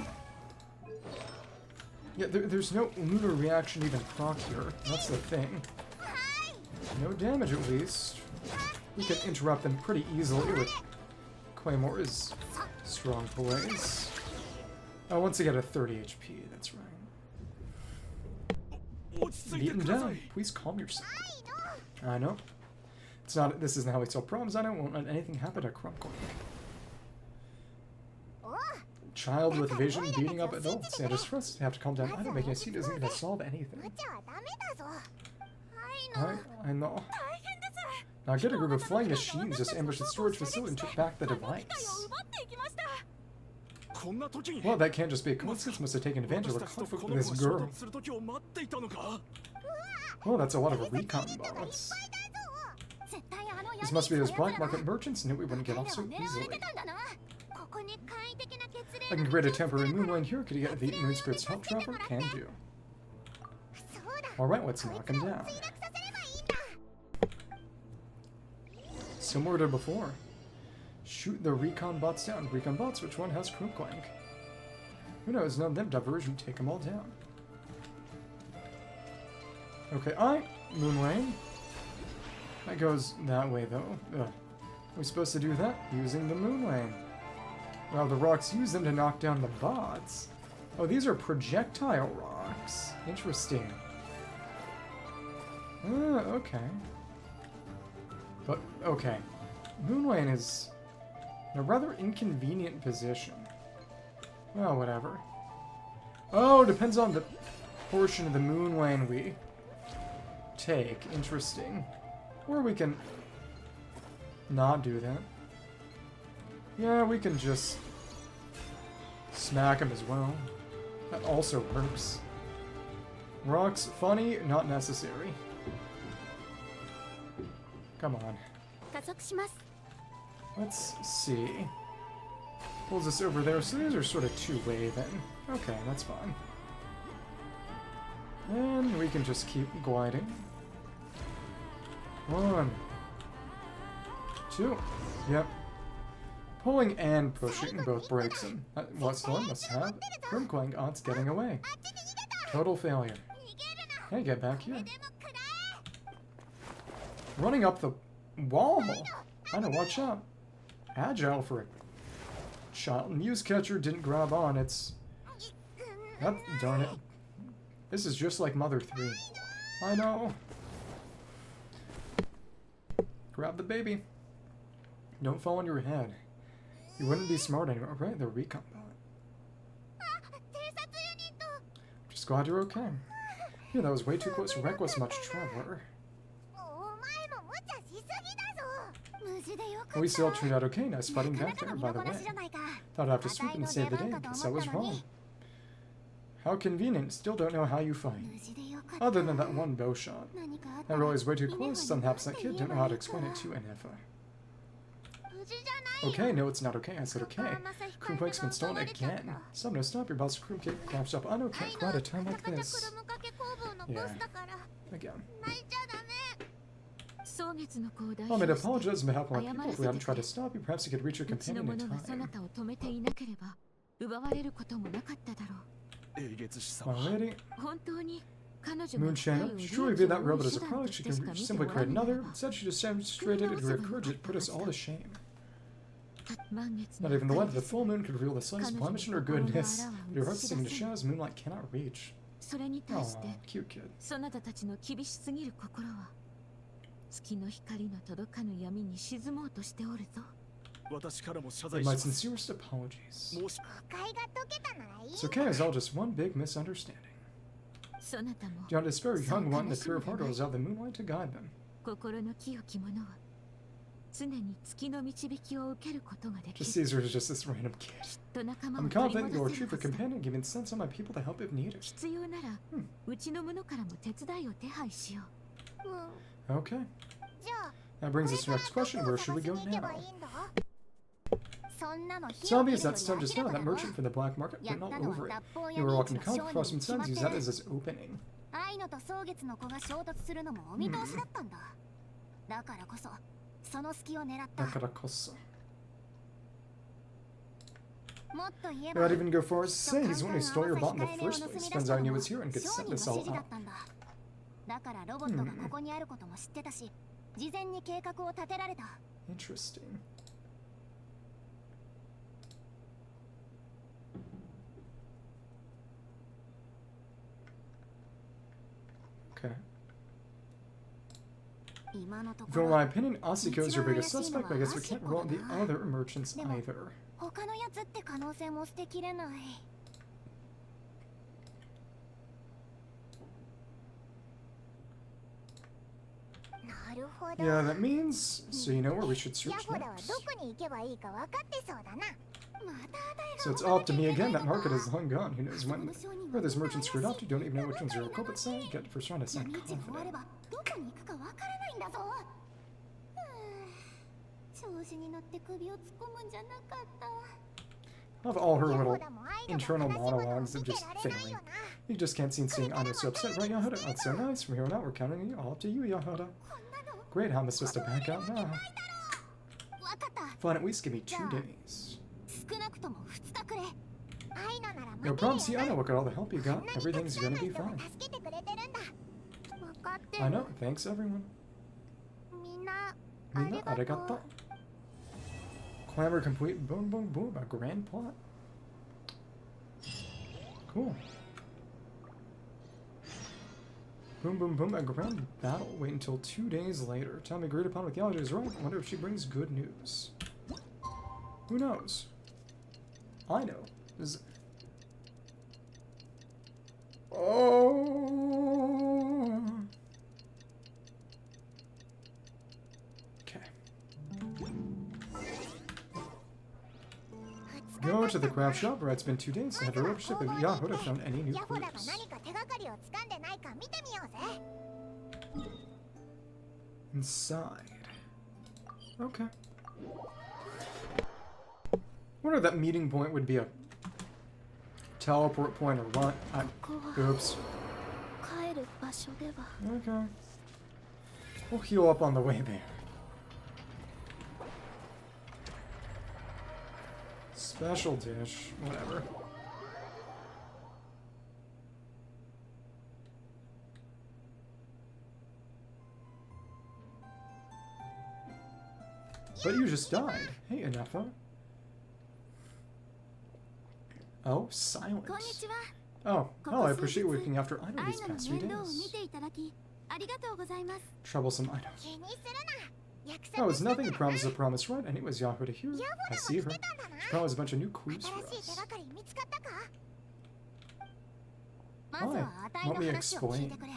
Yeah, there's no lunar reaction even proc here. That's the thing. No damage at least. We can interrupt them pretty easily with Claymore's strong blaze. Oh, once they get a 30 HP, that's right. 落ち着いて Beaten くださ down. い。 Please calm yourself. I know. It's not. This isn't how we solve problems. I don't want anything happen to Clink Clank. Child with vision beating up adults. Yeah, just for us to have to calm down. I don't make any scene. Doesn't even solve anything. 無茶はダメだぞ。はいの。 I know. Now get a group of flying machines just ambushed the storage facility and took back the device. こんな時に Well, that can't just be a coincidence. Must have taken advantage of 私 the たちと conflict こ with の this 子が衝 girl. 突する時を待っていたのか。 Oh, that's a lot of recon bots. 絶対あの This must be those black market merchants. Knew we wouldn't get off so 狙われ easily. てたんだな。ここに簡易的な血霊 I can create a temporary moon lane here. Could you get the moon spirit's help trapper? Can do. そうだ。 Alright, let's knock him down. 墜落させればいいんだ。 Similar to before. Shoot the recon bots down. Recon bots, which one has Clink Clank? Who knows? None of them diversion. Take them all down. Okay, Moon Lane. That goes that way, though. Ugh. We're supposed to do that using the Moon Lane. Well, the rocks use them to knock down the bots. Oh, these are projectile rocks. Interesting. Okay. But, okay. Moon Lane is in a rather inconvenient position. Well, whatever. Oh, depends on the portion of the Moon Lane we take. Interesting. Or we can not do that. Yeah, we can just smack him as well. That also works. Rocks, funny, not necessary. Come on. 加速します Let's see. Pulls us over there, so these are sort of two-way then. Okay, that's fine. And we can just keep gliding. 1, 2. Yep. Pulling and pushing both breaks him. What's the one must have? Clink Clank odds getting away. Total failure. Hey, get back here. Running up the wall. I know, watch out. Agile for a child. Muse catcher didn't grab on. It's... darn it. This is just like Mother 3. I know. Grab the baby. Don't fall on your head. You wouldn't be smart anymore. Right, the recon bot. Just glad you're okay. Yeah, that was way too close. Wreck was much traveler. We still turned out okay. Nice fighting back there, by the way. Thought I'd have to swoop in and save the day. Guess I was wrong. How convenient. Still don't know how you fight. Other than that one bow shot. That roll is way too close. Some perhaps that kid don't know how to explain it to Ineffa. Okay, no, it's not okay. I said okay. Clink Clank's been stolen again. Stop, no, stop. Your boss Clink Clank catch up. Aino can't cry at a time like this. Yeah. Again. Allow me to apologize on behalf of my people if we haven't tried to stop you. Perhaps you could reach your companion in time. My lady. Moonshiner. She truly viewed that robot as a product. She can simply create another. Instead, she just demonstrated it to her courage. It put us all to shame. Not even the light of the full moon could reveal the slightest blemish in her goodness. But her heart singing to shadows moonlight cannot reach. Aw, cute kid. My sincerest apologies. It's okay, it's all just one big misunderstanding. Do not despair, young one, the pure of heart holds out the moonlight to guide them. Just Caesar is just this random kid. I'm confident you'll retrieve your companion, giving sense on my people to help if needed. Okay. That brings us to the next question. Where should we go now? It's obvious that stone just now, that merchant for the black market went all over it. You were walking to Clink across some stones, use that as his opening. I'd even go far as to say he's the one who stole your bot in the first place. Turns out I knew he was here and could set this all up. Interesting. Okay. For my opinion, Asiko is your biggest suspect, but I guess we can't rule out the other merchants either. Yeah, that means, so you know where we should search next. So it's all up to me again, that market is long gone. Who knows when where those merchants screwed up, you don't even know which ones are a culprit side, get for trying to sound confident. Of all her little internal monologues of just failing. You just can't seem seeing Aino so upset, right, Jahoda? That's so nice. From here on out, we're counting on you. All up to you, Jahoda. Great, how am I supposed to back out now? Fine, at least give me 2 days. No problem, see, I know. Look at all the help you got. Everything's gonna be fine. I know, thanks everyone. Mina, arigato. Clamor complete, boom, boom, boom, a grand plot. Cool. Boom, boom, boom, a grand battle. Wait until 2 days later. Time agreed upon with Elegy is right. Wonder if she brings good news. Who knows? I know. Oh. Go to the craft shop where it's been 2 days. Have your worship of Jahoda found any new ヤホダが clues? 何か手がかりを掴んでないか見てみようぜ。 Inside. Okay. Wonder if that meeting point would be a teleport point or what? Oops. 帰る場所では。 Okay. We'll heal up on the way there. Special dish, whatever. But you just died. Hey, Ineffa. Oh, silence. こんにちは。 Oh, well, I appreciate you looking after Aino アイ these ナの past few 面倒を見 days. ていただきありがとうございます。 Troublesome Aino. 気にするな。約 Oh, 束 it's した nothing. A promise is a promise, right? And it was Jahoda here. I see her. She probably has a bunch of new clues for 新しい手 us. がかり見つかったか？ま Why? ずはあたいの Want me to 話を聞い explain? てくれ。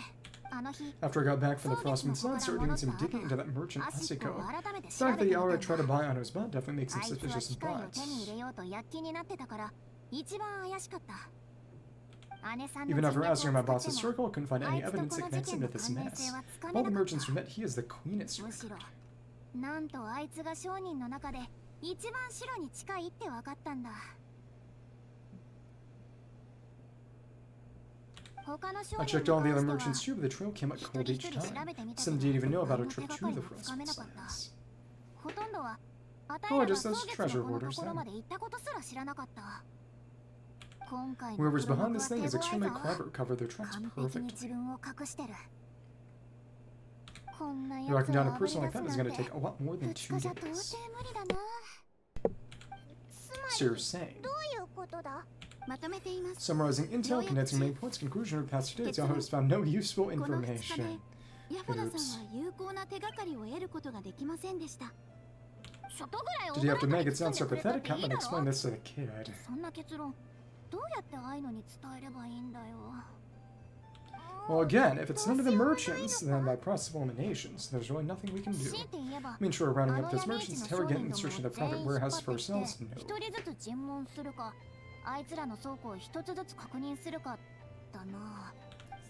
あの日、 After I got back from the Frostmoon Sun, I started doing some digging into that merchant アシック Asiko. を改めて The 調べ fact て that み he た already ん tried to だ。 buy Aino's butt definitely makes him あいつは suspicious 機 and 械を but 手に入れようと躍起になってたから一番怪しかった。姉さんの even 人 after 脈 asking を my 使っ boss's ても circle, I couldn't find あ any いつと evidence こ that の connects 事 him 件 to の this 関連 mess. 性はつか Of め all the なかった merchants we met, he is the cleanest. むしろなんとあいつが商人の中で一番城に近いって分かったんだ。他の商 I 人 checked all に the other 関しては merchants too, but the trail came up 一 cold 人 each 一人調 time. べてみたけ Some ど didn't even know 何 about の a 手 trip が to かり the もつかめ Frostmoon なかった。 Sands. ほとんどはあたい Oh, らが just 蒼 those 月 treasure のこのと hoarders ころ then. まで行ったことすら知らなかった。今回の Whoever's 黒 behind 幕 this は thing 手 is 強い extremely ぞ。 clever, covered their tracks 完璧に perfectly. 自分を隠してる。こんなや Tracking つを down a あぶり person 出 like す that な is ん going to て take a lot more than 2 2 日じゃ到底 days. 無理だな。 So you're saying, どういうことだ？まとめています。 summarizing intel, condensing main points, conclusion of the past 2 days, Yahoo has found no useful この2日 information. でヤホダさんは有効な手がかりを得ることができませんでした。外ぐらい Did you have to make it 包ん sound でくれたっ sympathetic? てい How い about だ explain ろ。 this to the kid? そんな結論どうやってアイノに伝えればいいんだよ。 Well, again, if it's none of the merchants, then by process of eliminations, there's really nothing we can do. 強いて言えば I mean, sure, rounding あの up those 闇 merchants, 市の terror 商 get 人 in ど search of も the 全 private 員引っ warehouse 張っ for てきて ourselves? 一 No. 人ずつ尋問するかあいつらの倉庫を一つずつ確認するかだな。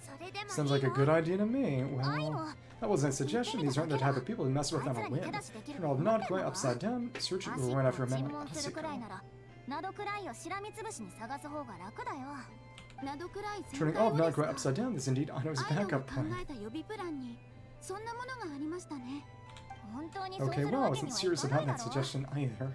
それでも Sounds like a good idea to me. アイノ Well, that wasn't a suggestion. These aren't the type of people who mess with on a whim. Turn all Nod-Krai upside down, search it, ア we'll シ run ッ after ク a を man 尋 like 問するくらい Asiko. ならナドクライをしらみつぶしに探す方が楽だよ。ナドクライ Turning all of Nod-Krai upside down is indeed Aino's アイノが backup 考 plan. えた予備プランにそんなものがありましたね。本当にそうす Okay, る well, I わけ wasn't にはい serious かない about だ that ろ。 suggestion either.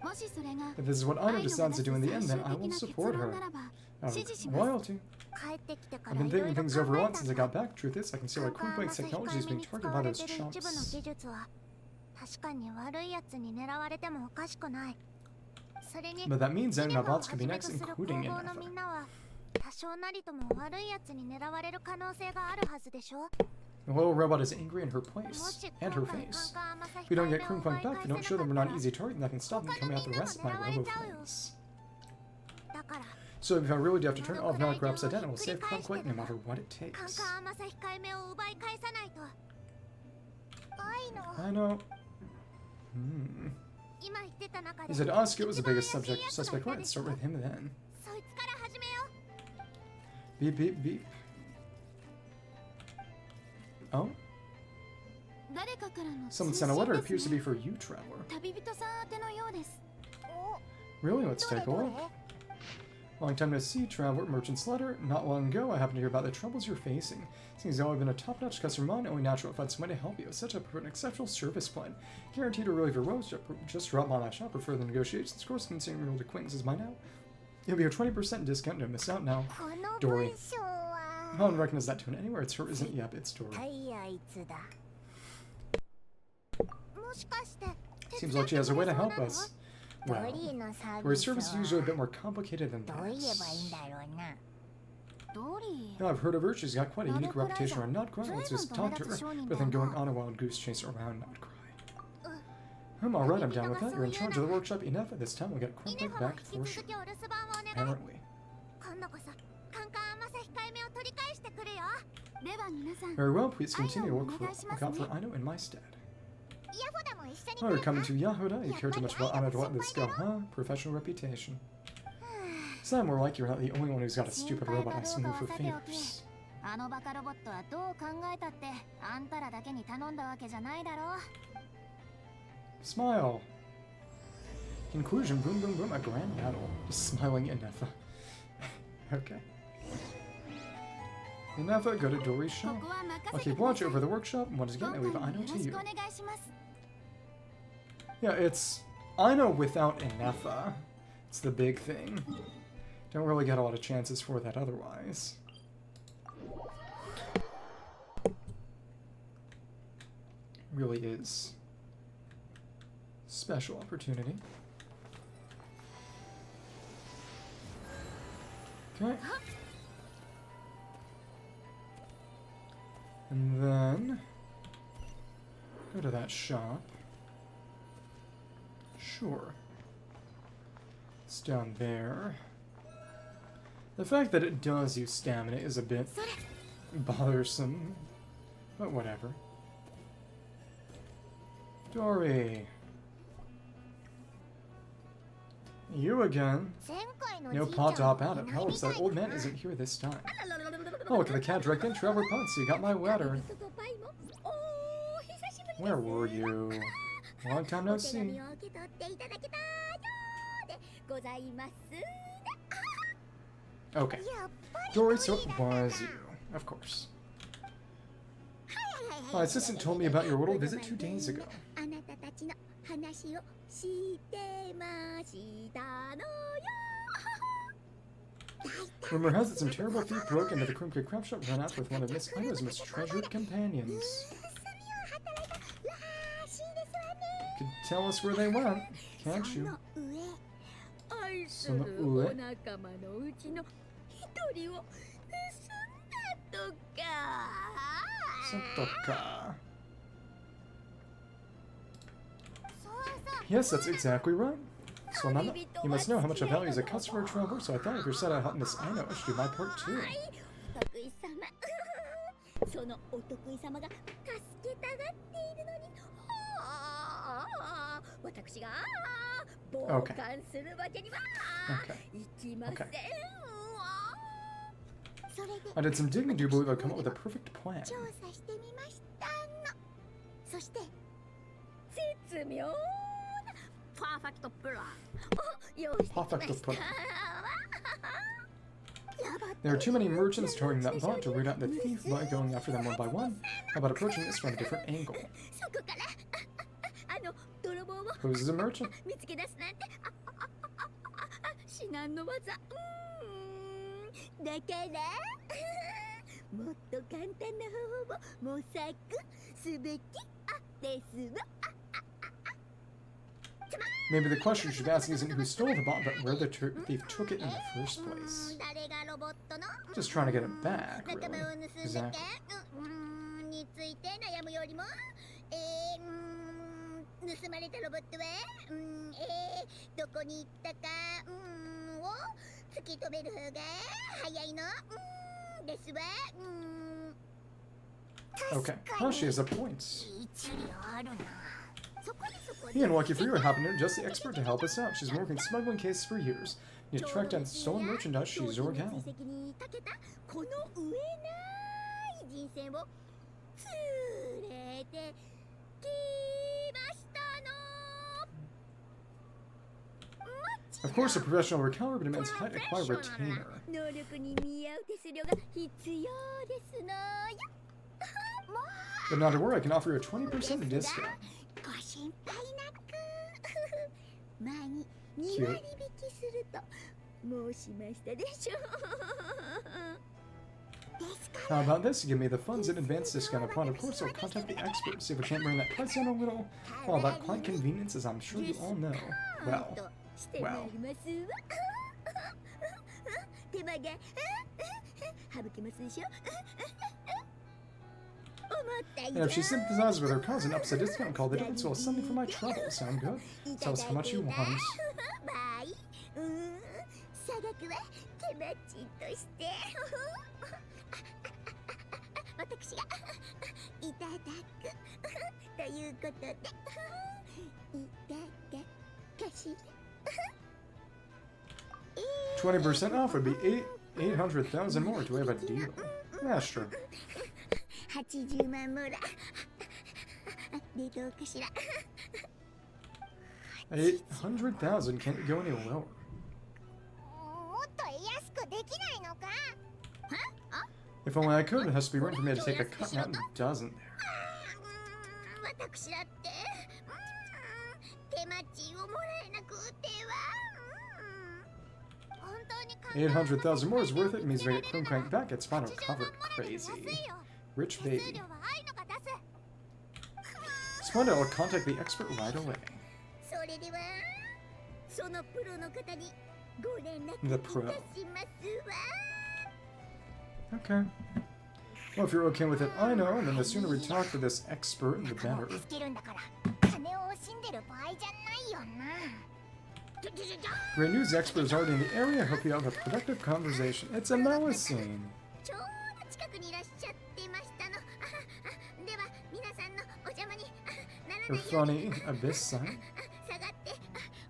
もしそれが If this is what ア Aino イノが decides 出 to す do in the 最 end, 終 then I 的 will な結 support 論 her. ならば Out 支持 of します。 loyalty. 帰ってきてか I've ら been いろい thinking ろ things 考 over a え lot た since I んだ。 got back. Truth is, I can see why カン Clink カ Clank ン technology is マ being サ控 targeted え by めに those 使われてる一部の chumps. 技術は確かに悪いやつに狙われてもおかしくない。それに But that means イ that ネファを Nabots は could じ be め next, とする including 工房のみ Ineffa. んなは多少なりとも悪いやつに狙われる可能性があるはずでしょ。 The little robot is angry in her も place し and 今 her 回カン face. カンマサ If we don't 控え get めを Clink 奪 Clank い back, 返 if we せ don't な show か them っ we're た not ら easy target, that can stop them coming out the rest of my robo flames. だから So if I really do have to turn all of Nod-Krai upside down, I will save Clink Clank no matter what it カン takes. カンマサ控えめを奪い返さないと。アイノ I know. Hmm. 今言ってた中で He said Asuka was the 一番 biggest 怪しい subject やつが suspect. いた Right, で let's しょ。 start with him then. そいつから始めよ Beep, beep, beep. Oh? 誰かからの Someone 通 sent a 信 letter. で It appears す to be ね。 for you, traveler. 旅人さん宛てのようです。 Really? Let's take a look. Long time no see, traveler. Merchant's letter. Not long ago, I happened to hear about the troubles you're facing. Seems you've always been a top-notch customer of mine, only natural if I had someone to help you. Such a an exceptional service plan. Guaranteed to relieve your woes. Just drop by my shop for further negotiations. Of course, considering your old acquaintances by now. You'll be a 20% discount. Don't miss out now. この Dory. 文章は No one recognizes that tone anywhere. It's her, isn't? Yep, it's Dory. 対あいつだ。もしかして Seems like she has a way to help us. ド Well, リーのサー her ビス service is は usually a bit more complicated than どう言えばいいん this. だろうな。ドリー Now, I've heard of her. She's got quite a unique Nod-Krai reputation around Nod-Krai. Let's just talk to her, but then going on a wild goose chase around Nod-Krai. Alright, I'm down with that. You're in charge of the workshop Ineffa. This time we'll get イ Clink ネ Clank ファは back 引 for き続 sure. きお留守番をお願い。 Apparently. 今度こそカンカンマサ控えめを取り返してくるよ。では皆さん Very well, please Aino continue toを look お願いします out for ね。 Aino in my stead. Yahoda Oh, you're coming to Jahoda? You care too much about anecdotes this go, huh? Professional reputation. Sound more like you're not the only one who's got a stupid robot asking you for favors. あのバカロボットはどう考えたってあんたらだけに頼んだわけじゃないだろう。 Smile. Conclusion, boom, boom, boom, a grand battle. Just smiling Ineffa. Okay. Ineffa, go to Dory's shop. I'll keep watch over the workshop. Once again, I leave Aino to you. Yeah, it's Aino without Ineffa. It's the big thing. Don't really get a lot of chances for that otherwise. Really is. Special opportunity. Okay. And then go to that shop. Sure. It's down there. The fact that it does use stamina is a bit bothersome, but whatever. Dory. You again? No pot to hop out of. However, that old man isn't here this time. Oh, look at the cat dragged in Traveler Punts. You got my letter. Where were you? Long time no see. Okay. Dory, so it was you. Of course. My assistant told me about your little visit 2 days ago. Rumor has it some terrible thief broke into the Clink Clank Clash shop, ran out with one of Miss Aino's most treasured companions. Could tell us where they went, can't you? Yes, that's exactly right. So Nana, you must know how much I value as a customer traveler, so I thought if you're set to help Miss Aino, I should do my part too. Okay. Okay. I did some digging to believe I'd come up with a perfect plan. Perfect plan. There are too many merchants touring that bot to root out the thief by going after them one by one. How about approaching this from a different angle? Who's the merchant? Maybe the question you should ask isn't who stole the bot, but where the thief took it in the first place. Just trying to get it back, really. Exactly. Okay, well, she has a point. And lucky for you, I happen to know just the expert to help us out. She's been working smuggling cases for years. You need to track down stolen merchandise. She's your gal. Of course, a professional recovery demands height acquire retainer. But not to worry, I can offer you a 20% discount. Cute. How about this? Give me the funds in advance discount upon, of course, I'll contact the expert, see if we can't bring that price down a little. All about client convenience, as I'm sure you all know. Well. And if she sympathizes with her cousin, ups a discount called the difference will something for my trouble. Sound good? Tell us how much you want. 私がいただくということでいただかしら 20% off would be 800,000 more. Do we have a deal? Yeah, sure. 80万もらでどうかしら 800,000 can't go any lower. もっと安くできないのか If only I could, it has to be room for me to take a cut, not a dozen there. 私だって手間賃をもらえなくては本当に 800,000 more is worth it. It means we get Clink Clank back. It's final covered. Crazy. Rich baby. Splendid. I'll contact the expert right away. それではそのプロの方にご連絡 The い pro. たしますわ Okay. Well, if you're okay with it, I know, and then the sooner we talk to this expert, the better. 助けるんだから金を惜しんでる場合じゃないよな Great news, the expert is already in the area. I hope you have a productive conversation. It's a Melusine. ちょうど近くにいらっしゃってましたのでは皆さんのお邪魔になら Her ないように funny abyss sign. 下がって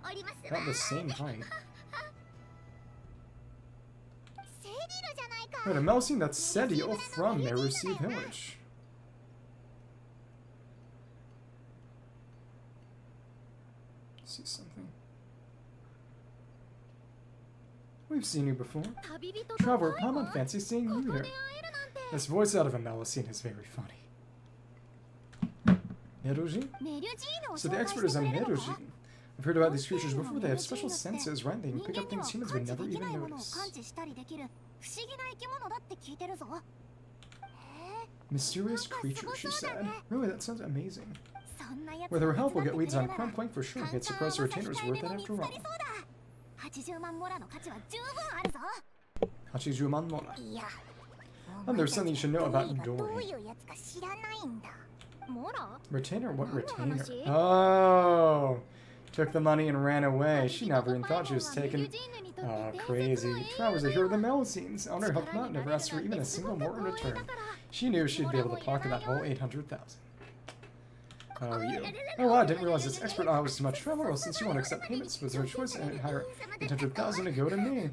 おりますわ About the same height. セリルじゃないか Wait, a Melusine that's Sedio from Merusi Village. See something. We've seen you before. Traveler, Paimon, fancy seeing you here. This voice out of a Melusine is very funny. Neruji? So the expert is a Neruji. I've heard about these creatures before. They have special senses, right? They can pick up things humans would never even notice. Mysterious creatures, she said. Really, that sounds amazing. With her help, we'll get leads on Clink Clank for sure. Get surprise retainers worth it after all. 80万モラの価値は十分あるぞ Hachijuman Mora. いや And there's something you should know about どう Dory. いうやつか知らないんだモラ Retainer? What retainer? Oh! Took the money and ran away. She never even thought she was taken. Oh, crazy. Travelers are here with the Melusines. Owner helped them out, never asked for even a single more in return. She knew she'd be able to pocket that whole 800,000. Oh, you. Oh, wow, I didn't realize this expert eye was too much trouble. Well, since you won't accept payments, was her choice and hire 800,000 to go to me.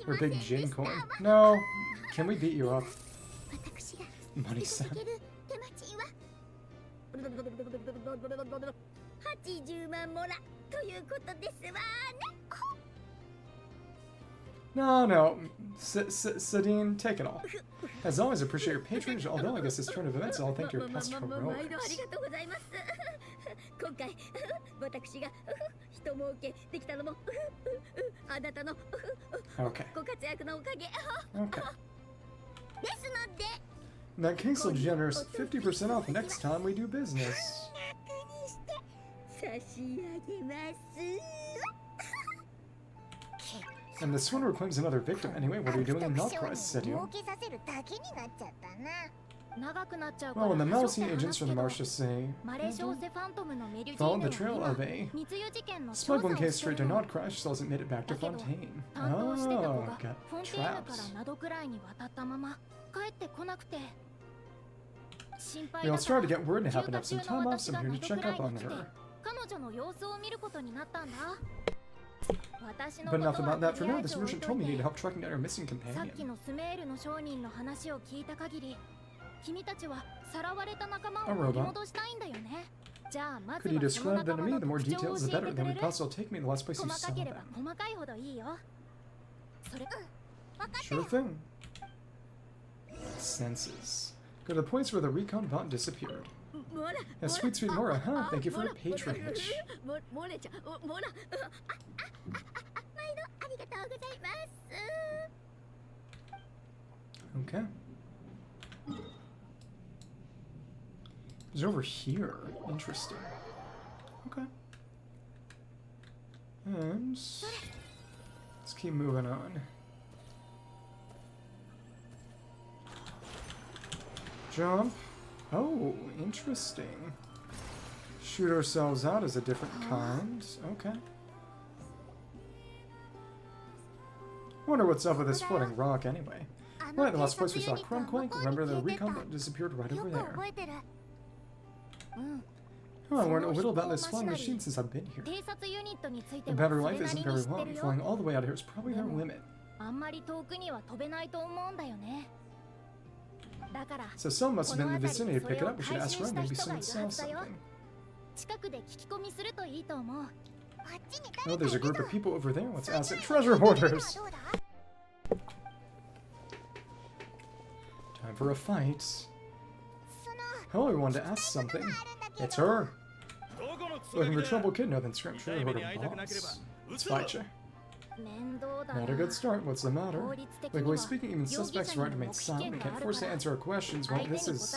Or big Jin coin. No. Can we beat you up? Money son. 80万モラということですわね No, no. Sadine, take it all. As always, appreciate your patronage, although I guess this turn of events, I'll thank your past 毎度あ heroics. りがとうございます今回私が人儲けできたのもあなたの Okay. ご活躍のおかげ Okay. ですので In that case, I'll generous 50% off next time we do business. 差し上げます And the swindler claims another victim. Anyway, what are you doing in Nod-Krai, Sedio? 儲けさせるだけになっちゃったな Well, when the Melusine agents from the Marsh say, マレーショーセファントムのメリュジー followed ヌ the trail は of a 密輸事件の調 smuggling 査を case して straight る to の Nod-Krai, she still hasn't made it back to だけど Fontaine. 担当してた子 Oh, が got フォンテーヌから traps. ナドクライに渡ったまま帰ってこなくて心配 We だ all から started to get word and 休 happen to 暇 have some 中の time off, 私 so が I'm ナ here ド to ク check ライ up に on 来て her. 彼女の様子を見ることになったんだ私の But こ enough と about は that と for りあ now. え This ず置い merchant と told me い you need て help tracking down her missing さっき companion. のスメールの商人の話を聞いた限り君たちはさらわれた仲間 A を robot. 取り戻したいんだよねじゃあまず Could you はその describe that 仲 to me? 間 The の more 特徴を details, 教 the えて better. く Then れ we る possibly will take me to the last place you 細 saw かければ them. 細かいほどいいよそれ Sure thing. Senses. Go to the place where the recon bot disappeared. モラ Yeah, sweet, sweet Mora, huh? Thank you for your patronage. モレちゃんモラ毎度ありがとうございます Okay. It's over here. Interesting. Okay. And let's keep moving on. Jump. Oh, interesting. Shoot ourselves out is a different kind. Okay. Wonder what's up with this floating rock anyway. Right, the last place we saw Clink Clank. Remember the recon that disappeared right over there. Oh, I learned a little about this flying machine since I've been here. The battery life isn't very long. Flying all the way out here is probably their limit. So someone must have been in the vicinity to pick it up. We should ask around. Maybe someone saw something. Oh, there's a group of people over there. Let's ask it. Treasure hoarders! Time for a fight. Hello, we wanted to ask something. It's her. Looking for trouble, kid? No, then scrap treasure hoarder boss. Let's fight you. Not a good start. What's the matter? Legally speaking, even suspects are right to remain silent. We can't force to answer our questions. Well, this is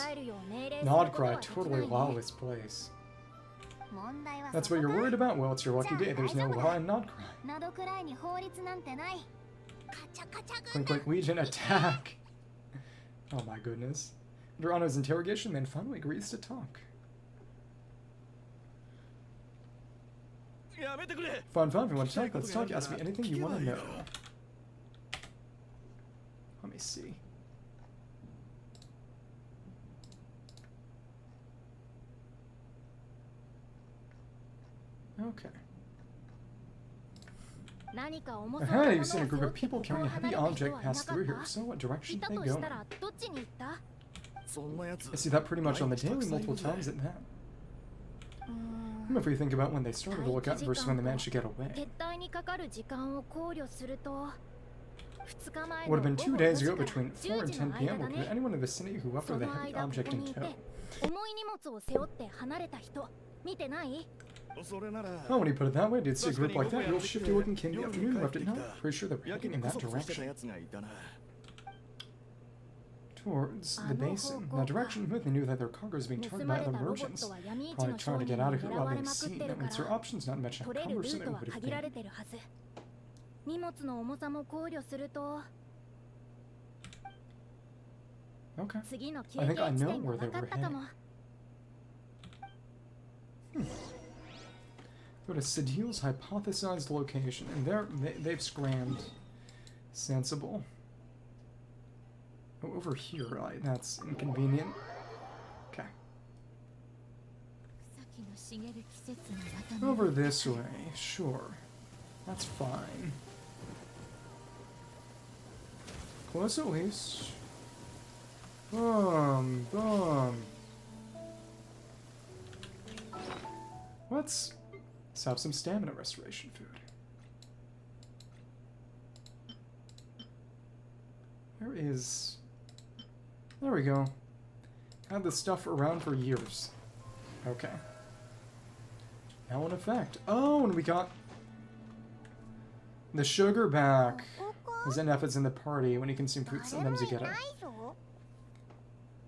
Nod-Krai, totally lawless place. That's what you're worried about? Well, it's your lucky day. There's no law in Nod-Krai. Clink Clank Legion, attack! Oh my goodness. Under Aino's interrogation, man finally agrees to talk. Fine, if you want to talk, let's talk. Ask me anything you want to know. Let me see. Okay. Hey, you've seen a group of people carrying a heavy object pass through here. So what direction did they go? I see that pretty much on the daily multiple times at that. If we think about when they started to look out versus when they managed to get away. Would have been 2 days ago between 4 and 10 p.m. Looking at anyone in the vicinity who left with a heavy object in tow. Oh, when you put it that way, did see a group like that, real shifty looking kid in the afternoon left at night. Pretty sure they're heading in that direction. Towards the basin. In that direction, they knew that their cargo was being targeted by other merchants. Probably trying to get out of here without being seen. That means their options, not to mention how cumbersome it would have been. Okay. I think I know where they were headed. Go to Sidil's hypothesized location, and they've scrammed. Sensible. Oh, over here, right? That's inconvenient. Okay. Over this way, sure. That's fine. Close at least. Boom, boom. Let's have some stamina restoration food. There is... There we go. Had this stuff around for years. Okay. Now in effect. Oh, and we got the sugar back. Because Ineffa's in the party. When you consume food, sometimes you get a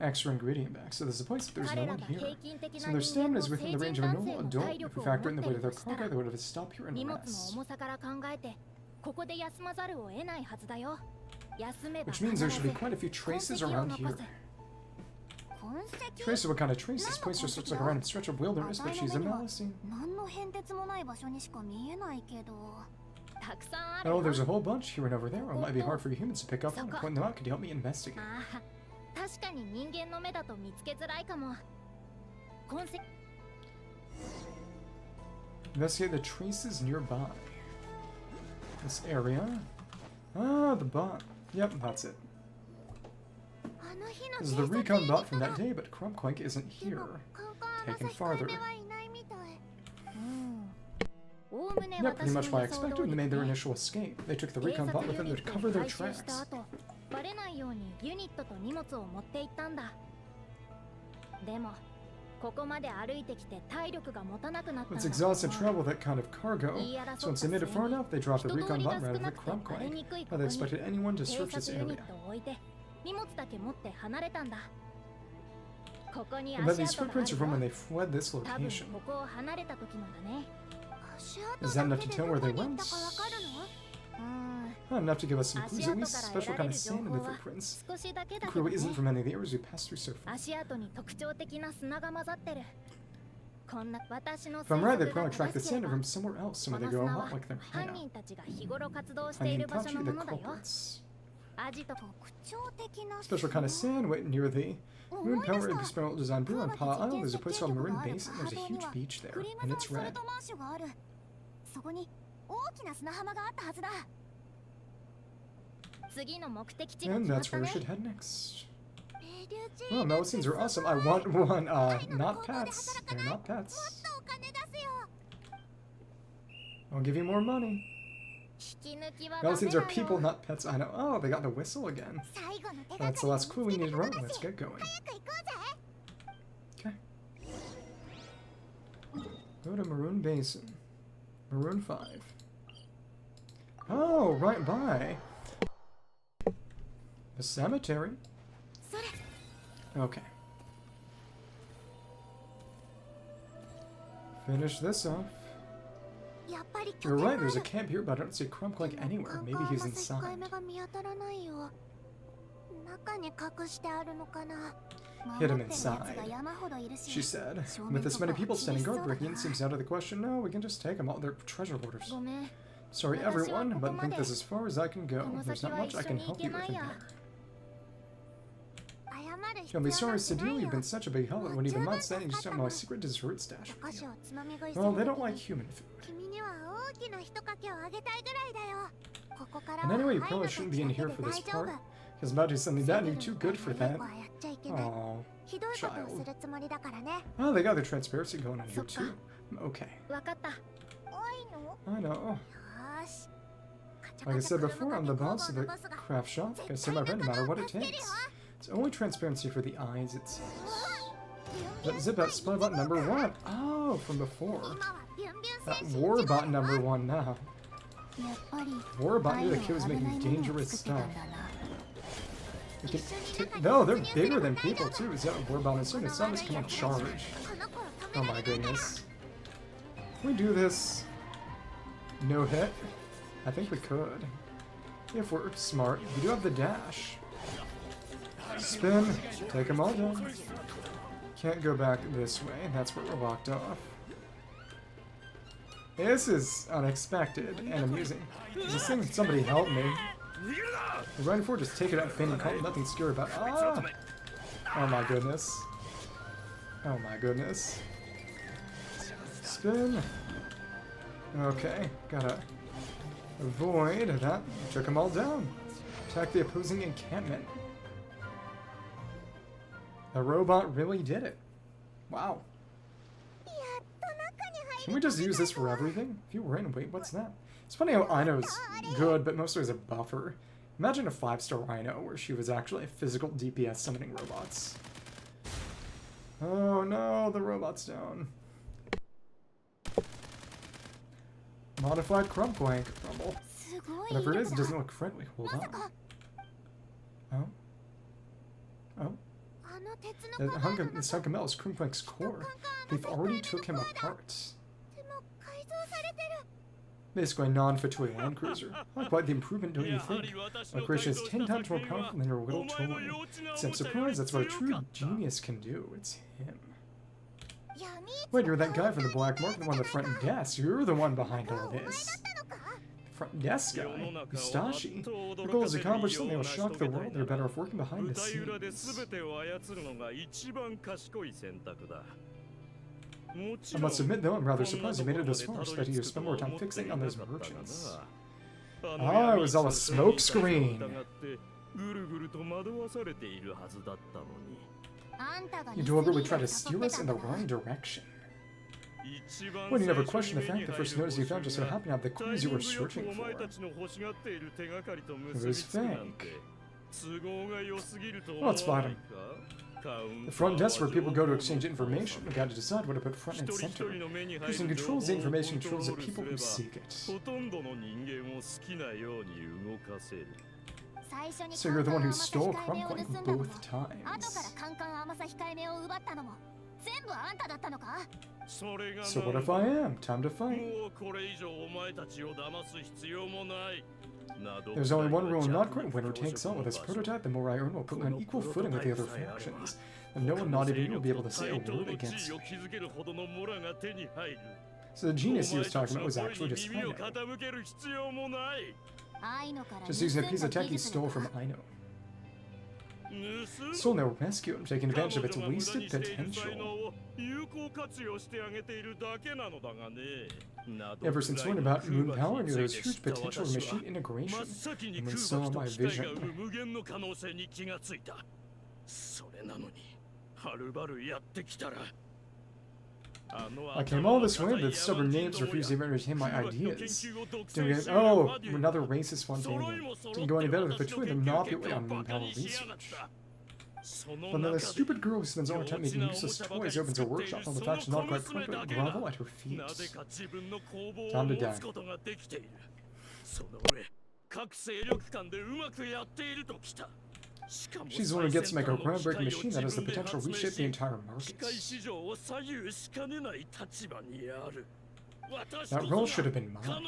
extra ingredient back. So there's a place, but there's no one here. So their stamina is within the range of a normal adult. If we factor in the weight of their cargo, they would have to stop here and rest. Which means there should be quite a few traces around here. Traces? What kind of traces? This place just looks like a random stretch of wilderness, but she's a Melissy. Oh, there's a whole bunch here and over there. It might be hard for you humans to pick up on. Point them out. Could you help me investigate? Investigate the traces nearby. This area. Ah, the bot. Yep, that's it. This is the recon bot from that day, but Clink Clank isn't here. Taken farther. Yep, pretty much what I expected when they made their initial escape. They took the recon bot with them to cover their tracks. It's exhausted travel, that kind of cargo. So once they made it far enough, they dropped the recon bot right over Clink Clank. How they expected anyone to search this area. I bet these footprints are from when they fled this location. Is that enough to tell where they went? Not enough to give us some clues, at least a special kind of sand in the footprints. It clearly isn't from any of the areas we passed through so far. If I'm right, they probably tracked the sand from somewhere else, somewhere they go a lot like their hideout. Honey Tachi, the culprits. Special kind of sand wait near the Moon Power Experimental Design Bureau on Pa Island. There's a place called Marin Basin. There's a huge beach there, and it's red. And that's where we should head next. Oh, Melusines are awesome. I want one. Not pets. They're not pets. I'll give you more money. Melusines are people, not pets. I know. Oh, they got the whistle again. That's the last clue we need to run. Let's get going. Okay. Go to Maroon Basin. Maroon 5. Oh, right by. The cemetery. Okay. Finish this off. You're right, there's a camp here, but I don't see Clink Clank anywhere. Maybe he's inside. Hid him inside, she said. With this many people standing guard, breaking seems out of the question. No, we can just take them all. They're treasure hoarders. Sorry, everyone, but I think this is as far as I can go. There's not much I can help you with in here. Don't be sorry, Sadil, you've been such a big help. I wouldn't even mind saying you just don't know my secret dessert stash with you. Well, they don't like human food. And anyway, you probably shouldn't be in here for this part. Because about to do something bad and you're too good for that. Aww, child. Oh, they got their transparency going on here too. Okay. I know. Like I said before, I'm the boss of the craft shop. I say my rent no matter what it takes. It's only transparency for the eyes, it says. That Zip-Out Spybot number 1. Oh, from before. That Warbot number 1 now. Warbot knew the kid was making dangerous stuff. No, they're bigger than people too. Is that Warbot? As soon as sun is coming charge. Oh my goodness. Can we do this? No hit? I think we could. If we're smart. We do have the dash. Spin. Take them all down. Can't go back this way. That's where we're locked off. This is unexpected and amusing. This thing, somebody help me. We're running for just take it out, fainting, call nothing scary about. Ah! Oh my goodness. Oh my goodness. Spin. Okay, gotta avoid that. Took them all down. Attack the opposing encampment. The robot really did it. Wow. Can we just use this for everything? If you were in, wait, what's that? It's funny how Aino's good, but mostly as a buffer. Imagine a 5-star Aino where she was actually a physical DPS summoning robots. Oh no, the robot's down. Modified Clink Clank Rumble. Whatever it is, it doesn't look friendly. Hold on. Oh? Oh? The Sankamel is Clink Clank's core. They've already took him apart. Basically a non-Fatui land cruiser. Not quite the improvement, don't you think? My creation is 10 times more powerful than your little toy. It's I'm surprised that's what a true genius can do. It's him. Wait, you're that guy from the Black Market, the one at the front desk. You're the one behind all this. Front desk guy, Ustashi. Your goal is accomplished, something will shock the world. They're better off working behind the scenes. I must admit, though, I'm rather surprised you made it this far. I expected you to spend more time fixing on those merchants. Ah, it was all a smoke screen. You deliberately tried to steer us in the wrong direction. Well, you never questioned the fact the first notice you found just so happened to have the clues you were searching for. It was fake. Well, it's fine. The front desk where people go to exchange information. We got to decide what to put front and center. The person who controls the information controls the people who seek it. So you're the one who stole Clink Clank both times. So what if I am? Time to fight. There's only one rule in Nod-Krai: winner takes all. With this prototype, the more I earn will put me on equal footing with the other factions. And no one, not even you, will be able to say a word against me. So the genius he was talking about was actually just Aino. Just using a piece of tech he stole from Aino. Stole and rescue him, taking advantage of its wasted potential. Ever since learning about moon power, I knew there was huge potential for machine integration, and when saw my vision. I came all this way, but the stubborn names refused to even entertain my ideas. Oh, another racist Fontanian. Didn't go any better with the two of them not be on moon power research. But then the stupid girl who spends all her time making useless toys opens her workshop on the fact she's not quite perfect, grovel at her feet. Time to die. She's the one who gets to make a groundbreaking machine that has the potential to reshape the entire market. That role should have been mine.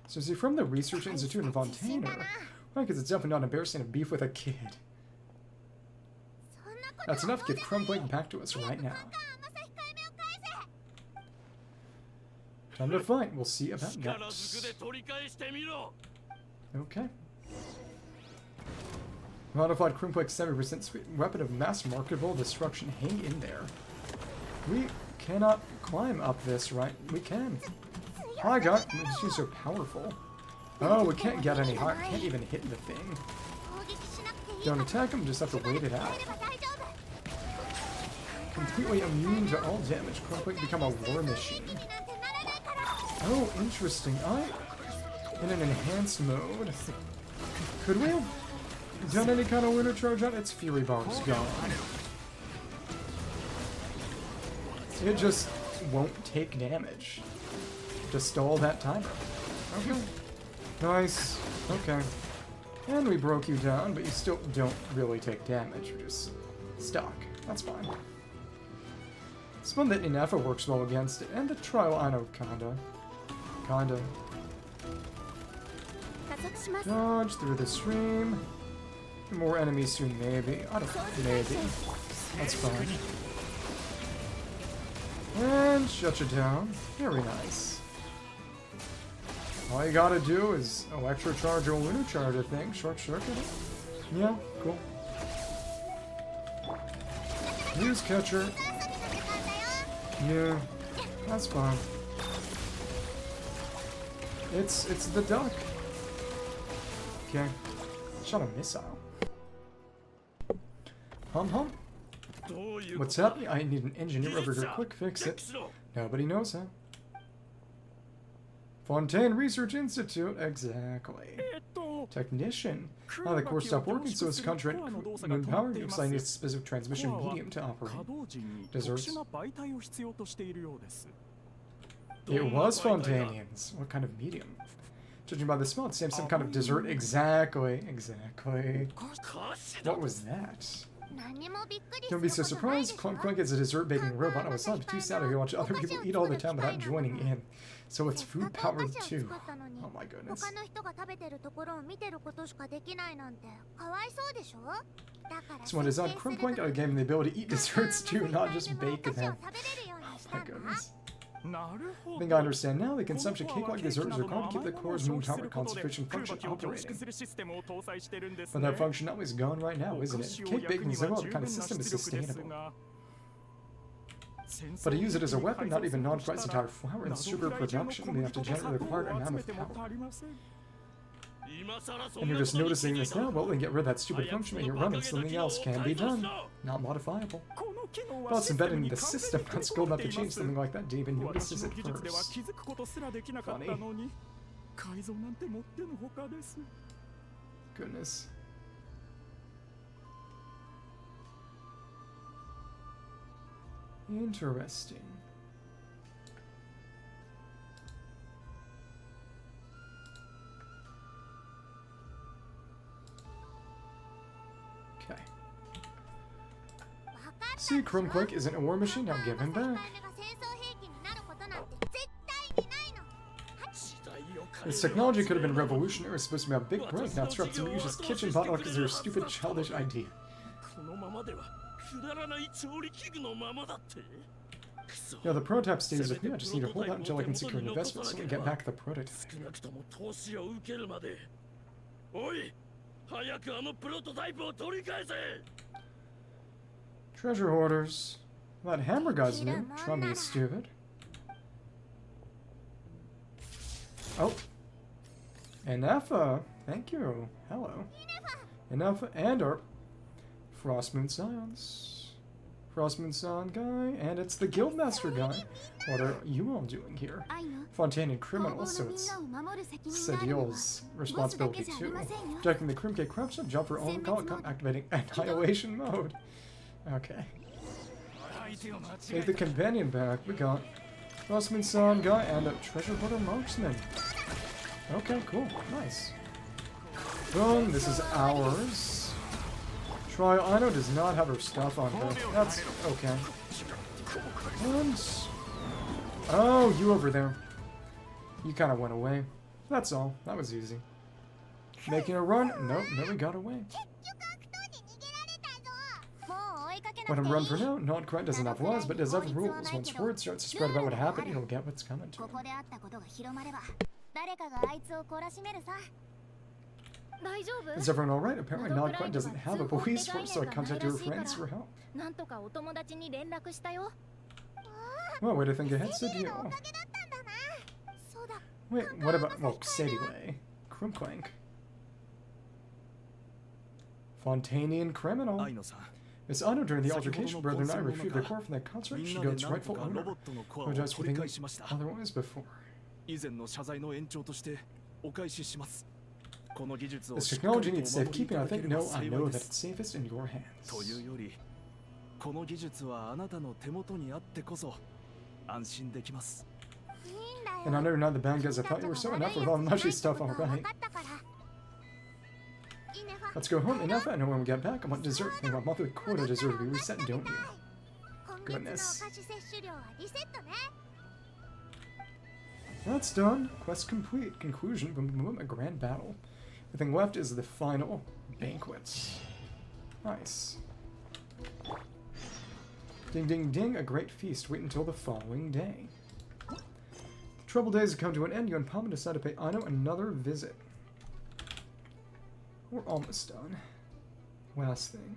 So is he from the Research Institute in Fontaine, or... Well, because it's definitely not embarrassing to beef with a kid. That's enough. Get Clink Clank back to us right now. Time to fight. We'll see about next. Okay. Modified Clink Clank 70% sweet weapon of mass marketable destruction. Hang in there. We cannot climb up this, right? We can. Hi, God. She's so powerful. Oh, we can't get any higher. Can't even hit the thing. Don't attack him. Just have to wait it out. Completely immune to all damage. Clink Clank become a war machine. Oh, interesting. In an enhanced mode. Could we have done any kind of winter charge on it? Its Fury Bar's gone. It just won't take damage. Just stall that timer. Okay. Nice. Okay. And we broke you down, but you still don't really take damage. You're just stuck. That's fine. It's fun that Ineffa works well against it, and the trial Aino kinda. Dodge through the stream. More enemies soon, maybe. I don't know, maybe. That's fine. And shut you down. Very nice. All you gotta do is electro charge or lunar charge, I think. Short circuit it. Yeah, cool. Use catcher. Yeah, that's fine. It's the duck. Okay. Shot a missile. Hum. What's happening? I need an engineer over here. Quick, fix it. Nobody knows how. Fontaine Research Institute, exactly. Technician. Now the core stopped working, so it's contract moon power. Looks like it's a specific transmission medium to operate. Desserts. It was Fontainians. What kind of medium? Judging by the smell, it seems some kind of dessert. Exactly. What was that? Don't be so surprised. Clink Clank is a dessert baking robot. I was not too sad to watch other people eat all the time without joining in. So it's food powered too. Oh my goodness. So when designed Clink Clank, I gave him the ability to eat desserts too, not just bake them. Oh my goodness. I think I understand now. The consumption cake-like dessert is required to keep the core's moon tower concentration function operating. But that functionality is gone right now, isn't it? Cake baking is the kind of system is sustainable. But to use it as a weapon, not even Nod-Krai's entire flour and sugar production, we have to generate the required amount of power. And you're just noticing this now? Well, then get rid of that stupid function, make it run, and something else can be done. Not modifiable. Well, it's embedded in the system. Let's go about to change something like that. David notices it first. Funny. Goodness. Interesting. Okay. See, Clink Clank isn't a war machine, now give him back. This technology could have been revolutionary. It's supposed to be a big break. Now it's trapped in Yusha's kitchen bottle because of her stupid childish idea. Yeah, the prototype stays with me. I just need to hold out until I can secure an investment so we can get back the prototype. 少なくとも投資を受けるまで。おい、早くあのプロトタイプを取り返せ。 Treasure hoarders. That hammer guy's new. Try me, stupid. Oh. Ineffa. Thank you. Hello. Ineffa and our Frostmoon Scions. Frostmoon Scion guy, and it's the Guildmaster guy. What are you all doing here? Fontaine and criminal, so it's Sadil's responsibility too. Protecting the Crimke corruption, jump for all call, activating annihilation mode. Okay. Take the companion back. We got Frostmoon Scion guy and a treasure hoarder marksman. Okay, cool, nice. Boom, this is ours. Try Aino does not have her stuff on her. That's okay. And oh, you over there. You kind of went away. That's all. That was easy. Making a run? Nope, never got away. Let him run for now. Nod-Krai doesn't have laws, but does have rules. Once word starts to spread about what happened, you'll get what's coming to him. Is everyone alright? Apparently Nod-Krai doesn't have a police force, so I contacted her friends for help. Well, way to think ahead, Sadil. Wait, what about... well, Sadie-way. Clink Clank. Fontainian criminal. Miss Aino, during the altercation, brother and I retrieved the core from that concert. She go its rightful owner. Apologize for thinking otherwise before. This technology needs safekeeping. I think no, I know that it's safest in your hands. And I know you're not the bad guys I thought you were, so enough with all the mushy stuff already. Let's go home, Ineffa, and when we get back, I want dessert. And my monthly quota deserve to be reset, don't you? Goodness. That's done. Quest complete. Conclusion. Boom, boom, boom. A grand battle. The thing left is the final banquets. Nice. Ding, ding, ding. A great feast. Wait until the following day. The troubled days have come to an end. You and Palma decide to pay Aino another visit. We're almost done. Last thing.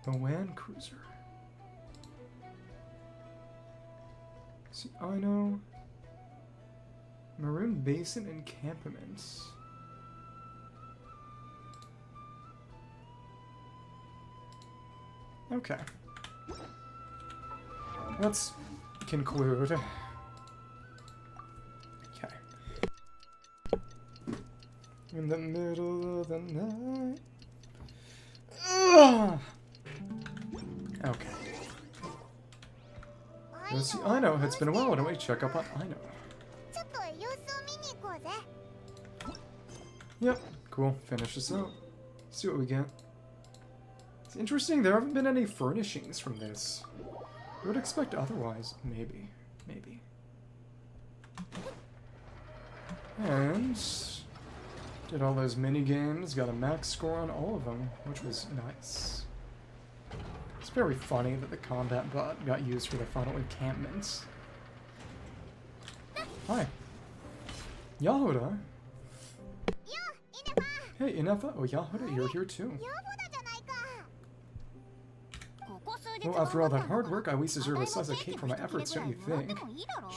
The Land Cruiser. See, Aino. Maroon Basin encampments. Okay. Let's conclude. Okay. In the middle of the night. Ugh! Okay. Let's see, Aino. It's been a while. Why don't we check up on Aino? Yep. Cool. Finish this out. See what we get. It's interesting. There haven't been any furnishings from this. I would expect otherwise. Maybe. Maybe. And did all those mini games. Got a max score on all of them, which was nice. It's very funny that the combat bot got used for the final encampments. Hi. Jahoda. Hey, Ineffa. Oh, Jahoda, you're here too. Well, after all that hard work, I at least deserve a slice of cake for my efforts, don't you think?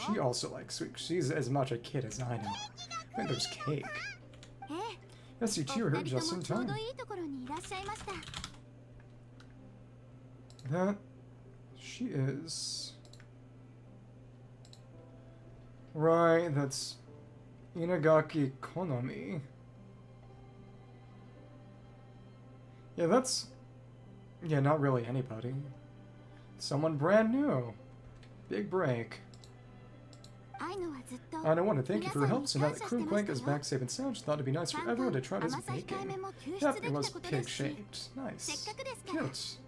She also likes sweet. She's as much a kid as I know. I think there's cake. Yes, you two are here just in time. That she is. Right, that's Inagaki Konami. Yeah, that's... yeah, not really anybody. Someone brand new. Big break. I don't want to thank you for your help, so now that Clink Clank is back safe and sound, just thought it'd be nice for everyone to try this baking. Yep, it was pig-shaped. Nice. Cute.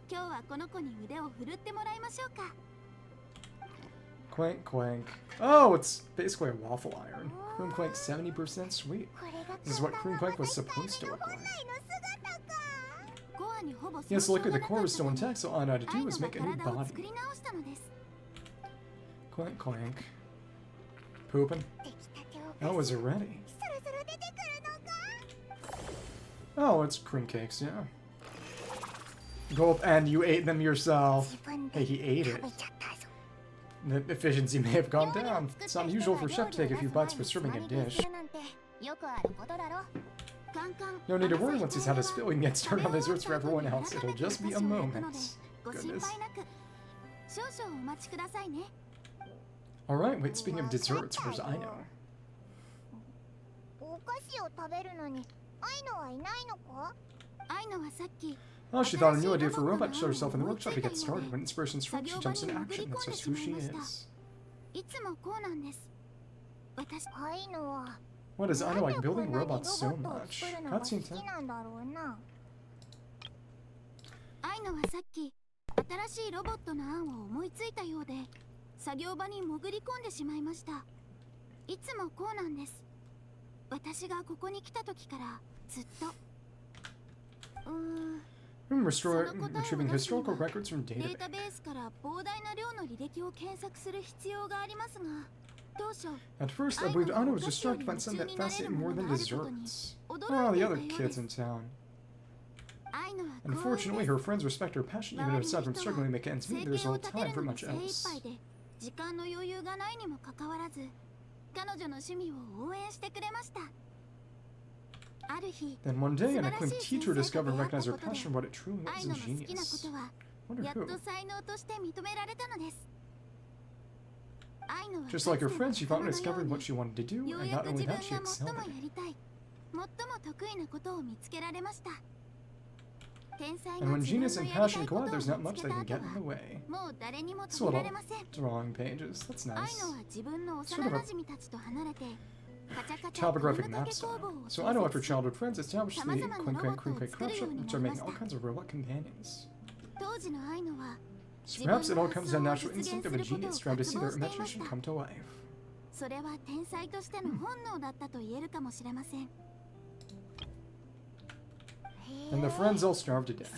Clank Clank. Oh, it's basically a waffle iron. Clink Clank 70% sweet. This is what Clink Clank was supposed to look like. Yes, look at the core was still intact, so all I had to do was make a new body. Clank Clank. Pooping. Oh, is it ready? Oh, it's cream cakes, yeah. Gulp, and you ate them yourself. Hey, he ate it. The efficiency may have gone down. It's not unusual for a chef to take a few bites for serving a dish. No need to worry, once he's had his fill, he can get started on desserts for everyone else. It'll just be a moment. Goodness. Alright, wait, speaking of desserts, where's Aino? Oh, she thought a new idea for a robot to show herself in the workshop to get started. When inspiration strikes, she jumps into action. That's just who she is. What does Aino like building robots so much? Cutscene time. アイノはさっき新しいロボットの案を思いついたようで作業場に潜り込んでしまいました。いつもこうなんです。私がここに来た時からずっと。Retrieving historical records from データベースから膨大な量の履歴を検索する必要がありますが、当初 At first, I believed Aino was distracted by something that fascinated more than desserts. Oh, the other kids in town. Unfortunately, her friends respect her passion, even if aside from struggling to make ends meet, there is little time for much else. 時間の余裕がないにもかかわらず、彼女の趣味を応援してくれました。 Then one day, an acclaimed teacher discovered and recognized her passion for what it truly was in genius. Wonder who? Just like her friends, she finally discovered what she wanted to do, and not only that, she excelled at it. And when genius and passion collide, there's not much that can get in the way. It's little drawing pages. That's nice. Sort of a topographic map style. So I know after childhood friends established the Clink Clank Clash shop and started making all kinds of robot companions. So perhaps it all comes down to natural instinct of a genius trying to see their imagination come to life. And the friends all starved to death.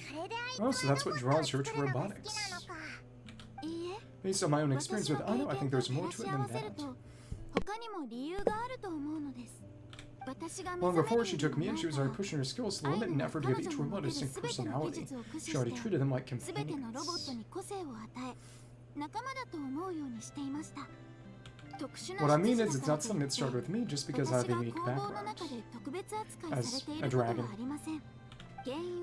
Oh, so that's what draws her to robotics. Based on my own experience with Aino, I think there's more to it than that. Long before she took me in, she was already pushing her skills to the limit in an effort to give each robot a distinct personality. She already treated them like companions. What I mean is, it's not something that started with me just because I have a unique background as a dragon.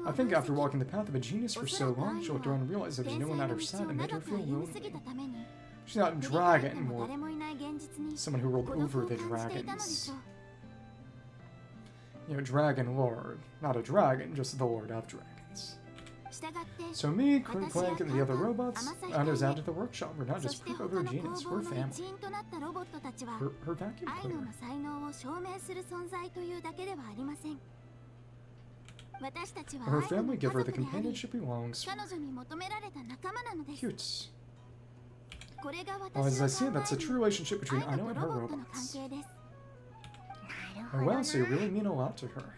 I think after walking the path of a genius for so long, she looked around and realized there was no one at her side and made her feel lonely. She's not a dragon, more someone who ruled over the dragons. You know, Dragon Lord. Not a dragon, just the Lord of Dragons. So me, Clink Clank, and the other robots, others out at the workshop. We're not just proof of her genius, we're family. Her vacuum cleaner. Her family give her the companionship belongs for. Cute. Well, as I see it, that's a true relationship between Aino and her robots. Oh wow, so you really mean a lot to her.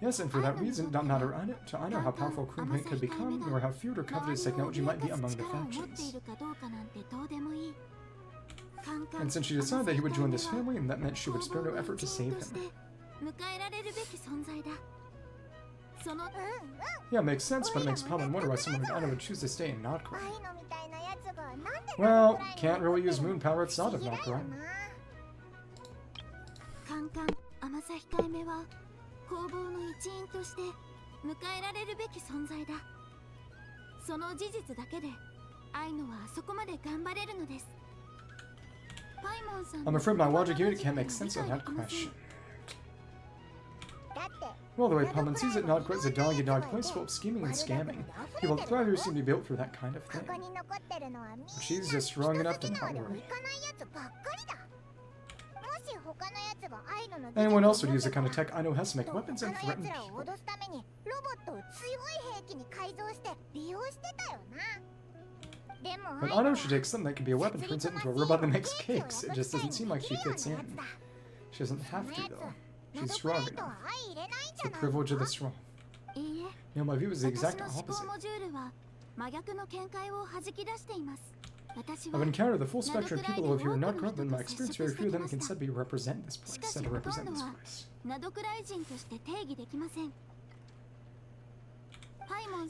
Yes, and for that reason, it does not matter to Aino how powerful Clink Clank could become, nor how feared or covetous technology might be among the factions. And since she decided that he would join this family, and that meant she would spare no effort to save him. Yeah, makes sense, but it makes Paimon wonder why someone like Aino would choose to stay in Nod-Krai. Well, can't really use moon power outside of Nod-Krai. I'm afraid my logic unit can't make sense of that question. Well, the way Paimon sees it, Nod-Krai is a dog-eat-dog place full of scheming and scamming. People at Thrivers seem to be built for that kind of thing. But she's just strong enough to not worry. Anyone else would use the kind of tech Aino has to make weapons and threaten people. But Aino should take something that could be a weapon, turns it into a robot that makes cakes. It just doesn't seem like she fits in. She doesn't have to, though. She's strong enough. It's the privilege of the strong. No, my view is the exact opposite. I've encountered the full spectrum of people who live here in Nod-Krai, but in my experience, very few of them can said to represent this place. Said to represent this place.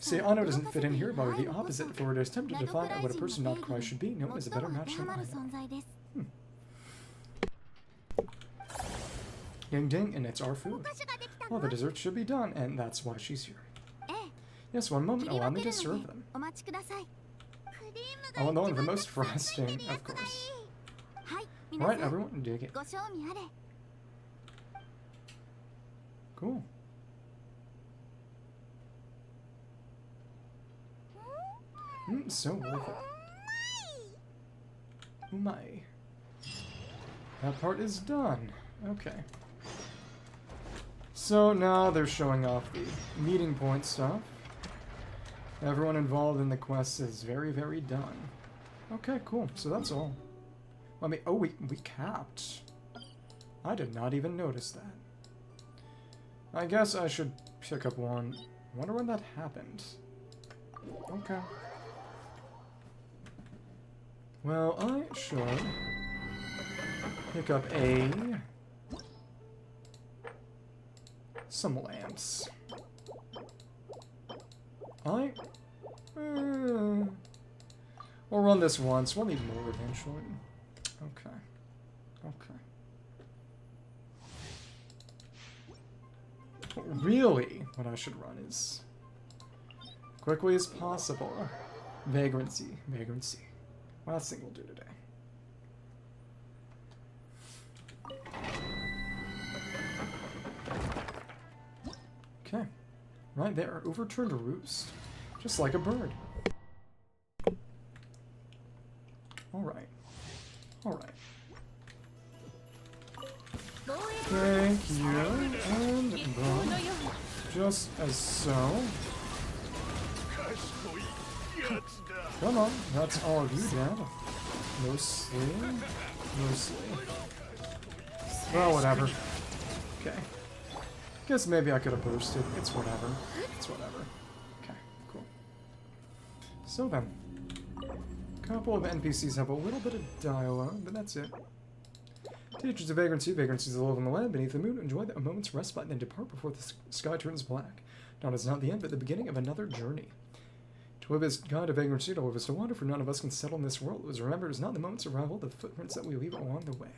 See, Aino doesn't fit in here, but the opposite. If we were to attempt to define what a person Nod-Krai should be, no one is a better match than Aino. Ding ding, and it's our food. Well, the dessert should be done, and that's why she's here. Yes, one moment, allow me to serve them. I want the one with the most frosting, of course. Alright, everyone, dig it. Cool. So worth it. Umai. That part is done. Okay. So now they're showing off the meeting point stuff. Everyone involved in the quest is very, very done. Okay, cool. So that's all. I mean, oh, we capped. I did not even notice that. I guess I should pick up one. I wonder when that happened. Okay. Well, I should pick up some lamps. We'll run this once. We'll need more eventually. Okay. But really, what I should run is quickly as possible. Vagrancy. Last thing we'll do today. Okay. Right there. Overturned a roost. Just like a bird. Alright. Thank you. And boom. Just as so. Come on. That's all of you, Dad. Mostly. Well, whatever. Okay. Guess maybe I could have boosted. It's whatever. Okay, cool. So then. A couple of NPCs have a little bit of dialogue, but that's it. Teachers of Vagrancy. Vagrancy is a love in the land beneath the moon. Enjoy a moment's respite and then depart before the sky turns black. Dawn is not the end, but the beginning of another journey. To live is God of Vagrancy, to live is to wander, for none of us can settle in this world. It was remembered, it is not the moment's arrival, the footprints that we leave along the way.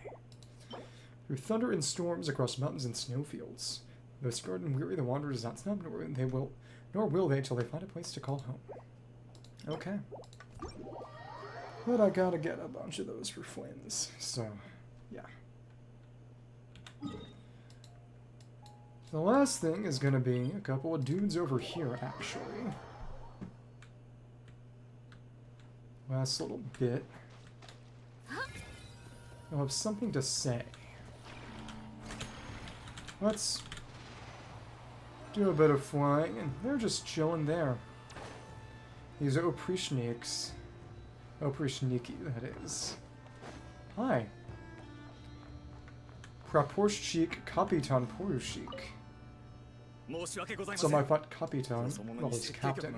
Through thunder and storms, across mountains and snowfields. Though scarred and weary, the wanderer does not stop, nor will they till they find a place to call home. Okay. But I gotta get a bunch of those for Flins, so, yeah. The last thing is gonna be a couple of dudes over here, actually. Last little bit. I'll have something to say. Let's do a bit of flying, and they're just chilling there. These are Oprishniks. Oprishniki, that is. Hi. Praporshchik Kapitan Porushik. So my thought Kapitan, well, it's Captain.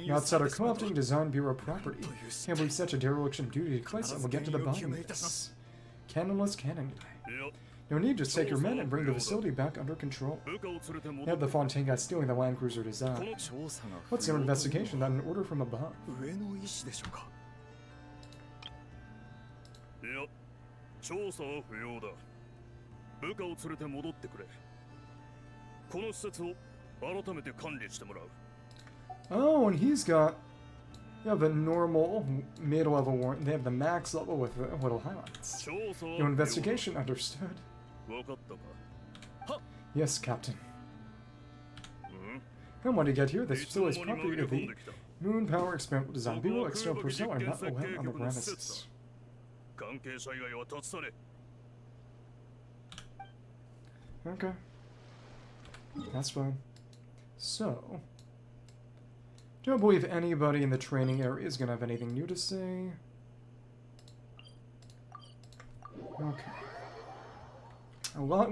Outside our co-opting Design Bureau property. Can't believe such a dereliction of duty takes place, and we'll get to the bottom of this. Cannonless cannon guy. No need, just take your men and bring the facility back under control. You have the Fontaine guy stealing the Land Cruiser design. What's your investigation? That an order from above? Oh, and he's got... You have the normal mid-level warrant. They have the max level with the little highlights. No investigation, understood. Yes, Captain. And when you get here, this facility is property of the Moon Power Experimental Design Bureau. External personnel are not allowed on the premises. Okay. That's fine. So, Don't believe anybody in the training area is going to have anything new to say. Okay. A lot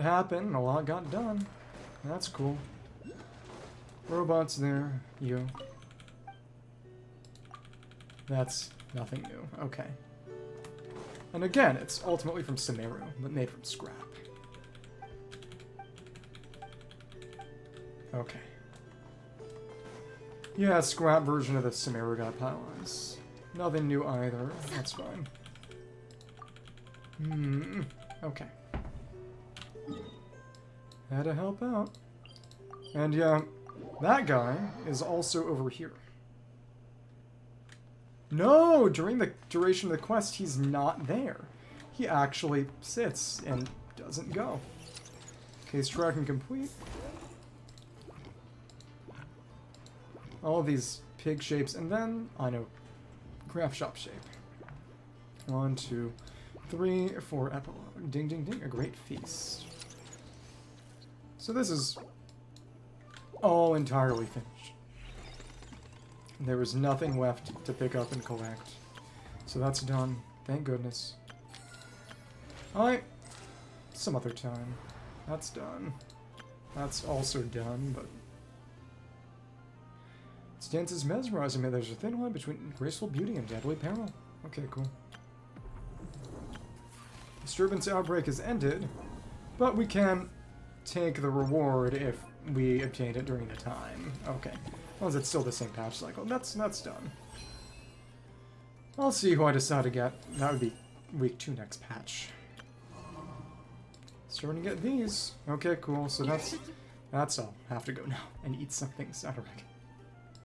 happened, a lot got done. That's cool. Robots there, you. That's nothing new. Okay. And again, it's ultimately from Sumeru, but made from scrap. Okay. Yeah, scrap version of the Sumeru got pylons. Nothing new either. That's fine. Okay. Had to help out. And yeah, that guy is also over here. No! During the duration of the quest, he's not there. He actually sits and doesn't go. Case tracking complete. All of these pig shapes, and then, I know, craft shop shape. 1, 2, 3, 4, epilogue. Ding, ding, ding. A great feast. So this is all entirely finished. There was nothing left to pick up and collect. So that's done. Thank goodness. Alright. Some other time. That's done. That's also done, but... Its dance is mesmerizing me. There's a thin line between graceful beauty and deadly peril. Okay, cool. Disturbance outbreak is ended, but we can take the reward if we obtained it during the time. Okay. As long as it's still the same patch cycle. That's done. I'll see who I decide to get. That would be week 2 next patch. Starting to get these. Okay, cool. So that's all. Have to go now and eat something. Saturday.